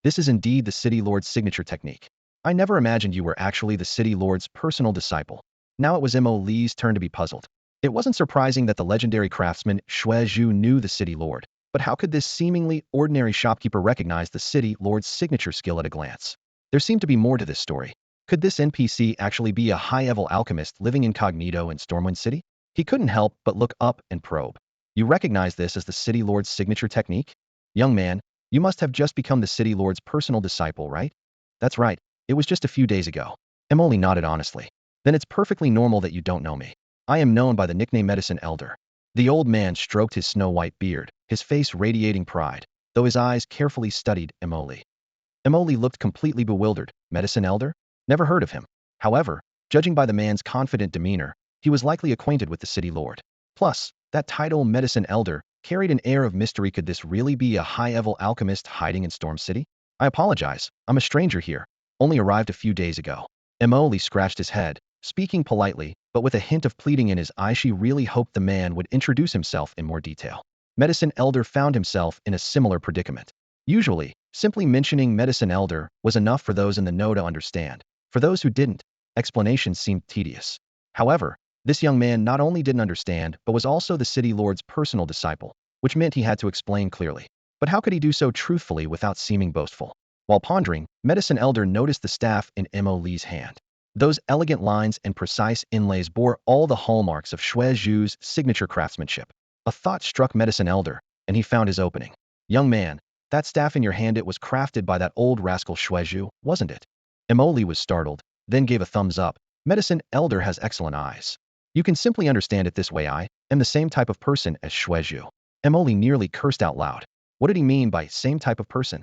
[SPEAKER 1] this is indeed the City Lord's signature technique. I never imagined you were actually the City Lord's personal disciple." Now it was Mo Lee's turn to be puzzled. It wasn't surprising that the legendary craftsman Xue Zhu knew the City Lord, but how could this seemingly ordinary shopkeeper recognize the City Lord's signature skill at a glance? There seemed to be more to this story. Could this NPC actually be a high-level alchemist living incognito in Stormwind City? He couldn't help but look up and probe. "You recognize this as the City Lord's signature technique? Young man, you must have just become the City Lord's personal disciple, right?" "That's right. It was just a few days ago." Mo Lee nodded honestly. "Then it's perfectly normal that you don't know me. I am known by the nickname Medicine Elder." The old man stroked his snow-white beard, his face radiating pride, though his eyes carefully studied Mo Lee. Mo Lee looked completely bewildered. Medicine Elder? Never heard of him. However, judging by the man's confident demeanor, he was likely acquainted with the City Lord. Plus, that title, Medicine Elder, carried an air of mystery. Could this really be a high-level alchemist hiding in Storm City? "I apologize. I'm a stranger here. Only arrived a few days ago." Mo Lee scratched his head, speaking politely, but with a hint of pleading in his eye. She really hoped the man would introduce himself in more detail. Medicine Elder found himself in a similar predicament. Usually, simply mentioning Medicine Elder was enough for those in the know to understand. For those who didn't, explanations seemed tedious. However, this young man not only didn't understand, but was also the City Lord's personal disciple, which meant he had to explain clearly. But how could he do so truthfully without seeming boastful? While pondering, Medicine Elder noticed the staff in Mo Lee's hand. Those elegant lines and precise inlays bore all the hallmarks of Xue Zhu's signature craftsmanship. A thought struck Medicine Elder, and he found his opening. Young man, that staff in your hand, it was crafted by that old rascal Xue Zhu, wasn't it? Mo Lee was startled, then gave a thumbs up. Medicine Elder has excellent eyes. You can simply understand it this way. I am the same type of person as Xue Zhu. Mo Lee nearly cursed out loud. What did he mean by same type of person?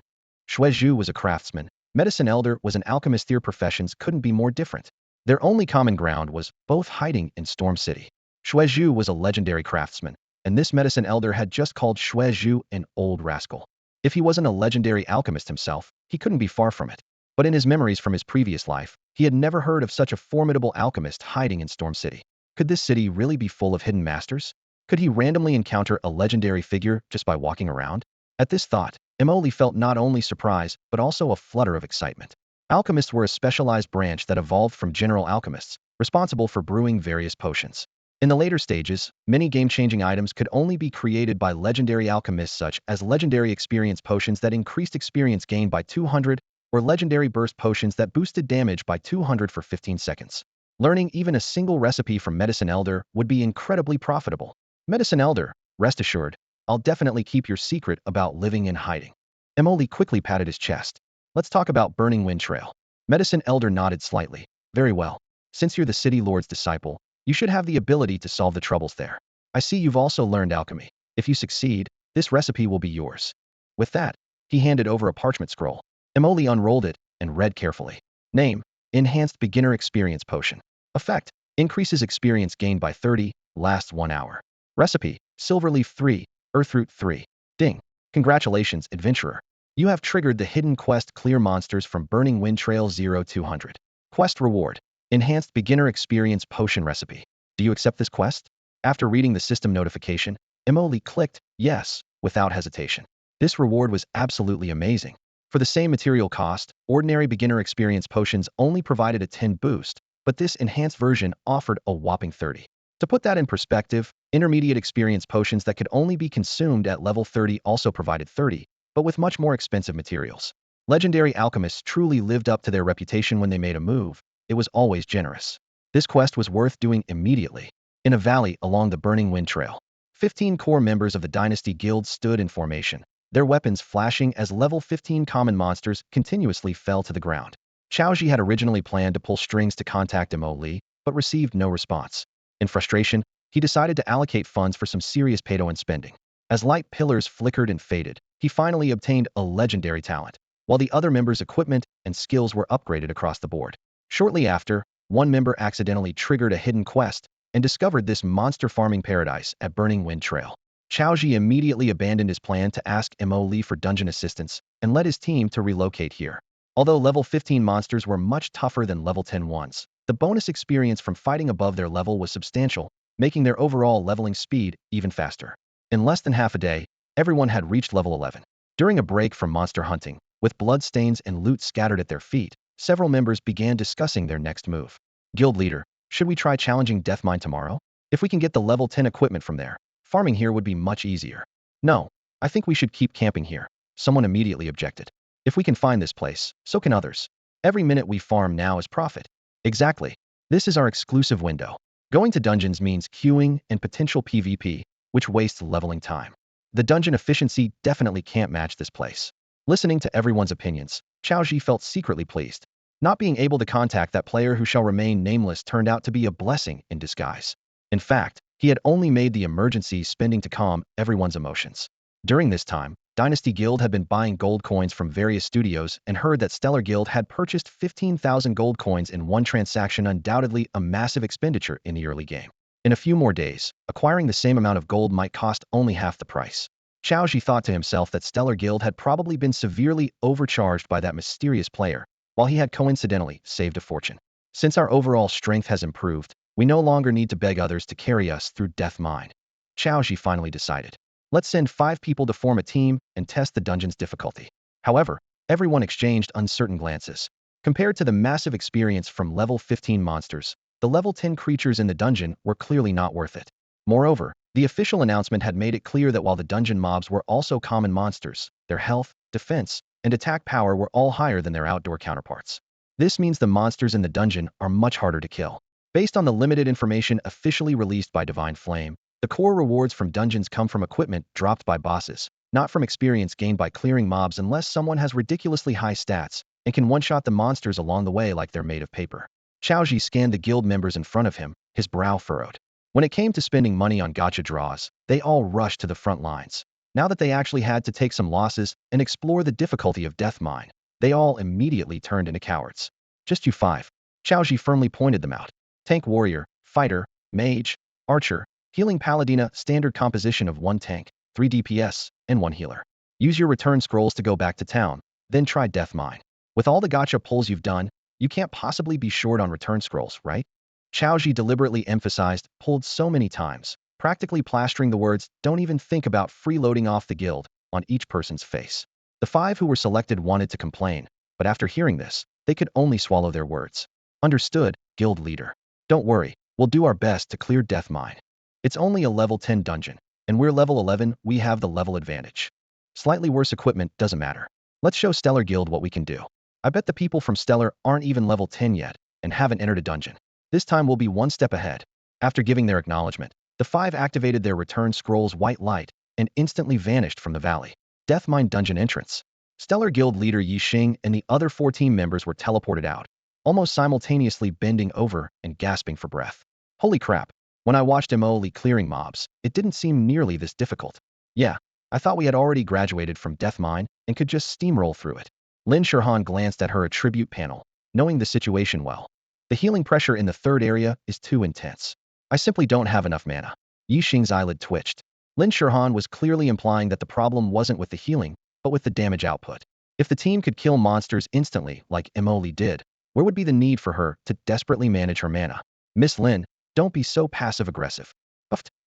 [SPEAKER 1] Xue Zhu was a craftsman. Medicine Elder was an alchemist. Their professions couldn't be more different. Their only common ground was both hiding in Storm City. Xue Zhu was a legendary craftsman, and this Medicine Elder had just called Xue Zhu an old rascal. If he wasn't a legendary alchemist himself, he couldn't be far from it. But in his memories from his previous life, he had never heard of such a formidable alchemist hiding in Storm City. Could this city really be full of hidden masters? Could he randomly encounter a legendary figure just by walking around? At this thought, Emoli felt not only surprise, but also a flutter of excitement. Alchemists were a specialized branch that evolved from general alchemists, responsible for brewing various potions. In the later stages, many game-changing items could only be created by legendary alchemists, such as legendary experience potions that increased experience gain by 200, or legendary burst potions that boosted damage by 200 for 15 seconds. Learning even a single recipe from Medicine Elder would be incredibly profitable. Medicine Elder, rest assured, I'll definitely keep your secret about living in hiding. Emoli quickly patted his chest. Let's talk about Burning Wind Trail. Medicine Elder nodded slightly. Very well. Since you're the City Lord's disciple, you should have the ability to solve the troubles there. I see you've also learned alchemy. If you succeed, this recipe will be yours. With that, he handed over a parchment scroll. Emoli unrolled it and read carefully. Name: Enhanced Beginner Experience Potion. Effect: increases experience gained by 30, lasts 1 hour. Recipe: Silverleaf 3, Earthroot 3. Ding. Congratulations, adventurer. You have triggered the hidden quest Clear Monsters from Burning Wind Trail 0200. Quest reward: Enhanced Beginner Experience Potion Recipe. Do you accept this quest? After reading the system notification, Emoli clicked yes, without hesitation. This reward was absolutely amazing. For the same material cost, ordinary beginner experience potions only provided a 10 boost, but this enhanced version offered a whopping 30. To put that in perspective, intermediate experience potions that could only be consumed at level 30 also provided 30, but with much more expensive materials. Legendary alchemists truly lived up to their reputation when they made a move. It was always generous. This quest was worth doing immediately. In a valley along the Burning Wind Trail, 15 core members of the Dynasty Guild stood in formation, their weapons flashing as level 15 common monsters continuously fell to the ground. Chaoji had originally planned to pull strings to contact Mo Li, but received no response. In frustration, he decided to allocate funds for some serious pay-to-win spending. As light pillars flickered and faded, he finally obtained a legendary talent, while the other members' equipment and skills were upgraded across the board. Shortly after, one member accidentally triggered a hidden quest and discovered this monster farming paradise at Burning Wind Trail. Chaoji immediately abandoned his plan to ask Mo Li for dungeon assistance and led his team to relocate here. Although level 15 monsters were much tougher than level 10 ones, the bonus experience from fighting above their level was substantial, making their overall leveling speed even faster. In less than half a day, everyone had reached level 11. During a break from monster hunting, with bloodstains and loot scattered at their feet, several members began discussing their next move. Guild leader, should we try challenging Deathmine tomorrow? If we can get the level 10 equipment from there, farming here would be much easier. No, I think we should keep camping here. Someone immediately objected. If we can find this place, so can others. Every minute we farm now is profit. Exactly. This is our exclusive window. Going to dungeons means queuing and potential PvP, which wastes leveling time. The dungeon efficiency definitely can't match this place. Listening to everyone's opinions, Chaoji felt secretly pleased. Not being able to contact that player who shall remain nameless turned out to be a blessing in disguise. In fact, he had only made the emergency spending to calm everyone's emotions. During this time, Dynasty Guild had been buying gold coins from various studios and heard that Stellar Guild had purchased 15,000 gold coins in one transaction, undoubtedly a massive expenditure in the early game. In a few more days, acquiring the same amount of gold might cost only half the price. Chaoji thought to himself that Stellar Guild had probably been severely overcharged by that mysterious player, while he had coincidentally saved a fortune. Since our overall strength has improved, we no longer need to beg others to carry us through Death Mine. Chaoji finally decided. Let's send 5 people to form a team and test the dungeon's difficulty. However, everyone exchanged uncertain glances. Compared to the massive experience from level 15 monsters, the level 10 creatures in the dungeon were clearly not worth it. Moreover, the official announcement had made it clear that while the dungeon mobs were also common monsters, their health, defense, and attack power were all higher than their outdoor counterparts. This means the monsters in the dungeon are much harder to kill. Based on the limited information officially released by Divine Flame, the core rewards from dungeons come from equipment dropped by bosses, not from experience gained by clearing mobs unless someone has ridiculously high stats and can one-shot the monsters along the way like they're made of paper. Xiaoji scanned the guild members in front of him, his brow furrowed. When it came to spending money on gacha draws, they all rushed to the front lines. Now that they actually had to take some losses and explore the difficulty of Death Mine, they all immediately turned into cowards. Just you five. Xiaoji firmly pointed them out. Tank warrior, fighter, mage, archer, healing paladina, standard composition of 1 tank, 3 DPS, and 1 healer. Use your return scrolls to go back to town, then try Death Mine. With all the gacha pulls you've done, you can't possibly be short on return scrolls, right? Xiaoji deliberately emphasized pulled so many times, practically plastering the words, don't even think about freeloading off the guild, on each person's face. The 5 who were selected wanted to complain, but after hearing this, they could only swallow their words. Understood, guild leader. Don't worry, we'll do our best to clear Death Mine. It's only a level 10 dungeon, and we're level 11, we have the level advantage. Slightly worse equipment doesn't matter. Let's show Stellar Guild what we can do. I bet the people from Stellar aren't even level 10 yet, and haven't entered a dungeon. This time we'll be one step ahead. After giving their acknowledgement, the 5 activated their return scroll's white light, and instantly vanished from the valley. Death Mine dungeon entrance. Stellar Guild leader Yi Xing and the other 4 team members were teleported out, almost simultaneously bending over and gasping for breath. Holy crap, when I watched MMORPG clearing mobs, it didn't seem nearly this difficult. Yeah, I thought we had already graduated from Death Mine and could just steamroll through it. Lin Shurhan glanced at her attribute panel, knowing the situation well. The healing pressure in the 3rd area is too intense. I simply don't have enough mana. Yi Xing's eyelid twitched. Lin Shurhan was clearly implying that the problem wasn't with the healing, but with the damage output. If the team could kill monsters instantly, like MMORPG did, where would be the need for her to desperately manage her mana? Miss Lin, don't be so passive-aggressive.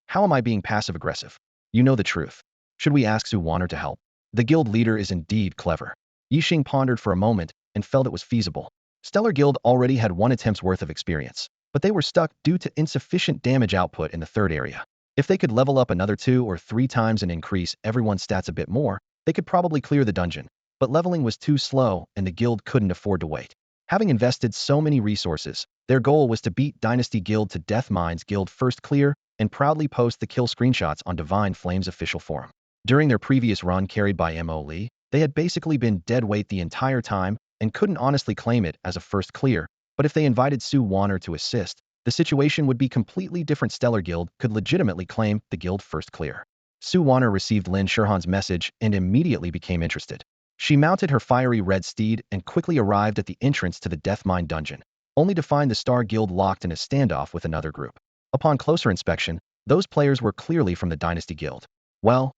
[SPEAKER 1] How am I being passive-aggressive? You know the truth. Should we ask Su Wanner to help? The guild leader is indeed clever. Yi Xing pondered for a moment and felt it was feasible. Stellar Guild already had 1 attempt's worth of experience, but they were stuck due to insufficient damage output in the 3rd area. If they could level up another 2 or 3 times and increase everyone's stats a bit more, they could probably clear the dungeon, but leveling was too slow and the guild couldn't afford to wait. Having invested so many resources, their goal was to beat Dynasty Guild to Death Mine's guild first clear and proudly post the kill screenshots on Divine Flame's official forum. During their previous run carried by MMORPG, they had basically been dead weight the entire time and couldn't honestly claim it as a first clear, but if they invited Su Wanner to assist, the situation would be completely different. Stellar Guild could legitimately claim the guild first clear. Su Wanner received Lin Shurhan's message and immediately became interested. She mounted her fiery red steed and quickly arrived at the entrance to the Death Mine dungeon, only to find the Star Guild locked in a standoff with another group. Upon closer inspection, those players were clearly from the Dynasty Guild. Well,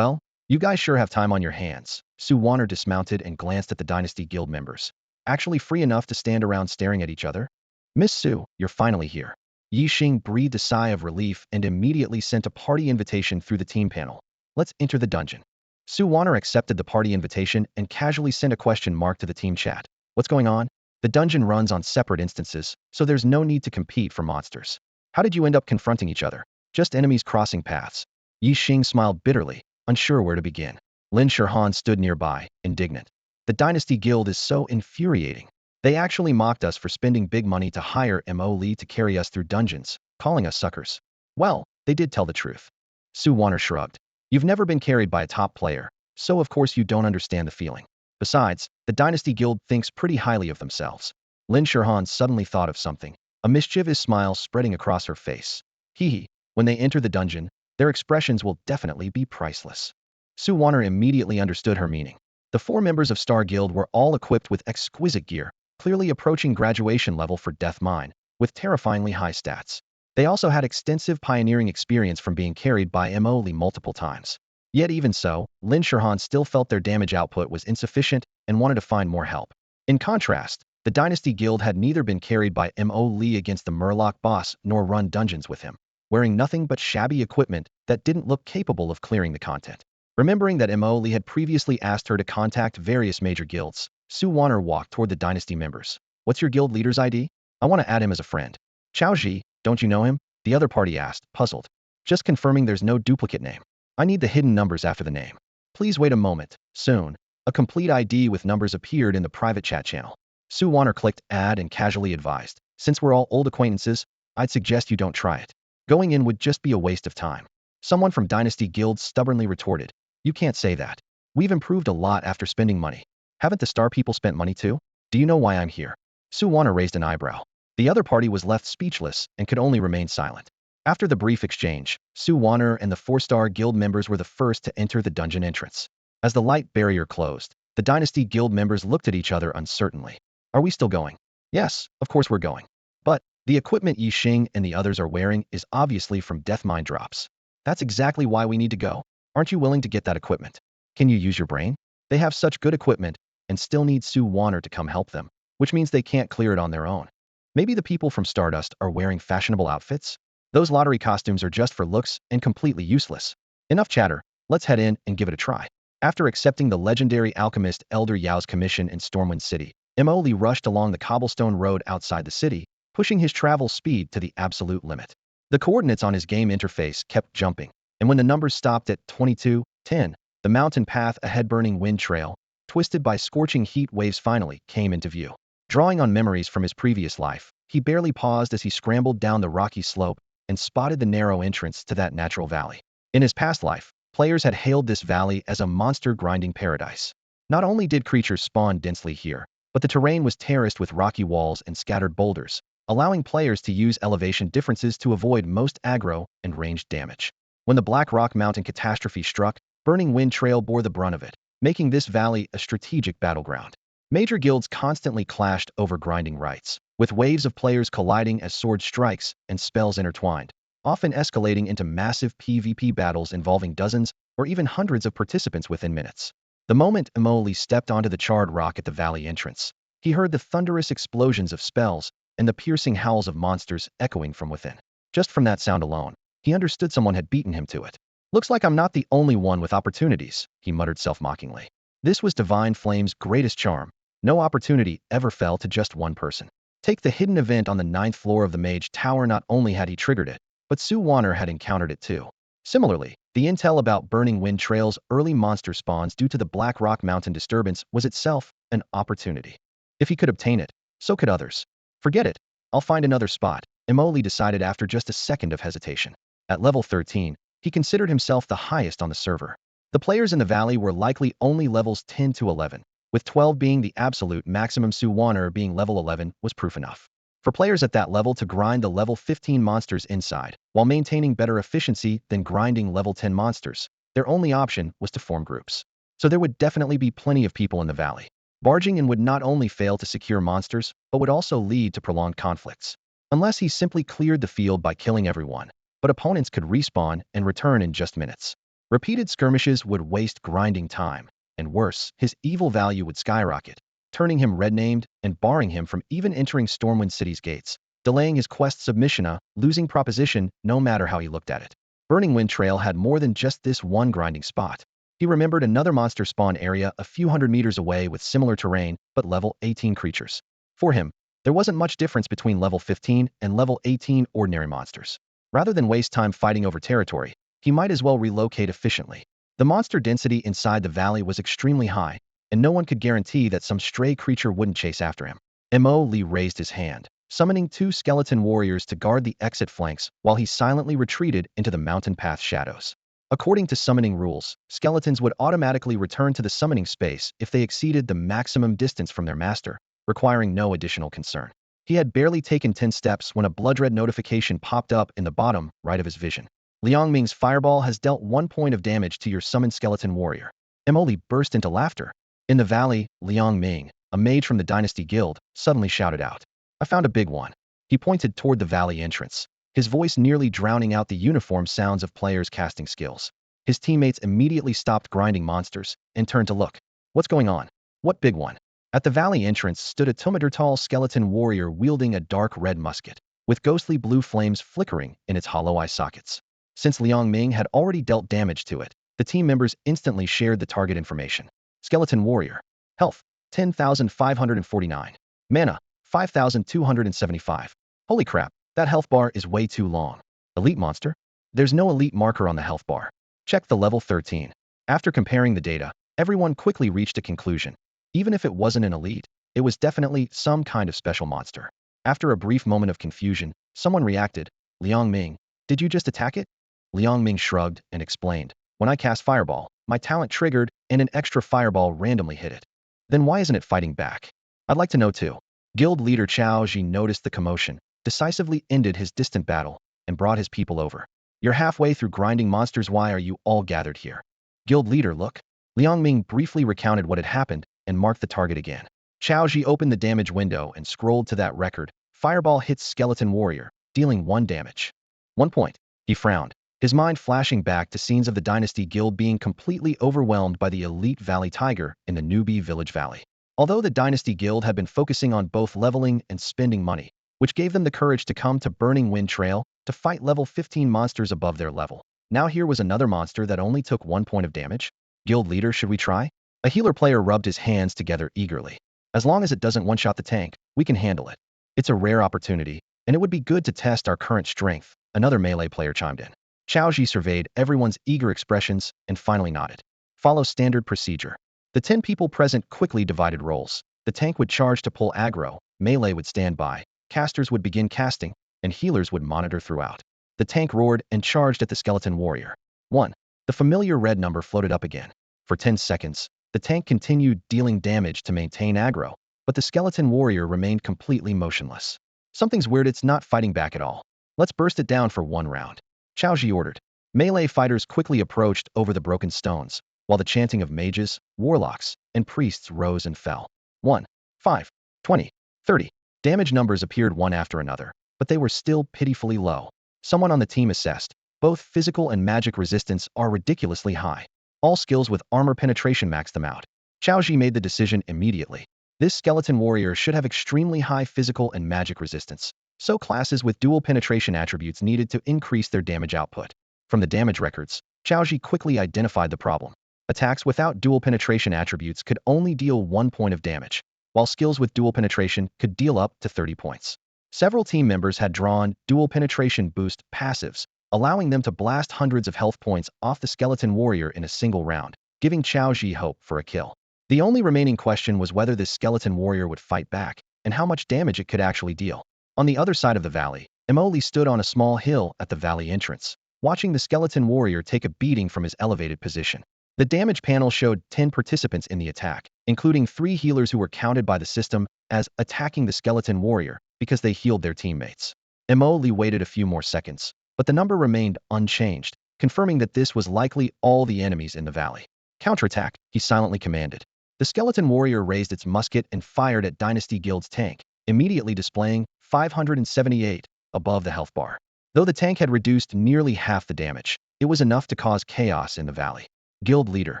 [SPEAKER 1] you guys sure have time on your hands. Su Wanner dismounted and glanced at the Dynasty Guild members. Actually free enough to stand around staring at each other? Miss Su, you're finally here. Yi Xing breathed a sigh of relief and immediately sent a party invitation through the team panel. Let's enter the dungeon. Su Wanner accepted the party invitation and casually sent a question mark to the team chat. What's going on? The dungeon runs on separate instances, so there's no need to compete for monsters. How did you end up confronting each other? Just enemies crossing paths. Yi Xing smiled bitterly, unsure where to begin. Lin Shurhan stood nearby, indignant. The Dynasty Guild is so infuriating. They actually mocked us for spending big money to hire MMORPG to carry us through dungeons, calling us suckers. Well, they did tell the truth. Su Wanner shrugged. You've never been carried by a top player, so of course you don't understand the feeling. Besides, the Dynasty Guild thinks pretty highly of themselves. Lin Shurhan suddenly thought of something, a mischievous smile spreading across her face. Hee, when they enter the dungeon, their expressions will definitely be priceless. Su Wanner immediately understood her meaning. The 4 members of Star Guild were all equipped with exquisite gear, clearly approaching graduation level for Death Mine, with terrifyingly high stats. They also had extensive pioneering experience from being carried by MMORPG multiple times. Yet even so, Lin Shurhan still felt their damage output was insufficient and wanted to find more help. In contrast, the Dynasty Guild had neither been carried by MMORPG against the Murloc boss nor run dungeons with him, wearing nothing but shabby equipment that didn't look capable of clearing the content. Remembering that MMORPG had previously asked her to contact various major guilds, Su Wanner walked toward the Dynasty members. What's your guild leader's ID? I want to add him as a friend. Xiaoji, don't you know him? The other party asked, puzzled. Just confirming there's no duplicate name. I need the hidden numbers after the name. Please wait a moment. Soon. A complete ID with numbers appeared in the private chat channel. Sue Warner clicked add and casually advised, "Since we're all old acquaintances, I'd suggest you don't try it. Going in would just be a waste of time." Someone from Dynasty Guild stubbornly retorted, "You can't say that. We've improved a lot after spending money. Haven't the star people spent money too? Do you know why I'm here?" Sue Warner raised an eyebrow. The other party was left speechless and could only remain silent. After the brief exchange, Sue Warner and the 4-star guild members were the first to enter the dungeon entrance. As the light barrier closed, the Dynasty Guild members looked at each other uncertainly. "Are we still going?" "Yes, of course we're going. But the equipment Yi Xing and the others are wearing is obviously from Deathmine drops. That's exactly why we need to go. Aren't you willing to get that equipment? Can you use your brain?" They have such good equipment and still need Sue Warner to come help them, which means they can't clear it on their own. Maybe the people from Stardust are wearing fashionable outfits? Those lottery costumes are just for looks and completely useless. Enough chatter, let's head in and give it a try. After accepting the legendary alchemist Elder Yao's commission in Stormwind City, Mo Li rushed along the cobblestone road outside the city, pushing his travel speed to the absolute limit. The coordinates on his game interface kept jumping, and when the numbers stopped at 22:10, the mountain path ahead burning wind trail, twisted by scorching heat waves finally came into view. Drawing on memories from his previous life, he barely paused as he scrambled down the rocky slope and spotted the narrow entrance to that natural valley. In his past life, players had hailed this valley as a monster-grinding paradise. Not only did creatures spawn densely here, but the terrain was terraced with rocky walls and scattered boulders, allowing players to use elevation differences to avoid most aggro and ranged damage. When the Black Rock Mountain catastrophe struck, Burning Wind Trail bore the brunt of it, making this valley a strategic battleground. Major guilds constantly clashed over grinding rights, with waves of players colliding as sword strikes and spells intertwined, often escalating into massive PvP battles involving dozens or even hundreds of participants within minutes. The moment Mo Li stepped onto the charred rock at the valley entrance, he heard the thunderous explosions of spells and the piercing howls of monsters echoing from within. Just from that sound alone, he understood someone had beaten him to it. "Looks like I'm not the only one with opportunities," he muttered self-mockingly. This was Divine Flame's greatest charm. No opportunity ever fell to just one person. Take the hidden event on the 9th floor of the Mage Tower. Not only had he triggered it, but Sue Warner had encountered it too. Similarly, the intel about Burning Wind Trail's early monster spawns due to the Black Rock Mountain disturbance was itself an opportunity. If he could obtain it, so could others. "Forget it. I'll find another spot," Mo Li decided after just a second of hesitation. At level 13, he considered himself the highest on the server. The players in the valley were likely only levels 10 to 11, with 12 being the absolute maximum. Sue Warner being level 11 was proof enough. For players at that level to grind the level 15 monsters inside, while maintaining better efficiency than grinding level 10 monsters, their only option was to form groups. So there would definitely be plenty of people in the valley. Barging in would not only fail to secure monsters, but would also lead to prolonged conflicts. Unless he simply cleared the field by killing everyone, but opponents could respawn and return in just minutes. Repeated skirmishes would waste grinding time, and worse, his evil value would skyrocket, turning him red-named and barring him from even entering Stormwind City's gates, delaying his quest submission, a losing proposition no matter how he looked at it. Burning Wind Trail had more than just this one grinding spot. He remembered another monster spawn area a few hundred meters away with similar terrain, but level 18 creatures. For him, there wasn't much difference between level 15 and level 18 ordinary monsters. Rather than waste time fighting over territory, he might as well relocate efficiently. The monster density inside the valley was extremely high, and no one could guarantee that some stray creature wouldn't chase after him. Mo Li raised his hand, summoning 2 skeleton warriors to guard the exit flanks while he silently retreated into the mountain path shadows. According to summoning rules, skeletons would automatically return to the summoning space if they exceeded the maximum distance from their master, requiring no additional concern. He had barely taken 10 steps when a blood-red notification popped up in the bottom right of his vision. "Liang Ming's fireball has dealt 1 point of damage to your summoned skeleton warrior." Mo Li burst into laughter. In the valley, Liang Ming, a mage from the Dynasty Guild, suddenly shouted out, "I found a big one." He pointed toward the valley entrance, his voice nearly drowning out the uniform sounds of players casting skills. His teammates immediately stopped grinding monsters and turned to look. "What's going on? What big one?" At the valley entrance stood a 2-meter-tall skeleton warrior wielding a dark red musket, with ghostly blue flames flickering in its hollow eye sockets. Since Liang Ming had already dealt damage to it, the team members instantly shared the target information. Skeleton warrior. Health, 10,549. Mana, 5,275. Holy crap, that health bar is way too long. Elite monster? There's no elite marker on the health bar. Check the level 13. After comparing the data, Everyone quickly reached a conclusion. Even if it wasn't an elite, it was definitely some kind of special monster. After a brief moment of confusion, someone reacted. Liang Ming, did you just attack it? Liang Ming shrugged and explained. When I cast Fireball, my talent triggered and an extra fireball randomly hit it. Then why isn't it fighting back? I'd like to know too. Guild leader Chao Ji noticed the commotion, decisively ended his distant battle, and brought his people over. You're halfway through grinding monsters, why are you all gathered here? Guild leader, look. Liang Ming briefly recounted what had happened and marked the target again. Chao Ji opened the damage window and scrolled to that record. Fireball hits skeleton warrior, dealing 1 damage. 1 point. He frowned, his mind flashing back to scenes of the Dynasty Guild being completely overwhelmed by the elite Valley Tiger in the newbie Village Valley. Although the Dynasty Guild had been focusing on both leveling and spending money, which gave them the courage to come to Burning Wind Trail to fight level 15 monsters above their level. Now here was another monster that only took 1 point of damage. Guild leader, should we try? A healer player rubbed his hands together eagerly. As long as it doesn't one-shot the tank, we can handle it. It's a rare opportunity, and it would be good to test our current strength, another melee player chimed in. Chao Ji surveyed everyone's eager expressions and finally nodded. Follow standard procedure. The 10 people present quickly divided roles. The tank would charge to pull aggro, melee would stand by, casters would begin casting, and healers would monitor throughout. The tank roared and charged at the skeleton warrior. 1. The familiar red number floated up again. For 10 seconds, the tank continued dealing damage to maintain aggro, but the skeleton warrior remained completely motionless. Something's weird, it's not fighting back at all. Let's burst it down for 1 round. Chao Ji ordered. Melee fighters quickly approached over the broken stones, while the chanting of mages, warlocks, and priests rose and fell. 1, 5, 20, 30. Damage numbers appeared one after another, but they were still pitifully low. Someone on the team assessed. Both physical and magic resistance are ridiculously high. All skills with armor penetration max them out. Chao Ji made the decision immediately. This skeleton warrior should have extremely high physical and magic resistance, so classes with dual penetration attributes needed to increase their damage output. From the damage records, Chao Ji quickly identified the problem. Attacks without dual penetration attributes could only deal 1 point of damage, while skills with dual penetration could deal up to 30 points. Several team members had drawn dual penetration boost passives, allowing them to blast hundreds of health points off the skeleton warrior in a single round, giving Chao Ji hope for a kill. The only remaining question was whether this skeleton warrior would fight back, and how much damage it could actually deal. On the other side of the valley, Emoli stood on a small hill at the valley entrance, watching the skeleton warrior take a beating from his elevated position. The damage panel showed 10 participants in the attack, including 3 healers who were counted by the system as attacking the skeleton warrior because they healed their teammates. Emoli waited a few more seconds, but the number remained unchanged, confirming that this was likely all the enemies in the valley. Counterattack, he silently commanded. The skeleton warrior raised its musket and fired at Dynasty Guild's tank, immediately displaying 578 above the health bar. Though the tank had reduced nearly half the damage, it was enough to cause chaos in the valley. Guild leader.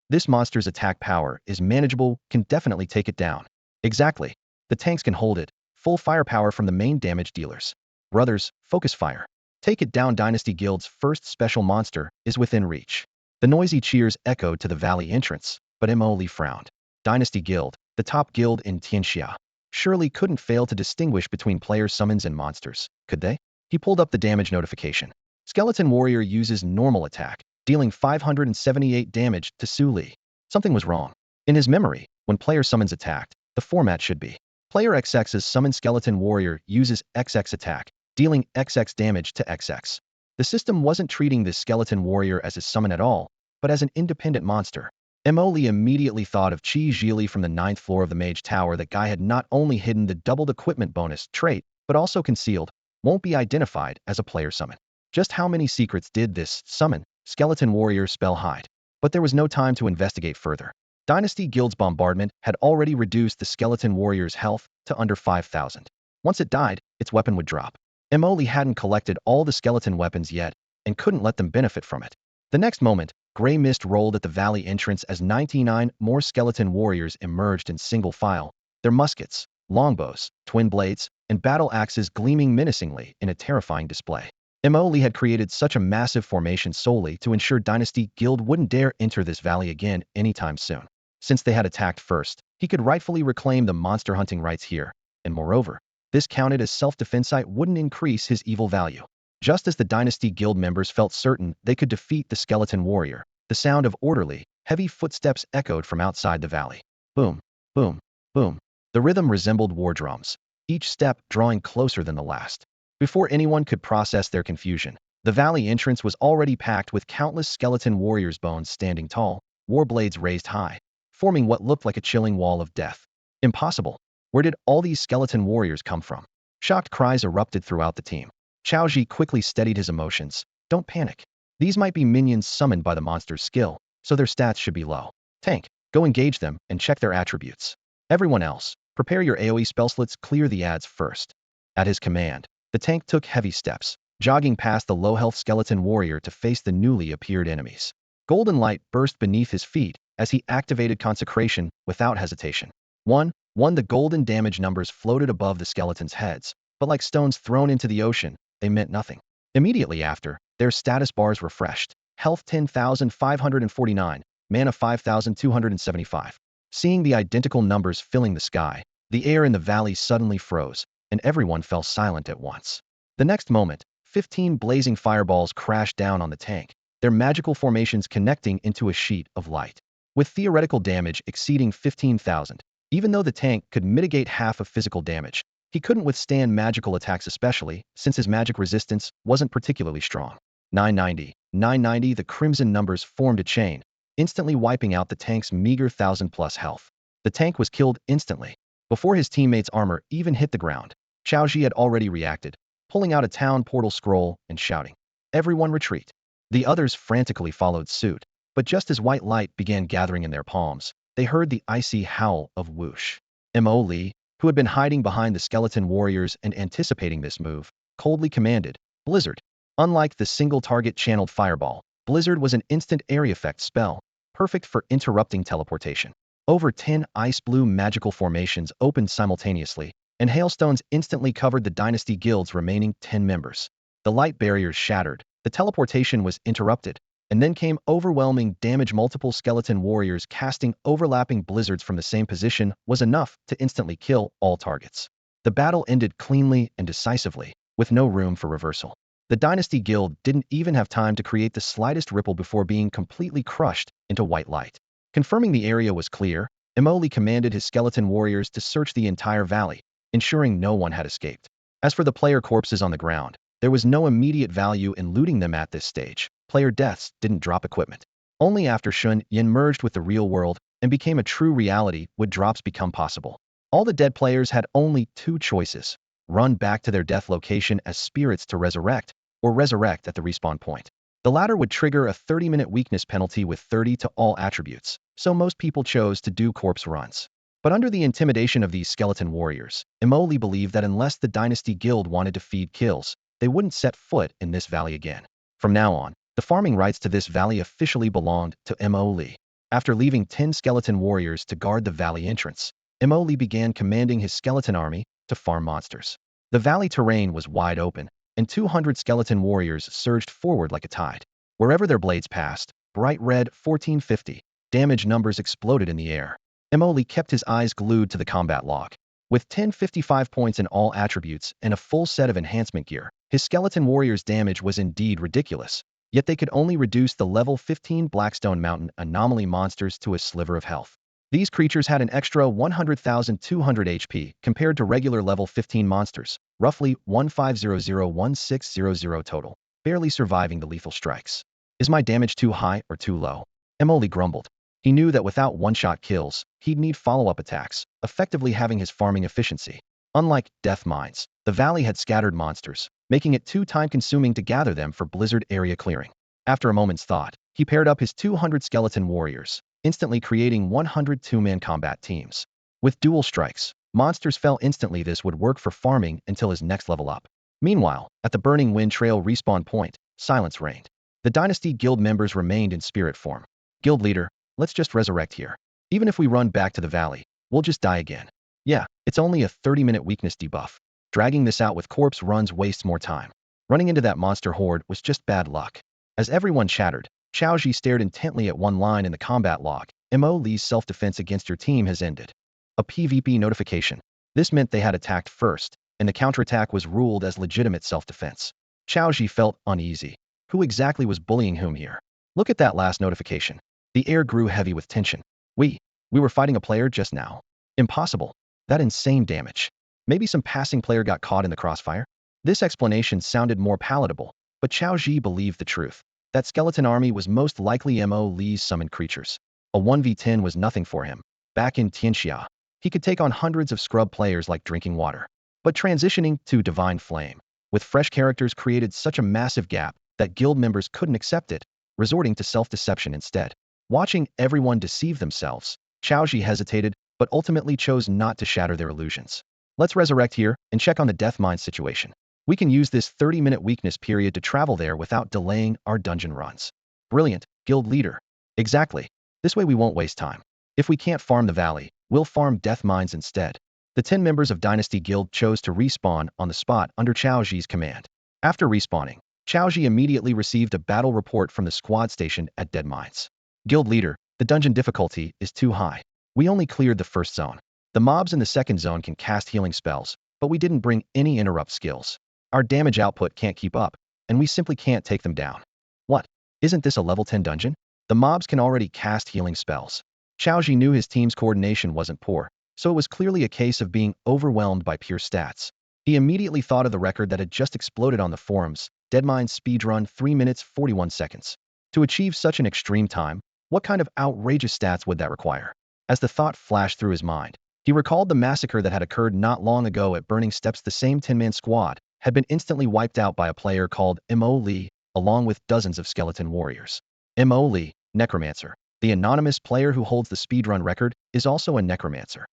[SPEAKER 1] This monster's attack power is manageable, can definitely take it down. Exactly. The tanks can hold it. Full firepower from the main damage dealers. Brothers, focus fire. Take it down. Dynasty Guild's first special monster is within reach. The noisy cheers echoed to the valley entrance, but Emoli frowned. Dynasty Guild, the top guild in Tianxia, surely couldn't fail to distinguish between player summons and monsters, could they? He pulled up the damage notification. Skeleton warrior uses normal attack, dealing 578 damage to Su Li. Something was wrong. In his memory, when player summons attacked, the format should be player XX's summon skeleton warrior uses XX attack, dealing XX damage to XX. The system wasn't treating this skeleton warrior as a summon at all, but as an independent monster. Emoli immediately thought of Qi Zhili from the 9th floor of the Mage Tower. That guy had not only hidden the doubled equipment bonus trait, but also concealed, won't be identified as a player summon. Just how many secrets did this summon skeleton warrior spell hide? But there was no time to investigate further. Dynasty Guild's bombardment had already reduced the skeleton warrior's health to under 5,000. Once it died, its weapon would drop. Emoli hadn't collected all the skeleton weapons yet, and couldn't let them benefit from it. The next moment, gray mist rolled at the valley entrance as 99 more skeleton warriors emerged in single file, their muskets, longbows, twin blades, and battle axes gleaming menacingly in a terrifying display. Emoli had created such a massive formation solely to ensure Dynasty Guild wouldn't dare enter this valley again anytime soon. Since they had attacked first, he could rightfully reclaim the monster hunting rights here, and moreover, this counted as self-defense. It wouldn't increase his evil value. Just as the Dynasty Guild members felt certain they could defeat the skeleton warrior, the sound of orderly Heavy footsteps echoed from outside the valley. Boom, boom, boom. The rhythm resembled war drums, each step drawing closer than the last. Before anyone could process their confusion, the valley entrance was already packed with countless skeleton warriors' bones standing tall, war blades raised high, forming what looked like a chilling wall of death. Impossible. Where did all these skeleton warriors come from? Shocked cries erupted throughout the team. Chaoji quickly steadied his emotions. Don't panic. These might be minions summoned by the monster's skill, so their stats should be low. Tank, go engage them and check their attributes. Everyone else, prepare your AoE spell slots, clear the ads first. At his command, the tank took heavy steps, jogging past the low-health skeleton warrior to face the newly appeared enemies. Golden light burst beneath his feet as he activated consecration without hesitation. One, the golden damage numbers floated above the skeletons' heads, but like stones thrown into the ocean, they meant nothing. Immediately after, their status bars refreshed. Health 10,549, mana 5,275. Seeing the identical numbers filling the sky, the air in the valley suddenly froze, and everyone fell silent at once. The next moment, 15 blazing fireballs crashed down on the tank, their magical formations connecting into a sheet of light. With theoretical damage exceeding 15,000, even though the tank could mitigate half of physical damage, he couldn't withstand magical attacks, especially since his magic resistance wasn't particularly strong. 990, the crimson numbers formed a chain, instantly wiping out the tank's meager 1,000+ health. The tank was killed instantly. Before his teammates' armor even hit the ground, Chaoji had already reacted, pulling out a town portal scroll and shouting, "Everyone retreat." The others frantically followed suit, but just as white light began gathering in their palms, they heard the icy howl of whoosh. Mo Lee, who had been hiding behind the skeleton warriors and anticipating this move, coldly commanded, "Blizzard." Unlike the single-target channeled fireball, Blizzard was an instant area effect spell, perfect for interrupting teleportation. Over 10 ice blue magical formations opened simultaneously, and hailstones instantly covered the Dynasty Guild's remaining 10 members. The light barriers shattered, the teleportation was interrupted, and then came overwhelming damage. Multiple skeleton warriors casting overlapping blizzards from the same position was enough to instantly kill all targets. The battle ended cleanly and decisively, with no room for reversal. The Dynasty Guild didn't even have time to create the slightest ripple before being completely crushed into white light. Confirming the area was clear, Emoli commanded his skeleton warriors to search the entire valley, ensuring no one had escaped. As for the player corpses on the ground, there was no immediate value in looting them at this stage. Player deaths didn't drop equipment. Only after Shenyan merged with the real world and became a true reality would drops become possible. All the dead players had only two choices: run back to their death location as spirits to resurrect, or resurrect at the respawn point. The latter would trigger a 30-minute weakness penalty with 30 to all attributes, so most people chose to do corpse runs. But under the intimidation of these skeleton warriors, Emoli believed that unless the Dynasty Guild wanted to feed kills, they wouldn't set foot in this valley again. From now on, the farming rights to this valley officially belonged to Emoli. After leaving 10 skeleton warriors to guard the valley entrance, Emoli began commanding his skeleton army to farm monsters. The valley terrain was wide open, and 200 skeleton warriors surged forward like a tide. Wherever their blades passed, bright red 1450 damage numbers exploded in the air. Emoli kept his eyes glued to the combat log. With 1055 points in all attributes and a full set of enhancement gear, his skeleton warriors' damage was indeed ridiculous, yet they could only reduce the level 15 Blackstone Mountain anomaly monsters to a sliver of health. These creatures had an extra 100,200 HP compared to regular level 15 monsters, roughly 1500-1600 total, barely surviving the lethal strikes. Is my damage too high or too low? Emoli grumbled. He knew that without one-shot kills, he'd need follow-up attacks, effectively having his farming efficiency. Unlike death mines, the valley had scattered monsters, making it too time-consuming to gather them for blizzard area clearing. After a moment's thought, he paired up his 200 skeleton warriors, instantly creating 100 two-man combat teams. With dual strikes, monsters fell instantly. This would work for farming until his next level up. Meanwhile, at the Burning Wind Trail respawn point, silence reigned. The Dynasty Guild members remained in spirit form. Guild leader, let's just resurrect here. Even if we run back to the valley, we'll just die again. Yeah, it's only a 30-minute weakness debuff. Dragging this out with corpse runs wastes more time. Running into that monster horde was just bad luck. As everyone chattered, Chaoji stared intently at one line in the combat log. Mo Lee's self-defense against your team has ended. A PvP notification. This meant they had attacked first, and the counterattack was ruled as legitimate self-defense. Chaoji felt uneasy. Who exactly was bullying whom here? Look at that last notification. The air grew heavy with tension. We were fighting a player just now. Impossible. That insane damage. Maybe some passing player got caught in the crossfire? This explanation sounded more palatable, but Chao Ji believed the truth. That skeleton army was most likely Mo Li's summoned creatures. A 1v10 was nothing for him. Back in Tianxia, he could take on hundreds of scrub players like drinking water. But transitioning to Divine Flame, with fresh characters created such a massive gap that guild members couldn't accept it, resorting to self-deception instead. Watching everyone deceive themselves, Chao Ji hesitated, but ultimately chose not to shatter their illusions. Let's resurrect here and check on the death mine situation. We can use this 30-minute weakness period to travel there without delaying our dungeon runs. Brilliant, guild leader. Exactly. This way we won't waste time. If we can't farm the valley, we'll farm death mines instead. The 10 members of Dynasty Guild chose to respawn on the spot under Chao Ji's command. After respawning, Chao Ji immediately received a battle report from the squad stationed at Dead Mines. Guild leader, the dungeon difficulty is too high. We only cleared the first zone. The mobs in the second zone can cast healing spells, but we didn't bring any interrupt skills. Our damage output can't keep up, and we simply can't take them down. What? Isn't this a level 10 dungeon? The mobs can already cast healing spells. Chao Ji knew his team's coordination wasn't poor, so it was clearly a case of being overwhelmed by pure stats. He immediately thought of the record that had just exploded on the forums, Deadmine's speedrun 3 minutes 41 seconds. To achieve such an extreme time, what kind of outrageous stats would that require? As the thought flashed through his mind, he recalled the massacre that had occurred not long ago at Burning Steps. The same 10-man squad had been instantly wiped out by a player called Mo Li, along with dozens of skeleton warriors. Mo Li, Necromancer. The anonymous player who holds the speedrun record is also a Necromancer.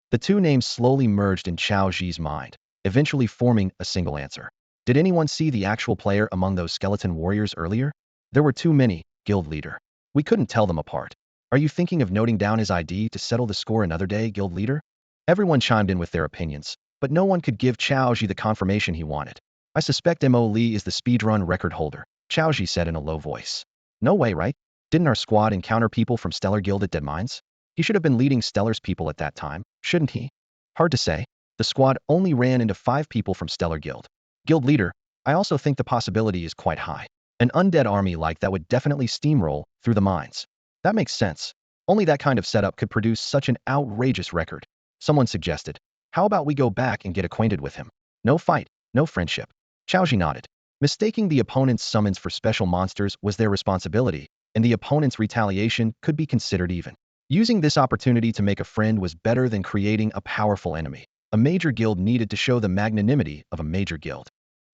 [SPEAKER 1] The two names slowly merged in Chao Ji's mind, eventually forming a single answer. Did anyone see the actual player among those skeleton warriors earlier? There were too many, guild leader. We couldn't tell them apart. Are you thinking of noting down his ID to settle the score another day, guild leader? Everyone chimed in with their opinions, but no one could give Chao Ji the confirmation he wanted. I suspect Mo Li is the speedrun record holder, Chao Ji said in a low voice. No way, right? Didn't our squad encounter people from Stellar Guild at Dead Mines? He should have been leading Stellar's people at that time, shouldn't he? Hard to say. The squad only ran into 5 people from Stellar Guild. Guild leader, I also think the possibility is quite high. An undead army like that would definitely steamroll through the mines. That makes sense. Only that kind of setup could produce such an outrageous record. Someone suggested, how about we go back and get acquainted with him? No fight, no friendship. Chao Ji nodded. Mistaking the opponent's summons for special monsters was their responsibility, and the opponent's retaliation could be considered even. Using this opportunity to make a friend was better than creating a powerful enemy. A major guild needed to show the magnanimity of a major guild.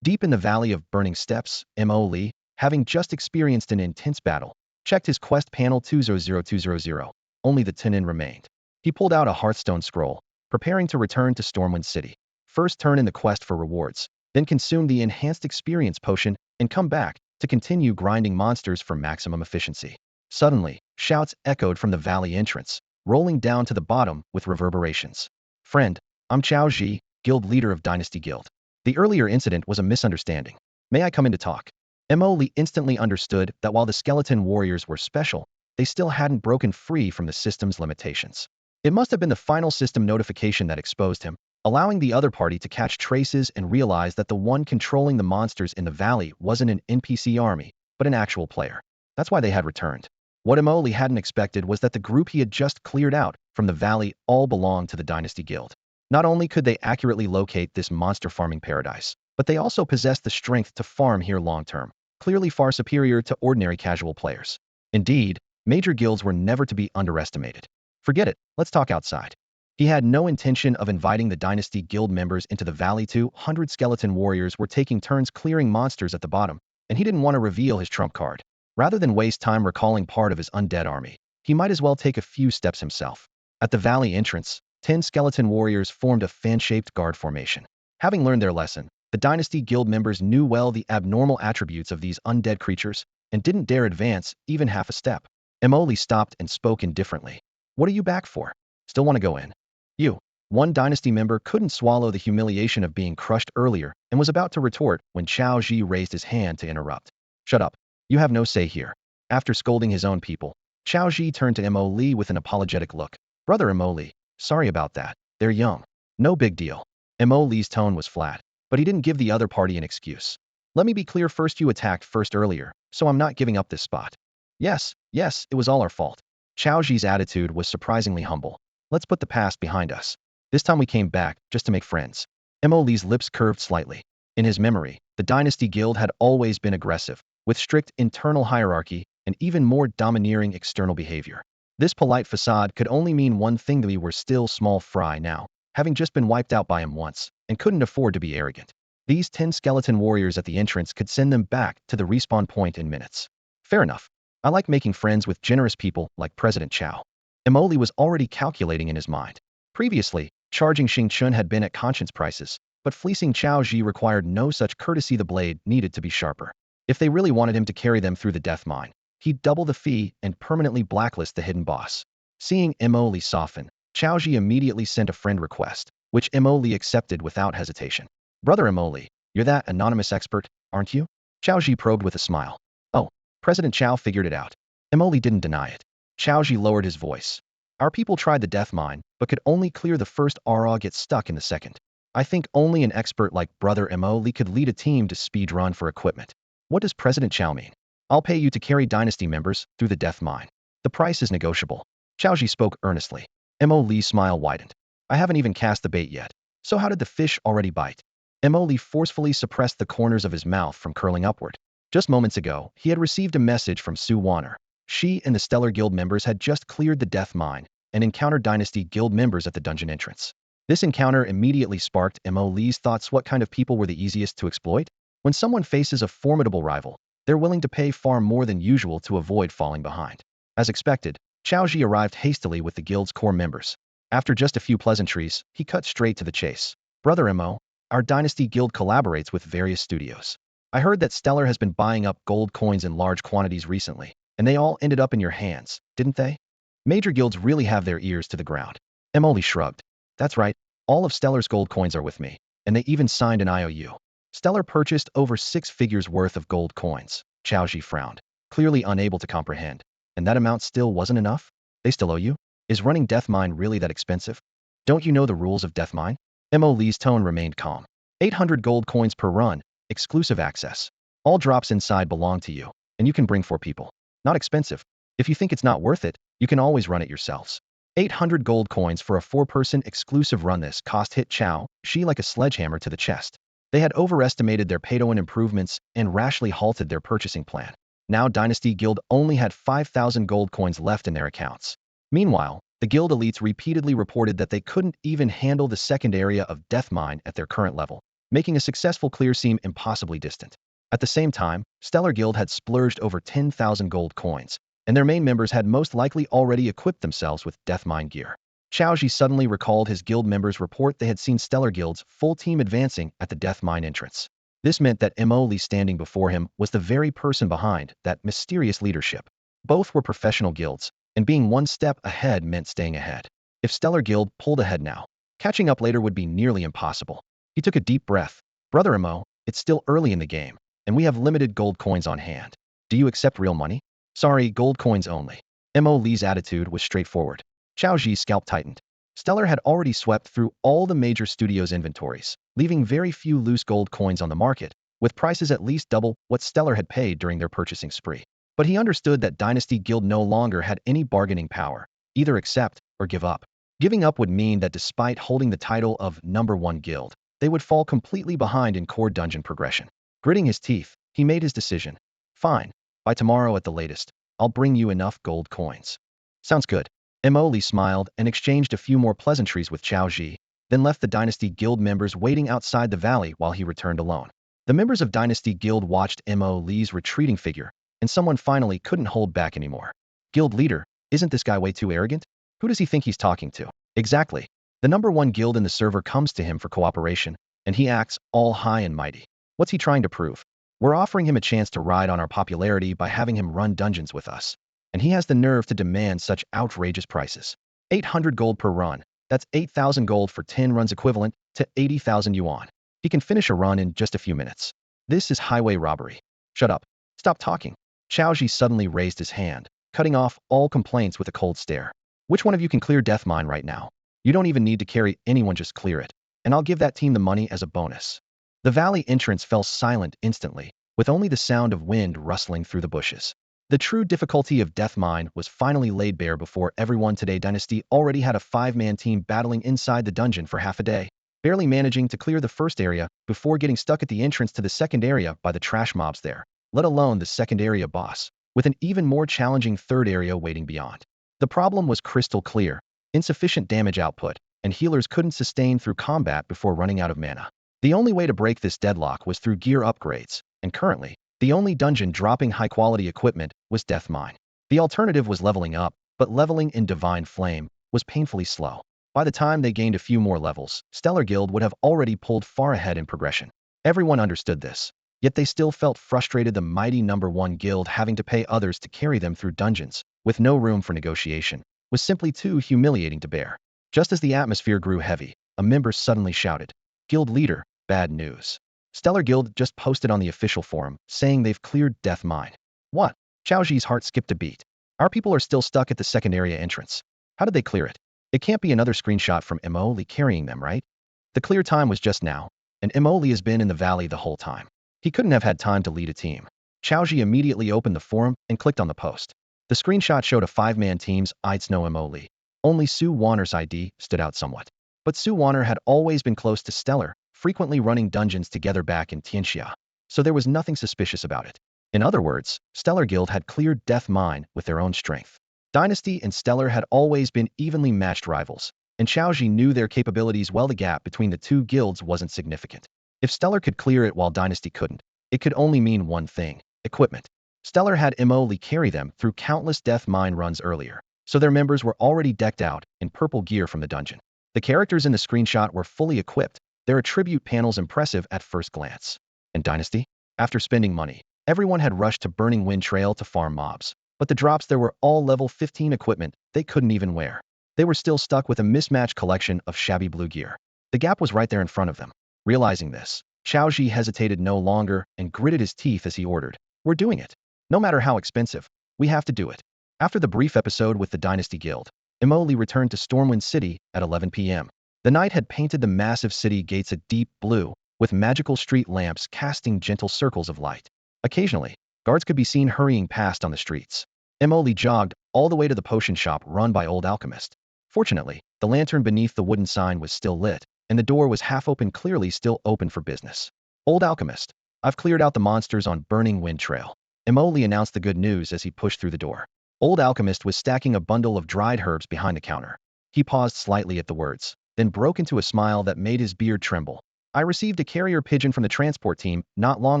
[SPEAKER 1] Deep in the Valley of Burning Steps, Mo Li, having just experienced an intense battle, checked his quest panel 200200. Only the Tenin remained. He pulled out a Hearthstone scroll, preparing to return to Stormwind City. First turn in the quest for rewards, then consume the enhanced experience potion and come back to continue grinding monsters for maximum efficiency. Suddenly, shouts echoed from the valley entrance, rolling down to the bottom with reverberations. Friend, I'm Chao Ji, guild leader of Dynasty Guild. The earlier incident was a misunderstanding. May I come in to talk? Mo Li instantly understood that while the skeleton warriors were special, they still hadn't broken free from the system's limitations. It must have been the final system notification that exposed him, allowing the other party to catch traces and realize that the one controlling the monsters in the valley wasn't an NPC army, but an actual player. That's why they had returned. What Mo Li hadn't expected was that the group he had just cleared out from the valley all belonged to the Dynasty Guild. Not only could they accurately locate this monster farming paradise, but they also possessed the strength to farm here long-term, clearly far superior to ordinary casual players. Indeed, major guilds were never to be underestimated. Forget it, let's talk outside. He had no intention of inviting the Dynasty Guild members into the valley. 200 skeleton warriors were taking turns clearing monsters at the bottom, and he didn't want to reveal his trump card. Rather than waste time recalling part of his undead army, he might as well take a few steps himself. At the valley entrance, 10 skeleton warriors formed a fan-shaped guard formation. Having learned their lesson, the Dynasty Guild members knew well the abnormal attributes of these undead creatures and didn't dare advance even half a step. Mo Li stopped and spoke indifferently. What are you back for? Still want to go in? You. One Dynasty member couldn't swallow the humiliation of being crushed earlier and was about to retort when Chao Ji raised his hand to interrupt. Shut up. You have no say here. After scolding his own people, Chao Ji turned to Mo Li with an apologetic look. Brother Mo Li, sorry about that. They're young. No big deal. Mo Li's tone was flat, but he didn't give the other party an excuse. Let me be clear first, you attacked first earlier, so I'm not giving up this spot. Yes, yes, it was all our fault. Chao Ji's attitude was surprisingly humble. Let's put the past behind us. This time we came back, just to make friends. Mo Lee's lips curved slightly. In his memory, the Dynasty Guild had always been aggressive, with strict internal hierarchy and even more domineering external behavior. This polite facade could only mean one thing: that we were still small fry now, having just been wiped out by him once, and couldn't afford to be arrogant. These 10 skeleton warriors at the entrance could send them back to the respawn point in minutes. Fair enough. I like making friends with generous people like President Chao. Emoli was already calculating in his mind. Previously, charging Xing Chun had been at conscience prices, but fleecing Chao Ji required no such courtesy. The blade needed to be sharper. If they really wanted him to carry them through the death mine, he'd double the fee and permanently blacklist the hidden boss. Seeing Emoli soften, Chao Ji immediately sent a friend request, which Emoli accepted without hesitation. Brother Emoli, you're that anonymous expert, aren't you? Chao Ji probed with a smile. Oh, President Chao figured it out. Emoli didn't deny it. Chao Ji lowered his voice. Our people tried the death mine, but could only clear the first or get stuck in the second. I think only an expert like Brother Emoli could lead a team to speedrun for equipment. What does President Chao mean? I'll pay you to carry Dynasty members through the death mine. The price is negotiable. Chao Ji spoke earnestly. Mo Lee's smile widened. I haven't even cast the bait yet. So how did the fish already bite? Mo Lee forcefully suppressed the corners of his mouth from curling upward. Just moments ago, he had received a message from Su Wanner. She and the Stellar Guild members had just cleared the death mine and encountered Dynasty Guild members at the dungeon entrance. This encounter immediately sparked Mo Lee's thoughts. What kind of people were the easiest to exploit? When someone faces a formidable rival, they're willing to pay far more than usual to avoid falling behind. As expected, Chao Ji arrived hastily with the guild's core members. After just a few pleasantries, he cut straight to the chase. Brother Mo, our Dynasty Guild collaborates with various studios. I heard that Stellar has been buying up gold coins in large quantities recently, and they all ended up in your hands, didn't they? Major guilds really have their ears to the ground. Emoli shrugged. That's right, all of Stellar's gold coins are with me, and they even signed an IOU. Stellar purchased over 6 figures worth of gold coins. Chao Ji frowned, clearly unable to comprehend. And that amount still wasn't enough? They still owe you? Is running Death Mine really that expensive? Don't you know the rules of Death Mine? Mo Lee's tone remained calm. 800 gold coins per run, exclusive access. All drops inside belong to you, and you can bring 4 people. Not expensive. If you think it's not worth it, you can always run it yourselves. 800 gold coins for a 4-person exclusive run. This cost hit Chao Ji like a sledgehammer to the chest. They had overestimated their pay-to-win improvements and rashly halted their purchasing plan. Now Dynasty Guild only had 5,000 gold coins left in their accounts. Meanwhile, the guild elites repeatedly reported that they couldn't even handle the second area of Death Mine at their current level, making a successful clear seem impossibly distant. At the same time, Stellar Guild had splurged over 10,000 gold coins, and their main members had most likely already equipped themselves with Death Mine gear. Chao Ji suddenly recalled his guild members' report. They had seen Stellar Guild's full team advancing at the Death Mine entrance. This meant that Mo Lee standing before him was the very person behind that mysterious leadership. Both were professional guilds, and being one step ahead meant staying ahead. If Stellar Guild pulled ahead now, catching up later would be nearly impossible. He took a deep breath. Brother Mo, it's still early in the game, and we have limited gold coins on hand. Do you accept real money? Sorry, gold coins only. Mo Lee's attitude was straightforward. Chao Ji's scalp tightened. Stellar had already swept through all the major studios' inventories, leaving very few loose gold coins on the market, with prices at least double what Stellar had paid during their purchasing spree. But he understood that Dynasty Guild no longer had any bargaining power, either accept or give up. Giving up would mean that despite holding the title of #1 guild, they would fall completely behind in core dungeon progression. Gritting his teeth, he made his decision. Fine, by tomorrow at the latest, I'll bring you enough gold coins. Sounds good. Mo Lee smiled and exchanged a few more pleasantries with Chao Ji, then left the Dynasty Guild members waiting outside the valley while he returned alone. The members of Dynasty Guild watched Mo Lee's retreating figure, and someone finally couldn't hold back anymore. Guild leader, isn't this guy way too arrogant? Who does he think he's talking to? Exactly. The #1 guild in the server comes to him for cooperation, and he acts all high and mighty. What's he trying to prove? We're offering him a chance to ride on our popularity by having him run dungeons with us. And he has the nerve to demand such outrageous prices. 800 gold per run. That's 8,000 gold for 10 runs, equivalent to 80,000 yuan. He can finish a run in just a few minutes. This is highway robbery. Shut up. Stop talking. Chao Ji suddenly raised his hand, cutting off all complaints with a cold stare. Which one of you can clear Death Mine right now? You don't even need to carry anyone, just clear it. And I'll give that team the money as a bonus. The valley entrance fell silent instantly, with only the sound of wind rustling through the bushes. The true difficulty of Death Mine was finally laid bare before everyone. Today Dynasty already had a 5-man team battling inside the dungeon for half a day, barely managing to clear the first area before getting stuck at the entrance to the second area by the trash mobs there, let alone the second area boss, with an even more challenging third area waiting beyond. The problem was crystal clear: insufficient damage output, and healers couldn't sustain through combat before running out of mana. The only way to break this deadlock was through gear upgrades, and currently, the only dungeon dropping high-quality equipment was Death Mine. The alternative was leveling up, but leveling in Divine Flame was painfully slow. By the time they gained a few more levels, Stellar Guild would have already pulled far ahead in progression. Everyone understood this, yet they still felt frustrated. The mighty #1 guild having to pay others to carry them through dungeons, with no room for negotiation, was simply too humiliating to bear. Just as the atmosphere grew heavy, a member suddenly shouted, "Guild leader, bad news. Stellar Guild just posted on the official forum, saying they've cleared Death Mine." What? Chaoji's heart skipped a beat. Our people are still stuck at the second area entrance. How did they clear it? It can't be another screenshot from Emoli carrying them, right? The clear time was just now, and Emoli has been in the valley the whole time. He couldn't have had time to lead a team. Chaoji immediately opened the forum and clicked on the post. The screenshot showed a 5-man team's It's no Emoli. Only Sue Warner's ID stood out somewhat. But Sue Warner had always been close to Stellar, frequently running dungeons together back in Tianxia, so there was nothing suspicious about it. In other words, Stellar Guild had cleared Death Mine with their own strength. Dynasty and Stellar had always been evenly matched rivals, and Chaoji knew their capabilities well. The gap between the two guilds wasn't significant. If Stellar could clear it while Dynasty couldn't, it could only mean one thing: equipment. Stellar had Emoli carry them through countless Death Mine runs earlier, so their members were already decked out in purple gear from the dungeon. The characters in the screenshot were fully equipped, their attribute panels impressive at first glance. And Dynasty? After spending money, everyone had rushed to Burning Wind Trail to farm mobs, but the drops there were all level 15 equipment they couldn't even wear. They were still stuck with a mismatched collection of shabby blue gear. The gap was right there in front of them. Realizing this, Chaoji hesitated no longer and gritted his teeth as he ordered, "We're doing it. No matter how expensive, we have to do it." After the brief episode with the Dynasty Guild, Emoli returned to Stormwind City at 11 p.m. The night had painted the massive city gates a deep blue, with magical street lamps casting gentle circles of light. Occasionally, guards could be seen hurrying past on the streets. Emoli jogged all the way to the potion shop run by Old Alchemist. Fortunately, the lantern beneath the wooden sign was still lit, and the door was half open, clearly still open for business. "Old Alchemist, I've cleared out the monsters on Burning Wind Trail." Emoli announced the good news as he pushed through the door. Old Alchemist was stacking a bundle of dried herbs behind the counter. He paused slightly at the words, then broke into a smile that made his beard tremble. "I received a carrier pigeon from the transport team not long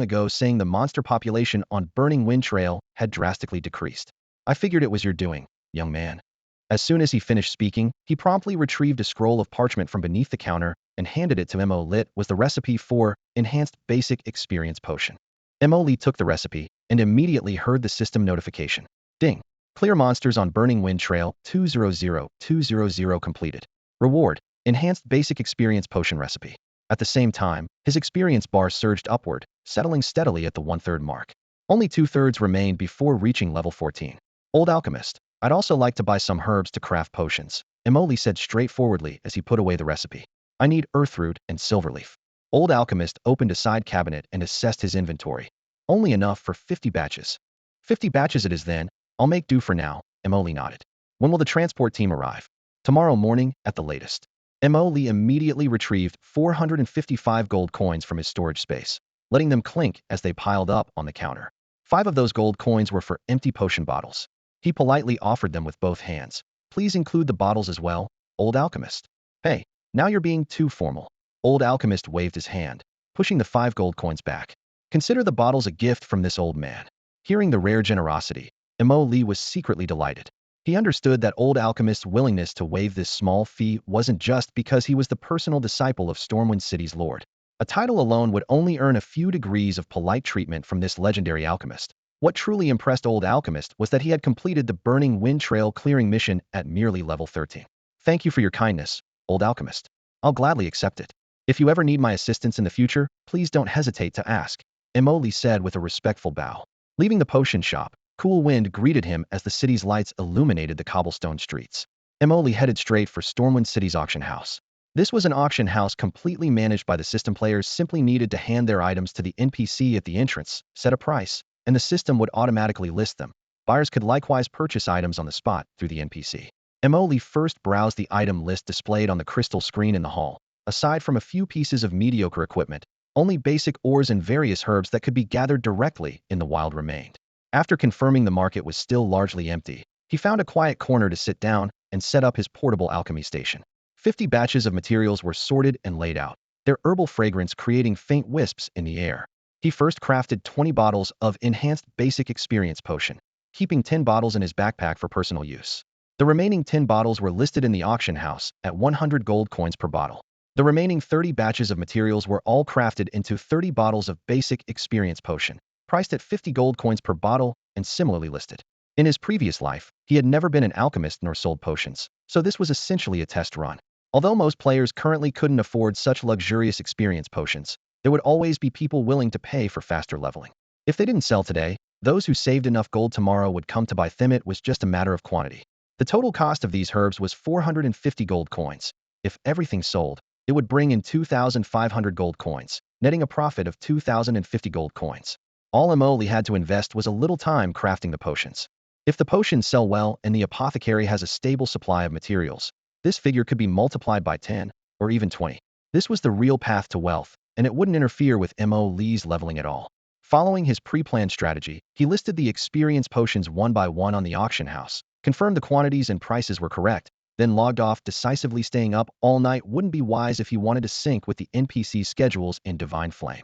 [SPEAKER 1] ago saying the monster population on Burning Wind Trail had drastically decreased. I figured it was your doing, young man." As soon as he finished speaking, he promptly retrieved a scroll of parchment from beneath the counter and handed it to Emo. Lit was the recipe for Enhanced Basic Experience Potion. Emoli took the recipe and immediately heard the system notification. Ding. Clear monsters on Burning Wind Trail 200 completed. Reward: Enhanced Basic Experience Potion Recipe. At the same time, his experience bar surged upward, settling steadily at the 1/3 mark. Only 2/3 remained before reaching level 14. "Old Alchemist, I'd also like to buy some herbs to craft potions," Emoli said straightforwardly as he put away the recipe. "I need earthroot and silverleaf." Old Alchemist opened a side cabinet and assessed his inventory. "Only enough for 50 batches. 50 batches it is then. I'll make do for now," Emoli nodded. "When will the transport team arrive?" "Tomorrow morning, at the latest." Emoli immediately retrieved 455 gold coins from his storage space, letting them clink as they piled up on the counter. 5 of those gold coins were for empty potion bottles. He politely offered them with both hands. "Please include the bottles as well, Old Alchemist." "Hey, now you're being too formal." Old Alchemist waved his hand, pushing the 5 gold coins back. "Consider the bottles a gift from this old man." Hearing the rare generosity, Emoli was secretly delighted. He understood that Old Alchemist's willingness to waive this small fee wasn't just because he was the personal disciple of Stormwind City's lord. A title alone would only earn a few degrees of polite treatment from this legendary alchemist. What truly impressed Old Alchemist was that he had completed the Burning Wind Trail clearing mission at merely level 13. "Thank you for your kindness, Old Alchemist. I'll gladly accept it. If you ever need my assistance in the future, please don't hesitate to ask," Emoli said with a respectful bow. Leaving the potion shop, cool wind greeted him as the city's lights illuminated the cobblestone streets. Emoli headed straight for Stormwind City's auction house. This was an auction house completely managed by the system. Players simply needed to hand their items to the NPC at the entrance, set a price, and the system would automatically list them. Buyers could likewise purchase items on the spot through the NPC. Emily first browsed the item list displayed on the crystal screen in the hall. Aside from a few pieces of mediocre equipment, only basic ores and various herbs that could be gathered directly in the wild remained. After confirming the market was still largely empty, he found a quiet corner to sit down and set up his portable alchemy station. 50 batches of materials were sorted and laid out, their herbal fragrance creating faint wisps in the air. He first crafted 20 bottles of enhanced basic experience potion, keeping 10 bottles in his backpack for personal use. The remaining 10 bottles were listed in the auction house at 100 gold coins per bottle. The remaining 30 batches of materials were all crafted into 30 bottles of basic experience potion, priced at 50 gold coins per bottle and similarly listed. In his previous life, he had never been an alchemist nor sold potions, so this was essentially a test run. Although most players currently couldn't afford such luxurious experience potions, there would always be people willing to pay for faster leveling. If they didn't sell today, those who saved enough gold tomorrow would come to buy them. It was just a matter of quantity. The total cost of these herbs was 450 gold coins. If everything sold, it would bring in 2,500 gold coins, netting a profit of 2,050 gold coins. All Emily had to invest was a little time crafting the potions. If the potions sell well and the apothecary has a stable supply of materials, this figure could be multiplied by 10 or even 20. This was the real path to wealth, and it wouldn't interfere with Emily's leveling at all. Following his pre-planned strategy, he listed the experience potions one by one on the auction house, confirmed the quantities and prices were correct, then logged off decisively. Staying up all night wouldn't be wise if he wanted to sync with the NPC schedules in Divine Flame.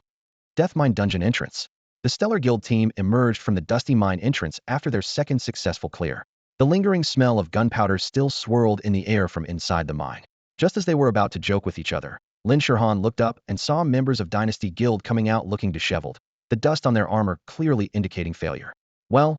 [SPEAKER 1] Death Mine Dungeon Entrance. The Stellar Guild team emerged from the dusty mine entrance after their second successful clear. The lingering smell of gunpowder still swirled in the air from inside the mine. Just as they were about to joke with each other, Lin Shirhan looked up and saw members of Dynasty Guild coming out looking disheveled, the dust on their armor clearly indicating failure. Well,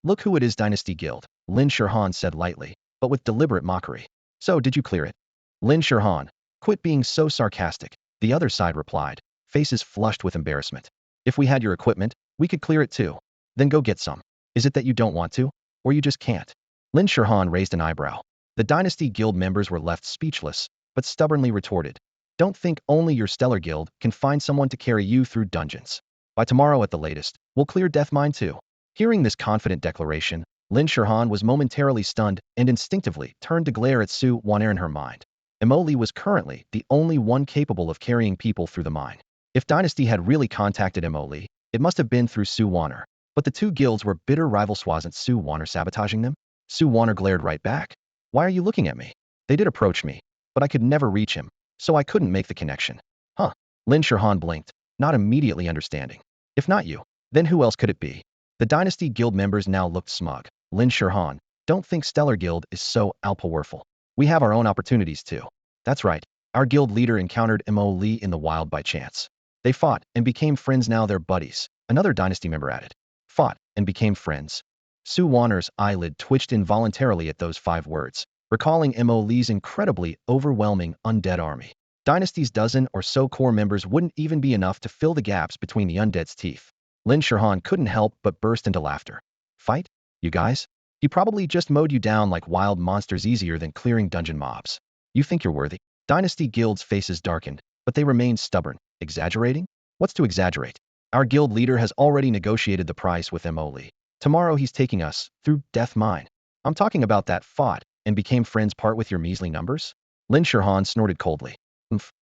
[SPEAKER 1] look who it is, Dynasty Guild, Lin Shirhan said lightly, but with deliberate mockery. So did you clear it? Lin Shirhan, quit being so sarcastic, the other side replied, faces flushed with embarrassment. If we had your equipment, we could clear it too. Then go get some. Is it that you don't want to? Or you just can't? Lin Shirhan raised an eyebrow. The Dynasty Guild members were left speechless, but stubbornly retorted. Don't think only your Stellar Guild can find someone to carry you through dungeons. By tomorrow at the latest, we'll clear Death Mine too. Hearing this confident declaration, Lin Shirhan was momentarily stunned and instinctively turned to glare at Su Waner in her mind. Emily was currently the only one capable of carrying people through the mine. If Dynasty had really contacted Emily, it must have been through Su Waner. But the two guilds were bitter rivals. Wasn't Su Waner sabotaging them? Su Waner glared right back. Why are you looking at me? They did approach me, but I could never reach him, so I couldn't make the connection. Huh? Lin Shirhan blinked, not immediately understanding. If not you, then who else could it be? The Dynasty Guild members now looked smug. Lin Shirhan, don't think Stellar Guild is so powerful. We have our own opportunities too. That's right. Our guild leader encountered Emily in the wild by chance. They fought and became friends. Now they're buddies, another Dynasty member added. Fought and became friends. Su Waner's eyelid twitched involuntarily at those 5 words, recalling Emily's incredibly overwhelming undead army. Dynasty's dozen or so core members wouldn't even be enough to fill the gaps between the undead's teeth. Lin Shirhan couldn't help but burst into laughter. Fight? You guys? He probably just mowed you down like wild monsters, easier than clearing dungeon mobs. You think you're worthy? Dynasty Guild's faces darkened, but they remained stubborn. Exaggerating? What's to exaggerate? Our guild leader has already negotiated the price with Emily. Tomorrow he's taking us through Death Mine. I'm talking about that fought and became friends part with your measly numbers? Lin Shirhan snorted coldly.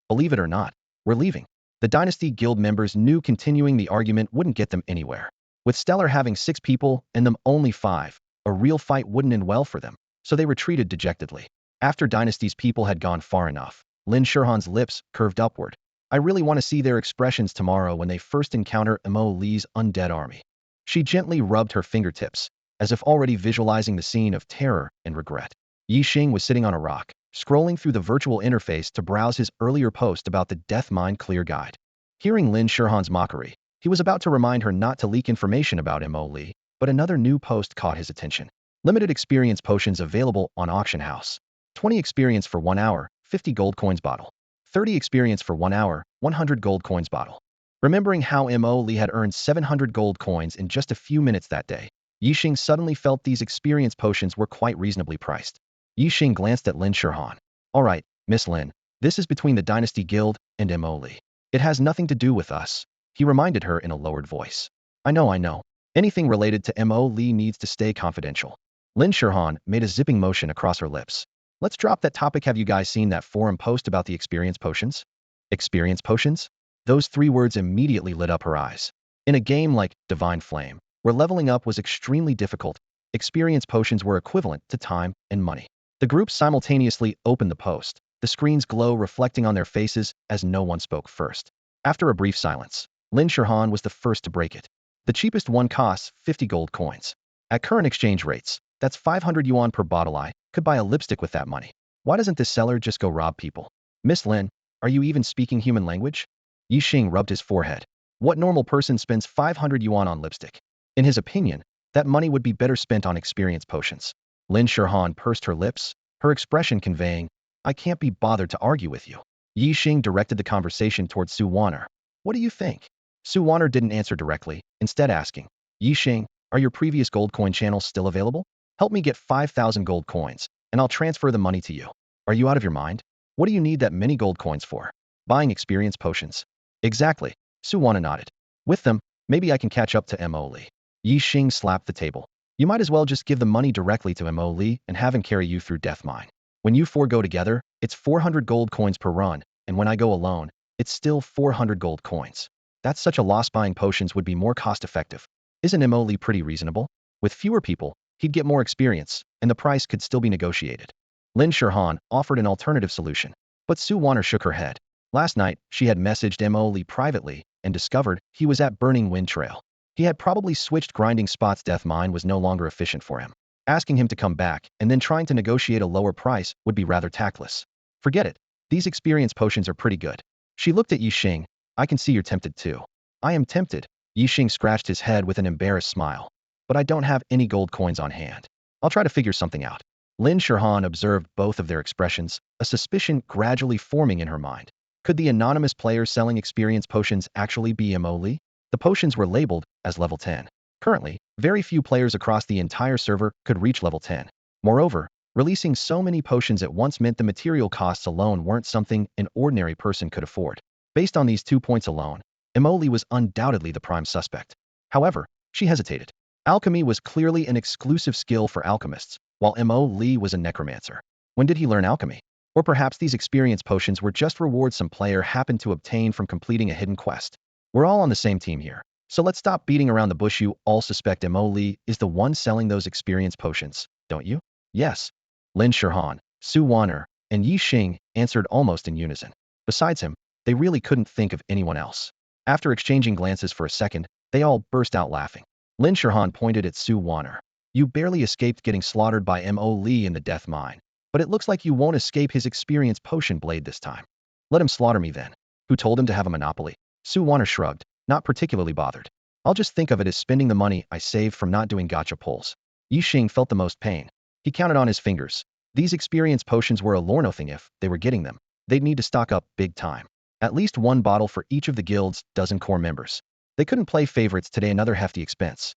[SPEAKER 1] Believe it or not, we're leaving. The Dynasty Guild members knew continuing the argument wouldn't get them anywhere. With Stellar having 6 people and them only 5, a real fight wouldn't end well for them, so they retreated dejectedly. After Dynasty's people had gone far enough, Lin Shirhan's lips curved upward. I really want to see their expressions tomorrow when they first encounter Emily's undead army. She gently rubbed her fingertips, as if already visualizing the scene of terror and regret. Yixing was sitting on a rock, scrolling through the virtual interface to browse his earlier post about the Death Mine Clear Guide. Hearing Lin Shirhan's mockery, he was about to remind her not to leak information about Emily, but another new post caught his attention. Limited experience potions available on auction house. 20 experience for 1 hour, 50 gold coins bottle. 30 experience for 1 hour, 100 gold coins bottle. Remembering how Emily had earned 700 gold coins in just a few minutes that day, Yixing suddenly felt these experience potions were quite reasonably priced. Yixing glanced at Lin Shirhan. All right, Miss Lin, this is between the Dynasty Guild and Emily. It has nothing to do with us. He reminded her in a lowered voice. I know. Anything related to Mo Lee needs to stay confidential. Lin Shirhan made a zipping motion across her lips. Let's drop that topic. Have you guys seen that forum post about the experience potions? Experience potions? Those three words immediately lit up her eyes. In a game like Divine Flame, where leveling up was extremely difficult, experience potions were equivalent to time and money. The group simultaneously opened the post, the screen's glow reflecting on their faces as no one spoke first. After a brief silence, Lin Shirhan was the first to break it. The cheapest one costs 50 gold coins. At current exchange rates, that's 500 yuan per bottle. I could buy a lipstick with that money. Why doesn't this seller just go rob people? Miss Lin, are you even speaking human language? Yi Xing rubbed his forehead. What normal person spends 500 yuan on lipstick? In his opinion, that money would be better spent on experience potions. Lin Shirhan pursed her lips, her expression conveying, I can't be bothered to argue with you. Yi Xing directed the conversation towards Su Waner. What do you think? Su Waner didn't answer directly, instead asking, Yi Xing, are your previous gold coin channels still available? Help me get 5,000 gold coins, and I'll transfer the money to you. Are you out of your mind? What do you need that many gold coins for? Buying experience potions. Exactly. Su Waner nodded. With them, maybe I can catch up to Mo Lee. Yi Xing slapped the table. You might as well just give the money directly to Mo Lee and have him carry you through Death Mine. When you four go together, it's 400 gold coins per run, and when I go alone, it's still 400 gold coins. That's such a loss. Buying potions would be more cost-effective. Isn't Mo Lee pretty reasonable? With fewer people, he'd get more experience, and the price could still be negotiated. Lin Shirhan offered an alternative solution, but Su Waner shook her head. Last night, she had messaged Mo Lee privately and discovered he was at Burning Wind Trail. He had probably switched grinding spots. Death Mine was no longer efficient for him. Asking him to come back and then trying to negotiate a lower price would be rather tactless. Forget it. These experience potions are pretty good. She looked at Yi Xing. I can see you're tempted too. I am tempted. Yi Xing scratched his head with an embarrassed smile. But I don't have any gold coins on hand. I'll try to figure something out. Lin Shirhan observed both of their expressions, a suspicion gradually forming in her mind. Could the anonymous player selling experience potions actually be Mo Lee? The potions were labeled as level 10. Currently, very few players across the entire server could reach level 10. Moreover, releasing so many potions at once meant the material costs alone weren't something an ordinary person could afford. Based on these 2 points alone, Mo Lee was undoubtedly the prime suspect. However, she hesitated. Alchemy was clearly an exclusive skill for alchemists, while Mo Lee was a necromancer. When did he learn alchemy? Or perhaps these experience potions were just rewards some player happened to obtain from completing a hidden quest. We're all on the same team here, so let's stop beating around the bush. You all suspect Mo Lee is the one selling those experience potions, don't you? Yes. Lin Shirhan, Su Waner, and Yi Xing answered almost in unison. Besides him, they really couldn't think of anyone else. After exchanging glances for a second, they all burst out laughing. Lin Shirhan pointed at Su Waner. You barely escaped getting slaughtered by Mo Lee in the Death Mine, but it looks like you won't escape his experience potion blade this time. Let him slaughter me then. Who told him to have a monopoly? Su Waner shrugged, not particularly bothered. I'll just think of it as spending the money I saved from not doing gacha pulls. Yi Xing felt the most pain. He counted on his fingers. These experience potions were a Lorno thing. If they were getting them, they'd need to stock up big time. At least one bottle for each of the guild's dozen core members. They couldn't play favorites today, another hefty expense.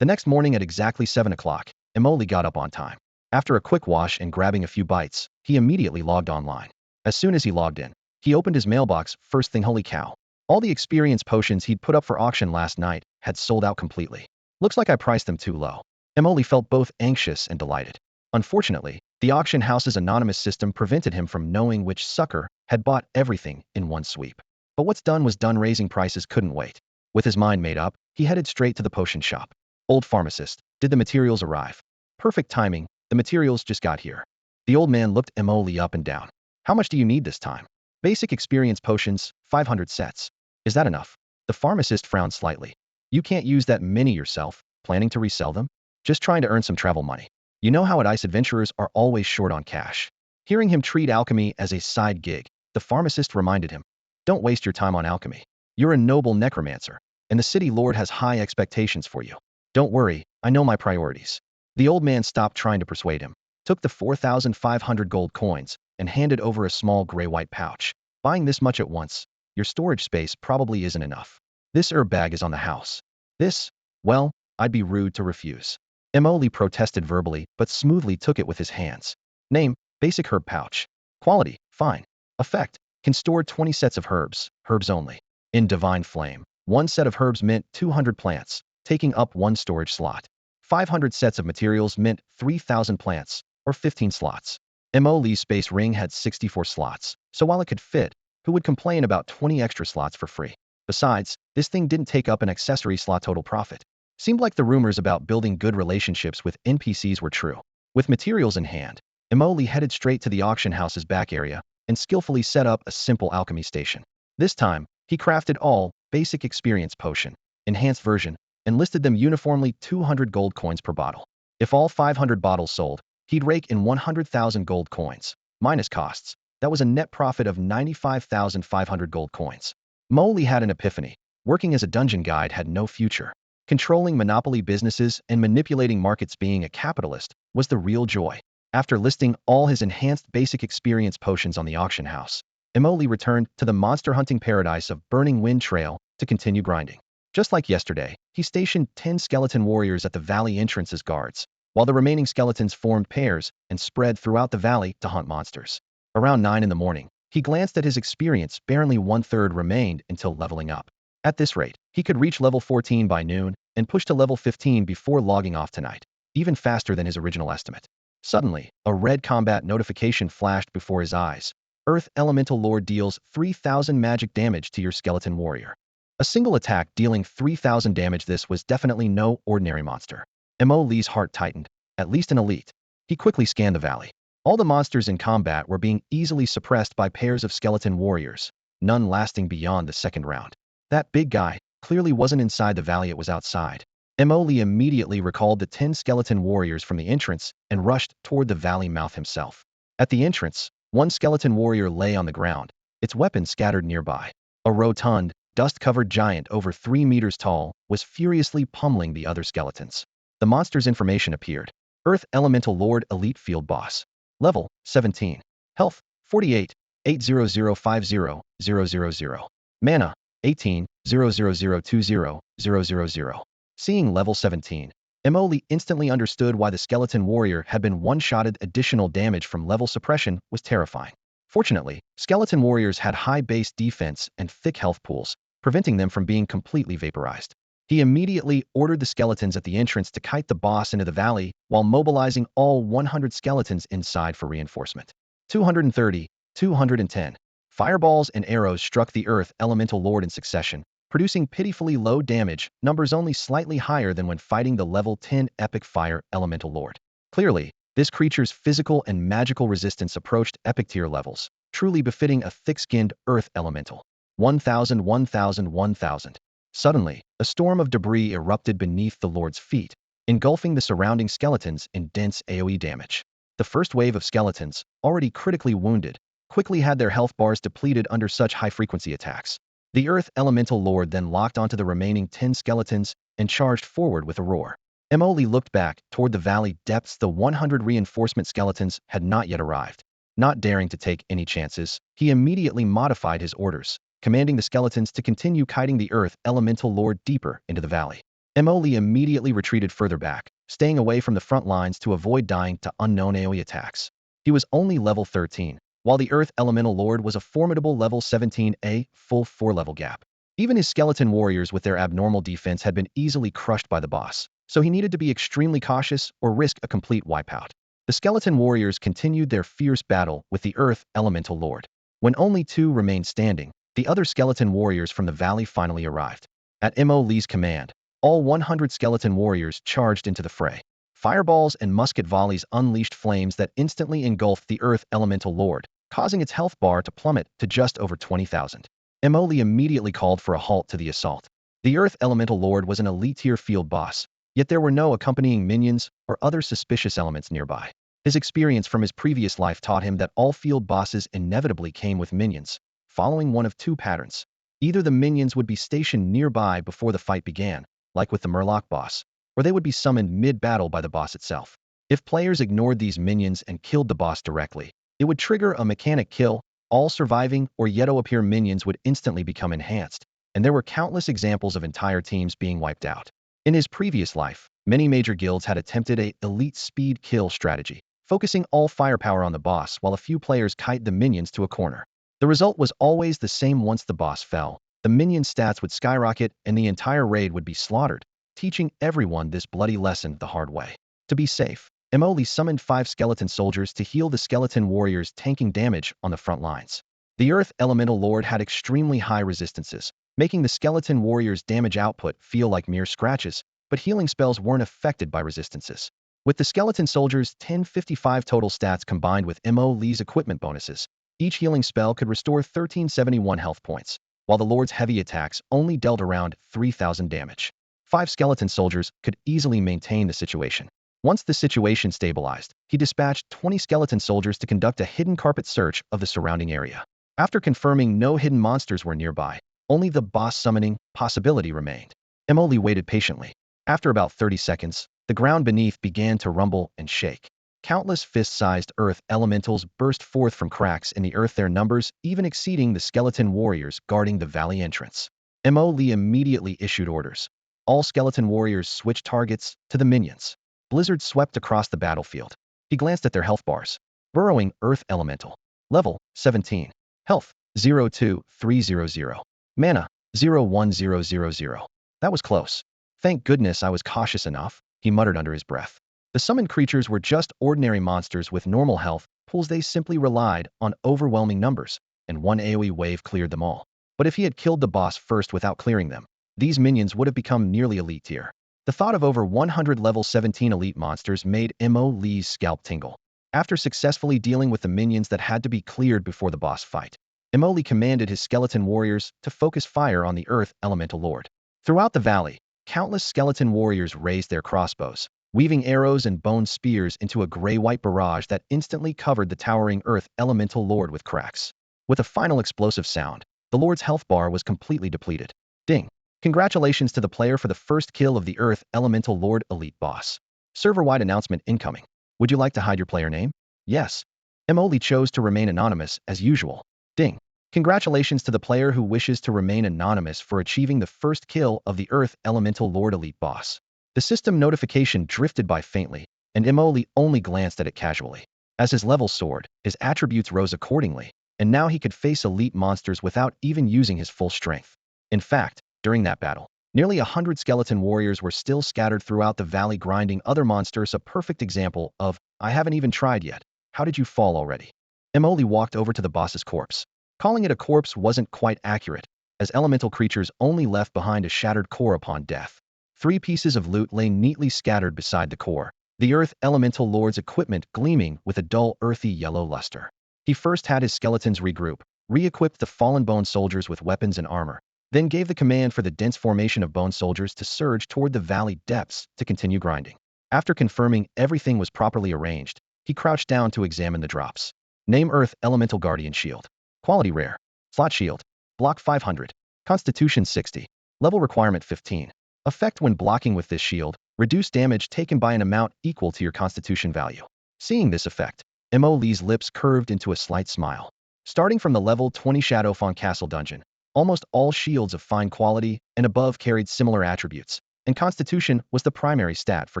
[SPEAKER 1] The next morning at exactly 7 o'clock, Mo Lee got up on time. After a quick wash and grabbing a few bites, he immediately logged online. As soon as he logged in, he opened his mailbox. First thing, holy cow. All the experience potions he'd put up for auction last night had sold out completely. Looks like I priced them too low. Mo Lee felt both anxious and delighted. Unfortunately, the auction house's anonymous system prevented him from knowing which sucker had bought everything in one sweep. But what's done was done. Raising prices couldn't wait. With his mind made up, he headed straight to the potion shop. Old pharmacist, did the materials arrive? Perfect timing, the materials just got here. The old man looked Mo Lee up and down. How much do you need this time? Basic experience potions, 500 sets. Is that enough? The pharmacist frowned slightly. You can't use that many yourself, planning to resell them? Just trying to earn some travel money. You know how at Ice adventurers are always short on cash. Hearing him treat alchemy as a side gig, the pharmacist reminded him. Don't waste your time on alchemy. You're a noble necromancer, and the city lord has high expectations for you. Don't worry, I know my priorities. The old man stopped trying to persuade him, took the 4,500 gold coins, and handed over a small gray-white pouch. Buying this much at once, your storage space probably isn't enough. This herb bag is on the house. This, well, I'd be rude to refuse. Mo Lee protested verbally, but smoothly took it with his hands. Name, basic herb pouch. Quality, fine. Effect, can store 20 sets of herbs only. In Divine Flame, one set of herbs meant 200 plants. taking up 1 storage slot. 500 sets of materials meant 3,000 plants, or 15 slots. MOLE's space ring had 64 slots, so while it could fit, who would complain about 20 extra slots for free? Besides, this thing didn't take up an accessory slot total profit. Seemed like the rumors about building good relationships with NPCs were true. With materials in hand, Emoli headed straight to the auction house's back area and skillfully set up a simple alchemy station. This time, he crafted all basic experience potion, enhanced version, and listed them uniformly 200 gold coins per bottle. If all 500 bottles sold, he'd rake in 100,000 gold coins, minus costs. That was a net profit of 95,500 gold coins. Moley had an epiphany. Working as a dungeon guide had no future. Controlling monopoly businesses and manipulating markets, being a capitalist, was the real joy. After listing all his enhanced basic experience potions on the auction house, Emoli returned to the monster hunting paradise of Burning Wind Trail to continue grinding. Just like yesterday, he stationed 10 skeleton warriors at the valley entrance as guards, while the remaining skeletons formed pairs and spread throughout the valley to hunt monsters. Around 9 in the morning, he glanced at his experience. Barely 1/3 remained until leveling up. At this rate, he could reach level 14 by noon and push to level 15 before logging off tonight, even faster than his original estimate. Suddenly, a red combat notification flashed before his eyes. Earth Elemental Lord deals 3,000 magic damage to your skeleton warrior. A single attack dealing 3,000 damage. This was definitely no ordinary monster. Mo Lee's heart tightened. At least an elite. He quickly scanned the valley. All the monsters in combat were being easily suppressed by pairs of skeleton warriors, none lasting beyond the second round. That big guy clearly wasn't inside the valley, it was outside. Mo Lee immediately recalled the 10 skeleton warriors from the entrance and rushed toward the valley mouth himself. At the entrance, one skeleton warrior lay on the ground, its weapons scattered nearby. A rotund, dust-covered giant over 3 meters tall was furiously pummeling the other skeletons. The monster's information appeared. Earth Elemental Lord Elite Field Boss. Level 17. Health 48. 800500000. Mana 18. 00020 000. Seeing level 17, Emoli instantly understood why the skeleton warrior had been one-shotted. Additional damage from level suppression was terrifying. Fortunately, skeleton warriors had high base defense and thick health pools, preventing them from being completely vaporized. He immediately ordered the skeletons at the entrance to kite the boss into the valley while mobilizing all 100 skeletons inside for reinforcement. 230, 210. Fireballs and arrows struck the Earth Elemental Lord in succession, producing pitifully low damage, numbers only slightly higher than when fighting the level 10 Epic Fire Elemental Lord. Clearly, this creature's physical and magical resistance approached epic tier levels, truly befitting a thick-skinned Earth Elemental. 1,000, 1,000, 1,000. Suddenly, a storm of debris erupted beneath the Lord's feet, engulfing the surrounding skeletons in dense AoE damage. The first wave of skeletons, already critically wounded, quickly had their health bars depleted under such high-frequency attacks. The Earth Elemental Lord then locked onto the remaining 10 skeletons and charged forward with a roar. Emoli looked back toward the valley depths. The 100 reinforcement skeletons had not yet arrived. Not daring to take any chances, he immediately modified his orders, commanding the skeletons to continue kiting the Earth Elemental Lord deeper into the valley. Emoli immediately retreated further back, staying away from the front lines to avoid dying to unknown AoE attacks. He was only level 13, while the Earth Elemental Lord was a formidable level 17, a full 4-level gap. Even his skeleton warriors with their abnormal defense had been easily crushed by the boss, so he needed to be extremely cautious or risk a complete wipeout. The skeleton warriors continued their fierce battle with the Earth Elemental Lord. When only 2 remained standing, the other skeleton warriors from the valley finally arrived. At Mo Lee's command, all 100 skeleton warriors charged into the fray. Fireballs and musket volleys unleashed flames that instantly engulfed the Earth Elemental Lord, causing its health bar to plummet to just over 20,000. Emoli immediately called for a halt to the assault. The Earth Elemental Lord was an elite-tier field boss, yet there were no accompanying minions or other suspicious elements nearby. His experience from his previous life taught him that all field bosses inevitably came with minions, following one of 2 patterns. Either the minions would be stationed nearby before the fight began, like with the Murloc boss, or they would be summoned mid-battle by the boss itself. If players ignored these minions and killed the boss directly, it would trigger a mechanic kill. All surviving or yet-to-appear minions would instantly become enhanced, and there were countless examples of entire teams being wiped out. In his previous life, many major guilds had attempted a elite speed kill strategy, focusing all firepower on the boss while a few players kite the minions to a corner. The result was always the same: once the boss fell, the minion stats would skyrocket and the entire raid would be slaughtered. teaching everyone this bloody lesson the hard way. To be safe, Emoli summoned 5 skeleton soldiers to heal the skeleton warriors tanking damage on the front lines. The Earth Elemental Lord had extremely high resistances, making the skeleton warriors' damage output feel like mere scratches, but healing spells weren't affected by resistances. With the skeleton soldiers' 1055 total stats combined with Lee's equipment bonuses, each healing spell could restore 1371 health points, while the Lord's heavy attacks only dealt around 3000 damage. 5 skeleton soldiers could easily maintain the situation. Once the situation stabilized, he dispatched 20 skeleton soldiers to conduct a hidden carpet search of the surrounding area. After confirming no hidden monsters were nearby, only the boss summoning possibility remained. Emoli waited patiently. After about 30 seconds, the ground beneath began to rumble and shake. Countless fist-sized earth elementals burst forth from cracks in the earth, their numbers even exceeding the skeleton warriors guarding the valley entrance. Emoli immediately issued orders. All skeleton warriors switched targets to the minions. Blizzard swept across the battlefield. He glanced at their health bars. Burrowing Earth Elemental. Level 17. Health 02300. Mana 01000. That was close. Thank goodness I was cautious enough, he muttered under his breath. The summoned creatures were just ordinary monsters with normal health pools. They simply relied on overwhelming numbers, and one AoE wave cleared them all. But if he had killed the boss first without clearing them, these minions would have become nearly elite tier. The thought of over 100 level 17 elite monsters made Lee's scalp tingle. After successfully dealing with the minions that had to be cleared before the boss fight, Lee commanded his skeleton warriors to focus fire on the Earth Elemental Lord. Throughout the valley, countless skeleton warriors raised their crossbows, weaving arrows and bone spears into a gray-white barrage that instantly covered the towering Earth Elemental Lord with cracks. With a final explosive sound, the Lord's health bar was completely depleted. Ding! Congratulations to the player for the first kill of the Earth Elemental Lord Elite Boss. Server-wide announcement incoming. Would you like to hide your player name? Yes. Emoli chose to remain anonymous as usual. Ding. Congratulations to the player who wishes to remain anonymous for achieving the first kill of the Earth Elemental Lord Elite Boss. The system notification drifted by faintly, and Emoli only glanced at it casually. As his level soared, his attributes rose accordingly, and now he could face elite monsters without even using his full strength. In fact, during that battle, nearly 100 skeleton warriors were still scattered throughout the valley grinding other monsters, a perfect example of, I haven't even tried yet. How did you fall already? Emoli walked over to the boss's corpse. Calling it a corpse wasn't quite accurate, as elemental creatures only left behind a shattered core upon death. 3 pieces of loot lay neatly scattered beside the core, the Earth Elemental Lord's equipment gleaming with a dull earthy yellow luster. He first had his skeletons regroup, re-equipped the fallen bone soldiers with weapons and armor, then gave the command for the dense formation of bone soldiers to surge toward the valley depths to continue grinding. After confirming everything was properly arranged, he crouched down to examine the drops. Name Earth Elemental Guardian Shield. Quality Rare. Slot Shield. Block 500. Constitution 60. Level Requirement 15. Effect when blocking with this shield, reduce damage taken by an amount equal to your Constitution value. Seeing this effect, Lee's lips curved into a slight smile. Starting from the level 20 Shadowfang Castle dungeon, almost all shields of fine quality and above carried similar attributes, and Constitution was the primary stat for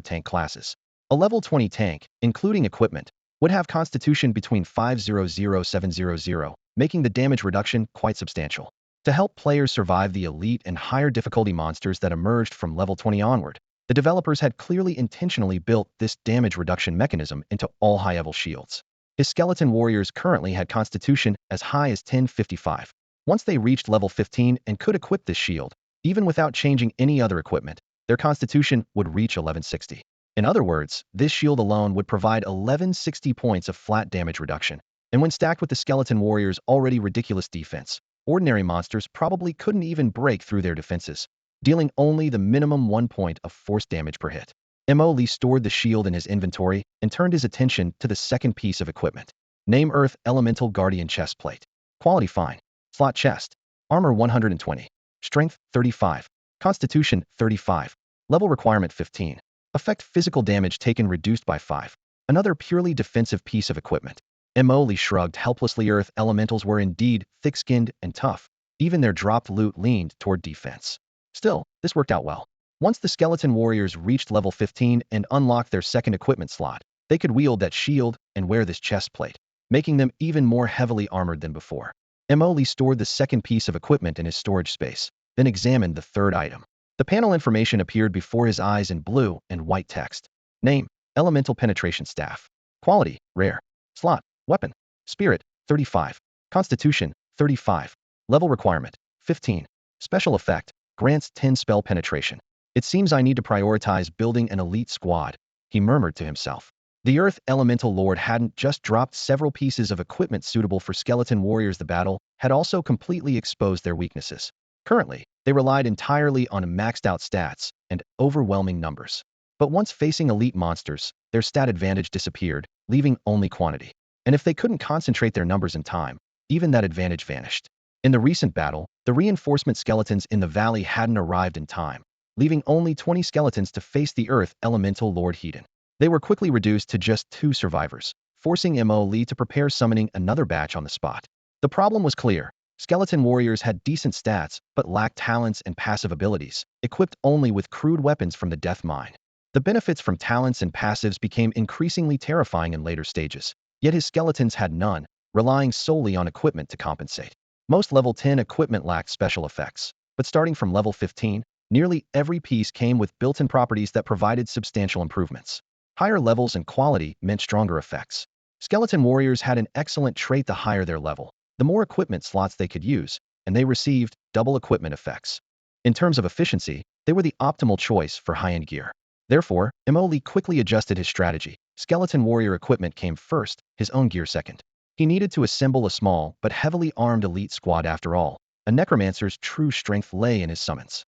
[SPEAKER 1] tank classes. A level 20 tank, including equipment, would have Constitution between 500-700, making the damage reduction quite substantial. To help players survive the elite and higher difficulty monsters that emerged from level 20 onward, the developers had clearly intentionally built this damage reduction mechanism into all high-level shields. His skeleton warriors currently had Constitution as high as 1055. Once they reached level 15 and could equip this shield, even without changing any other equipment, their Constitution would reach 1160. In other words, this shield alone would provide 1160 points of flat damage reduction, and when stacked with the skeleton warriors' already ridiculous defense, ordinary monsters probably couldn't even break through their defenses, dealing only the minimum 1 point of force damage per hit. Lee stored the shield in his inventory and turned his attention to the second piece of equipment. Name Earth Elemental Guardian Chestplate. Quality Fine. Slot Chest. Armor 120. Strength 35. Constitution 35. Level Requirement 15. Effect physical damage taken reduced by 5. Another purely defensive piece of equipment. Lee shrugged helplessly. Earth elementals were indeed thick-skinned and tough. Even their dropped loot leaned toward defense. Still, this worked out well. Once the skeleton warriors reached level 15 and unlocked their second equipment slot, they could wield that shield and wear this chest plate, making them even more heavily armored than before. Lee stored the second piece of equipment in his storage space, then examined the third item. The panel information appeared before his eyes in blue and white text. Name, Elemental Penetration Staff. Quality, Rare. Slot, Weapon. Spirit, 35. Constitution, 35. Level requirement, 15. Special effect, grants 10 spell penetration. It seems I need to prioritize building an elite squad, he murmured to himself. The Earth Elemental Lord hadn't just dropped several pieces of equipment suitable for skeleton warriors. The battle had also completely exposed their weaknesses. Currently, they relied entirely on maxed-out stats and overwhelming numbers. But once facing elite monsters, their stat advantage disappeared, leaving only quantity. And if they couldn't concentrate their numbers in time, even that advantage vanished. In the recent battle, the reinforcement skeletons in the valley hadn't arrived in time, leaving only 20 skeletons to face the Earth Elemental Lord Hedon. They were quickly reduced to just 2 survivors, forcing Mo Lee to prepare summoning another batch on the spot. The problem was clear. Skeleton warriors had decent stats, but lacked talents and passive abilities, equipped only with crude weapons from the death mine. The benefits from talents and passives became increasingly terrifying in later stages, yet his skeletons had none, relying solely on equipment to compensate. Most level 10 equipment lacked special effects, but starting from level 15, nearly every piece came with built-in properties that provided substantial improvements. Higher levels and quality meant stronger effects. Skeleton warriors had an excellent trait: the higher their level, the more equipment slots they could use, and they received double equipment effects. In terms of efficiency, they were the optimal choice for high-end gear. Therefore, Mo Lee quickly adjusted his strategy. Skeleton warrior equipment came first, his own gear second. He needed to assemble a small but heavily armed elite squad. After all, a necromancer's true strength lay in his summons.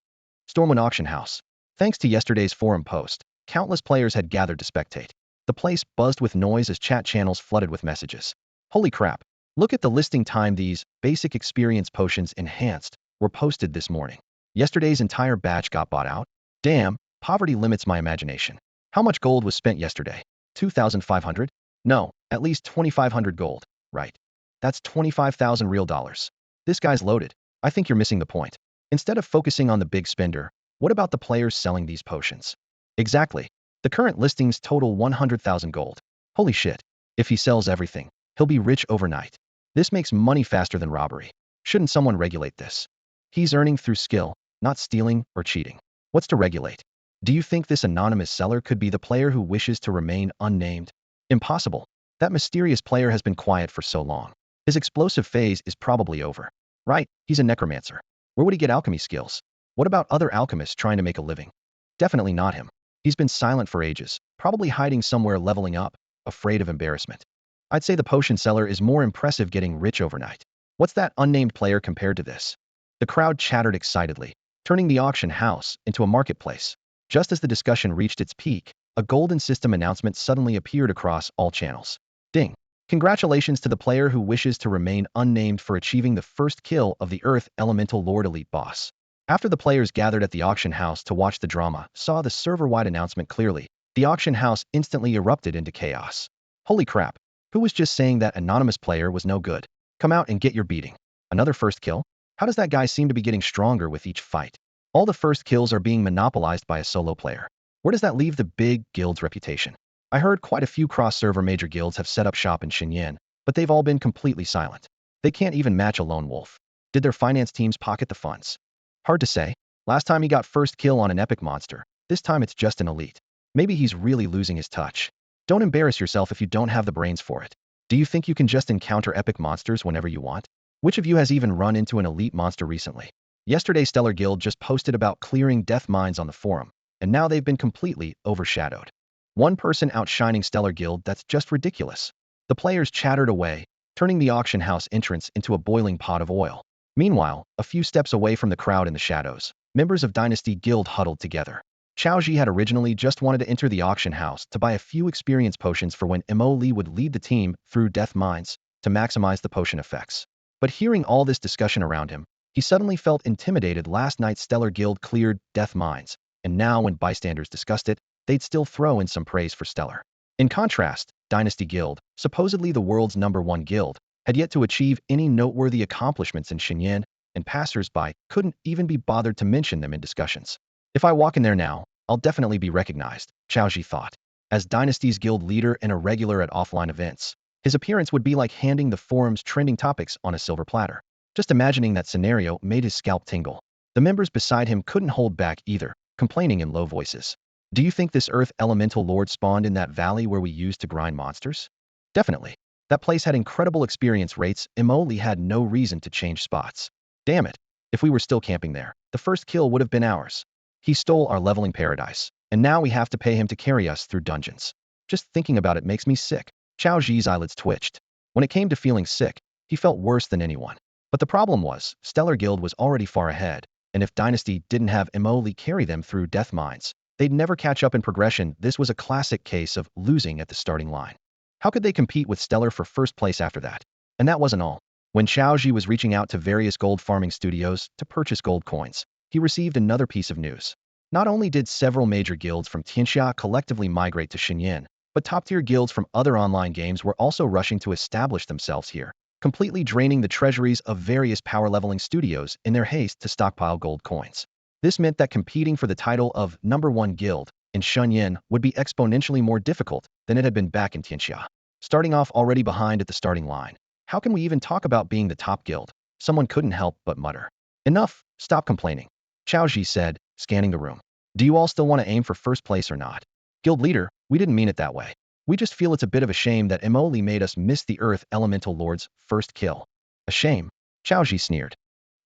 [SPEAKER 1] Stormwind Auction House. Thanks to yesterday's forum post, countless players had gathered to spectate. The place buzzed with noise as chat channels flooded with messages. Holy crap! Look at the listing time. These basic experience potions enhanced were posted this morning. Yesterday's entire batch got bought out. Damn, poverty limits my imagination. How much gold was spent yesterday? 2,500? No, at least 2,500 gold. Right. That's 25,000 real dollars. This guy's loaded. I think you're missing the point. Instead of focusing on the big spender, what about the players selling these potions? Exactly. The current listings total 100,000 gold. Holy shit. If he sells everything, he'll be rich overnight. This makes money faster than robbery. Shouldn't someone regulate this? He's earning through skill, not stealing or cheating. What's to regulate? Do you think this anonymous seller could be the player who wishes to remain unnamed? Impossible. That mysterious player has been quiet for so long. His explosive phase is probably over. Right, he's a necromancer. Where would he get alchemy skills? What about other alchemists trying to make a living? Definitely not him. He's been silent for ages, probably hiding somewhere leveling up, afraid of embarrassment. I'd say the potion seller is more impressive, getting rich overnight. What's that unnamed player compared to this? The crowd chattered excitedly, turning the auction house into a marketplace. Just as the discussion reached its peak, a golden system announcement suddenly appeared across all channels. Ding! Congratulations to the player who wishes to remain unnamed for achieving the first kill of the Earth Elemental Lord Elite Boss. After the players gathered at the auction house to watch the drama saw the server-wide announcement clearly, the auction house instantly erupted into chaos. Holy crap! Who was just saying that anonymous player was no good? Come out and get your beating. Another first kill? How does that guy seem to be getting stronger with each fight? All the first kills are being monopolized by a solo player. Where does that leave the big guild's reputation? I heard quite a few cross-server major guilds have set up shop in Shenyan, but they've all been completely silent. They can't even match a lone wolf. Did their finance teams pocket the funds? Hard to say. Last time he got first kill on an epic monster. This time it's just an elite. Maybe he's really losing his touch. Don't embarrass yourself if you don't have the brains for it. Do you think you can just encounter epic monsters whenever you want? Which of you has even run into an elite monster recently? Yesterday Stellar Guild just posted about clearing death mines on the forum, and now they've been completely overshadowed. One person outshining Stellar Guild, that's just ridiculous. The players chattered away, turning the auction house entrance into a boiling pot of oil. Meanwhile, a few steps away from the crowd in the shadows, members of Dynasty Guild huddled together. Chaoji had originally just wanted to enter the auction house to buy a few experience potions for when Mo Lee would lead the team through death mines to maximize the potion effects. But hearing all this discussion around him, he suddenly felt intimidated. Last night Stellar Guild cleared death mines, and now when bystanders discussed it, they'd still throw in some praise for Stellar. In contrast, Dynasty Guild, supposedly the world's #1 guild, had yet to achieve any noteworthy accomplishments in Shenyan, and passers-by couldn't even be bothered to mention them in discussions. If I walk in there now, I'll definitely be recognized, Chaoji thought. As Dynasty's guild leader and a regular at offline events, his appearance would be like handing the forum's trending topics on a silver platter. Just imagining that scenario made his scalp tingle. The members beside him couldn't hold back either, complaining in low voices. Do you think this Earth Elemental Lord spawned in that valley where we used to grind monsters? Definitely. That place had incredible experience rates. Imoli had no reason to change spots. Damn it. If we were still camping there, the first kill would have been ours. He stole our leveling paradise, and now we have to pay him to carry us through dungeons. Just thinking about it makes me sick. Chao Ji's eyelids twitched. When it came to feeling sick, he felt worse than anyone. But the problem was, Stellar Guild was already far ahead, and if Dynasty didn't have Imoli carry them through death mines, they'd never catch up in progression. This was a classic case of losing at the starting line. How could they compete with Stellar for first place after that? And that wasn't all. When Chao Ji was reaching out to various gold farming studios to purchase gold coins, he received another piece of news. Not only did several major guilds from Tianxia collectively migrate to Shenyan, but top-tier guilds from other online games were also rushing to establish themselves here, completely draining the treasuries of various power-leveling studios in their haste to stockpile gold coins. This meant that competing for the title of #1 guild in Shenyan would be exponentially more difficult than it had been back in Tianxia. Starting off already behind at the starting line, how can we even talk about being the top guild? Someone couldn't help but mutter. Enough, stop complaining. Chao Ji said, scanning the room. Do you all still want to aim for first place or not? Guild leader, we didn't mean it that way. We just feel it's a bit of a shame that Imoli made us miss the Earth Elemental Lord's first kill. A shame? Chao Ji sneered.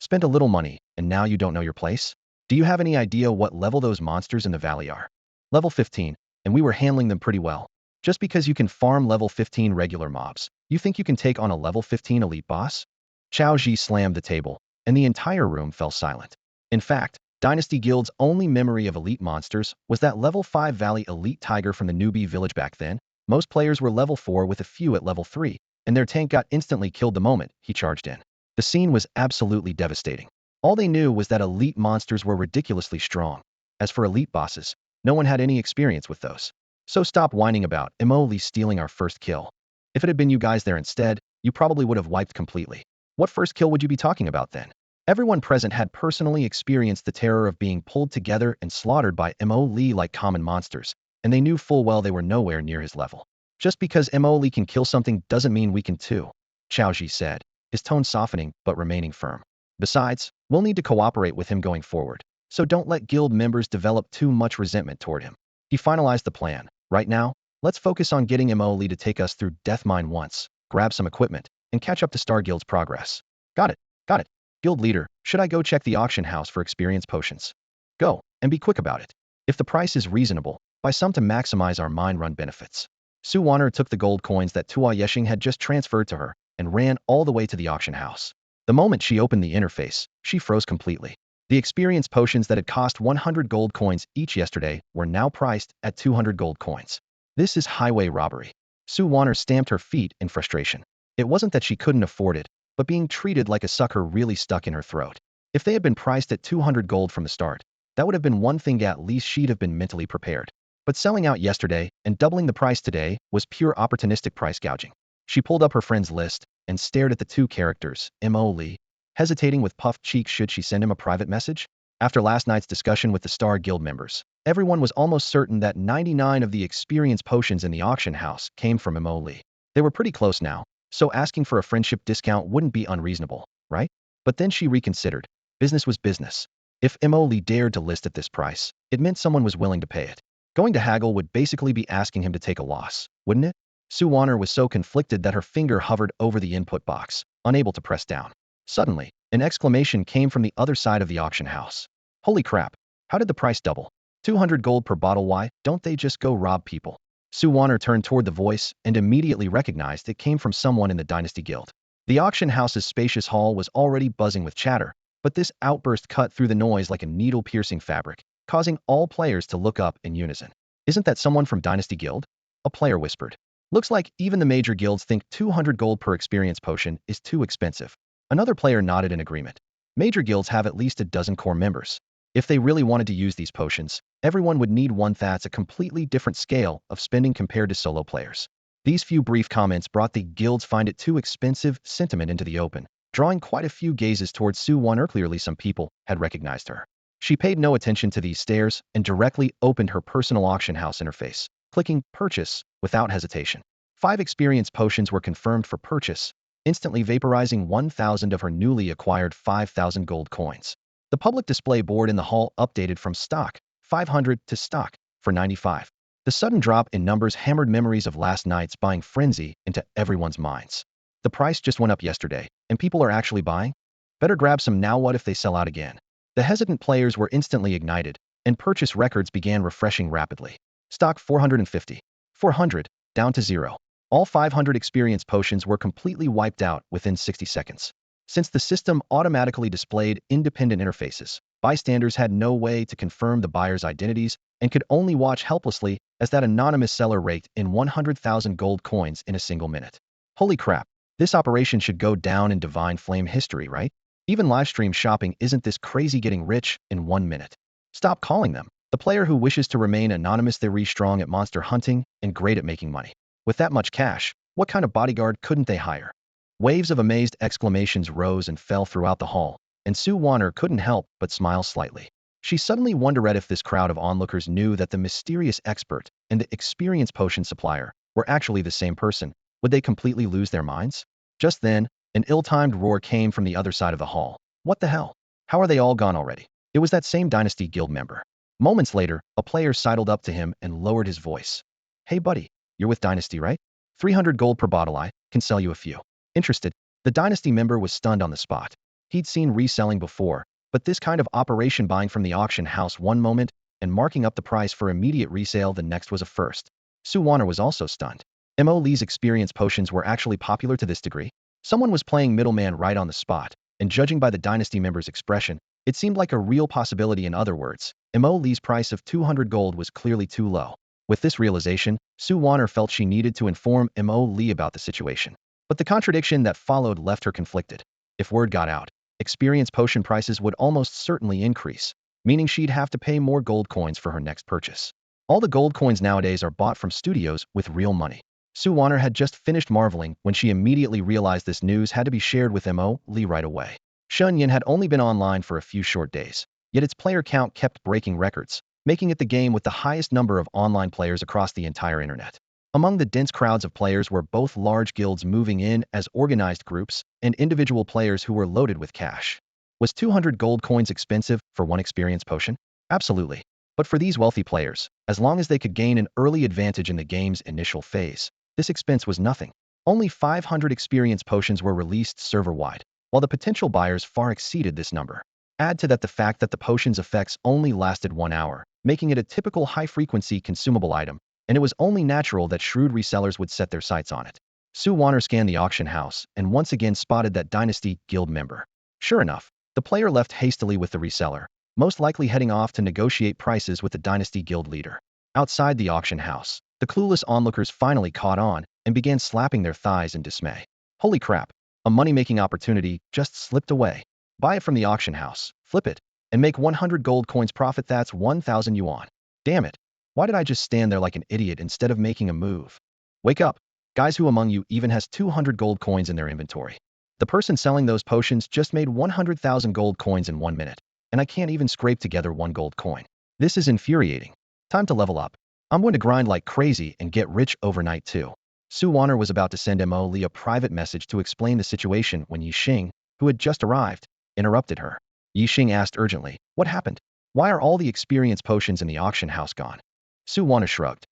[SPEAKER 1] Spent a little money, and now you don't know your place? Do you have any idea what level those monsters in the valley are? Level 15, and we were handling them pretty well. Just because you can farm level 15 regular mobs, you think you can take on a level 15 elite boss? Chao Ji slammed the table, and the entire room fell silent. In fact, Dynasty Guild's only memory of elite monsters was that level 5 Valley elite tiger from the newbie village back then. Most players were level 4 with a few at level 3, and their tank got instantly killed the moment he charged in. The scene was absolutely devastating. All they knew was that elite monsters were ridiculously strong. As for elite bosses, no one had any experience with those. So stop whining about Imoli stealing our first kill. If it had been you guys there instead, you probably would have wiped completely. What first kill would you be talking about then? Everyone present had personally experienced the terror of being pulled together and slaughtered by Imoli like common monsters, and they knew full well they were nowhere near his level. Just because Imoli can kill something doesn't mean we can too, Chao Ji said, his tone softening but remaining firm. Besides, we'll need to cooperate with him going forward, so don't let guild members develop too much resentment toward him. He finalized the plan. Right now, let's focus on getting Imoli to take us through Deathmine once, grab some equipment, and catch up to Star Guild's progress. Got it, got it. Guild leader, should I go check the auction house for experience potions? Go, and be quick about it. If the price is reasonable, buy some to maximize our mine run benefits. Su Wanner took the gold coins that Tua Yeshing had just transferred to her and ran all the way to the auction house. The moment she opened the interface, she froze completely. The experience potions that had cost 100 gold coins each yesterday were now priced at 200 gold coins. This is highway robbery. Su Wanner stamped her feet in frustration. It wasn't that she couldn't afford it, but being treated like a sucker really stuck in her throat. If they had been priced at 200 gold from the start, that would have been one thing at least she'd have been mentally prepared. But selling out yesterday and doubling the price today was pure opportunistic price gouging. She pulled up her friends list and stared at the two characters, Imoli, hesitating with puffed cheeks should she send him a private message. After last night's discussion with the Star Guild members, everyone was almost certain that 99 of the experience potions in the auction house came from Imoli. They were pretty close now, so asking for a friendship discount wouldn't be unreasonable, right? But then she reconsidered. Business was business. If Imoli dared to list at this price, it meant someone was willing to pay it. Going to haggle would basically be asking him to take a loss, wouldn't it? Su Wanner was so conflicted that her finger hovered over the input box, unable to press down. Suddenly, an exclamation came from the other side of the auction house. Holy crap, how did the price double? 200 gold per bottle, why don't they just go rob people? Su Wanner turned toward the voice and immediately recognized it came from someone in the Dynasty Guild. The auction house's spacious hall was already buzzing with chatter, but this outburst cut through the noise like a needle-piercing fabric, causing all players to look up in unison. Isn't that someone from Dynasty Guild? A player whispered. Looks like even the major guilds think 200 gold per experience potion is too expensive. Another player nodded in agreement. Major guilds have at least a dozen core members. If they really wanted to use these potions, everyone would need one. That's a completely different scale of spending compared to solo players. These few brief comments brought the guilds find it too expensive sentiment into the open, drawing quite a few gazes towards Su Wanner. Clearly some people had recognized her. She paid no attention to these stares and directly opened her personal auction house interface, clicking Purchase without hesitation. 5 experience potions were confirmed for purchase, instantly vaporizing 1,000 of her newly acquired 5,000 gold coins. The public display board in the hall updated from stock 500 to stock for 95. The sudden drop in numbers hammered memories of last night's buying frenzy into everyone's minds. The price just went up yesterday, and people are actually buying? Better grab some now. What if they sell out again? The hesitant players were instantly ignited, and purchase records began refreshing rapidly. Stock 450. 400, down to 0. All 500 experience potions were completely wiped out within 60 seconds. Since the system automatically displayed independent interfaces, bystanders had no way to confirm the buyer's identities and could only watch helplessly as that anonymous seller raked in 100,000 gold coins in a single minute. Holy crap, this operation should go down in Divine Flame history, right? Even livestream shopping isn't this crazy getting rich in 1 minute. Stop calling them. The player who wishes to remain anonymous, they're strong at monster hunting and great at making money. With that much cash, what kind of bodyguard couldn't they hire? Waves of amazed exclamations rose and fell throughout the hall, and Sue Warner couldn't help but smile slightly. She suddenly wondered if this crowd of onlookers knew that the mysterious expert and the experienced potion supplier were actually the same person. Would they completely lose their minds? Just then, an ill-timed roar came from the other side of the hall. What the hell? How are they all gone already? It was that same Dynasty Guild member. Moments later, a player sidled up to him and lowered his voice. Hey buddy, you're with Dynasty, right? 300 gold per bottle, I can sell you a few. Interested? The Dynasty member was stunned on the spot. He'd seen reselling before, but this kind of operation, buying from the auction house one moment and marking up the price for immediate resale the next, was a first. Sue Warner was also stunned. Lee's experience potions were actually popular to this degree? Someone was playing middleman right on the spot, and judging by the Dynasty member's expression, it seemed like a real possibility. In other words, Lee's price of 200 gold was clearly too low. With this realization, Sue Warner felt she needed to inform Lee about the situation. But the contradiction that followed left her conflicted. If word got out, experience potion prices would almost certainly increase, meaning she'd have to pay more gold coins for her next purchase. All the gold coins nowadays are bought from studios with real money. Sue Warner had just finished marveling when she immediately realized this news had to be shared with Lee right away. Shenyan had only been online for a few short days, yet its player count kept breaking records, making it the game with the highest number of online players across the entire internet. Among the dense crowds of players were both large guilds moving in as organized groups and individual players who were loaded with cash. Was 200 gold coins expensive for one experience potion? Absolutely. But for these wealthy players, as long as they could gain an early advantage in the game's initial phase, this expense was nothing. Only 500 experience potions were released server-wide, while the potential buyers far exceeded this number. Add to that the fact that the potion's effects only lasted 1 hour, making it a typical high-frequency consumable item, and it was only natural that shrewd resellers would set their sights on it. Sue Warner scanned the auction house and once again spotted that Dynasty Guild member. Sure enough, the player left hastily with the reseller, most likely heading off to negotiate prices with the Dynasty Guild leader. Outside the auction house, the clueless onlookers finally caught on and began slapping their thighs in dismay. Holy crap, a money-making opportunity just slipped away. Buy it from the auction house, flip it, and make 100 gold coins profit. That's 1,000 yuan. Damn it. Why did I just stand there like an idiot instead of making a move? Wake up. Guys, who among you even has 200 gold coins in their inventory? The person selling those potions just made 100,000 gold coins in 1 minute, and I can't even scrape together 1 gold coin. This is infuriating. Time to level up. I'm going to grind like crazy and get rich overnight too. Sue Warner was about to send Lee a private message to explain the situation when Yixing, who had just arrived, interrupted her. Yixing asked urgently, what happened? Why are all the experience potions in the auction house gone? Sue Warner shrugged.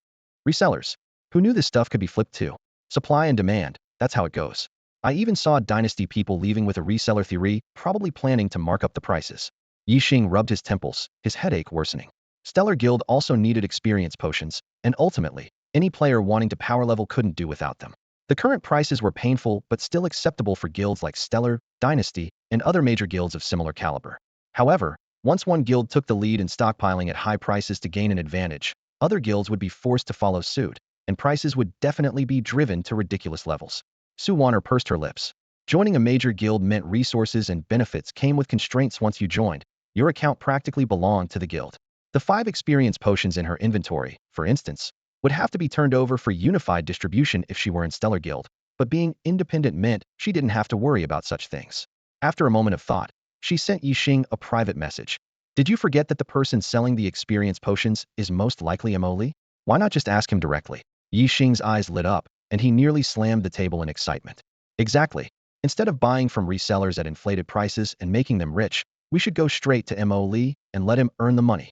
[SPEAKER 1] Resellers. Who knew this stuff could be flipped too? Supply and demand, that's how it goes. I even saw Dynasty people leaving with a reseller theory, probably planning to mark up the prices. Yixing rubbed his temples, his headache worsening. Stellar Guild also needed experience potions, and ultimately, any player wanting to power level couldn't do without them. The current prices were painful but still acceptable for guilds like Stellar, Dynasty, and other major guilds of similar caliber. However, once one guild took the lead in stockpiling at high prices to gain an advantage, other guilds would be forced to follow suit, and prices would definitely be driven to ridiculous levels. Sue Warner pursed her lips. Joining a major guild meant resources and benefits came with constraints. Once you joined, your account practically belonged to the guild. The 5 experience potions in her inventory, for instance, would have to be turned over for unified distribution if she were in Stellar Guild, but being independent meant she didn't have to worry about such things. After a moment of thought, she sent Yixing a private message. Did you forget that the person selling the experience potions is most likely Lee? Why not just ask him directly? Yixing's eyes lit up, and he nearly slammed the table in excitement. Exactly. Instead of buying from resellers at inflated prices and making them rich, We should go straight to Mo Lee and let him earn the money.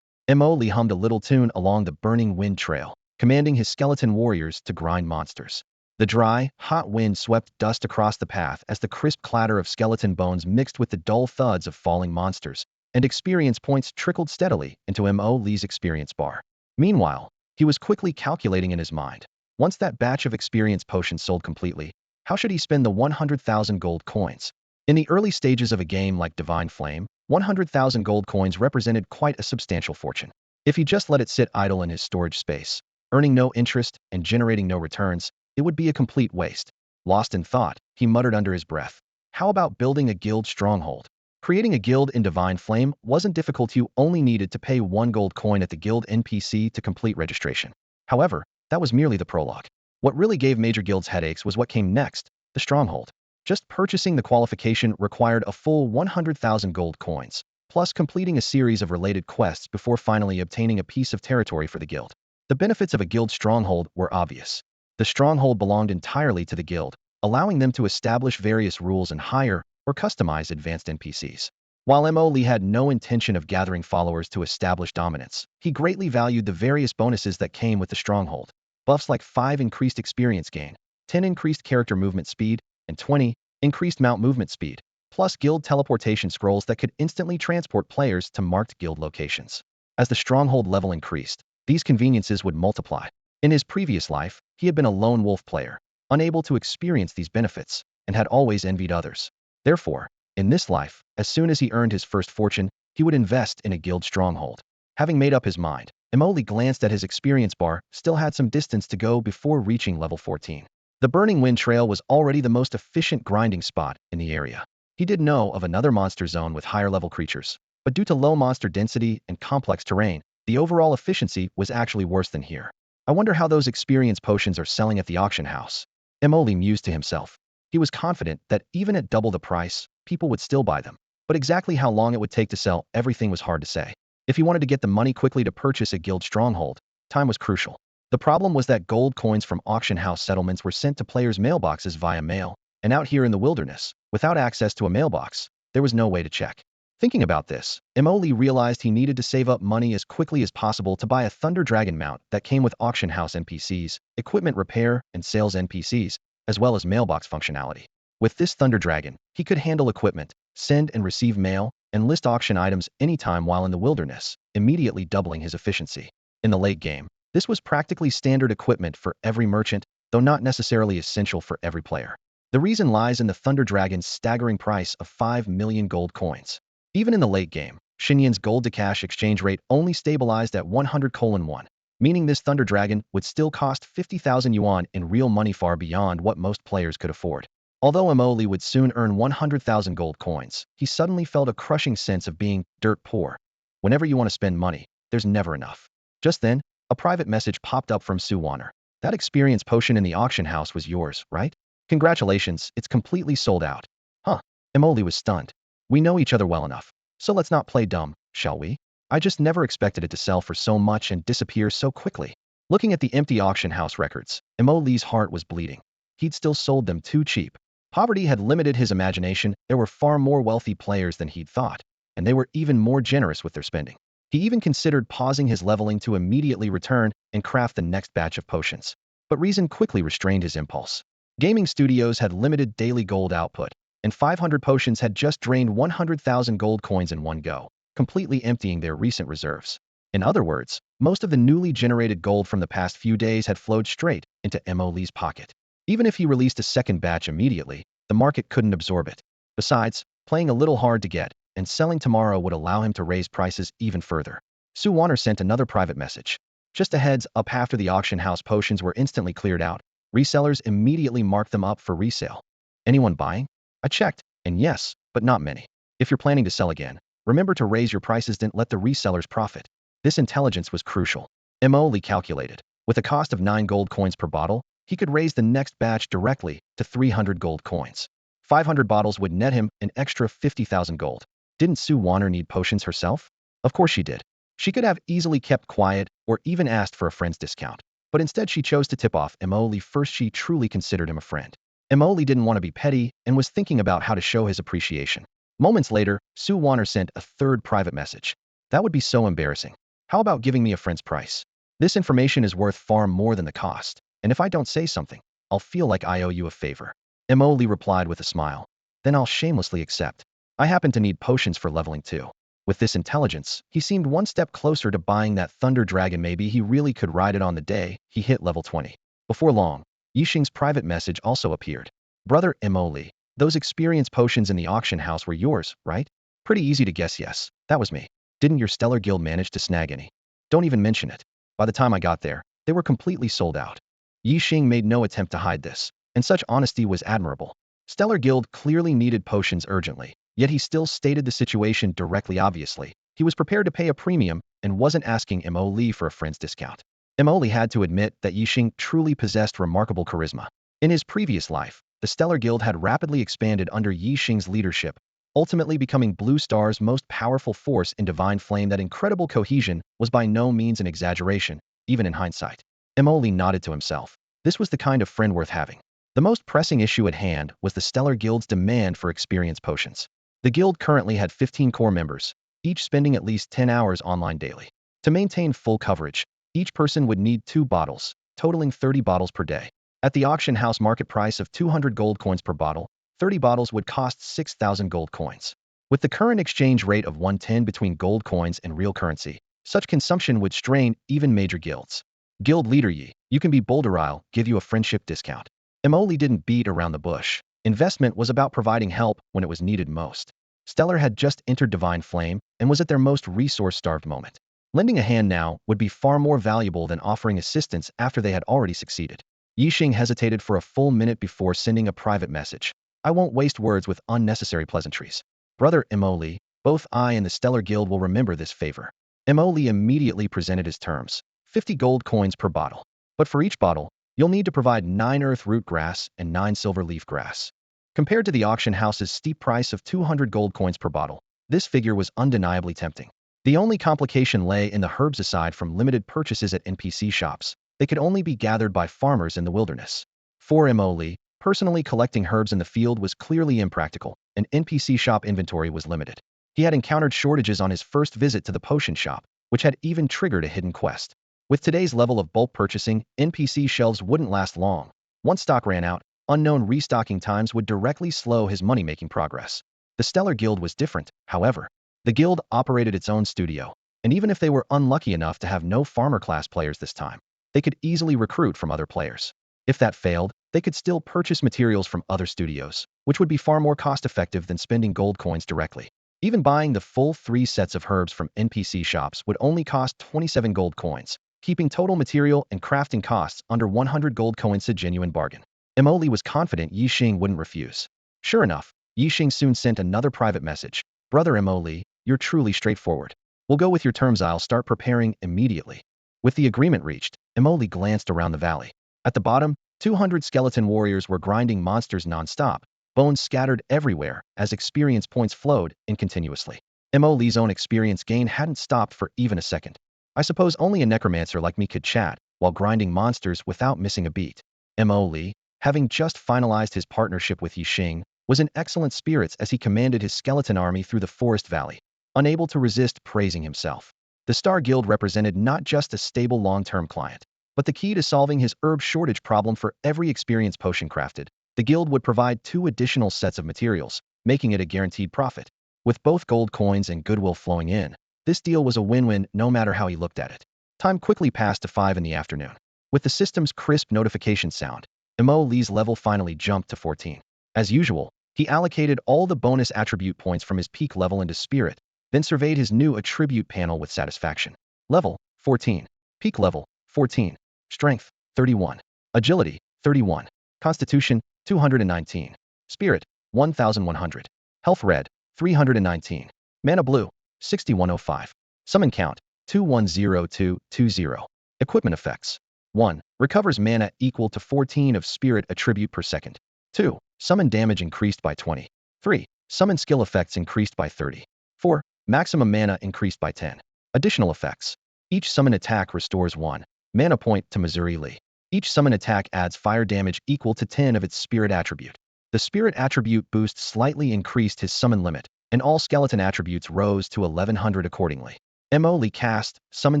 [SPEAKER 1] Mo Lee hummed a little tune along the burning wind trail, commanding his skeleton warriors to grind monsters. The dry, hot wind swept dust across the path as the crisp clatter of skeleton bones mixed with the dull thuds of falling monsters, and experience points trickled steadily into Mo Lee's experience bar. Meanwhile, he was quickly calculating in his mind. Once that batch of experience potions sold completely, how should he spend the 100,000 gold coins? In the early stages of a game like Divine Flame, 100,000 gold coins represented quite a substantial fortune. If he just let it sit idle in his storage space, earning no interest and generating no returns, it would be a complete waste. Lost in thought, he muttered under his breath. How about building a guild stronghold? Creating a guild in Divine Flame wasn't difficult. You only needed to pay 1 gold coin at the guild NPC to complete registration. However, that was merely the prologue. What really gave major guilds headaches was what came next, the stronghold. Just purchasing the qualification required a full 100,000 gold coins, plus completing a series of related quests before finally obtaining a piece of territory for the guild. The benefits of a guild stronghold were obvious. The stronghold belonged entirely to the guild, allowing them to establish various rules and hire or customize advanced NPCs. While Mo Lee had no intention of gathering followers to establish dominance, he greatly valued the various bonuses that came with the stronghold. Buffs like 5 increased experience gain, 10 increased character movement speed, and 20 increased mount movement speed, plus guild teleportation scrolls that could instantly transport players to marked guild locations. As the stronghold level increased, these conveniences would multiply. In his previous life, he had been a lone wolf player, unable to experience these benefits, and had always envied others. Therefore, in this life, as soon as he earned his first fortune, he would invest in a guild stronghold. Having made up his mind, Mo Lee glanced at his experience bar, still had some distance to go before reaching level 14. The Burning Wind Trail was already the most efficient grinding spot in the area. He did know of another monster zone with higher level creatures, but due to low monster density and complex terrain, the overall efficiency was actually worse than here. I wonder how those experience potions are selling at the auction house. Mo Lee mused to himself. He was confident that even at double the price, people would still buy them. But exactly how long it would take to sell everything was hard to say. If he wanted to get the money quickly to purchase a guild stronghold, time was crucial. The problem was that gold coins from auction house settlements were sent to players' mailboxes via mail, and out here in the wilderness, without access to a mailbox, there was no way to check. Thinking about this, Mo Lee realized he needed to save up money as quickly as possible to buy a Thunder Dragon mount that came with auction house NPCs, equipment repair and sales NPCs, as well as mailbox functionality. With this Thunder Dragon, he could handle equipment, send and receive mail, and list auction items anytime while in the wilderness, immediately doubling his efficiency. In the late game, this was practically standard equipment for every merchant, though not necessarily essential for every player. The reason lies in the Thunder Dragon's staggering price of 5 million gold coins. Even in the late game, Shenyan's gold-to-cash exchange rate only stabilized at 100:1, meaning this Thunder Dragon would still cost 50,000 yuan in real money, far beyond what most players could afford. Although Mo Lee would soon earn 100,000 gold coins, he suddenly felt a crushing sense of being dirt poor. Whenever you want to spend money, there's never enough. Just then, a private message popped up from Su Wanner. That experience potion in the auction house was yours, right? Congratulations, it's completely sold out. Huh. Mo Lee was stunned. We know each other well enough, so let's not play dumb, shall we? I just never expected it to sell for so much and disappear so quickly. Looking at the empty auction house records, Mo Lee's heart was bleeding. He'd still sold them too cheap. Poverty had limited his imagination. There were far more wealthy players than he'd thought, and they were even more generous with their spending. He even considered pausing his leveling to immediately return and craft the next batch of potions. But reason quickly restrained his impulse. Gaming studios had limited daily gold output, and 500 potions had just drained 100,000 gold coins in one go, completely emptying their recent reserves. In other words, most of the newly generated gold from the past few days had flowed straight into Mo Lee's pocket. Even if he released a second batch immediately, the market couldn't absorb it. Besides, playing a little hard to get and selling tomorrow would allow him to raise prices even further. Su Wanner sent another private message. Just a heads up, after the auction house potions were instantly cleared out, resellers immediately marked them up for resale. Anyone buying? I checked, and yes, but not many. If you're planning to sell again, remember to raise your prices, don't let the resellers profit. This intelligence was crucial. Mo Lee calculated. With a cost of 9 gold coins per bottle, he could raise the next batch directly to 300 gold coins. 500 bottles would net him an extra 50,000 gold. Didn't Su Wanner need potions herself? Of course she did. She could have easily kept quiet or even asked for a friend's discount. But instead she chose to tip off Mo Lee first. She truly considered him a friend. Mo Lee didn't want to be petty and was thinking about how to show his appreciation. Moments later, Sue Warner sent a third private message. That would be so embarrassing. How about giving me a friend's price? This information is worth far more than the cost, and if I don't say something, I'll feel like I owe you a favor. Emily replied with a smile. Then I'll shamelessly accept. I happen to need potions for leveling too. With this intelligence, he seemed one step closer to buying that thunder dragon. Maybe he really could ride it on the day he hit level 20. Before long, Yixing's private message also appeared. Brother Emily, those experience potions in the auction house were yours, right? Pretty easy to guess yes, that was me. Didn't your stellar guild manage to snag any? Don't even mention it. By the time I got there, they were completely sold out. Yixing made no attempt to hide this, and such honesty was admirable. Stellar Guild clearly needed potions urgently, yet he still stated the situation directly. Obviously, he was prepared to pay a premium and wasn't asking Emily for a friend's discount. Emily had to admit that Yixing truly possessed remarkable charisma. In his previous life, the Stellar Guild had rapidly expanded under Yixing's leadership, ultimately becoming Blue Star's most powerful force in Divine Flame. That incredible cohesion was by no means an exaggeration, even in hindsight. Emily nodded to himself. This was the kind of friend worth having. The most pressing issue at hand was the Stellar Guild's demand for experience potions. The guild currently had 15 core members, each spending at least 10 hours online daily. To maintain full coverage, each person would need 2 bottles, totaling 30 bottles per day. At the auction house market price of 200 gold coins per bottle, 30 bottles would cost 6,000 gold coins. With the current exchange rate of 110 between gold coins and real currency, such consumption would strain even major guilds. Guild leader Yi, you can be bolder, I'll give you a friendship discount. Emily didn't beat around the bush. Investment was about providing help when it was needed most. Stellar had just entered Divine Flame and was at their most resource-starved moment. Lending a hand now would be far more valuable than offering assistance after they had already succeeded. Yixing hesitated for a full minute before sending a private message. I won't waste words with unnecessary pleasantries. Brother Emily, both I and the Stellar Guild will remember this favor. Emily immediately presented his terms. 50 gold coins per bottle. But for each bottle, you'll need to provide 9 earth root grass and 9 silver leaf grass. Compared to the auction house's steep price of 200 gold coins per bottle, this figure was undeniably tempting. The only complication lay in the herbs. Aside from limited purchases at NPC shops, they could only be gathered by farmers in the wilderness. For Emily, personally collecting herbs in the field was clearly impractical, and NPC shop inventory was limited. He had encountered shortages on his first visit to the potion shop, which had even triggered a hidden quest. With today's level of bulk purchasing, NPC shelves wouldn't last long. Once stock ran out, unknown restocking times would directly slow his money-making progress. The Stellar Guild was different, however. The guild operated its own studio, and even if they were unlucky enough to have no farmer-class players this time, they could easily recruit from other players. If that failed, they could still purchase materials from other studios, which would be far more cost-effective than spending gold coins directly. Even buying the full 3 sets of herbs from NPC shops would only cost 27 gold coins, keeping total material and crafting costs under 100 gold coins. A genuine bargain. Emily was confident Yixing wouldn't refuse. Sure enough, Yixing soon sent another private message. Brother Emily, you're truly straightforward. We'll go with your terms. I'll start preparing immediately. With the agreement reached, Emily glanced around the valley. At the bottom, 200 skeleton warriors were grinding monsters non-stop, bones scattered everywhere as experience points flowed in continuously. Emily's own experience gain hadn't stopped for even a second. I suppose only a necromancer like me could chat while grinding monsters without missing a beat. Emily, having just finalized his partnership with Yixing, was in excellent spirits as he commanded his skeleton army through the forest valley, unable to resist praising himself. The Star Guild represented not just a stable long-term client, but the key to solving his herb shortage problem. For every experience potion crafted, the guild would provide 2 additional sets of materials, making it a guaranteed profit. With both gold coins and goodwill flowing in, this deal was a win-win no matter how he looked at it. Time quickly passed to 5 in the afternoon. With the system's crisp notification sound, Emily's level finally jumped to 14. As usual, he allocated all the bonus attribute points from his peak level into Spirit, then surveyed his new attribute panel with satisfaction. Level, 14. Peak level, 14. Strength, 31. Agility, 31. Constitution, 219. Spirit, 1,100. Health red, 319. Mana blue, 6105. Summon count, 210220. Equipment effects. 1. Recovers mana equal to 14 of spirit attribute per second. 2. Summon damage increased by 20. 3. Summon skill effects increased by 30. 4. Maximum mana increased by 10. Additional effects. Each summon attack restores 1 mana point to Missouri Lee. Each summon attack adds fire damage equal to 10 of its spirit attribute. The spirit attribute boost slightly increased his summon limit, and all skeleton attributes rose to 1100 accordingly. Emoli cast Summon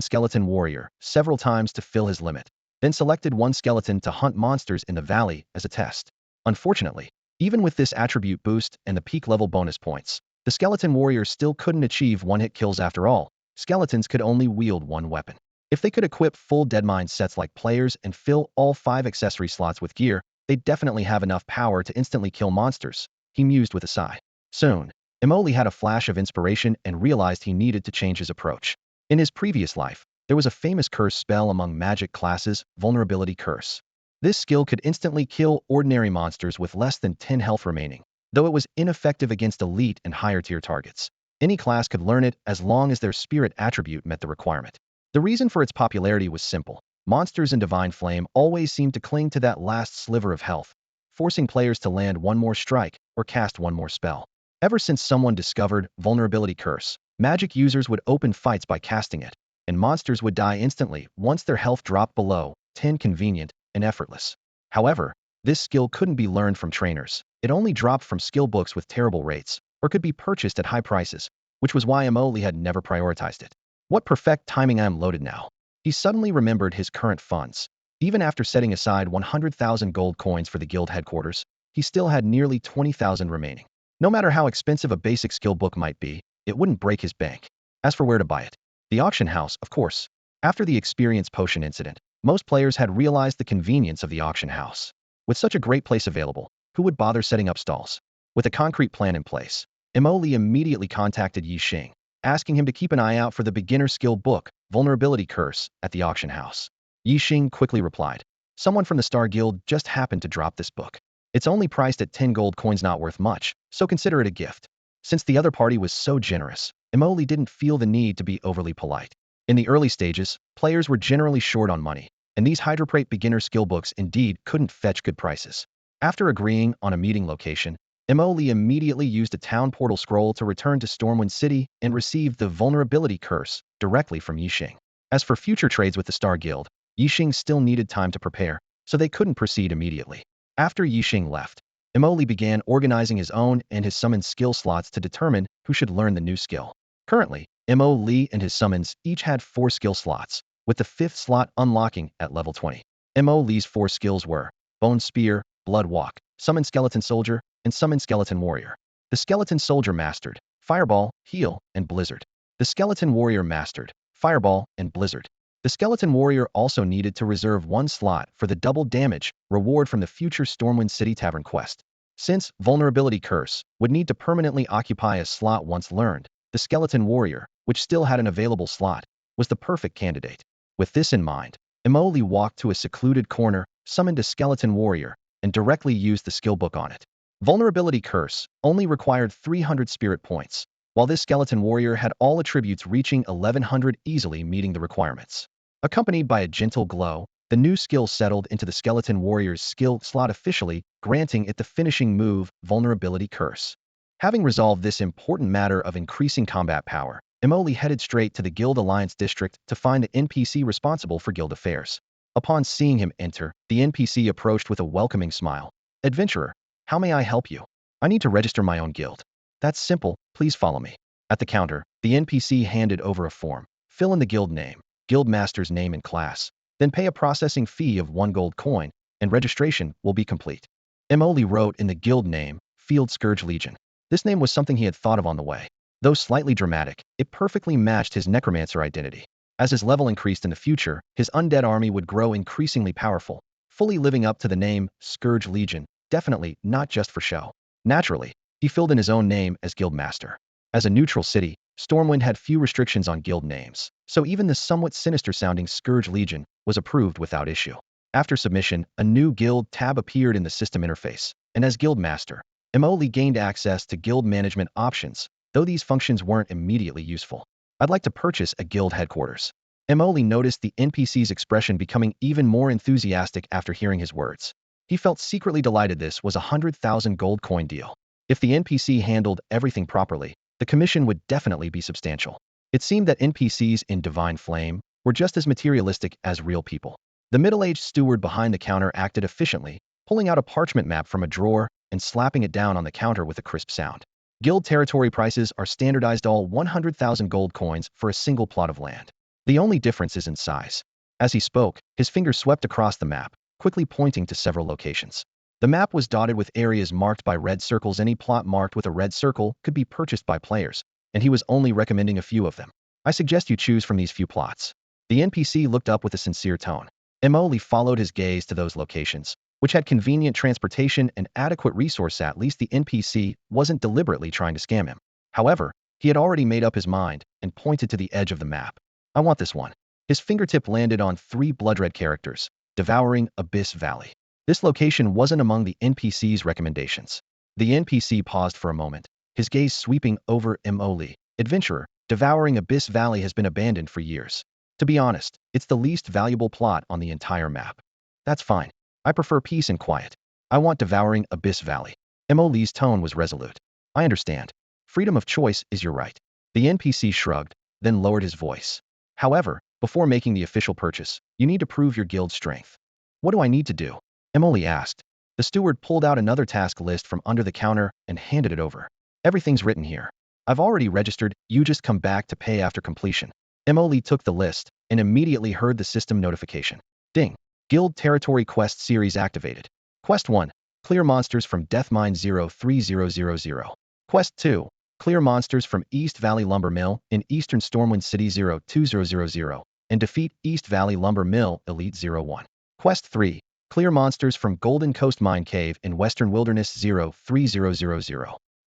[SPEAKER 1] Skeleton Warrior several times to fill his limit, then selected one skeleton to hunt monsters in the valley as a test. Unfortunately, even with this attribute boost and the peak level bonus points, the Skeleton Warrior still couldn't achieve one-hit kills after all. Skeletons could only wield one weapon. If they could equip full Deadmind sets like players and fill all 5 accessory slots with gear, they'd definitely have enough power to instantly kill monsters, he mused with a sigh. Soon, Emoli had a flash of inspiration and realized he needed to change his approach. In his previous life, there was a famous curse spell among magic classes, Vulnerability Curse. This skill could instantly kill ordinary monsters with less than 10 health remaining, though it was ineffective against elite and higher tier targets. Any class could learn it as long as their spirit attribute met the requirement. The reason for its popularity was simple. Monsters in Divine Flame always seemed to cling to that last sliver of health, forcing players to land one more strike or cast one more spell. Ever since someone discovered Vulnerability Curse, magic users would open fights by casting it, and monsters would die instantly once their health dropped below 10. Convenient and effortless. However, this skill couldn't be learned from trainers. It only dropped from skill books with terrible rates, or could be purchased at high prices, which was why Emoli had never prioritized it. What perfect timing! I am loaded now. He suddenly remembered his current funds. Even after setting aside 100,000 gold coins for the guild headquarters, he still had nearly 20,000 remaining. No matter how expensive a basic skill book might be, it wouldn't break his bank. As for where to buy it, the auction house, of course. After the experience potion incident, most players had realized the convenience of the auction house. With such a great place available, who would bother setting up stalls? With a concrete plan in place, Emoli immediately contacted Yi Xing, asking him to keep an eye out for the beginner skill book, Vulnerability Curse, at the auction house. Yi Xing quickly replied, "Someone from the Star Guild just happened to drop this book. It's only priced at 10 gold coins, not worth much, so consider it a gift." Since the other party was so generous, Emoli didn't feel the need to be overly polite. In the early stages, players were generally short on money, and these Hydroprate beginner skill books indeed couldn't fetch good prices. After agreeing on a meeting location, Emoli immediately used a town portal scroll to return to Stormwind City and received the Vulnerability Curse directly from Yi Xing. As for future trades with the Star Guild, Yi Xing still needed time to prepare, so they couldn't proceed immediately. After Yi Xing left, Emoli began organizing his own and his summons skill slots to determine who should learn the new skill. Currently, Emoli and his summons each had 4 skill slots, with the 5th slot unlocking at level 20. Emoli's 4 skills were Bone Spear, Blood Walk, Summon Skeleton Soldier, and Summon Skeleton Warrior. The Skeleton Soldier mastered Fireball, Heal, and Blizzard. The Skeleton Warrior mastered Fireball and Blizzard. The Skeleton Warrior also needed to reserve 1 slot for the double damage reward from the future Stormwind City Tavern quest. Since Vulnerability Curse would need to permanently occupy a slot once learned, the Skeleton Warrior, which still had an available slot, was the perfect candidate. With this in mind, Emoli walked to a secluded corner, summoned a Skeleton Warrior, and directly used the skill book on it. Vulnerability Curse only required 300 spirit points, while this Skeleton Warrior had all attributes reaching 1100, easily meeting the requirements. Accompanied by a gentle glow, the new skill settled into the Skeleton Warrior's skill slot, officially granting it the finishing move, Vulnerability Curse. Having resolved this important matter of increasing combat power, Emoli headed straight to the Guild Alliance District to find the NPC responsible for guild affairs. Upon seeing him enter, the NPC approached with a welcoming smile. "Adventurer, how may I help you? I need to register my own guild." "That's simple, please follow me." At the counter, the NPC handed over a form. Fill in the guild name, guild master's name and class, then pay a processing fee of 1 gold coin, and registration will be complete. Emoli wrote in the guild name, Field Scourge Legion. This name was something he had thought of on the way. Though slightly dramatic, it perfectly matched his Necromancer identity. As his level increased in the future, his undead army would grow increasingly powerful, fully living up to the name Scourge Legion, definitely not just for show. Naturally, he filled in his own name as Guildmaster. As a neutral city, Stormwind had few restrictions on guild names, so even the somewhat sinister-sounding Scourge Legion was approved without issue. After submission, a new guild tab appeared in the system interface, and as Guildmaster, Emoli gained access to guild management options, though these functions weren't immediately useful. "I'd like to purchase a guild headquarters." Emoli noticed the NPC's expression becoming even more enthusiastic after hearing his words. He felt secretly delighted. This was a 100,000 gold coin deal. If the NPC handled everything properly, the commission would definitely be substantial. It seemed that NPCs in Divine Flame were just as materialistic as real people. The middle-aged steward behind the counter acted efficiently, pulling out a parchment map from a drawer and slapping it down on the counter with a crisp sound. Guild territory prices are standardized all 100,000 gold coins for a single plot of land. The only difference is in size. As he spoke, his finger swept across the map, quickly pointing to several locations. The map was dotted with areas marked by red circles. Any plot marked with a red circle could be purchased by players, and he was only recommending a few of them. I suggest you choose from these few plots. The NPC looked up with a sincere tone. Emoli followed his gaze to those locations, which had convenient transportation and adequate resource. At least the NPC wasn't deliberately trying to scam him. However, he had already made up his mind and pointed to the edge of the map. I want this one. His fingertip landed on 3 blood-red characters, Devouring Abyss Valley. This location wasn't among the NPC's recommendations. The NPC paused for a moment, his gaze sweeping over Emoli. Adventurer, Devouring Abyss Valley has been abandoned for years. To be honest, it's the least valuable plot on the entire map. That's fine. I prefer peace and quiet. I want Devouring Abyss Valley. Emoli's tone was resolute. I understand. Freedom of choice is your right. The NPC shrugged, then lowered his voice. However, before making the official purchase, you need to prove your guild strength. What do I need to do? Emoli asked. The steward pulled out another task list from under the counter and handed it over. Everything's written here. I've already registered, you just come back to pay after completion. Emoli took the list and immediately heard the system notification. Ding. Guild Territory Quest Series activated. Quest 1. Clear monsters from Deathmine 03000. Quest 2. Clear monsters from East Valley Lumber Mill in Eastern Stormwind City 02000 and defeat East Valley Lumber Mill Elite 01. Quest 3. Clear monsters from Golden Coast Mine Cave in Western Wilderness 03000.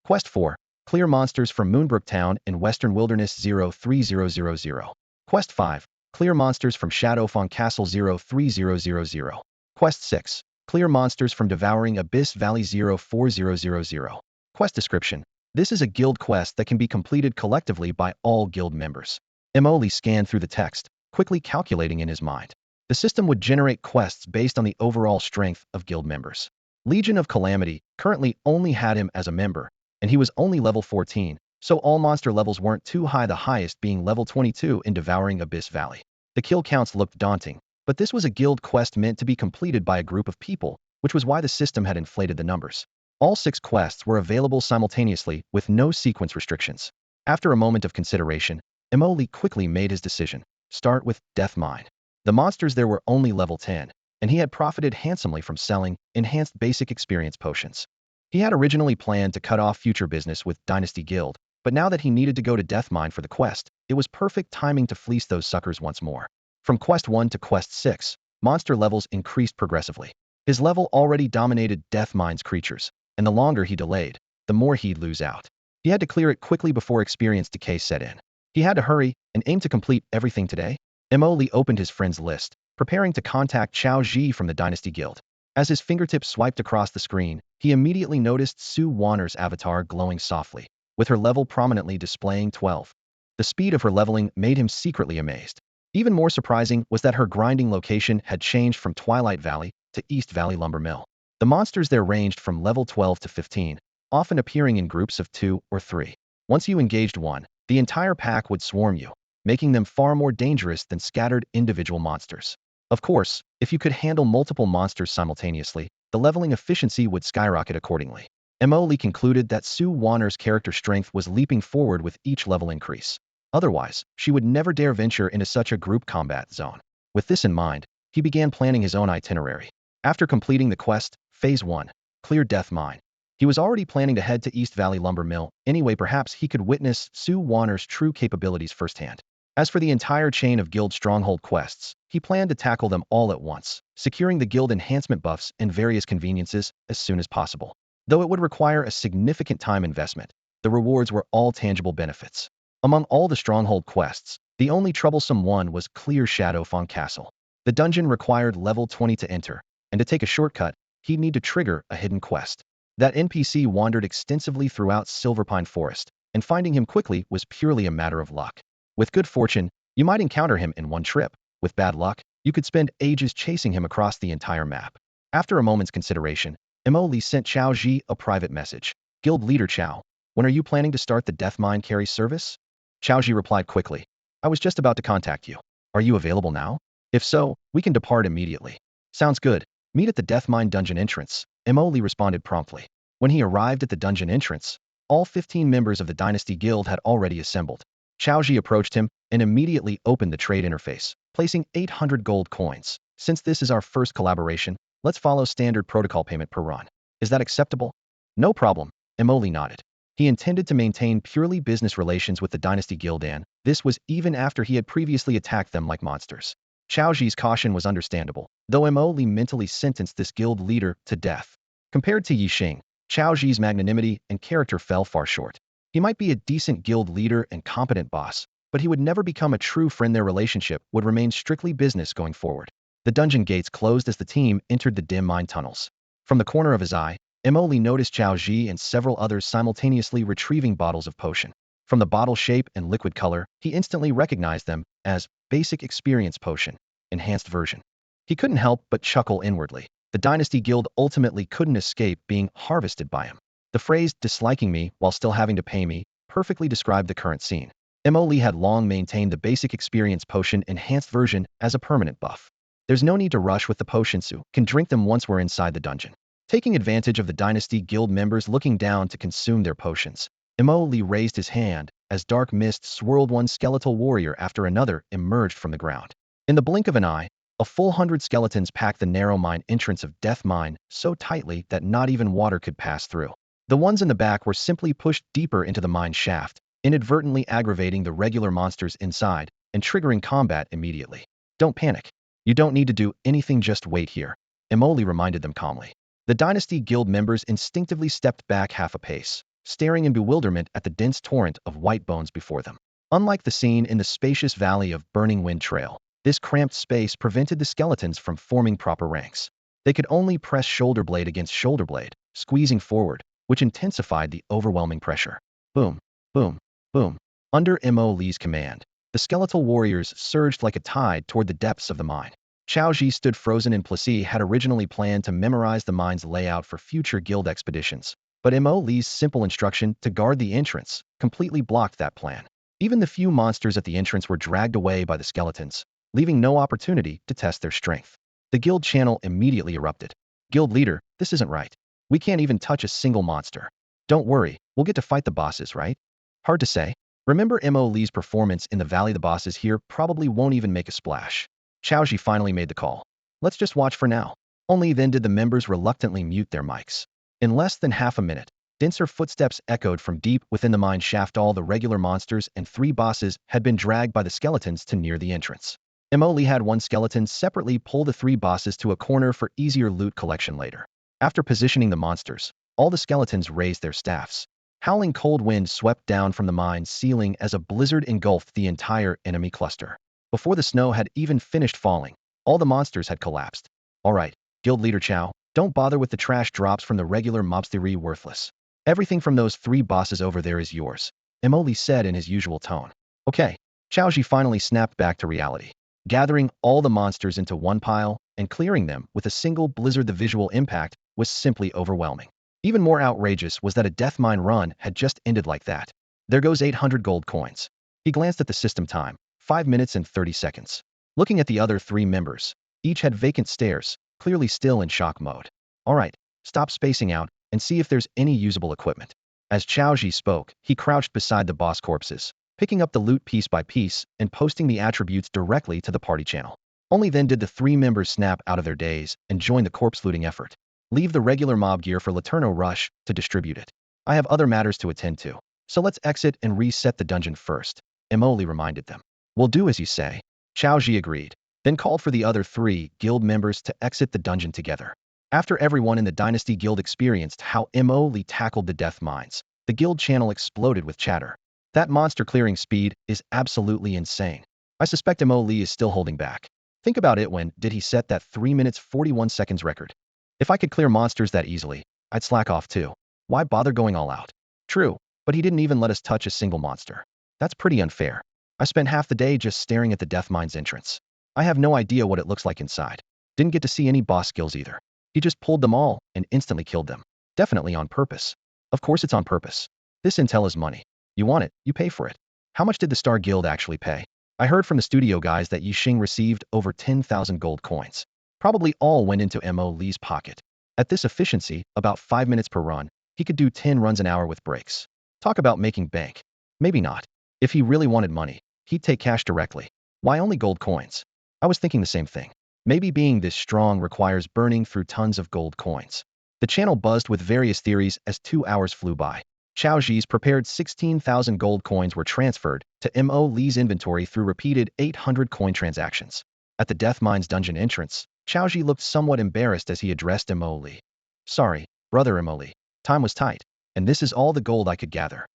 [SPEAKER 1] Quest 4. Clear monsters from Moonbrook Town in Western Wilderness 03000. Quest 5. Clear monsters from Shadowfang Castle 03000. Quest 6. Clear monsters from Devouring Abyss Valley 04000. Quest description. This is a guild quest that can be completed collectively by all guild members. Emoli scanned through the text, quickly calculating in his mind. The system would generate quests based on the overall strength of guild members. Legion of Calamity currently only had him as a member, and he was only level 14, so all monster levels weren't too high, the highest being level 22 in Devouring Abyss Valley. The kill counts looked daunting, but this was a guild quest meant to be completed by a group of people, which was why the system had inflated the numbers. All 6 quests were available simultaneously with no sequence restrictions. After a moment of consideration, Emoli quickly made his decision. Start with Death Mine. The monsters there were only level 10, and he had profited handsomely from selling enhanced basic experience potions. He had originally planned to cut off future business with Dynasty Guild, but now that he needed to go to Death Mine for the quest, it was perfect timing to fleece those suckers once more. From Quest 1 to Quest 6, monster levels increased progressively. His level already dominated Death Mine's creatures, and the longer he delayed, the more he'd lose out. He had to clear it quickly before experience decay set in. He had to hurry and aim to complete everything today. Emoli opened his friends list, preparing to contact Chao Ji from the Dynasty Guild. As his fingertips swiped across the screen, he immediately noticed Sue Warner's avatar glowing softly, with her level prominently displaying 12. The speed of her leveling made him secretly amazed. Even more surprising was that her grinding location had changed from Twilight Valley to East Valley Lumber Mill. The monsters there ranged from level 12 to 15, often appearing in groups of 2 or 3. Once you engaged one, the entire pack would swarm you, making them far more dangerous than scattered individual monsters. Of course, if you could handle multiple monsters simultaneously, the leveling efficiency would skyrocket accordingly. Emoli concluded that Sue Warner's character strength was leaping forward with each level increase. Otherwise, she would never dare venture into such a group combat zone. With this in mind, he began planning his own itinerary. After completing the quest, Phase 1, Clear Death Mine, he was already planning to head to East Valley Lumber Mill. Anyway, perhaps he could witness Sue Warner's true capabilities firsthand. As for the entire chain of guild stronghold quests, he planned to tackle them all at once, securing the guild enhancement buffs and various conveniences as soon as possible. Though it would require a significant time investment, the rewards were all tangible benefits. Among all the stronghold quests, the only troublesome one was Clear Shadowfang Castle. The dungeon required level 20 to enter, and to take a shortcut, he'd need to trigger a hidden quest. That NPC wandered extensively throughout Silverpine Forest, and finding him quickly was purely a matter of luck. With good fortune, you might encounter him in one trip. With bad luck, you could spend ages chasing him across the entire map. After a moment's consideration, Emoli sent Chao Ji a private message. Guild Leader Chao, when are you planning to start the Death Mine carry service? Chao Ji replied quickly. I was just about to contact you. Are you available now? If so, we can depart immediately. Sounds good. Meet at the Death Mine dungeon entrance. Emoli responded promptly. When he arrived at the dungeon entrance, all 15 members of the Dynasty Guild had already assembled. Xiaoji approached him and immediately opened the trade interface, placing 800 gold coins. Since this is our first collaboration, let's follow standard protocol payment per run. Is that acceptable? No problem, Emoli nodded. He intended to maintain purely business relations with the Dynasty Guild, and this was even after he had previously attacked them like monsters. Xiaoji's caution was understandable, though Emoli mentally sentenced this guild leader to death. Compared to Yixing, Xiaoji's magnanimity and character fell far short. He might be a decent guild leader and competent boss, but he would never become a true friend. Their relationship would remain strictly business going forward. The dungeon gates closed as the team entered the dim mine tunnels. From the corner of his eye, Emoli noticed Xiaoji and several others simultaneously retrieving bottles of potion. From the bottle shape and liquid color, he instantly recognized them as Basic Experience Potion, Enhanced Version. He couldn't help but chuckle inwardly. The Dynasty Guild ultimately couldn't escape being harvested by him. The phrase, disliking me while still having to pay me, perfectly described the current scene. Emoli had long maintained the Basic Experience Potion Enhanced Version as a permanent buff. There's no need to rush with the potions, you can drink them once we're inside the dungeon. Taking advantage of the Dynasty Guild members looking down to consume their potions, Emoli raised his hand as dark mist swirled. One skeletal warrior after another emerged from the ground. In the blink of an eye, a full 100 skeletons packed the narrow mine entrance of Death Mine so tightly that not even water could pass through. The ones in the back were simply pushed deeper into the mine shaft, inadvertently aggravating the regular monsters inside and triggering combat immediately. Don't panic. You don't need to do anything, just wait here, Emoli reminded them calmly. The Dynasty Guild members instinctively stepped back half a pace, staring in bewilderment at the dense torrent of white bones before them. Unlike the scene in the spacious valley of Burning Wind Trail, this cramped space prevented the skeletons from forming proper ranks. They could only press shoulder blade against shoulder blade, squeezing forward, which intensified the overwhelming pressure. Boom, boom, boom. Under Emoli's command, the skeletal warriors surged like a tide toward the depths of the mine. Xiaoji stood frozen in place. He had originally planned to memorize the mine's layout for future guild expeditions, but Emoli's simple instruction to guard the entrance completely blocked that plan. Even the few monsters at the entrance were dragged away by the skeletons, leaving no opportunity to test their strength. The guild channel immediately erupted. Guild leader, this isn't right. We can't even touch a single monster. Don't worry, we'll get to fight the bosses, right? Hard to say. Remember Emoli's performance in the valley. The bosses here probably won't even make a splash. Xiaoji finally made the call. Let's just watch for now. Only then did the members reluctantly mute their mics. In less than half a minute, denser footsteps echoed from deep within the mine shaft. All the regular monsters and 3 bosses had been dragged by the skeletons to near the entrance. Emoli had one skeleton separately pull the 3 bosses to a corner for easier loot collection later. After positioning the monsters, all the skeletons raised their staffs. Howling cold wind swept down from the mine ceiling as a blizzard engulfed the entire enemy cluster. Before the snow had even finished falling, all the monsters had collapsed. All right, Guild Leader Chao, don't bother with the trash drops from the regular mobs. They're worthless. Everything from those 3 bosses over there is yours, Emoli said in his usual tone. Okay. Xiaoji finally snapped back to reality. Gathering all the monsters into one pile and clearing them with a single blizzard, the visual impact was simply overwhelming. Even more outrageous was that a death mine run had just ended like that. There goes 800 gold coins. He glanced at the system time, 5 minutes and 30 seconds. Looking at the other 3 members, each had vacant stares, clearly still in shock mode. All right, stop spacing out and see if there's any usable equipment. As Xiaoji spoke, he crouched beside the boss corpses, picking up the loot piece by piece and posting the attributes directly to the party channel. Only then did the 3 members snap out of their daze and join the corpse looting effort. Leave the regular mob gear for Laterno Rush to distribute it. I have other matters to attend to, so let's exit and reset the dungeon first, Emoli reminded them. We'll do as you say. Xiaoji agreed, then called for the other 3 guild members to exit the dungeon together. After everyone in the Dynasty Guild experienced how Emoli tackled the death mines, the guild channel exploded with chatter. That monster clearing speed is absolutely insane. I suspect Emoli is still holding back. Think about it, when did he set that 3 minutes 41 seconds record? If I could clear monsters that easily, I'd slack off too. Why bother going all out? True, but he didn't even let us touch a single monster. That's pretty unfair. I spent half the day just staring at the death mine's entrance. I have no idea what it looks like inside. Didn't get to see any boss skills either. He just pulled them all and instantly killed them. Definitely on purpose. Of course it's on purpose. This intel is money. You want it, you pay for it. How much did the Star Guild actually pay? I heard from the studio guys that Yixing received over 10,000 gold coins. Probably all went into Emoli's pocket. At this efficiency, about 5 minutes per run, he could do 10 runs an hour with breaks. Talk about making bank. Maybe not. If he really wanted money, he'd take cash directly. Why only gold coins? I was thinking the same thing. Maybe being this strong requires burning through tons of gold coins. The channel buzzed with various theories as 2 hours flew by. Xiao Zhi's prepared 16,000 gold coins were transferred to Mo Li's inventory through repeated 800 coin transactions. At the Death Mine's dungeon entrance, Xiao Zhi looked somewhat embarrassed as he addressed Mo Li. Sorry, brother Mo Li. Time was tight, and this is all the gold I could gather.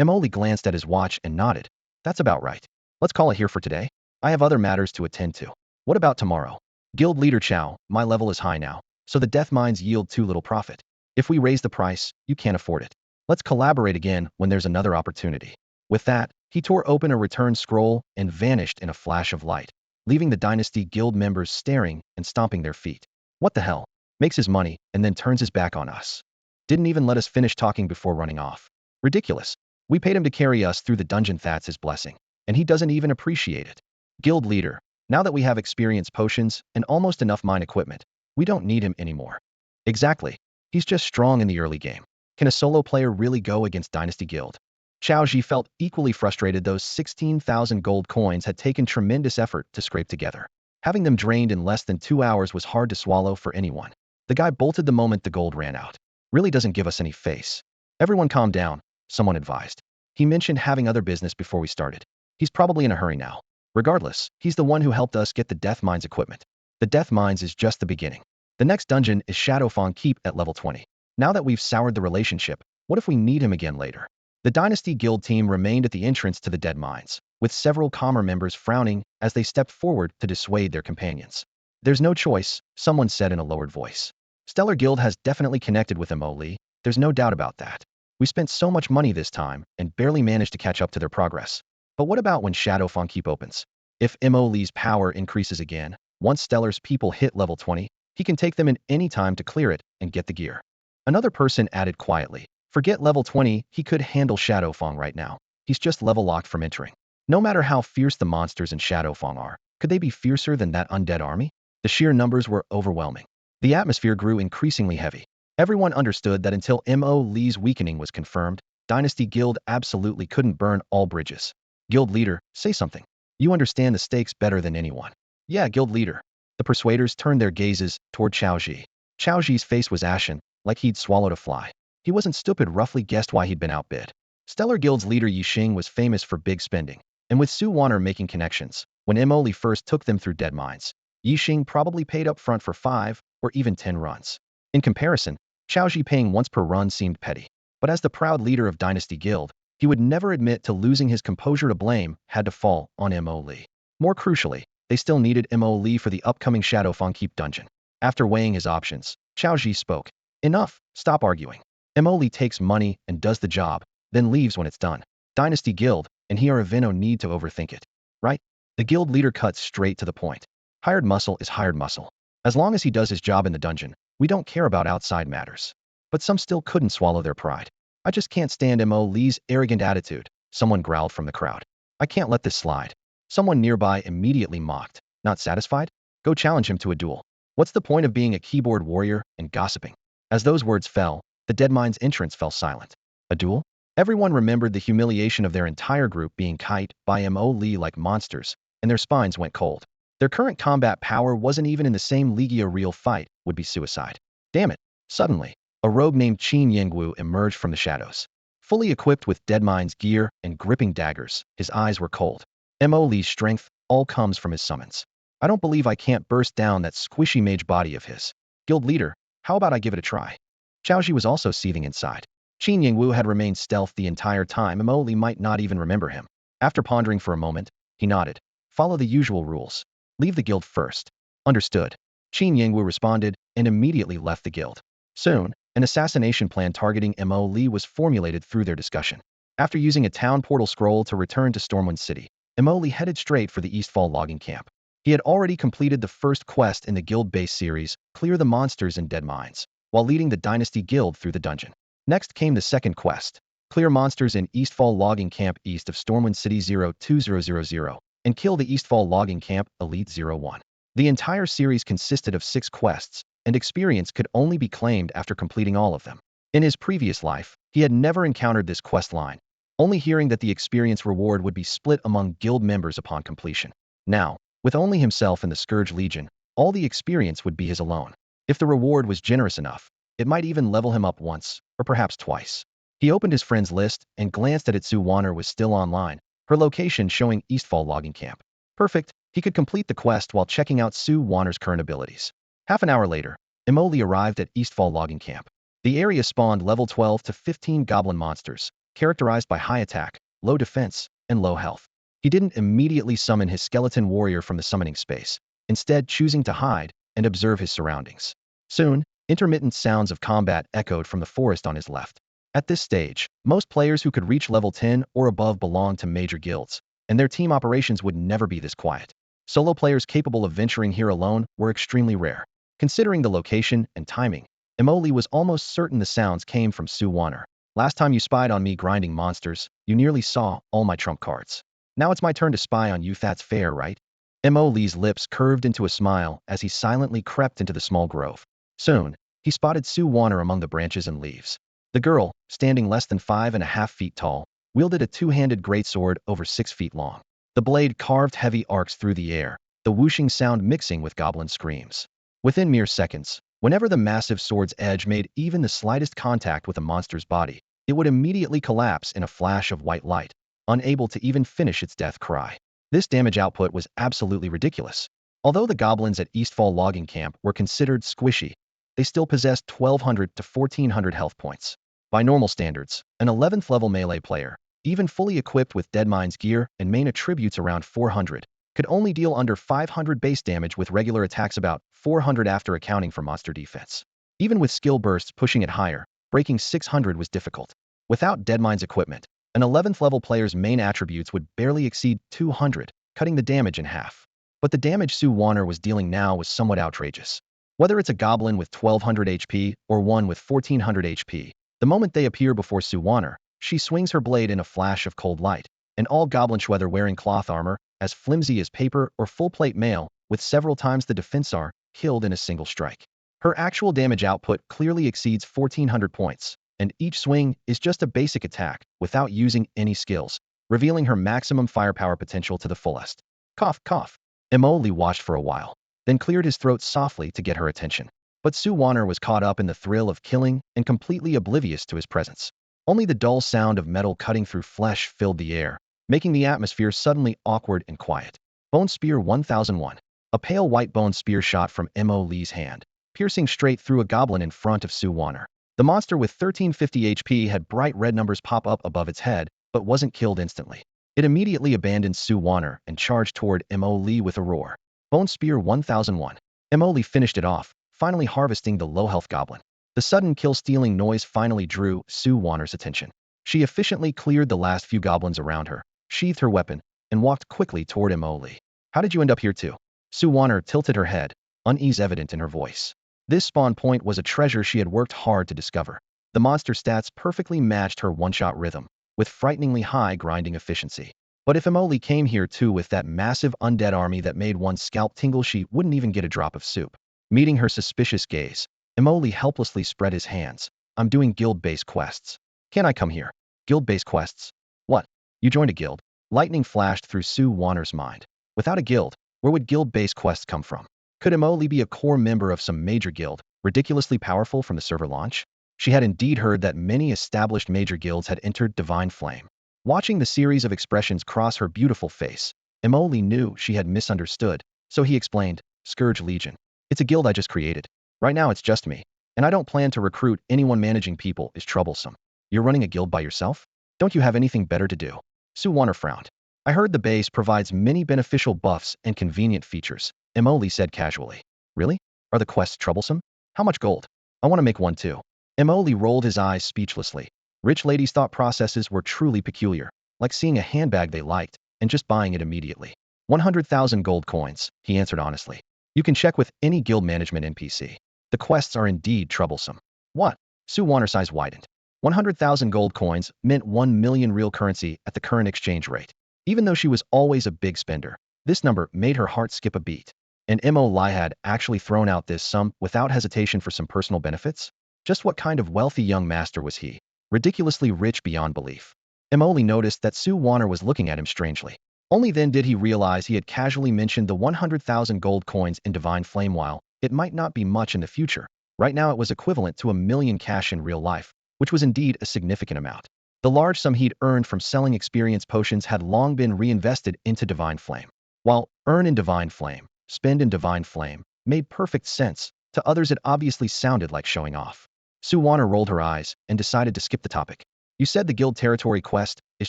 [SPEAKER 1] Mo Li glanced at his watch and nodded. That's about right. Let's call it here for today. I have other matters to attend to. What about tomorrow? Guild leader Chao, my level is high now, so the death mines yield too little profit. If we raise the price, you can't afford it. Let's collaborate again when there's another opportunity. With that, he tore open a return scroll and vanished in a flash of light, leaving the Dynasty Guild members staring and stomping their feet. What the hell? Makes his money and then turns his back on us. Didn't even let us finish talking before running off. Ridiculous. We paid him to carry us through the dungeon. That's his blessing, and he doesn't even appreciate it. Guild leader, now that we have experience potions and almost enough mine equipment, we don't need him anymore. Exactly. He's just strong in the early game. Can a solo player really go against Dynasty Guild? Xiao Zhi felt equally frustrated. Those 16,000 gold coins had taken tremendous effort to scrape together. Having them drained in less than 2 hours was hard to swallow for anyone. The guy bolted the moment the gold ran out. Really doesn't give us any face. Everyone calm down, someone advised. He mentioned having other business before we started. He's probably in a hurry now. Regardless, he's the one who helped us get the Death Mines equipment. The Death Mines is just the beginning. The next dungeon is Shadowfang Keep at level 20. Now that we've soured the relationship, what if we need him again later? The Dynasty Guild team remained at the entrance to the Dead Mines, with several calmer members frowning as they stepped forward to dissuade their companions. There's no choice, someone said in a lowered voice. Stellar Guild has definitely connected with Mo Li, there's no doubt about that. We spent so much money this time and barely managed to catch up to their progress. But what about when Shadowfang Keep opens? If Mo Li's power increases again, once Stellar's people hit level 20, he can take them in any time to clear it and get the gear. Another person added quietly, forget level 20, he could handle Shadowfang right now. He's just level locked from entering. No matter how fierce the monsters in Shadowfang are, could they be fiercer than that undead army? The sheer numbers were overwhelming. The atmosphere grew increasingly heavy. Everyone understood that until Mo Li's weakening was confirmed, Dynasty Guild absolutely couldn't burn all bridges. Guild leader, say something. You understand the stakes better than anyone. Yeah, guild leader. The persuaders turned their gazes toward Xiao Zhi. Xiao Zhi's face was ashen, like he'd swallowed a fly. He wasn't stupid, roughly guessed why he'd been outbid. Stellar Guild's leader Yixing was famous for big spending, and with Su Wanner making connections, when Mo Li first took them through Dead Mines, Yixing probably paid up front for 5 or even 10 runs. In comparison, Xiao Zhi paying once per run seemed petty, but as the proud leader of Dynasty Guild, he would never admit to losing his composure. To blame had to fall on Mo Li. More crucially, they still needed Mo Li for the upcoming Shadowfang Keep dungeon. After weighing his options, Xiao Zhi spoke. Enough, stop arguing. Mo Li takes money and does the job, then leaves when it's done. Dynasty Guild, and he or Aveno need to overthink it. Right? The guild leader cuts straight to the point. Hired muscle is hired muscle. As long as he does his job in the dungeon, we don't care about outside matters. But some still couldn't swallow their pride. I just can't stand Mo Li's arrogant attitude, someone growled from the crowd. I can't let this slide. Someone nearby immediately mocked. Not satisfied? Go challenge him to a duel. What's the point of being a keyboard warrior and gossiping? As those words fell, the Dead Mines entrance fell silent. A duel? Everyone remembered the humiliation of their entire group being kite by Mo Li like monsters, and their spines went cold. Their current combat power wasn't even in the same league. A real fight would be suicide. Damn it. Suddenly, a rogue named Qin Yangwu emerged from the shadows. Fully equipped with Dead Mines gear and gripping daggers, his eyes were cold. Mo Li's strength all comes from his summons. I don't believe I can't burst down that squishy mage body of his. Guild leader, how about I give it a try? Xiao Zhi was also seething inside. Qin Yangwu had remained stealth the entire time. Mo Li might not even remember him. After pondering for a moment, he nodded. Follow the usual rules. Leave the guild first. Understood. Qin Yangwu responded and immediately left the guild. Soon, an assassination plan targeting Mo Li was formulated through their discussion. After using a town portal scroll to return to Stormwind City, Mo Li headed straight for the Eastfall logging camp. He had already completed the first quest in the guild-based series, Clear the Monsters in Dead Mines, while leading the Dynasty Guild through the dungeon. Next came the second quest, Clear Monsters in Eastfall logging camp east of Stormwind City 02000, and kill the Eastfall logging camp Elite 01. The entire series consisted of 6 quests, and experience could only be claimed after completing all of them. In his previous life, He had never encountered this quest line, only hearing that the experience reward would be split among guild members upon completion. Now, with only himself and the Scourge Legion, all the experience would be his alone. If the reward was generous enough, it might even level him up once, or perhaps twice. He opened his friends list and glanced at it. Sue Warner was still online, her location showing Eastfall logging camp. Perfect, he could complete the quest while checking out Sue Warner's current abilities. Half an hour later, Emoli arrived at Eastfall logging camp. The area spawned level 12 to 15 goblin monsters, characterized by high attack, low defense, and low health. He didn't immediately summon his skeleton warrior from the summoning space, instead choosing to hide and observe his surroundings. Soon, intermittent sounds of combat echoed from the forest on his left. At this stage, most players who could reach level 10 or above belonged to major guilds, and their team operations would never be this quiet. Solo players capable of venturing here alone were extremely rare. Considering the location and timing, Emoli was almost certain the sounds came from Sue Warner. Last time you spied on me grinding monsters, you nearly saw all my trump cards. Now it's my turn to spy on you, that's fair, right? Emoli's lips curved into a smile as he silently crept into the small grove. Soon, he spotted Sue Warner among the branches and leaves. The girl, standing less than 5.5 feet tall, wielded a two-handed greatsword over 6 feet long. The blade carved heavy arcs through the air, the whooshing sound mixing with goblin screams. Within mere seconds, whenever the massive sword's edge made even the slightest contact with a monster's body, it would immediately collapse in a flash of white light, unable to even finish its death cry. This damage output was absolutely ridiculous. Although the goblins at Eastfall logging camp were considered squishy, they still possessed 1,200 to 1,400 health points. By normal standards, an 11th level melee player, even fully equipped with Deadmine's gear and main attributes around 400, could only deal under 500 base damage with regular attacks, about 400 after accounting for monster defense. Even with skill bursts pushing it higher, breaking 600 was difficult. Without Deadmine's equipment, an 11th level player's main attributes would barely exceed 200, cutting the damage in half. But the damage Sue Warner was dealing now was somewhat outrageous. Whether it's a goblin with 1,200 HP or one with 1,400 HP, the moment they appear before Sue Warner, she swings her blade in a flash of cold light, and all goblins, whether wearing cloth armor, as flimsy as paper, or full-plate mail, with several times the defense, are killed in a single strike. Her actual damage output clearly exceeds 1,400 points, and each swing is just a basic attack without using any skills, revealing her maximum firepower potential to the fullest. Cough, cough. Emoli watched for a while, then cleared his throat softly to get her attention. But Sue Warner was caught up in the thrill of killing and completely oblivious to his presence. Only the dull sound of metal cutting through flesh filled the air, making the atmosphere suddenly awkward and quiet. Bone Spear 1001. A pale white bone spear shot from Emoli's hand, piercing straight through a goblin in front of Sue Warner. The monster with 1350 HP had bright red numbers pop up above its head, but wasn't killed instantly. It immediately abandoned Sue Warner and charged toward Emoli with a roar. Bone Spear 1001. Emoli finished it off, finally harvesting the low-health goblin. The sudden kill-stealing noise finally drew Sue Warner's attention. She efficiently cleared the last few goblins around her, sheathed her weapon, and walked quickly toward Emoli. How did you end up here too? Sue Warner tilted her head, unease evident in her voice. This spawn point was a treasure she had worked hard to discover. The monster stats perfectly matched her one-shot rhythm, with frighteningly high grinding efficiency. But if Emoli came here too with that massive undead army that made one's scalp tingle, she wouldn't even get a drop of soup. Meeting her suspicious gaze, Emoli helplessly spread his hands. I'm doing guild-based quests. Can I come here? Guild-based quests? What? You joined a guild? Lightning flashed through Sue Warner's mind. Without a guild, where would guild-based quests come from? Could Emoli be a core member of some major guild, ridiculously powerful from the server launch? She had indeed heard that many established major guilds had entered Divine Flame. Watching the series of expressions cross her beautiful face, Emoli knew she had misunderstood, so he explained, Scourge Legion. It's a guild I just created. Right now it's just me, and I don't plan to recruit anyone. Managing people is troublesome. You're running a guild by yourself? Don't you have anything better to do? Sue Warner frowned. I heard the base provides many beneficial buffs and convenient features, Emoli said casually. Really? Are the quests troublesome? How much gold? I want to make one too. Emoli rolled his eyes speechlessly. Rich ladies' thought processes were truly peculiar, like seeing a handbag they liked and just buying it immediately. 100,000 gold coins, he answered honestly. You can check with any guild management NPC. The quests are indeed troublesome. What? Sue Warner's eyes widened. 100,000 gold coins meant 1 million real currency at the current exchange rate. Even though she was always a big spender, this number made her heart skip a beat. And Emoli had actually thrown out this sum without hesitation for some personal benefits? Just what kind of wealthy young master was he? ridiculously rich beyond belief. Emoli noticed that Sue Warner was looking at him strangely. Only then did he realize he had casually mentioned the 100,000 gold coins in Divine Flame. While it might not be much in the future, right now it was equivalent to 1 million cash in real life, which was indeed a significant amount. The large sum he'd earned from selling experience potions had long been reinvested into Divine Flame. While earn in Divine Flame, spend in Divine Flame made perfect sense, to others it obviously sounded like showing off. Sue Warner rolled her eyes and decided to skip the topic. You said the guild territory quest is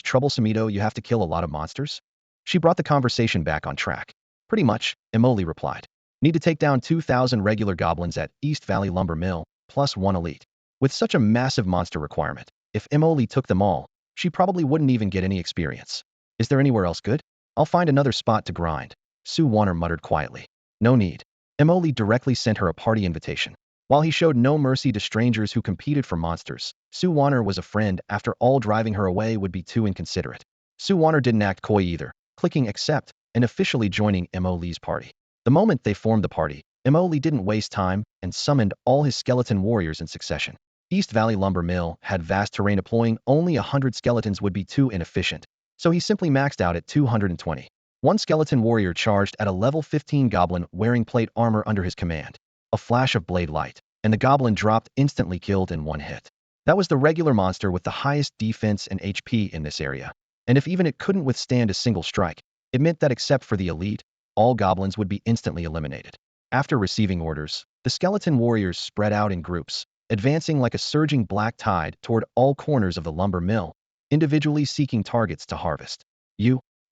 [SPEAKER 1] troublesome, you have to kill a lot of monsters? She brought the conversation back on track. Pretty much, Emoli replied. Need to take down 2,000 regular goblins at East Valley Lumber Mill, plus 1 elite. With such a massive monster requirement, if Emoli took them all, she probably wouldn't even get any experience. Is there anywhere else good? I'll find another spot to grind, Sue Warner muttered quietly. No need. Emoli directly sent her a party invitation. While he showed no mercy to strangers who competed for monsters, Sue Warner was a friend. After all, driving her away would be too inconsiderate. Sue Warner didn't act coy either, clicking accept and officially joining Emoli's party. The moment they formed the party, Emoli didn't waste time and summoned all his skeleton warriors in succession. East Valley Lumber Mill had vast terrain. Deploying only 100 skeletons would be too inefficient, so he simply maxed out at 220. One skeleton warrior charged at a level 15 goblin wearing plate armor under his command. A flash of blade light, and the goblin dropped, instantly killed in one hit. That was the regular monster with the highest defense and HP in this area. And if even it couldn't withstand a single strike, it meant that except for the elite, all goblins would be instantly eliminated. After receiving orders, the skeleton warriors spread out in groups, advancing like a surging black tide toward all corners of the lumber mill, individually seeking targets to harvest.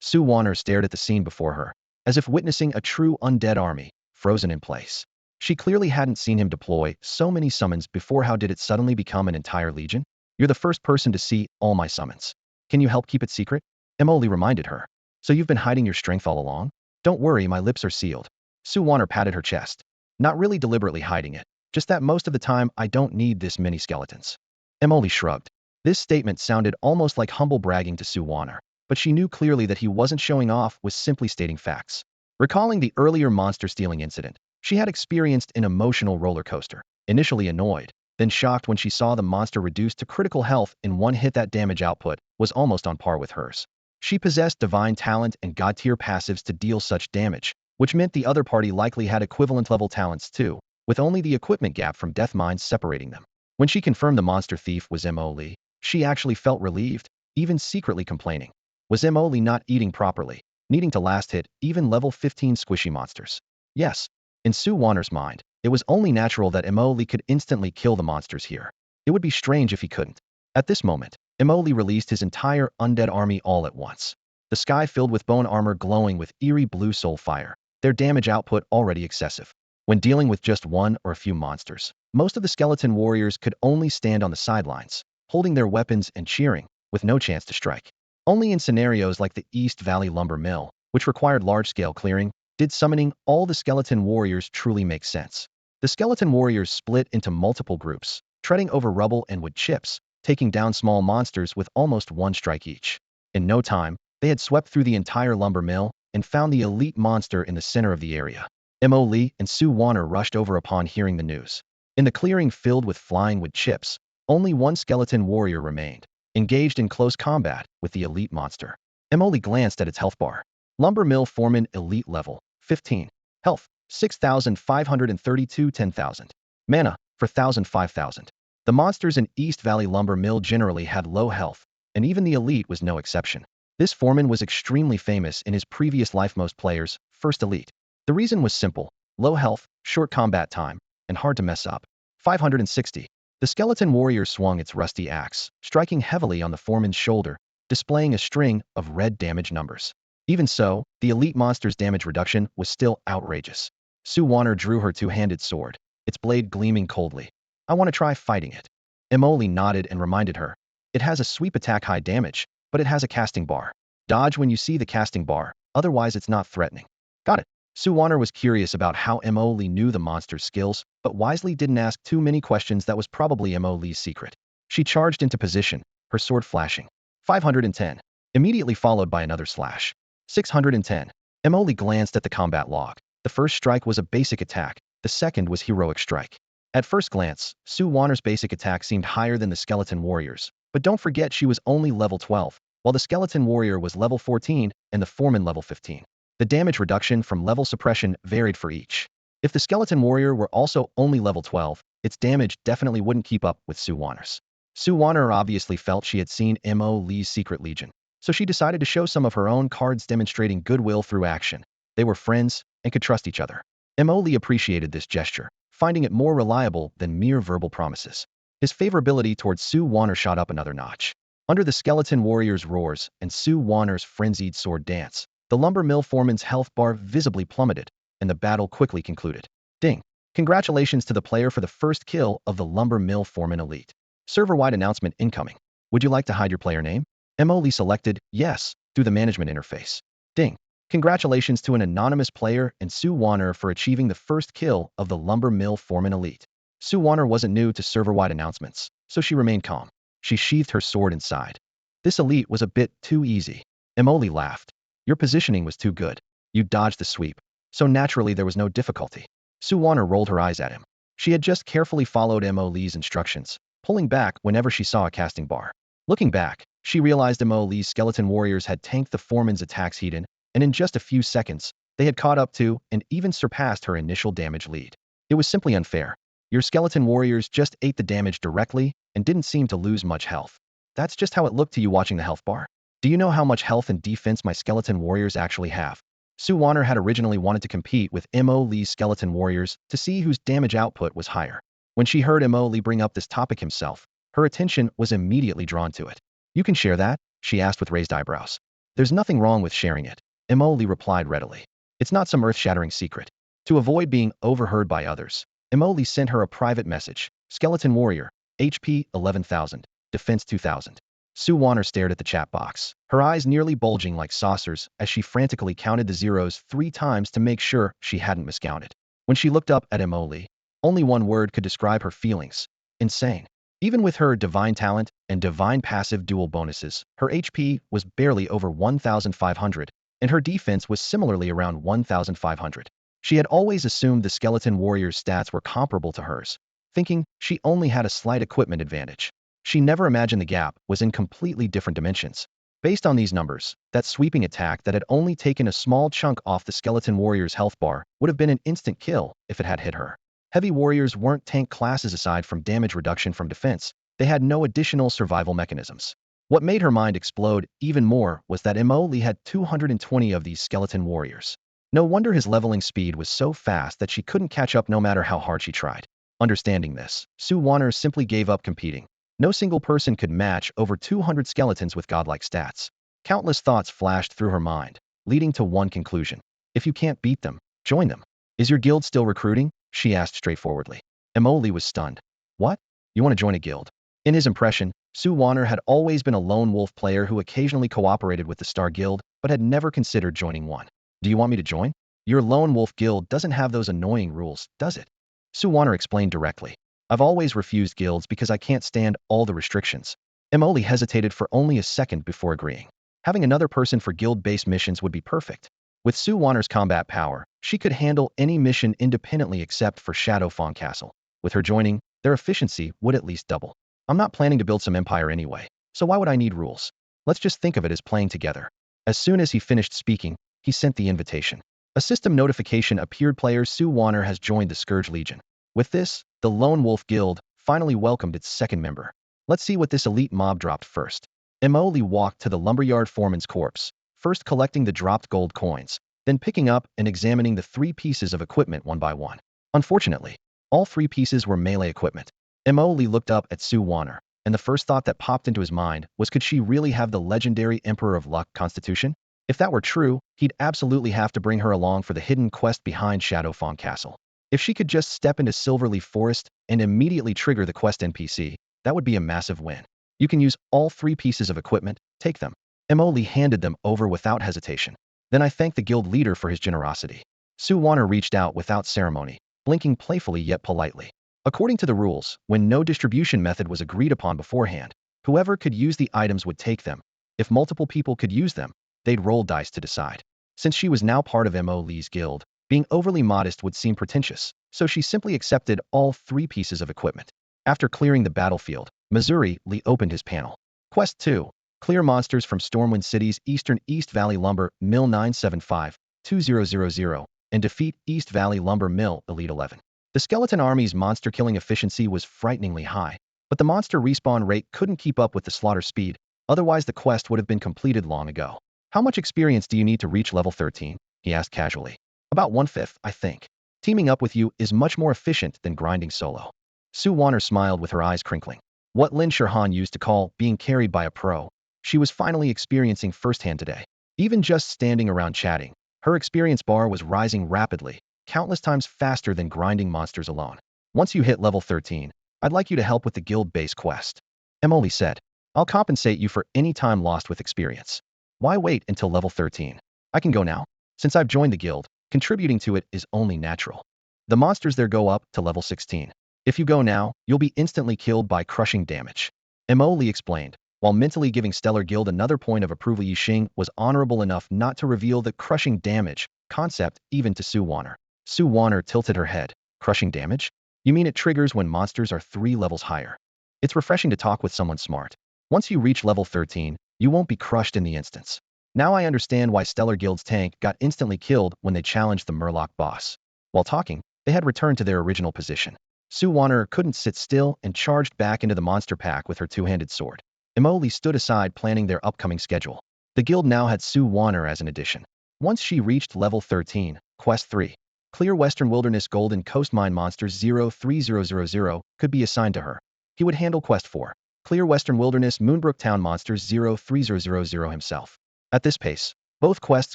[SPEAKER 1] Sue Warner stared at the scene before her, as if witnessing a true undead army, frozen in place. She clearly hadn't seen him deploy so many summons before. How did it suddenly become an entire legion? You're the first person to see all my summons. Can you help keep it secret? Emoli reminded her. So you've been hiding your strength all along? Don't worry, my lips are sealed. Sue Warner patted her chest. Not really deliberately hiding it, just that most of the time I don't need this many skeletons. Emoli shrugged. This statement sounded almost like humble bragging to Sue Warner, but she knew clearly that he wasn't showing off, was simply stating facts. Recalling the earlier monster stealing incident, she had experienced an emotional roller coaster. Initially annoyed, then shocked when she saw the monster reduced to critical health in one hit. That damage output was almost on par with hers. She possessed divine talent and god-tier passives to deal such damage, which meant the other party likely had equivalent level talents too, with only the equipment gap from death mines separating them. When she confirmed the monster thief was Emoli, she actually felt relieved, even secretly complaining. Was Emoli not eating properly, needing to last hit even level 15 squishy monsters? Yes. In Sue Warner's mind, it was only natural that Emoli could instantly kill the monsters here. It would be strange if he couldn't. At this moment, Emoli released his entire undead army all at once. The sky filled with bone armor glowing with eerie blue soul fire, their damage output already excessive. When dealing with just one or a few monsters, most of the skeleton warriors could only stand on the sidelines, holding their weapons and cheering, with no chance to strike. Only in scenarios like the East Valley Lumber Mill, which required large-scale clearing, did summoning all the skeleton warriors truly make sense. The skeleton warriors split into multiple groups, treading over rubble and wood chips, taking down small monsters with almost one strike each. In no time, they had swept through the entire lumber mill and found the elite monster in the center of the area. Emoli and Sue Warner rushed over upon hearing the news. In the clearing filled with flying wood chips, only one skeleton warrior remained, engaged in close combat with the elite monster. Emoli glanced at its health bar. Lumber Mill Foreman Elite Level 15. Health 6,532 10,000. Mana for 1,000 5,000. The monsters in East Valley Lumber Mill generally had low health, and even the elite was no exception. This foreman was extremely famous in his previous life. Most players, first elite. The reason was simple: low health, short combat time, and hard to mess up. 560. The skeleton warrior swung its rusty axe, striking heavily on the foreman's shoulder, displaying a string of red damage numbers. Even so, the elite monster's damage reduction was still outrageous. Sue Warner drew her two-handed sword, its blade gleaming coldly. I want to try fighting it. Emoli nodded and reminded her. It has a sweep attack high damage, but it has a casting bar. Dodge when you see the casting bar, otherwise it's not threatening. Got it. Sue Warner was curious about how Emoli knew the monster's skills, but wisely didn't ask too many questions. That was probably Emoli's secret. She charged into position, her sword flashing. 510. Immediately followed by another slash. 610. Emoli glanced at the combat log. The first strike was a basic attack, the second was heroic strike. At first glance, Sue Warner's basic attack seemed higher than the skeleton warriors, But don't forget she was only level 12, while the skeleton warrior was level 14 and the foreman level 15. The damage reduction from level suppression varied for each. If the skeleton warrior were also only level 12, its damage definitely wouldn't keep up with Sue Warner's. Sue Warner obviously felt she had seen Mo Lee's Secret Legion, so she decided to show some of her own cards demonstrating goodwill through action. They were friends and could trust each other. Mo Lee appreciated this gesture, finding it more reliable than mere verbal promises. His favorability towards Sue Warner shot up another notch. Under the skeleton warrior's roars and Sue Warner's frenzied sword dance, the lumber mill foreman's health bar visibly plummeted, and the battle quickly concluded. Ding! Congratulations to the player for the first kill of the lumber mill foreman elite. Server-wide announcement incoming. Would you like to hide your player name? Mo Lee selected yes through the management interface. Ding! Congratulations to an anonymous player and Sue Warner for achieving the first kill of the lumber mill foreman elite. Sue Warner wasn't new to server-wide announcements, so she remained calm. She sheathed her sword and sighed. This elite was a bit too easy. Mo Lee laughed. Your positioning was too good. You dodged the sweep, so naturally there was no difficulty. Sue Warner rolled her eyes at him. She had just carefully followed Mo Lee's instructions, pulling back whenever she saw a casting bar. Looking back, she realized Mo Lee's skeleton warriors had tanked the foreman's attacks heat in, and in just a few seconds, they had caught up to and even surpassed her initial damage lead. It was simply unfair. Your skeleton warriors just ate the damage directly and didn't seem to lose much health. That's just how it looked to you watching the health bar. Do you know how much health and defense my skeleton warriors actually have? Sue Warner had originally wanted to compete with Mo Lee's skeleton warriors to see whose damage output was higher. When she heard Mo Lee bring up this topic himself, her attention was immediately drawn to it. You can share that? She asked with raised eyebrows. There's nothing wrong with sharing it, Mo Lee replied readily. It's not some earth-shattering secret. To avoid being overheard by others, Mo Lee sent her a private message. Skeleton warrior, HP 11,000, defense 2,000. Sue Warner stared at the chat box, her eyes nearly bulging like saucers as she frantically counted the zeros 3 times to make sure she hadn't miscounted. When she looked up at Mo Lee, only one word could describe her feelings. Insane. Even with her divine talent and divine passive dual bonuses, her HP was barely over 1,500, and her defense was similarly around 1,500. She had always assumed the skeleton warrior's stats were comparable to hers, thinking she only had a slight equipment advantage. She never imagined the gap was in completely different dimensions. Based on these numbers, that sweeping attack that had only taken a small chunk off the skeleton warrior's health bar would have been an instant kill if it had hit her. Heavy warriors weren't tank classes aside from damage reduction from defense. They had no additional survival mechanisms. What made her mind explode even more was that Mo Lee had 220 of these skeleton warriors. No wonder his leveling speed was so fast that she couldn't catch up no matter how hard she tried. Understanding this, Sue Warner simply gave up competing. No single person could match over 200 skeletons with godlike stats. Countless thoughts flashed through her mind, leading to one conclusion. If you can't beat them, join them. Is your guild still recruiting? She asked straightforwardly. Mo Lee was stunned. What? You want to join a guild? In his impression, Sue Warner had always been a lone wolf player who occasionally cooperated with the Star Guild, but had never considered joining one. Do you want me to join? Your lone wolf guild doesn't have those annoying rules, does it? Sue Warner explained directly. I've always refused guilds because I can't stand all the restrictions. Mo Lee hesitated for only a second before agreeing. Having another person for guild-based missions would be perfect. With Sue Warner's combat power, she could handle any mission independently except for Shadowfang Castle. With her joining, their efficiency would at least double. I'm not planning to build some empire anyway, so why would I need rules? Let's just think of it as playing together. As soon as he finished speaking, he sent the invitation. A system notification appeared. Player Sue Warner has joined the Scourge Legion. With this, the Lone Wolf Guild finally welcomed its second member. Let's see what this elite mob dropped first. Mo Lee walked to the lumberyard foreman's corpse, first collecting the dropped gold coins, then picking up and examining the 3 pieces of equipment one by one. Unfortunately, all 3 pieces were melee equipment. Mo Lee looked up at Sue Warner, and the first thought that popped into his mind was, could she really have the legendary Emperor of Luck constitution? If that were true, he'd absolutely have to bring her along for the hidden quest behind Shadowfang Castle. If she could just step into Silverleaf Forest and immediately trigger the quest NPC, that would be a massive win. You can use all 3 pieces of equipment, take them. Mo Lee handed them over without hesitation. Then I thanked the guild leader for his generosity. Sue Warner reached out without ceremony, blinking playfully yet politely. According to the rules, when no distribution method was agreed upon beforehand, whoever could use the items would take them. If multiple people could use them, they'd roll dice to decide. Since she was now part of Mo Lee's guild, being overly modest would seem pretentious, so she simply accepted all 3 pieces of equipment. After clearing the battlefield, Missouri, Lee opened his panel. Quest 2. Clear monsters from Stormwind City's Eastern East Valley Lumber Mill 975-2000 and defeat East Valley Lumber Mill Elite 11. The Skeleton Army's monster-killing efficiency was frighteningly high, but the monster respawn rate couldn't keep up with the slaughter speed, otherwise the quest would have been completed long ago. How much experience do you need to reach level 13? He asked casually. About 1/5, I think. Teaming up with you is much more efficient than grinding solo. Sue Warner smiled with her eyes crinkling. What Lin Sherhan used to call being carried by a pro, she was finally experiencing firsthand today. Even just standing around chatting, her experience bar was rising rapidly, countless times faster than grinding monsters alone. Once you hit level 13, I'd like you to help with the guild-based quest. Emily said. I'll compensate you for any time lost with experience. Why wait until level 13? I can go now. Since I've joined the guild, contributing to it is only natural. The monsters there go up to level 16. If you go now, you'll be instantly killed by crushing damage. Emily explained, while mentally giving Stellar Guild another point of approval. Yixing was honorable enough not to reveal the crushing damage concept even to Sue Warner. Sue Warner tilted her head. Crushing damage? You mean it triggers when monsters are 3 levels higher? It's refreshing to talk with someone smart. Once you reach level 13, you won't be crushed in the instance. Now I understand why Stellar Guild's tank got instantly killed when they challenged the Murloc boss. While talking, they had returned to their original position. Sue Warner couldn't sit still and charged back into the monster pack with her two-handed sword. Emily stood aside planning their upcoming schedule. The guild now had Sue Warner as an addition. Once she reached level 13, Quest 3. Clear Western Wilderness Golden Coast Mine Monsters 03000 could be assigned to her. He would handle Quest 4. Clear Western Wilderness Moonbrook Town Monsters 03000 himself. At this pace, both quests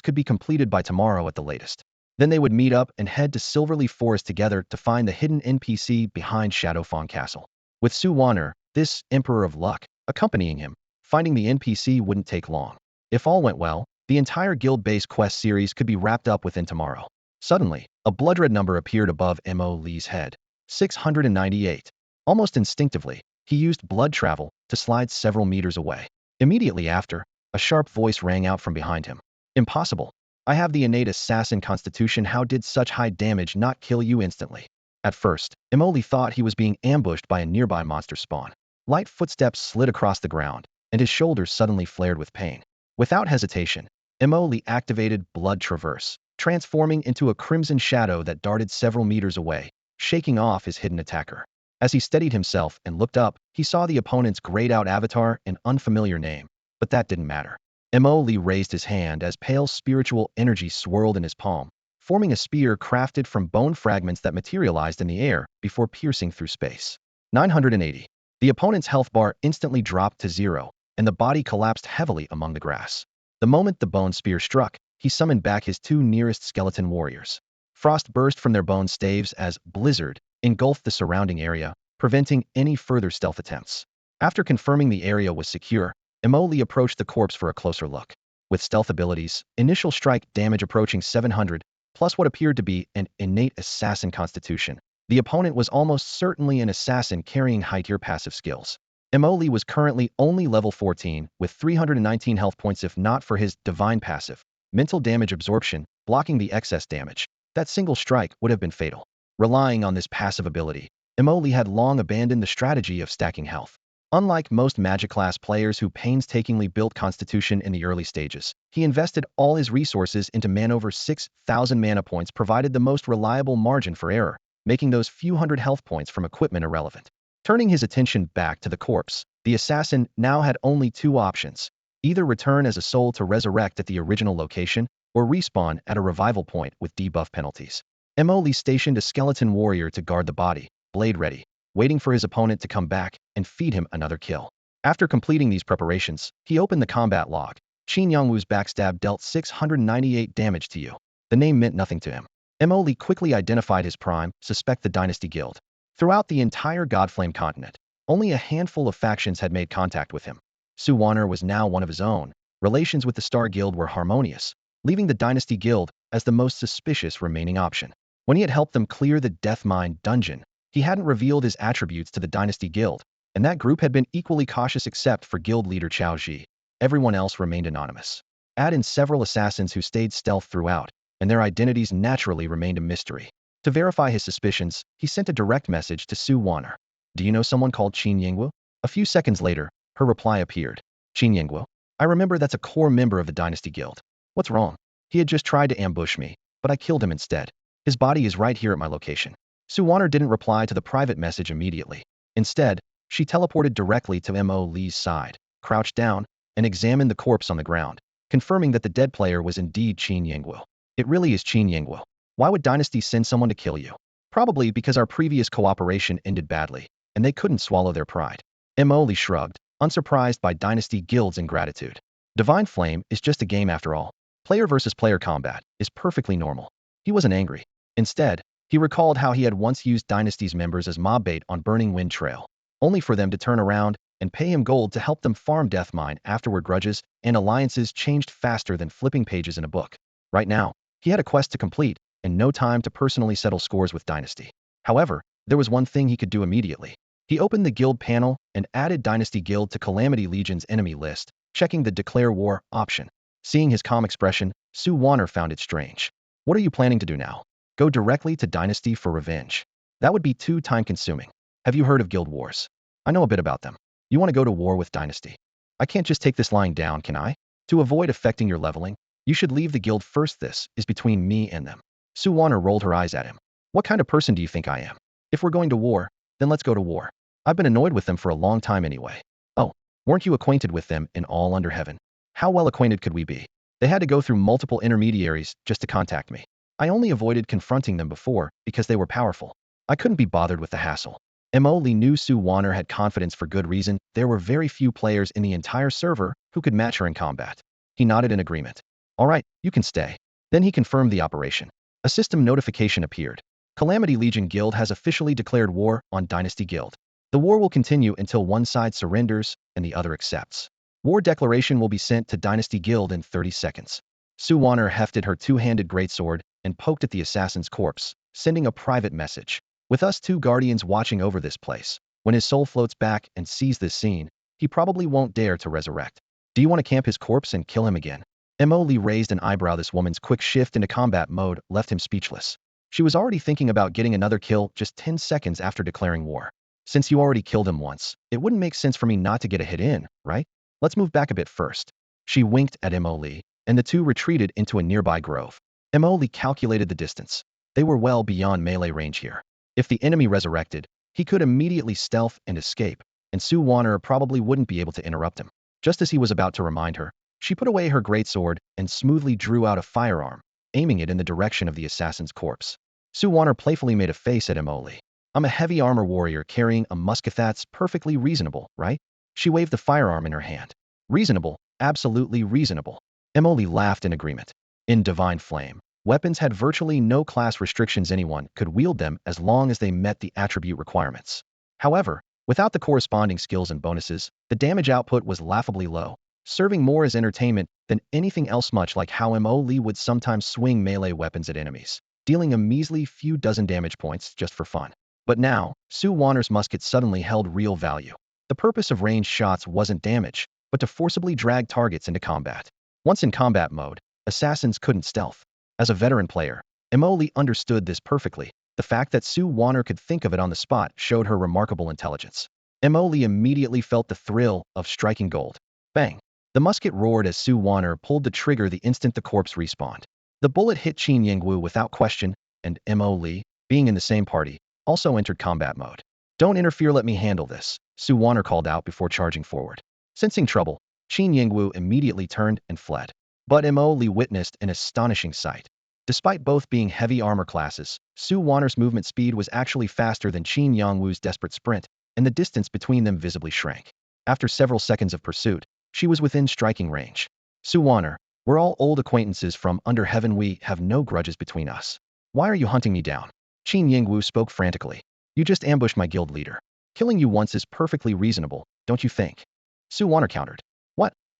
[SPEAKER 1] could be completed by tomorrow at the latest. Then they would meet up and head to Silverleaf Forest together to find the hidden NPC behind Shadowfang Castle. With Sue Warner, this Emperor of Luck, accompanying him, finding the NPC wouldn't take long. If all went well, the entire guild-based quest series could be wrapped up within tomorrow. Suddenly, a blood-red number appeared above Mo Lee's head. 698. Almost instinctively, he used blood travel to slide several meters away. Immediately after, a sharp voice rang out from behind him. Impossible. I have the innate assassin constitution. How did such high damage not kill you instantly? At first, Emily thought he was being ambushed by a nearby monster spawn. Light footsteps slid across the ground, and his shoulders suddenly flared with pain. Without hesitation, Emily activated Blood Traverse, transforming into a crimson shadow that darted several meters away, shaking off his hidden attacker. As he steadied himself and looked up, he saw the opponent's grayed-out avatar and unfamiliar name, but that didn't matter. Emily raised his hand as pale spiritual energy swirled in his palm, forming a spear crafted from bone fragments that materialized in the air before piercing through space. 980. The opponent's health bar instantly dropped to 0, and the body collapsed heavily among the grass. The moment the bone spear struck, he summoned back his 2 nearest skeleton warriors. Frost burst from their bone staves as Blizzard engulfed the surrounding area, preventing any further stealth attempts. After confirming the area was secure, Emily approached the corpse for a closer look. With stealth abilities, initial strike damage approaching 700, plus what appeared to be an innate assassin constitution, the opponent was almost certainly an assassin carrying high-tier passive skills. Emily was currently only level 14, with 319 health points if not for his divine passive, mental damage absorption, blocking the excess damage. That single strike would have been fatal. Relying on this passive ability, Emily had long abandoned the strategy of stacking health. Unlike most Magic class players who painstakingly built Constitution in the early stages, he invested all his resources into mana. Over 6,000 mana points provided the most reliable margin for error, making those few hundred health points from equipment irrelevant. Turning his attention back to the corpse, the assassin now had only 2 options: either return as a soul to resurrect at the original location, or respawn at a revival point with debuff penalties. Emily stationed a skeleton warrior to guard the body, blade ready, waiting for his opponent to come back and feed him another kill. After completing these preparations, he opened the combat log. Qin Yangwu's backstab dealt 698 damage to you. The name meant nothing to him. Emily quickly identified his prime, suspect the Dynasty Guild. Throughout the entire Godflame continent, only a handful of factions had made contact with him. Sue Warner was now one of his own. Relations with the Star Guild were harmonious, leaving the Dynasty Guild as the most suspicious remaining option. When he had helped them clear the Death Mine dungeon, he hadn't revealed his attributes to the Dynasty Guild, and that group had been equally cautious except for guild leader Chao Ji. Everyone else remained anonymous. Add in several assassins who stayed stealth throughout, and their identities naturally remained a mystery. To verify his suspicions, he sent a direct message to Sue Warner. Do you know someone called Qin Yangwu? A few seconds later, her reply appeared. Qin Yingguo. I remember that's a core member of the Dynasty Guild. What's wrong? He had just tried to ambush me, but I killed him instead. His body is right here at my location. Su Wanner didn't reply to the private message immediately. Instead, she teleported directly to Mo Li's side, crouched down, and examined the corpse on the ground, confirming that the dead player was indeed Qin Yingguo. It really is Qin Yingguo. Why would Dynasty send someone to kill you? Probably because our previous cooperation ended badly, and they couldn't swallow their pride. Mo Li shrugged, unsurprised by Dynasty Guild's ingratitude. Divine Flame is just a game after all. Player versus player combat is perfectly normal. He wasn't angry. Instead, he recalled how he had once used Dynasty's members as mob bait on Burning Wind Trail, only for them to turn around and pay him gold to help them farm Deathmine afterward. Grudges and alliances changed faster than flipping pages in a book. Right now, he had a quest to complete and no time to personally settle scores with Dynasty. However, there was one thing he could do immediately. He opened the guild panel and added Dynasty Guild to Calamity Legion's enemy list, checking the Declare War option. Seeing his calm expression, Su Wanner found it strange. What are you planning to do now? Go directly to Dynasty for revenge? That would be too time-consuming. Have you heard of guild wars? I know a bit about them. You want to go to war with Dynasty? I can't just take this lying down, can I? To avoid affecting your leveling, you should leave the guild first. This is between me and them. Su Wanner rolled her eyes at him. What kind of person do you think I am? If we're going to war, then let's go to war. I've been annoyed with them for a long time anyway. Oh, weren't you acquainted with them in all under heaven? How well acquainted could we be? They had to go through multiple intermediaries just to contact me. I only avoided confronting them before because they were powerful. I couldn't be bothered with the hassle. Mo Li knew Su Wanner had confidence for good reason. There were very few players in the entire server who could match her in combat. He nodded in agreement. All right, you can stay. Then he confirmed the operation. A system notification appeared. Calamity Legion Guild has officially declared war on Dynasty Guild. The war will continue until one side surrenders and the other accepts. War declaration will be sent to Dynasty Guild in 30 seconds. Su Wanner hefted her two-handed greatsword and poked at the assassin's corpse, sending a private message. With us two guardians watching over this place, when his soul floats back and sees this scene, he probably won't dare to resurrect. Do you want to camp his corpse and kill him again? Mo Li raised an eyebrow. This woman's quick shift into combat mode left him speechless. She was already thinking about getting another kill just 10 seconds after declaring war. Since you already killed him once, it wouldn't make sense for me not to get a hit in, right? Let's move back a bit first. She winked at Mo Li, and the two retreated into a nearby grove. Mo Li calculated the distance. They were well beyond melee range here. If the enemy resurrected, he could immediately stealth and escape, and Su Wanner probably wouldn't be able to interrupt him. Just as he was about to remind her, she put away her greatsword and smoothly drew out a firearm, aiming it in the direction of the assassin's corpse. Su Wanner playfully made a face at Mo Li. I'm a heavy armor warrior carrying a musket. That's perfectly reasonable, right? She waved the firearm in her hand. Reasonable, absolutely reasonable. Mo Li laughed in agreement. In Divine Flame, weapons had virtually no class restrictions. Anyone could wield them as long as they met the attribute requirements. However, without the corresponding skills and bonuses, the damage output was laughably low, serving more as entertainment than anything else, much like how Mo Li would sometimes swing melee weapons at enemies, dealing a measly few dozen damage points just for fun. But now, Su Wanner's musket suddenly held real value. The purpose of ranged shots wasn't damage, but to forcibly drag targets into combat. Once in combat mode, assassins couldn't stealth. As a veteran player, Mo Li understood this perfectly. The fact that Su Wanner could think of it on the spot showed her remarkable intelligence. Mo Li immediately felt the thrill of striking gold. Bang! The musket roared as Su Wanner pulled the trigger the instant the corpse respawned. The bullet hit Qin Yingguo without question, and Mo Li, being in the same party, also entered combat mode. Don't interfere, let me handle this, Su Wanner called out before charging forward. Sensing trouble, Qin Yingguo immediately turned and fled. But Mo Li witnessed an astonishing sight. Despite both being heavy armor classes, Su Wanner's movement speed was actually faster than Qin Yongwu's desperate sprint, and the distance between them visibly shrank. After several seconds of pursuit, she was within striking range. Su Wanner, we're all old acquaintances from under heaven. We have no grudges between us. Why are you hunting me down? Qin Yingwu spoke frantically. You just ambushed my guild leader. Killing you once is perfectly reasonable, don't you think? Su Wanner countered.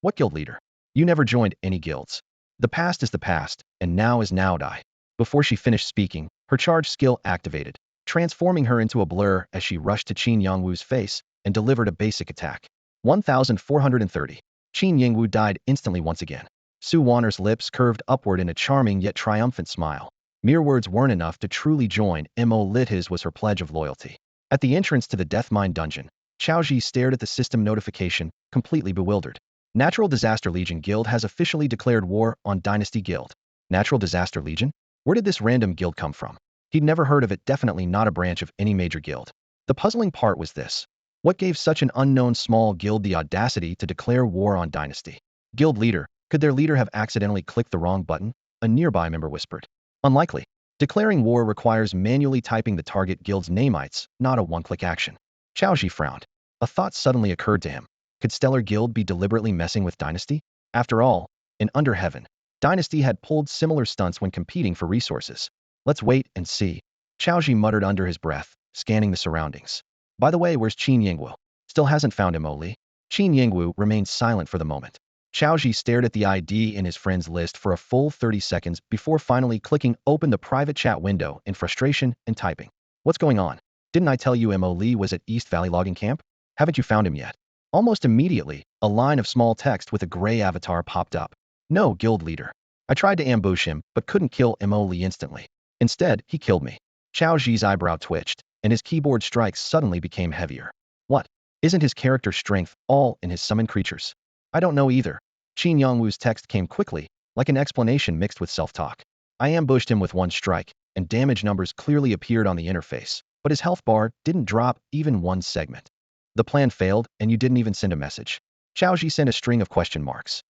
[SPEAKER 1] What guild leader? You never joined any guilds. The past is the past, and now is now. Die. Before she finished speaking, her charge skill activated, transforming her into a blur as she rushed to Qin Yongwu's face and delivered a basic attack. 1430. Qin Yingwu died instantly once again. Su Wanner's lips curved upward in a charming yet triumphant smile. Mere words weren't enough to truly join. Mo lit his was her pledge of loyalty. At the entrance to the Deathmine dungeon, Xiaoji stared at the system notification, completely bewildered. Natural Disaster Legion Guild has officially declared war on Dynasty Guild. Natural Disaster Legion? Where did this random guild come from? He'd never heard of it, definitely not a branch of any major guild. The puzzling part was this. What gave such an unknown small guild the audacity to declare war on Dynasty? Guild leader, could their leader have accidentally clicked the wrong button? A nearby member whispered. Unlikely. Declaring war requires manually typing the target guild's namites, not a one-click action. Xiaoji frowned. A thought suddenly occurred to him. Could Stellar Guild be deliberately messing with Dynasty? After all, in Under Heaven, Dynasty had pulled similar stunts when competing for resources. Let's wait and see. Xiaoji muttered under his breath, scanning the surroundings. By the way, where's Qin Yingwu? Still hasn't found him, Li. Qin Yingwu remained silent for the moment. Xiaoji stared at the ID in his friends list for a full 30 seconds before finally clicking open the private chat window in frustration and typing. What's going on? Didn't I tell you Li was at East Valley logging camp? Haven't you found him yet? Almost immediately, a line of small text with a gray avatar popped up. No, guild leader. I tried to ambush him, but couldn't kill Li instantly. Instead, he killed me. Xiaoji's eyebrow twitched, and his keyboard strikes suddenly became heavier. What? Isn't his character strength all in his summoned creatures? I don't know either. Qin Yongwu's text came quickly, like an explanation mixed with self-talk. I ambushed him with one strike, and damage numbers clearly appeared on the interface, but his health bar didn't drop even one segment. The plan failed, and you didn't even send a message. Xiaoji sent a string of question marks.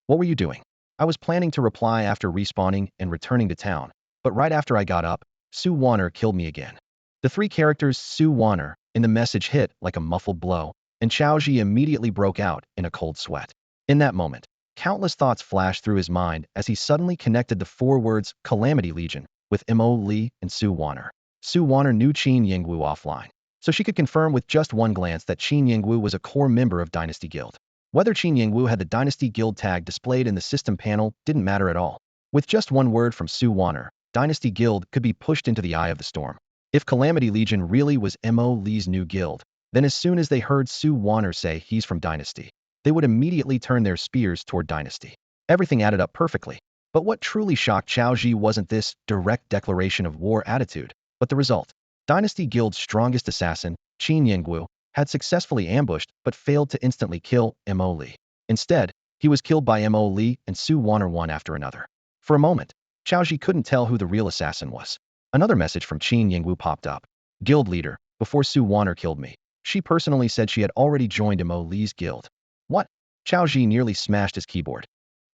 [SPEAKER 1] What were you doing? I was planning to reply after respawning and returning to town, but right after I got up, Su Wanner killed me again. The three characters Su Wanner in the message hit like a muffled blow, and Xiaoji immediately broke out in a cold sweat. In that moment, countless thoughts flashed through his mind as he suddenly connected the four words Calamity Legion with Li and Su Wanner. Su Wanner knew Qin Yingwu offline, so she could confirm with just one glance that Qin Yingwu was a core member of Dynasty Guild. Whether Qin Yingwu had the Dynasty Guild tag displayed in the system panel didn't matter at all. With just one word from Su Wanner, Dynasty Guild could be pushed into the eye of the storm. If Calamity Legion really was Li's new guild, then as soon as they heard Su Wanner say he's from Dynasty, they would immediately turn their spears toward Dynasty. Everything added up perfectly. But what truly shocked Xiaoji wasn't this direct declaration of war attitude, but the result. Dynasty Guild's strongest assassin, Qin Yingwu, had successfully ambushed but failed to instantly kill Li. Instead, he was killed by Li and Su Wanner one after another. For a moment, Xiaoji couldn't tell who the real assassin was. Another message from Qin Yingwu popped up. Guild leader, before Su Wanner killed me, she personally said she had already joined Li's guild. What? Xiaoji nearly smashed his keyboard.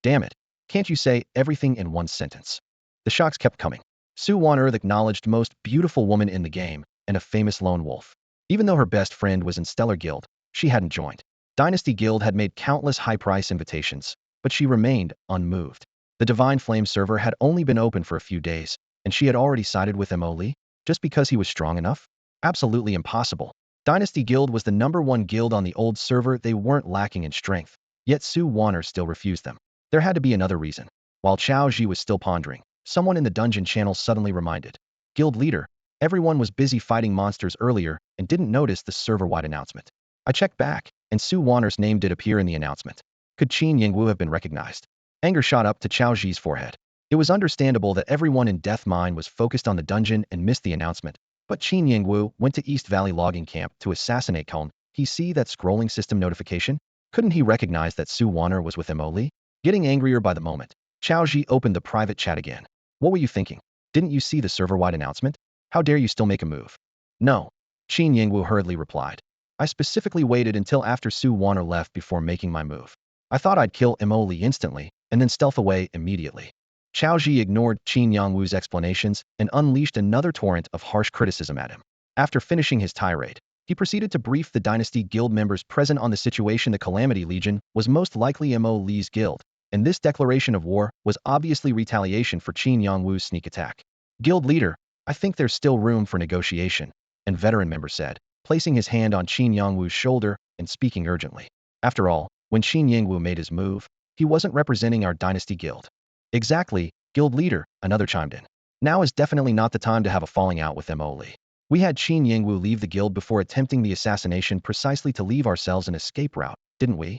[SPEAKER 1] Damn it. Can't you say everything in one sentence? The shocks kept coming. Su Wanner, the acknowledged most beautiful woman in the game, and a famous lone wolf. Even though her best friend was in Stellar Guild, she hadn't joined. Dynasty Guild had made countless high-price invitations, but she remained unmoved. The Divine Flame server had only been open for a few days, and she had already sided with Li? Just because he was strong enough? Absolutely impossible. Dynasty Guild was the #1 guild on the old server. They weren't lacking in strength, yet Su Wanner still refused them. There had to be another reason. While Xiaoji was still pondering, someone in the dungeon channel suddenly reminded. Guild leader, everyone was busy fighting monsters earlier and didn't notice the server-wide announcement. I checked back, and Su Wanner's name did appear in the announcement. Could Qin Yingwu have been recognized? Anger shot up to Xiaoji's forehead. It was understandable that everyone in Death Mine was focused on the dungeon and missed the announcement, but Qin Yingwu went to East Valley logging camp to assassinate Kalm. He see that scrolling system notification? Couldn't he recognize that Su Wanner was with Li? Getting angrier by the moment, Xiaoji opened the private chat again. What were you thinking? Didn't you see the server-wide announcement? How dare you still make a move? No. Qin Yingwu hurriedly replied. I specifically waited until after Su Wanner left before making my move. I thought I'd kill Li instantly, and then stealth away immediately. Xiaoji ignored Qin Yongwu's explanations and unleashed another torrent of harsh criticism at him. After finishing his tirade, he proceeded to brief the Dynasty Guild members present on the situation. The Calamity Legion was most likely Li's guild, and this declaration of war was obviously retaliation for Qin Yongwu's sneak attack. Guild leader, I think there's still room for negotiation, and veteran member said, placing his hand on Qin Yongwu's shoulder and speaking urgently. After all, when Qin Yingwu made his move, he wasn't representing our Dynasty Guild. Exactly, guild leader, another chimed in. Now is definitely not the time to have a falling out with Li. We had Qin Yingwu leave the guild before attempting the assassination precisely to leave ourselves an escape route, didn't we?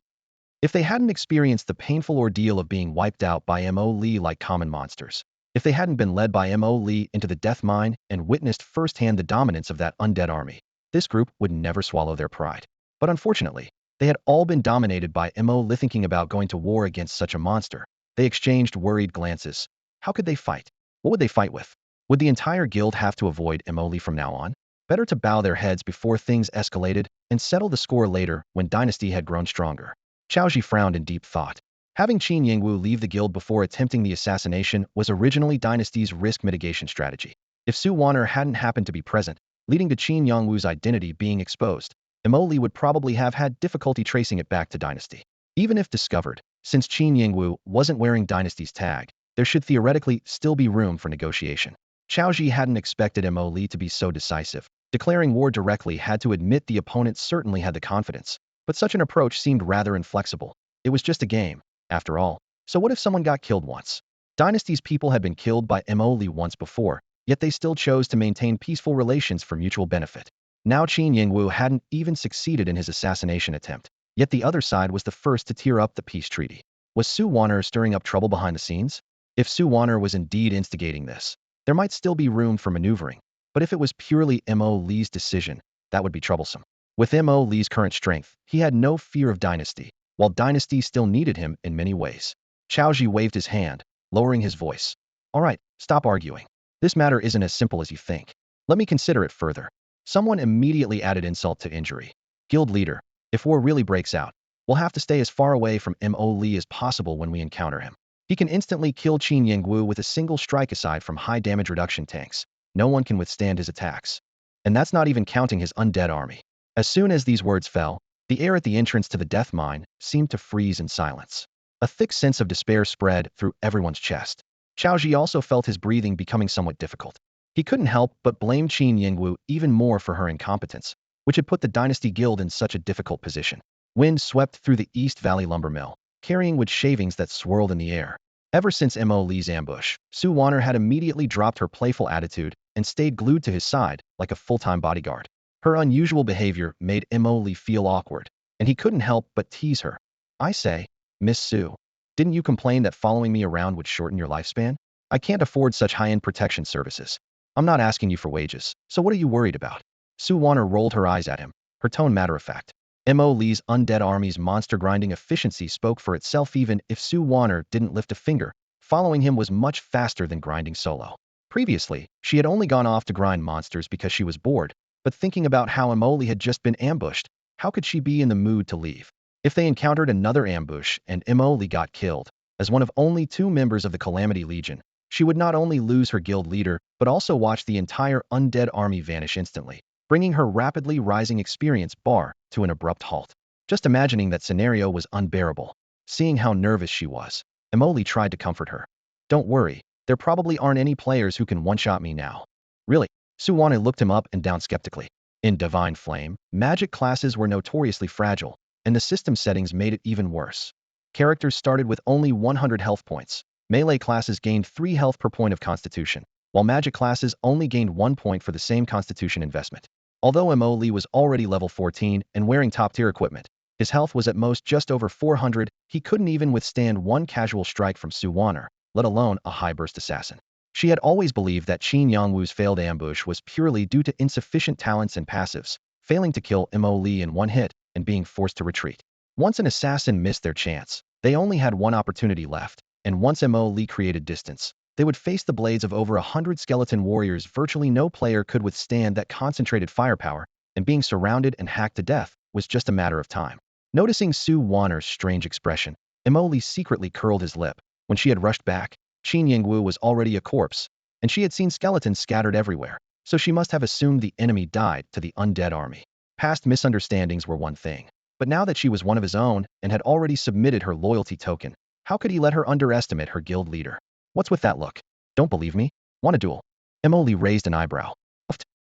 [SPEAKER 1] If they hadn't experienced the painful ordeal of being wiped out by Li like common monsters, if they hadn't been led by Li into the death mine and witnessed firsthand the dominance of that undead army, this group would never swallow their pride. But unfortunately, they had all been dominated by Mo Li thinking about going to war against such a monster. They exchanged worried glances. How could they fight? What would they fight with? Would the entire guild have to avoid Mo Li from now on? Better to bow their heads before things escalated and settle the score later when Dynasty had grown stronger. Xiaoji frowned in deep thought. Having Qin Yingwu leave the guild before attempting the assassination was originally Dynasty's risk mitigation strategy. If Su Wanner hadn't happened to be present, leading to Qin Yongwu's identity being exposed, Mo Li would probably have had difficulty tracing it back to Dynasty. Even if discovered, since Qin Yingwu wasn't wearing Dynasty's tag, there should theoretically still be room for negotiation. Xiaoji hadn't expected Mo Li to be so decisive. Declaring war directly had to admit the opponent certainly had the confidence, but such an approach seemed rather inflexible. It was just a game, after all. So what if someone got killed once? Dynasty's people had been killed by Mo Li once before, yet they still chose to maintain peaceful relations for mutual benefit. Now Qin Yingwu hadn't even succeeded in his assassination attempt, yet the other side was the first to tear up the peace treaty. Was Su Wanner stirring up trouble behind the scenes? If Su Wanner was indeed instigating this, there might still be room for maneuvering, but if it was purely Mo Li's decision, that would be troublesome. With Mo Li's current strength, he had no fear of Dynasty, while Dynasty still needed him in many ways. Xiaoji waved his hand, lowering his voice. All right, stop arguing. This matter isn't as simple as you think. Let me consider it further. Someone immediately added insult to injury. Guild leader, if war really breaks out, we'll have to stay as far away from Mo Li as possible when we encounter him. He can instantly kill Qin Yingwu with a single strike. Aside from high damage reduction tanks, no one can withstand his attacks. And that's not even counting his undead army. As soon as these words fell, the air at the entrance to the death mine seemed to freeze in silence. A thick sense of despair spread through everyone's chest. Xiaoji also felt his breathing becoming somewhat difficult. He couldn't help but blame Qin Yingwu even more for her incompetence, which had put the Dynasty Guild in such a difficult position. Wind swept through the East Valley lumber mill, carrying wood shavings that swirled in the air. Ever since Mo Li's ambush, Su Wanner had immediately dropped her playful attitude and stayed glued to his side like a full-time bodyguard. Her unusual behavior made Mo Li feel awkward, and he couldn't help but tease her. I say, Miss Su, didn't you complain that following me around would shorten your lifespan? I can't afford such high-end protection services. I'm not asking you for wages, so what are you worried about? Su Wanner rolled her eyes at him, her tone matter-of-fact. Mo Li's undead army's monster-grinding efficiency spoke for itself even if Su Wanner didn't lift a finger. Following him was much faster than grinding solo. Previously, she had only gone off to grind monsters because she was bored, but thinking about how Mo Li had just been ambushed, how could she be in the mood to leave? If they encountered another ambush and Mo Li got killed, as one of only 2 members of the Calamity Legion, she would not only lose her guild leader, but also watch the entire undead army vanish instantly, bringing her rapidly rising experience bar to an abrupt halt. Just imagining that scenario was unbearable. Seeing how nervous she was, Mo Li tried to comfort her. Don't worry, there probably aren't any players who can one-shot me now. Really? Su Wanner looked him up and down skeptically. In Divine Flame, magic classes were notoriously fragile, and the system settings made it even worse. Characters started with only 100 health points. Melee classes gained 3 health per point of constitution, while magic classes only gained 1 point for the same constitution investment. Although Mo Li was already level 14 and wearing top-tier equipment, his health was at most just over 400. He couldn't even withstand one casual strike from Su Wanner, let alone a high-burst assassin. She had always believed that Qin Yongwu's failed ambush was purely due to insufficient talents and passives, failing to kill Mo Li in one hit and being forced to retreat. Once an assassin missed their chance, they only had one opportunity left, and once Mo Li created distance, they would face the blades of over 100 skeleton warriors. Virtually no player could withstand that concentrated firepower, and being surrounded and hacked to death was just a matter of time. Noticing Su Wanner's strange expression, Mo Li secretly curled his lip. When she had rushed back, Qin Yingwu was already a corpse, and she had seen skeletons scattered everywhere, so she must have assumed the enemy died to the undead army. Past misunderstandings were one thing, but now that she was one of his own and had already submitted her loyalty token, how could he let her underestimate her guild leader? What's with that look? Don't believe me? Want a duel? Mo Li raised an eyebrow.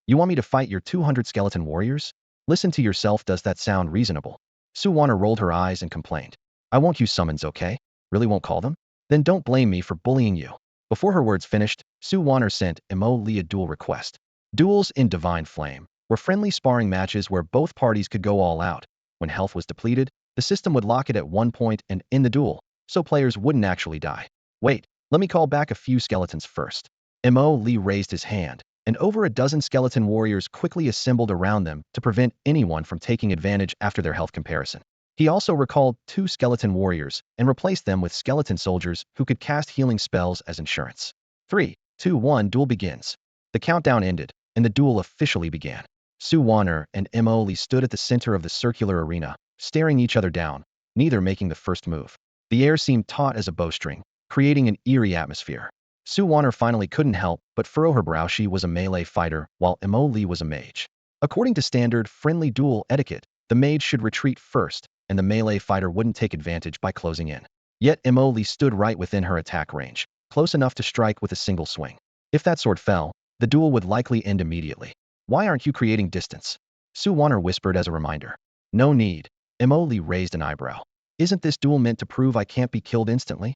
[SPEAKER 1] You want me to fight your 200 skeleton warriors? Listen to yourself, does that sound reasonable? Su Wanner rolled her eyes and complained. I won't use summons, okay? Really won't call them? Then don't blame me for bullying you. Before her words finished, Su Wanner sent Mo Li a duel request. Duels in Divine Flame were friendly sparring matches where both parties could go all out. When health was depleted, the system would lock it at one point and end the duel, so players wouldn't actually die. Wait, let me call back a few skeletons first. Mo Li raised his hand, and over a dozen skeleton warriors quickly assembled around them to prevent anyone from taking advantage after their health comparison. He also recalled 2 skeleton warriors and replaced them with skeleton soldiers who could cast healing spells as insurance. 3, 2, 1, duel begins. The countdown ended, and the duel officially began. Sue Warner and Emily stood at the center of the circular arena, staring each other down, neither making the first move. The air seemed taut as a bowstring, creating an eerie atmosphere. Sue Warner finally couldn't help but furrow her brow. She was a melee fighter, while Emily was a mage. According to standard friendly duel etiquette, the mage should retreat first, and the melee fighter wouldn't take advantage by closing in. Yet Emily stood right within her attack range, close enough to strike with a single swing. If that sword fell, the duel would likely end immediately. Why aren't you creating distance? Sue Warner whispered as a reminder. No need. Emily raised an eyebrow. Isn't this duel meant to prove I can't be killed instantly?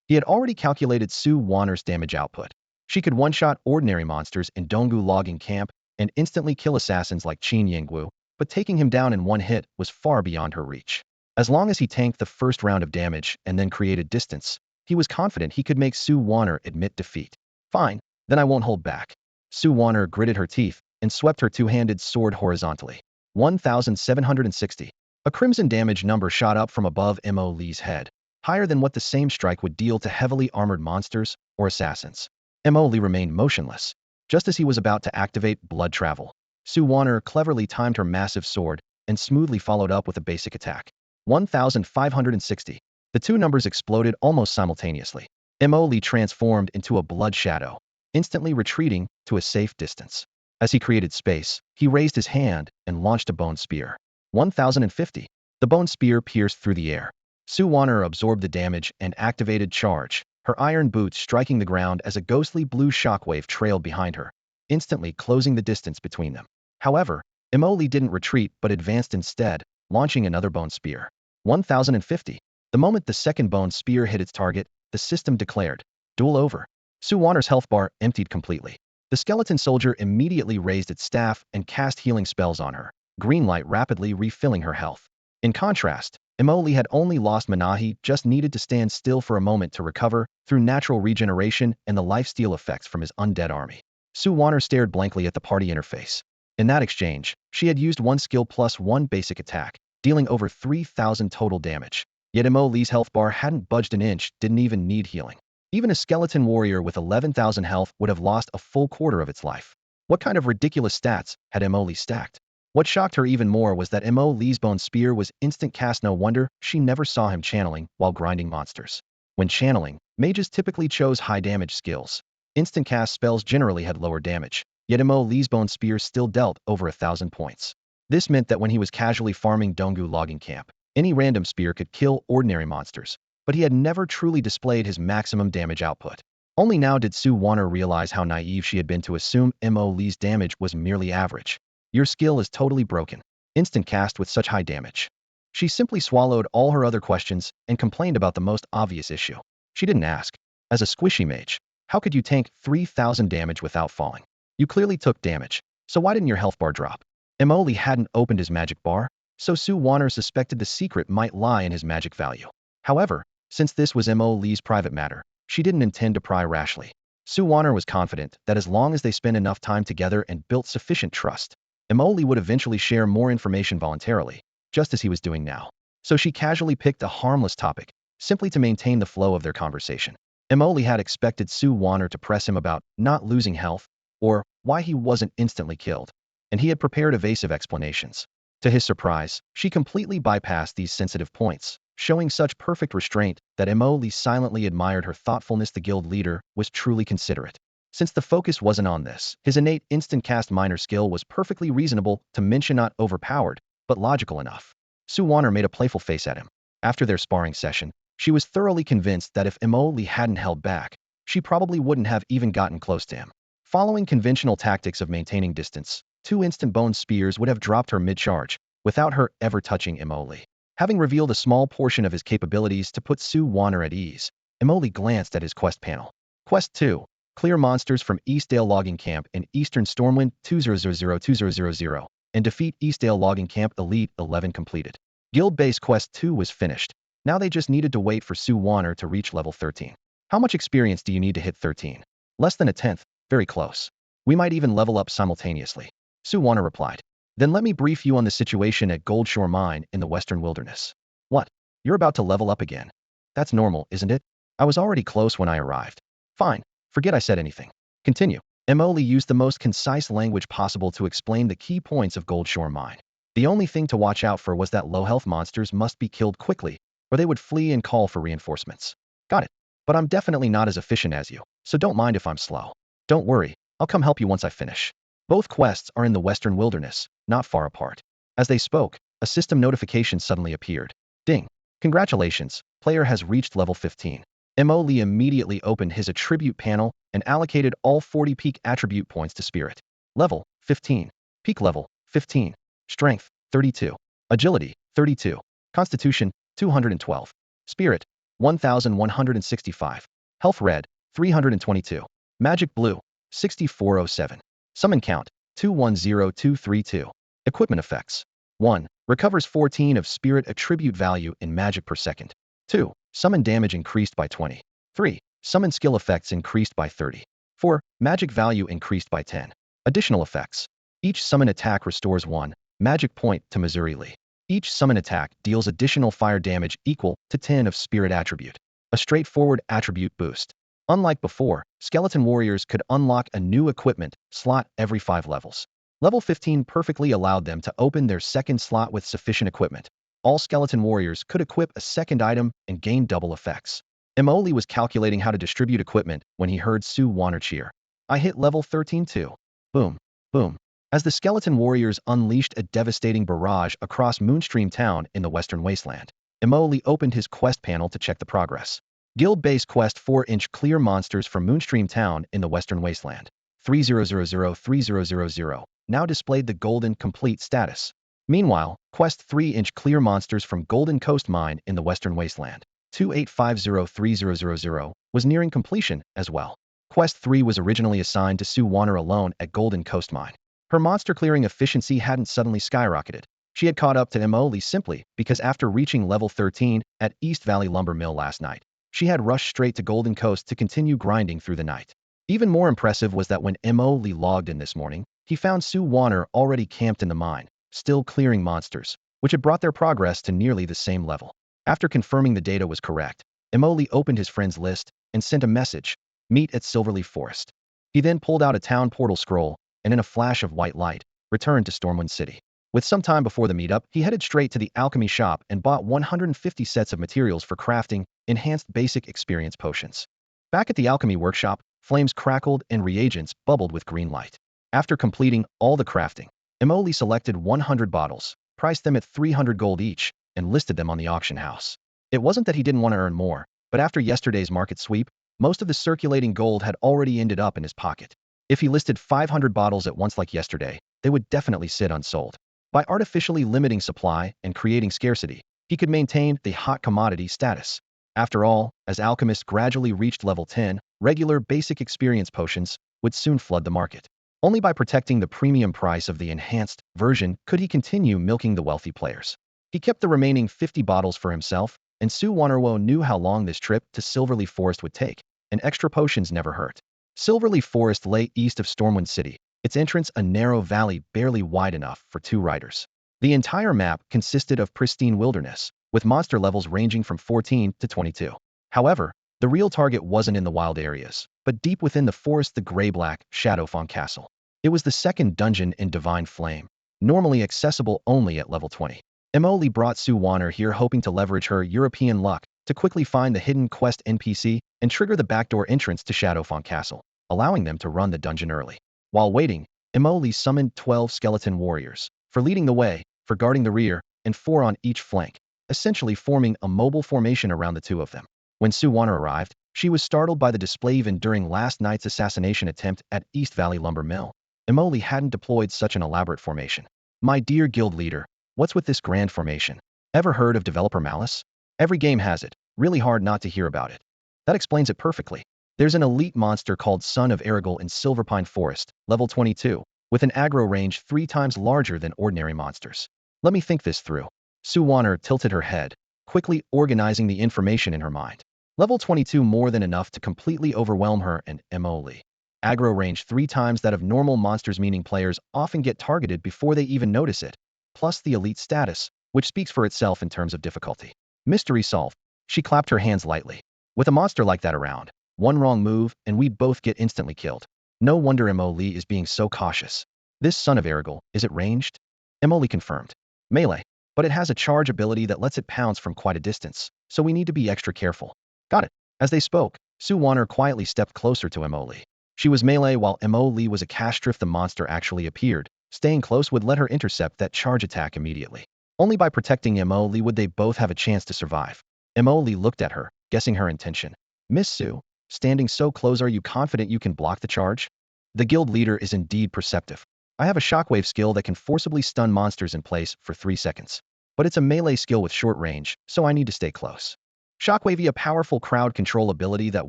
[SPEAKER 1] He had already calculated Sue Warner's damage output. She could one-shot ordinary monsters in Donggu logging camp and instantly kill assassins like Qin Yingguo, but taking him down in one hit was far beyond her reach. As long as he tanked the first round of damage and then created distance, he was confident he could make Sue Warner admit defeat. Fine, then I won't hold back. Sue Warner gritted her teeth and swept her two-handed sword horizontally. 1,760. A crimson damage number shot up from above Emily's head, higher than what the same strike would deal to heavily armored monsters or assassins. Emily remained motionless. Just as he was about to activate blood travel, Sue Warner cleverly timed her massive sword and smoothly followed up with a basic attack. 1,560. The two numbers exploded almost simultaneously. Emily transformed into a blood shadow, instantly retreating to a safe distance. As he created space, he raised his hand and launched a bone spear. 1,050. The bone spear pierced through the air. Sue Warner absorbed the damage and activated charge, her iron boots striking the ground as a ghostly blue shockwave trailed behind her, instantly closing the distance between them. However, Emily didn't retreat but advanced instead, launching another bone spear. 1,050. The moment the second bone spear hit its target, the system declared, duel over. Sue Warner's health bar emptied completely. The skeleton soldier immediately raised its staff and cast healing spells on her, green light rapidly refilling her health. In contrast, Emily had only lost Manahi, just needed to stand still for a moment to recover through natural regeneration and the lifesteal effects from his undead army. Sue Warner stared blankly at the party interface. In that exchange, she had used one skill plus one basic attack, dealing over 3,000 total damage. Yet Emily's health bar hadn't budged an inch, didn't even need healing. Even a skeleton warrior with 11,000 health would have lost a full quarter of its life. What kind of ridiculous stats had Emily stacked? What shocked her even more was that Emily's bone spear was instant cast. No wonder she never saw him channeling while grinding monsters. When channeling, mages typically chose high damage skills. Instant cast spells generally had lower damage, yet Emily's bone spear still dealt over 1,000 points. This meant that when he was casually farming Donggu logging camp, any random spear could kill ordinary monsters, but he had never truly displayed his maximum damage output. Only now did Sue Warner realize how naive she had been to assume Emily's damage was merely average. Your skill is totally broken. Instant cast with such high damage. She simply swallowed all her other questions and complained about the most obvious issue. She didn't ask. As a squishy mage, how could you tank 3,000 damage without falling? You clearly took damage, so why didn't your health bar drop? Emily hadn't opened his magic bar, so Sue Warner suspected the secret might lie in his magic value. However, since this was Emily's private matter, she didn't intend to pry rashly. Sue Warner was confident that as long as they spent enough time together and built sufficient trust, Emily would eventually share more information voluntarily, just as he was doing now. So she casually picked a harmless topic, simply to maintain the flow of their conversation. Emily had expected Sue Warner to press him about not losing health, or why he wasn't instantly killed, and he had prepared evasive explanations. To his surprise, she completely bypassed these sensitive points, showing such perfect restraint that Emily silently admired her thoughtfulness. The guild leader was truly considerate. Since the focus wasn't on this, his innate instant cast minor skill was perfectly reasonable to mention, not overpowered, but logical enough. Sue Warner made a playful face at him. After their sparring session, she was thoroughly convinced that if Emily hadn't held back, she probably wouldn't have even gotten close to him. Following conventional tactics of maintaining distance, 2 instant bone spears would have dropped her mid-charge, without her ever touching Emily. Having revealed a small portion of his capabilities to put Sue Warner at ease, Emily glanced at his quest panel. Quest 2. Clear monsters from Eastdale Logging Camp in Eastern Stormwind 2000-2000 and defeat Eastdale Logging Camp Elite 11 completed. Guild-based Quest 2 was finished. Now they just needed to wait for Sue Warner to reach level 13. How much experience do you need to hit 13? Less than a tenth. Very close. We might even level up simultaneously. Suwana replied. Then let me brief you on the situation at Goldshore Mine in the Western Wilderness. What? You're about to level up again? That's normal, isn't it? I was already close when I arrived. Fine. Forget I said anything. Continue. Emoli used the most concise language possible to explain the key points of Goldshore Mine. The only thing to watch out for was that low-health monsters must be killed quickly, or they would flee and call for reinforcements. Got it. But I'm definitely not as efficient as you, so don't mind if I'm slow. Don't worry, I'll come help you once I finish. Both quests are in the Western Wilderness, not far apart. As they spoke, a system notification suddenly appeared. Ding. Congratulations, player has reached level 15. Emoli immediately opened his attribute panel and allocated all 40 peak attribute points to Spirit. Level 15. Peak level 15. Strength 32. Agility 32. Constitution 212. Spirit 1165. Health red 322. Magic blue 6407. Summon count 210232. Equipment effects. 1. Recovers 14 of spirit attribute value in magic per second. 2. Summon damage increased by 20. 3. Summon skill effects increased by 30. 4. Magic value increased by 10. Additional effects. Each summon attack restores 1 magic point to Missouri Lee. Each summon attack deals additional fire damage equal to 10 of spirit attribute. A straightforward attribute boost. Unlike before, skeleton warriors could unlock a new equipment slot every 5 levels. Level 15 perfectly allowed them to open their second slot with sufficient equipment. All skeleton warriors could equip a second item and gain double effects. Emoli was calculating how to distribute equipment when he heard Sue Warner cheer. I hit level 13 too. Boom, boom. As the skeleton warriors unleashed a devastating barrage across Moonstream Town in the Western Wasteland, Emoli opened his quest panel to check the progress. Guild-based quest 4-inch clear monsters from Moonstream Town in the Western Wasteland. 30003000 now displayed the golden complete status. Meanwhile, quest 3-inch clear monsters from Golden Coast Mine in the Western Wasteland. 28503000 was nearing completion as well. Quest 3 was originally assigned to Sue Warner alone at Golden Coast Mine. Her monster clearing efficiency hadn't suddenly skyrocketed. She had caught up to Emoli simply because after reaching level 13 at East Valley Lumber Mill last night, she had rushed straight to Golden Coast to continue grinding through the night. Even more impressive was that when Emoli logged in this morning, he found Sue Warner already camped in the mine, still clearing monsters, which had brought their progress to nearly the same level. After confirming the data was correct, Emoli opened his friends list and sent a message, meet at Silverleaf Forest. He then pulled out a town portal scroll and in a flash of white light, returned to Stormwind City. With some time before the meetup, he headed straight to the alchemy shop and bought 150 sets of materials for crafting enhanced basic experience potions. Back at the alchemy workshop, flames crackled and reagents bubbled with green light. After completing all the crafting, Emoli selected 100 bottles, priced them at 300 gold each, and listed them on the auction house. It wasn't that he didn't want to earn more, but after yesterday's market sweep, most of the circulating gold had already ended up in his pocket. If he listed 500 bottles at once like yesterday, they would definitely sit unsold. By artificially limiting supply and creating scarcity, he could maintain the hot commodity status. After all, as alchemists gradually reached level 10, regular basic experience potions would soon flood the market. Only by protecting the premium price of the enhanced version could he continue milking the wealthy players. He kept the remaining 50 bottles for himself, and Sue Wannerwo knew how long this trip to Silverleaf Forest would take, and extra potions never hurt. Silverleaf Forest lay east of Stormwind City, its entrance a narrow valley barely wide enough for 2 riders. The entire map consisted of pristine wilderness, with monster levels ranging from 14 to 22. However, the real target wasn't in the wild areas, but deep within the forest the gray-black Shadowfang Castle. It was the second dungeon in Divine Flame, normally accessible only at level 20. Emoli brought Sue Warner here hoping to leverage her European luck to quickly find the hidden quest NPC and trigger the backdoor entrance to Shadowfang Castle, allowing them to run the dungeon early. While waiting, Emoli summoned 12 skeleton warriors, for leading the way, for guarding the rear, and 4 on each flank, essentially forming a mobile formation around the 2 of them. When Sue Warner arrived, she was startled by the display even during last night's assassination attempt at East Valley Lumber Mill. Emoli hadn't deployed such an elaborate formation. My dear guild leader, what's with this grand formation? Ever heard of developer malice? Every game has it. Really hard not to hear about it. That explains it perfectly. There's an elite monster called Son of Erigel in Silverpine Forest, level 22, with an aggro range 3 times larger than ordinary monsters. Let me think this through. Sue Warner tilted her head, quickly organizing the information in her mind. Level 22 more than enough to completely overwhelm her and Emoli. Aggro range 3 times that of normal monsters, meaning players often get targeted before they even notice it, plus the elite status, which speaks for itself in terms of difficulty. Mystery solved. She clapped her hands lightly. With a monster like that around, one wrong move and we both get instantly killed. No wonder Emily is being so cautious. This son of Erigel, is it ranged? Emily confirmed. Melee, but it has a charge ability that lets it pounce from quite a distance, so we need to be extra careful. Got it. As they spoke, Sue Warner quietly stepped closer to Emily. She was melee while Emily was a cast. If the monster actually appeared, staying close would let her intercept that charge attack immediately. Only by protecting Emily would they both have a chance to survive. Emily looked at her, guessing her intention. Miss Sue, standing so close, are you confident you can block the charge? The guild leader is indeed perceptive. I have a shockwave skill that can forcibly stun monsters in place for 3 seconds. But it's a melee skill with short range, so I need to stay close. Shockwave, a powerful crowd control ability that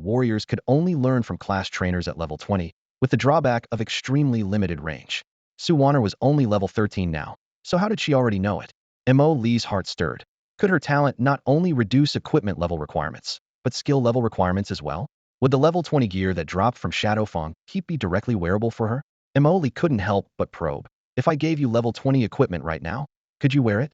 [SPEAKER 1] warriors could only learn from class trainers at level 20, with the drawback of extremely limited range. Sue Warner was only level 13 now, so how did she already know it? Emily's heart stirred. Could her talent not only reduce equipment level requirements, but skill level requirements as well? Would the level 20 gear that dropped from Shadowfang be directly wearable for her? Emily couldn't help but probe. If I gave you level 20 equipment right now, could you wear it?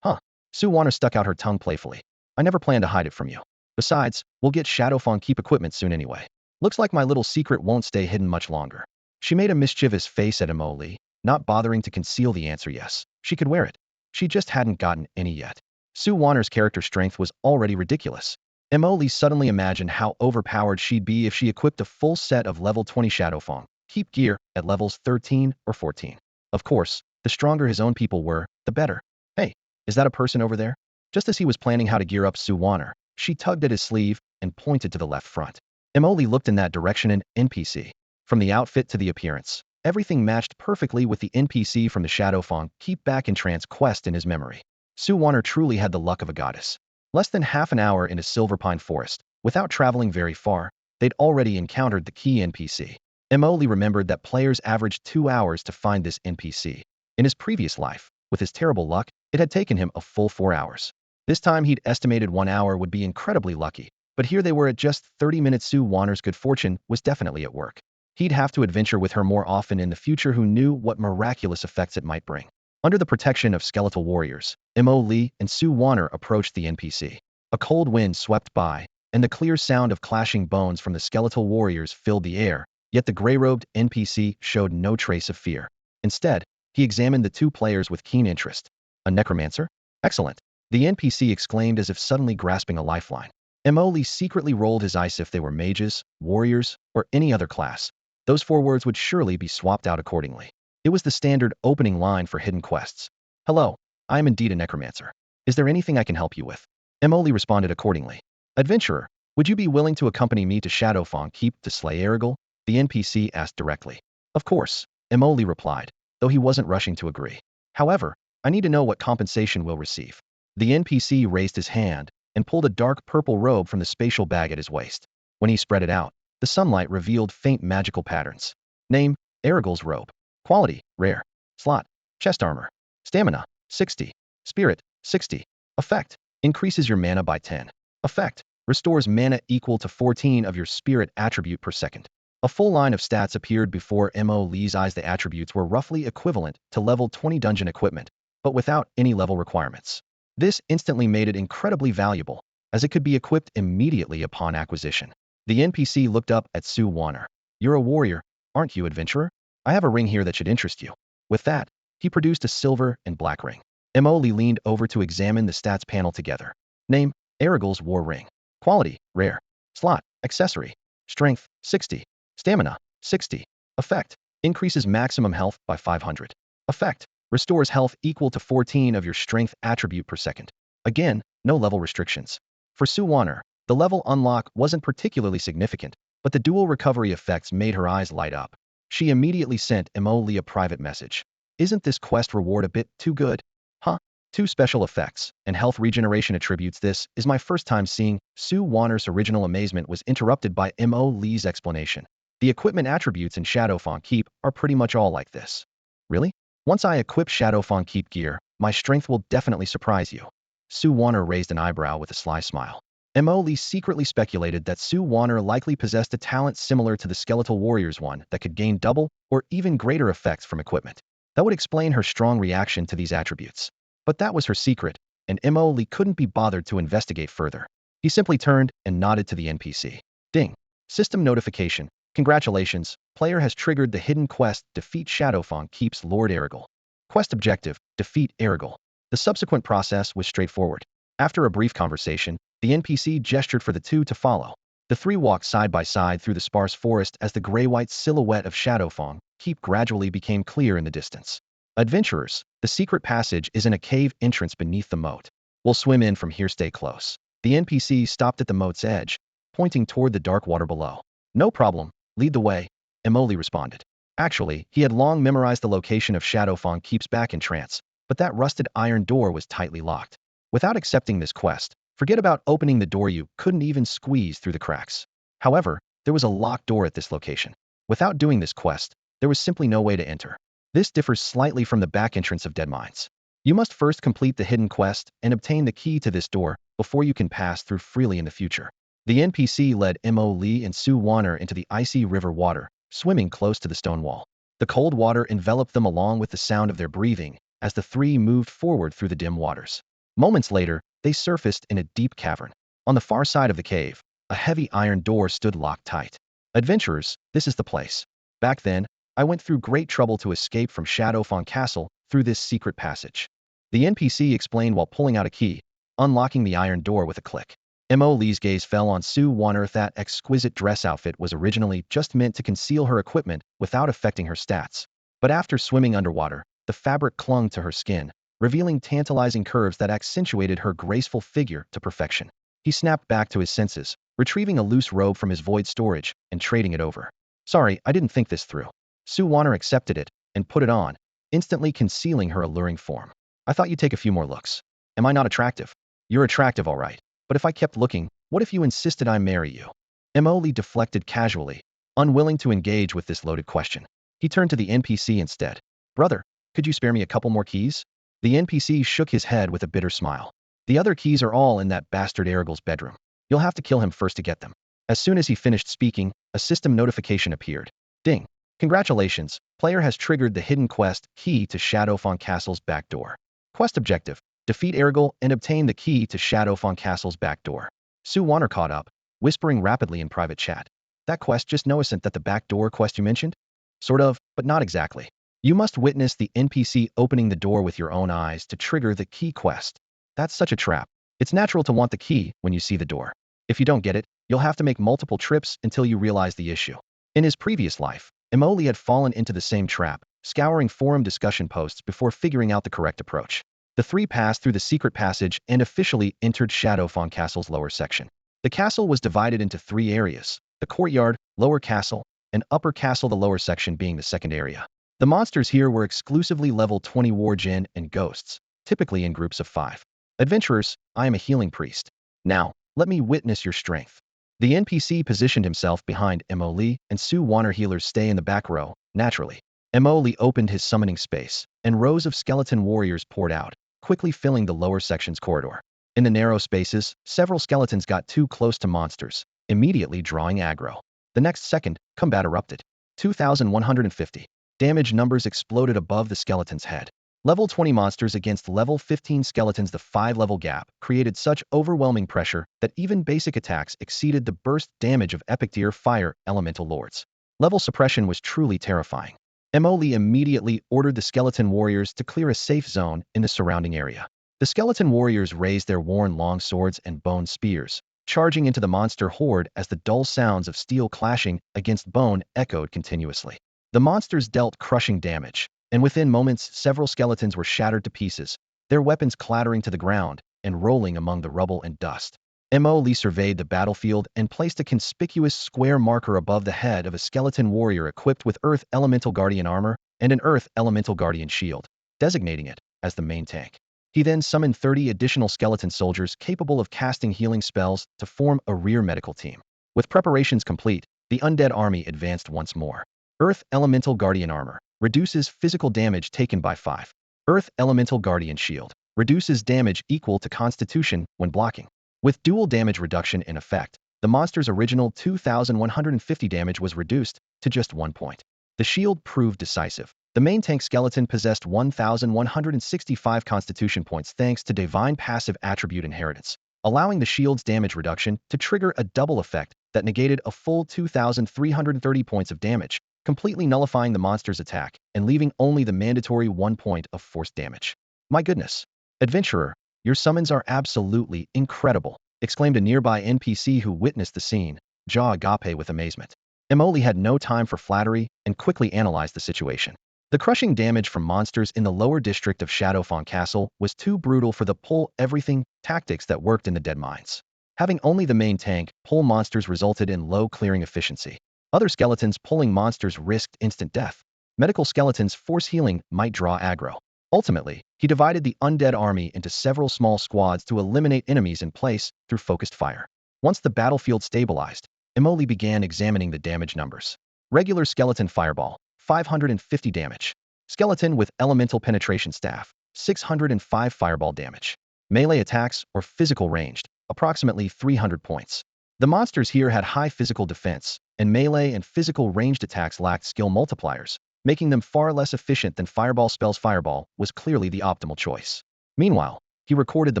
[SPEAKER 1] Huh. Sue Warner stuck out her tongue playfully. I never planned to hide it from you. Besides, we'll get Shadowfang equipment soon anyway. Looks like my little secret won't stay hidden much longer. She made a mischievous face at Emily, not bothering to conceal the answer. Yes, she could wear it. She just hadn't gotten any yet. Sue Warner's character strength was already ridiculous. Emily suddenly imagined how overpowered she'd be if she equipped a full set of level 20 Shadowfang gear at levels 13 or 14. Of course, the stronger his own people were, the better. Hey, is that a person over there? Just as he was planning how to gear up Sue Warner, she tugged at his sleeve and pointed to the left front. Emily looked in that direction. An NPC. From the outfit to the appearance, everything matched perfectly with the NPC from the Shadowfang back in trance quest in his memory. Sue Warner truly had the luck of a goddess. Less than half an hour into Silverpine Forest, without traveling very far, they'd already encountered the key NPC. Emily remembered that players averaged 2 hours to find this NPC. In his previous life, with his terrible luck, it had taken him a full 4 hours. This time he'd estimated 1 hour would be incredibly lucky, but here they were at just 30 minutes. Sue Warner's good fortune was definitely at work. He'd have to adventure with her more often in the future. Who knew what miraculous effects it might bring? Under the protection of skeletal warriors, Emily and Sue Warner approached the NPC. A cold wind swept by, and the clear sound of clashing bones from the skeletal warriors filled the air, yet the gray-robed NPC showed no trace of fear. Instead, he examined the two players with keen interest. A necromancer? Excellent. The NPC exclaimed as if suddenly grasping a lifeline. Emily secretly rolled his eyes. If they were mages, warriors, or any other class, those 4 words would surely be swapped out accordingly. It was the standard opening line for hidden quests. Hello, I am indeed a necromancer. Is there anything I can help you with? Emily responded accordingly. Adventurer, would you be willing to accompany me to Shadowfang to slay Erigel? The NPC asked directly. Of course, Emily replied, though he wasn't rushing to agree. However, I need to know what compensation we'll receive. The NPC raised his hand and pulled a dark purple robe from the spatial bag at his waist. When he spread it out, the sunlight revealed faint magical patterns. Name, Erigel's robe. Quality, rare. Slot, chest armor. Stamina, 60. Spirit, 60. Effect, increases your mana by 10. Effect, restores mana equal to 14 of your spirit attribute per second. A full line of stats appeared before Emily's eyes. The attributes were roughly equivalent to level 20 dungeon equipment, but without any level requirements. This instantly made it incredibly valuable, as it could be equipped immediately upon acquisition. The NPC looked up at Sue Warner. You're a warrior, aren't you, adventurer? I have a ring here that should interest you. With that, he produced a silver and black ring. Emily leaned over to examine the stats panel together. Name, Erigel's war ring. Quality, rare. Slot, accessory. Strength, 60. Stamina, 60. Effect, increases maximum health by 500. Effect, restores health equal to 14 of your strength attribute per second. Again, no level restrictions. For Sue Warner, the level unlock wasn't particularly significant, but the dual recovery effects made her eyes light up. She immediately sent Emily a private message. Isn't this quest reward a bit too good? Huh? 2 special effects and health regeneration attributes. This is my first time seeing. Sue Warner's original amazement was interrupted by Emily's explanation. The equipment attributes in Shadowfang are pretty much all like this. Really? Once I equip Shadowfang gear, my strength will definitely surprise you. Sue Warner raised an eyebrow with a sly smile. Lee secretly speculated that Sue Warner likely possessed a talent similar to the Skeletal Warrior's one that could gain double or even greater effects from equipment. That would explain her strong reaction to these attributes. But that was her secret, and Lee couldn't be bothered to investigate further. He simply turned and nodded to the NPC. Ding. System notification. Congratulations, player has triggered the hidden quest, Defeat Shadowfang keeps Lord Erigel. Quest objective, Defeat Erigel. The subsequent process was straightforward. After a brief conversation, the NPC gestured for the two to follow. The three walked side by side through the sparse forest as the gray-white silhouette of Shadowfang keep gradually became clear in the distance. Adventurers, the secret passage is in a cave entrance beneath the moat. We'll swim in from here, stay close. The NPC stopped at the moat's edge, pointing toward the dark water below. No problem, lead the way, Lee responded. Actually, he had long memorized the location of Shadowfang keeps back in trance, but that rusted iron door was tightly locked. Without accepting this quest, forget about opening the door, you couldn't even squeeze through the cracks. However, there was a locked door at this location. Without doing this quest, there was simply no way to enter. This differs slightly from the back entrance of Dead Mines. You must first complete the hidden quest and obtain the key to this door before you can pass through freely in the future. The NPC led Lee and Sue Warner into the icy river water, swimming close to the stone wall. The cold water enveloped them along with the sound of their breathing as the three moved forward through the dim waters. Moments later, they surfaced in a deep cavern. On the far side of the cave, a heavy iron door stood locked tight. Adventurers, this is the place. Back then, I went through great trouble to escape from Shadowfang Castle through this secret passage. The NPC explained while pulling out a key, unlocking the iron door with a click. Lee's gaze fell on Sue Warner. That exquisite dress outfit was originally just meant to conceal her equipment without affecting her stats. But after swimming underwater, the fabric clung to her skin, revealing tantalizing curves that accentuated her graceful figure to perfection. He snapped back to his senses, retrieving a loose robe from his void storage and trading it over. Sorry, I didn't think this through. Sue Warner accepted it and put it on, instantly concealing her alluring form. I thought you'd take a few more looks. Am I not attractive? You're attractive, all right. But if I kept looking, what if you insisted I marry you? Lee deflected casually, unwilling to engage with this loaded question. He turned to the NPC instead. Brother, could you spare me a couple more keys? The NPC shook his head with a bitter smile. The other keys are all in that bastard Erigel's bedroom. You'll have to kill him first to get them. As soon as he finished speaking, a system notification appeared. Ding. Congratulations, player has triggered the hidden quest, Key to Shadowfang Castle's back door. Quest objective. Defeat Erigel and obtain the key to Shadowfang Castle's back door. Sue Warner caught up, whispering rapidly in private chat. That quest just innocent that the back door quest you mentioned? Sort of, but not exactly. You must witness the NPC opening the door with your own eyes to trigger the key quest. That's such a trap. It's natural to want the key when you see the door. If you don't get it, you'll have to make multiple trips until you realize the issue. In his previous life, Lee had fallen into the same trap, scouring forum discussion posts before figuring out the correct approach. The three passed through the secret passage and officially entered Shadowfang Castle's lower section. The castle was divided into three areas: the courtyard, lower castle, and upper castle, the lower section being the second area. The monsters here were exclusively level 20 war djinn and ghosts, typically in groups of 5. Adventurers, I am a healing priest. Now, let me witness your strength. The NPC positioned himself behind Lee, and Sue Warner healers stay in the back row, naturally. Lee opened his summoning space, and rows of skeleton warriors poured out, quickly filling the lower section's corridor. In the narrow spaces, several skeletons got too close to monsters, immediately drawing aggro. The next second, combat erupted. 2,150. Damage numbers exploded above the skeleton's head. Level 20 monsters against level 15 skeletons. The 5-level gap created such overwhelming pressure that even basic attacks exceeded the burst damage of epic tier fire elemental lords. Level suppression was truly terrifying. Lee immediately ordered the skeleton warriors to clear a safe zone in the surrounding area. The skeleton warriors raised their worn long swords and bone spears, charging into the monster horde as the dull sounds of steel clashing against bone echoed continuously. The monsters dealt crushing damage, and within moments several skeletons were shattered to pieces, their weapons clattering to the ground and rolling among the rubble and dust. Lee surveyed the battlefield and placed a conspicuous square marker above the head of a skeleton warrior equipped with Earth Elemental Guardian armor and an Earth Elemental Guardian shield, designating it as the main tank. He then summoned 30 additional skeleton soldiers capable of casting healing spells to form a rear medical team. With preparations complete, the undead army advanced once more. Earth Elemental Guardian armor reduces physical damage taken by 5. Earth Elemental Guardian shield reduces damage equal to Constitution when blocking. With dual damage reduction in effect, the monster's original 2,150 damage was reduced to just 1 point. The shield proved decisive. The main tank skeleton possessed 1,165 constitution points thanks to divine passive attribute inheritance, allowing the shield's damage reduction to trigger a double effect that negated a full 2,330 points of damage, completely nullifying the monster's attack and leaving only the mandatory 1 point of forced damage. My goodness. Adventurer, your summons are absolutely incredible, exclaimed a nearby NPC who witnessed the scene, jaw agape with amazement. Emoli had no time for flattery and quickly analyzed the situation. The crushing damage from monsters in the lower district of Shadowfang Castle was too brutal for the pull-everything tactics that worked in the Dead Mines. Having only the main tank pull monsters resulted in low clearing efficiency. Other skeletons pulling monsters risked instant death. Medical skeletons force healing might draw aggro. Ultimately, he divided the undead army into several small squads to eliminate enemies in place through focused fire. Once the battlefield stabilized, Emoli began examining the damage numbers. Regular skeleton fireball, 550 damage. Skeleton with elemental penetration staff, 605 fireball damage. Melee attacks or physical ranged, approximately 300 points. The monsters here had high physical defense, and melee and physical ranged attacks lacked skill multipliers, making them far less efficient than fireball spells. Fireball was clearly the optimal choice. Meanwhile, he recorded the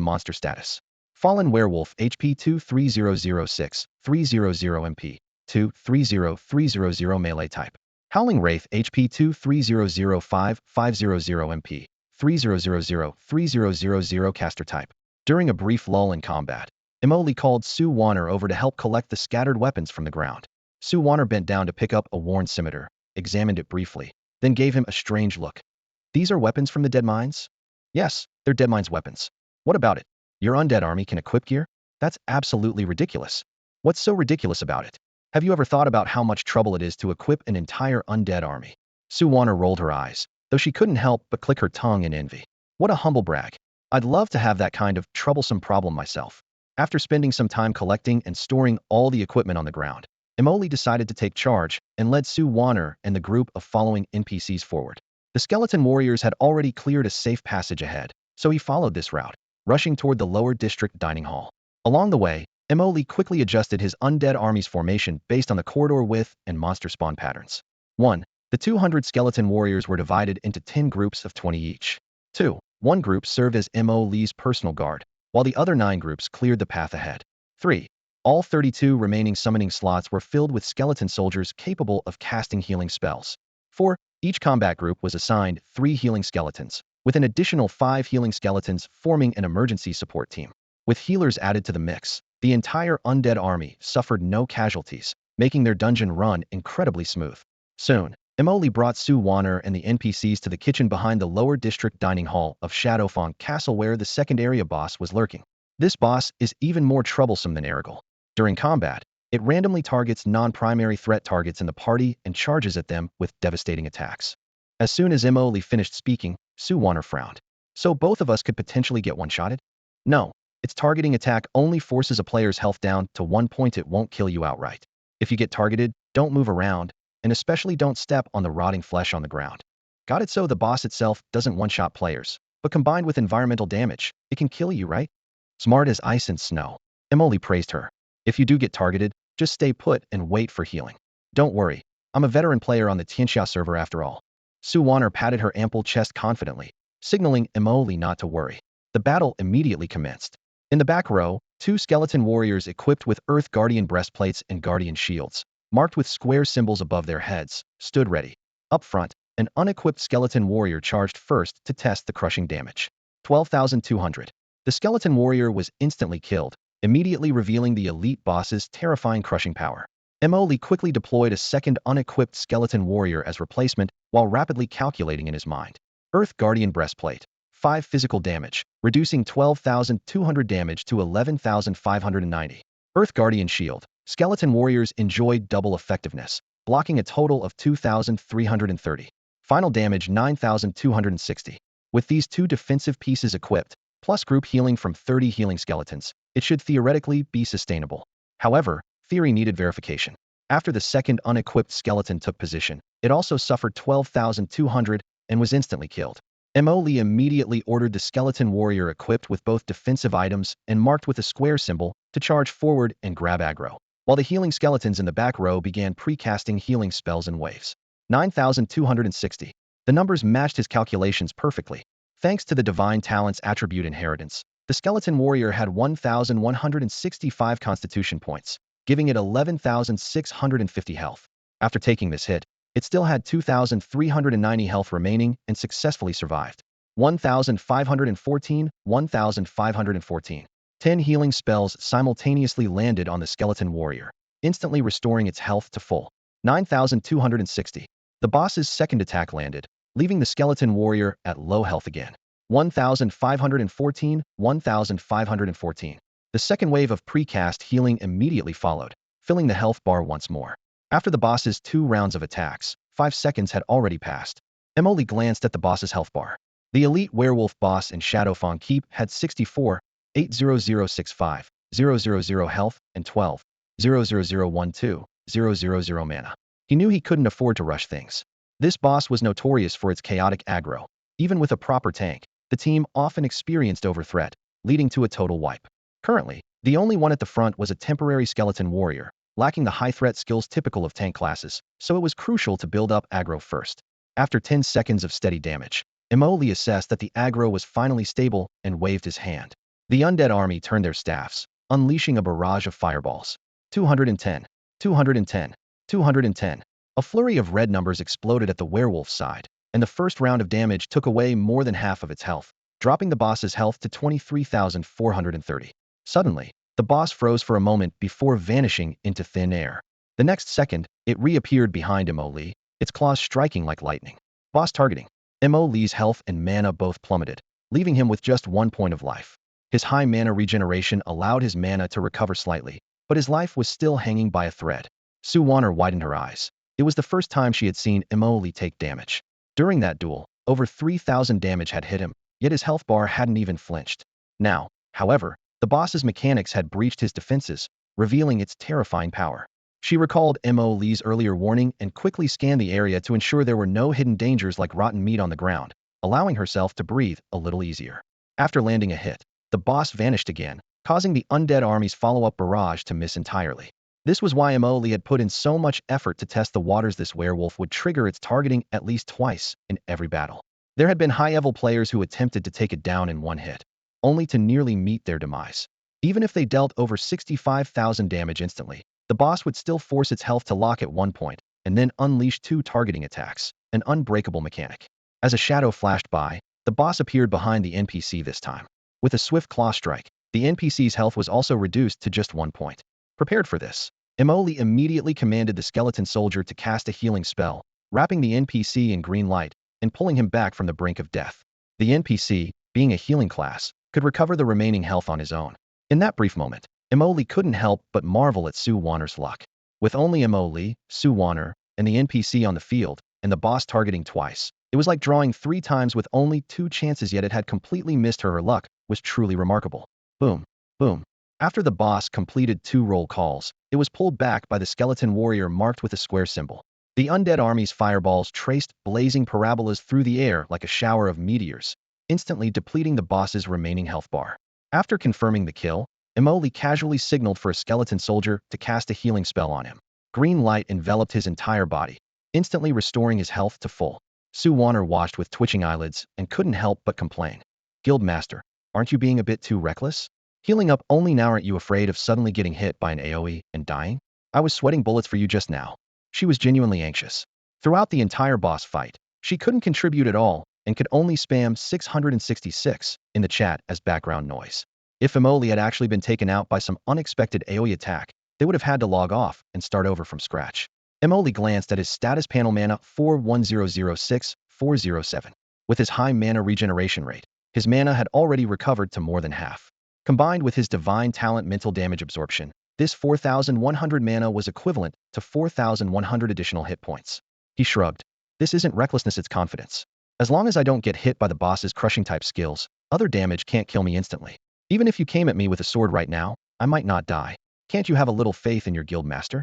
[SPEAKER 1] monster status. Fallen Werewolf HP 23006, 300 MP, 230300 melee type. Howling Wraith HP 23005, 500 MP, 3000 caster type. During a brief lull in combat, Emoli called Sue Warner over to help collect the scattered weapons from the ground. Sue Warner bent down to pick up a worn scimitar, examined it briefly, then gave him a strange look. These are weapons from the Dead Mines? Yes, they're Dead Mines weapons. What about it? Your undead army can equip gear? That's absolutely ridiculous. What's so ridiculous about it? Have you ever thought about how much trouble it is to equip an entire undead army? Sue Warner rolled her eyes, though she couldn't help but click her tongue in envy. What a humble brag. I'd love to have that kind of troublesome problem myself. After spending some time collecting and storing all the equipment on the ground, Emoli decided to take charge and led Sue Warner and the group of following NPCs forward. The skeleton warriors had already cleared a safe passage ahead, so he followed this route, rushing toward the lower district dining hall. Along the way, Emoli quickly adjusted his undead army's formation based on the corridor width and monster spawn patterns. 1. The 200 skeleton warriors were divided into 10 groups of 20 each. 2. One group served as Emoli's personal guard, while the other 9 groups cleared the path ahead. 3. All 32 remaining summoning slots were filled with skeleton soldiers capable of casting healing spells. 4. Each combat group was assigned 3 healing skeletons, with an additional 5 healing skeletons forming an emergency support team. With healers added to the mix, the entire undead army suffered no casualties, making their dungeon run incredibly smooth. Soon, Emoli brought Sue Warner and the NPCs to the kitchen behind the lower district dining hall of Shadowfang Castle where the second area boss was lurking. This boss is even more troublesome than Erigal. During combat, it randomly targets non-primary threat targets in the party and charges at them with devastating attacks. As soon as Emoli finished speaking, Sue Warner frowned. So both of us could potentially get one-shotted? No, its targeting attack only forces a player's health down to 1 point. It won't kill you outright. If you get targeted, don't move around, and especially don't step on the rotting flesh on the ground. Got it? So the boss itself doesn't one-shot players, but combined with environmental damage, it can kill you, right? Smart as ice and snow. Emoli praised her. If you do get targeted, just stay put and wait for healing. Don't worry, I'm a veteran player on the Tianxia server after all. Sue Warner patted her ample chest confidently, signaling Emoli not to worry. The battle immediately commenced. In the back row, 2 skeleton warriors equipped with Earth Guardian breastplates and Guardian shields, marked with square symbols above their heads, stood ready. Up front, an unequipped skeleton warrior charged first to test the crushing damage. 12,200. The skeleton warrior was instantly killed, immediately revealing the elite boss's terrifying crushing power. Emoli quickly deployed a second unequipped skeleton warrior as replacement while rapidly calculating in his mind. Earth Guardian breastplate. 5 physical damage, reducing 12,200 damage to 11,590. Earth Guardian shield. Skeleton warriors enjoyed double effectiveness, blocking a total of 2,330. Final damage 9,260. With these 2 defensive pieces equipped, plus group healing from 30 healing skeletons, it should theoretically be sustainable. However, theory needed verification. After the second unequipped skeleton took position, it also suffered 12,200 and was instantly killed. Emoli immediately ordered the skeleton warrior equipped with both defensive items and marked with a square symbol to charge forward and grab aggro, while the healing skeletons in the back row began pre-casting healing spells in waves. 9,260. The numbers matched his calculations perfectly. Thanks to the divine talents attribute inheritance, the skeleton warrior had 1,165 constitution points, giving it 11,650 health. After taking this hit, it still had 2,390 health remaining and successfully survived. 1,514, 1,514. 10 healing spells simultaneously landed on the skeleton warrior, instantly restoring its health to full. 9,260. The boss's second attack landed, leaving the skeleton warrior at low health again. 1,514, 1,514. The second wave of precast healing immediately followed, filling the health bar once more. After the boss's 2 rounds of attacks, 5 seconds had already passed. Emoli glanced at the boss's health bar. The elite werewolf boss in Shadowfang Keep had 64, 80065, 000 health, and 12, 00012, 000 mana. He knew he couldn't afford to rush things. This boss was notorious for its chaotic aggro. Even with a proper tank, the team often experienced overthreat, leading to a total wipe. Currently, the only one at the front was a temporary skeleton warrior, lacking the high-threat skills typical of tank classes, so it was crucial to build up aggro first. After 10 seconds of steady damage, Emoli assessed that the aggro was finally stable and waved his hand. The undead army turned their staffs, unleashing a barrage of fireballs. 210, 210, 210. A flurry of red numbers exploded at the werewolf's side, and the first round of damage took away more than half of its health, dropping the boss's health to 23,430. Suddenly, the boss froze for a moment before vanishing into thin air. The next second, it reappeared behind Emoli, its claws striking like lightning. Boss targeting. Emoli's health and mana both plummeted, leaving him with just 1 point of life. His high mana regeneration allowed his mana to recover slightly, but his life was still hanging by a thread. Sue Warner widened her eyes. It was the first time she had seen Emoli take damage. During that duel, over 3,000 damage had hit him, yet his health bar hadn't even flinched. Now, however, the boss's mechanics had breached his defenses, revealing its terrifying power. She recalled Emoli's earlier warning and quickly scanned the area to ensure there were no hidden dangers like rotten meat on the ground, allowing herself to breathe a little easier. After landing a hit, the boss vanished again, causing the undead army's follow-up barrage to miss entirely. This was why Emoli had put in so much effort to test the waters. This werewolf would trigger its targeting at least twice in every battle. There had been high-level players who attempted to take it down in one hit, only to nearly meet their demise. Even if they dealt over 65,000 damage instantly, the boss would still force its health to lock at one point, and then unleash 2 targeting attacks, an unbreakable mechanic. As a shadow flashed by, the boss appeared behind the NPC this time. With a swift claw strike, the NPC's health was also reduced to just 1 point. Prepared for this, Emoli immediately commanded the skeleton soldier to cast a healing spell, wrapping the NPC in green light and pulling him back from the brink of death. The NPC, being a healing class, could recover the remaining health on his own. In that brief moment, Emoli couldn't help but marvel at Sue Warner's luck. With only Emoli, Sue Warner, and the NPC on the field, and the boss targeting twice, it was like drawing 3 times with only 2 chances, yet it had completely missed her. Her luck was truly remarkable. Boom, boom. After the boss completed 2 roll calls, it was pulled back by the skeleton warrior marked with a square symbol. The undead army's fireballs traced blazing parabolas through the air like a shower of meteors, instantly depleting the boss's remaining health bar. After confirming the kill, Emoli casually signaled for a skeleton soldier to cast a healing spell on him. Green light enveloped his entire body, instantly restoring his health to full. Sue Warner watched with twitching eyelids and couldn't help but complain. Guildmaster, aren't you being a bit too reckless? Healing up only now, aren't you afraid of suddenly getting hit by an AoE and dying? I was sweating bullets for you just now. She was genuinely anxious. Throughout the entire boss fight, she couldn't contribute at all and could only spam 666 in the chat as background noise. If Emoli had actually been taken out by some unexpected AoE attack, they would have had to log off and start over from scratch. Emoli glanced at his status panel: mana 41006, 407. With his high mana regeneration rate, his mana had already recovered to more than half. Combined with his divine talent mental damage absorption, this 4,100 mana was equivalent to 4,100 additional hit points. He shrugged. This isn't recklessness, it's confidence. As long as I don't get hit by the boss's crushing type skills, other damage can't kill me instantly. Even if you came at me with a sword right now, I might not die. Can't you have a little faith in your guild master?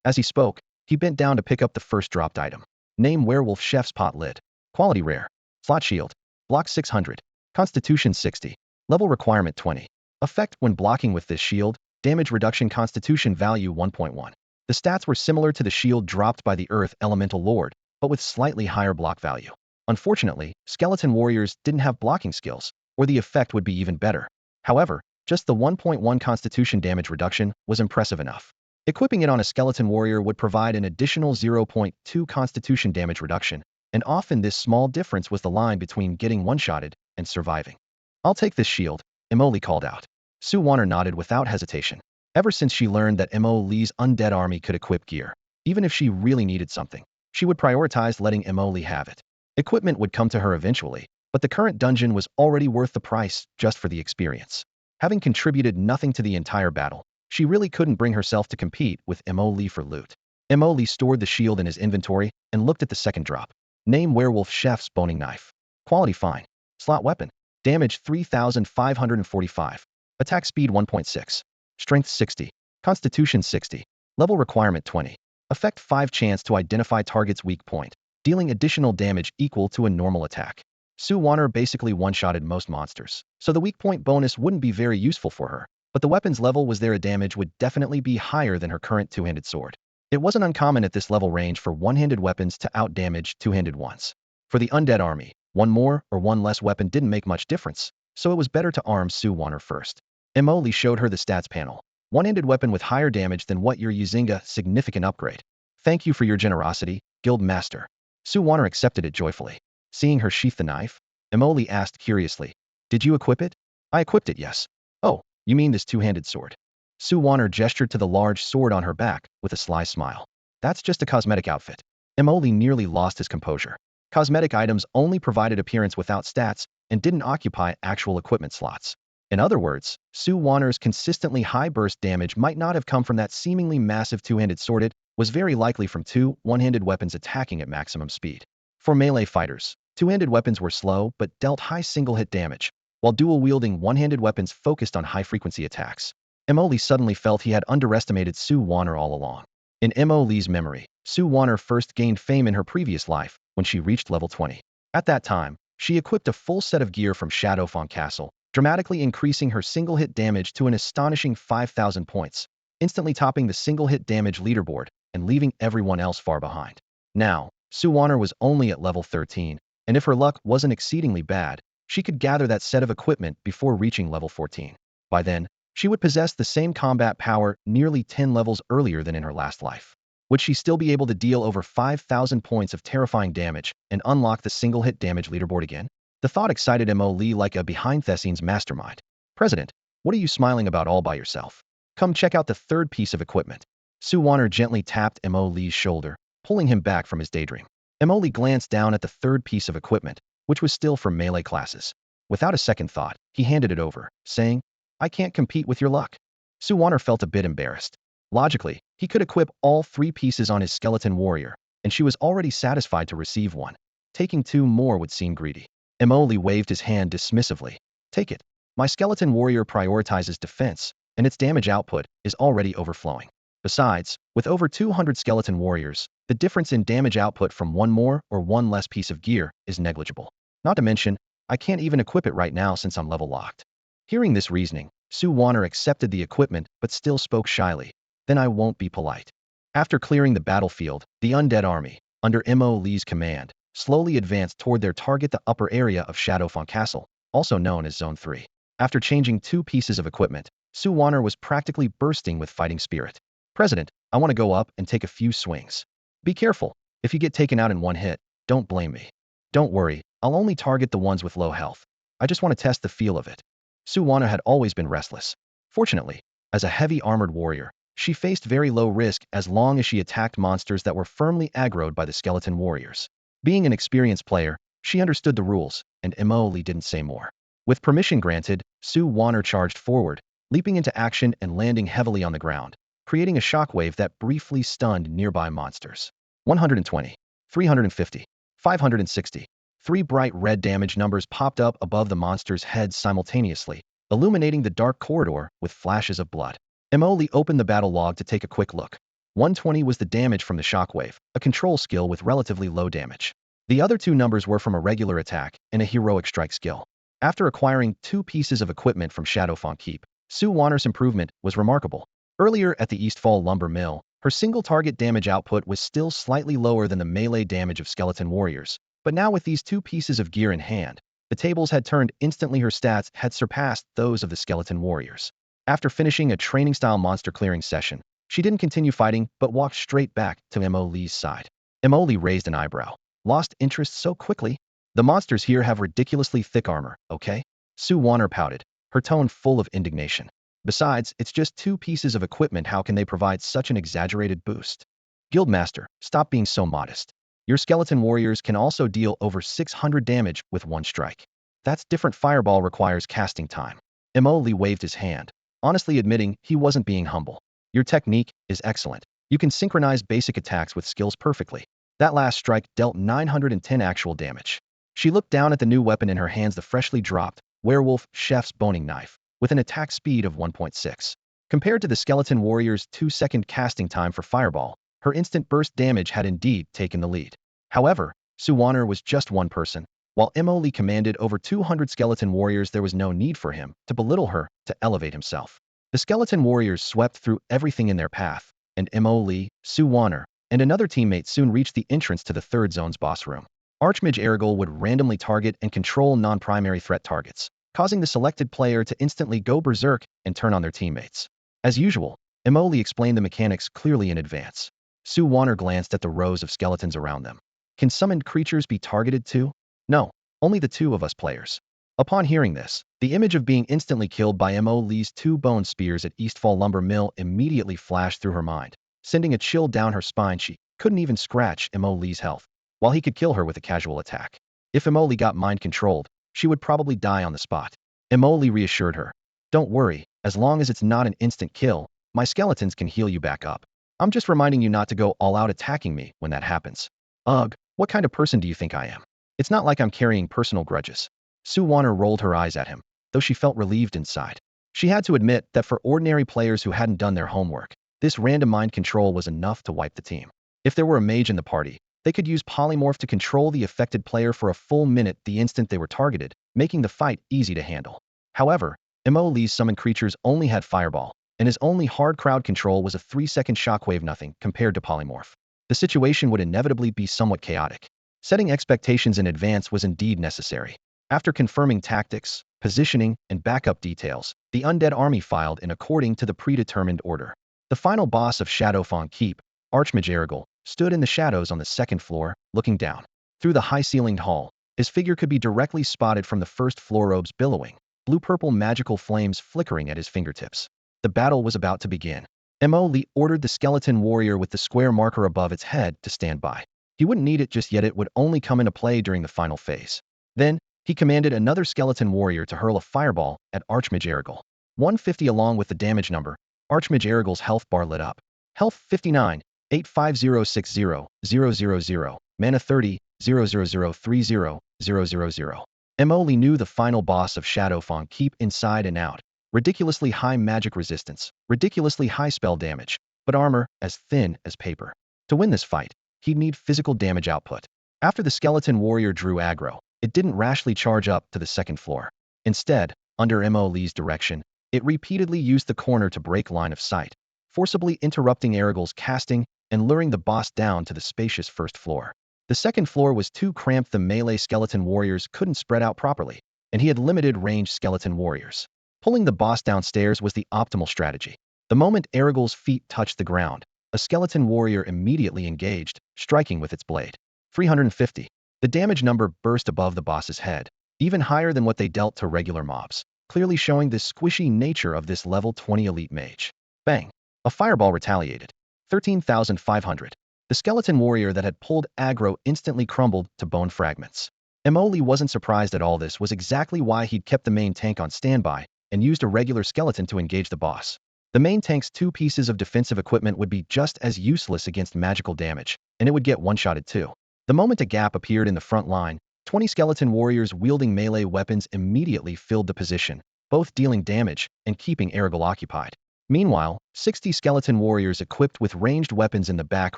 [SPEAKER 1] As he spoke, he bent down to pick up the first dropped item. Name: Werewolf Chef's Pot Lid. Quality rare. Slot shield. Block 600. Constitution 60. Level requirement 20. Effect when blocking with this shield, damage reduction constitution value 1.1. The stats were similar to the shield dropped by the Earth Elemental Lord, but with slightly higher block value. Unfortunately, skeleton warriors didn't have blocking skills, or the effect would be even better. However, just the 1.1 constitution damage reduction was impressive enough. Equipping it on a skeleton warrior would provide an additional 0.2 constitution damage reduction, and often this small difference was the line between getting one-shotted and surviving. "I'll take this shield," Emily called out. Sue Warner nodded without hesitation. Ever since she learned that Emily's undead army could equip gear, even if she really needed something, she would prioritize letting Emily have it. Equipment would come to her eventually, but the current dungeon was already worth the price just for the experience. Having contributed nothing to the entire battle, she really couldn't bring herself to compete with Emily for loot. Emily stored the shield in his inventory and looked at the second drop. Name Werewolf Chef's Boning Knife. Quality fine. Slot weapon. Damage 3,545. Attack speed 1.6. Strength 60. Constitution 60. Level requirement 20. Effect 5 chance to identify target's weak point, dealing additional damage equal to a normal attack. Sue Warner basically one-shotted most monsters, so the weak point bonus wouldn't be very useful for her, but the weapon's level was there. A damage would definitely be higher than her current two-handed sword. It wasn't uncommon at this level range for one-handed weapons to outdamage two-handed ones. For the undead army, one more or one less weapon didn't make much difference, so it was better to arm Sue Warner first. Emily showed her the stats panel. One-handed weapon with higher damage than what you're using, a significant upgrade. Thank you for your generosity, Guild Master. Sue Warner accepted it joyfully. Seeing her sheath the knife, Emily asked curiously, "Did you equip it?" "I equipped it, yes." "Oh, you mean this two-handed sword?" Sue Warner gestured to the large sword on her back with a sly smile. "That's just a cosmetic outfit." Emily nearly lost his composure. Cosmetic items only provided appearance without stats and didn't occupy actual equipment slots. In other words, Sue Warner's consistently high burst damage might not have come from that seemingly massive two-handed sword. It was very likely from two one-handed weapons attacking at maximum speed. For melee fighters, two-handed weapons were slow but dealt high single-hit damage, while dual-wielding one-handed weapons focused on high-frequency attacks. Emily suddenly felt he had underestimated Sue Warner all along. In Emily's memory, Sue Warner first gained fame in her previous life when she reached level 20. At that time, she equipped a full set of gear from Shadowfang Castle, dramatically increasing her single-hit damage to an astonishing 5,000 points, instantly topping the single-hit damage leaderboard and leaving everyone else far behind. Now, Sue Warner was only at level 13, and if her luck wasn't exceedingly bad, she could gather that set of equipment before reaching level 14. By then, she would possess the same combat power nearly 10 levels earlier than in her last life. Would she still be able to deal over 5,000 points of terrifying damage and unlock the single-hit damage leaderboard again? The thought excited Emily like a behind-the-scenes mastermind. "President, what are you smiling about all by yourself? Come check out the third piece of equipment." Sue Warner gently tapped Emily's shoulder, pulling him back from his daydream. Emily glanced down at the third piece of equipment, which was still for melee classes. Without a second thought, he handed it over, saying, "I can't compete with your luck." Sue Warner felt a bit embarrassed. Logically, he could equip all three pieces on his skeleton warrior, and she was already satisfied to receive one. Taking two more would seem greedy. Emily waved his hand dismissively. "Take it. My skeleton warrior prioritizes defense, and its damage output is already overflowing. Besides, with over 200 skeleton warriors, the difference in damage output from one more or one less piece of gear is negligible. Not to mention, I can't even equip it right now since I'm level locked." Hearing this reasoning, Sue Warner accepted the equipment but still spoke shyly. "Then I won't be polite." After clearing the battlefield, the undead army, under Emily's command, slowly advanced toward their target, the upper area of Shadowfang Castle, also known as Zone 3. After changing two pieces of equipment, Sue Warner was practically bursting with fighting spirit. "President, I want to go up and take a few swings. Be careful. If you get taken out in one hit, don't blame me. Don't worry, I'll only target the ones with low health. I just want to test the feel of it." Sue Warner had always been restless. Fortunately, as a heavy armored warrior, she faced very low risk as long as she attacked monsters that were firmly aggroed by the skeleton warriors. Being an experienced player, she understood the rules, and Emily didn't say more. With permission granted, Sue Warner charged forward, leaping into action and landing heavily on the ground, creating a shockwave that briefly stunned nearby monsters. 120, 350, 560. Three bright red damage numbers popped up above the monsters' heads simultaneously, illuminating the dark corridor with flashes of blood. Emily opened the battle log to take a quick look. 120 was the damage from the shockwave, a control skill with relatively low damage. The other two numbers were from a regular attack and a heroic strike skill. After acquiring 2 pieces of equipment from Shadowfang Keep, Sue Warner's improvement was remarkable. Earlier at the Eastfall Lumber Mill, her single target damage output was still slightly lower than the melee damage of skeleton warriors, but now with these 2 pieces of gear in hand, the tables had turned instantly. Her stats had surpassed those of the skeleton warriors. After finishing a training-style monster clearing session, she didn't continue fighting but walked straight back to Mo Lee's side. Mo Lee raised an eyebrow. Lost interest so quickly? The monsters here have ridiculously thick armor, okay? Sue Warner pouted, her tone full of indignation. Besides, it's just 2 pieces of equipment. How can they provide such an exaggerated boost? Guildmaster, stop being so modest. Your skeleton warriors can also deal over 600 damage with 1 strike. That's different. Fireball requires casting time. Mo Lee waved his hand, honestly admitting he wasn't being humble. Your technique is excellent. You can synchronize basic attacks with skills perfectly. That last strike dealt 910 actual damage. She looked down at the new weapon in her hands, the freshly dropped Werewolf Chef's Boning Knife, with an attack speed of 1.6. Compared to the skeleton warrior's 2-second casting time for Fireball, her instant burst damage had indeed taken the lead. However, Sue Warner was just one person. While Mo Lee commanded over 200 skeleton warriors, there was no need for him to belittle her to elevate himself. The skeleton warriors swept through everything in their path, and Mo Lee, Sue Warner, and another teammate soon reached the entrance to the 3rd zone's boss room. Archmage Erigel would randomly target and control non-primary threat targets, causing the selected player to instantly go berserk and turn on their teammates. As usual, Mo Lee explained the mechanics clearly in advance. Sue Warner glanced at the rows of skeletons around them. Can summoned creatures be targeted too? No, only the 2 of us players. Upon hearing this, the image of being instantly killed by Mo Lee's 2 bone spears at Eastfall Lumber Mill immediately flashed through her mind, sending a chill down her spine. She couldn't even scratch Mo Lee's health, while he could kill her with a casual attack. If Mo Lee got mind-controlled, she would probably die on the spot. Mo Lee reassured her. Don't worry, as long as it's not an instant kill, my skeletons can heal you back up. I'm just reminding you not to go all out attacking me when that happens. Ugh, what kind of person do you think I am? It's not like I'm carrying personal grudges. Sue Warner rolled her eyes at him, though she felt relieved inside. She had to admit that for ordinary players who hadn't done their homework, this random mind control was enough to wipe the team. If there were a mage in the party, they could use polymorph to control the affected player for a full minute the instant they were targeted, making the fight easy to handle. However, Mo Lee's summoned creatures only had Fireball, and his only hard crowd control was a 3-second shockwave, nothing compared to polymorph. The situation would inevitably be somewhat chaotic. Setting expectations in advance was indeed necessary. After confirming tactics, positioning, and backup details, the undead army filed in according to the predetermined order. The final boss of Shadowfang Keep, Archmage Erigel, stood in the shadows on the 2nd floor, looking down. Through the high-ceilinged hall, his figure could be directly spotted from the 1st floor, robes billowing, blue-purple magical flames flickering at his fingertips. The battle was about to begin. Mo Lee ordered the skeleton warrior with the square marker above its head to stand by. He wouldn't need it just yet, it would only come into play during the final phase. Then, he commanded another skeleton warrior to hurl a fireball at Archmage Erigel. 150 along with the damage number, Archmage Erigel's health bar lit up. Health 59, 85060, 000, mana 30, 00030, 000. Mo Lee knew the final boss of Shadowfang Keep inside and out. Ridiculously high magic resistance, ridiculously high spell damage, but armor as thin as paper. To win this fight, he'd need physical damage output. After the skeleton warrior drew aggro, it didn't rashly charge up to the 2nd floor. Instead, under Mo Lee's direction, it repeatedly used the corner to break line of sight, forcibly interrupting Erigel's casting and luring the boss down to the spacious 1st floor. The 2nd floor was too cramped, the melee skeleton warriors couldn't spread out properly, and he had limited range skeleton warriors. Pulling the boss downstairs was the optimal strategy. The moment Erigel's feet touched the ground, a skeleton warrior immediately engaged, striking with its blade. 350. The damage number burst above the boss's head, even higher than what they dealt to regular mobs, clearly showing the squishy nature of this level 20 elite mage. Bang! A fireball retaliated. 13,500. The skeleton warrior that had pulled aggro instantly crumbled to bone fragments. Mo Lee wasn't surprised at all. This was exactly why he'd kept the main tank on standby and used a regular skeleton to engage the boss. The main tank's 2 pieces of defensive equipment would be just as useless against magical damage, and it would get one-shotted too. The moment a gap appeared in the front line, 20 skeleton warriors wielding melee weapons immediately filled the position, both dealing damage and keeping Erigel occupied. Meanwhile, 60 skeleton warriors equipped with ranged weapons in the back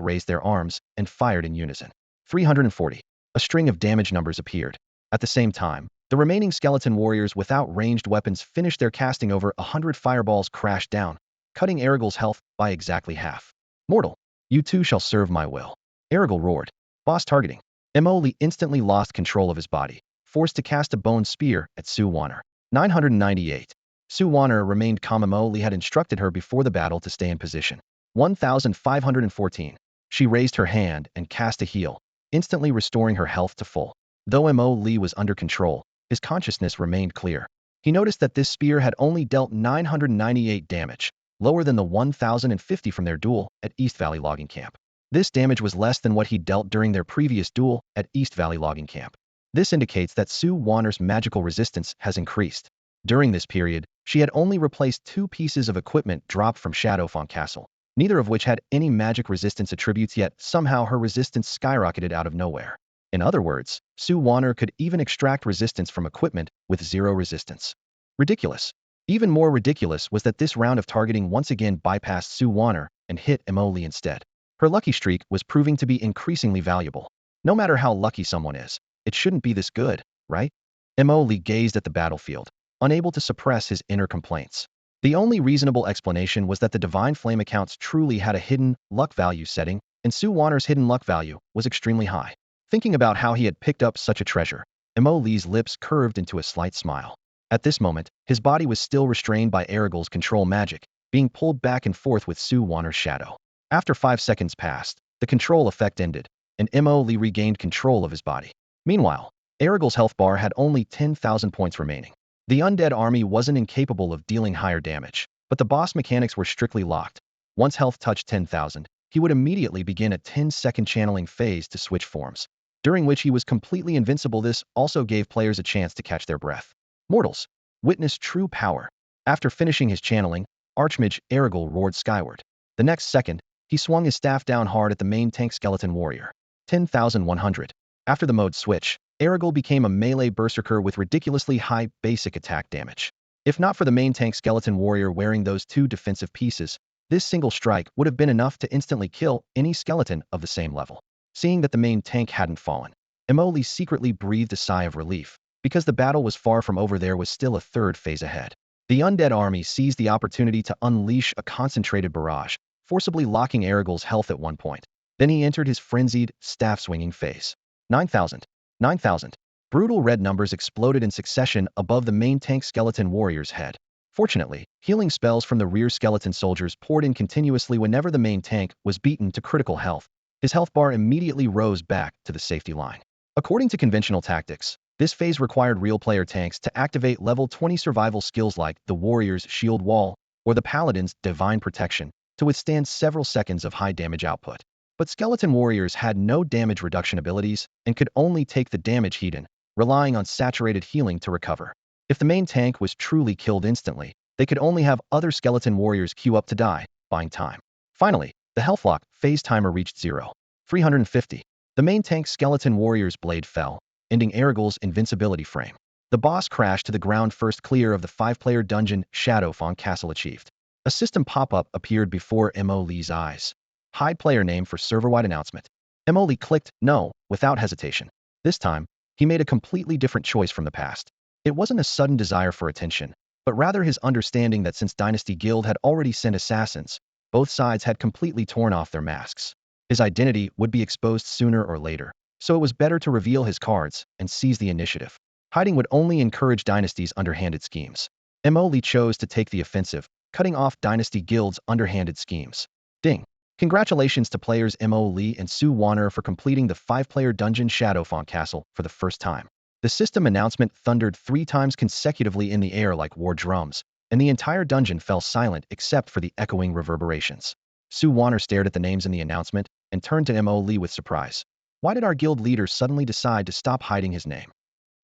[SPEAKER 1] raised their arms and fired in unison. 340. A string of damage numbers appeared. At the same time, the remaining skeleton warriors without ranged weapons finished their casting. Over 100 fireballs crashed down, cutting Erigle's health by exactly half. Mortal, you too shall serve my will. Erigle roared. Boss targeting. Emoli instantly lost control of his body, forced to cast a bone spear at Sue Warner. 998. Sue Warner remained calm. Emoli had instructed her before the battle to stay in position. 1514. She raised her hand and cast a heal, instantly restoring her health to full. Though Emoli was under control, his consciousness remained clear. He noticed that this spear had only dealt 998 damage, lower than the 1050 from their duel at East Valley Logging Camp. This damage was less than what he dealt during their previous duel at East Valley Logging Camp. This indicates that Sue Warner's magical resistance has increased. During this period, she had only replaced 2 pieces of equipment dropped from Shadowfang Castle, neither of which had any magic resistance attributes, yet somehow her resistance skyrocketed out of nowhere. In other words, Sue Warner could even extract resistance from equipment with 0 resistance. Ridiculous. Even more ridiculous was that this round of targeting once again bypassed Sue Warner and hit Emoli instead. Her lucky streak was proving to be increasingly valuable. No matter how lucky someone is, it shouldn't be this good, right? Emoli gazed at the battlefield, unable to suppress his inner complaints. The only reasonable explanation was that the Divine Flame accounts truly had a hidden luck value setting, and Sue Warner's hidden luck value was extremely high. Thinking about how he had picked up such a treasure, Emoli's lips curved into a slight smile. At this moment, his body was still restrained by Erigle's control magic, being pulled back and forth with Sue Warner's shadow. After 5 seconds passed, the control effect ended, and Emoli regained control of his body. Meanwhile, Erigle's health bar had only 10,000 points remaining. The undead army wasn't incapable of dealing higher damage, but the boss mechanics were strictly locked. Once health touched 10,000, he would immediately begin a 10-second channeling phase to switch forms, during which he was completely invincible. This also gave players a chance to catch their breath. Mortals, witness true power. After finishing his channeling, Archmage Erigle roared skyward. The next second, he swung his staff down hard at the main tank skeleton warrior. 10,100. After the mode switch, Erigle became a melee berserker with ridiculously high basic attack damage. If not for the main tank skeleton warrior wearing those 2 defensive pieces, this single strike would have been enough to instantly kill any skeleton of the same level. Seeing that the main tank hadn't fallen, Emoli secretly breathed a sigh of relief. Because the battle was far from over, there was still a 3rd phase ahead. The undead army seized the opportunity to unleash a concentrated barrage, forcibly locking Erigle's health at one point. Then he entered his frenzied, staff-swinging phase. 9,000. 9,000. Brutal red numbers exploded in succession above the main tank skeleton warrior's head. Fortunately, healing spells from the rear skeleton soldiers poured in continuously whenever the main tank was beaten to critical health. His health bar immediately rose back to the safety line. According to conventional tactics, this phase required real player tanks to activate level 20 survival skills like the warrior's shield wall or the paladin's divine protection to withstand several seconds of high damage output. But skeleton warriors had no damage reduction abilities and could only take the damage hidden, relying on saturated healing to recover. If the main tank was truly killed instantly, they could only have other skeleton warriors queue up to die, buying time. Finally, the health lock phase timer reached 0. 350. The main tank skeleton warrior's blade fell, ending Erigle's invincibility frame. The boss crashed to the ground, first clear of the 5-player dungeon Shadowfang Castle achieved. A system pop-up appeared before Emoli's eyes. Hide player name for server-wide announcement. Emoli clicked no without hesitation. This time, he made a completely different choice from the past. It wasn't a sudden desire for attention, but rather his understanding that since Dynasty Guild had already sent assassins, both sides had completely torn off their masks. His identity would be exposed sooner or later, so it was better to reveal his cards and seize the initiative. Hiding would only encourage Dynasty's underhanded schemes. Emoli chose to take the offensive, cutting off Dynasty Guild's underhanded schemes. Ding! Congratulations to players Emoli and Sue Warner for completing the 5-player dungeon Shadowfang Castle for the first time. The system announcement thundered 3 times consecutively in the air like war drums, and the entire dungeon fell silent except for the echoing reverberations. Sue Warner stared at the names in the announcement and turned to Emoli with surprise. Why did our guild leader suddenly decide to stop hiding his name?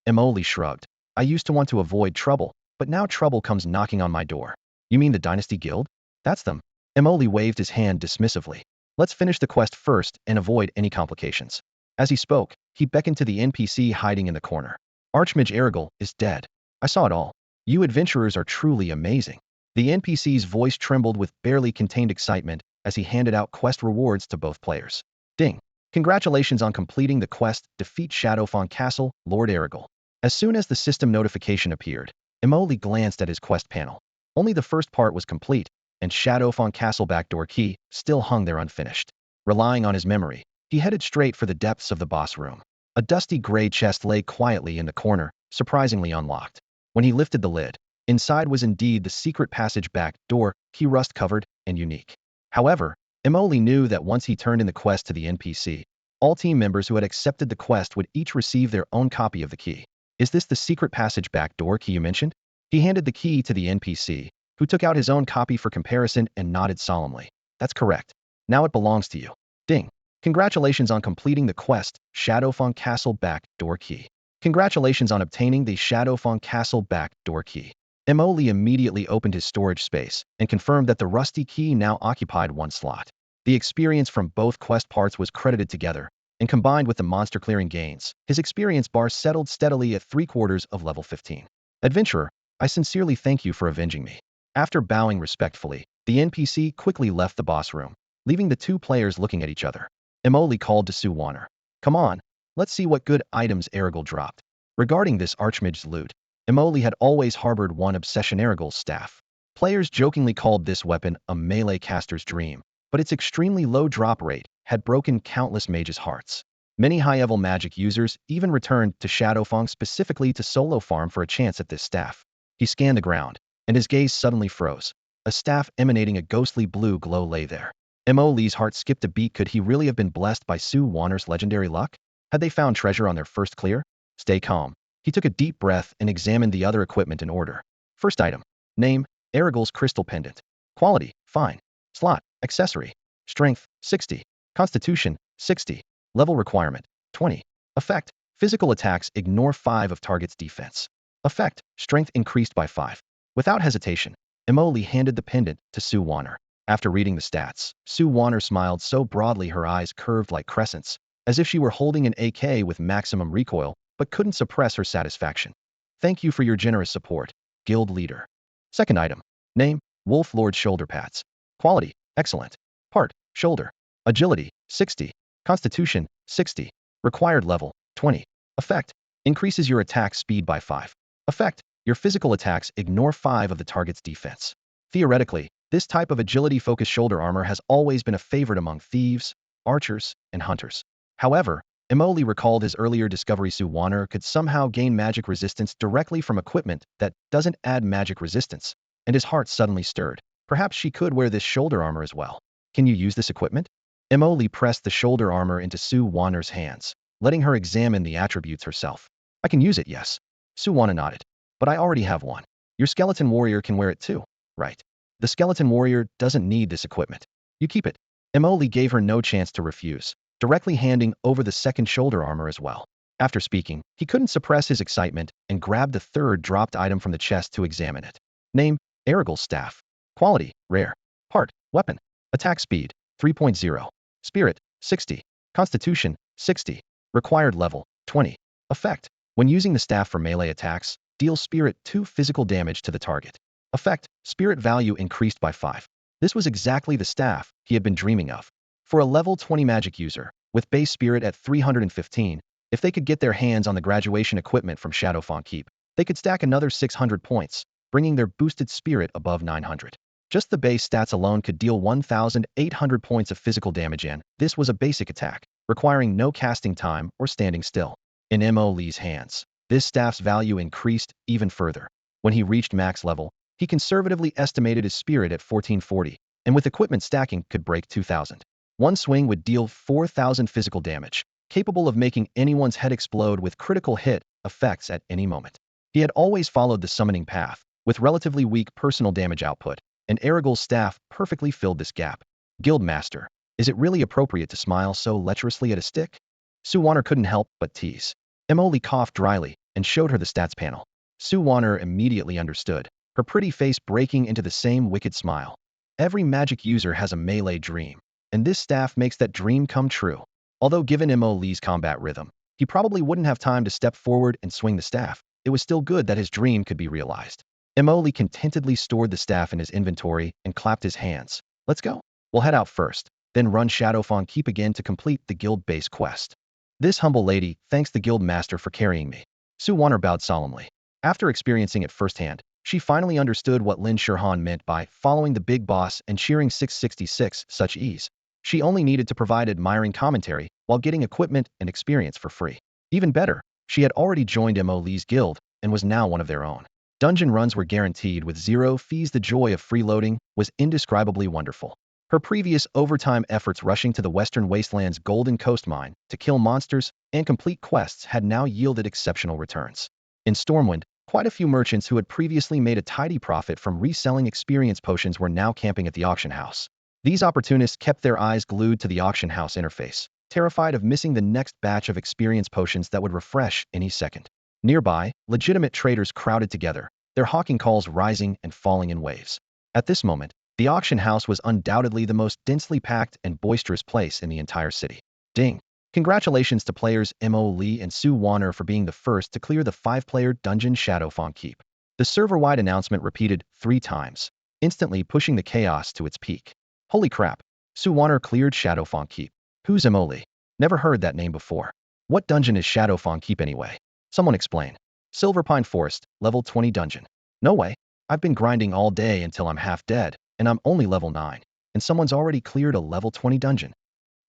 [SPEAKER 1] Emoli shrugged. I used to want to avoid trouble, but now trouble comes knocking on my door. You mean the Dynasty Guild? That's them. Emoli waved his hand dismissively. Let's finish the quest first and avoid any complications. As he spoke, he beckoned to the NPC hiding in the corner. Archmage Erigle is dead. I saw it all. You adventurers are truly amazing. The NPC's voice trembled with barely contained excitement as he handed out quest rewards to both players. Ding! Congratulations on completing the quest, defeat Shadowfang Castle, Lord Erigel. As soon as the system notification appeared, Emoli glanced at his quest panel. Only the first part was complete, and Shadowfang Castle backdoor key still hung there unfinished. Relying on his memory, he headed straight for the depths of the boss room. A dusty gray chest lay quietly in the corner, surprisingly unlocked. When he lifted the lid, inside was indeed the secret passage back door, key rust-covered and unique. However, Emoli knew that once he turned in the quest to the NPC, all team members who had accepted the quest would each receive their own copy of the key. Is this the secret passage back door key you mentioned? He handed the key to the NPC, who took out his own copy for comparison and nodded solemnly. That's correct. Now it belongs to you. Ding. Congratulations on completing the quest, Shadowfang Castle back door key. Congratulations on obtaining the Shadowfang Castle back door key. Emoli immediately opened his storage space and confirmed that the rusty key now occupied one slot. The experience from both quest parts was credited together, and combined with the monster clearing gains, his experience bar settled steadily at 3/4 of level 15. Adventurer, I sincerely thank you for avenging me. After bowing respectfully, the NPC quickly left the boss room, leaving the two players looking at each other. Emoli called to Sue Warner. Come on, let's see what good items Erigel dropped. Regarding this Archmage's loot, Emoli had always harbored one obsession: Erigel's staff. Players jokingly called this weapon a melee caster's dream, but its extremely low drop rate had broken countless mages' hearts. Many high-level magic users even returned to Shadowfang specifically to solo farm for a chance at this staff. He scanned the ground, and his gaze suddenly froze. A staff emanating a ghostly blue glow lay there. Emoli's heart skipped a beat. Could he really have been blessed by Sue Warner's legendary luck? Had they found treasure on their first clear? Stay calm. He took a deep breath and examined the other equipment in order. First item. Name, Erigel's crystal pendant. Quality, fine. Slot, accessory. Strength, 60. Constitution, 60. Level requirement, 20. Effect, physical attacks ignore 5 of target's defense. Effect, strength increased by 5. Without hesitation, Emoli handed the pendant to Sue Warner. After reading the stats, Sue Warner smiled so broadly her eyes curved like crescents, as if she were holding an AK with maximum recoil, but couldn't suppress her satisfaction. Thank you for your generous support, guild leader. Second item. Name, Wolf Lord shoulder pads. Quality, excellent. Part, shoulder. Agility, 60. Constitution, 60. Required level, 20. Effect, increases your attack speed by 5. Effect, your physical attacks ignore 5 of the target's defense. Theoretically, this type of agility-focused shoulder armor has always been a favorite among thieves, archers, and hunters. However, Emoli recalled his earlier discovery: Sue Warner could somehow gain magic resistance directly from equipment that doesn't add magic resistance, and his heart suddenly stirred. Perhaps she could wear this shoulder armor as well. Can you use this equipment? Emoli pressed the shoulder armor into Sue Warner's hands, letting her examine the attributes herself. I can use it, yes. Sue Warner nodded. But I already have one. Your skeleton warrior can wear it too, right? The skeleton warrior doesn't need this equipment. You keep it. Emoli gave her no chance to refuse, directly handing over the second shoulder armor as well. After speaking, he couldn't suppress his excitement and grabbed the third dropped item from the chest to examine it. Name, Erigel's staff. Quality, rare. Part, weapon. Attack speed, 3.0. Spirit, 60. Constitution, 60. Required level, 20. Effect, when using the staff for melee attacks, deal spirit 2 physical damage to the target. Effect, spirit value increased by 5. This was exactly the staff he had been dreaming of. For a level 20 magic user, with base spirit at 315, if they could get their hands on the graduation equipment from Shadowfang Keep, they could stack another 600 points, bringing their boosted spirit above 900. Just the base stats alone could deal 1,800 points of physical damage, and this was a basic attack, requiring no casting time or standing still. In Emoli's hands, this staff's value increased even further. When he reached max level, he conservatively estimated his spirit at 1440, and with equipment stacking could break 2,000. One swing would deal 4,000 physical damage, capable of making anyone's head explode with critical hit effects at any moment. He had always followed the summoning path, with relatively weak personal damage output, and Erigel's staff perfectly filled this gap. Guildmaster, is it really appropriate to smile so lecherously at a stick? Sue Warner couldn't help but tease. Emoli coughed dryly and showed her the stats panel. Sue Warner immediately understood, her pretty face breaking into the same wicked smile. Every magic user has a melee dream, and this staff makes that dream come true. Although given Emoli's combat rhythm, he probably wouldn't have time to step forward and swing the staff, it was still good that his dream could be realized. Emoli contentedly stored the staff in his inventory and clapped his hands. Let's go. We'll head out first. then run Shadowfang Keep again to complete the guild-based quest. This humble lady thanks the guild master for carrying me. Su Wanner bowed solemnly. After experiencing it firsthand, she finally understood what Lin Shurhan meant by following the big boss and cheering 666 such ease. She only needed to provide admiring commentary while getting equipment and experience for free. Even better, she had already joined Mo Lee's guild and was now one of their own. Dungeon runs were guaranteed with 0 fees. The joy of freeloading was indescribably wonderful. Her previous overtime efforts rushing to the Western Wasteland's Golden Coast mine to kill monsters and complete quests had now yielded exceptional returns. In Stormwind, quite a few merchants who had previously made a tidy profit from reselling experience potions were now camping at the auction house. These opportunists kept their eyes glued to the auction house interface, terrified of missing the next batch of experience potions that would refresh any second. Nearby, legitimate traders crowded together, their hawking calls rising and falling in waves. At this moment, the auction house was undoubtedly the most densely packed and boisterous place in the entire city. Ding! Congratulations to players Mo Lee and Su Wanner for being the first to clear the 5-player dungeon Shadowfang Keep. The server-wide announcement repeated 3 times, instantly pushing the chaos to its peak. Holy crap! Su Wanner cleared Shadowfang Keep. Who's Mo Lee? Never heard that name before. What dungeon is Shadowfang Keep anyway? Someone explain. Silverpine Forest, level 20 dungeon. No way. I've been grinding all day until I'm half dead, and I'm only level 9, and someone's already cleared a level 20 dungeon.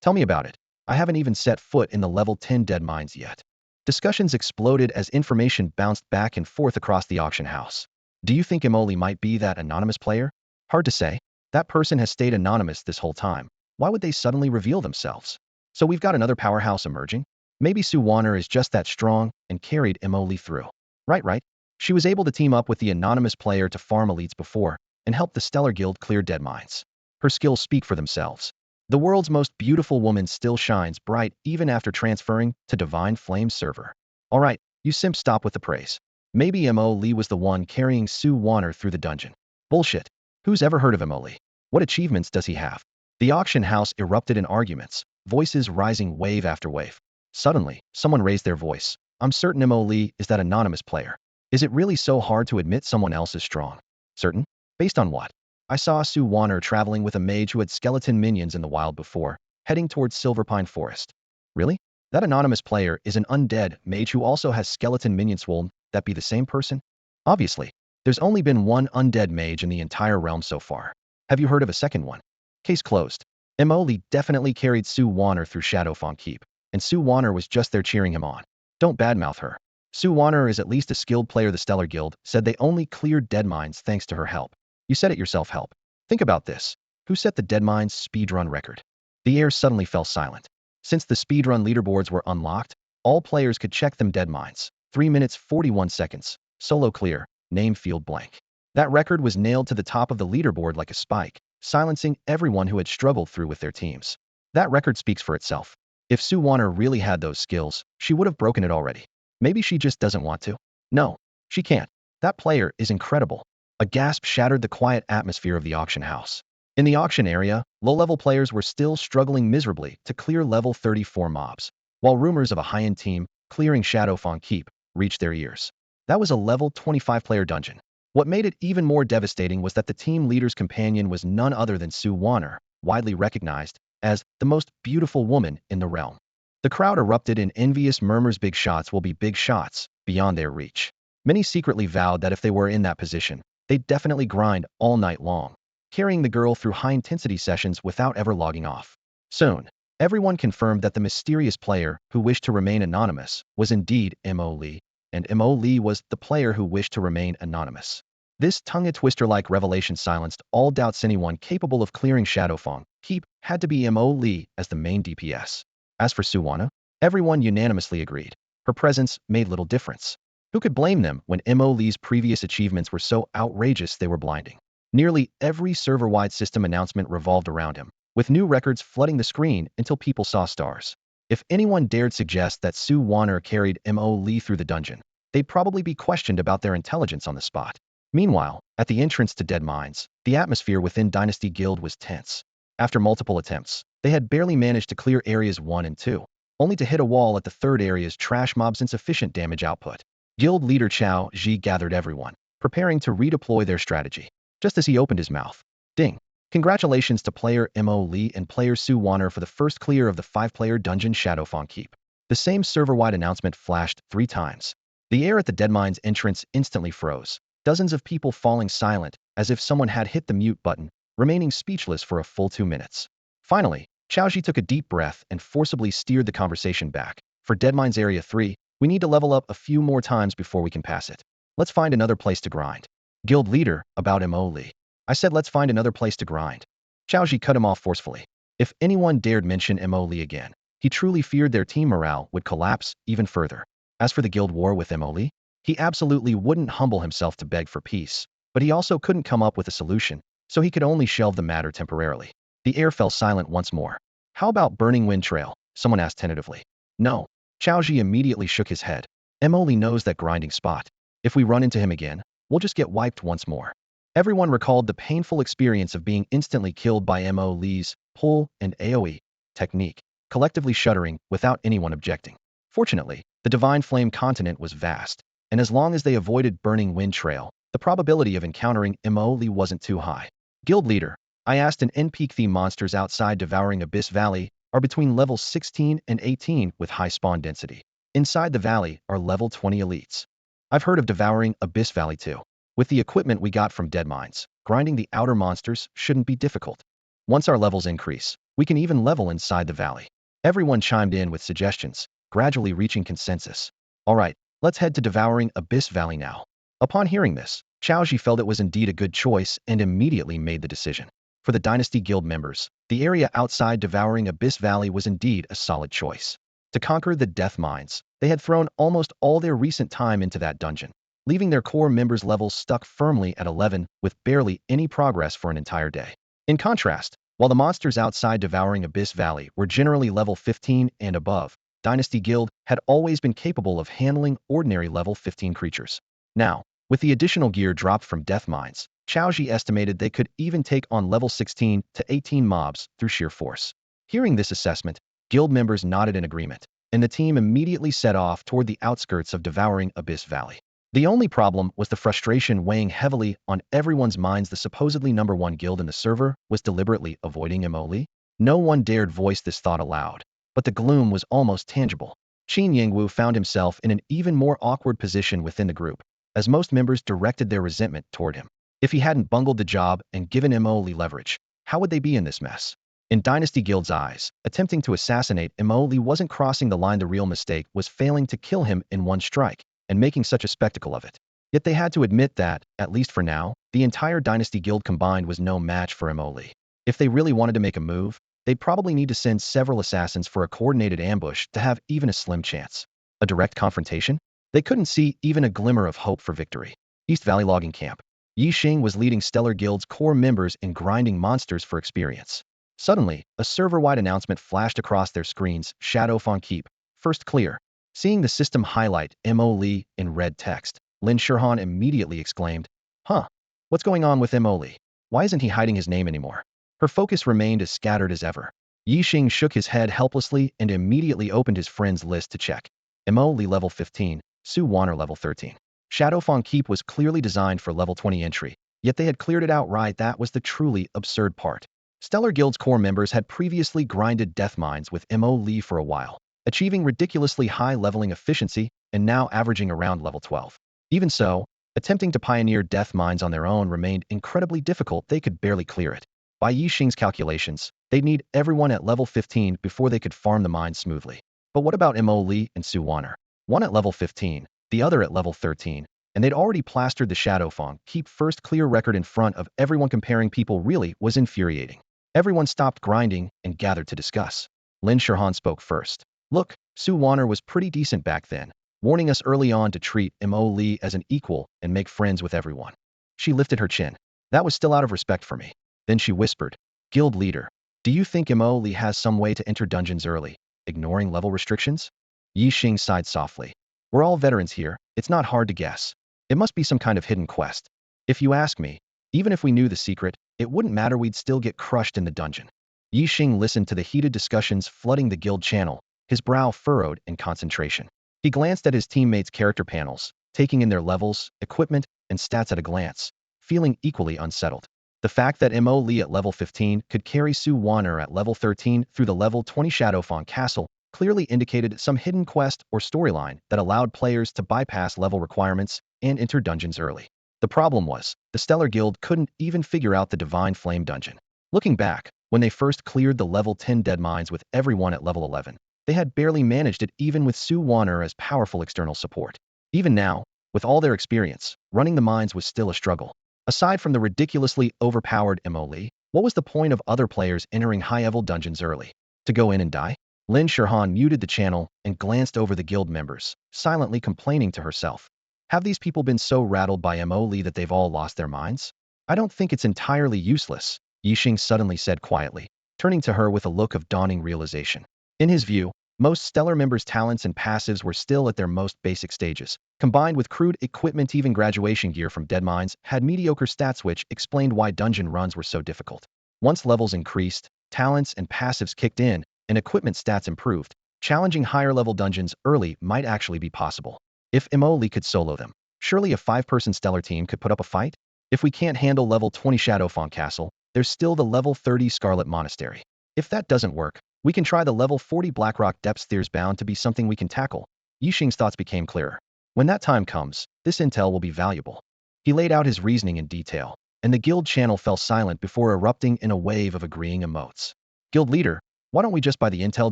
[SPEAKER 1] Tell me about it. I haven't even set foot in the level 10 dead mines yet. Discussions exploded as information bounced back and forth across the auction house. Do you think Emoli might be that anonymous player? Hard to say. That person has stayed anonymous this whole time. Why would they suddenly reveal themselves? So we've got another powerhouse emerging? Maybe Su Wanner is just that strong and carried Emoli through. Right. She was able to team up with the anonymous player to farm elites before and help the Stellar Guild clear dead mines. Her skills speak for themselves. The world's most beautiful woman still shines bright even after transferring to Divine Flame's server. Alright, you simps, stop with the praise. Maybe Mo Lee was the one carrying Su Wanner through the dungeon. Bullshit. Who's ever heard of Mo Lee? What achievements does he have? The auction house erupted in arguments, voices rising wave after wave. Suddenly, someone raised their voice. I'm certain Mo Lee is that anonymous player. Is it really so hard to admit someone else is strong? Certain? Based on what? I saw Su Wanner traveling with a mage who had skeleton minions in the wild before, heading towards Silverpine Forest. Really? That anonymous player is an undead mage who also has skeleton minions. Will that be the same person? Obviously. There's only been one undead mage in the entire realm so far. Have you heard of a second one? Case closed. Mo Lee definitely carried Su Wanner through Shadowfang Keep, and Su Wanner was just there cheering him on. Don't badmouth her. Su Wanner is at least a skilled player. The Stellar Guild said they only cleared dead mines thanks to her help. You said it yourself, help. Think about this. Who set the dead mines speedrun record? The air suddenly fell silent. Since the speedrun leaderboards were unlocked, all players could check them. Dead mines. 3 minutes 41 seconds. Solo clear. Name field blank. That record was nailed to the top of the leaderboard like a spike, silencing everyone who had struggled through with their teams. That record speaks for itself. If Su Wanner really had those skills, she would have broken it already. Maybe she just doesn't want to. No, she can't. That player is incredible. A gasp shattered the quiet atmosphere of the auction house. In the auction area, low-level players were still struggling miserably to clear level 34 mobs, while rumors of a high-end team clearing Shadowfang Keep reached their ears. That was a level 25-player dungeon. What made it even more devastating was that the team leader's companion was none other than Su Wanner, widely recognized as the most beautiful woman in the realm. The crowd erupted in envious murmurs. Big shots will be big shots, beyond their reach. Many secretly vowed that if they were in that position, they'd definitely grind all night long, carrying the girl through high-intensity sessions without ever logging off. Soon, everyone confirmed that the mysterious player who wished to remain anonymous was indeed Mo Lee, and Mo Lee was the player who wished to remain anonymous. This tongue-twister-like revelation silenced all doubts. Anyone capable of clearing Shadowfang Keep had to be Mo Lee as the main DPS. As for Su Wanner, everyone unanimously agreed. Her presence made little difference. Who could blame them when Mo Lee's previous achievements were so outrageous they were blinding? Nearly every server-wide system announcement revolved around him, with new records flooding the screen until people saw stars. If anyone dared suggest that Su Wanner carried Mo Lee through the dungeon, they'd probably be questioned about their intelligence on the spot. Meanwhile, at the entrance to dead mines, the atmosphere within Dynasty Guild was tense. After multiple attempts, they had barely managed to clear areas 1 and 2, only to hit a wall at the third area's trash mobs. Insufficient damage output. Guild leader Chao Ji gathered everyone, preparing to redeploy their strategy. Just as he opened his mouth, ding! Congratulations to player Mo Lee and player Su Wanner for the first clear of the 5-player dungeon Shadowfang Keep. The same server-wide announcement flashed 3 times. The air at the Deadmines entrance instantly froze. Dozens of people falling silent, as if someone had hit the mute button, remaining speechless for a full 2 minutes. Finally, Chaoji took a deep breath and forcibly steered the conversation back. For Deadmines Area 3, we need to level up a few more times before we can pass it. Let's find another place to grind. Guild leader, about Mo Lee. I said let's find another place to grind. Chaoji cut him off forcefully. If anyone dared mention Mo Lee again, he truly feared their team morale would collapse even further. As for the guild war with Mo Lee, he absolutely wouldn't humble himself to beg for peace, but he also couldn't come up with a solution, so he could only shelve the matter temporarily. The air fell silent once more. How about Burning Wind Trail? Someone asked tentatively. No. Chaoji immediately shook his head. Mo Lee knows that grinding spot. If we run into him again, we'll just get wiped once more. Everyone recalled the painful experience of being instantly killed by Mo Lee's pull and AoE technique, collectively shuddering without anyone objecting. Fortunately, the Divine Flame continent was vast, and as long as they avoided Burning Wind Trail, the probability of encountering Mo Lee wasn't too high. Guild leader, I asked, an NPC theme monsters outside Devouring Abyss Valley are between levels 16 and 18 with high spawn density. Inside the valley are level 20 elites. I've heard of Devouring Abyss Valley too. With the equipment we got from Deadmines, grinding the outer monsters shouldn't be difficult. Once our levels increase, we can even level inside the valley. Everyone chimed in with suggestions, gradually reaching consensus. Alright, let's head to Devouring Abyss Valley now. Upon hearing this, Chaoji felt it was indeed a good choice and immediately made the decision. For the Dynasty Guild members, the area outside Devouring Abyss Valley was indeed a solid choice. To conquer the Death Mines, they had thrown almost all their recent time into that dungeon, leaving their core members' levels stuck firmly at 11 with barely any progress for an entire day. In contrast, while the monsters outside Devouring Abyss Valley were generally level 15 and above, Dynasty Guild had always been capable of handling ordinary level 15 creatures. Now, with the additional gear dropped from Death Mines, Chaoji estimated they could even take on level 16 to 18 mobs through sheer force. Hearing this assessment, guild members nodded in agreement, and the team immediately set off toward the outskirts of Devouring Abyss Valley. The only problem was the frustration weighing heavily on everyone's minds. The supposedly #1 guild in the server was deliberately avoiding Mo Lee. No one dared voice this thought aloud, but the gloom was almost tangible. Qin Yangwu found himself in an even more awkward position within the group, as most members directed their resentment toward him. If he hadn't bungled the job and given Mo Lee leverage, how would they be in this mess? In Dynasty Guild's eyes, attempting to assassinate Mo Lee wasn't crossing the line. The real mistake was failing to kill him in one strike and making such a spectacle of it. Yet they had to admit that, at least for now, the entire Dynasty Guild combined was no match for Mo Lee. If they really wanted to make a move, they'd probably need to send several assassins for a coordinated ambush to have even a slim chance. A direct confrontation? They couldn't see even a glimmer of hope for victory. East Valley Logging Camp. Yi Xing was leading Stellar Guild's core members in grinding monsters for experience. Suddenly, a server-wide announcement flashed across their screens: Shadowfang Keep, first clear. Seeing the system highlight Mo Lee in red text, Lin Shurhan immediately exclaimed, "Huh? What's going on with Mo Lee? Why isn't he hiding his name anymore?" Her focus remained as scattered as ever. Yi Xing shook his head helplessly and immediately opened his friends list to check. Mo Lee level 15, Su Wanner level 13. Shadowfang Keep was clearly designed for level 20 entry, yet they had cleared it outright. That was the truly absurd part. Stellar Guild's core members had previously grinded Death Mines with Mo Lee for a while, achieving ridiculously high leveling efficiency and now averaging around level 12. Even so, attempting to pioneer Death Mines on their own remained incredibly difficult. They could barely clear it. By Yi Xing's calculations, they'd need everyone at level 15 before they could farm the mines smoothly. But what about Mo Lee and Su Wanner? One at level 15, the other at level 13, and they'd already plastered the Shadowfang Keep first clear record in front of everyone. Comparing people really was infuriating. Everyone stopped grinding and gathered to discuss. Lin Shurhan spoke first. Look, Su Wanner was pretty decent back then, warning us early on to treat Mo Lee as an equal and make friends with everyone. She lifted her chin. That was still out of respect for me. Then she whispered, Guild leader, do you think Mo Lee has some way to enter dungeons early, ignoring level restrictions? Yi Xing sighed softly. We're all veterans here, it's not hard to guess. It must be some kind of hidden quest. If you ask me, even if we knew the secret, it wouldn't matter. We'd still get crushed in the dungeon. Yi Xing listened to the heated discussions flooding the guild channel, his brow furrowed in concentration. He glanced at his teammates' character panels, taking in their levels, equipment, and stats at a glance, feeling equally unsettled. The fact that Mo Lee at level 15 could carry Su Wan'er at level 13 through the level 20 Shadowfang castle clearly indicated some hidden quest or storyline that allowed players to bypass level requirements and enter dungeons early. The problem was, the Stellar Guild couldn't even figure out the Divine Flame dungeon. Looking back, when they first cleared the level 10 dead mines with everyone at level 11, they had barely managed it even with Su Wan'er as powerful external support. Even now, with all their experience, running the mines was still a struggle. Aside from the ridiculously overpowered Mo Lee, what was the point of other players entering high-level dungeons early? To go in and die? Lin Shirhan muted the channel and glanced over the guild members, silently complaining to herself. Have these people been so rattled by Mo Lee that they've all lost their minds? I don't think it's entirely useless, Yixing suddenly said quietly, turning to her with a look of dawning realization. In his view, most Stellar members' talents and passives were still at their most basic stages. Combined with crude equipment, even graduation gear from dead mines had mediocre stats, which explained why dungeon runs were so difficult. Once levels increased, talents and passives kicked in, and equipment stats improved, challenging higher-level dungeons early might actually be possible. If Mo Lee could solo them, surely a 5-person Stellar team could put up a fight? If we can't handle level 20 Shadowfang Castle, there's still the level 30 Scarlet Monastery. If that doesn't work, we can try the level 40 Blackrock Depths. There's bound to be something we can tackle. Yixing's thoughts became clearer. When that time comes, this intel will be valuable. He laid out his reasoning in detail, and the guild channel fell silent before erupting in a wave of agreeing emotes. Guild leader, why don't we just buy the intel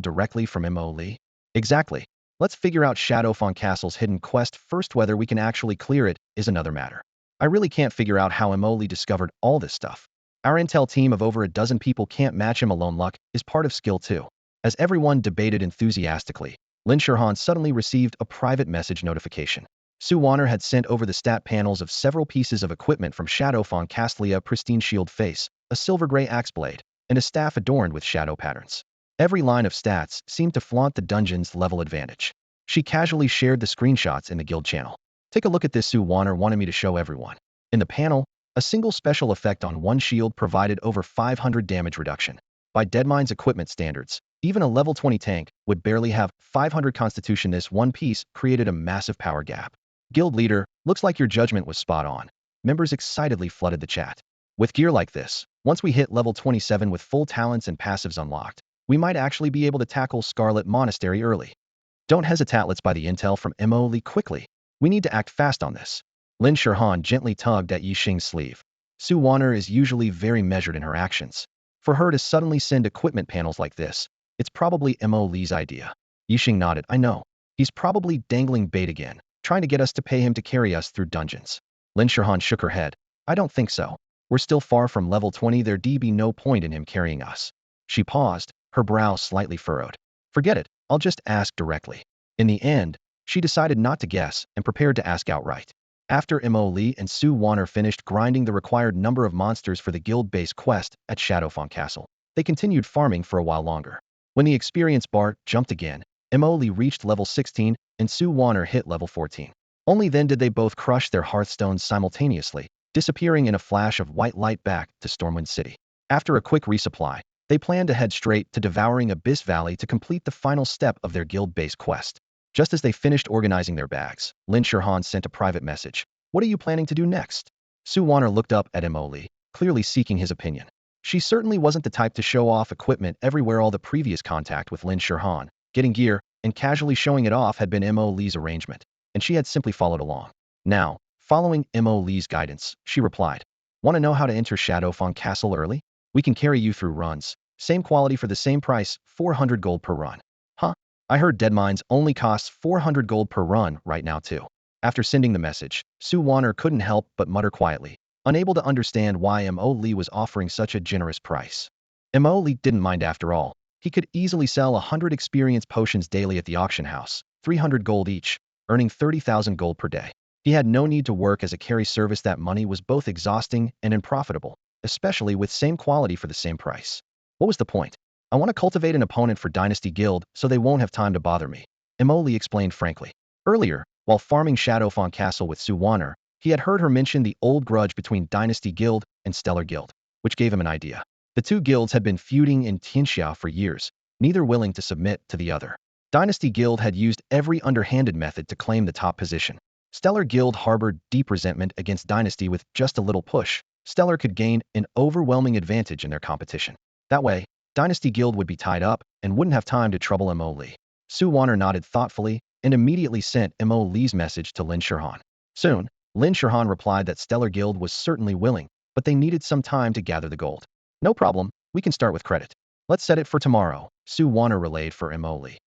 [SPEAKER 1] directly from Mo Lee? Exactly. Let's figure out Shadowfang Castle's hidden quest first. Whether we can actually clear it is another matter. I really can't figure out how Mo Lee discovered all this stuff. Our intel team of over a dozen people can't match him alone. Luck is part of skill too. As everyone debated enthusiastically, Lin Shirhan suddenly received a private message notification. Su Wan'er had sent over the stat panels of several pieces of equipment from Shadowfang Castle: a pristine shield face, a silver gray axe blade, and a staff adorned with shadow patterns. Every line of stats seemed to flaunt the dungeon's level advantage. She casually shared the screenshots in the guild channel. Take a look at this. Su Wan'er wanted me to show everyone. In the panel, a single special effect on one shield provided over 500 damage reduction. By Deadmine's equipment standards, even a level 20 tank would barely have 500 constitution. This one piece created a massive power gap. Guild leader, looks like your judgment was spot on. Members excitedly flooded the chat. With gear like this, once we hit level 27 with full talents and passives unlocked, we might actually be able to tackle Scarlet Monastery early. Don't hesitate, let's buy the intel from Mo Lee quickly. We need to act fast on this. Lin Shirhan gently tugged at Yixing's sleeve. Su Wan'er is usually very measured in her actions. For her to suddenly send equipment panels like this, it's probably Mo Lee's idea. Yixing nodded. I know. He's probably dangling bait again, trying to get us to pay him to carry us through dungeons. Lin Shirhan shook her head. I don't think so. We're still far from level 20. There'd be no point in him carrying us. She paused, her brow slightly furrowed. Forget it. I'll just ask directly. In the end, she decided not to guess and prepared to ask outright. After Mo Lee and Su Wan'er finished grinding the required number of monsters for the guild-based quest at Shadowfang Castle, they continued farming for a while longer. When the experience bar jumped again, Mo Lee reached level 16 and Su Wan'er hit level 14. Only then did they both crush their hearthstones simultaneously, disappearing in a flash of white light back to Stormwind City. After a quick resupply, they planned to head straight to Devouring Abyss Valley to complete the final step of their guild-based quest. Just as they finished organizing their bags, Lin Shirhan sent a private message. What are you planning to do next? Su Wan'er looked up at Mo Lee, clearly seeking his opinion. She certainly wasn't the type to show off equipment everywhere. All the previous contact with Lin Shirhan, getting gear, and casually showing it off had been Mo Lee's arrangement, and she had simply followed along. Now, following Mo Lee's guidance, she replied, Want to know how to enter Shadowfang Castle early? We can carry you through runs. Same quality for the same price, 400 gold per run. Huh? I heard Dead Mines only costs 400 gold per run right now too. After sending the message, Su Wan'er couldn't help but mutter quietly, unable to understand why Mo Lee was offering such a generous price. Mo Lee didn't mind after all. He could easily sell 100 experience potions daily at the auction house, 300 gold each, earning 30,000 gold per day. He had no need to work as a carry service. That money was both exhausting and unprofitable, especially with same quality for the same price. What was the point? I want to cultivate an opponent for Dynasty Guild so they won't have time to bother me, Mo Lee explained frankly. Earlier, while farming Shadowfang Castle with Su Wan'er, he had heard her mention the old grudge between Dynasty Guild and Stellar Guild, which gave him an idea. The two guilds had been feuding in Tianxia for years, neither willing to submit to the other. Dynasty Guild had used every underhanded method to claim the top position. Stellar Guild harbored deep resentment against Dynasty. With just a little push, Stellar could gain an overwhelming advantage in their competition. That way, Dynasty Guild would be tied up and wouldn't have time to trouble Mo Lee. Su Wanner nodded thoughtfully and immediately sent Mo Lee's message to Lin Shirhan. Soon, Lin Shirhan replied that Stellar Guild was certainly willing, but they needed some time to gather the gold. No problem, we can start with credit. Let's set it for tomorrow, Su Wanner relayed for Mo Lee.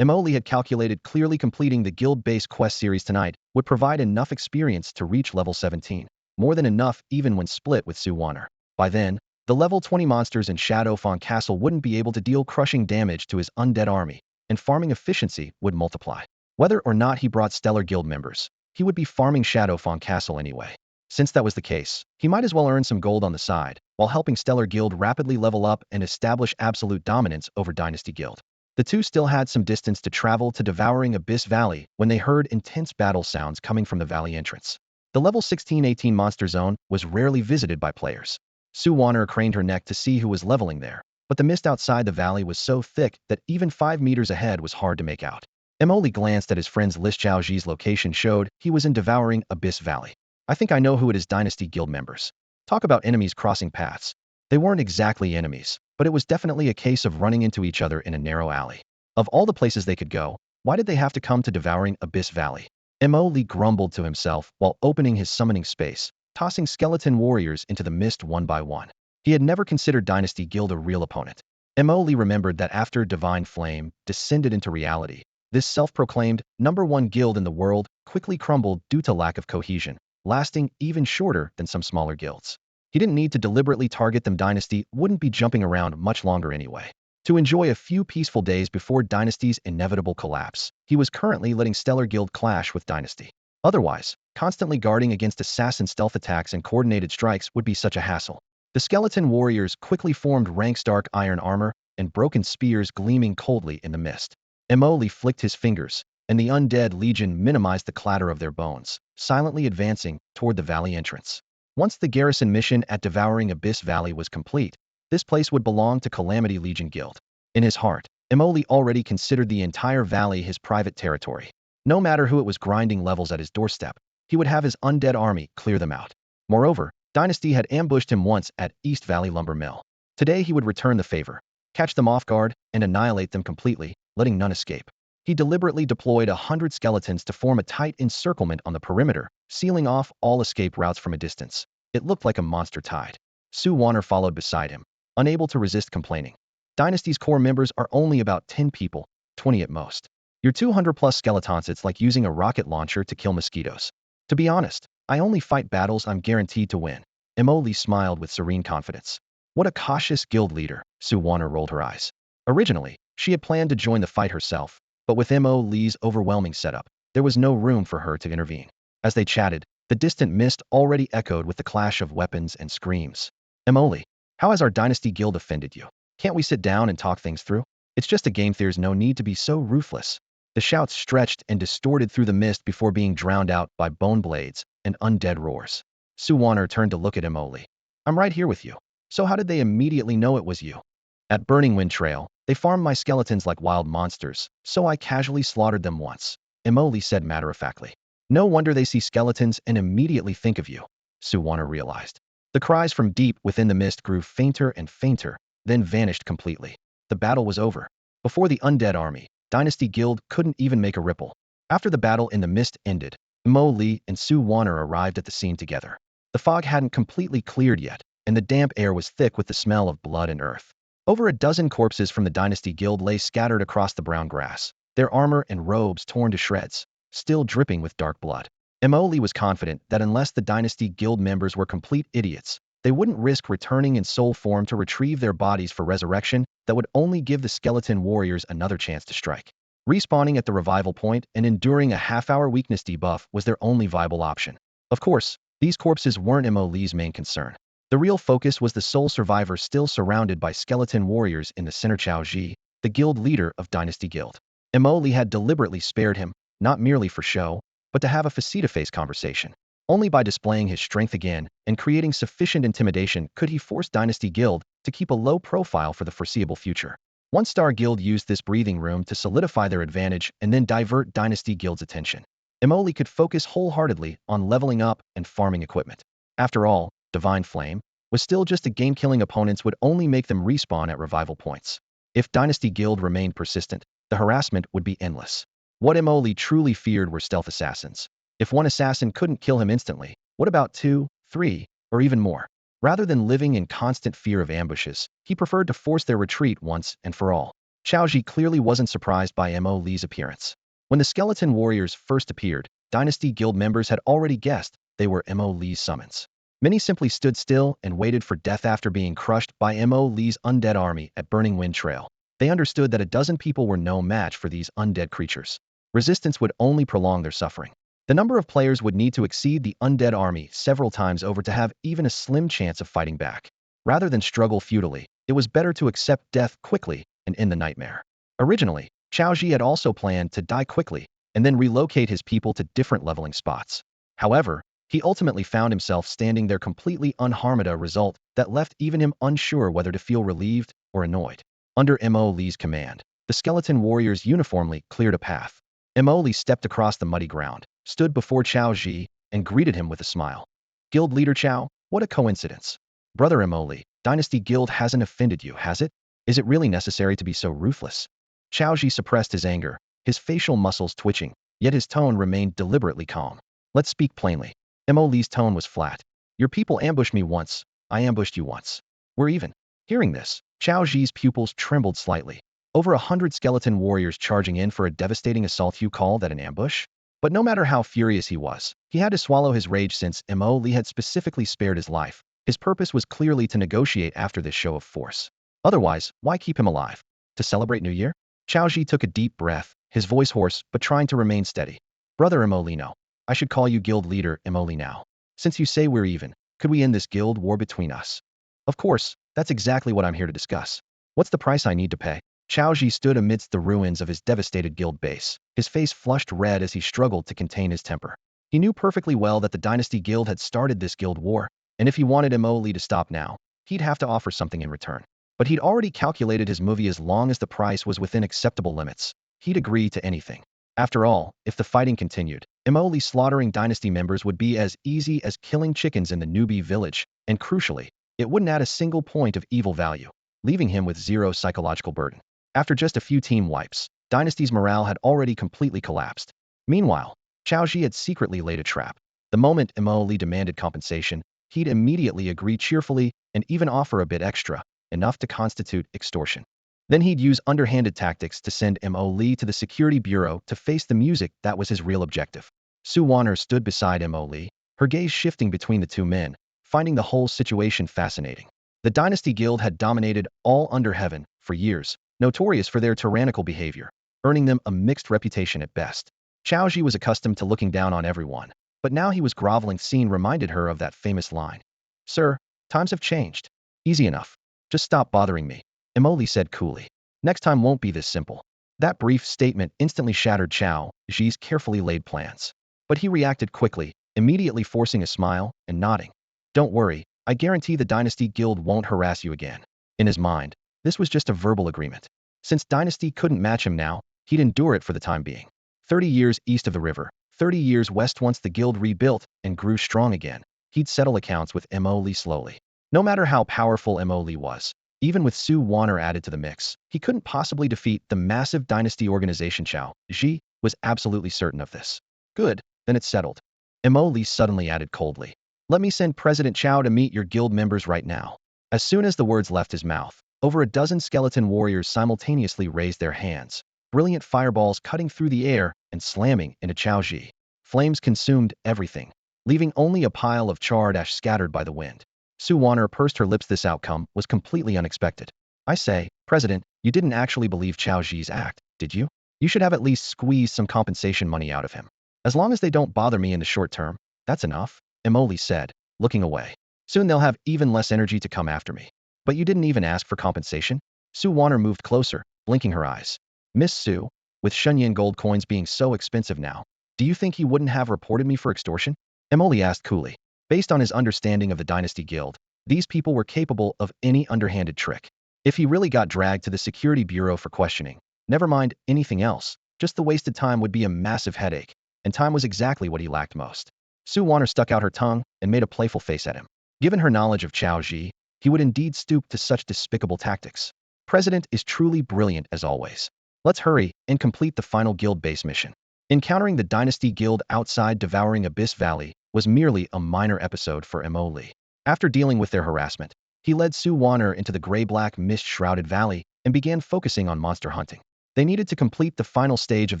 [SPEAKER 1] Mo Lee had calculated clearly completing the guild-based quest series tonight would provide enough experience to reach level 17, more than enough even when split with Su Wanner. By then, the level 20 monsters in Shadowfang Castle wouldn't be able to deal crushing damage to his undead army, and farming efficiency would multiply. Whether or not he brought Stellar Guild members, he would be farming Shadowfang Castle anyway. Since that was the case, he might as well earn some gold on the side, while helping Stellar Guild rapidly level up and establish absolute dominance over Dynasty Guild. The two still had some distance to travel to Devouring Abyss Valley when they heard intense battle sounds coming from the valley entrance. The level 16-18 monster zone was rarely visited by players. Su Wanner craned her neck to see who was leveling there, but the mist outside the valley was so thick that even 5 meters ahead was hard to make out. Emoli glanced at his friend's List Xiaoji's location showed he was in Devouring Abyss Valley. I think I know who it is. Dynasty Guild members. Talk about enemies crossing paths. They weren't exactly enemies, but it was definitely a case of running into each other in a narrow alley. Of all the places they could go, why did they have to come to Devouring Abyss Valley? Emoli grumbled to himself while opening his summoning space, tossing skeleton warriors into the mist one by one. He had never considered Dynasty Guild a real opponent. Emoli remembered that after Divine Flame descended into reality, this self-proclaimed #1 guild in the world quickly crumbled due to lack of cohesion, lasting even shorter than some smaller guilds. He didn't need to deliberately target them. Dynasty wouldn't be jumping around much longer anyway. To enjoy a few peaceful days before Dynasty's inevitable collapse, he was currently letting Stellar Guild clash with Dynasty. Otherwise, constantly guarding against assassin stealth attacks and coordinated strikes would be such a hassle. The skeleton warriors quickly formed ranks, dark iron armor and broken spears gleaming coldly in the mist. Emoli flicked his fingers, and the undead legion minimized the clatter of their bones, silently advancing toward the valley entrance. Once the garrison mission at Devouring Abyss Valley was complete, this place would belong to Calamity Legion Guild. In his heart, Emoli already considered the entire valley his private territory. No matter who it was grinding levels at his doorstep, he would have his undead army clear them out. Moreover, Dynasty had ambushed him once at East Valley Lumber Mill. Today he would return the favor, catch them off guard, and annihilate them completely, letting none escape. He deliberately deployed 100 skeletons to form a tight encirclement on the perimeter, sealing off all escape routes from a distance. It looked like a monster tide. Su Wanner followed beside him, unable to resist complaining. Dynasty's core members are only about 10 people, 20 at most. Your 200+ skeletons, it's like using a rocket launcher to kill mosquitoes. To be honest, I only fight battles I'm guaranteed to win. Emoli smiled with serene confidence. What a cautious guild leader, Su Wanner rolled her eyes. Originally, she had planned to join the fight herself, but with Emily's overwhelming setup, there was no room for her to intervene. As they chatted, the distant mist already echoed with the clash of weapons and screams. Emoli, how has our Dynasty Guild offended you? Can't we sit down and talk things through? It's just a game, there's no need to be so ruthless. The shouts stretched and distorted through the mist before being drowned out by bone blades and undead roars. Su Wanner turned to look at Emoli. I'm right here with you. So how did they immediately know it was you? At Burning Wind Trail, they farmed my skeletons like wild monsters, so I casually slaughtered them once, Emoli said matter-of-factly. No wonder they see skeletons and immediately think of you, Su Wanner realized. The cries from deep within the mist grew fainter and fainter, then vanished completely. The battle was over. Before the undead army, Dynasty Guild couldn't even make a ripple. After the battle in the mist ended, Mo Lee and Su Wanner arrived at the scene together. The fog hadn't completely cleared yet, and the damp air was thick with the smell of blood and earth. Over a dozen corpses from the Dynasty Guild lay scattered across the brown grass, their armor and robes torn to shreds, still dripping with dark blood. Emoli was confident that unless the Dynasty Guild members were complete idiots, they wouldn't risk returning in soul form to retrieve their bodies for resurrection that would only give the skeleton warriors another chance to strike. Respawning at the revival point and enduring a half-hour weakness debuff was their only viable option. Of course, these corpses weren't Emoli's main concern. The real focus was the sole survivor still surrounded by skeleton warriors in the center. Xiaoji, the guild leader of Dynasty Guild. Emoli had deliberately spared him, not merely for show, but to have a face-to-face conversation. Only by displaying his strength again and creating sufficient intimidation could he force Dynasty Guild to keep a low profile for the foreseeable future. One-Star Guild used this breathing room to solidify their advantage and then divert Dynasty Guild's attention. Emoli could focus wholeheartedly on leveling up and farming equipment. After all, Divine Flame, was still just a game-killing opponents would only make them respawn at revival points. If Dynasty Guild remained persistent, the harassment would be endless. What Emoli truly feared were stealth assassins. If one assassin couldn't kill him instantly, what about 2, 3, or even more? Rather than living in constant fear of ambushes, he preferred to force their retreat once and for all. Xiaoji clearly wasn't surprised by Mo Li's appearance. When the skeleton warriors first appeared, Dynasty Guild members had already guessed they were Mo Li's summons. Many simply stood still and waited for death after being crushed by Mo Li's undead army at Burning Wind Trail. They understood that a dozen people were no match for these undead creatures. Resistance would only prolong their suffering. The number of players would need to exceed the undead army several times over to have even a slim chance of fighting back. Rather than struggle futilely, it was better to accept death quickly and end the nightmare. Originally, Xiaoji had also planned to die quickly and then relocate his people to different leveling spots. However, he ultimately found himself standing there completely unharmed, a result that left even him unsure whether to feel relieved or annoyed. Under Mo Li's command, the skeleton warriors uniformly cleared a path. Mo Li stepped across the muddy ground, stood before Qiao Ji, and greeted him with a smile. Guild leader Qiao, what a coincidence. Brother Mo Li, Dynasty Guild hasn't offended you, has it? Is it really necessary to be so ruthless? Qiao Ji suppressed his anger, his facial muscles twitching, yet his tone remained deliberately calm. Let's speak plainly. Mo Li's tone was flat. Your people ambushed me once, I ambushed you once. We're even. Hearing this, Qiao Ji's pupils trembled slightly. Over 100 skeleton warriors charging in for a devastating assault, you call that an ambush? But no matter how furious he was, he had to swallow his rage since Mo Li had specifically spared his life. His purpose was clearly to negotiate after this show of force. Otherwise, why keep him alive? To celebrate New Year? Qiao Ji took a deep breath, his voice hoarse but trying to remain steady. Brother Mo Li, no. I should call you guild leader Mo Li now. Since you say we're even, could we end this guild war between us? Of course, that's exactly what I'm here to discuss. What's the price I need to pay? Qiao Ji stood amidst the ruins of his devastated guild base, his face flushed red as he struggled to contain his temper. He knew perfectly well that the Dynasty Guild had started this guild war, and if he wanted Mo Li to stop now, he'd have to offer something in return. But he'd already calculated his movie. As long as the price was within acceptable limits, he'd agree to anything. After all, if the fighting continued, Mo Li slaughtering Dynasty members would be as easy as killing chickens in the newbie village, and crucially, it wouldn't add a single point of evil value, leaving him with zero psychological burden. After just a few team wipes, Dynasty's morale had already completely collapsed. Meanwhile, Qiao Ji had secretly laid a trap. The moment Mo Li demanded compensation, he'd immediately agree cheerfully and even offer a bit extra, enough to constitute extortion. Then he'd use underhanded tactics to send Mo Li to the security bureau to face the music. That was his real objective. Su Wanner stood beside Mo Li, her gaze shifting between the two men, finding the whole situation fascinating. The Dynasty Guild had dominated all under heaven for years, notorious for their tyrannical behavior, earning them a mixed reputation at best. Qiao Ji was accustomed to looking down on everyone, but now he was groveling. Scene reminded her of that famous line. Sir, times have changed. Easy enough. Just stop bothering me, Mo Li said coolly. Next time won't be this simple. That brief statement instantly shattered Qiao Ji's carefully laid plans. But he reacted quickly, immediately forcing a smile and nodding. Don't worry, I guarantee the Dynasty Guild won't harass you again. In his mind, this was just a verbal agreement. Since Dynasty couldn't match him now, he'd endure it for the time being. 30 years east of the river, 30 years west. Once the guild rebuilt and grew strong again, he'd settle accounts with Mo Li slowly. No matter how powerful Mo Li was, even with Su Wanner added to the mix, he couldn't possibly defeat the massive Dynasty organization. Qiao Ji was absolutely certain of this. Good, then it's settled. Mo Li suddenly added coldly. Let me send President Qiao to meet your guild members right now. As soon as the words left his mouth, over a dozen skeleton warriors simultaneously raised their hands, brilliant fireballs cutting through the air and slamming into Qiao Ji. Flames consumed everything, leaving only a pile of charred ash scattered by the wind. Su Wanner pursed her lips. This outcome was completely unexpected. I say, President, you didn't actually believe Qiao Ji's act, did you? You should have at least squeezed some compensation money out of him. As long as they don't bother me in the short term, that's enough, Mo Li said, looking away. Soon they'll have even less energy to come after me. But you didn't even ask for compensation? Su Wanner moved closer, blinking her eyes. Miss Su, with Shenyan gold coins being so expensive now, do you think he wouldn't have reported me for extortion? Mo Li asked coolly. Based on his understanding of the Dynasty Guild, these people were capable of any underhanded trick. If he really got dragged to the security bureau for questioning, never mind anything else, just the wasted time would be a massive headache, and time was exactly what he lacked most. Su Wanner stuck out her tongue and made a playful face at him. Given her knowledge of Chao Ji, he would indeed stoop to such despicable tactics. President is truly brilliant as always. Let's hurry and complete the final guild base mission. Encountering the Dynasty Guild outside Devouring Abyss Valley was merely a minor episode for Mo Li. After dealing with their harassment, he led Su Wanner into the gray-black mist-shrouded valley and began focusing on monster hunting. They needed to complete the final stage of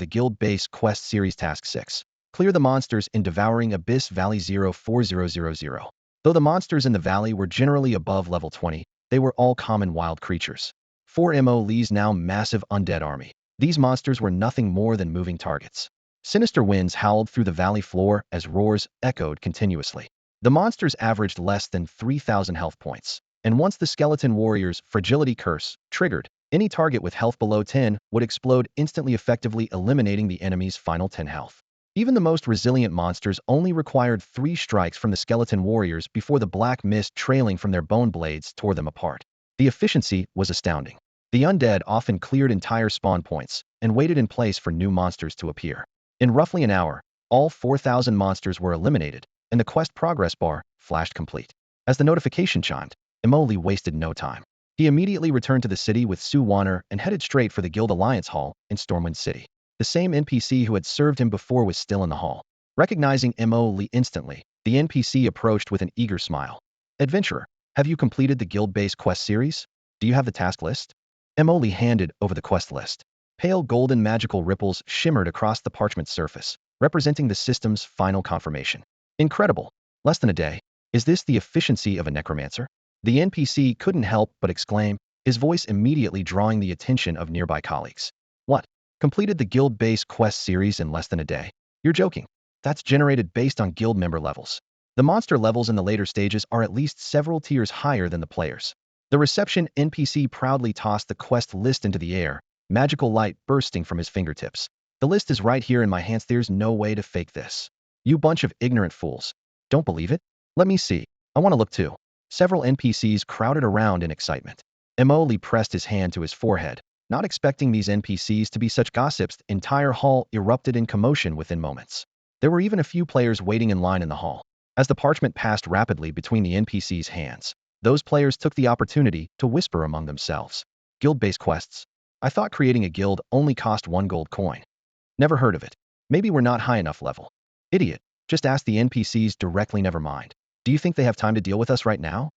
[SPEAKER 1] the guild base quest series Task 6. Clear the monsters in Devouring Abyss Valley 04000. Though the monsters in the valley were generally above level 20, they were all common wild creatures. For Mo Li's now massive undead army, these monsters were nothing more than moving targets. Sinister winds howled through the valley floor as roars echoed continuously. The monsters averaged less than 3,000 health points, and once the skeleton warrior's fragility curse triggered, any target with health below 10 would explode instantly, effectively eliminating the enemy's final 10 health. Even the most resilient monsters only required 3 strikes from the skeleton warriors before the black mist trailing from their bone blades tore them apart. The efficiency was astounding. The undead often cleared entire spawn points and waited in place for new monsters to appear. In roughly an hour, all 4,000 monsters were eliminated, and the quest progress bar flashed complete. As the notification chimed, Mo Li wasted no time. He immediately returned to the city with Su Wanner and headed straight for the Guild Alliance Hall in Stormwind City. The same NPC who had served him before was still in the hall. Recognizing Mo Li instantly, the NPC approached with an eager smile. "Adventurer, have you completed the guild-based quest series? Do you have the task list?" Mo Li handed over the quest list. Pale golden magical ripples shimmered across the parchment surface, representing the system's final confirmation. Incredible! Less than a day. Is this the efficiency of a necromancer? The NPC couldn't help but exclaim, his voice immediately drawing the attention of nearby colleagues. What? Completed the guild-based quest series in less than a day? You're joking. That's generated based on guild member levels. The monster levels in the later stages are at least several tiers higher than the players. The reception NPC proudly tossed the quest list into the air, magical light bursting from his fingertips. The list is right here in my hands. There's no way to fake this. You bunch of ignorant fools. Don't believe it? Let me see. I want to look too. Several NPCs crowded around in excitement. Mo Li pressed his hand to his forehead. Not expecting these NPCs to be such gossips, the entire hall erupted in commotion within moments. There were even a few players waiting in line in the hall. As the parchment passed rapidly between the NPCs' hands, those players took the opportunity to whisper among themselves. Guild-based quests. I thought creating a guild only cost 1 gold coin. Never heard of it. Maybe we're not high enough level. Idiot. Just ask the NPCs directly, never mind. Do you think they have time to deal with us right now?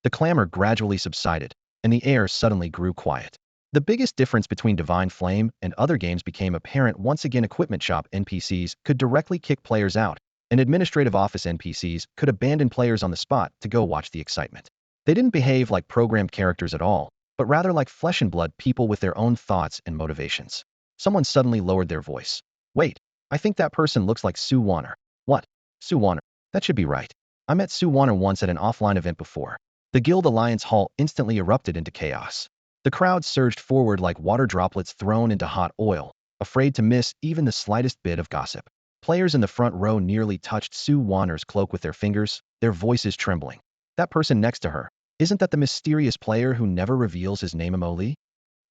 [SPEAKER 1] The clamor gradually subsided, and the air suddenly grew quiet. The biggest difference between Divine Flame and other games became apparent once again. Equipment shop NPCs could directly kick players out, and administrative office NPCs could abandon players on the spot to go watch the excitement. They didn't behave like programmed characters at all, but rather like flesh and blood people with their own thoughts and motivations. Someone suddenly lowered their voice. Wait, I think that person looks like Su Wanner. What? Su Wanner? That should be right. I met Su Wanner once at an offline event before. The Guild Alliance Hall instantly erupted into chaos. The crowd surged forward like water droplets thrown into hot oil, afraid to miss even the slightest bit of gossip. Players in the front row nearly touched Su Wanner's cloak with their fingers, their voices trembling. That person next to her, isn't that the mysterious player who never reveals his name? Mo Li?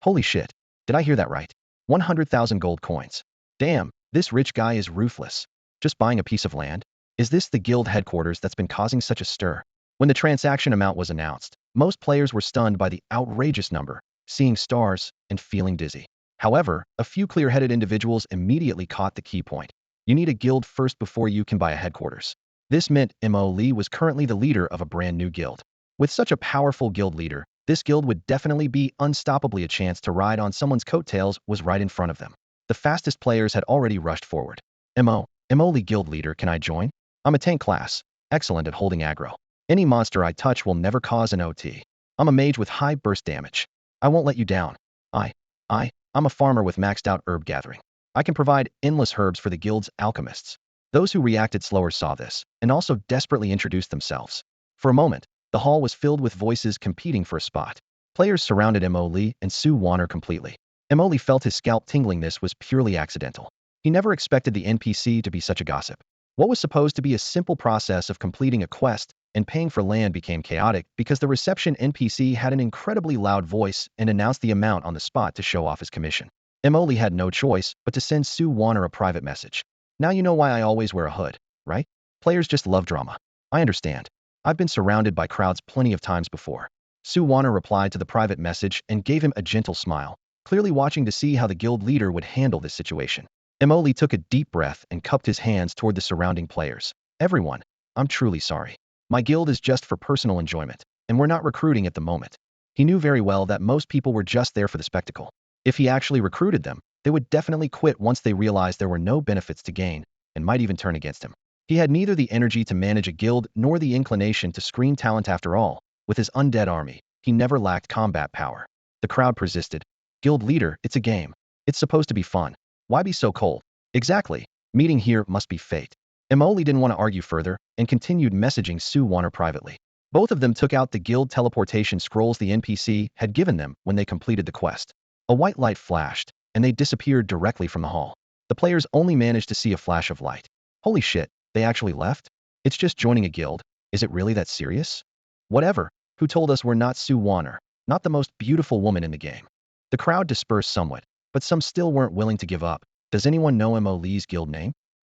[SPEAKER 1] Holy shit, did I hear that right? 100,000 gold coins. Damn, this rich guy is ruthless. Just buying a piece of land? Is this the guild headquarters that's been causing such a stir? When the transaction amount was announced, most players were stunned by the outrageous number, seeing stars and feeling dizzy. However, a few clear-headed individuals immediately caught the key point. You need a guild first before you can buy a headquarters. This meant Mo Li was currently the leader of a brand new guild. With such a powerful guild leader, this guild would definitely be unstoppably. A chance to ride on someone's coattails was right in front of them. The fastest players had already rushed forward. Mo Li guild leader, can I join? I'm a tank class, excellent at holding aggro. Any monster I touch will never cause an OT. I'm a mage with high burst damage. I won't let you down. I'm a farmer with maxed out herb gathering. I can provide endless herbs for the guild's alchemists. Those who reacted slower saw this, and also desperately introduced themselves. For a moment, the hall was filled with voices competing for a spot. Players surrounded Mo Li and Su Wanner completely. Mo Li felt his scalp tingling. This was purely accidental. He never expected the NPC to be such a gossip. What was supposed to be a simple process of completing a quest and paying for land became chaotic because the reception NPC had an incredibly loud voice and announced the amount on the spot to show off his commission. Mo Li had no choice but to send Su Wanner a private message. Now you know why I always wear a hood, right? Players just love drama. I understand. I've been surrounded by crowds plenty of times before. Sue Warner replied to the private message and gave him a gentle smile, clearly watching to see how the guild leader would handle this situation. Emoli took a deep breath and cupped his hands toward the surrounding players. Everyone, I'm truly sorry. My guild is just for personal enjoyment, and we're not recruiting at the moment. He knew very well that most people were just there for the spectacle. If he actually recruited them, they would definitely quit once they realized there were no benefits to gain, and might even turn against him. He had neither the energy to manage a guild nor the inclination to screen talent after all. With his undead army, he never lacked combat power. The crowd persisted. Guild leader, it's a game. It's supposed to be fun. Why be so cold? Exactly. Meeting here must be fate. Emoli didn't want to argue further and continued messaging Sue Warner privately. Both of them took out the guild teleportation scrolls the NPC had given them when they completed the quest. A white light flashed, and they disappeared directly from the hall. The players only managed to see a flash of light. Holy shit, they actually left? It's just joining a guild. Is it really that serious? Whatever. Who told us we're not Sue Warner, not the most beautiful woman in the game? The crowd dispersed somewhat, but some still weren't willing to give up. Does anyone know Mo Lee's guild name?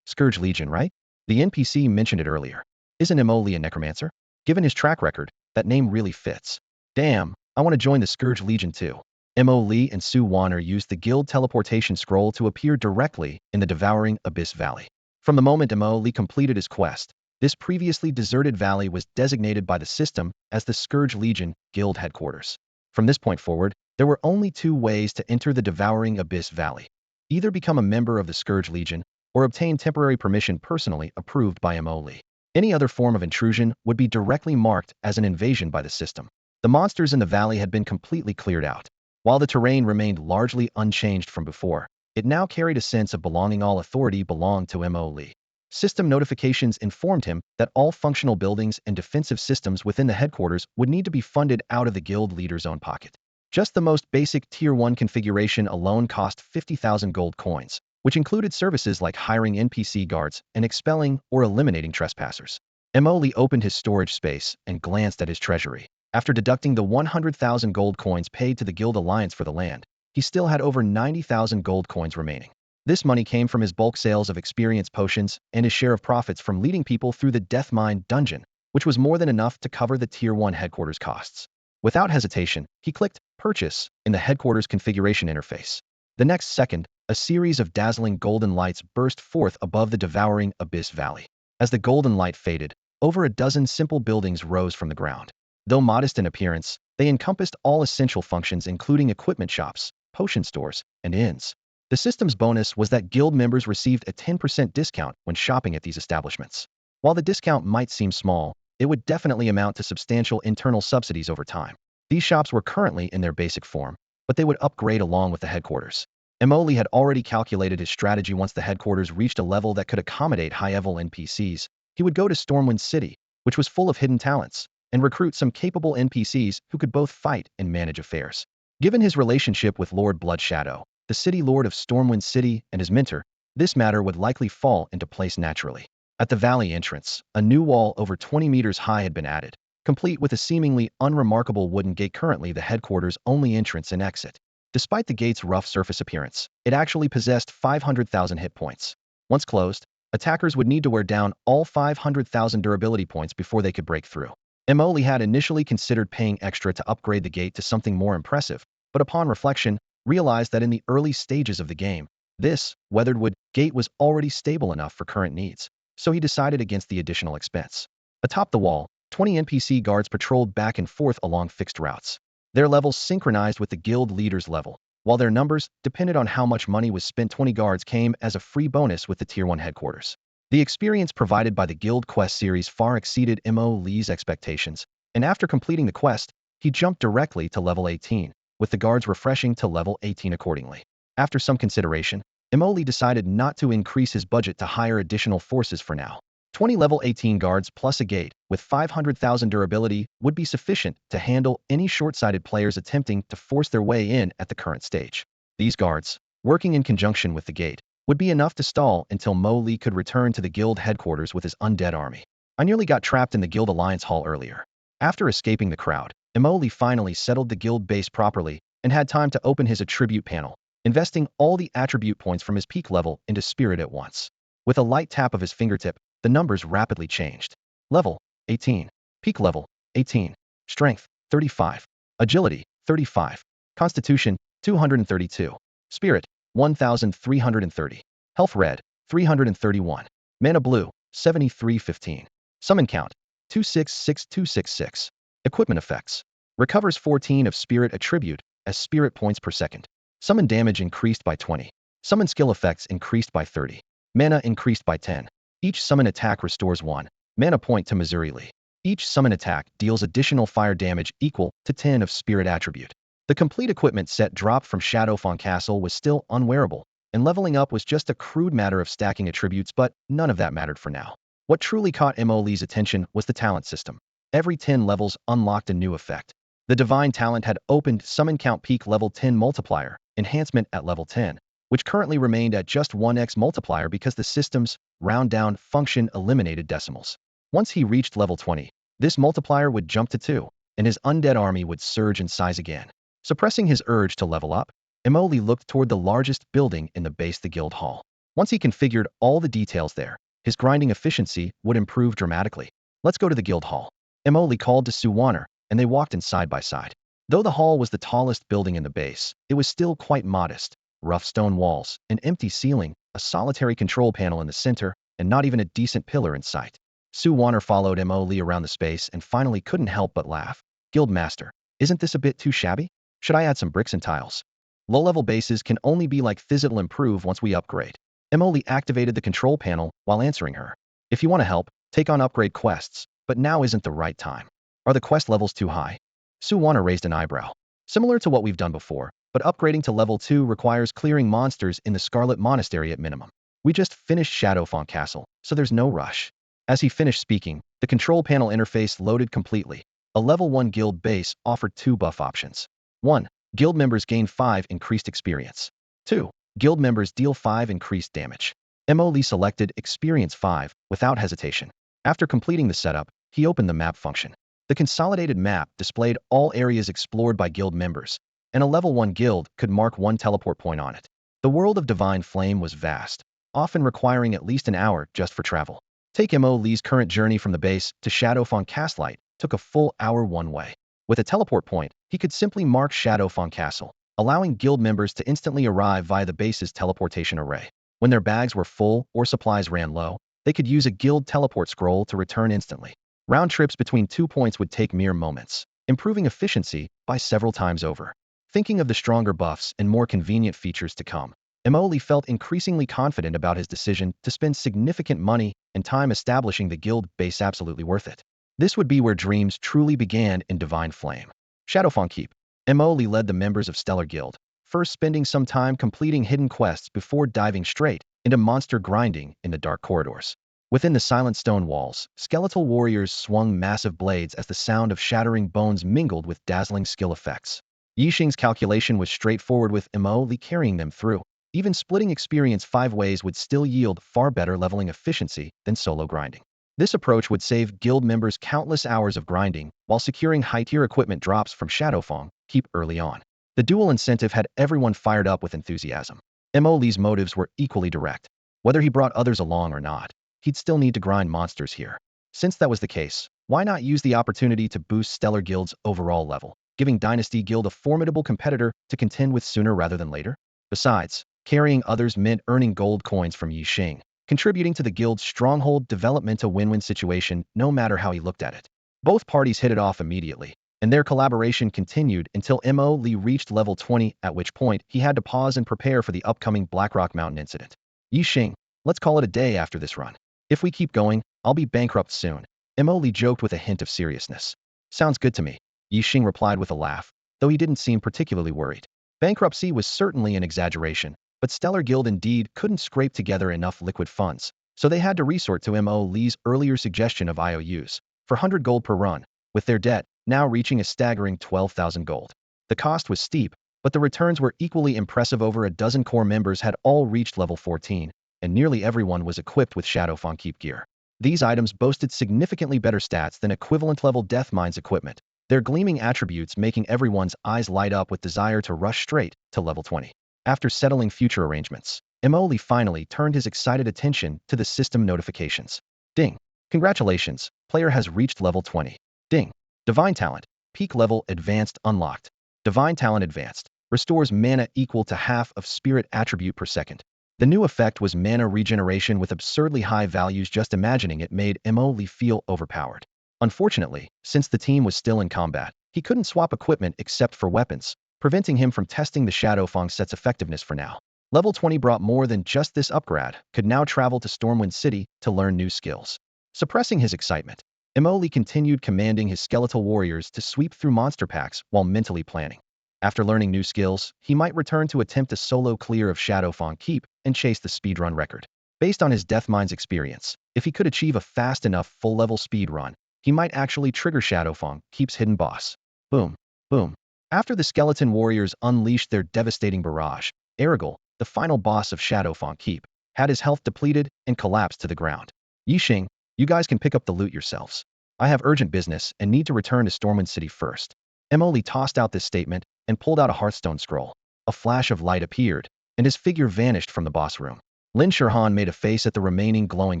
[SPEAKER 1] Scourge Legion, right? The NPC mentioned it earlier. Isn't Mo Lee a necromancer? Given his track record, that name really fits. Damn, I want to join the Scourge Legion too. Mo Lee and Sue Warner used the guild teleportation scroll to appear directly in the devouring Abyss Valley. From the moment Mo Lee completed his quest, this previously deserted valley was designated by the system as the Scourge Legion guild headquarters. From this point forward, there were only two ways to enter the devouring Abyss Valley. Either become a member of the Scourge Legion, or obtain temporary permission personally approved by Mo Lee. Any other form of intrusion would be directly marked as an invasion by the system. The monsters in the valley had been completely cleared out. While the terrain remained largely unchanged from before, it now carried a sense of belonging. All authority belonged to Mo Lee. System notifications informed him that all functional buildings and defensive systems within the headquarters would need to be funded out of the guild leader's own pocket. Just the most basic Tier 1 configuration alone cost 50,000 gold coins, which included services like hiring NPC guards and expelling or eliminating trespassers. Emoli opened his storage space and glanced at his treasury. After deducting the 100,000 gold coins paid to the Guild Alliance for the land, he still had over 90,000 gold coins remaining. This money came from his bulk sales of experience potions and his share of profits from leading people through the Death Mine dungeon, which was more than enough to cover the Tier 1 headquarters costs. Without hesitation, he clicked Purchase in the headquarters configuration interface. The next second, a series of dazzling golden lights burst forth above the devouring Abyss Valley. As the golden light faded, over a dozen simple buildings rose from the ground. Though modest in appearance, they encompassed all essential functions including equipment shops, potion stores, and inns. The system's bonus was that guild members received a 10% discount when shopping at these establishments. While the discount might seem small, it would definitely amount to substantial internal subsidies over time. These shops were currently in their basic form, but they would upgrade along with the headquarters. Emoli had already calculated his strategy. Once the headquarters reached a level that could accommodate high-level NPCs, he would go to Stormwind City, which was full of hidden talents, and recruit some capable NPCs who could both fight and manage affairs. Given his relationship with Lord Bloodshadow, the city lord of Stormwind City, and his mentor, this matter would likely fall into place naturally. At the valley entrance, a new wall over 20 meters high had been added, complete with a seemingly unremarkable wooden gate, currently the headquarters' only entrance and exit. Despite the gate's rough surface appearance, it actually possessed 500,000 hit points. Once closed, attackers would need to wear down all 500,000 durability points before they could break through. Emoli had initially considered paying extra to upgrade the gate to something more impressive, but upon reflection, realized that in the early stages of the game, this weathered wood gate was already stable enough for current needs, so he decided against the additional expense. Atop the wall, 20 NPC guards patrolled back and forth along fixed routes. Their levels synchronized with the guild leader's level. While their numbers depended on how much money was spent, 20 guards came as a free bonus with the Tier 1 headquarters. The experience provided by the Guild Quest series far exceeded Mo Lee's expectations, and after completing the quest, he jumped directly to level 18, with the guards refreshing to level 18 accordingly. After some consideration, Mo Lee decided not to increase his budget to hire additional forces for now. 20 level 18 guards plus a gate with 500,000 durability would be sufficient to handle any short-sighted players attempting to force their way in at the current stage. These guards, working in conjunction with the gate, would be enough to stall until Mo Lee could return to the guild headquarters with his undead army. I nearly got trapped in the Guild Alliance Hall earlier. After escaping the crowd, Mo Lee finally settled the guild base properly and had time to open his attribute panel, investing all the attribute points from his peak level into spirit at once. With a light tap of his fingertip, the numbers rapidly changed. Level 18. Peak level, 18. Strength, 35. Agility, 35. Constitution, 232. Spirit, 1,330. Health red, 331. Mana blue, 7315. Summon count, 266266. Equipment effects. Recovers 14 of spirit attribute as spirit points per second. Summon damage increased by 20. Summon skill effects increased by 30. Mana increased by 10. Each summon attack restores 1 mana point to Missouri Lee. Each summon attack deals additional fire damage equal to 10 of spirit attribute. The complete equipment set dropped from Shadowfang Castle was still unwearable, and leveling up was just a crude matter of stacking attributes, but none of that mattered for now. What truly caught Mo Lee's attention was the talent system. Every 10 levels unlocked a new effect. The Divine talent had opened Summon Count Peak Level 10 Multiplier, enhancement at level 10, which currently remained at just 1x multiplier because the system's round-down function eliminated decimals. Once he reached level 20, this multiplier would jump to 2, and his undead army would surge in size again. Suppressing his urge to level up, Mo Lee looked toward the largest building in the base, the guild hall. Once he configured all the details there, his grinding efficiency would improve dramatically. Let's go to the guild hall. Mo Lee called to Suwanner, and they walked in side by side. Though the hall was the tallest building in the base, it was still quite modest. Rough stone walls, an empty ceiling, a solitary control panel in the center, and not even a decent pillar in sight. Suwanner followed Mo Lee around the space and finally couldn't help but laugh. Guild Master, isn't this a bit too shabby? Should I add some bricks and tiles? Low-level bases can only be like this. It'll improve once we upgrade. Mo Lee activated the control panel while answering her. If you want to help, take on upgrade quests, but now isn't the right time. Are the quest levels too high? Suwanner raised an eyebrow. Similar to what we've done before, but upgrading to level 2 requires clearing monsters in the Scarlet Monastery at minimum. We just finished Shadowfang Castle, so there's no rush. As he finished speaking, the control panel interface loaded completely. A level 1 guild base offered 2 buff options. 1. Guild members gain 5 increased experience. 2. Guild members deal 5 increased damage. Mo Lee selected Experience 5 without hesitation. After completing the setup, he opened the map function. The consolidated map displayed all areas explored by guild members, and a level 1 guild could mark 1 teleport point on it. The world of Divine Flame was vast, often requiring at least an hour just for travel. Take Mo Lee's current journey from the base to Shadowfang Castle took a full hour one way. With a teleport point, he could simply mark Shadowfang Castle, allowing guild members to instantly arrive via the base's teleportation array. When their bags were full or supplies ran low, they could use a guild teleport scroll to return instantly. Round trips between 2 points would take mere moments, improving efficiency by several times over. Thinking of the stronger buffs and more convenient features to come, Mo Lee felt increasingly confident about his decision to spend significant money and time establishing the guild base absolutely worth it. This would be where dreams truly began in Divine Flame. Shadowfang Keep. Mo Lee led the members of Stellar Guild, first spending some time completing hidden quests before diving straight into monster grinding in the dark corridors. Within the silent stone walls, skeletal warriors swung massive blades as the sound of shattering bones mingled with dazzling skill effects. Yixing's calculation was straightforward, with Mo Lee carrying them through. Even splitting experience 5 ways would still yield far better leveling efficiency than solo grinding. This approach would save guild members countless hours of grinding while securing high-tier equipment drops from Shadowfang Keep early on. The dual incentive had everyone fired up with enthusiasm. Mo Lee's motives were equally direct. Whether he brought others along or not, he'd still need to grind monsters here. Since that was the case, why not use the opportunity to boost Stellar Guild's overall level, giving Dynasty Guild a formidable competitor to contend with sooner rather than later? Besides, carrying others meant earning gold coins from Yixing, contributing to the guild's stronghold development, a win-win situation no matter how he looked at it. Both parties hit it off immediately, and their collaboration continued until Mo Lee reached level 20, at which point he had to pause and prepare for the upcoming Blackrock Mountain incident. Yixing, let's call it a day after this run. If we keep going, I'll be bankrupt soon. Mo Lee joked with a hint of seriousness. Sounds good to me, Yixing replied with a laugh, though he didn't seem particularly worried. Bankruptcy was certainly an exaggeration, but Stellar Guild indeed couldn't scrape together enough liquid funds, so they had to resort to Mo Lee's earlier suggestion of IOUs for 100 gold per run, with their debt now reaching a staggering 12,000 gold. The cost was steep, but the returns were equally impressive. Over a dozen core members had all reached level 14, and nearly everyone was equipped with Shadowfang Keep gear. These items boasted significantly better stats than equivalent-level Death Mines equipment, their gleaming attributes making everyone's eyes light up with desire to rush straight to level 20. After settling future arrangements, Mo Lee finally turned his excited attention to the system notifications. Ding! Congratulations, player has reached level 20. Ding. Divine Talent. Peak level advanced unlocked. Divine Talent advanced. Restores mana equal to half of spirit attribute per second. The new effect was mana regeneration with absurdly high values. Just imagining it made Emoli feel overpowered. Unfortunately, since the team was still in combat, he couldn't swap equipment except for weapons, preventing him from testing the Shadowfang set's effectiveness for now. Level 20 brought more than just this upgrade, could now travel to Stormwind City to learn new skills. Suppressing his excitement, Emoli continued commanding his skeletal warriors to sweep through monster packs while mentally planning. After learning new skills, he might return to attempt a solo clear of Shadowfang Keep and chase the speedrun record. Based on his Deathmines experience, if he could achieve a fast enough full-level speedrun, he might actually trigger Shadowfang Keep's hidden boss. Boom. Boom. After the skeleton warriors unleashed their devastating barrage, Erigel, the final boss of Shadowfang Keep, had his health depleted and collapsed to the ground. Yixing, you guys can pick up the loot yourselves. I have urgent business and need to return to Stormwind City first. Emoli tossed out this statement and pulled out a Hearthstone scroll. A flash of light appeared, and his figure vanished from the boss room. Lin Shirhan made a face at the remaining glowing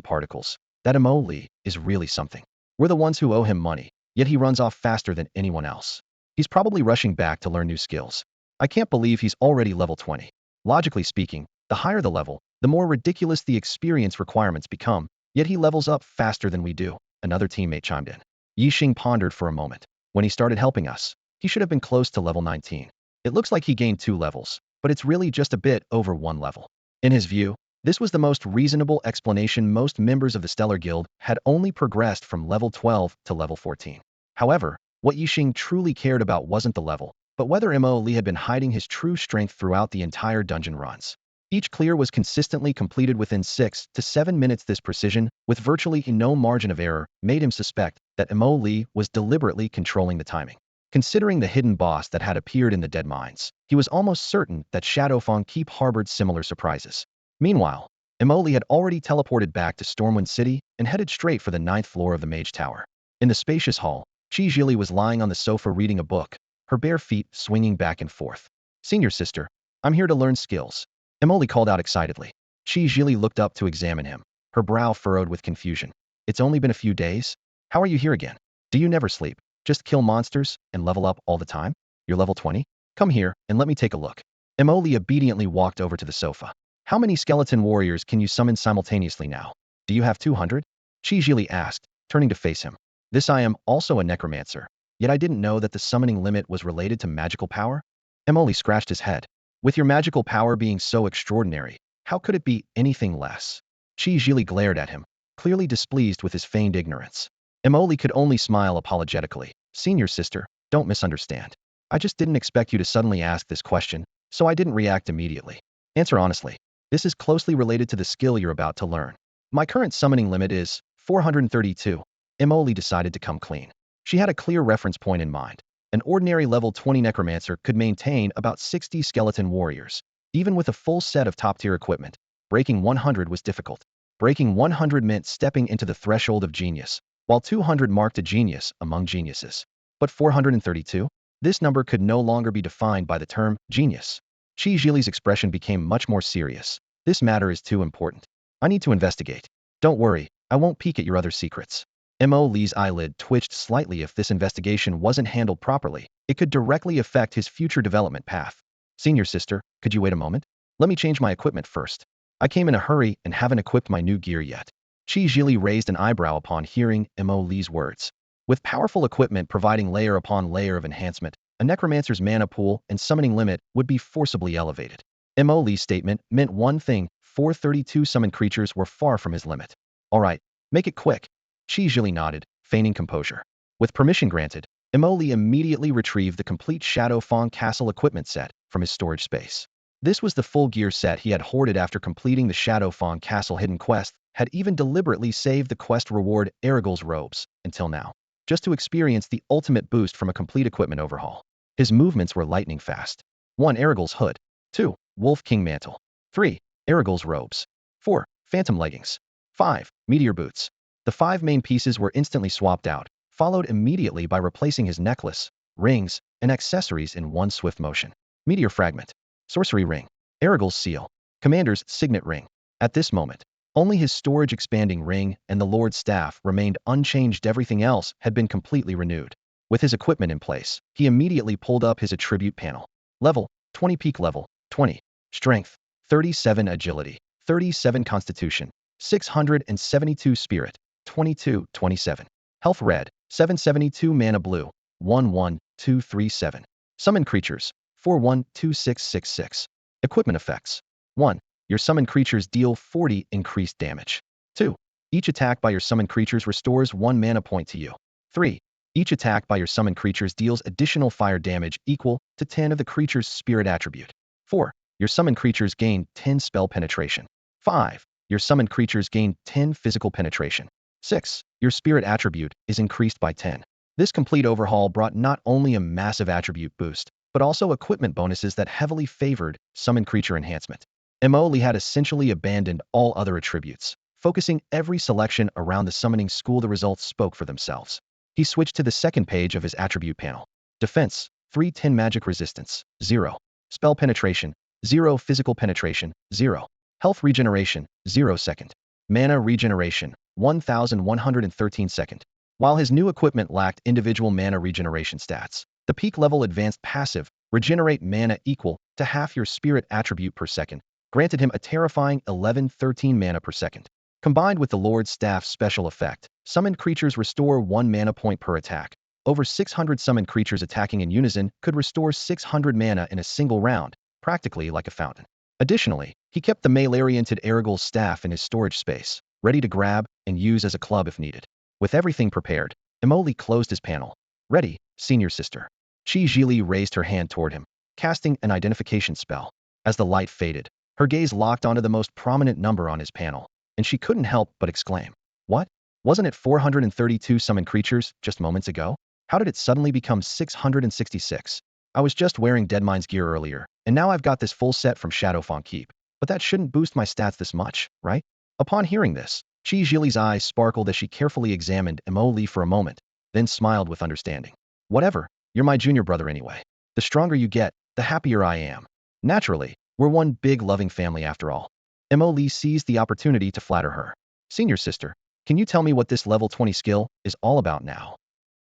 [SPEAKER 1] particles. That Emoli is really something. We're the ones who owe him money, yet he runs off faster than anyone else. He's probably rushing back to learn new skills. I can't believe he's already level 20. Logically speaking, the higher the level, the more ridiculous the experience requirements become, yet he levels up faster than we do. Another teammate chimed in. Yixing pondered for a moment. When he started helping us, he should have been close to level 19. It looks like he gained 2 levels, but it's really just a bit over 1 level. In his view, this was the most reasonable explanation. Most members of the Stellar Guild had only progressed from level 12 to level 14. However, what Yixing truly cared about wasn't the level, but whether Emoli had been hiding his true strength throughout the entire dungeon runs. Each clear was consistently completed within 6 to 7 minutes. This precision, with virtually no margin of error, made him suspect that Emoli was deliberately controlling the timing. Considering the hidden boss that had appeared in the Dead Mines, he was almost certain that Shadowfang Keep harbored similar surprises. Meanwhile, Emoli had already teleported back to Stormwind City and headed straight for the 9th floor of the Mage Tower. In the spacious hall, Chi Jili was lying on the sofa reading a book, her bare feet swinging back and forth. Senior sister, I'm here to learn skills. Emoli called out excitedly. Chi Jili looked up to examine him, her brow furrowed with confusion. It's only been a few days? How are you here again? Do you never sleep? Just kill monsters and level up all the time? You're level 20? Come here and let me take a look. Emoli obediently walked over to the sofa. How many skeleton warriors can you summon simultaneously now? Do you have 200? Chi Jili asked, turning to face him. This I am also a necromancer, yet I didn't know that the summoning limit was related to magical power? Emoli scratched his head. With your magical power being so extraordinary, how could it be anything less? Chi Jili glared at him, clearly displeased with his feigned ignorance. Emoli could only smile apologetically. Senior sister, don't misunderstand. I just didn't expect you to suddenly ask this question, so I didn't react immediately. Answer honestly. This is closely related to the skill you're about to learn. My current summoning limit is 432. Emoli decided to come clean. She had a clear reference point in mind. An ordinary level 20 necromancer could maintain about 60 skeleton warriors. Even with a full set of top-tier equipment, breaking 100 was difficult. Breaking 100 meant stepping into the threshold of genius, while 200 marked a genius among geniuses. But 432? This number could no longer be defined by the term genius. Chi Jili's expression became much more serious. This matter is too important. I need to investigate. Don't worry, I won't peek at your other secrets. Emoli's eyelid twitched slightly. If this investigation wasn't handled properly, it could directly affect his future development path. Senior sister, could you wait a moment? Let me change my equipment first. I came in a hurry and haven't equipped my new gear yet. Chi Jili raised an eyebrow upon hearing Emoli's words. With powerful equipment providing layer upon layer of enhancement, a necromancer's mana pool and summoning limit would be forcibly elevated. Emoli's statement meant one thing: 432 summoned creatures were far from his limit. All right, make it quick. Chi Jili nodded, feigning composure. With permission granted, Emoli immediately retrieved the complete Shadowfang Castle equipment set from his storage space. This was the full gear set he had hoarded after completing the Shadowfang Castle hidden quest, had even deliberately saved the quest reward Erigel's robes, until now, just to experience the ultimate boost from a complete equipment overhaul. His movements were lightning fast. 1. Erigel's hood. 2. Wolf King mantle. 3. Erigel's robes. 4. Phantom leggings. 5. Meteor boots. The 5 main pieces were instantly swapped out, followed immediately by replacing his necklace, rings, and accessories in one swift motion. Meteor fragment. Sorcery ring. Erigel's seal. Commander's signet ring. At this moment, Only his storage-expanding ring and the Lord's staff remained unchanged. Everything else had been completely renewed. With his equipment in place, he immediately pulled up his attribute panel. Level 20, peak level 20. Strength 37, agility 37, constitution 672, spirit 27. Health red 772, mana blue 11237. Summon creatures 412666. Equipment effects 1. Your summoned creatures deal 40 increased damage. 2. Each attack by your summoned creatures restores 1 mana point to you. 3. Each attack by your summoned creatures deals additional fire damage equal to 10 of the creature's spirit attribute. 4. Your summoned creatures gain 10 spell penetration. 5. Your summoned creatures gain 10 physical penetration. 6. Your spirit attribute is increased by 10. This complete overhaul brought not only a massive attribute boost, but also equipment bonuses that heavily favored summoned creature enhancement. MMORPG had essentially abandoned all other attributes, focusing every selection around the summoning school. The results spoke for themselves. He switched to the second page of his attribute panel. Defense 310, magic resistance 0, spell penetration 0, physical penetration 0, health regeneration 0 second, mana regeneration 1113 second. While his new equipment lacked individual mana regeneration stats, the peak level advanced passive, regenerate mana equal to half your spirit attribute per second, granted him a terrifying 1113 mana per second. Combined with the Lord's Staff's special effect, summoned creatures restore 1 mana point per attack. Over 600 summoned creatures attacking in unison could restore 600 mana in a single round, practically like a fountain. Additionally, he kept the melee-oriented Erigol's staff in his storage space, ready to grab and use as a club if needed. With everything prepared, Emoli closed his panel. Ready, senior sister. Chi Jili raised her hand toward him, casting an identification spell. As the light faded, her gaze locked onto the most prominent number on his panel, and she couldn't help but exclaim, "What? Wasn't it 432 summoned creatures just moments ago? How did it suddenly become 666? I was just wearing Deadmine's gear earlier, and now I've got this full set from Shadowfang Keep. But that shouldn't boost my stats this much, right?" Upon hearing this, Chi Jili's eyes sparkled as she carefully examined Emoli for a moment, then smiled with understanding. "Whatever, you're my junior brother anyway. The stronger you get, the happier I am. Naturally, we're one big loving family after all." Emoli seized the opportunity to flatter her. "Senior sister, can you tell me what this level 20 skill is all about now?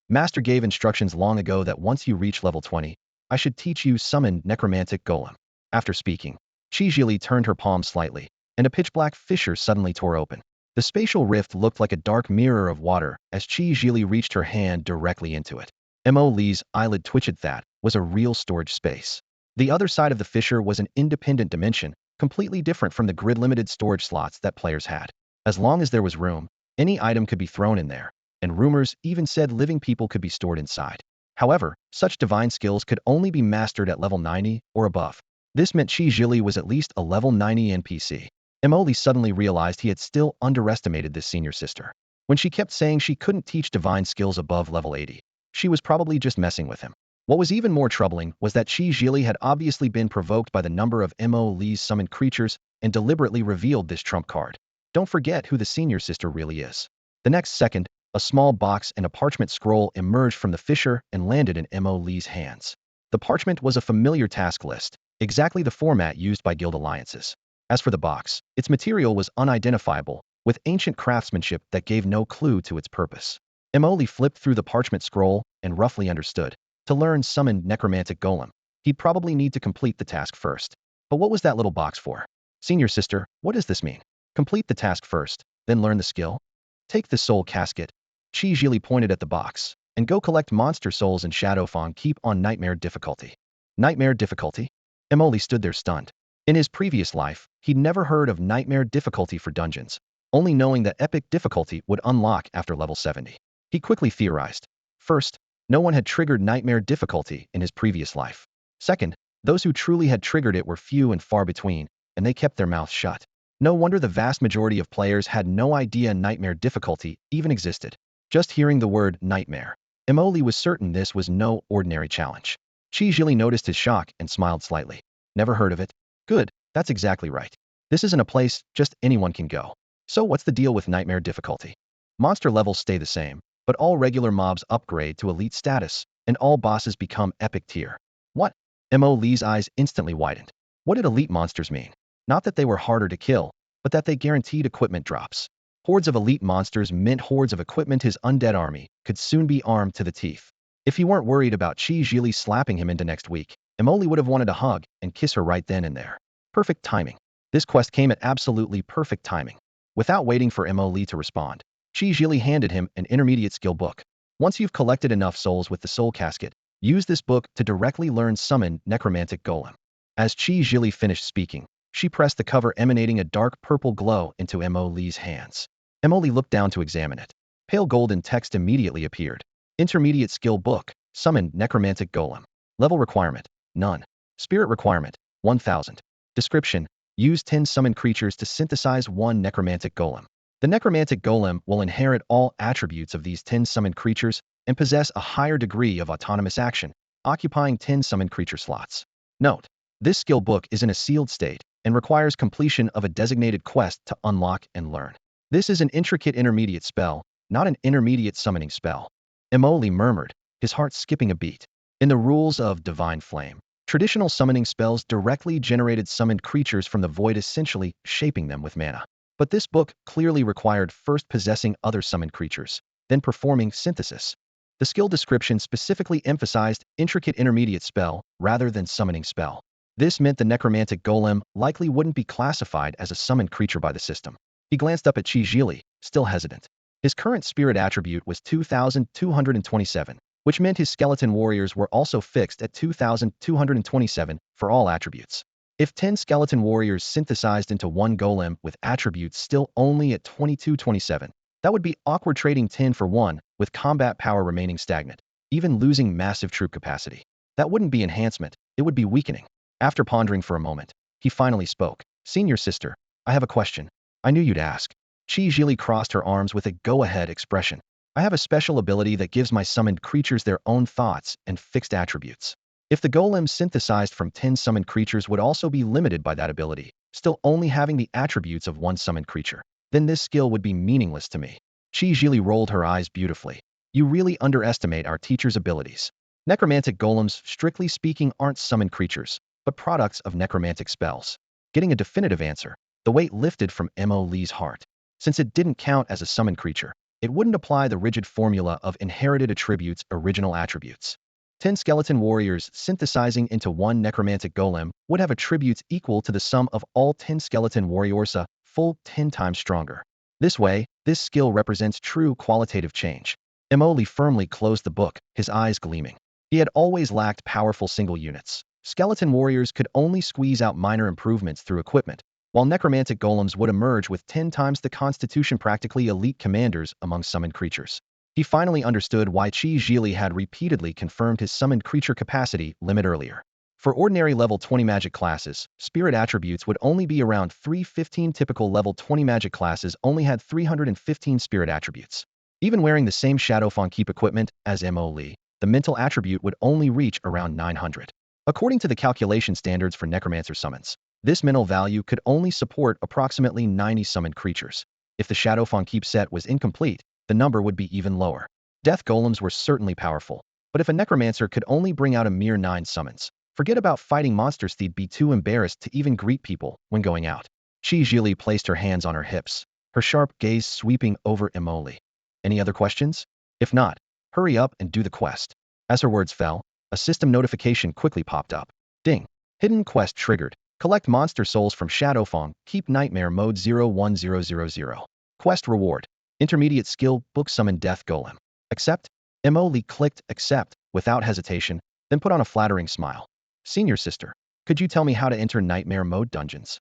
[SPEAKER 1] Master gave instructions long ago that once you reach level 20, I should teach you summon necromantic golem." After speaking, Chi Jili turned her palm slightly, and a pitch-black fissure suddenly tore open. The spatial rift looked like a dark mirror of water as Chi Jili reached her hand directly into it. Emoli's eyelid twitched. That was a real storage space. The other side of the fissure was an independent dimension, completely different from the grid-limited storage slots that players had. As long as there was room, any item could be thrown in there, and rumors even said living people could be stored inside. However, such divine skills could only be mastered at level 90 or above. This meant Chi Jili was at least a level 90 NPC. Emoli suddenly realized he had still underestimated this senior sister. When she kept saying she couldn't teach divine skills above level 80, she was probably just messing with him. What was even more troubling was that Chi Jili had obviously been provoked by the number of Emoli's summoned creatures and deliberately revealed this trump card. Don't forget who the senior sister really is. The next second, a small box and a parchment scroll emerged from the fissure and landed in Emoli's hands. The parchment was a familiar task list, exactly the format used by guild alliances. As for the box, its material was unidentifiable, with ancient craftsmanship that gave no clue to its purpose. Emoli flipped through the parchment scroll and roughly understood. To learn summon necromantic golem, he'd probably need to complete the task first. But what was that little box for? Senior sister, what does this mean? Complete the task first, then learn the skill? Take the soul casket. Chi Jili pointed at the box, and go collect monster souls in Shadowfang Keep on nightmare difficulty. Nightmare difficulty? Emoli stood there stunned. In his previous life, he'd never heard of nightmare difficulty for dungeons, only knowing that epic difficulty would unlock after level 70. He quickly theorized. First, no one had triggered nightmare difficulty in his previous life. Second, those who truly had triggered it were few and far between, and they kept their mouths shut. No wonder the vast majority of players had no idea nightmare difficulty even existed. Just hearing the word nightmare, Emoli was certain this was no ordinary challenge. Chi Jili noticed his shock and smiled slightly. Never heard of it? Good, that's exactly right. This isn't a place just anyone can go. So what's the deal with nightmare difficulty? Monster levels stay the same, but all regular mobs upgrade to elite status, and all bosses become epic tier. What? Emoli's eyes instantly widened. What did elite monsters mean? Not that they were harder to kill, but that they guaranteed equipment drops. Hordes of elite monsters meant hordes of equipment. His undead army could soon be armed to the teeth. If he weren't worried about Chi Jili slapping him into next week, Emoli would have wanted to hug and kiss her right then and there. Perfect timing. This quest came at absolutely perfect timing. Without waiting for Emoli to respond, Chi Jili handed him an intermediate skill book. Once you've collected enough souls with the soul casket, use this book to directly learn summon necromantic golem. As Chi Jili finished speaking, she pressed the cover, emanating a dark purple glow into Emoli's hands. Emoli looked down to examine it. Pale golden text immediately appeared. Intermediate skill book, summon necromantic golem. Level requirement, none. Spirit requirement, 1000. Description, use 10 summon creatures to synthesize 1 necromantic golem. The necromantic golem will inherit all attributes of these 10 summoned creatures and possess a higher degree of autonomous action, occupying 10 summoned creature slots. Note, this skill book is in a sealed state and requires completion of a designated quest to unlock and learn. This is an intricate intermediate spell, not an intermediate summoning spell. Emoli murmured, his heart skipping a beat. In the rules of Divine Flame, traditional summoning spells directly generated summoned creatures from the void, essentially shaping them with mana. But this book clearly required first possessing other summoned creatures, then performing synthesis. The skill description specifically emphasized intricate intermediate spell rather than summoning spell. This meant the necromantic golem likely wouldn't be classified as a summoned creature by the system. He glanced up at Chi Jili, still hesitant. His current spirit attribute was 2227, which meant his skeleton warriors were also fixed at 2227 for all attributes. If 10 skeleton warriors synthesized into 1 golem with attributes still only at 2227, that would be awkward, trading 10 for 1, with combat power remaining stagnant, even losing massive troop capacity. That wouldn't be enhancement, it would be weakening. After pondering for a moment, he finally spoke. Senior sister, I have a question. I knew you'd ask. Chi Jili crossed her arms with a go-ahead expression. I have a special ability that gives my summoned creatures their own thoughts and fixed attributes. If the golem synthesized from 10 summoned creatures would also be limited by that ability, still only having the attributes of 1 summoned creature, then this skill would be meaningless to me. Chi Jili rolled her eyes beautifully. You really underestimate our teacher's abilities. Necromantic golems, strictly speaking, aren't summoned creatures, but products of necromantic spells. Getting a definitive answer, the weight lifted from Emily's heart. Since it didn't count as a summoned creature, it wouldn't apply the rigid formula of inherited attributes, original attributes. 10 skeleton warriors synthesizing into 1 necromantic golem would have attributes equal to the sum of all 10 skeleton warriors, a full 10 times stronger. This way, this skill represents true qualitative change. Emoli firmly closed the book, his eyes gleaming. He had always lacked powerful single units. Skeleton warriors could only squeeze out minor improvements through equipment, while necromantic golems would emerge with 10 times the constitution, practically elite commanders among summoned creatures. He finally understood why Chi Jili had repeatedly confirmed his summoned creature capacity limit earlier. For ordinary level 20 magic classes, spirit attributes would only be around 315. Typical level 20 magic classes only had 315 spirit attributes. Even wearing the same Shadowfang keep equipment as Emoli, the mental attribute would only reach around 900. According to the calculation standards for Necromancer summons, this mental value could only support approximately 90 summoned creatures. If the Shadowfang keep set was incomplete, the number would be even lower. Death golems were certainly powerful, but if a necromancer could only bring out a mere 9 summons, forget about fighting monsters, they'd be too embarrassed to even greet people when going out. Chi Jili placed her hands on her hips, her sharp gaze sweeping over Emoli. Any other questions? If not, hurry up and do the quest. As her words fell, a system notification quickly popped up. Ding. Hidden quest triggered. Collect monster souls from Shadowfang, keep nightmare mode 01000. Quest reward. Intermediate skill, book summon death golem. Accept? Emoli clicked accept without hesitation, then put on a flattering smile. Senior sister, could you tell me how to enter nightmare mode dungeons?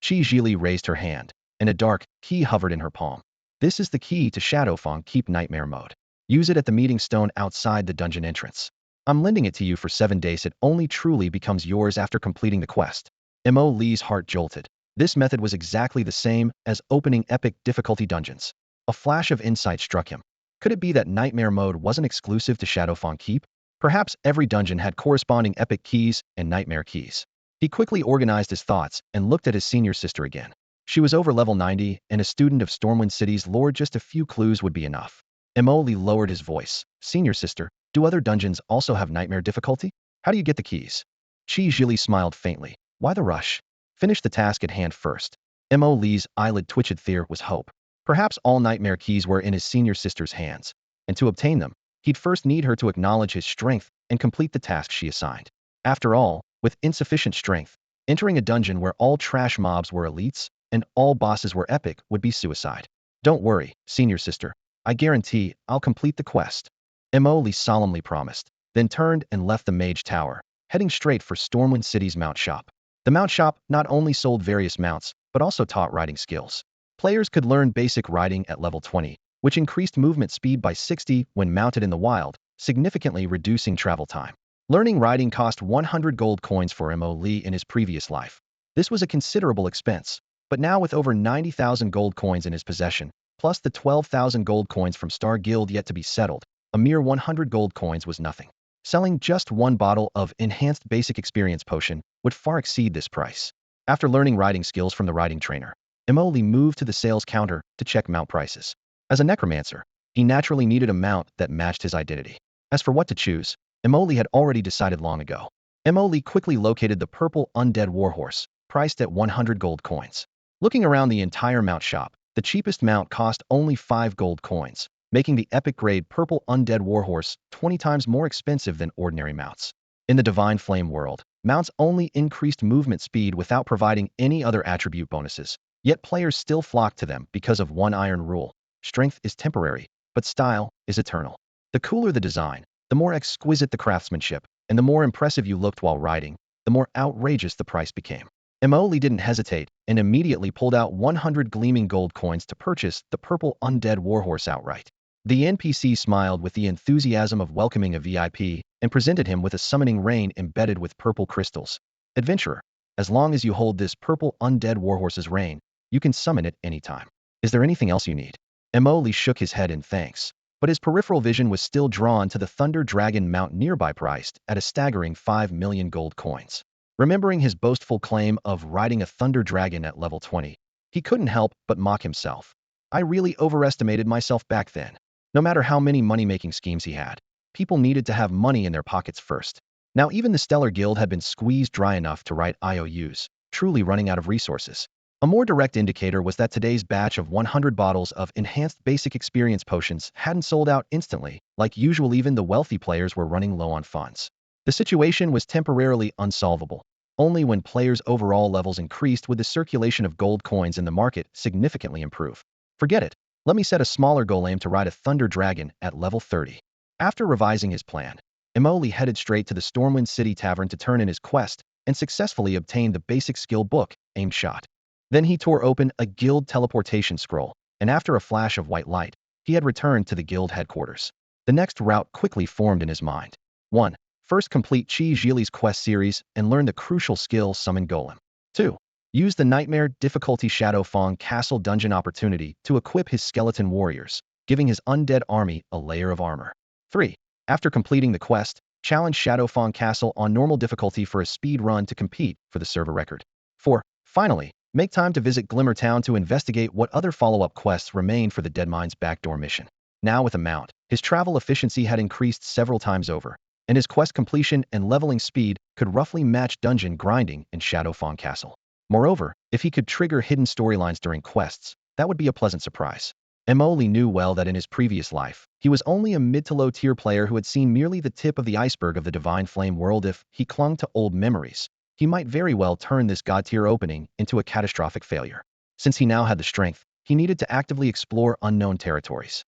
[SPEAKER 1] Chi Jili raised her hand, and a dark key hovered in her palm. This is the key to Shadowfang keep nightmare mode. Use it at the meeting stone outside the dungeon entrance. I'm lending it to you for 7 days. It only truly becomes yours after completing the quest. Emoli's heart jolted. This method was exactly the same as opening epic difficulty dungeons. A flash of insight struck him. Could it be that nightmare mode wasn't exclusive to Shadowfang Keep? Perhaps every dungeon had corresponding epic keys and nightmare keys. He quickly organized his thoughts and looked at his senior sister again. She was over level 90 and a student of Stormwind City's lore. Just a few clues would be enough. Emoli lowered his voice. Senior sister, do other dungeons also have nightmare difficulty? How do you get the keys? Chi Jili smiled faintly. Why the rush? Finish the task at hand first. Mo Lee's eyelid twitched. There was hope. Perhaps all nightmare keys were in his senior sister's hands, and to obtain them, he'd first need her to acknowledge his strength and complete the task she assigned. After all, with insufficient strength, entering a dungeon where all trash mobs were elites and all bosses were epic would be suicide. Don't worry, senior sister. I guarantee I'll complete the quest. Mo Lee solemnly promised, then turned and left the Mage Tower, heading straight for Stormwind City's mount shop. The mount shop not only sold various mounts, but also taught riding skills. Players could learn basic riding at level 20, which increased movement speed by 60 when mounted in the wild, significantly reducing travel time. Learning riding cost 100 gold coins for Mo Lee in his previous life. This was a considerable expense, but now with over 90,000 gold coins in his possession, plus the 12,000 gold coins from Star Guild yet to be settled, a mere 100 gold coins was nothing. Selling just one bottle of enhanced basic experience potion would far exceed this price. After learning riding skills from the riding trainer, Mo Lee moved to the sales counter to check mount prices. As a necromancer, he naturally needed a mount that matched his identity. As for what to choose, Mo Lee had already decided long ago. Mo Lee quickly located the purple undead warhorse, priced at 100 gold coins. Looking around the entire mount shop, the cheapest mount cost only 5 gold coins, making the epic grade purple undead warhorse 20 times more expensive than ordinary mounts. In the Divine Flame world, mounts only increased movement speed without providing any other attribute bonuses, yet players still flocked to them because of one iron rule: strength is temporary, but style is eternal. The cooler the design, the more exquisite the craftsmanship, and the more impressive you looked while riding, the more outrageous the price became. Mo Lee didn't hesitate and immediately pulled out 100 gleaming gold coins to purchase the purple undead warhorse outright. The NPC smiled with the enthusiasm of welcoming a VIP and presented him with a summoning rain embedded with purple crystals. Adventurer, as long as you hold this purple undead warhorse's rein, you can summon it anytime. Is there anything else you need? Mo Lee shook his head in thanks, but his peripheral vision was still drawn to the Thunder Dragon mount nearby, priced at a staggering 5 million gold coins. Remembering his boastful claim of riding a Thunder Dragon at level 20, he couldn't help but mock himself. I really overestimated myself back then. No matter how many money-making schemes he had, people needed to have money in their pockets first. Now even the Stellar Guild had been squeezed dry enough to write IOUs, truly running out of resources. A more direct indicator was that today's batch of 100 bottles of enhanced basic experience potions hadn't sold out instantly. Like usual, even the wealthy players were running low on funds. The situation was temporarily unsolvable. Only when players' overall levels increased would the circulation of gold coins in the market significantly improve. Forget it. Let me set a smaller goal: aim to ride a Thunder Dragon at level 30. After revising his plan, Mo Lee headed straight to the Stormwind City Tavern to turn in his quest and successfully obtain the basic skill book, Aimed Shot. Then he tore open a guild teleportation scroll, and after a flash of white light, he had returned to the guild headquarters. The next route quickly formed in his mind. 1. First, complete Chi Jili's quest series and learn the crucial skill Summon Golem. 2. Use the Nightmare difficulty Shadowfang Castle dungeon opportunity to equip his skeleton warriors, giving his undead army a layer of armor. 3. After completing the quest, challenge Shadowfang Castle on normal difficulty for a speed run to compete for the server record. 4. Finally, make time to visit Glimmer Town to investigate what other follow-up quests remain for the Deadmine's backdoor mission. Now with a mount, his travel efficiency had increased several times over, and his quest completion and leveling speed could roughly match dungeon grinding in Shadowfang Castle. Moreover, if he could trigger hidden storylines during quests, that would be a pleasant surprise. Mo Lee knew well that in his previous life, he was only a mid to low tier player who had seen merely the tip of the iceberg of the Divine Flame world. If he clung to old memories, he might very well turn this god tier opening into a catastrophic failure. Since he now had the strength, he needed to actively explore unknown territories.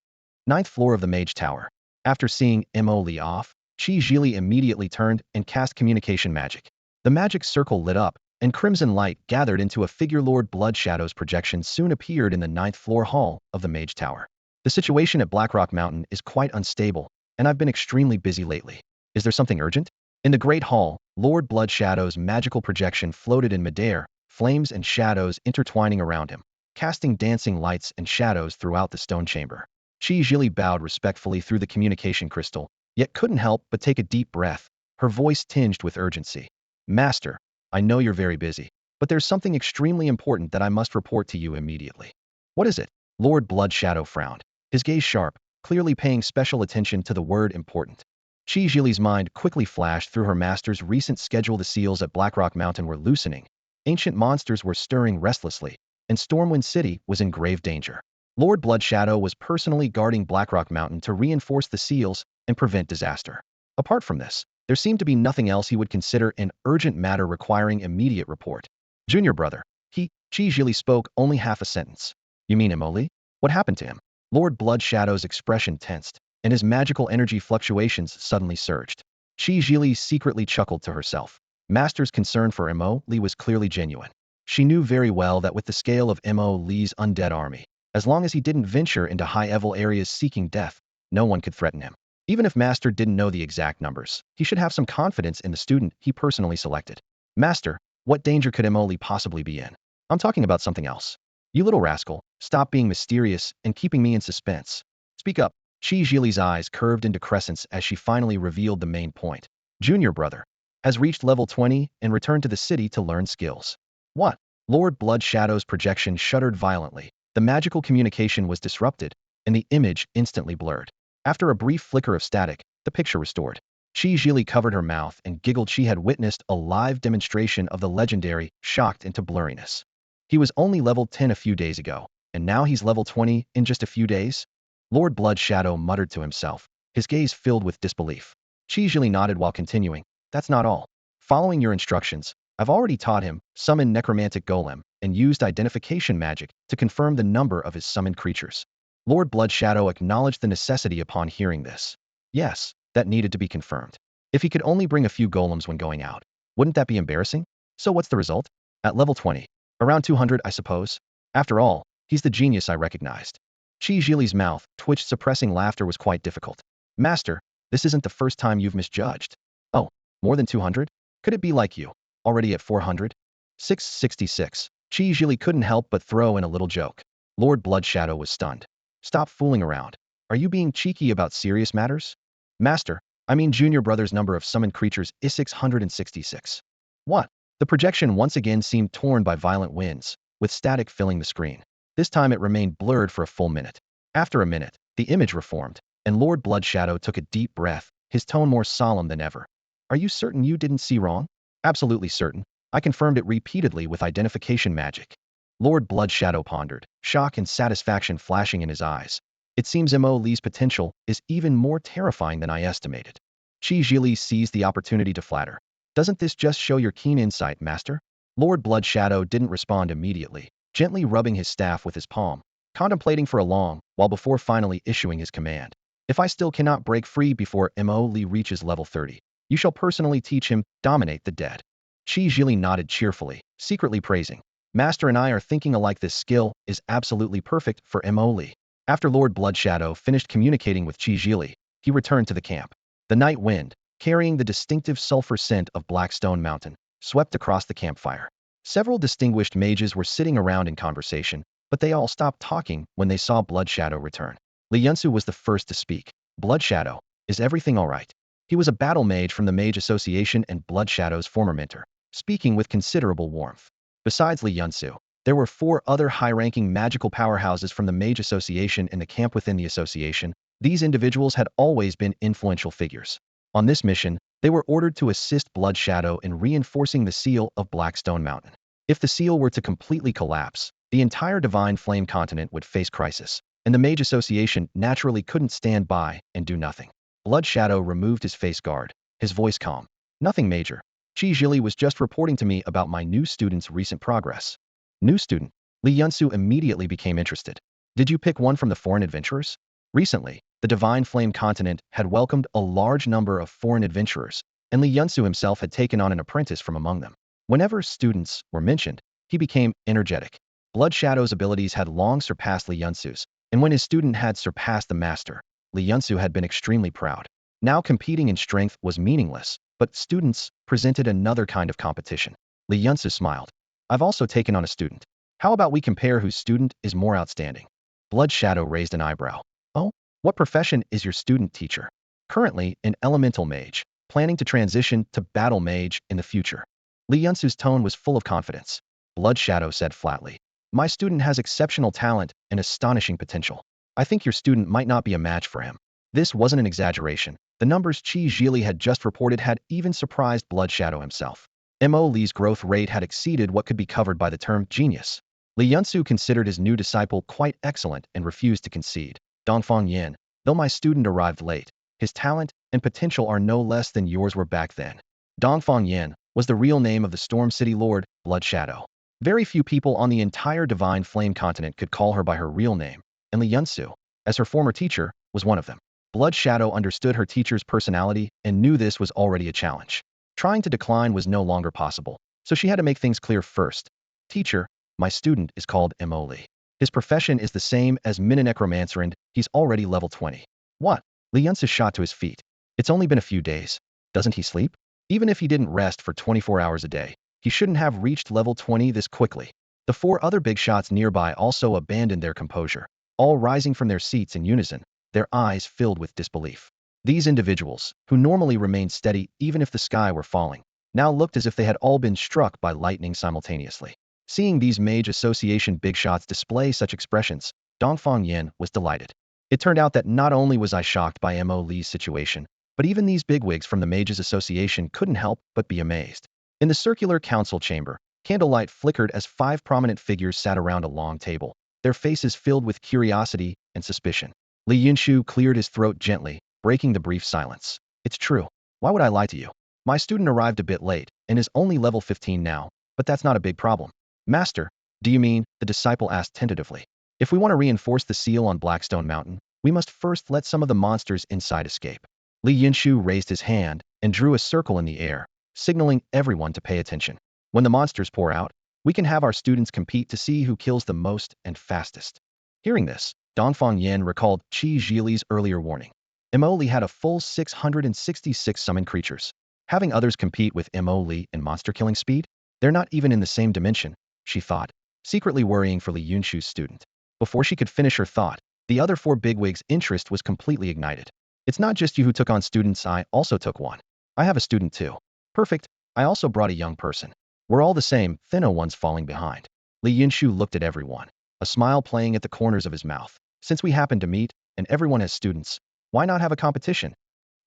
[SPEAKER 1] 9th floor of the Mage Tower. After seeing Mo Lee off, Chi Jili immediately turned and cast communication magic. The magic circle lit up, and crimson light gathered into a figure. Lord Blood Shadow's projection soon appeared in the 9th floor hall of the Mage Tower. The situation at Blackrock Mountain is quite unstable, and I've been extremely busy lately. Is there something urgent? In the Great Hall, Lord Blood Shadow's magical projection floated in midair, flames and shadows intertwining around him, casting dancing lights and shadows throughout the stone chamber. Chi Jili bowed respectfully through the communication crystal, yet couldn't help but take a deep breath, her voice tinged with urgency. Master, I know you're very busy, but there's something extremely important that I must report to you immediately. What is it? Lord Blood Shadow frowned, his gaze sharp, clearly paying special attention to the word important. Chi Jili's mind quickly flashed through her master's recent schedule. The seals at Blackrock Mountain were loosening. Ancient monsters were stirring restlessly, and Stormwind City was in grave danger. Lord Bloodshadow was personally guarding Blackrock Mountain to reinforce the seals and prevent disaster. Apart from this, there seemed to be nothing else he would consider an urgent matter requiring immediate report. Junior brother, Chi Jili spoke only half a sentence. You mean Emoli? What happened to him? Lord Bloodshadow's expression tensed, and his magical energy fluctuations suddenly surged. Chi Jili secretly chuckled to herself. Master's concern for Emoli was clearly genuine. She knew very well that with the scale of Emoli's undead army, as long as he didn't venture into high-level areas seeking death, no one could threaten him. Even if Master didn't know the exact numbers, he should have some confidence in the student he personally selected. Master, what danger could Emoli possibly be in? I'm talking about something else. You little rascal, stop being mysterious and keeping me in suspense. Speak up. Chi Jili's eyes curved into crescents as she finally revealed the main point. Junior brother has reached level 20 and returned to the city to learn skills. What? Lord Bloodshadow's projection shuddered violently. The magical communication was disrupted, and the image instantly blurred. After a brief flicker of static, the picture restored. Chi Jili covered her mouth and giggled. She had witnessed a live demonstration of the legendary, shocked into blurriness. He was only level 10 a few days ago, and now he's level 20 in just a few days? Lord Bloodshadow muttered to himself, his gaze filled with disbelief. Chi Jili nodded while continuing, that's not all. Following your instructions, I've already taught him, summon necromantic golem, and used identification magic to confirm the number of his summoned creatures. Lord Bloodshadow acknowledged the necessity upon hearing this. Yes, that needed to be confirmed. If he could only bring a few golems when going out, wouldn't that be embarrassing? So what's the result? At level 20. Around 200, I suppose. After all, he's the genius I recognized. Chi Jili's mouth twitched. Suppressing laughter was quite difficult. Master, this isn't the first time you've misjudged. Oh, more than 200? Could it be like you? Already at 400? 666. Chi Jili couldn't help but throw in a little joke. Lord Bloodshadow was stunned. Stop fooling around. Are you being cheeky about serious matters? Master, I mean Junior Brother's number of summoned creatures is 666. What? The projection once again seemed torn by violent winds, with static filling the screen. This time it remained blurred for a full minute. After a minute, the image reformed, and Lord Bloodshadow took a deep breath, his tone more solemn than ever. Are you certain you didn't see wrong? Absolutely certain. I confirmed it repeatedly with identification magic. Lord Bloodshadow pondered, shock and satisfaction flashing in his eyes. It seems Emoli's potential is even more terrifying than I estimated. Chi Jili seized the opportunity to flatter. Doesn't this just show your keen insight, Master? Lord Bloodshadow didn't respond immediately, gently rubbing his staff with his palm, contemplating for a long while before finally issuing his command. If I still cannot break free before Emoli reaches level 30, you shall personally teach him, dominate the dead. Chi Jili nodded cheerfully, secretly praising. Master and I are thinking alike. This skill is absolutely perfect for Emoli. After Lord Bloodshadow finished communicating with Chi Jili, he returned to the camp. The night wind, carrying the distinctive sulfur scent of Blackstone Mountain, swept across the campfire. Several distinguished mages were sitting around in conversation, but they all stopped talking when they saw Bloodshadow return. Li Yunsu was the first to speak. Bloodshadow, is everything all right? He was a battle mage from the Mage Association and Bloodshadow's former mentor, speaking with considerable warmth. Besides Li Yunsu, there were 4 other high-ranking magical powerhouses from the Mage Association in the camp within the association. These individuals had always been influential figures. On this mission, they were ordered to assist Bloodshadow in reinforcing the seal of Blackstone Mountain. If the seal were to completely collapse, the entire Divine Flame continent would face crisis, and the Mage Association naturally couldn't stand by and do nothing. Bloodshadow removed his face guard, his voice calm. Nothing major. Chi Jili was just reporting to me about my new student's recent progress. New student? Li Yunsu immediately became interested. Did you pick one from the foreign adventurers? Recently, the Divine Flame continent had welcomed a large number of foreign adventurers, and Li Yunsu himself had taken on an apprentice from among them. Whenever students were mentioned, he became energetic. Bloodshadow's abilities had long surpassed Li Yunsu's, and when his student had surpassed the master, Li Yunsu had been extremely proud. Now competing in strength was meaningless, but students presented another kind of competition. Li Yunsu smiled. I've also taken on a student. How about we compare whose student is more outstanding? Bloodshadow raised an eyebrow. Oh, what profession is your student teacher? Currently an elemental mage, planning to transition to battle mage in the future. Li Yunsu's tone was full of confidence. Bloodshadow said flatly, my student has exceptional talent and astonishing potential. I think your student might not be a match for him. This wasn't an exaggeration. The numbers Chi Jili had just reported had even surprised Bloodshadow himself. Emoli's growth rate had exceeded what could be covered by the term genius. Li Yunsu considered his new disciple quite excellent and refused to concede. Dongfang Yin, though my student arrived late, his talent and potential are no less than yours were back then. Dongfang Yin was the real name of the Storm City Lord, Blood Shadow. Very few people on the entire Divine Flame continent could call her by her real name, and Li Yunsu, as her former teacher, was one of them. Blood Shadow understood her teacher's personality and knew this was already a challenge. Trying to decline was no longer possible, so she had to make things clear first. Teacher, my student is called Mo Li. His profession is the same as Necromancer and he's already level 20. What? Li Yunsu shot to his feet. It's only been a few days. Doesn't he sleep? Even if he didn't rest for 24 hours a day, he shouldn't have reached level 20 this quickly. The 4 other big shots nearby also abandoned their composure, all rising from their seats in unison, their eyes filled with disbelief. These individuals, who normally remained steady even if the sky were falling, now looked as if they had all been struck by lightning simultaneously. Seeing these Mage Association big shots display such expressions, Dongfang Yin was delighted. It turned out that not only was I shocked by Mo Li's situation, but even these bigwigs from the Mages Association couldn't help but be amazed. In the circular council chamber, candlelight flickered as 5 prominent figures sat around a long table, their faces filled with curiosity and suspicion. Li Yunshu cleared his throat gently, breaking the brief silence. It's true. Why would I lie to you? My student arrived a bit late and is only level 15 now, but that's not a big problem. Master, do you mean? The disciple asked tentatively. If we want to reinforce the seal on Blackstone Mountain, we must first let some of the monsters inside escape. Li Yunshu raised his hand and drew a circle in the air, signaling everyone to pay attention. When the monsters pour out, we can have our students compete to see who kills the most and fastest. Hearing this, Dongfang Yin recalled Qi Zhili's earlier warning. Mo Li had a full 666 summoned creatures. Having others compete with Mo Li in monster killing speed? They're not even in the same dimension, she thought, secretly worrying for Li Yunshu's student. Before she could finish her thought, the other 4 bigwigs' interest was completely ignited. It's not just you who took on students, I also took one. I have a student too. Perfect, I also brought a young person. We're all the same, thinner ones falling behind. Li Yunshu looked at everyone, a smile playing at the corners of his mouth. Since we happen to meet, and everyone has students, why not have a competition?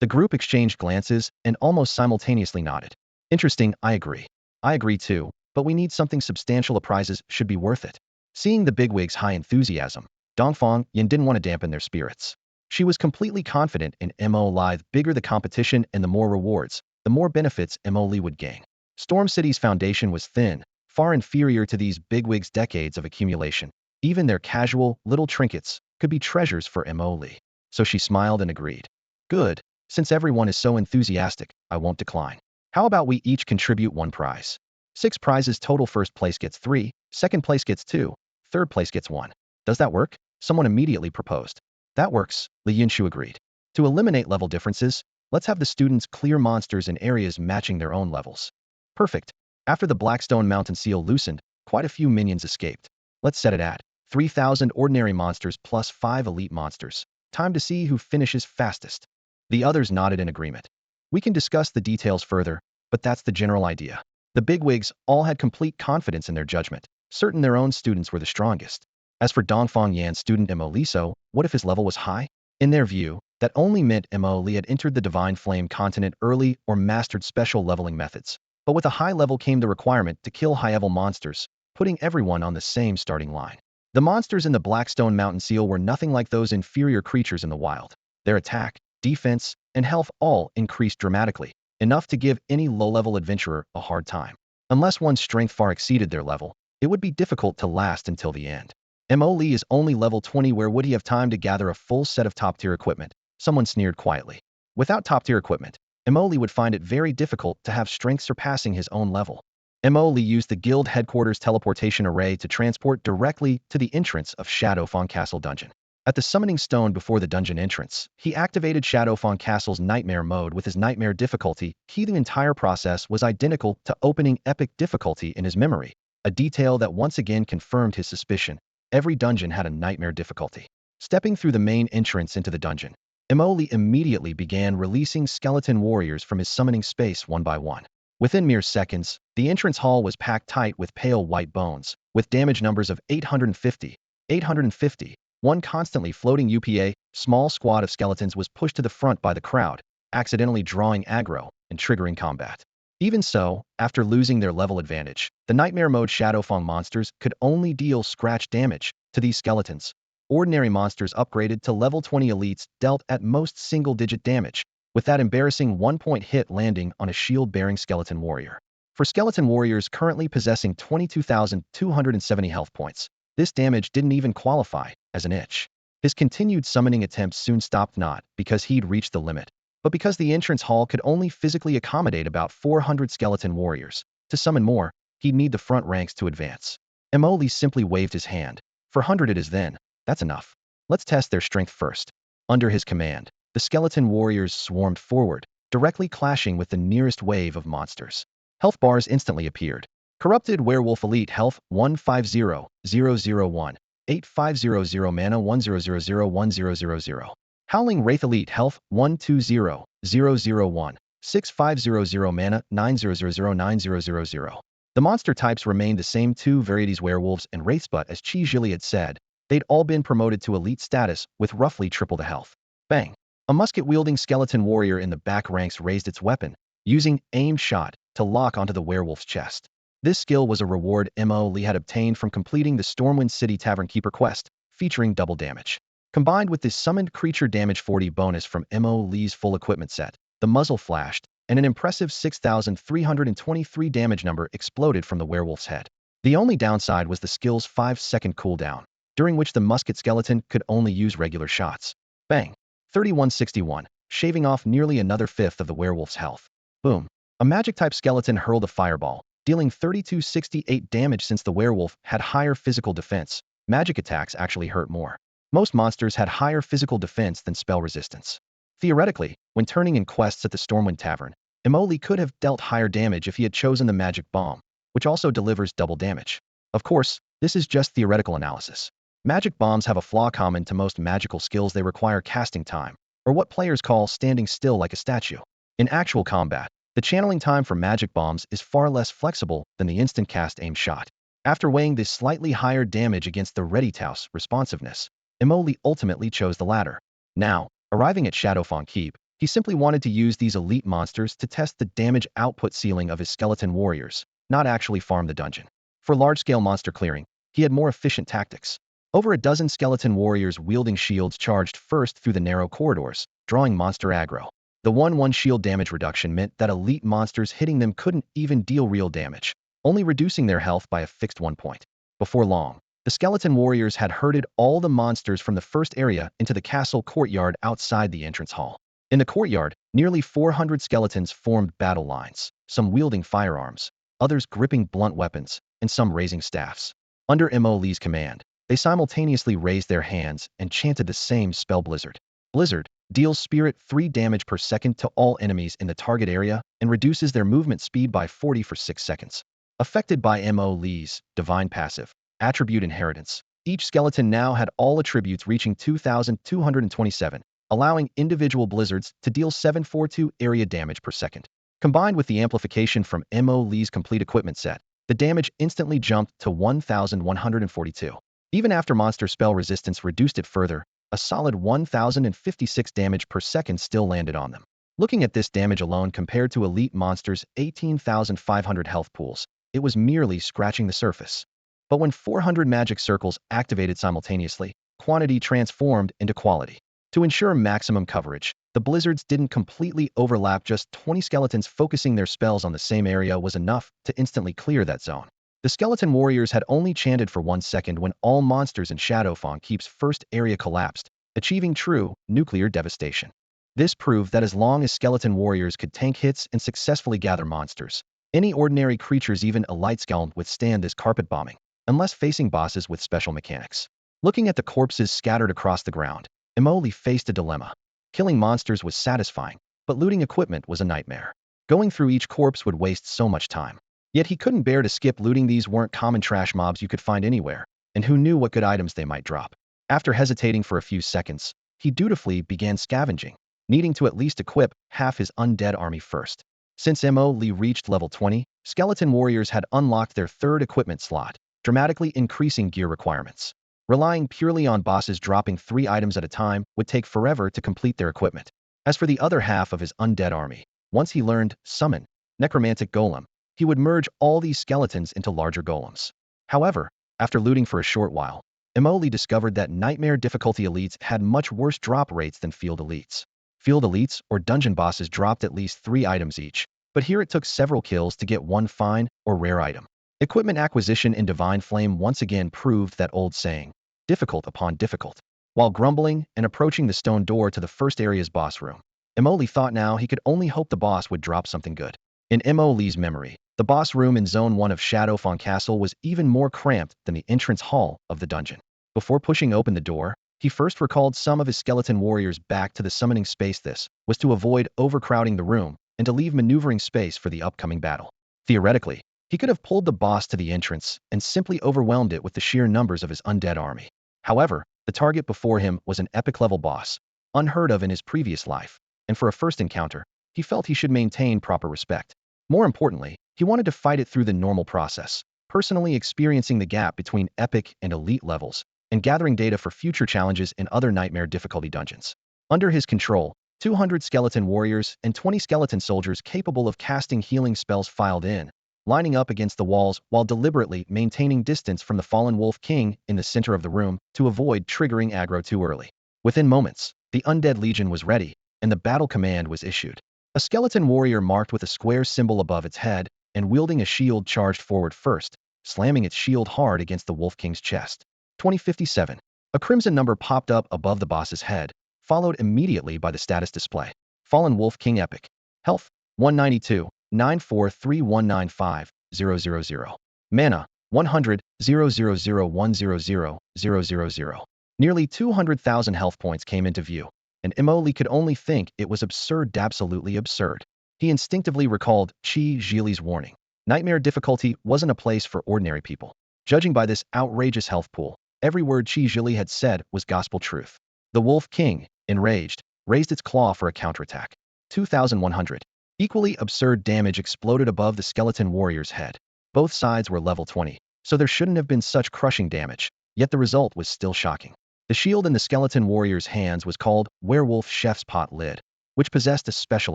[SPEAKER 1] The group exchanged glances and almost simultaneously nodded. Interesting, I agree. I agree too, but we need something substantial. The prizes should be worth it. Seeing the bigwigs' high enthusiasm, Dongfang Yin didn't want to dampen their spirits. She was completely confident in Mo Li. The bigger the competition and the more rewards, the more benefits Mo Li would gain. Storm City's foundation was thin, far inferior to these bigwigs' decades of accumulation. Even their casual, little trinkets could be treasures for Mo Li. So she smiled and agreed. Good, since everyone is so enthusiastic, I won't decline. How about we each contribute 1 prize? 6 prizes total. First place gets 3, second place gets 2, third place gets 1. Does that work? Someone immediately proposed. That works, Li Yunshu agreed. To eliminate level differences, let's have the students clear monsters in areas matching their own levels. Perfect. After the Blackstone Mountain seal loosened, quite a few minions escaped. Let's set it at 3,000 ordinary monsters plus 5 elite monsters. Time to see who finishes fastest. The others nodded in agreement. We can discuss the details further, but that's the general idea. The bigwigs all had complete confidence in their judgment, certain their own students were the strongest. As for Dongfang Yan's student Mo Li, so what if his level was high? In their view, that only meant Mo Li had entered the Divine Flame continent early or mastered special leveling methods. But with a high level came the requirement to kill high-level monsters, putting everyone on the same starting line. The monsters in the Blackstone Mountain seal were nothing like those inferior creatures in the wild. Their attack, defense, and health all increased dramatically, enough to give any low-level adventurer a hard time. Unless one's strength far exceeded their level, it would be difficult to last until the end. Mo Li is only level 20. Where would he have time to gather a full set of top-tier equipment? Someone sneered quietly. Without top-tier equipment, Mo Li would find it very difficult to have strength surpassing his own level. Mo Li used the guild headquarters teleportation array to transport directly to the entrance of Shadowfang Castle dungeon. At the summoning stone before the dungeon entrance, he activated Shadowfang Castle's nightmare mode with his nightmare difficulty. The entire process was identical to opening epic difficulty in his memory, a detail that once again confirmed his suspicion. Every dungeon had a nightmare difficulty. Stepping through the main entrance into the dungeon, Mo Li immediately began releasing skeleton warriors from his summoning space one by one. Within mere seconds, the entrance hall was packed tight with pale white bones, with damage numbers of 850, 850. One constantly floating UPA, small squad of skeletons was pushed to the front by the crowd, accidentally drawing aggro and triggering combat. Even so, after losing their level advantage, the Nightmare Mode Shadowfang monsters could only deal scratch damage to these skeletons. Ordinary monsters upgraded to level 20 elites dealt at most single-digit damage, with that embarrassing one-point hit landing on a shield-bearing skeleton warrior. For skeleton warriors currently possessing 22,270 health points, this damage didn't even qualify as an itch. His continued summoning attempts soon stopped, not because he'd reached the limit, but because the entrance hall could only physically accommodate about 400 skeleton warriors. To summon more, he'd need the front ranks to advance. Emoli simply waved his hand. For 100 it is then, that's enough. Let's test their strength first. Under his command, the skeleton warriors swarmed forward, directly clashing with the nearest wave of monsters. Health bars instantly appeared. Corrupted Werewolf Elite Health 150,001, 8500 Mana 10001000. Howling Wraith Elite Health 120,001, 6500 Mana 90009000. The monster types remained the same, two varieties werewolves and wraiths, but as Chi Jili had said, they'd all been promoted to elite status with roughly triple the health. Bang! A musket-wielding skeleton warrior in the back ranks raised its weapon, using aim shot to lock onto the werewolf's chest. This skill was a reward Mo Lee had obtained from completing the Stormwind City Tavern Keeper quest, featuring double damage. Combined with this summoned creature damage 40 bonus from Mo Lee's full equipment set, the muzzle flashed, and an impressive 6,323 damage number exploded from the werewolf's head. The only downside was the skill's 5-second cooldown, during which the musket skeleton could only use regular shots. Bang! 3161, shaving off nearly another fifth of the werewolf's health. Boom! A magic-type skeleton hurled a fireball, dealing 3268 damage. Since the werewolf had higher physical defense, magic attacks actually hurt more. Most monsters had higher physical defense than spell resistance. Theoretically, when turning in quests at the Stormwind Tavern, Emoli could have dealt higher damage if he had chosen the magic bomb, which also delivers double damage. Of course, this is just theoretical analysis. Magic bombs have a flaw common to most magical skills: they require casting time, or what players call standing still like a statue. In actual combat, the channeling time for magic bombs is far less flexible than the instant cast aim shot. After weighing this slightly higher damage against the ready-touse responsiveness, Emoli ultimately chose the latter. Now, arriving at Shadowfang Keep, he simply wanted to use these elite monsters to test the damage output ceiling of his skeleton warriors, not actually farm the dungeon. For large-scale monster clearing, he had more efficient tactics. Over a dozen skeleton warriors wielding shields charged first through the narrow corridors, drawing monster aggro. The 1-1 shield damage reduction meant that elite monsters hitting them couldn't even deal real damage, only reducing their health by a fixed 1 point. Before long, the skeleton warriors had herded all the monsters from the first area into the castle courtyard outside the entrance hall. In the courtyard, nearly 400 skeletons formed battle lines, some wielding firearms, others gripping blunt weapons, and some raising staffs. Under Mo Lee's command, they simultaneously raised their hands and chanted the same spell: Blizzard. Blizzard deals spirit 3 damage per second to all enemies in the target area and reduces their movement speed by 40 for 6 seconds. Affected by Mo Lee's divine passive attribute inheritance, each skeleton now had all attributes reaching 2,227, allowing individual blizzards to deal 742 area damage per second. Combined with the amplification from Mo Lee's complete equipment set, the damage instantly jumped to 1,142. Even after monster spell resistance reduced it further, a solid 1,056 damage per second still landed on them. Looking at this damage alone compared to elite monsters' 18,500 health pools, it was merely scratching the surface. But when 400 magic circles activated simultaneously, quantity transformed into quality. To ensure maximum coverage, the blizzards didn't completely overlap. Just 20 skeletons focusing their spells on the same area was enough to instantly clear that zone. The skeleton warriors had only chanted for 1 second when all monsters in Shadowfang Keep's first area collapsed, achieving true nuclear devastation. This proved that as long as skeleton warriors could tank hits and successfully gather monsters, any ordinary creatures, even elite skeleton, withstand this carpet bombing, unless facing bosses with special mechanics. Looking at the corpses scattered across the ground, Emoli faced a dilemma. Killing monsters was satisfying, but looting equipment was a nightmare. Going through each corpse would waste so much time. Yet he couldn't bear to skip looting. These weren't common trash mobs you could find anywhere, and who knew what good items they might drop. After hesitating for a few seconds, he dutifully began scavenging, needing to at least equip half his undead army first. Since Mo Lee reached level 20, skeleton warriors had unlocked their third equipment slot, dramatically increasing gear requirements. Relying purely on bosses dropping 3 items at a time would take forever to complete their equipment. As for the other half of his undead army, once he learned Summon, necromantic golem. He would merge all these skeletons into larger golems. However, after looting for a short while, Emoli discovered that nightmare difficulty elites had much worse drop rates than field elites. Field elites or dungeon bosses dropped at least 3 items each, but here it took several kills to get one fine or rare item. Equipment acquisition in Divine Flame once again proved that old saying, difficult upon difficult. While grumbling and approaching the stone door to the first area's boss room, Emoli thought now he could only hope the boss would drop something good. In Emoli's memory, the boss room in Zone 1 of Shadowfang Castle was even more cramped than the entrance hall of the dungeon. Before pushing open the door, he first recalled some of his skeleton warriors back to the summoning space. This was to avoid overcrowding the room and to leave maneuvering space for the upcoming battle. Theoretically, he could have pulled the boss to the entrance and simply overwhelmed it with the sheer numbers of his undead army. However, the target before him was an epic-level boss, unheard of in his previous life, and for a first encounter, he felt he should maintain proper respect. More importantly, he wanted to fight it through the normal process, personally experiencing the gap between epic and elite levels, and gathering data for future challenges in other nightmare difficulty dungeons. Under his control, 200 skeleton warriors and 20 skeleton soldiers capable of casting healing spells filed in, lining up against the walls while deliberately maintaining distance from the fallen Wolf King in the center of the room to avoid triggering aggro too early. Within moments, the Undead Legion was ready, and the battle command was issued. A skeleton warrior marked with a square symbol above its head and wielding a shield charged forward first, slamming its shield hard against the Wolf King's chest. 2057. A crimson number popped up above the boss's head, followed immediately by the status display. Fallen Wolf King Epic. Health, 192, 943195, 000. Mana, 100, 000100000. Nearly 200,000 health points came into view, and Emoli could only think it was absurd, absolutely absurd. He instinctively recalled Chi Jili's warning. Nightmare difficulty wasn't a place for ordinary people. Judging by this outrageous health pool, every word Chi Jili had said was gospel truth. The Wolf King, enraged, raised its claw for a counterattack. 2,100. Equally absurd damage exploded above the skeleton warrior's head. Both sides were level 20, so there shouldn't have been such crushing damage, yet the result was still shocking. The shield in the skeleton warrior's hands was called Werewolf Chef's Pot Lid, which possessed a special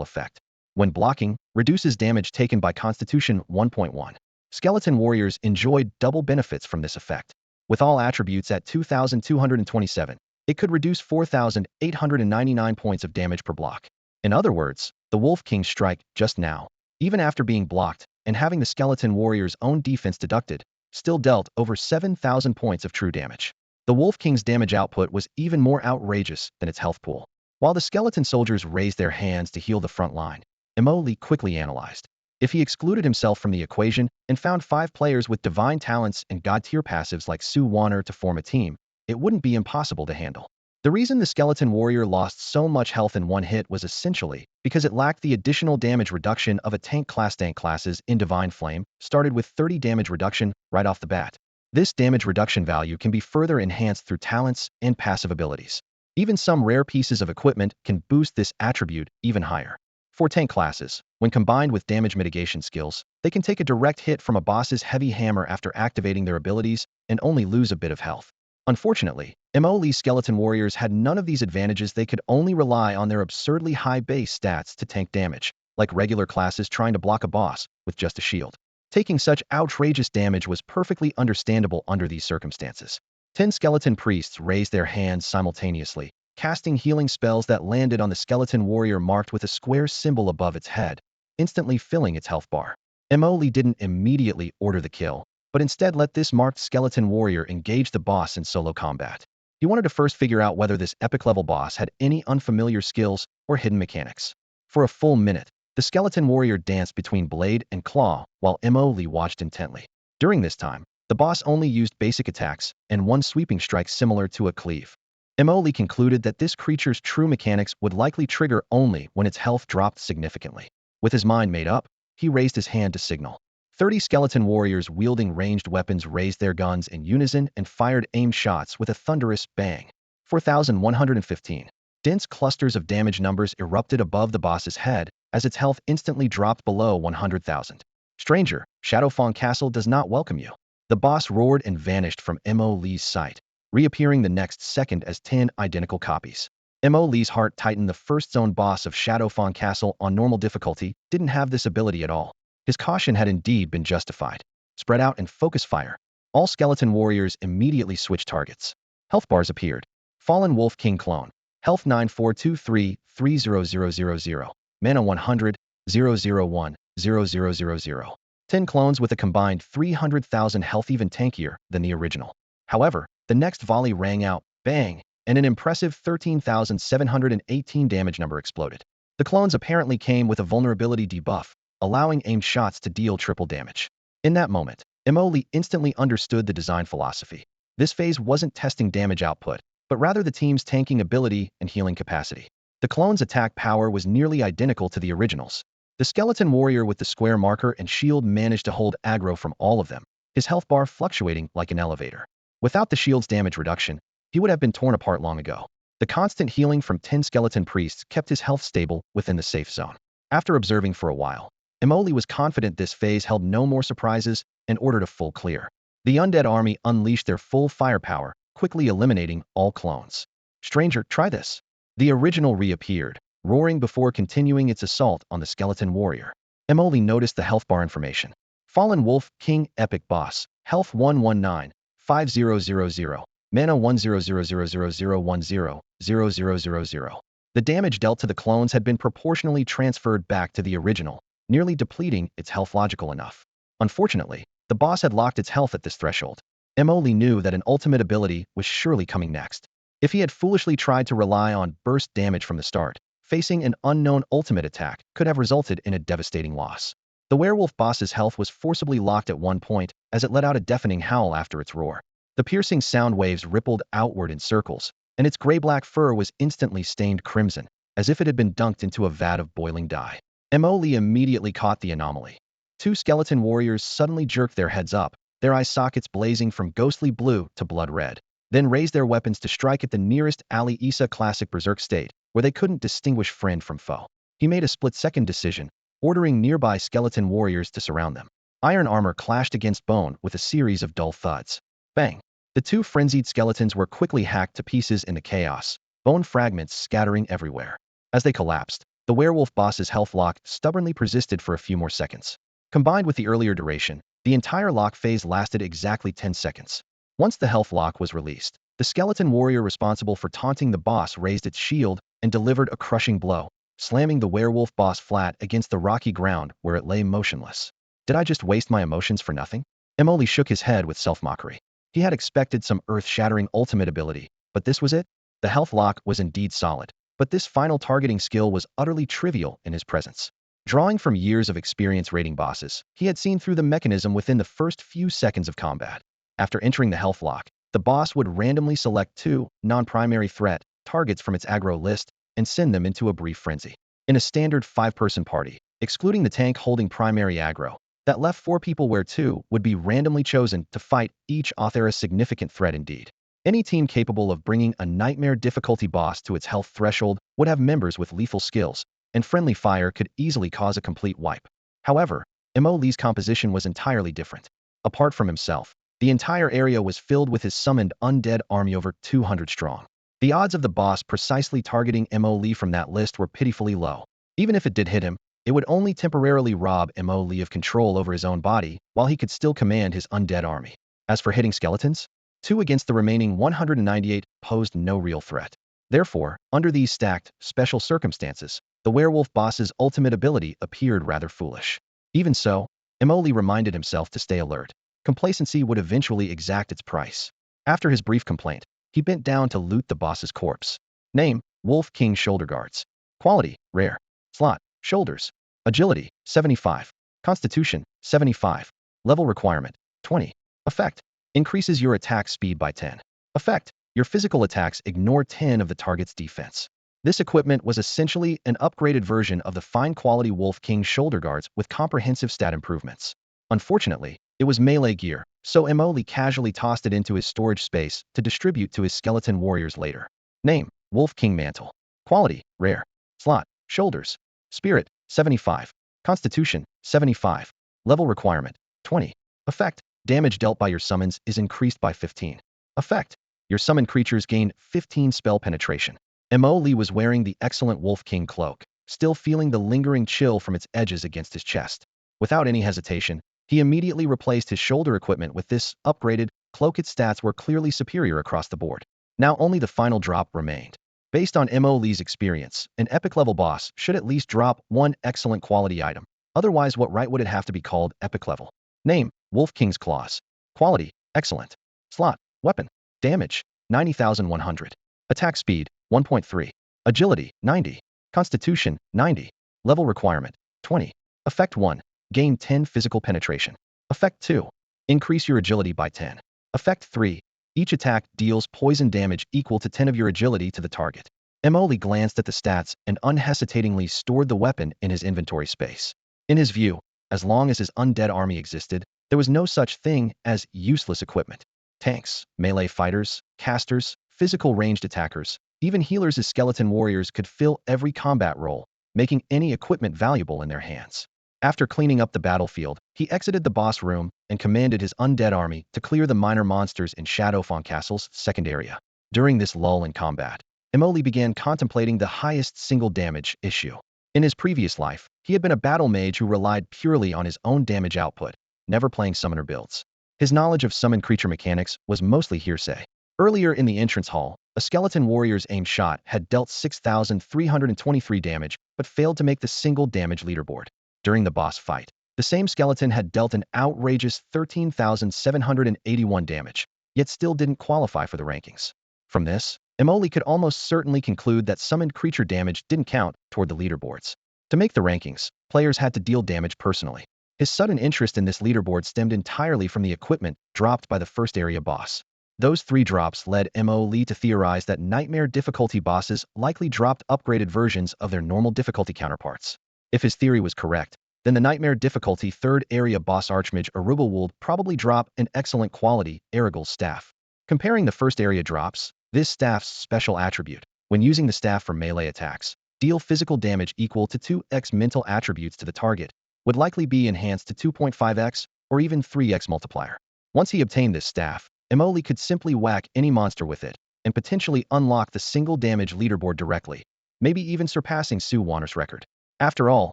[SPEAKER 1] effect. When blocking, reduces damage taken by Constitution 1.1. Skeleton warriors enjoyed double benefits from this effect. With all attributes at 2,227, it could reduce 4,899 points of damage per block. In other words, the Wolf King's strike just now, even after being blocked and having the skeleton warrior's own defense deducted, still dealt over 7,000 points of true damage. The Wolf King's damage output was even more outrageous than its health pool. While the skeleton soldiers raised their hands to heal the front line, Emoli quickly analyzed. If he excluded himself from the equation and found 5 players with divine talents and god-tier passives like Sue Warner to form a team, it wouldn't be impossible to handle. The reason the skeleton warrior lost so much health in one hit was essentially because it lacked the additional damage reduction of a tank class. Tank classes in Divine Flame started with 30 damage reduction right off the bat. This damage reduction value can be further enhanced through talents and passive abilities. Even some rare pieces of equipment can boost this attribute even higher. For tank classes, when combined with damage mitigation skills, they can take a direct hit from a boss's heavy hammer after activating their abilities and only lose a bit of health. Unfortunately, Emoli's skeleton warriors had none of these advantages. They could only rely on their absurdly high base stats to tank damage, like regular classes trying to block a boss with just a shield. Taking such outrageous damage was perfectly understandable under these circumstances. 10 skeleton priests raised their hands simultaneously, casting healing spells that landed on the skeleton warrior marked with a square symbol above its head, instantly filling its health bar. Emoli didn't immediately order the kill, but instead let this marked skeleton warrior engage the boss in solo combat. He wanted to first figure out whether this epic-level boss had any unfamiliar skills or hidden mechanics. For a full minute, the skeleton warrior danced between blade and claw while Emoli watched intently. During this time, the boss only used basic attacks and one sweeping strike similar to a cleave. Emoli concluded that this creature's true mechanics would likely trigger only when its health dropped significantly. With his mind made up, he raised his hand to signal. 30 skeleton warriors wielding ranged weapons raised their guns in unison and fired aim shots with a thunderous bang. 4,115. Dense clusters of damage numbers erupted above the boss's head as its health instantly dropped below 100,000. Stranger, Shadowfang Castle does not welcome you. The boss roared and vanished from Emoli's sight, reappearing the next second as 10 identical copies. Mo Lee's heart tightened. The first zone boss of Shadowfang Castle on normal difficulty didn't have this ability at all. His caution had indeed been justified. Spread out and focus fire. All skeleton warriors immediately switched targets. Health bars appeared. Fallen Wolf King clone. Health 9423 30000. Mana 100 001 0000. 10 clones with a combined 300,000 health, even tankier than the original. However, the next volley rang out, bang, and an impressive 13,718 damage number exploded. The clones apparently came with a vulnerability debuff, allowing aimed shots to deal triple damage. In that moment, Mo Lee instantly understood the design philosophy. This phase wasn't testing damage output, but rather the team's tanking ability and healing capacity. The clones' attack power was nearly identical to the originals. The skeleton warrior with the square marker and shield managed to hold aggro from all of them, his health bar fluctuating like an elevator. Without the shield's damage reduction, he would have been torn apart long ago. The constant healing from 10 skeleton priests kept his health stable within the safe zone. After observing for a while, Mo Lee was confident this phase held no more surprises and ordered a full clear. The undead army unleashed their full firepower, quickly eliminating all clones. Stranger, try this. The original reappeared, roaring before continuing its assault on the skeleton warrior. Mo Lee noticed the health bar information. Fallen Wolf King Epic Boss, Health 119 5000. Mana 10000100000. The damage dealt to the clones had been proportionally transferred back to the original, nearly depleting its health logical enough. Unfortunately, the boss had locked its health at this threshold. Mo Lee knew that an ultimate ability was surely coming next. If he had foolishly tried to rely on burst damage from the start, facing an unknown ultimate attack could have resulted in a devastating loss. The werewolf boss's health was forcibly locked at one point as it let out a deafening howl after its roar. The piercing sound waves rippled outward in circles, and its gray-black fur was instantly stained crimson, as if it had been dunked into a vat of boiling dye. Mo Lee immediately caught the anomaly. Two skeleton warriors suddenly jerked their heads up, their eye sockets blazing from ghostly blue to blood red, then raised their weapons to strike at the nearest Ali Issa classic berserk state, where they couldn't distinguish friend from foe. He made a split-second decision, ordering nearby skeleton warriors to surround them. Iron armor clashed against bone with a series of dull thuds. Bang! The two frenzied skeletons were quickly hacked to pieces in the chaos, bone fragments scattering everywhere. As they collapsed, the werewolf boss's health lock stubbornly persisted for a few more seconds. Combined with the earlier duration, the entire lock phase lasted exactly 10 seconds. Once the health lock was released, the skeleton warrior responsible for taunting the boss raised its shield and delivered a crushing blow, slamming the werewolf boss flat against the rocky ground where it lay motionless. Did I just waste my emotions for nothing? Mo Lee shook his head with self-mockery. He had expected some earth-shattering ultimate ability, but this was it? The health lock was indeed solid, but this final targeting skill was utterly trivial in his presence. Drawing from years of experience raiding bosses, he had seen through the mechanism within the first few seconds of combat. After entering the health lock, the boss would randomly select two non-primary threat targets from its aggro list and send them into a brief frenzy. In a standard 5-person party, excluding the tank holding primary aggro, that left 4 people where 2 would be randomly chosen to fight each author a significant threat indeed. Any team capable of bringing a nightmare difficulty boss to its health threshold would have members with lethal skills, and friendly fire could easily cause a complete wipe. However, Mo Lee's composition was entirely different. Apart from himself, the entire area was filled with his summoned undead army over 200 strong. The odds of the boss precisely targeting Mo Lee from that list were pitifully low. Even if it did hit him, it would only temporarily rob Mo Lee of control over his own body, while he could still command his undead army. As for hitting skeletons, 2 against the remaining 198 posed no real threat. Therefore, under these stacked, special circumstances, the werewolf boss's ultimate ability appeared rather foolish. Even so, Mo Lee reminded himself to stay alert. Complacency would eventually exact its price. After his brief complaint, he bent down to loot the boss's corpse. Name: Wolf King Shoulder Guards. Quality: Rare. Slot: Shoulders. Agility: 75. Constitution: 75. Level requirement: 20. Effect: increases your attack speed by 10. Effect: your physical attacks ignore 10 of the target's defense. This equipment was essentially an upgraded version of the fine-quality Wolf King Shoulder Guards with comprehensive stat improvements. Unfortunately, it was melee gear, so Mo Lee casually tossed it into his storage space to distribute to his skeleton warriors later. Name: Wolf King Mantle. Quality: Rare. Slot: Shoulders. Spirit: 75. Constitution: 75. Level requirement: 20. Effect: damage dealt by your summons is increased by 15. Effect: your summoned creatures gain 15 spell penetration. Mo Lee was wearing the excellent Wolf King cloak, still feeling the lingering chill from its edges against his chest. Without any hesitation, he immediately replaced his shoulder equipment with this upgraded cloak. Its stats were clearly superior across the board. Now only the final drop remained. Based on Mo Lee's experience, an epic-level boss should at least drop one excellent quality item. Otherwise, what right would it have to be called epic level? Name, Wolf King's Claws. Quality, excellent. Slot, weapon. Damage, 90,100. Attack speed, 1.3. Agility, 90. Constitution, 90. Level requirement, 20. Effect 1. Gain 10 physical penetration. Effect 2. Increase your agility by 10. Effect 3. Each attack deals poison damage equal to 10 of your agility to the target. Emoli glanced at the stats and unhesitatingly stored the weapon in his inventory space. In his view, as long as his undead army existed, there was no such thing as useless equipment. Tanks, melee fighters, casters, physical ranged attackers, even healers as skeleton warriors could fill every combat role, making any equipment valuable in their hands. After cleaning up the battlefield, he exited the boss room and commanded his undead army to clear the minor monsters in Shadowfang Castle's second area. During this lull in combat, Emoli began contemplating the highest single damage issue. In his previous life, he had been a battle mage who relied purely on his own damage output, never playing summoner builds. His knowledge of summon creature mechanics was mostly hearsay. Earlier in the entrance hall, a skeleton warrior's aim shot had dealt 6,323 damage, but failed to make the single damage leaderboard. During the boss fight, the same skeleton had dealt an outrageous 13,781 damage, yet still didn't qualify for the rankings. From this, Emoli could almost certainly conclude that summoned creature damage didn't count toward the leaderboards. To make the rankings, players had to deal damage personally. His sudden interest in this leaderboard stemmed entirely from the equipment dropped by the first area boss. Those 3 drops led Emoli to theorize that nightmare difficulty bosses likely dropped upgraded versions of their normal difficulty counterparts. If his theory was correct, then the nightmare difficulty 3rd area boss Archmage Arubal would probably drop an excellent quality Erigal's staff. Comparing the first area drops, this staff's special attribute, when using the staff for melee attacks, deal physical damage equal to 2x mental attributes to the target, would likely be enhanced to 2.5x or even 3x multiplier. Once he obtained this staff, Emoli could simply whack any monster with it and potentially unlock the single damage leaderboard directly, maybe even surpassing Sue Warner's record. After all,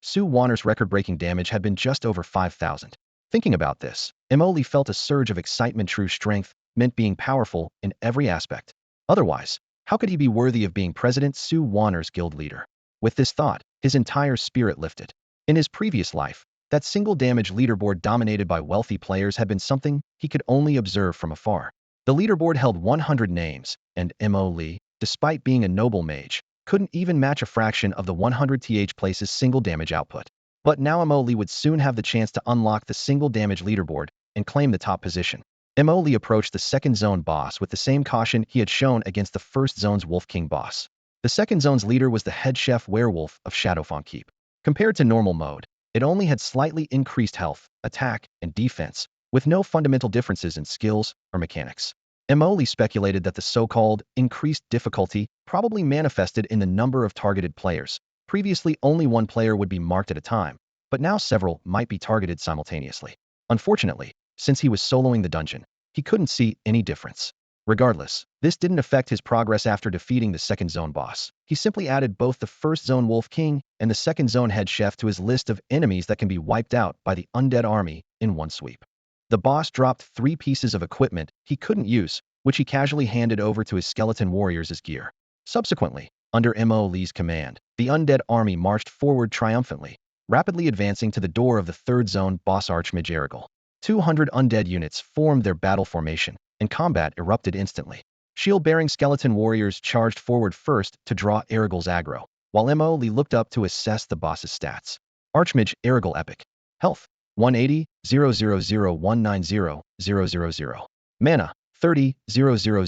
[SPEAKER 1] Sue Warner's record-breaking damage had been just over 5,000. Thinking about this, Emoli felt a surge of excitement. True strength meant being powerful in every aspect. Otherwise, how could he be worthy of being President Sue Warner's guild leader? With this thought, his entire spirit lifted. In his previous life, that single damage leaderboard dominated by wealthy players had been something he could only observe from afar. The leaderboard held 100 names, and Emoli, despite being a noble mage, couldn't even match a fraction of the 100th place's single damage output. But now Emoli would soon have the chance to unlock the single damage leaderboard and claim the top position. Emoli approached the second zone boss with the same caution he had shown against the first zone's Wolf King boss. The second zone's leader was the head chef werewolf of Shadowfang Keep. Compared to normal mode, it only had slightly increased health, attack, and defense, with no fundamental differences in skills or mechanics. Emoli speculated that the so-called increased difficulty probably manifested in the number of targeted players. Previously, only one player would be marked at a time, but now several might be targeted simultaneously. Unfortunately, since he was soloing the dungeon, he couldn't see any difference. Regardless, this didn't affect his progress after defeating the second zone boss. He simply added both the first zone Wolf King and the second zone head chef to his list of enemies that can be wiped out by the undead army in one sweep. The boss dropped 3 pieces of equipment he couldn't use, which he casually handed over to his skeleton warriors as gear. Subsequently, under Emoli's command, the undead army marched forward triumphantly, rapidly advancing to the door of the third zone boss Archmage Erigal. 200 undead units formed their battle formation, and combat erupted instantly. Shield-bearing skeleton warriors charged forward first to draw Erigal's aggro, while Emoli looked up to assess the boss's stats. Archmage Erigal Epic. Health, 180, 000 000. Mana, 30, 000 000.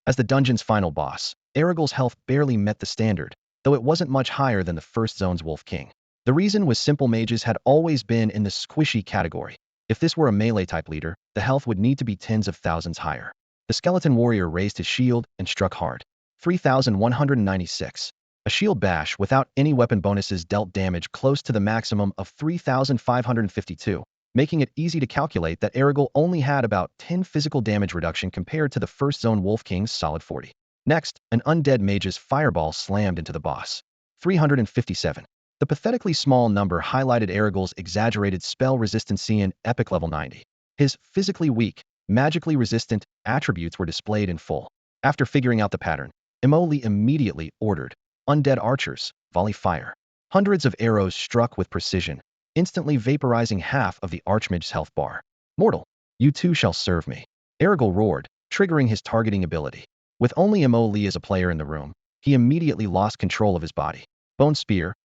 [SPEAKER 1] As the dungeon's final boss, Erigal's health barely met the standard, though it wasn't much higher than the first zone's Wolf King. The reason was simple: mages had always been in the squishy category. If this were a melee-type leader, the health would need to be tens of thousands higher. The skeleton warrior raised his shield and struck hard. 3,196. A shield bash without any weapon bonuses dealt damage close to the maximum of 3,552, making it easy to calculate that Erigal only had about 10 physical damage reduction compared to the first zone Wolf King's solid 40. Next, an undead mage's fireball slammed into the boss. 357. The pathetically small number highlighted Erigol's exaggerated spell resistancy in epic level 90. His physically weak, magically resistant attributes were displayed in full. After figuring out the pattern, Emoli immediately ordered undead archers volley fire. Hundreds of arrows struck with precision, instantly vaporizing half of the archmage's health bar. Mortal, you too shall serve me. Erigol roared, triggering his targeting ability. With only Emoli as a player in the room, he immediately lost control of his body. Bone spear,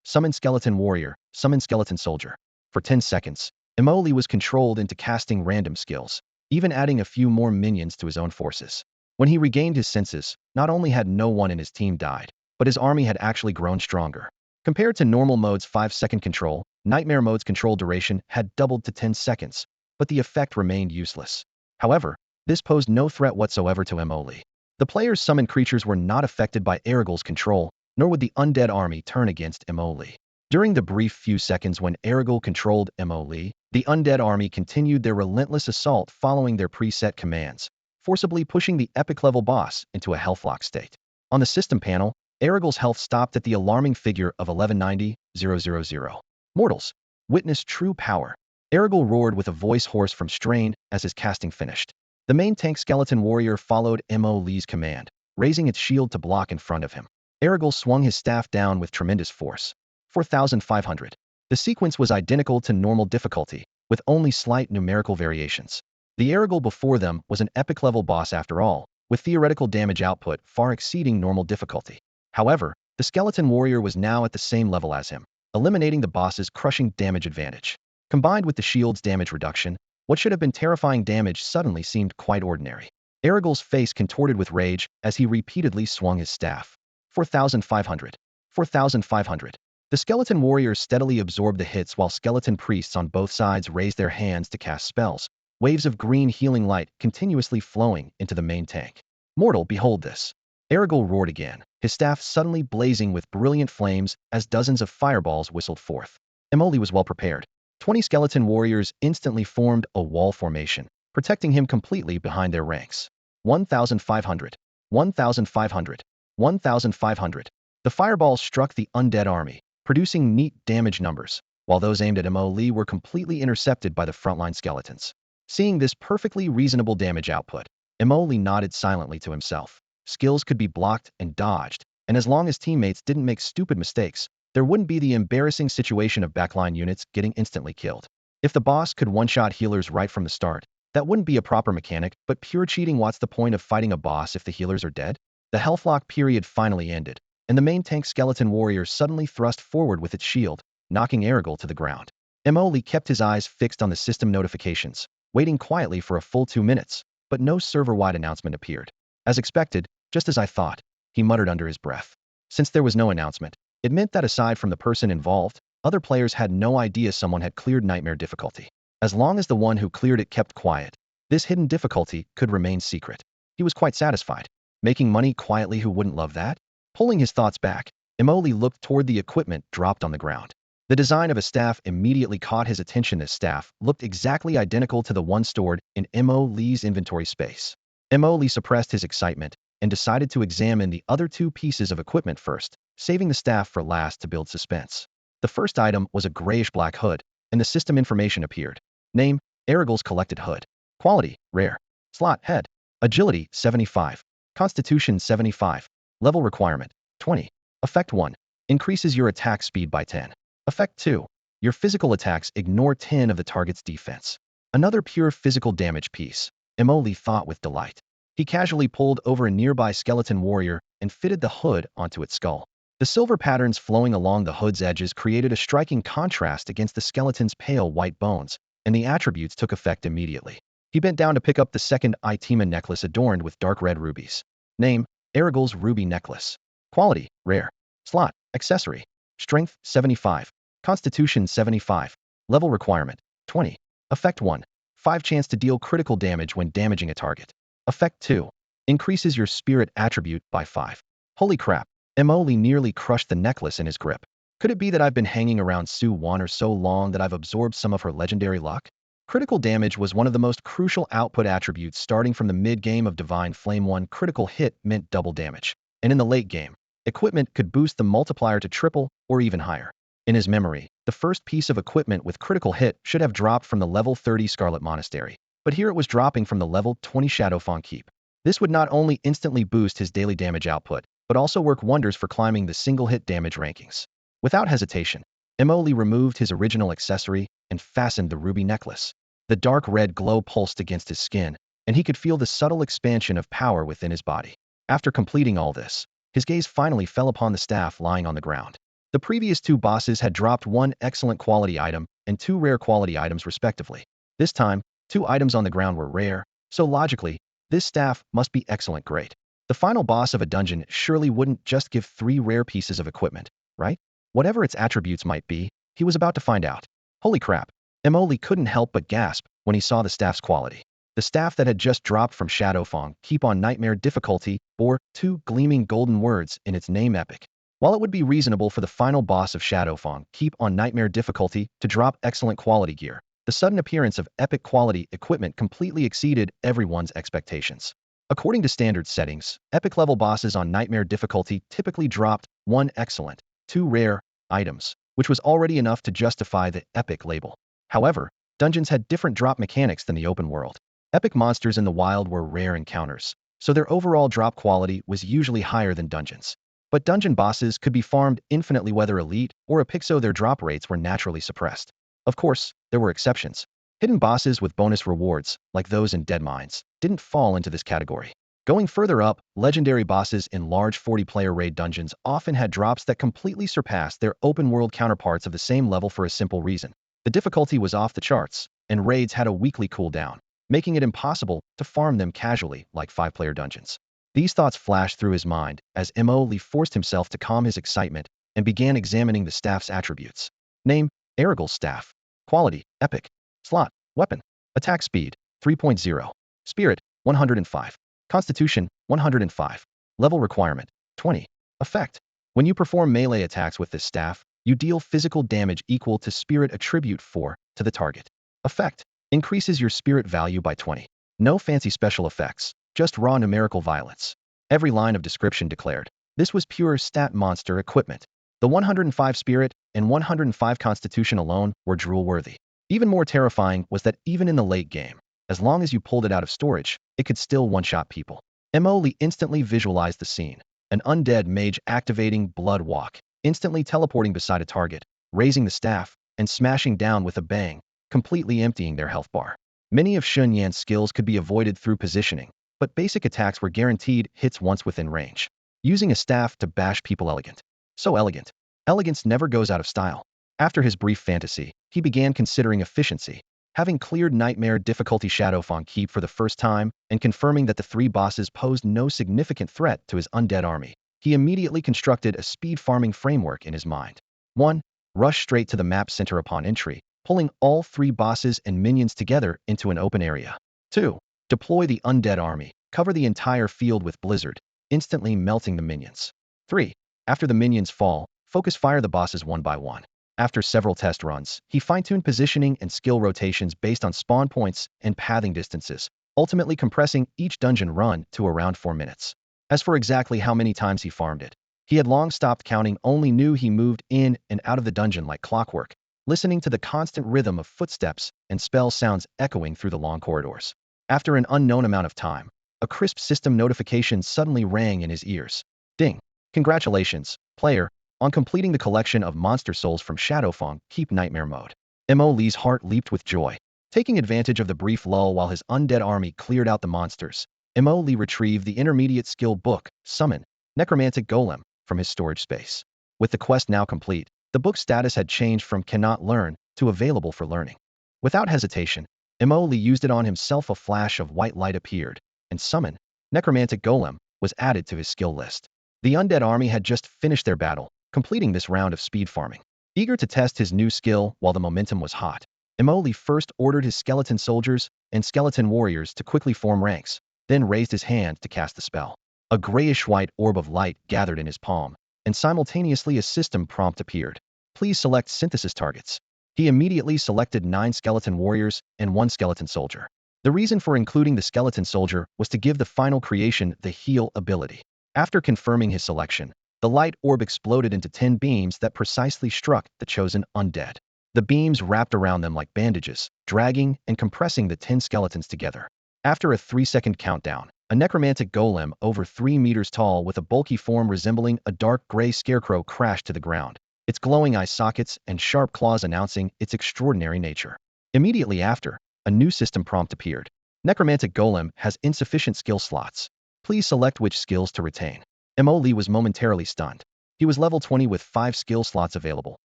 [SPEAKER 1] summon skeleton warrior, summon skeleton soldier. For 10 seconds, Emoli was controlled into casting random skills, even adding a few more minions to his own forces. When he regained his senses, not only had no one in his team died, but his army had actually grown stronger. Compared to normal mode's 5-second control, Nightmare mode's control duration had doubled to 10 seconds, but the effect remained useless. However, this posed no threat whatsoever to Emoli. The player's summoned creatures were not affected by Erigol's control, nor would the undead army turn against Emoli. During the brief few seconds when Erigol controlled Emoli, the undead army continued their relentless assault following their preset commands, forcibly pushing the epic-level boss into a healthlock state. On the system panel, Erigol's health stopped at the alarming figure of 1190,000. Mortals, witness true power. Erigol roared with a voice hoarse from strain as his casting finished. The main tank skeleton warrior followed Emoli's command, raising its shield to block in front of him. Erigol swung his staff down with tremendous force. 4,500. The sequence was identical to normal difficulty, with only slight numerical variations. The Erigol before them was an epic-level boss after all, with theoretical damage output far exceeding normal difficulty. However, the skeleton warrior was now at the same level as him, eliminating the boss's crushing damage advantage. Combined with the shield's damage reduction, what should have been terrifying damage suddenly seemed quite ordinary. Erigol's face contorted with rage as he repeatedly swung his staff. 4,500. 4,500. The skeleton warriors steadily absorbed the hits while skeleton priests on both sides raised their hands to cast spells, waves of green healing light continuously flowing into the main tank. Mortal, behold this. Erigol roared again, his staff suddenly blazing with brilliant flames as dozens of fireballs whistled forth. Emoli was well prepared. 20 skeleton warriors instantly formed a wall formation, protecting him completely behind their ranks. 1,500. 1,500. 1,500. The fireballs struck the undead army, producing neat damage numbers, while those aimed at Emoli were completely intercepted by the frontline skeletons. Seeing this perfectly reasonable damage output, Emoli nodded silently to himself. Skills could be blocked and dodged, and as long as teammates didn't make stupid mistakes, there wouldn't be the embarrassing situation of backline units getting instantly killed. If the boss could one-shot healers right from the start, that wouldn't be a proper mechanic, but pure cheating. What's the point of fighting a boss if the healers are dead? The healthlock period finally ended, and the main tank skeleton warrior suddenly thrust forward with its shield, knocking Erigol to the ground. Emoli kept his eyes fixed on the system notifications, waiting quietly for a full 2 minutes, but no server-wide announcement appeared. As expected, just as I thought, he muttered under his breath. Since there was no announcement, it meant that aside from the person involved, other players had no idea someone had cleared Nightmare difficulty. As long as the one who cleared it kept quiet, this hidden difficulty could remain secret. He was quite satisfied. Making money quietly, who wouldn't love that? Pulling his thoughts back, Emoli looked toward the equipment dropped on the ground. The design of a staff immediately caught his attention. This staff looked exactly identical to the one stored in Emoli's inventory space. Emoli suppressed his excitement and decided to examine the other 2 pieces of equipment first, saving the staff for last to build suspense. The first item was a grayish-black hood, and the system information appeared. Name, Erigol's collected hood. Quality, rare. Slot, head. Agility, 75. Constitution, 75. Level requirement, 20. Effect 1. Increases your attack speed by 10. Effect 2. Your physical attacks ignore 10 of the target's defense. Another pure physical damage piece, Emoli thought with delight. He casually pulled over a nearby skeleton warrior and fitted the hood onto its skull. The silver patterns flowing along the hood's edges created a striking contrast against the skeleton's pale white bones, and the attributes took effect immediately. He bent down to pick up the second item, necklace adorned with dark red rubies. Name, Erigol's ruby necklace. Quality, rare. Slot, accessory. Strength, 75. Constitution, 75. Level requirement, 20. Effect 1. 5 chance to deal critical damage when damaging a target. Effect 2. Increases your spirit attribute by 5. Holy crap. Emoli nearly crushed the necklace in his grip. Could it be that I've been hanging around Sue Wanner so long that I've absorbed some of her legendary luck? Critical damage was one of the most crucial output attributes. Starting from the mid-game of Divine Flame, one critical hit meant double damage, and in the late game, equipment could boost the multiplier to triple or even higher. In his memory, the first piece of equipment with critical hit should have dropped from the level 30 Scarlet Monastery, but here it was dropping from the level 20 Shadowfang Keep. This would not only instantly boost his daily damage output, but also work wonders for climbing the single-hit damage rankings. Without hesitation, Emoli removed his original accessory and fastened the ruby necklace. The dark red glow pulsed against his skin, and he could feel the subtle expansion of power within his body. After completing all this, his gaze finally fell upon the staff lying on the ground. The previous two bosses had dropped one excellent quality item and two rare quality items respectively. This time, two items on the ground were rare, so logically, this staff must be excellent great. The final boss of a dungeon surely wouldn't just give 3 rare pieces of equipment, right? Whatever its attributes might be, he was about to find out. Holy crap! Emoli couldn't help but gasp when he saw the staff's quality. The staff that had just dropped from Shadowfang Keep on Nightmare difficulty bore 2 gleaming golden words in its name, epic. While it would be reasonable for the final boss of Shadowfang Keep on Nightmare difficulty to drop excellent quality gear, the sudden appearance of epic quality equipment completely exceeded everyone's expectations. According to standard settings, epic level bosses on Nightmare difficulty typically dropped 1 excellent, 2 rare items, which was already enough to justify the epic label. However, dungeons had different drop mechanics than the open world. Epic monsters in the wild were rare encounters, so their overall drop quality was usually higher than dungeons. But dungeon bosses could be farmed infinitely, whether elite or epic, so their drop rates were naturally suppressed. Of course, there were exceptions. Hidden bosses with bonus rewards, like those in Dead Mines, didn't fall into this category. Going further up, legendary bosses in large 40-player raid dungeons often had drops that completely surpassed their open-world counterparts of the same level for a simple reason. The difficulty was off the charts, and raids had a weekly cooldown, making it impossible to farm them casually like 5-player dungeons. These thoughts flashed through his mind as Emoli forced himself to calm his excitement and began examining the staff's attributes. Name: Erigal's staff. Quality: epic. Slot: weapon. Attack speed: 3.0. Spirit: 105. Constitution: 105. Level requirement: 20. Effect: when you perform melee attacks with this staff, you deal physical damage equal to spirit attribute 4 to the target. Effect: increases your spirit value by 20. No fancy special effects, just raw numerical violence. Every line of description declared this was pure stat monster equipment. The 105 spirit and 105 constitution alone were drool-worthy. Even more terrifying was that even in the late game, as long as you pulled it out of storage, it could still one-shot people. Emoli instantly visualized the scene. An undead mage activating Blood Walk, instantly teleporting beside a target, raising the staff, and smashing down with a bang, completely emptying their health bar. Many of Shenyan's skills could be avoided through positioning, but basic attacks were guaranteed hits once within range. Using a staff to bash people, elegant. So elegant. Elegance never goes out of style. After his brief fantasy, he began considering efficiency. Having cleared Nightmare difficulty Shadowfang Keep for the first time and confirming that the 3 bosses posed no significant threat to his undead army, he immediately constructed a speed farming framework in his mind. 1. Rush straight to the map center upon entry, pulling all 3 bosses and minions together into an open area. 2. Deploy the undead army, cover the entire field with blizzard, instantly melting the minions. 3. After the minions fall, focus fire the bosses one by one. After several test runs, he fine-tuned positioning and skill rotations based on spawn points and pathing distances, ultimately compressing each dungeon run to around 4 minutes. As for exactly how many times he farmed it, he had long stopped counting, only knew he moved in and out of the dungeon like clockwork, listening to the constant rhythm of footsteps and spell sounds echoing through the long corridors. After an unknown amount of time, a crisp system notification suddenly rang in his ears. Ding! Congratulations, player, on completing the collection of monster souls from Shadowfang Keep Nightmare mode. Emoli's heart leaped with joy. Taking advantage of the brief lull while his undead army cleared out the monsters, Emoli retrieved the intermediate skill book, Summon, Necromantic Golem, from his storage space. With the quest now complete, the book's status had changed from cannot learn to available for learning. Without hesitation, Emoli used it on himself. A flash of white light appeared, and Summon, Necromantic Golem, was added to his skill list. The undead army had just finished their battle, completing this round of speed farming. Eager to test his new skill while the momentum was hot, Emoli first ordered his skeleton soldiers and skeleton warriors to quickly form ranks, then raised his hand to cast the spell. A grayish-white orb of light gathered in his palm, and simultaneously a system prompt appeared. Please select synthesis targets. He immediately selected 9 skeleton warriors and 1 skeleton soldier. The reason for including the skeleton soldier was to give the final creation the heal ability. After confirming his selection, the light orb exploded into 10 beams that precisely struck the chosen undead. The beams wrapped around them like bandages, dragging and compressing the 10 skeletons together. After a 3-second countdown, a necromantic golem over 3 meters tall with a bulky form resembling a dark gray scarecrow crashed to the ground, its glowing eye sockets and sharp claws announcing its extraordinary nature. Immediately after, a new system prompt appeared. Necromantic golem has insufficient skill slots. Please select which skills to retain. Lee was momentarily stunned. He was level 20 with 5 skill slots available.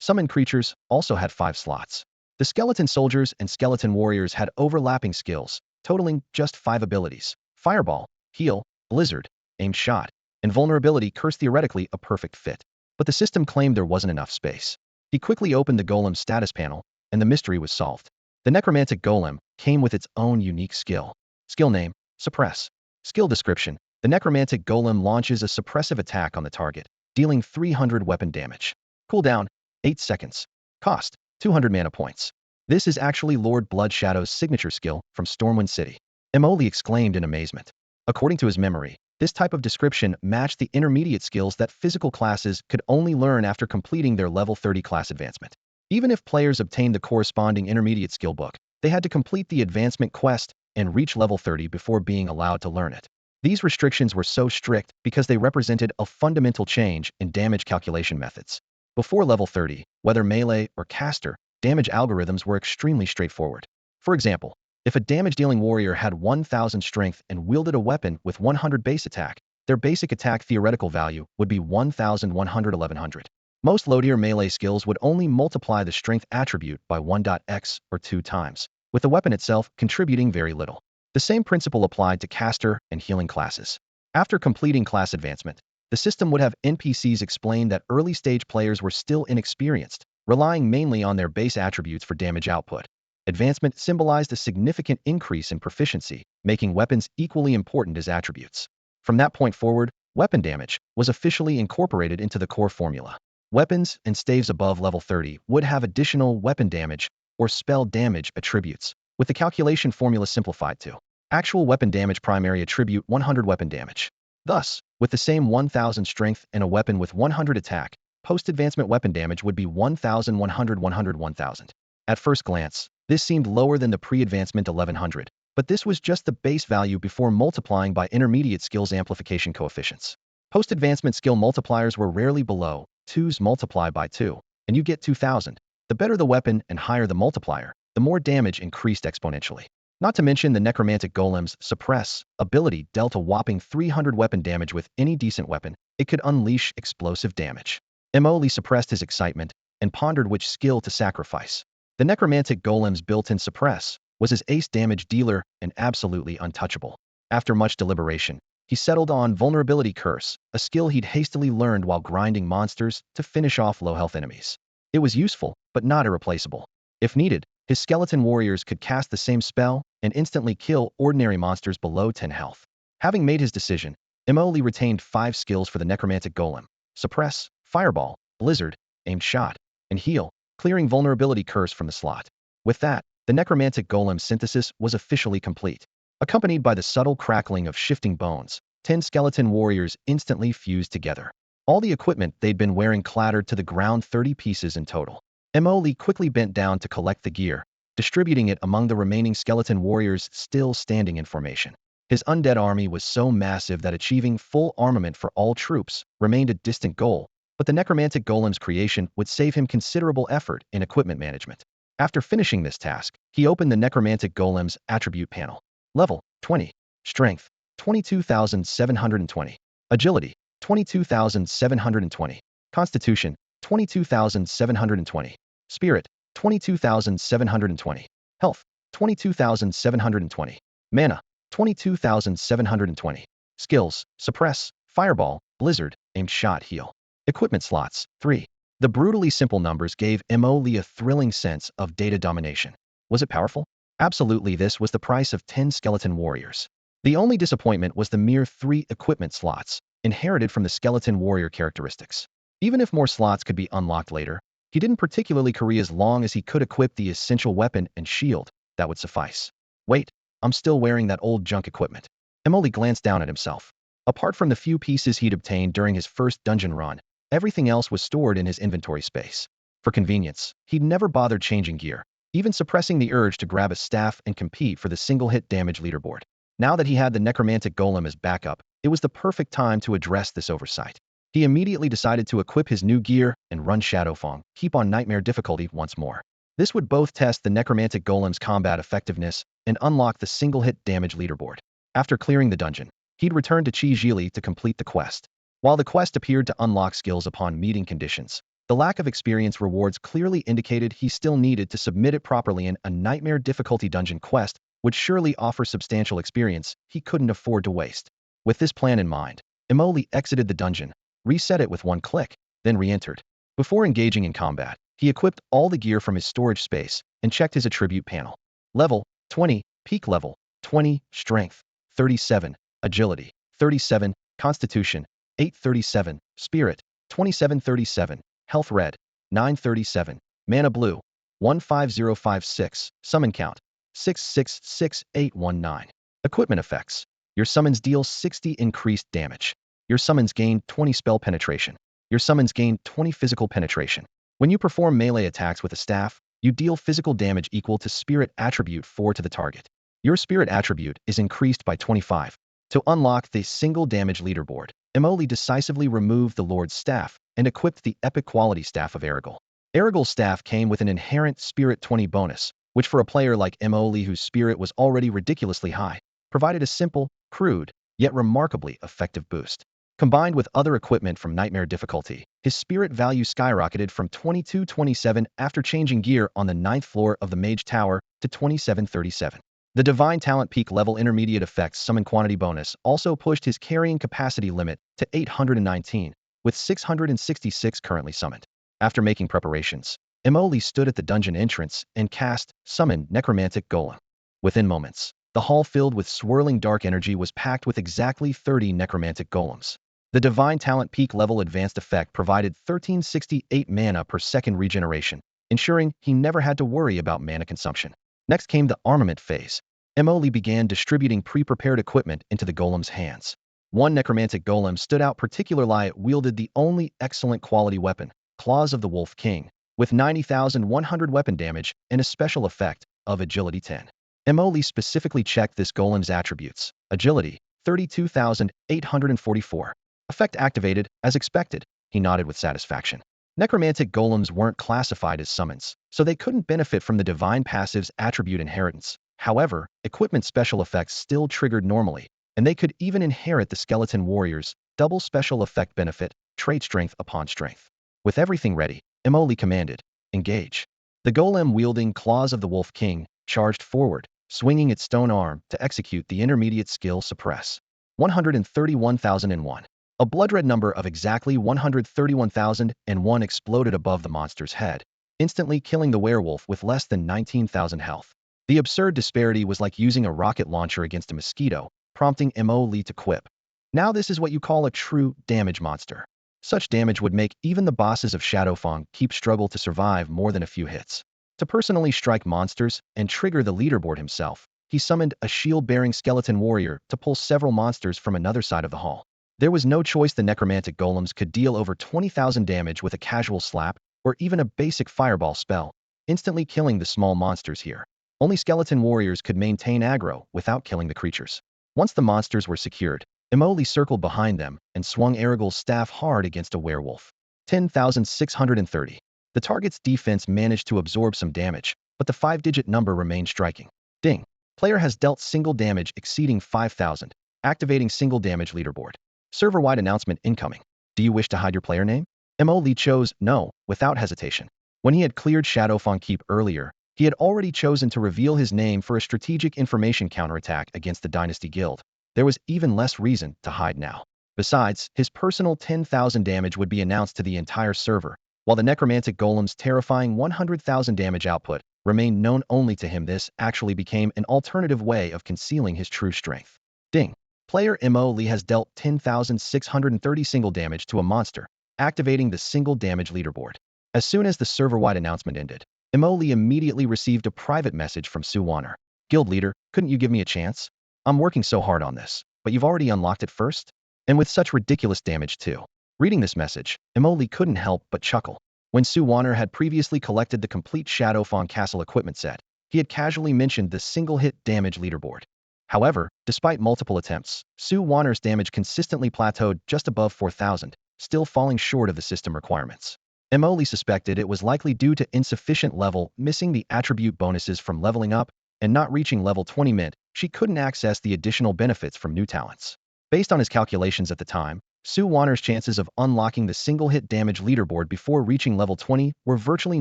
[SPEAKER 1] Summon creatures also had 5 slots. The skeleton soldiers and skeleton warriors had overlapping skills, totaling just 5 abilities. Fireball, heal, blizzard, aimed shot, and vulnerability curse, theoretically a perfect fit. But the system claimed there wasn't enough space. He quickly opened the golem's status panel, and the mystery was solved. The necromantic golem came with its own unique skill. Skill name, suppress. Skill description, the necromantic golem launches a suppressive attack on the target, dealing 300 weapon damage. Cooldown, 8 seconds. Cost, 200 mana points. This is actually Lord Bloodshadow's signature skill from Stormwind City. Lee exclaimed in amazement. According to his memory, this type of description matched the intermediate skills that physical classes could only learn after completing their level 30 class advancement. Even if players obtained the corresponding intermediate skill book, they had to complete the advancement quest and reach level 30 before being allowed to learn it. These restrictions were so strict because they represented a fundamental change in damage calculation methods. Before level 30, whether melee or caster, damage algorithms were extremely straightforward. For example, if a damage-dealing warrior had 1,000 strength and wielded a weapon with 100 base attack, their basic attack theoretical value would be 1,100. Most low-tier melee skills would only multiply the strength attribute by 1.x or 2 times, with the weapon itself contributing very little. The same principle applied to caster and healing classes. After completing class advancement, the system would have NPCs explain that early-stage players were still inexperienced, relying mainly on their base attributes for damage output. Advancement symbolized a significant increase in proficiency, making weapons equally important as attributes. From that point forward, weapon damage was officially incorporated into the core formula. Weapons and staves above level 30 would have additional weapon damage or spell damage attributes, with the calculation formula simplified to actual weapon damage primary attribute 100 weapon damage. Thus, with the same 1,000 strength and a weapon with 100 attack, post-advancement weapon damage would be 1,100 1,000. At first glance, this seemed lower than the pre-advancement 1,100, but this was just the base value before multiplying by intermediate skills amplification coefficients. Post-advancement skill multipliers were rarely below 2's multiply by 2, and you get 2,000. The better the weapon and higher the multiplier, the more damage increased exponentially. Not to mention the necromantic golem's suppress ability dealt a whopping 300 weapon damage with any decent weapon. It could unleash explosive damage. Lee suppressed his excitement and pondered which skill to sacrifice. The necromantic golem's built-in suppress was his ace damage dealer and absolutely untouchable. After much deliberation, he settled on vulnerability curse, a skill he'd hastily learned while grinding monsters to finish off low-health enemies. It was useful, but not irreplaceable. If needed, his skeleton warriors could cast the same spell and instantly kill ordinary monsters below 10 health. Having made his decision, Lee retained 5 skills for the necromantic golem: suppress, fireball, blizzard, aimed shot, and heal, clearing vulnerability curse from the slot. With that, the necromantic golem synthesis was officially complete. Accompanied by the subtle crackling of shifting bones, 10 skeleton warriors instantly fused together. All the equipment they'd been wearing clattered to the ground, 30 pieces in total. Lee quickly bent down to collect the gear, distributing it among the remaining skeleton warriors still standing in formation. His undead army was so massive that achieving full armament for all troops remained a distant goal, but the necromantic golem's creation would save him considerable effort in equipment management. After finishing this task, he opened the necromantic golem's attribute panel. Level 20. Strength 22,720. Agility 22,720. Constitution 22,720. Spirit 22,720. Health 22,720. Mana 22,720. Skills: suppress, fireball, blizzard, aimed shot, heal. Equipment slots 3. The brutally simple numbers gave Lee a thrilling sense of data domination. Was it powerful? Absolutely. This was the price of 10 skeleton warriors. The only disappointment was the mere 3 equipment slots, inherited from the skeleton warrior characteristics. Even if more slots could be unlocked later, He didn't particularly care as long as he could equip the essential weapon and shield. That would suffice. Wait, I'm still wearing that old junk equipment. Emoli glanced down at himself. Apart from the few pieces he'd obtained during his first dungeon run, everything else was stored in his inventory space. For convenience, he'd never bothered changing gear, even suppressing the urge to grab a staff and compete for the single-hit damage leaderboard. Now that he had the necromantic golem as backup, it was the perfect time to address this oversight. He immediately decided to equip his new gear and run Shadowfang, keep on nightmare difficulty once more. This would both test the necromantic golem's combat effectiveness and unlock the single-hit damage leaderboard. After clearing the dungeon, he'd return to Chi to complete the quest. While the quest appeared to unlock skills upon meeting conditions, the lack of experience rewards clearly indicated he still needed to submit it properly, in a nightmare difficulty dungeon quest would surely offer substantial experience he couldn't afford to waste. With this plan in mind, Emoli exited the dungeon, reset it with one click, then re-entered. Before engaging in combat, he equipped all the gear from his storage space and checked his attribute panel. Level 20, peak level 20, strength 37, agility 37, constitution 837, spirit 2737, health red 937, mana blue 15056, summon count 666819. Equipment effects. Your summons deal 60 increased damage. Your summons gain 20 spell penetration. Your summons gain 20 physical penetration. When you perform melee attacks with a staff, you deal physical damage equal to spirit attribute 4 to the target. Your spirit attribute is increased by 25. To unlock the single damage leaderboard, Emoli decisively removed the Lord's staff and equipped the epic quality staff of Erigel. Erigel's staff came with an inherent spirit 20 bonus, which for a player like Emoli whose spirit was already ridiculously high, provided a simple, crude, yet remarkably effective boost. Combined with other equipment from Nightmare difficulty, his spirit value skyrocketed from 2227 after changing gear on the 9th floor of the Mage Tower to 2737. The Divine Talent Peak Level Intermediate Effects Summon Quantity Bonus also pushed his carrying capacity limit to 819, with 666 currently summoned. After making preparations, Emoli stood at the dungeon entrance and cast Summon Necromantic Golem. Within moments, the hall filled with swirling dark energy was packed with exactly 30 necromantic golems. The Divine Talent Peak Level Advanced Effect provided 1368 mana per second regeneration, ensuring he never had to worry about mana consumption. Next came the armament phase. Emoli began distributing pre-prepared equipment into the golem's hands. One necromantic golem stood out particularly. It wielded the only excellent quality weapon, Claws of the Wolf King, with 90,100 weapon damage and a special effect of agility 10. Emoli specifically checked this golem's attributes. Agility, 32,844. Effect activated, as expected. He nodded with satisfaction. Necromantic golems weren't classified as summons, so they couldn't benefit from the divine passive's attribute inheritance. However, equipment special effects still triggered normally, and they could even inherit the skeleton warrior's double special effect benefit, trait strength upon strength. With everything ready, Emoli commanded, engage. The golem wielding Claws of the Wolf King charged forward, swinging its stone arm to execute the intermediate skill suppress. 131,001. A blood-red number of exactly 131,001 exploded above the monster's head, instantly killing the werewolf with less than 19,000 health. The absurd disparity was like using a rocket launcher against a mosquito, prompting Emoli to quip. Now this is what you call a true damage monster. Such damage would make even the bosses of Shadowfang struggle to survive more than a few hits. To personally strike monsters and trigger the leaderboard himself, he summoned a shield-bearing skeleton warrior to pull several monsters from another side of the hall. There was no choice. The necromantic golems could deal over 20,000 damage with a casual slap or even a basic fireball spell, instantly killing the small monsters here. Only skeleton warriors could maintain aggro without killing the creatures. Once the monsters were secured, Emoli circled behind them and swung Erigel's staff hard against a werewolf. 10,630. The target's defense managed to absorb some damage, but the 5-digit number remained striking. Ding. Player has dealt single damage exceeding 5,000, activating single damage leaderboard. Server-wide announcement incoming. Do you wish to hide your player name? Emoli chose no, without hesitation. When he had cleared Shadowfang Keep earlier, he had already chosen to reveal his name for a strategic information counterattack against the Dynasty Guild. There was even less reason to hide now. Besides, his personal 10,000 damage would be announced to the entire server, while the necromantic golem's terrifying 100,000 damage output remained known only to him. This actually became an alternative way of concealing his true strength. Ding. Player Emoli has dealt 10,630 single damage to a monster, activating the single damage leaderboard. As soon as the server-wide announcement ended, Emoli immediately received a private message from Sue Warner. Guild leader, couldn't you give me a chance? I'm working so hard on this, but you've already unlocked it first? And with such ridiculous damage too. Reading this message, Emoli couldn't help but chuckle. When Sue Warner had previously collected the complete Shadowfang castle equipment set, he had casually mentioned the single-hit damage leaderboard. However, despite multiple attempts, Sue Warner's damage consistently plateaued just above 4,000, still falling short of the system requirements. Emoli suspected it was likely due to insufficient level, missing the attribute bonuses from leveling up, and not reaching level 20 meant she couldn't access the additional benefits from new talents. Based on his calculations at the time, Sue Warner's chances of unlocking the single-hit damage leaderboard before reaching level 20 were virtually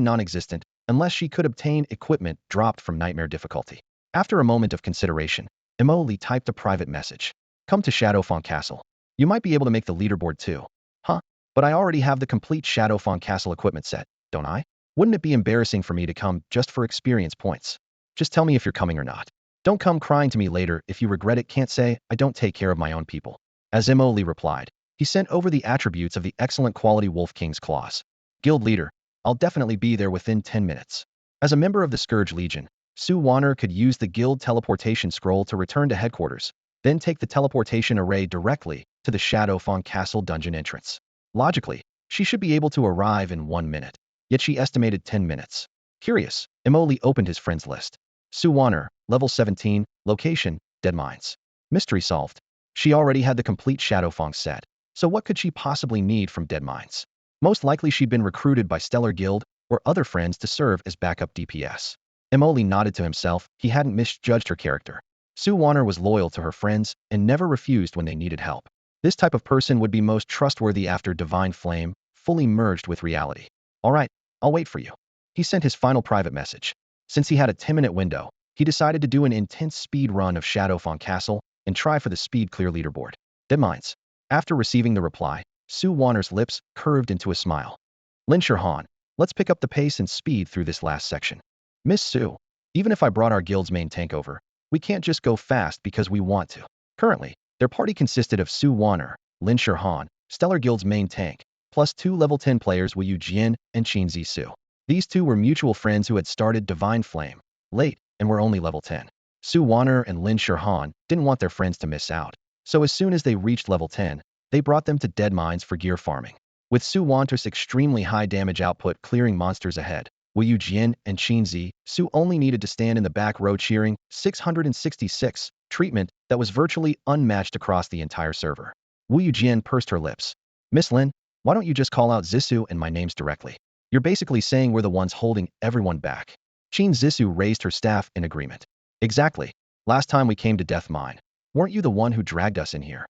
[SPEAKER 1] non-existent unless she could obtain equipment dropped from Nightmare difficulty. After a moment of consideration, Emoli typed a private message. Come to Shadowfang Castle. You might be able to make the leaderboard too. Huh? But I already have the complete Shadowfang Castle equipment set, don't I? Wouldn't it be embarrassing for me to come just for experience points? Just tell me if you're coming or not. Don't come crying to me later if you regret it. Can't say I don't take care of my own people. As Emoli replied, he sent over the attributes of the excellent quality Wolf King's claws. Guild leader, I'll definitely be there within 10 minutes. As a member of the Scourge Legion, Sue Warner could use the guild teleportation scroll to return to headquarters, then take the teleportation array directly to the Shadowfang Castle dungeon entrance. Logically, she should be able to arrive in 1 minute, yet she estimated 10 minutes. Curious, Emoli opened his friends list. Sue Warner, level 17, location, Dead Mines. Mystery solved. She already had the complete Shadowfang set, so what could she possibly need from Dead Mines? Most likely she'd been recruited by Stellar Guild or other friends to serve as backup DPS. Emoli nodded to himself. He hadn't misjudged her character. Sue Warner was loyal to her friends and never refused when they needed help. This type of person would be most trustworthy after Divine Flame fully merged with reality. All right, I'll wait for you. He sent his final private message. Since he had a 10-minute window, he decided to do an intense speed run of Shadowfang Castle and try for the speed clear leaderboard. Dead Mines. After receiving the reply, Sue Warner's lips curved into a smile. Lin Han, let's pick up the pace and speed through this last section. Miss Sue, even if I brought our guild's main tank over, we can't just go fast because we want to. Currently, their party consisted of Sue Warner, Lin Han, Stellar Guild's main tank, plus 2 level 10 players Wu Jian and Qin Zisu. These two were mutual friends who had started Divine Flame late and were only level 10. Sue Warner and Lin Han didn't want their friends to miss out, so as soon as they reached level 10, they brought them to Dead Mines for gear farming. With Sue Warner's extremely high damage output clearing monsters ahead, Wu Jian and Qin Zi, Sue only needed to stand in the back row cheering 666, treatment that was virtually unmatched across the entire server. Wu Jian pursed her lips. Miss Lin, why don't you just call out Zisu and my names directly? You're basically saying we're the ones holding everyone back. Qin Zisu raised her staff in agreement. Exactly. Last time we came to Death Mine, weren't you the one who dragged us in here?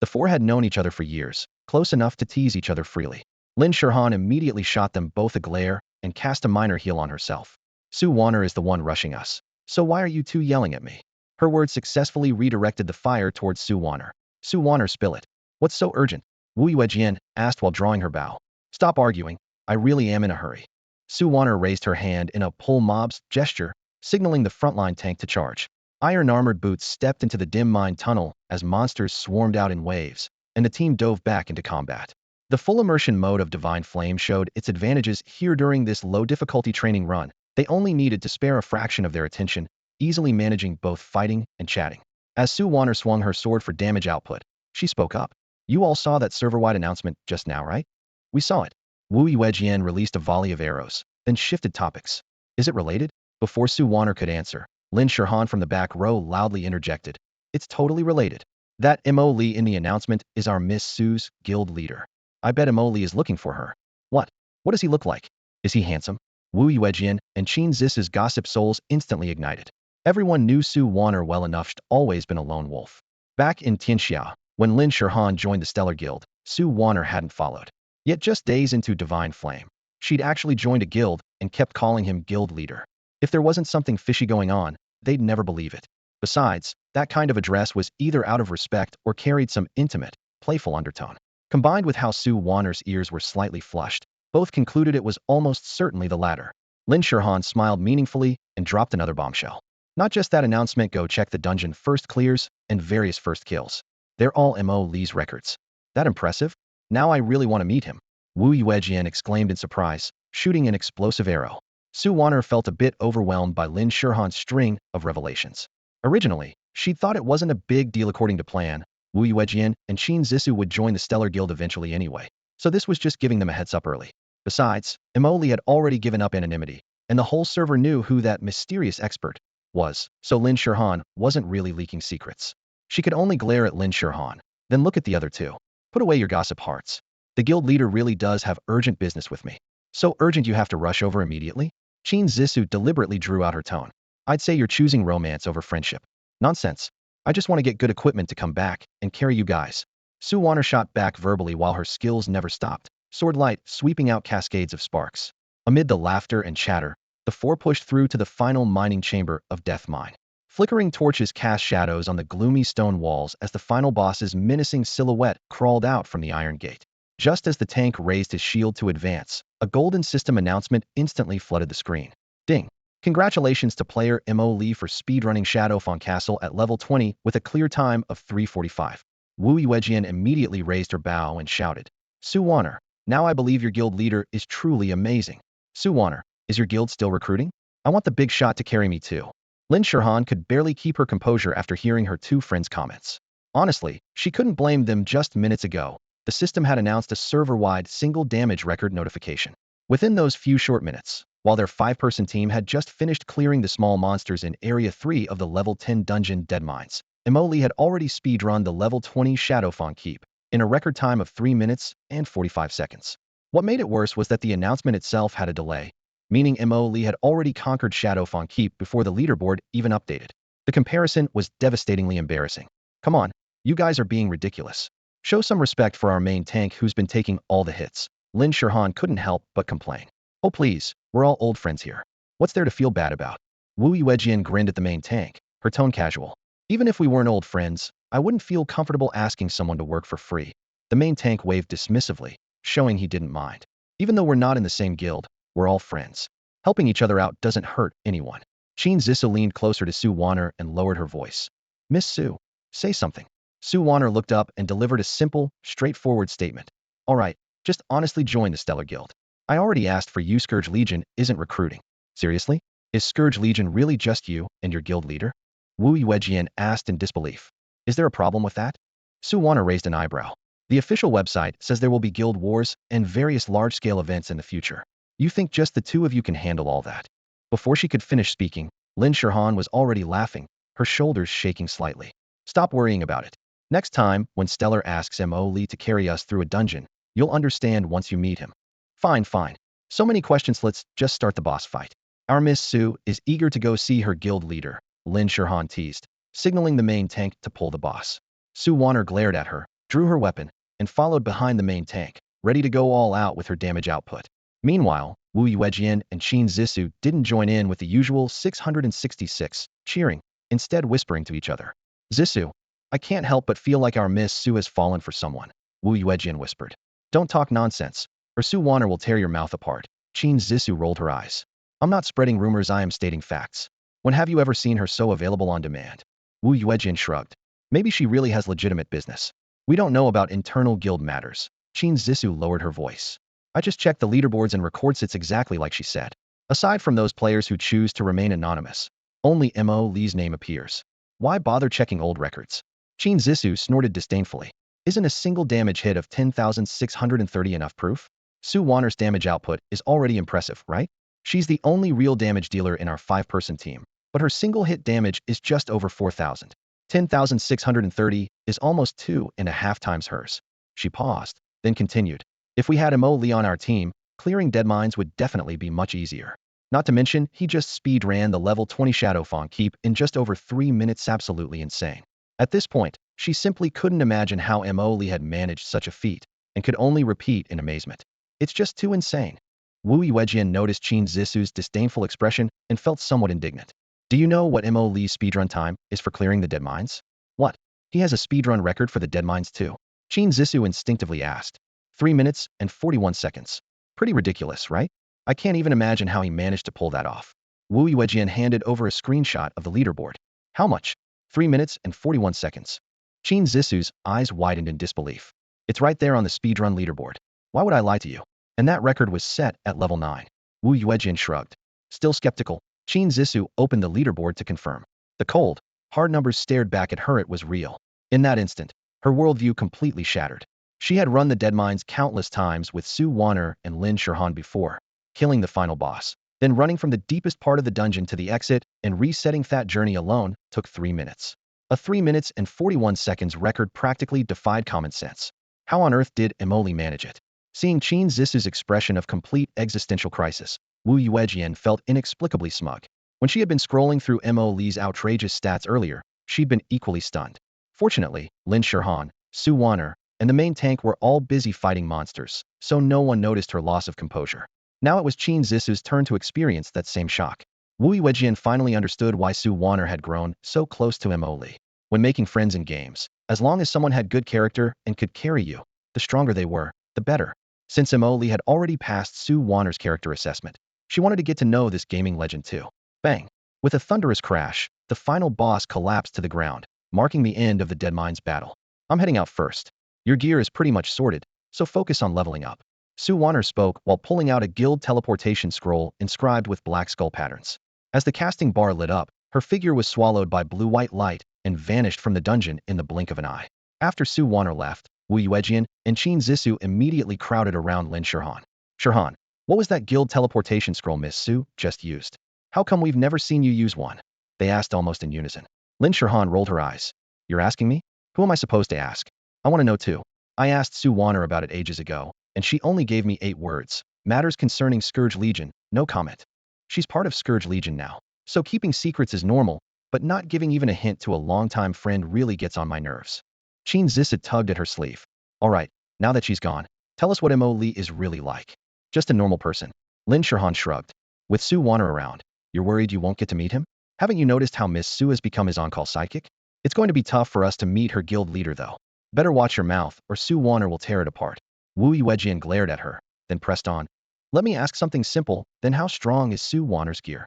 [SPEAKER 1] The four had known each other for years, close enough to tease each other freely. Lin Han immediately shot them both a glare and cast a minor heal on herself. Sue Warner is the one rushing us, so why are you two yelling at me? Her words successfully redirected the fire towards Sue Warner. Sue Warner, spill it. What's so urgent? Wu Yuejian asked while drawing her bow. Stop arguing. I really am in a hurry. Sue Warner raised her hand in a pull mobs gesture, signaling the frontline tank to charge. Iron-armored boots stepped into the dim mine tunnel as monsters swarmed out in waves, and the team dove back into combat. The full immersion mode of Divine Flame showed its advantages here during this low-difficulty training run. They only needed to spare a fraction of their attention, easily managing both fighting and chatting. As Sue Warner swung her sword for damage output, she spoke up. You all saw that server-wide announcement just now, right? We saw it. Wu Yuejian released a volley of arrows, then shifted topics. Is it related? Before Sue Warner could answer, Lin Han from the back row loudly interjected. It's totally related. That Emoli in the announcement is our Miss Sue's guild leader. I bet Emoli is looking for her. What? What does he look like? Is he handsome? Wu Yuejian and Qin Zis's gossip souls instantly ignited. Everyone knew Sue Warner well enough. She'd always been a lone wolf. Back in Tianxia, when Lin Han joined the Stellar Guild, Sue Warner hadn't followed. Yet just days into Divine Flame, she'd actually joined a guild and kept calling him guild leader. If there wasn't something fishy going on, they'd never believe it. Besides, that kind of address was either out of respect or carried some intimate, playful undertone. Combined with how Sue Warner's ears were slightly flushed, both concluded it was almost certainly the latter. Lin Han smiled meaningfully and dropped another bombshell. Not just that announcement, go check the dungeon first clears and various first kills. They're all Lee's records. That impressive? Now I really want to meet him. Wu Yuejian exclaimed in surprise. shooting an explosive arrow. Su Wanner felt a bit overwhelmed by Lin Shurhan's string of revelations. Originally, she'd thought it wasn't a big deal according to plan. Wu Yuejian and Qin Zissou would join the Stellar Guild eventually anyway, so this was just giving them a heads up early. Besides, Emoli had already given up anonymity, and the whole server knew who that mysterious expert was, so Lin Shurhan wasn't really leaking secrets. She could only glare at Lin Shurhan, then look at the other two. Put away your gossip hearts. The guild leader really does have urgent business with me. So urgent you have to rush over immediately? Qin Zissou deliberately drew out her tone. I'd say you're choosing romance over friendship. Nonsense. I just want to get good equipment to come back and carry you guys. Su Wanner shot back verbally while her skills never stopped, sword light sweeping out cascades of sparks. Amid the laughter and chatter, the four pushed through to the final mining chamber of Death Mine. Flickering torches cast shadows on the gloomy stone walls as the final boss's menacing silhouette crawled out from the iron gate. Just as the tank raised his shield to advance, a golden system announcement instantly flooded the screen. Ding! Congratulations to player Mo Lee for speedrunning Shadowfang Castle at level 20 with a clear time of 3:45. Wu Yuejian immediately raised her bow and shouted, Su Wanner, now I believe your guild leader is truly amazing. Su Wanner, is your guild still recruiting? I want the big shot to carry me too. Lin Shurhan could barely keep her composure after hearing her two friends' comments. Honestly, she couldn't blame them. Just minutes ago, the system had announced a server-wide single damage record notification. Within those few short minutes, while their 5-person team had just finished clearing the small monsters in Area 3 of the level 10 dungeon Dead Mines, Emoli had already speedrun the level 20 Shadowfang Keep in a record time of 3 minutes and 45 seconds. What made it worse was that the announcement itself had a delay, meaning Emoli had already conquered Shadowfang Keep before the leaderboard even updated. The comparison was devastatingly embarrassing. Come on, you guys are being ridiculous. Show some respect for our main tank who's been taking all the hits. Lin Shurhan couldn't help but complain. Oh please, we're all old friends here. What's there to feel bad about? Wu Yuejian grinned at the main tank, her tone casual. Even if we weren't old friends, I wouldn't feel comfortable asking someone to work for free. The main tank waved dismissively, showing he didn't mind. Even though we're not in the same guild, we're all friends. Helping each other out doesn't hurt anyone. Qin Zissou leaned closer to Su Wanner and lowered her voice. Miss Su, say something. Su Wanner looked up and delivered a simple, straightforward statement. All right, just honestly join the Stellar Guild. I already asked for you. Scourge Legion isn't recruiting. Seriously? Is Scourge Legion really just you and your guild leader? Wu Yuejian asked in disbelief. Is there a problem with that? Su Wanner raised an eyebrow. The official website says there will be guild wars and various large-scale events in the future. You think just the two of you can handle all that? Before she could finish speaking, Lin Shurhan was already laughing, her shoulders shaking slightly. Stop worrying about it. Next time, when Stellar asks Mo Lee to carry us through a dungeon, you'll understand once you meet him. Fine, fine. So many questions, let's just start the boss fight. Our Miss Su is eager to go see her guild leader, Lin Shurhan teased, signaling the main tank to pull the boss. Su Wanner glared at her, drew her weapon, and followed behind the main tank, ready to go all out with her damage output. Meanwhile, Wu Yuejian and Qin Zissou didn't join in with the usual 666 cheering, instead whispering to each other. Zissou, I can't help but feel like our Miss Su has fallen for someone, Wu Yuejian whispered. Don't talk nonsense, or Su Wanner will tear your mouth apart. Qin Zissou rolled her eyes. I'm not spreading rumors, I am stating facts. When have you ever seen her so available on demand? Wu Yuejian shrugged. Maybe she really has legitimate business. We don't know about internal guild matters. Qin Zissou lowered her voice. I just checked the leaderboards and records, it's exactly like she said. Aside from those players who choose to remain anonymous, only Mo Lee's name appears. Why bother checking old records? Qin Zissou snorted disdainfully. Isn't a single damage hit of 10,630 enough proof? Su Wanner's damage output is already impressive, right? She's the only real damage dealer in our 5-person team, but her single hit damage is just over 4,000. 10,630 is almost 2.5 times hers. She paused, then continued. If we had Mo Lee on our team, clearing dead mines would definitely be much easier. Not to mention, he just speed ran the level 20 Shadowfang Keep in just over 3 minutes. Absolutely insane. At this point, she simply couldn't imagine how Mo Lee had managed such a feat, and could only repeat in amazement. It's just too insane. Wu Yuejian noticed Qin Zissou's disdainful expression and felt somewhat indignant. Do you know what Mo Lee's speedrun time is for clearing the dead mines? What? He has a speedrun record for the dead mines too? Qin Zissou instinctively asked. 3 minutes and 41 seconds. Pretty ridiculous, right? I can't even imagine how he managed to pull that off. Wu Yuejian handed over a screenshot of the leaderboard. How much? 3 minutes and 41 seconds. Qin Zissou's eyes widened in disbelief. It's right there on the speedrun leaderboard. Why would I lie to you? and that record was set at level 9. Wu Yuejian shrugged. Still skeptical, Qin Zissou opened the leaderboard to confirm. The cold, hard numbers stared back at her. It was real. In that instant, her worldview completely shattered. She had run the dead mines countless times with Su Wanner and Lin Shirhan before, killing the final boss, then running from the deepest part of the dungeon to the exit and resetting that journey alone took 3 minutes. A 3 minutes and 41 seconds record practically defied common sense. How on earth did Emoli manage it? Seeing Qin Zissou's expression of complete existential crisis, Wu Yuejian felt inexplicably smug. When she had been scrolling through Emoli's outrageous stats earlier, she'd been equally stunned. Fortunately, Lin Shirhan, Su Wanner, and the main tank were all busy fighting monsters, so no one noticed her loss of composure. Now it was Qin Zissou's turn to experience that same shock. Wu Yuejian finally understood why Su Wanner had grown so close to Emoli. When making friends in games, as long as someone had good character and could carry you, the stronger they were, the better. Since Emoli had already passed Su Wanner's character assessment, she wanted to get to know this gaming legend too. Bang! With a thunderous crash, the final boss collapsed to the ground, marking the end of the Dead Mines battle. I'm heading out first. Your gear is pretty much sorted, so focus on leveling up. Su Wanner spoke while pulling out a guild teleportation scroll inscribed with black skull patterns. As the casting bar lit up, her figure was swallowed by blue-white light and vanished from the dungeon in the blink of an eye. After Su Wanner left, Wu Yuejian and Qin Zissou immediately crowded around Lin Shirhan. Shirhan, what was that guild teleportation scroll Miss Su just used? How come we've never seen you use one? They asked almost in unison. Lin Shirhan rolled her eyes. You're asking me? Who am I supposed to ask? I want to know too. I asked Su Wanner about it ages ago, and she only gave me 8 words. Matters concerning Scourge Legion, no comment. She's part of Scourge Legion now, so keeping secrets is normal, but not giving even a hint to a longtime friend really gets on my nerves. Qin Zissou tugged at her sleeve. All right, now that she's gone, tell us what Emoli is really like. Just a normal person. Lin Shirhan shrugged. With Su Wanner around, you're worried you won't get to meet him? Haven't you noticed how Miss Su has become his on-call sidekick? It's going to be tough for us to meet her guild leader though. Better watch your mouth, or Su Wanner will tear it apart. Wu Yuejian glared at her, then pressed on. Let me ask something simple, then how strong is Su Wanner's gear?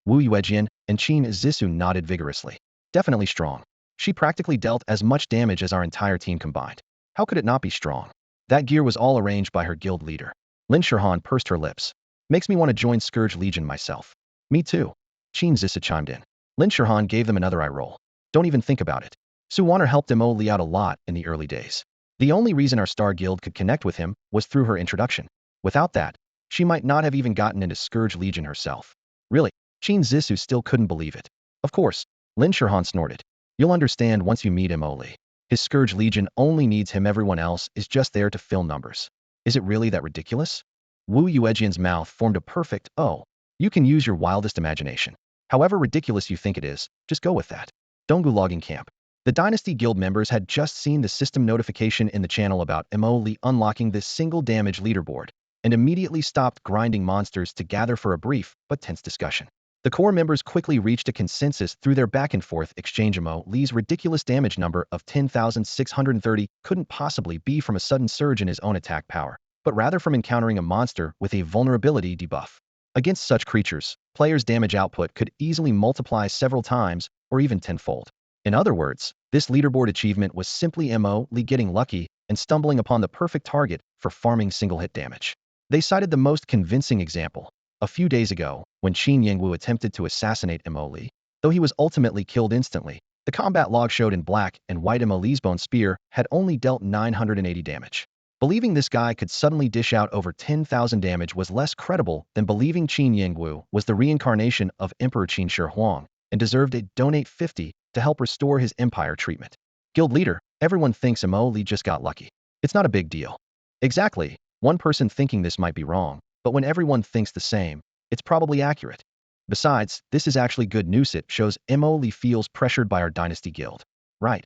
[SPEAKER 1] Wu Yuejian and Qin Zissou nodded vigorously. Definitely strong. She practically dealt as much damage as our entire team combined. How could it not be strong? That gear was all arranged by her guild leader. Lin Shirhan pursed her lips. Makes me want to join Scourge Legion myself. Me too. Qin Zissou chimed in. Lin Shirhan gave them another eye roll. Don't even think about it. Su Wanner helped Emoli out a lot in the early days. The only reason our Star Guild could connect with him was through her introduction. Without that, she might not have even gotten into Scourge Legion herself. Really, Qin Zissou still couldn't believe it. Of course, Lin Shirhan snorted. You'll understand once you meet Emoli. His Scourge Legion only needs him, everyone else is just there to fill numbers. Is it really that ridiculous? Wu Yuejian's mouth formed a perfect O. You can use your wildest imagination. However ridiculous you think it is, just go with that. Donggu logging camp. The Dynasty Guild members had just seen the system notification in the channel about Emoli unlocking this single damage leaderboard, and immediately stopped grinding monsters to gather for a brief but tense discussion. The core members quickly reached a consensus through their back-and-forth exchange. Emoli's ridiculous damage number of 10,630 couldn't possibly be from a sudden surge in his own attack power, but rather from encountering a monster with a vulnerability debuff. Against such creatures, players' damage output could easily multiply several times or even tenfold. In other words, this leaderboard achievement was simply Emoli getting lucky and stumbling upon the perfect target for farming single-hit damage. They cited the most convincing example. A few days ago, when Qin Yangwu attempted to assassinate Emoli, though he was ultimately killed instantly, the combat log showed in black and white Emoli's bone spear had only dealt 980 damage. Believing this guy could suddenly dish out over 10,000 damage was less credible than believing Qin Yangwu was the reincarnation of Emperor Qin Shi Huang and deserved a donate 50 to help restore his empire treatment. Guild leader, everyone thinks Emoli just got lucky. It's not a big deal. Exactly, one person thinking this might be wrong, but when everyone thinks the same, it's probably accurate. Besides, this is actually good news. It shows Emoli feels pressured by our Dynasty Guild. Right,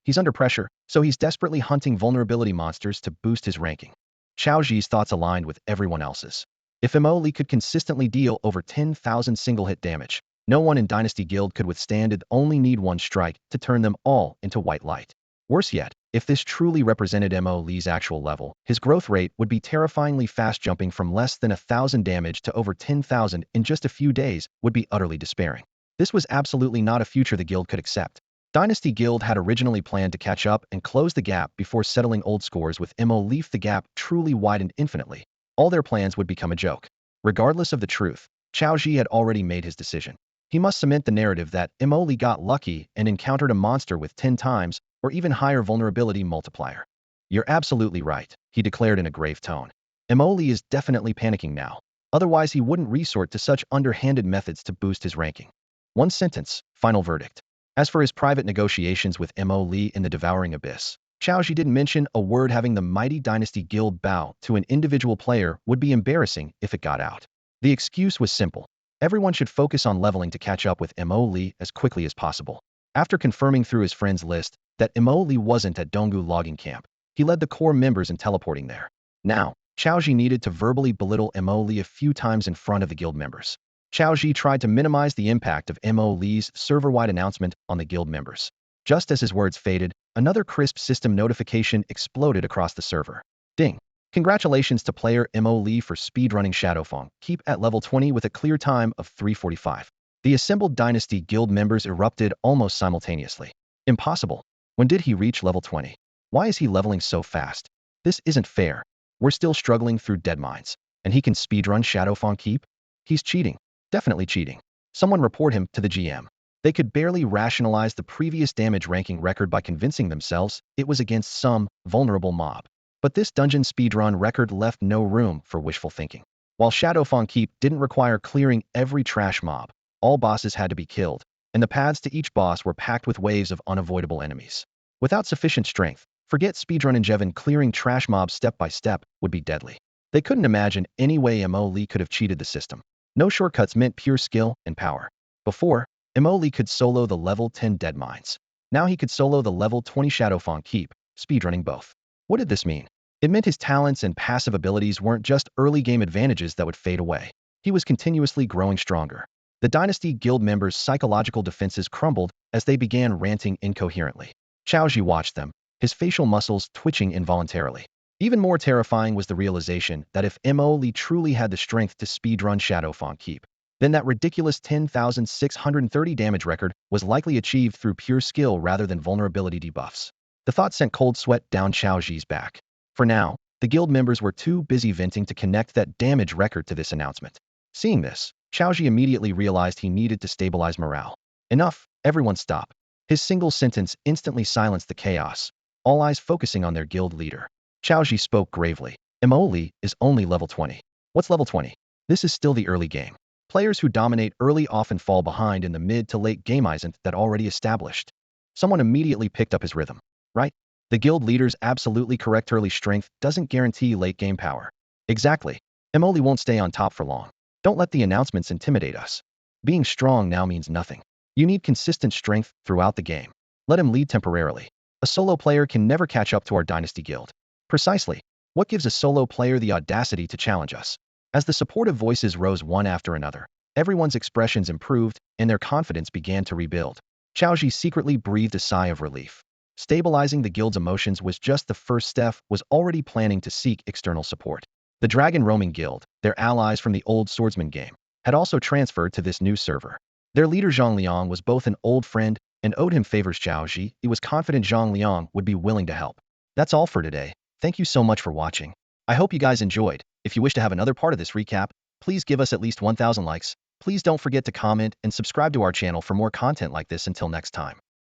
[SPEAKER 1] he's under pressure, so he's desperately hunting vulnerability monsters to boost his ranking. Xiaoji's thoughts aligned with everyone else's. If Emoli could consistently deal over 10,000 single-hit damage, no one in Dynasty Guild could withstand it. Only need one strike to turn them all into white light. Worse yet, if this truly represented Emoli's actual level, his growth rate would be terrifyingly fast. Jumping from less than 1,000 damage to over 10,000 in just a few days would be utterly despairing. This was absolutely not a future the guild could accept. Dynasty Guild had originally planned to catch up and close the gap before settling old scores with Emoli. The gap truly widened infinitely. all their plans would become a joke. Regardless of the truth, Chao Ji had already made his decision. He must cement the narrative that Imoli got lucky and encountered a monster with 10 times or even higher vulnerability multiplier. You're absolutely right, he declared in a grave tone. Imoli is definitely panicking now. Otherwise, he wouldn't resort to such underhanded methods to boost his ranking. One sentence, final verdict. As for his private negotiations with Imoli in the Devouring Abyss, Chao Ji didn't mention a word. Having the mighty Dynasty Guild bow to an individual player would be embarrassing if it got out. The excuse was simple. Everyone should focus on leveling to catch up with Imoli as quickly as possible. After confirming through his friends list that Imoli wasn't at Donggu logging camp, he led the core members in teleporting there. Now, Chao Ji needed to verbally belittle Imoli a few times in front of the guild members. Chao Ji tried to minimize the impact of Imoli's server-wide announcement on the guild members. Just as his words faded, another crisp system notification exploded across the server. Ding! Congratulations to player Imoli for speedrunning Shadowfang. Keep at level 20 with a clear time of 3:45. The assembled Dynasty Guild members erupted almost simultaneously. Impossible. When did he reach level 20? Why is he leveling so fast? This isn't fair. We're still struggling through dead mines. And he can speedrun Shadowfang Keep? He's cheating. Definitely cheating. Someone report him to the GM. They could barely rationalize the previous damage ranking record by convincing themselves it was against some vulnerable mob. But this dungeon speedrun record left no room for wishful thinking. While Shadowfang Keep didn't require clearing every trash mob, all bosses had to be killed, and the paths to each boss were packed with waves of unavoidable enemies. Without sufficient strength, forget speedrun and Jevon, clearing trash mobs step by step would be deadly. They couldn't imagine any way Imoli could have cheated the system. No shortcuts meant pure skill and power. Before, Imoli could solo the level 10 dead mines. Now he could solo the level 20 Shadowfang Keep, speedrunning both. What did this mean? It meant his talents and passive abilities weren't just early game advantages that would fade away. He was continuously growing stronger. The Dynasty Guild members' psychological defenses crumbled as they began ranting incoherently. Chao Ji watched them, his facial muscles twitching involuntarily. Even more terrifying was the realization that if Imoli truly had the strength to speedrun Shadowfang Keep, then that ridiculous 10,630 damage record was likely achieved through pure skill rather than vulnerability debuffs. The thought sent cold sweat down Chao Ji's back. For now, the guild members were too busy venting to connect that damage record to this announcement. Seeing this, Chao Ji immediately realized he needed to stabilize morale. Enough, everyone stop. His single sentence instantly silenced the chaos, all eyes focusing on their guild leader. Chao Ji spoke gravely. Imoli is only level 20. What's level 20? This is still the early game. Players who dominate early often fall behind in the mid to late game. Isn't that already established? Someone immediately picked up his rhythm. Right? The guild leader's absolutely correct. Early strength doesn't guarantee late game power. Exactly. Imoli won't stay on top for long. Don't let the announcements intimidate us. Being strong now means nothing. You need consistent strength throughout the game. Let him lead temporarily. A solo player can never catch up to our Dynasty Guild. Precisely. What gives a solo player the audacity to challenge us? As the supportive voices rose one after another, everyone's expressions improved and their confidence began to rebuild. Chao Ji secretly breathed a sigh of relief. Stabilizing the guild's emotions was just the first step. Was already planning to seek external support. The Dragon Roaming Guild, their allies from the old Swordsman game, had also transferred to this new server. Their leader Zhang Liang was both an old friend and owed him favors. Chao Ji, he was confident Zhang Liang would be willing to help. That's all for today. Thank you so much for watching. I hope you guys enjoyed. If you wish to have another part of this recap, please give us at least 1,000 likes. Please don't forget to comment and subscribe to our channel for more content like this. Until next time.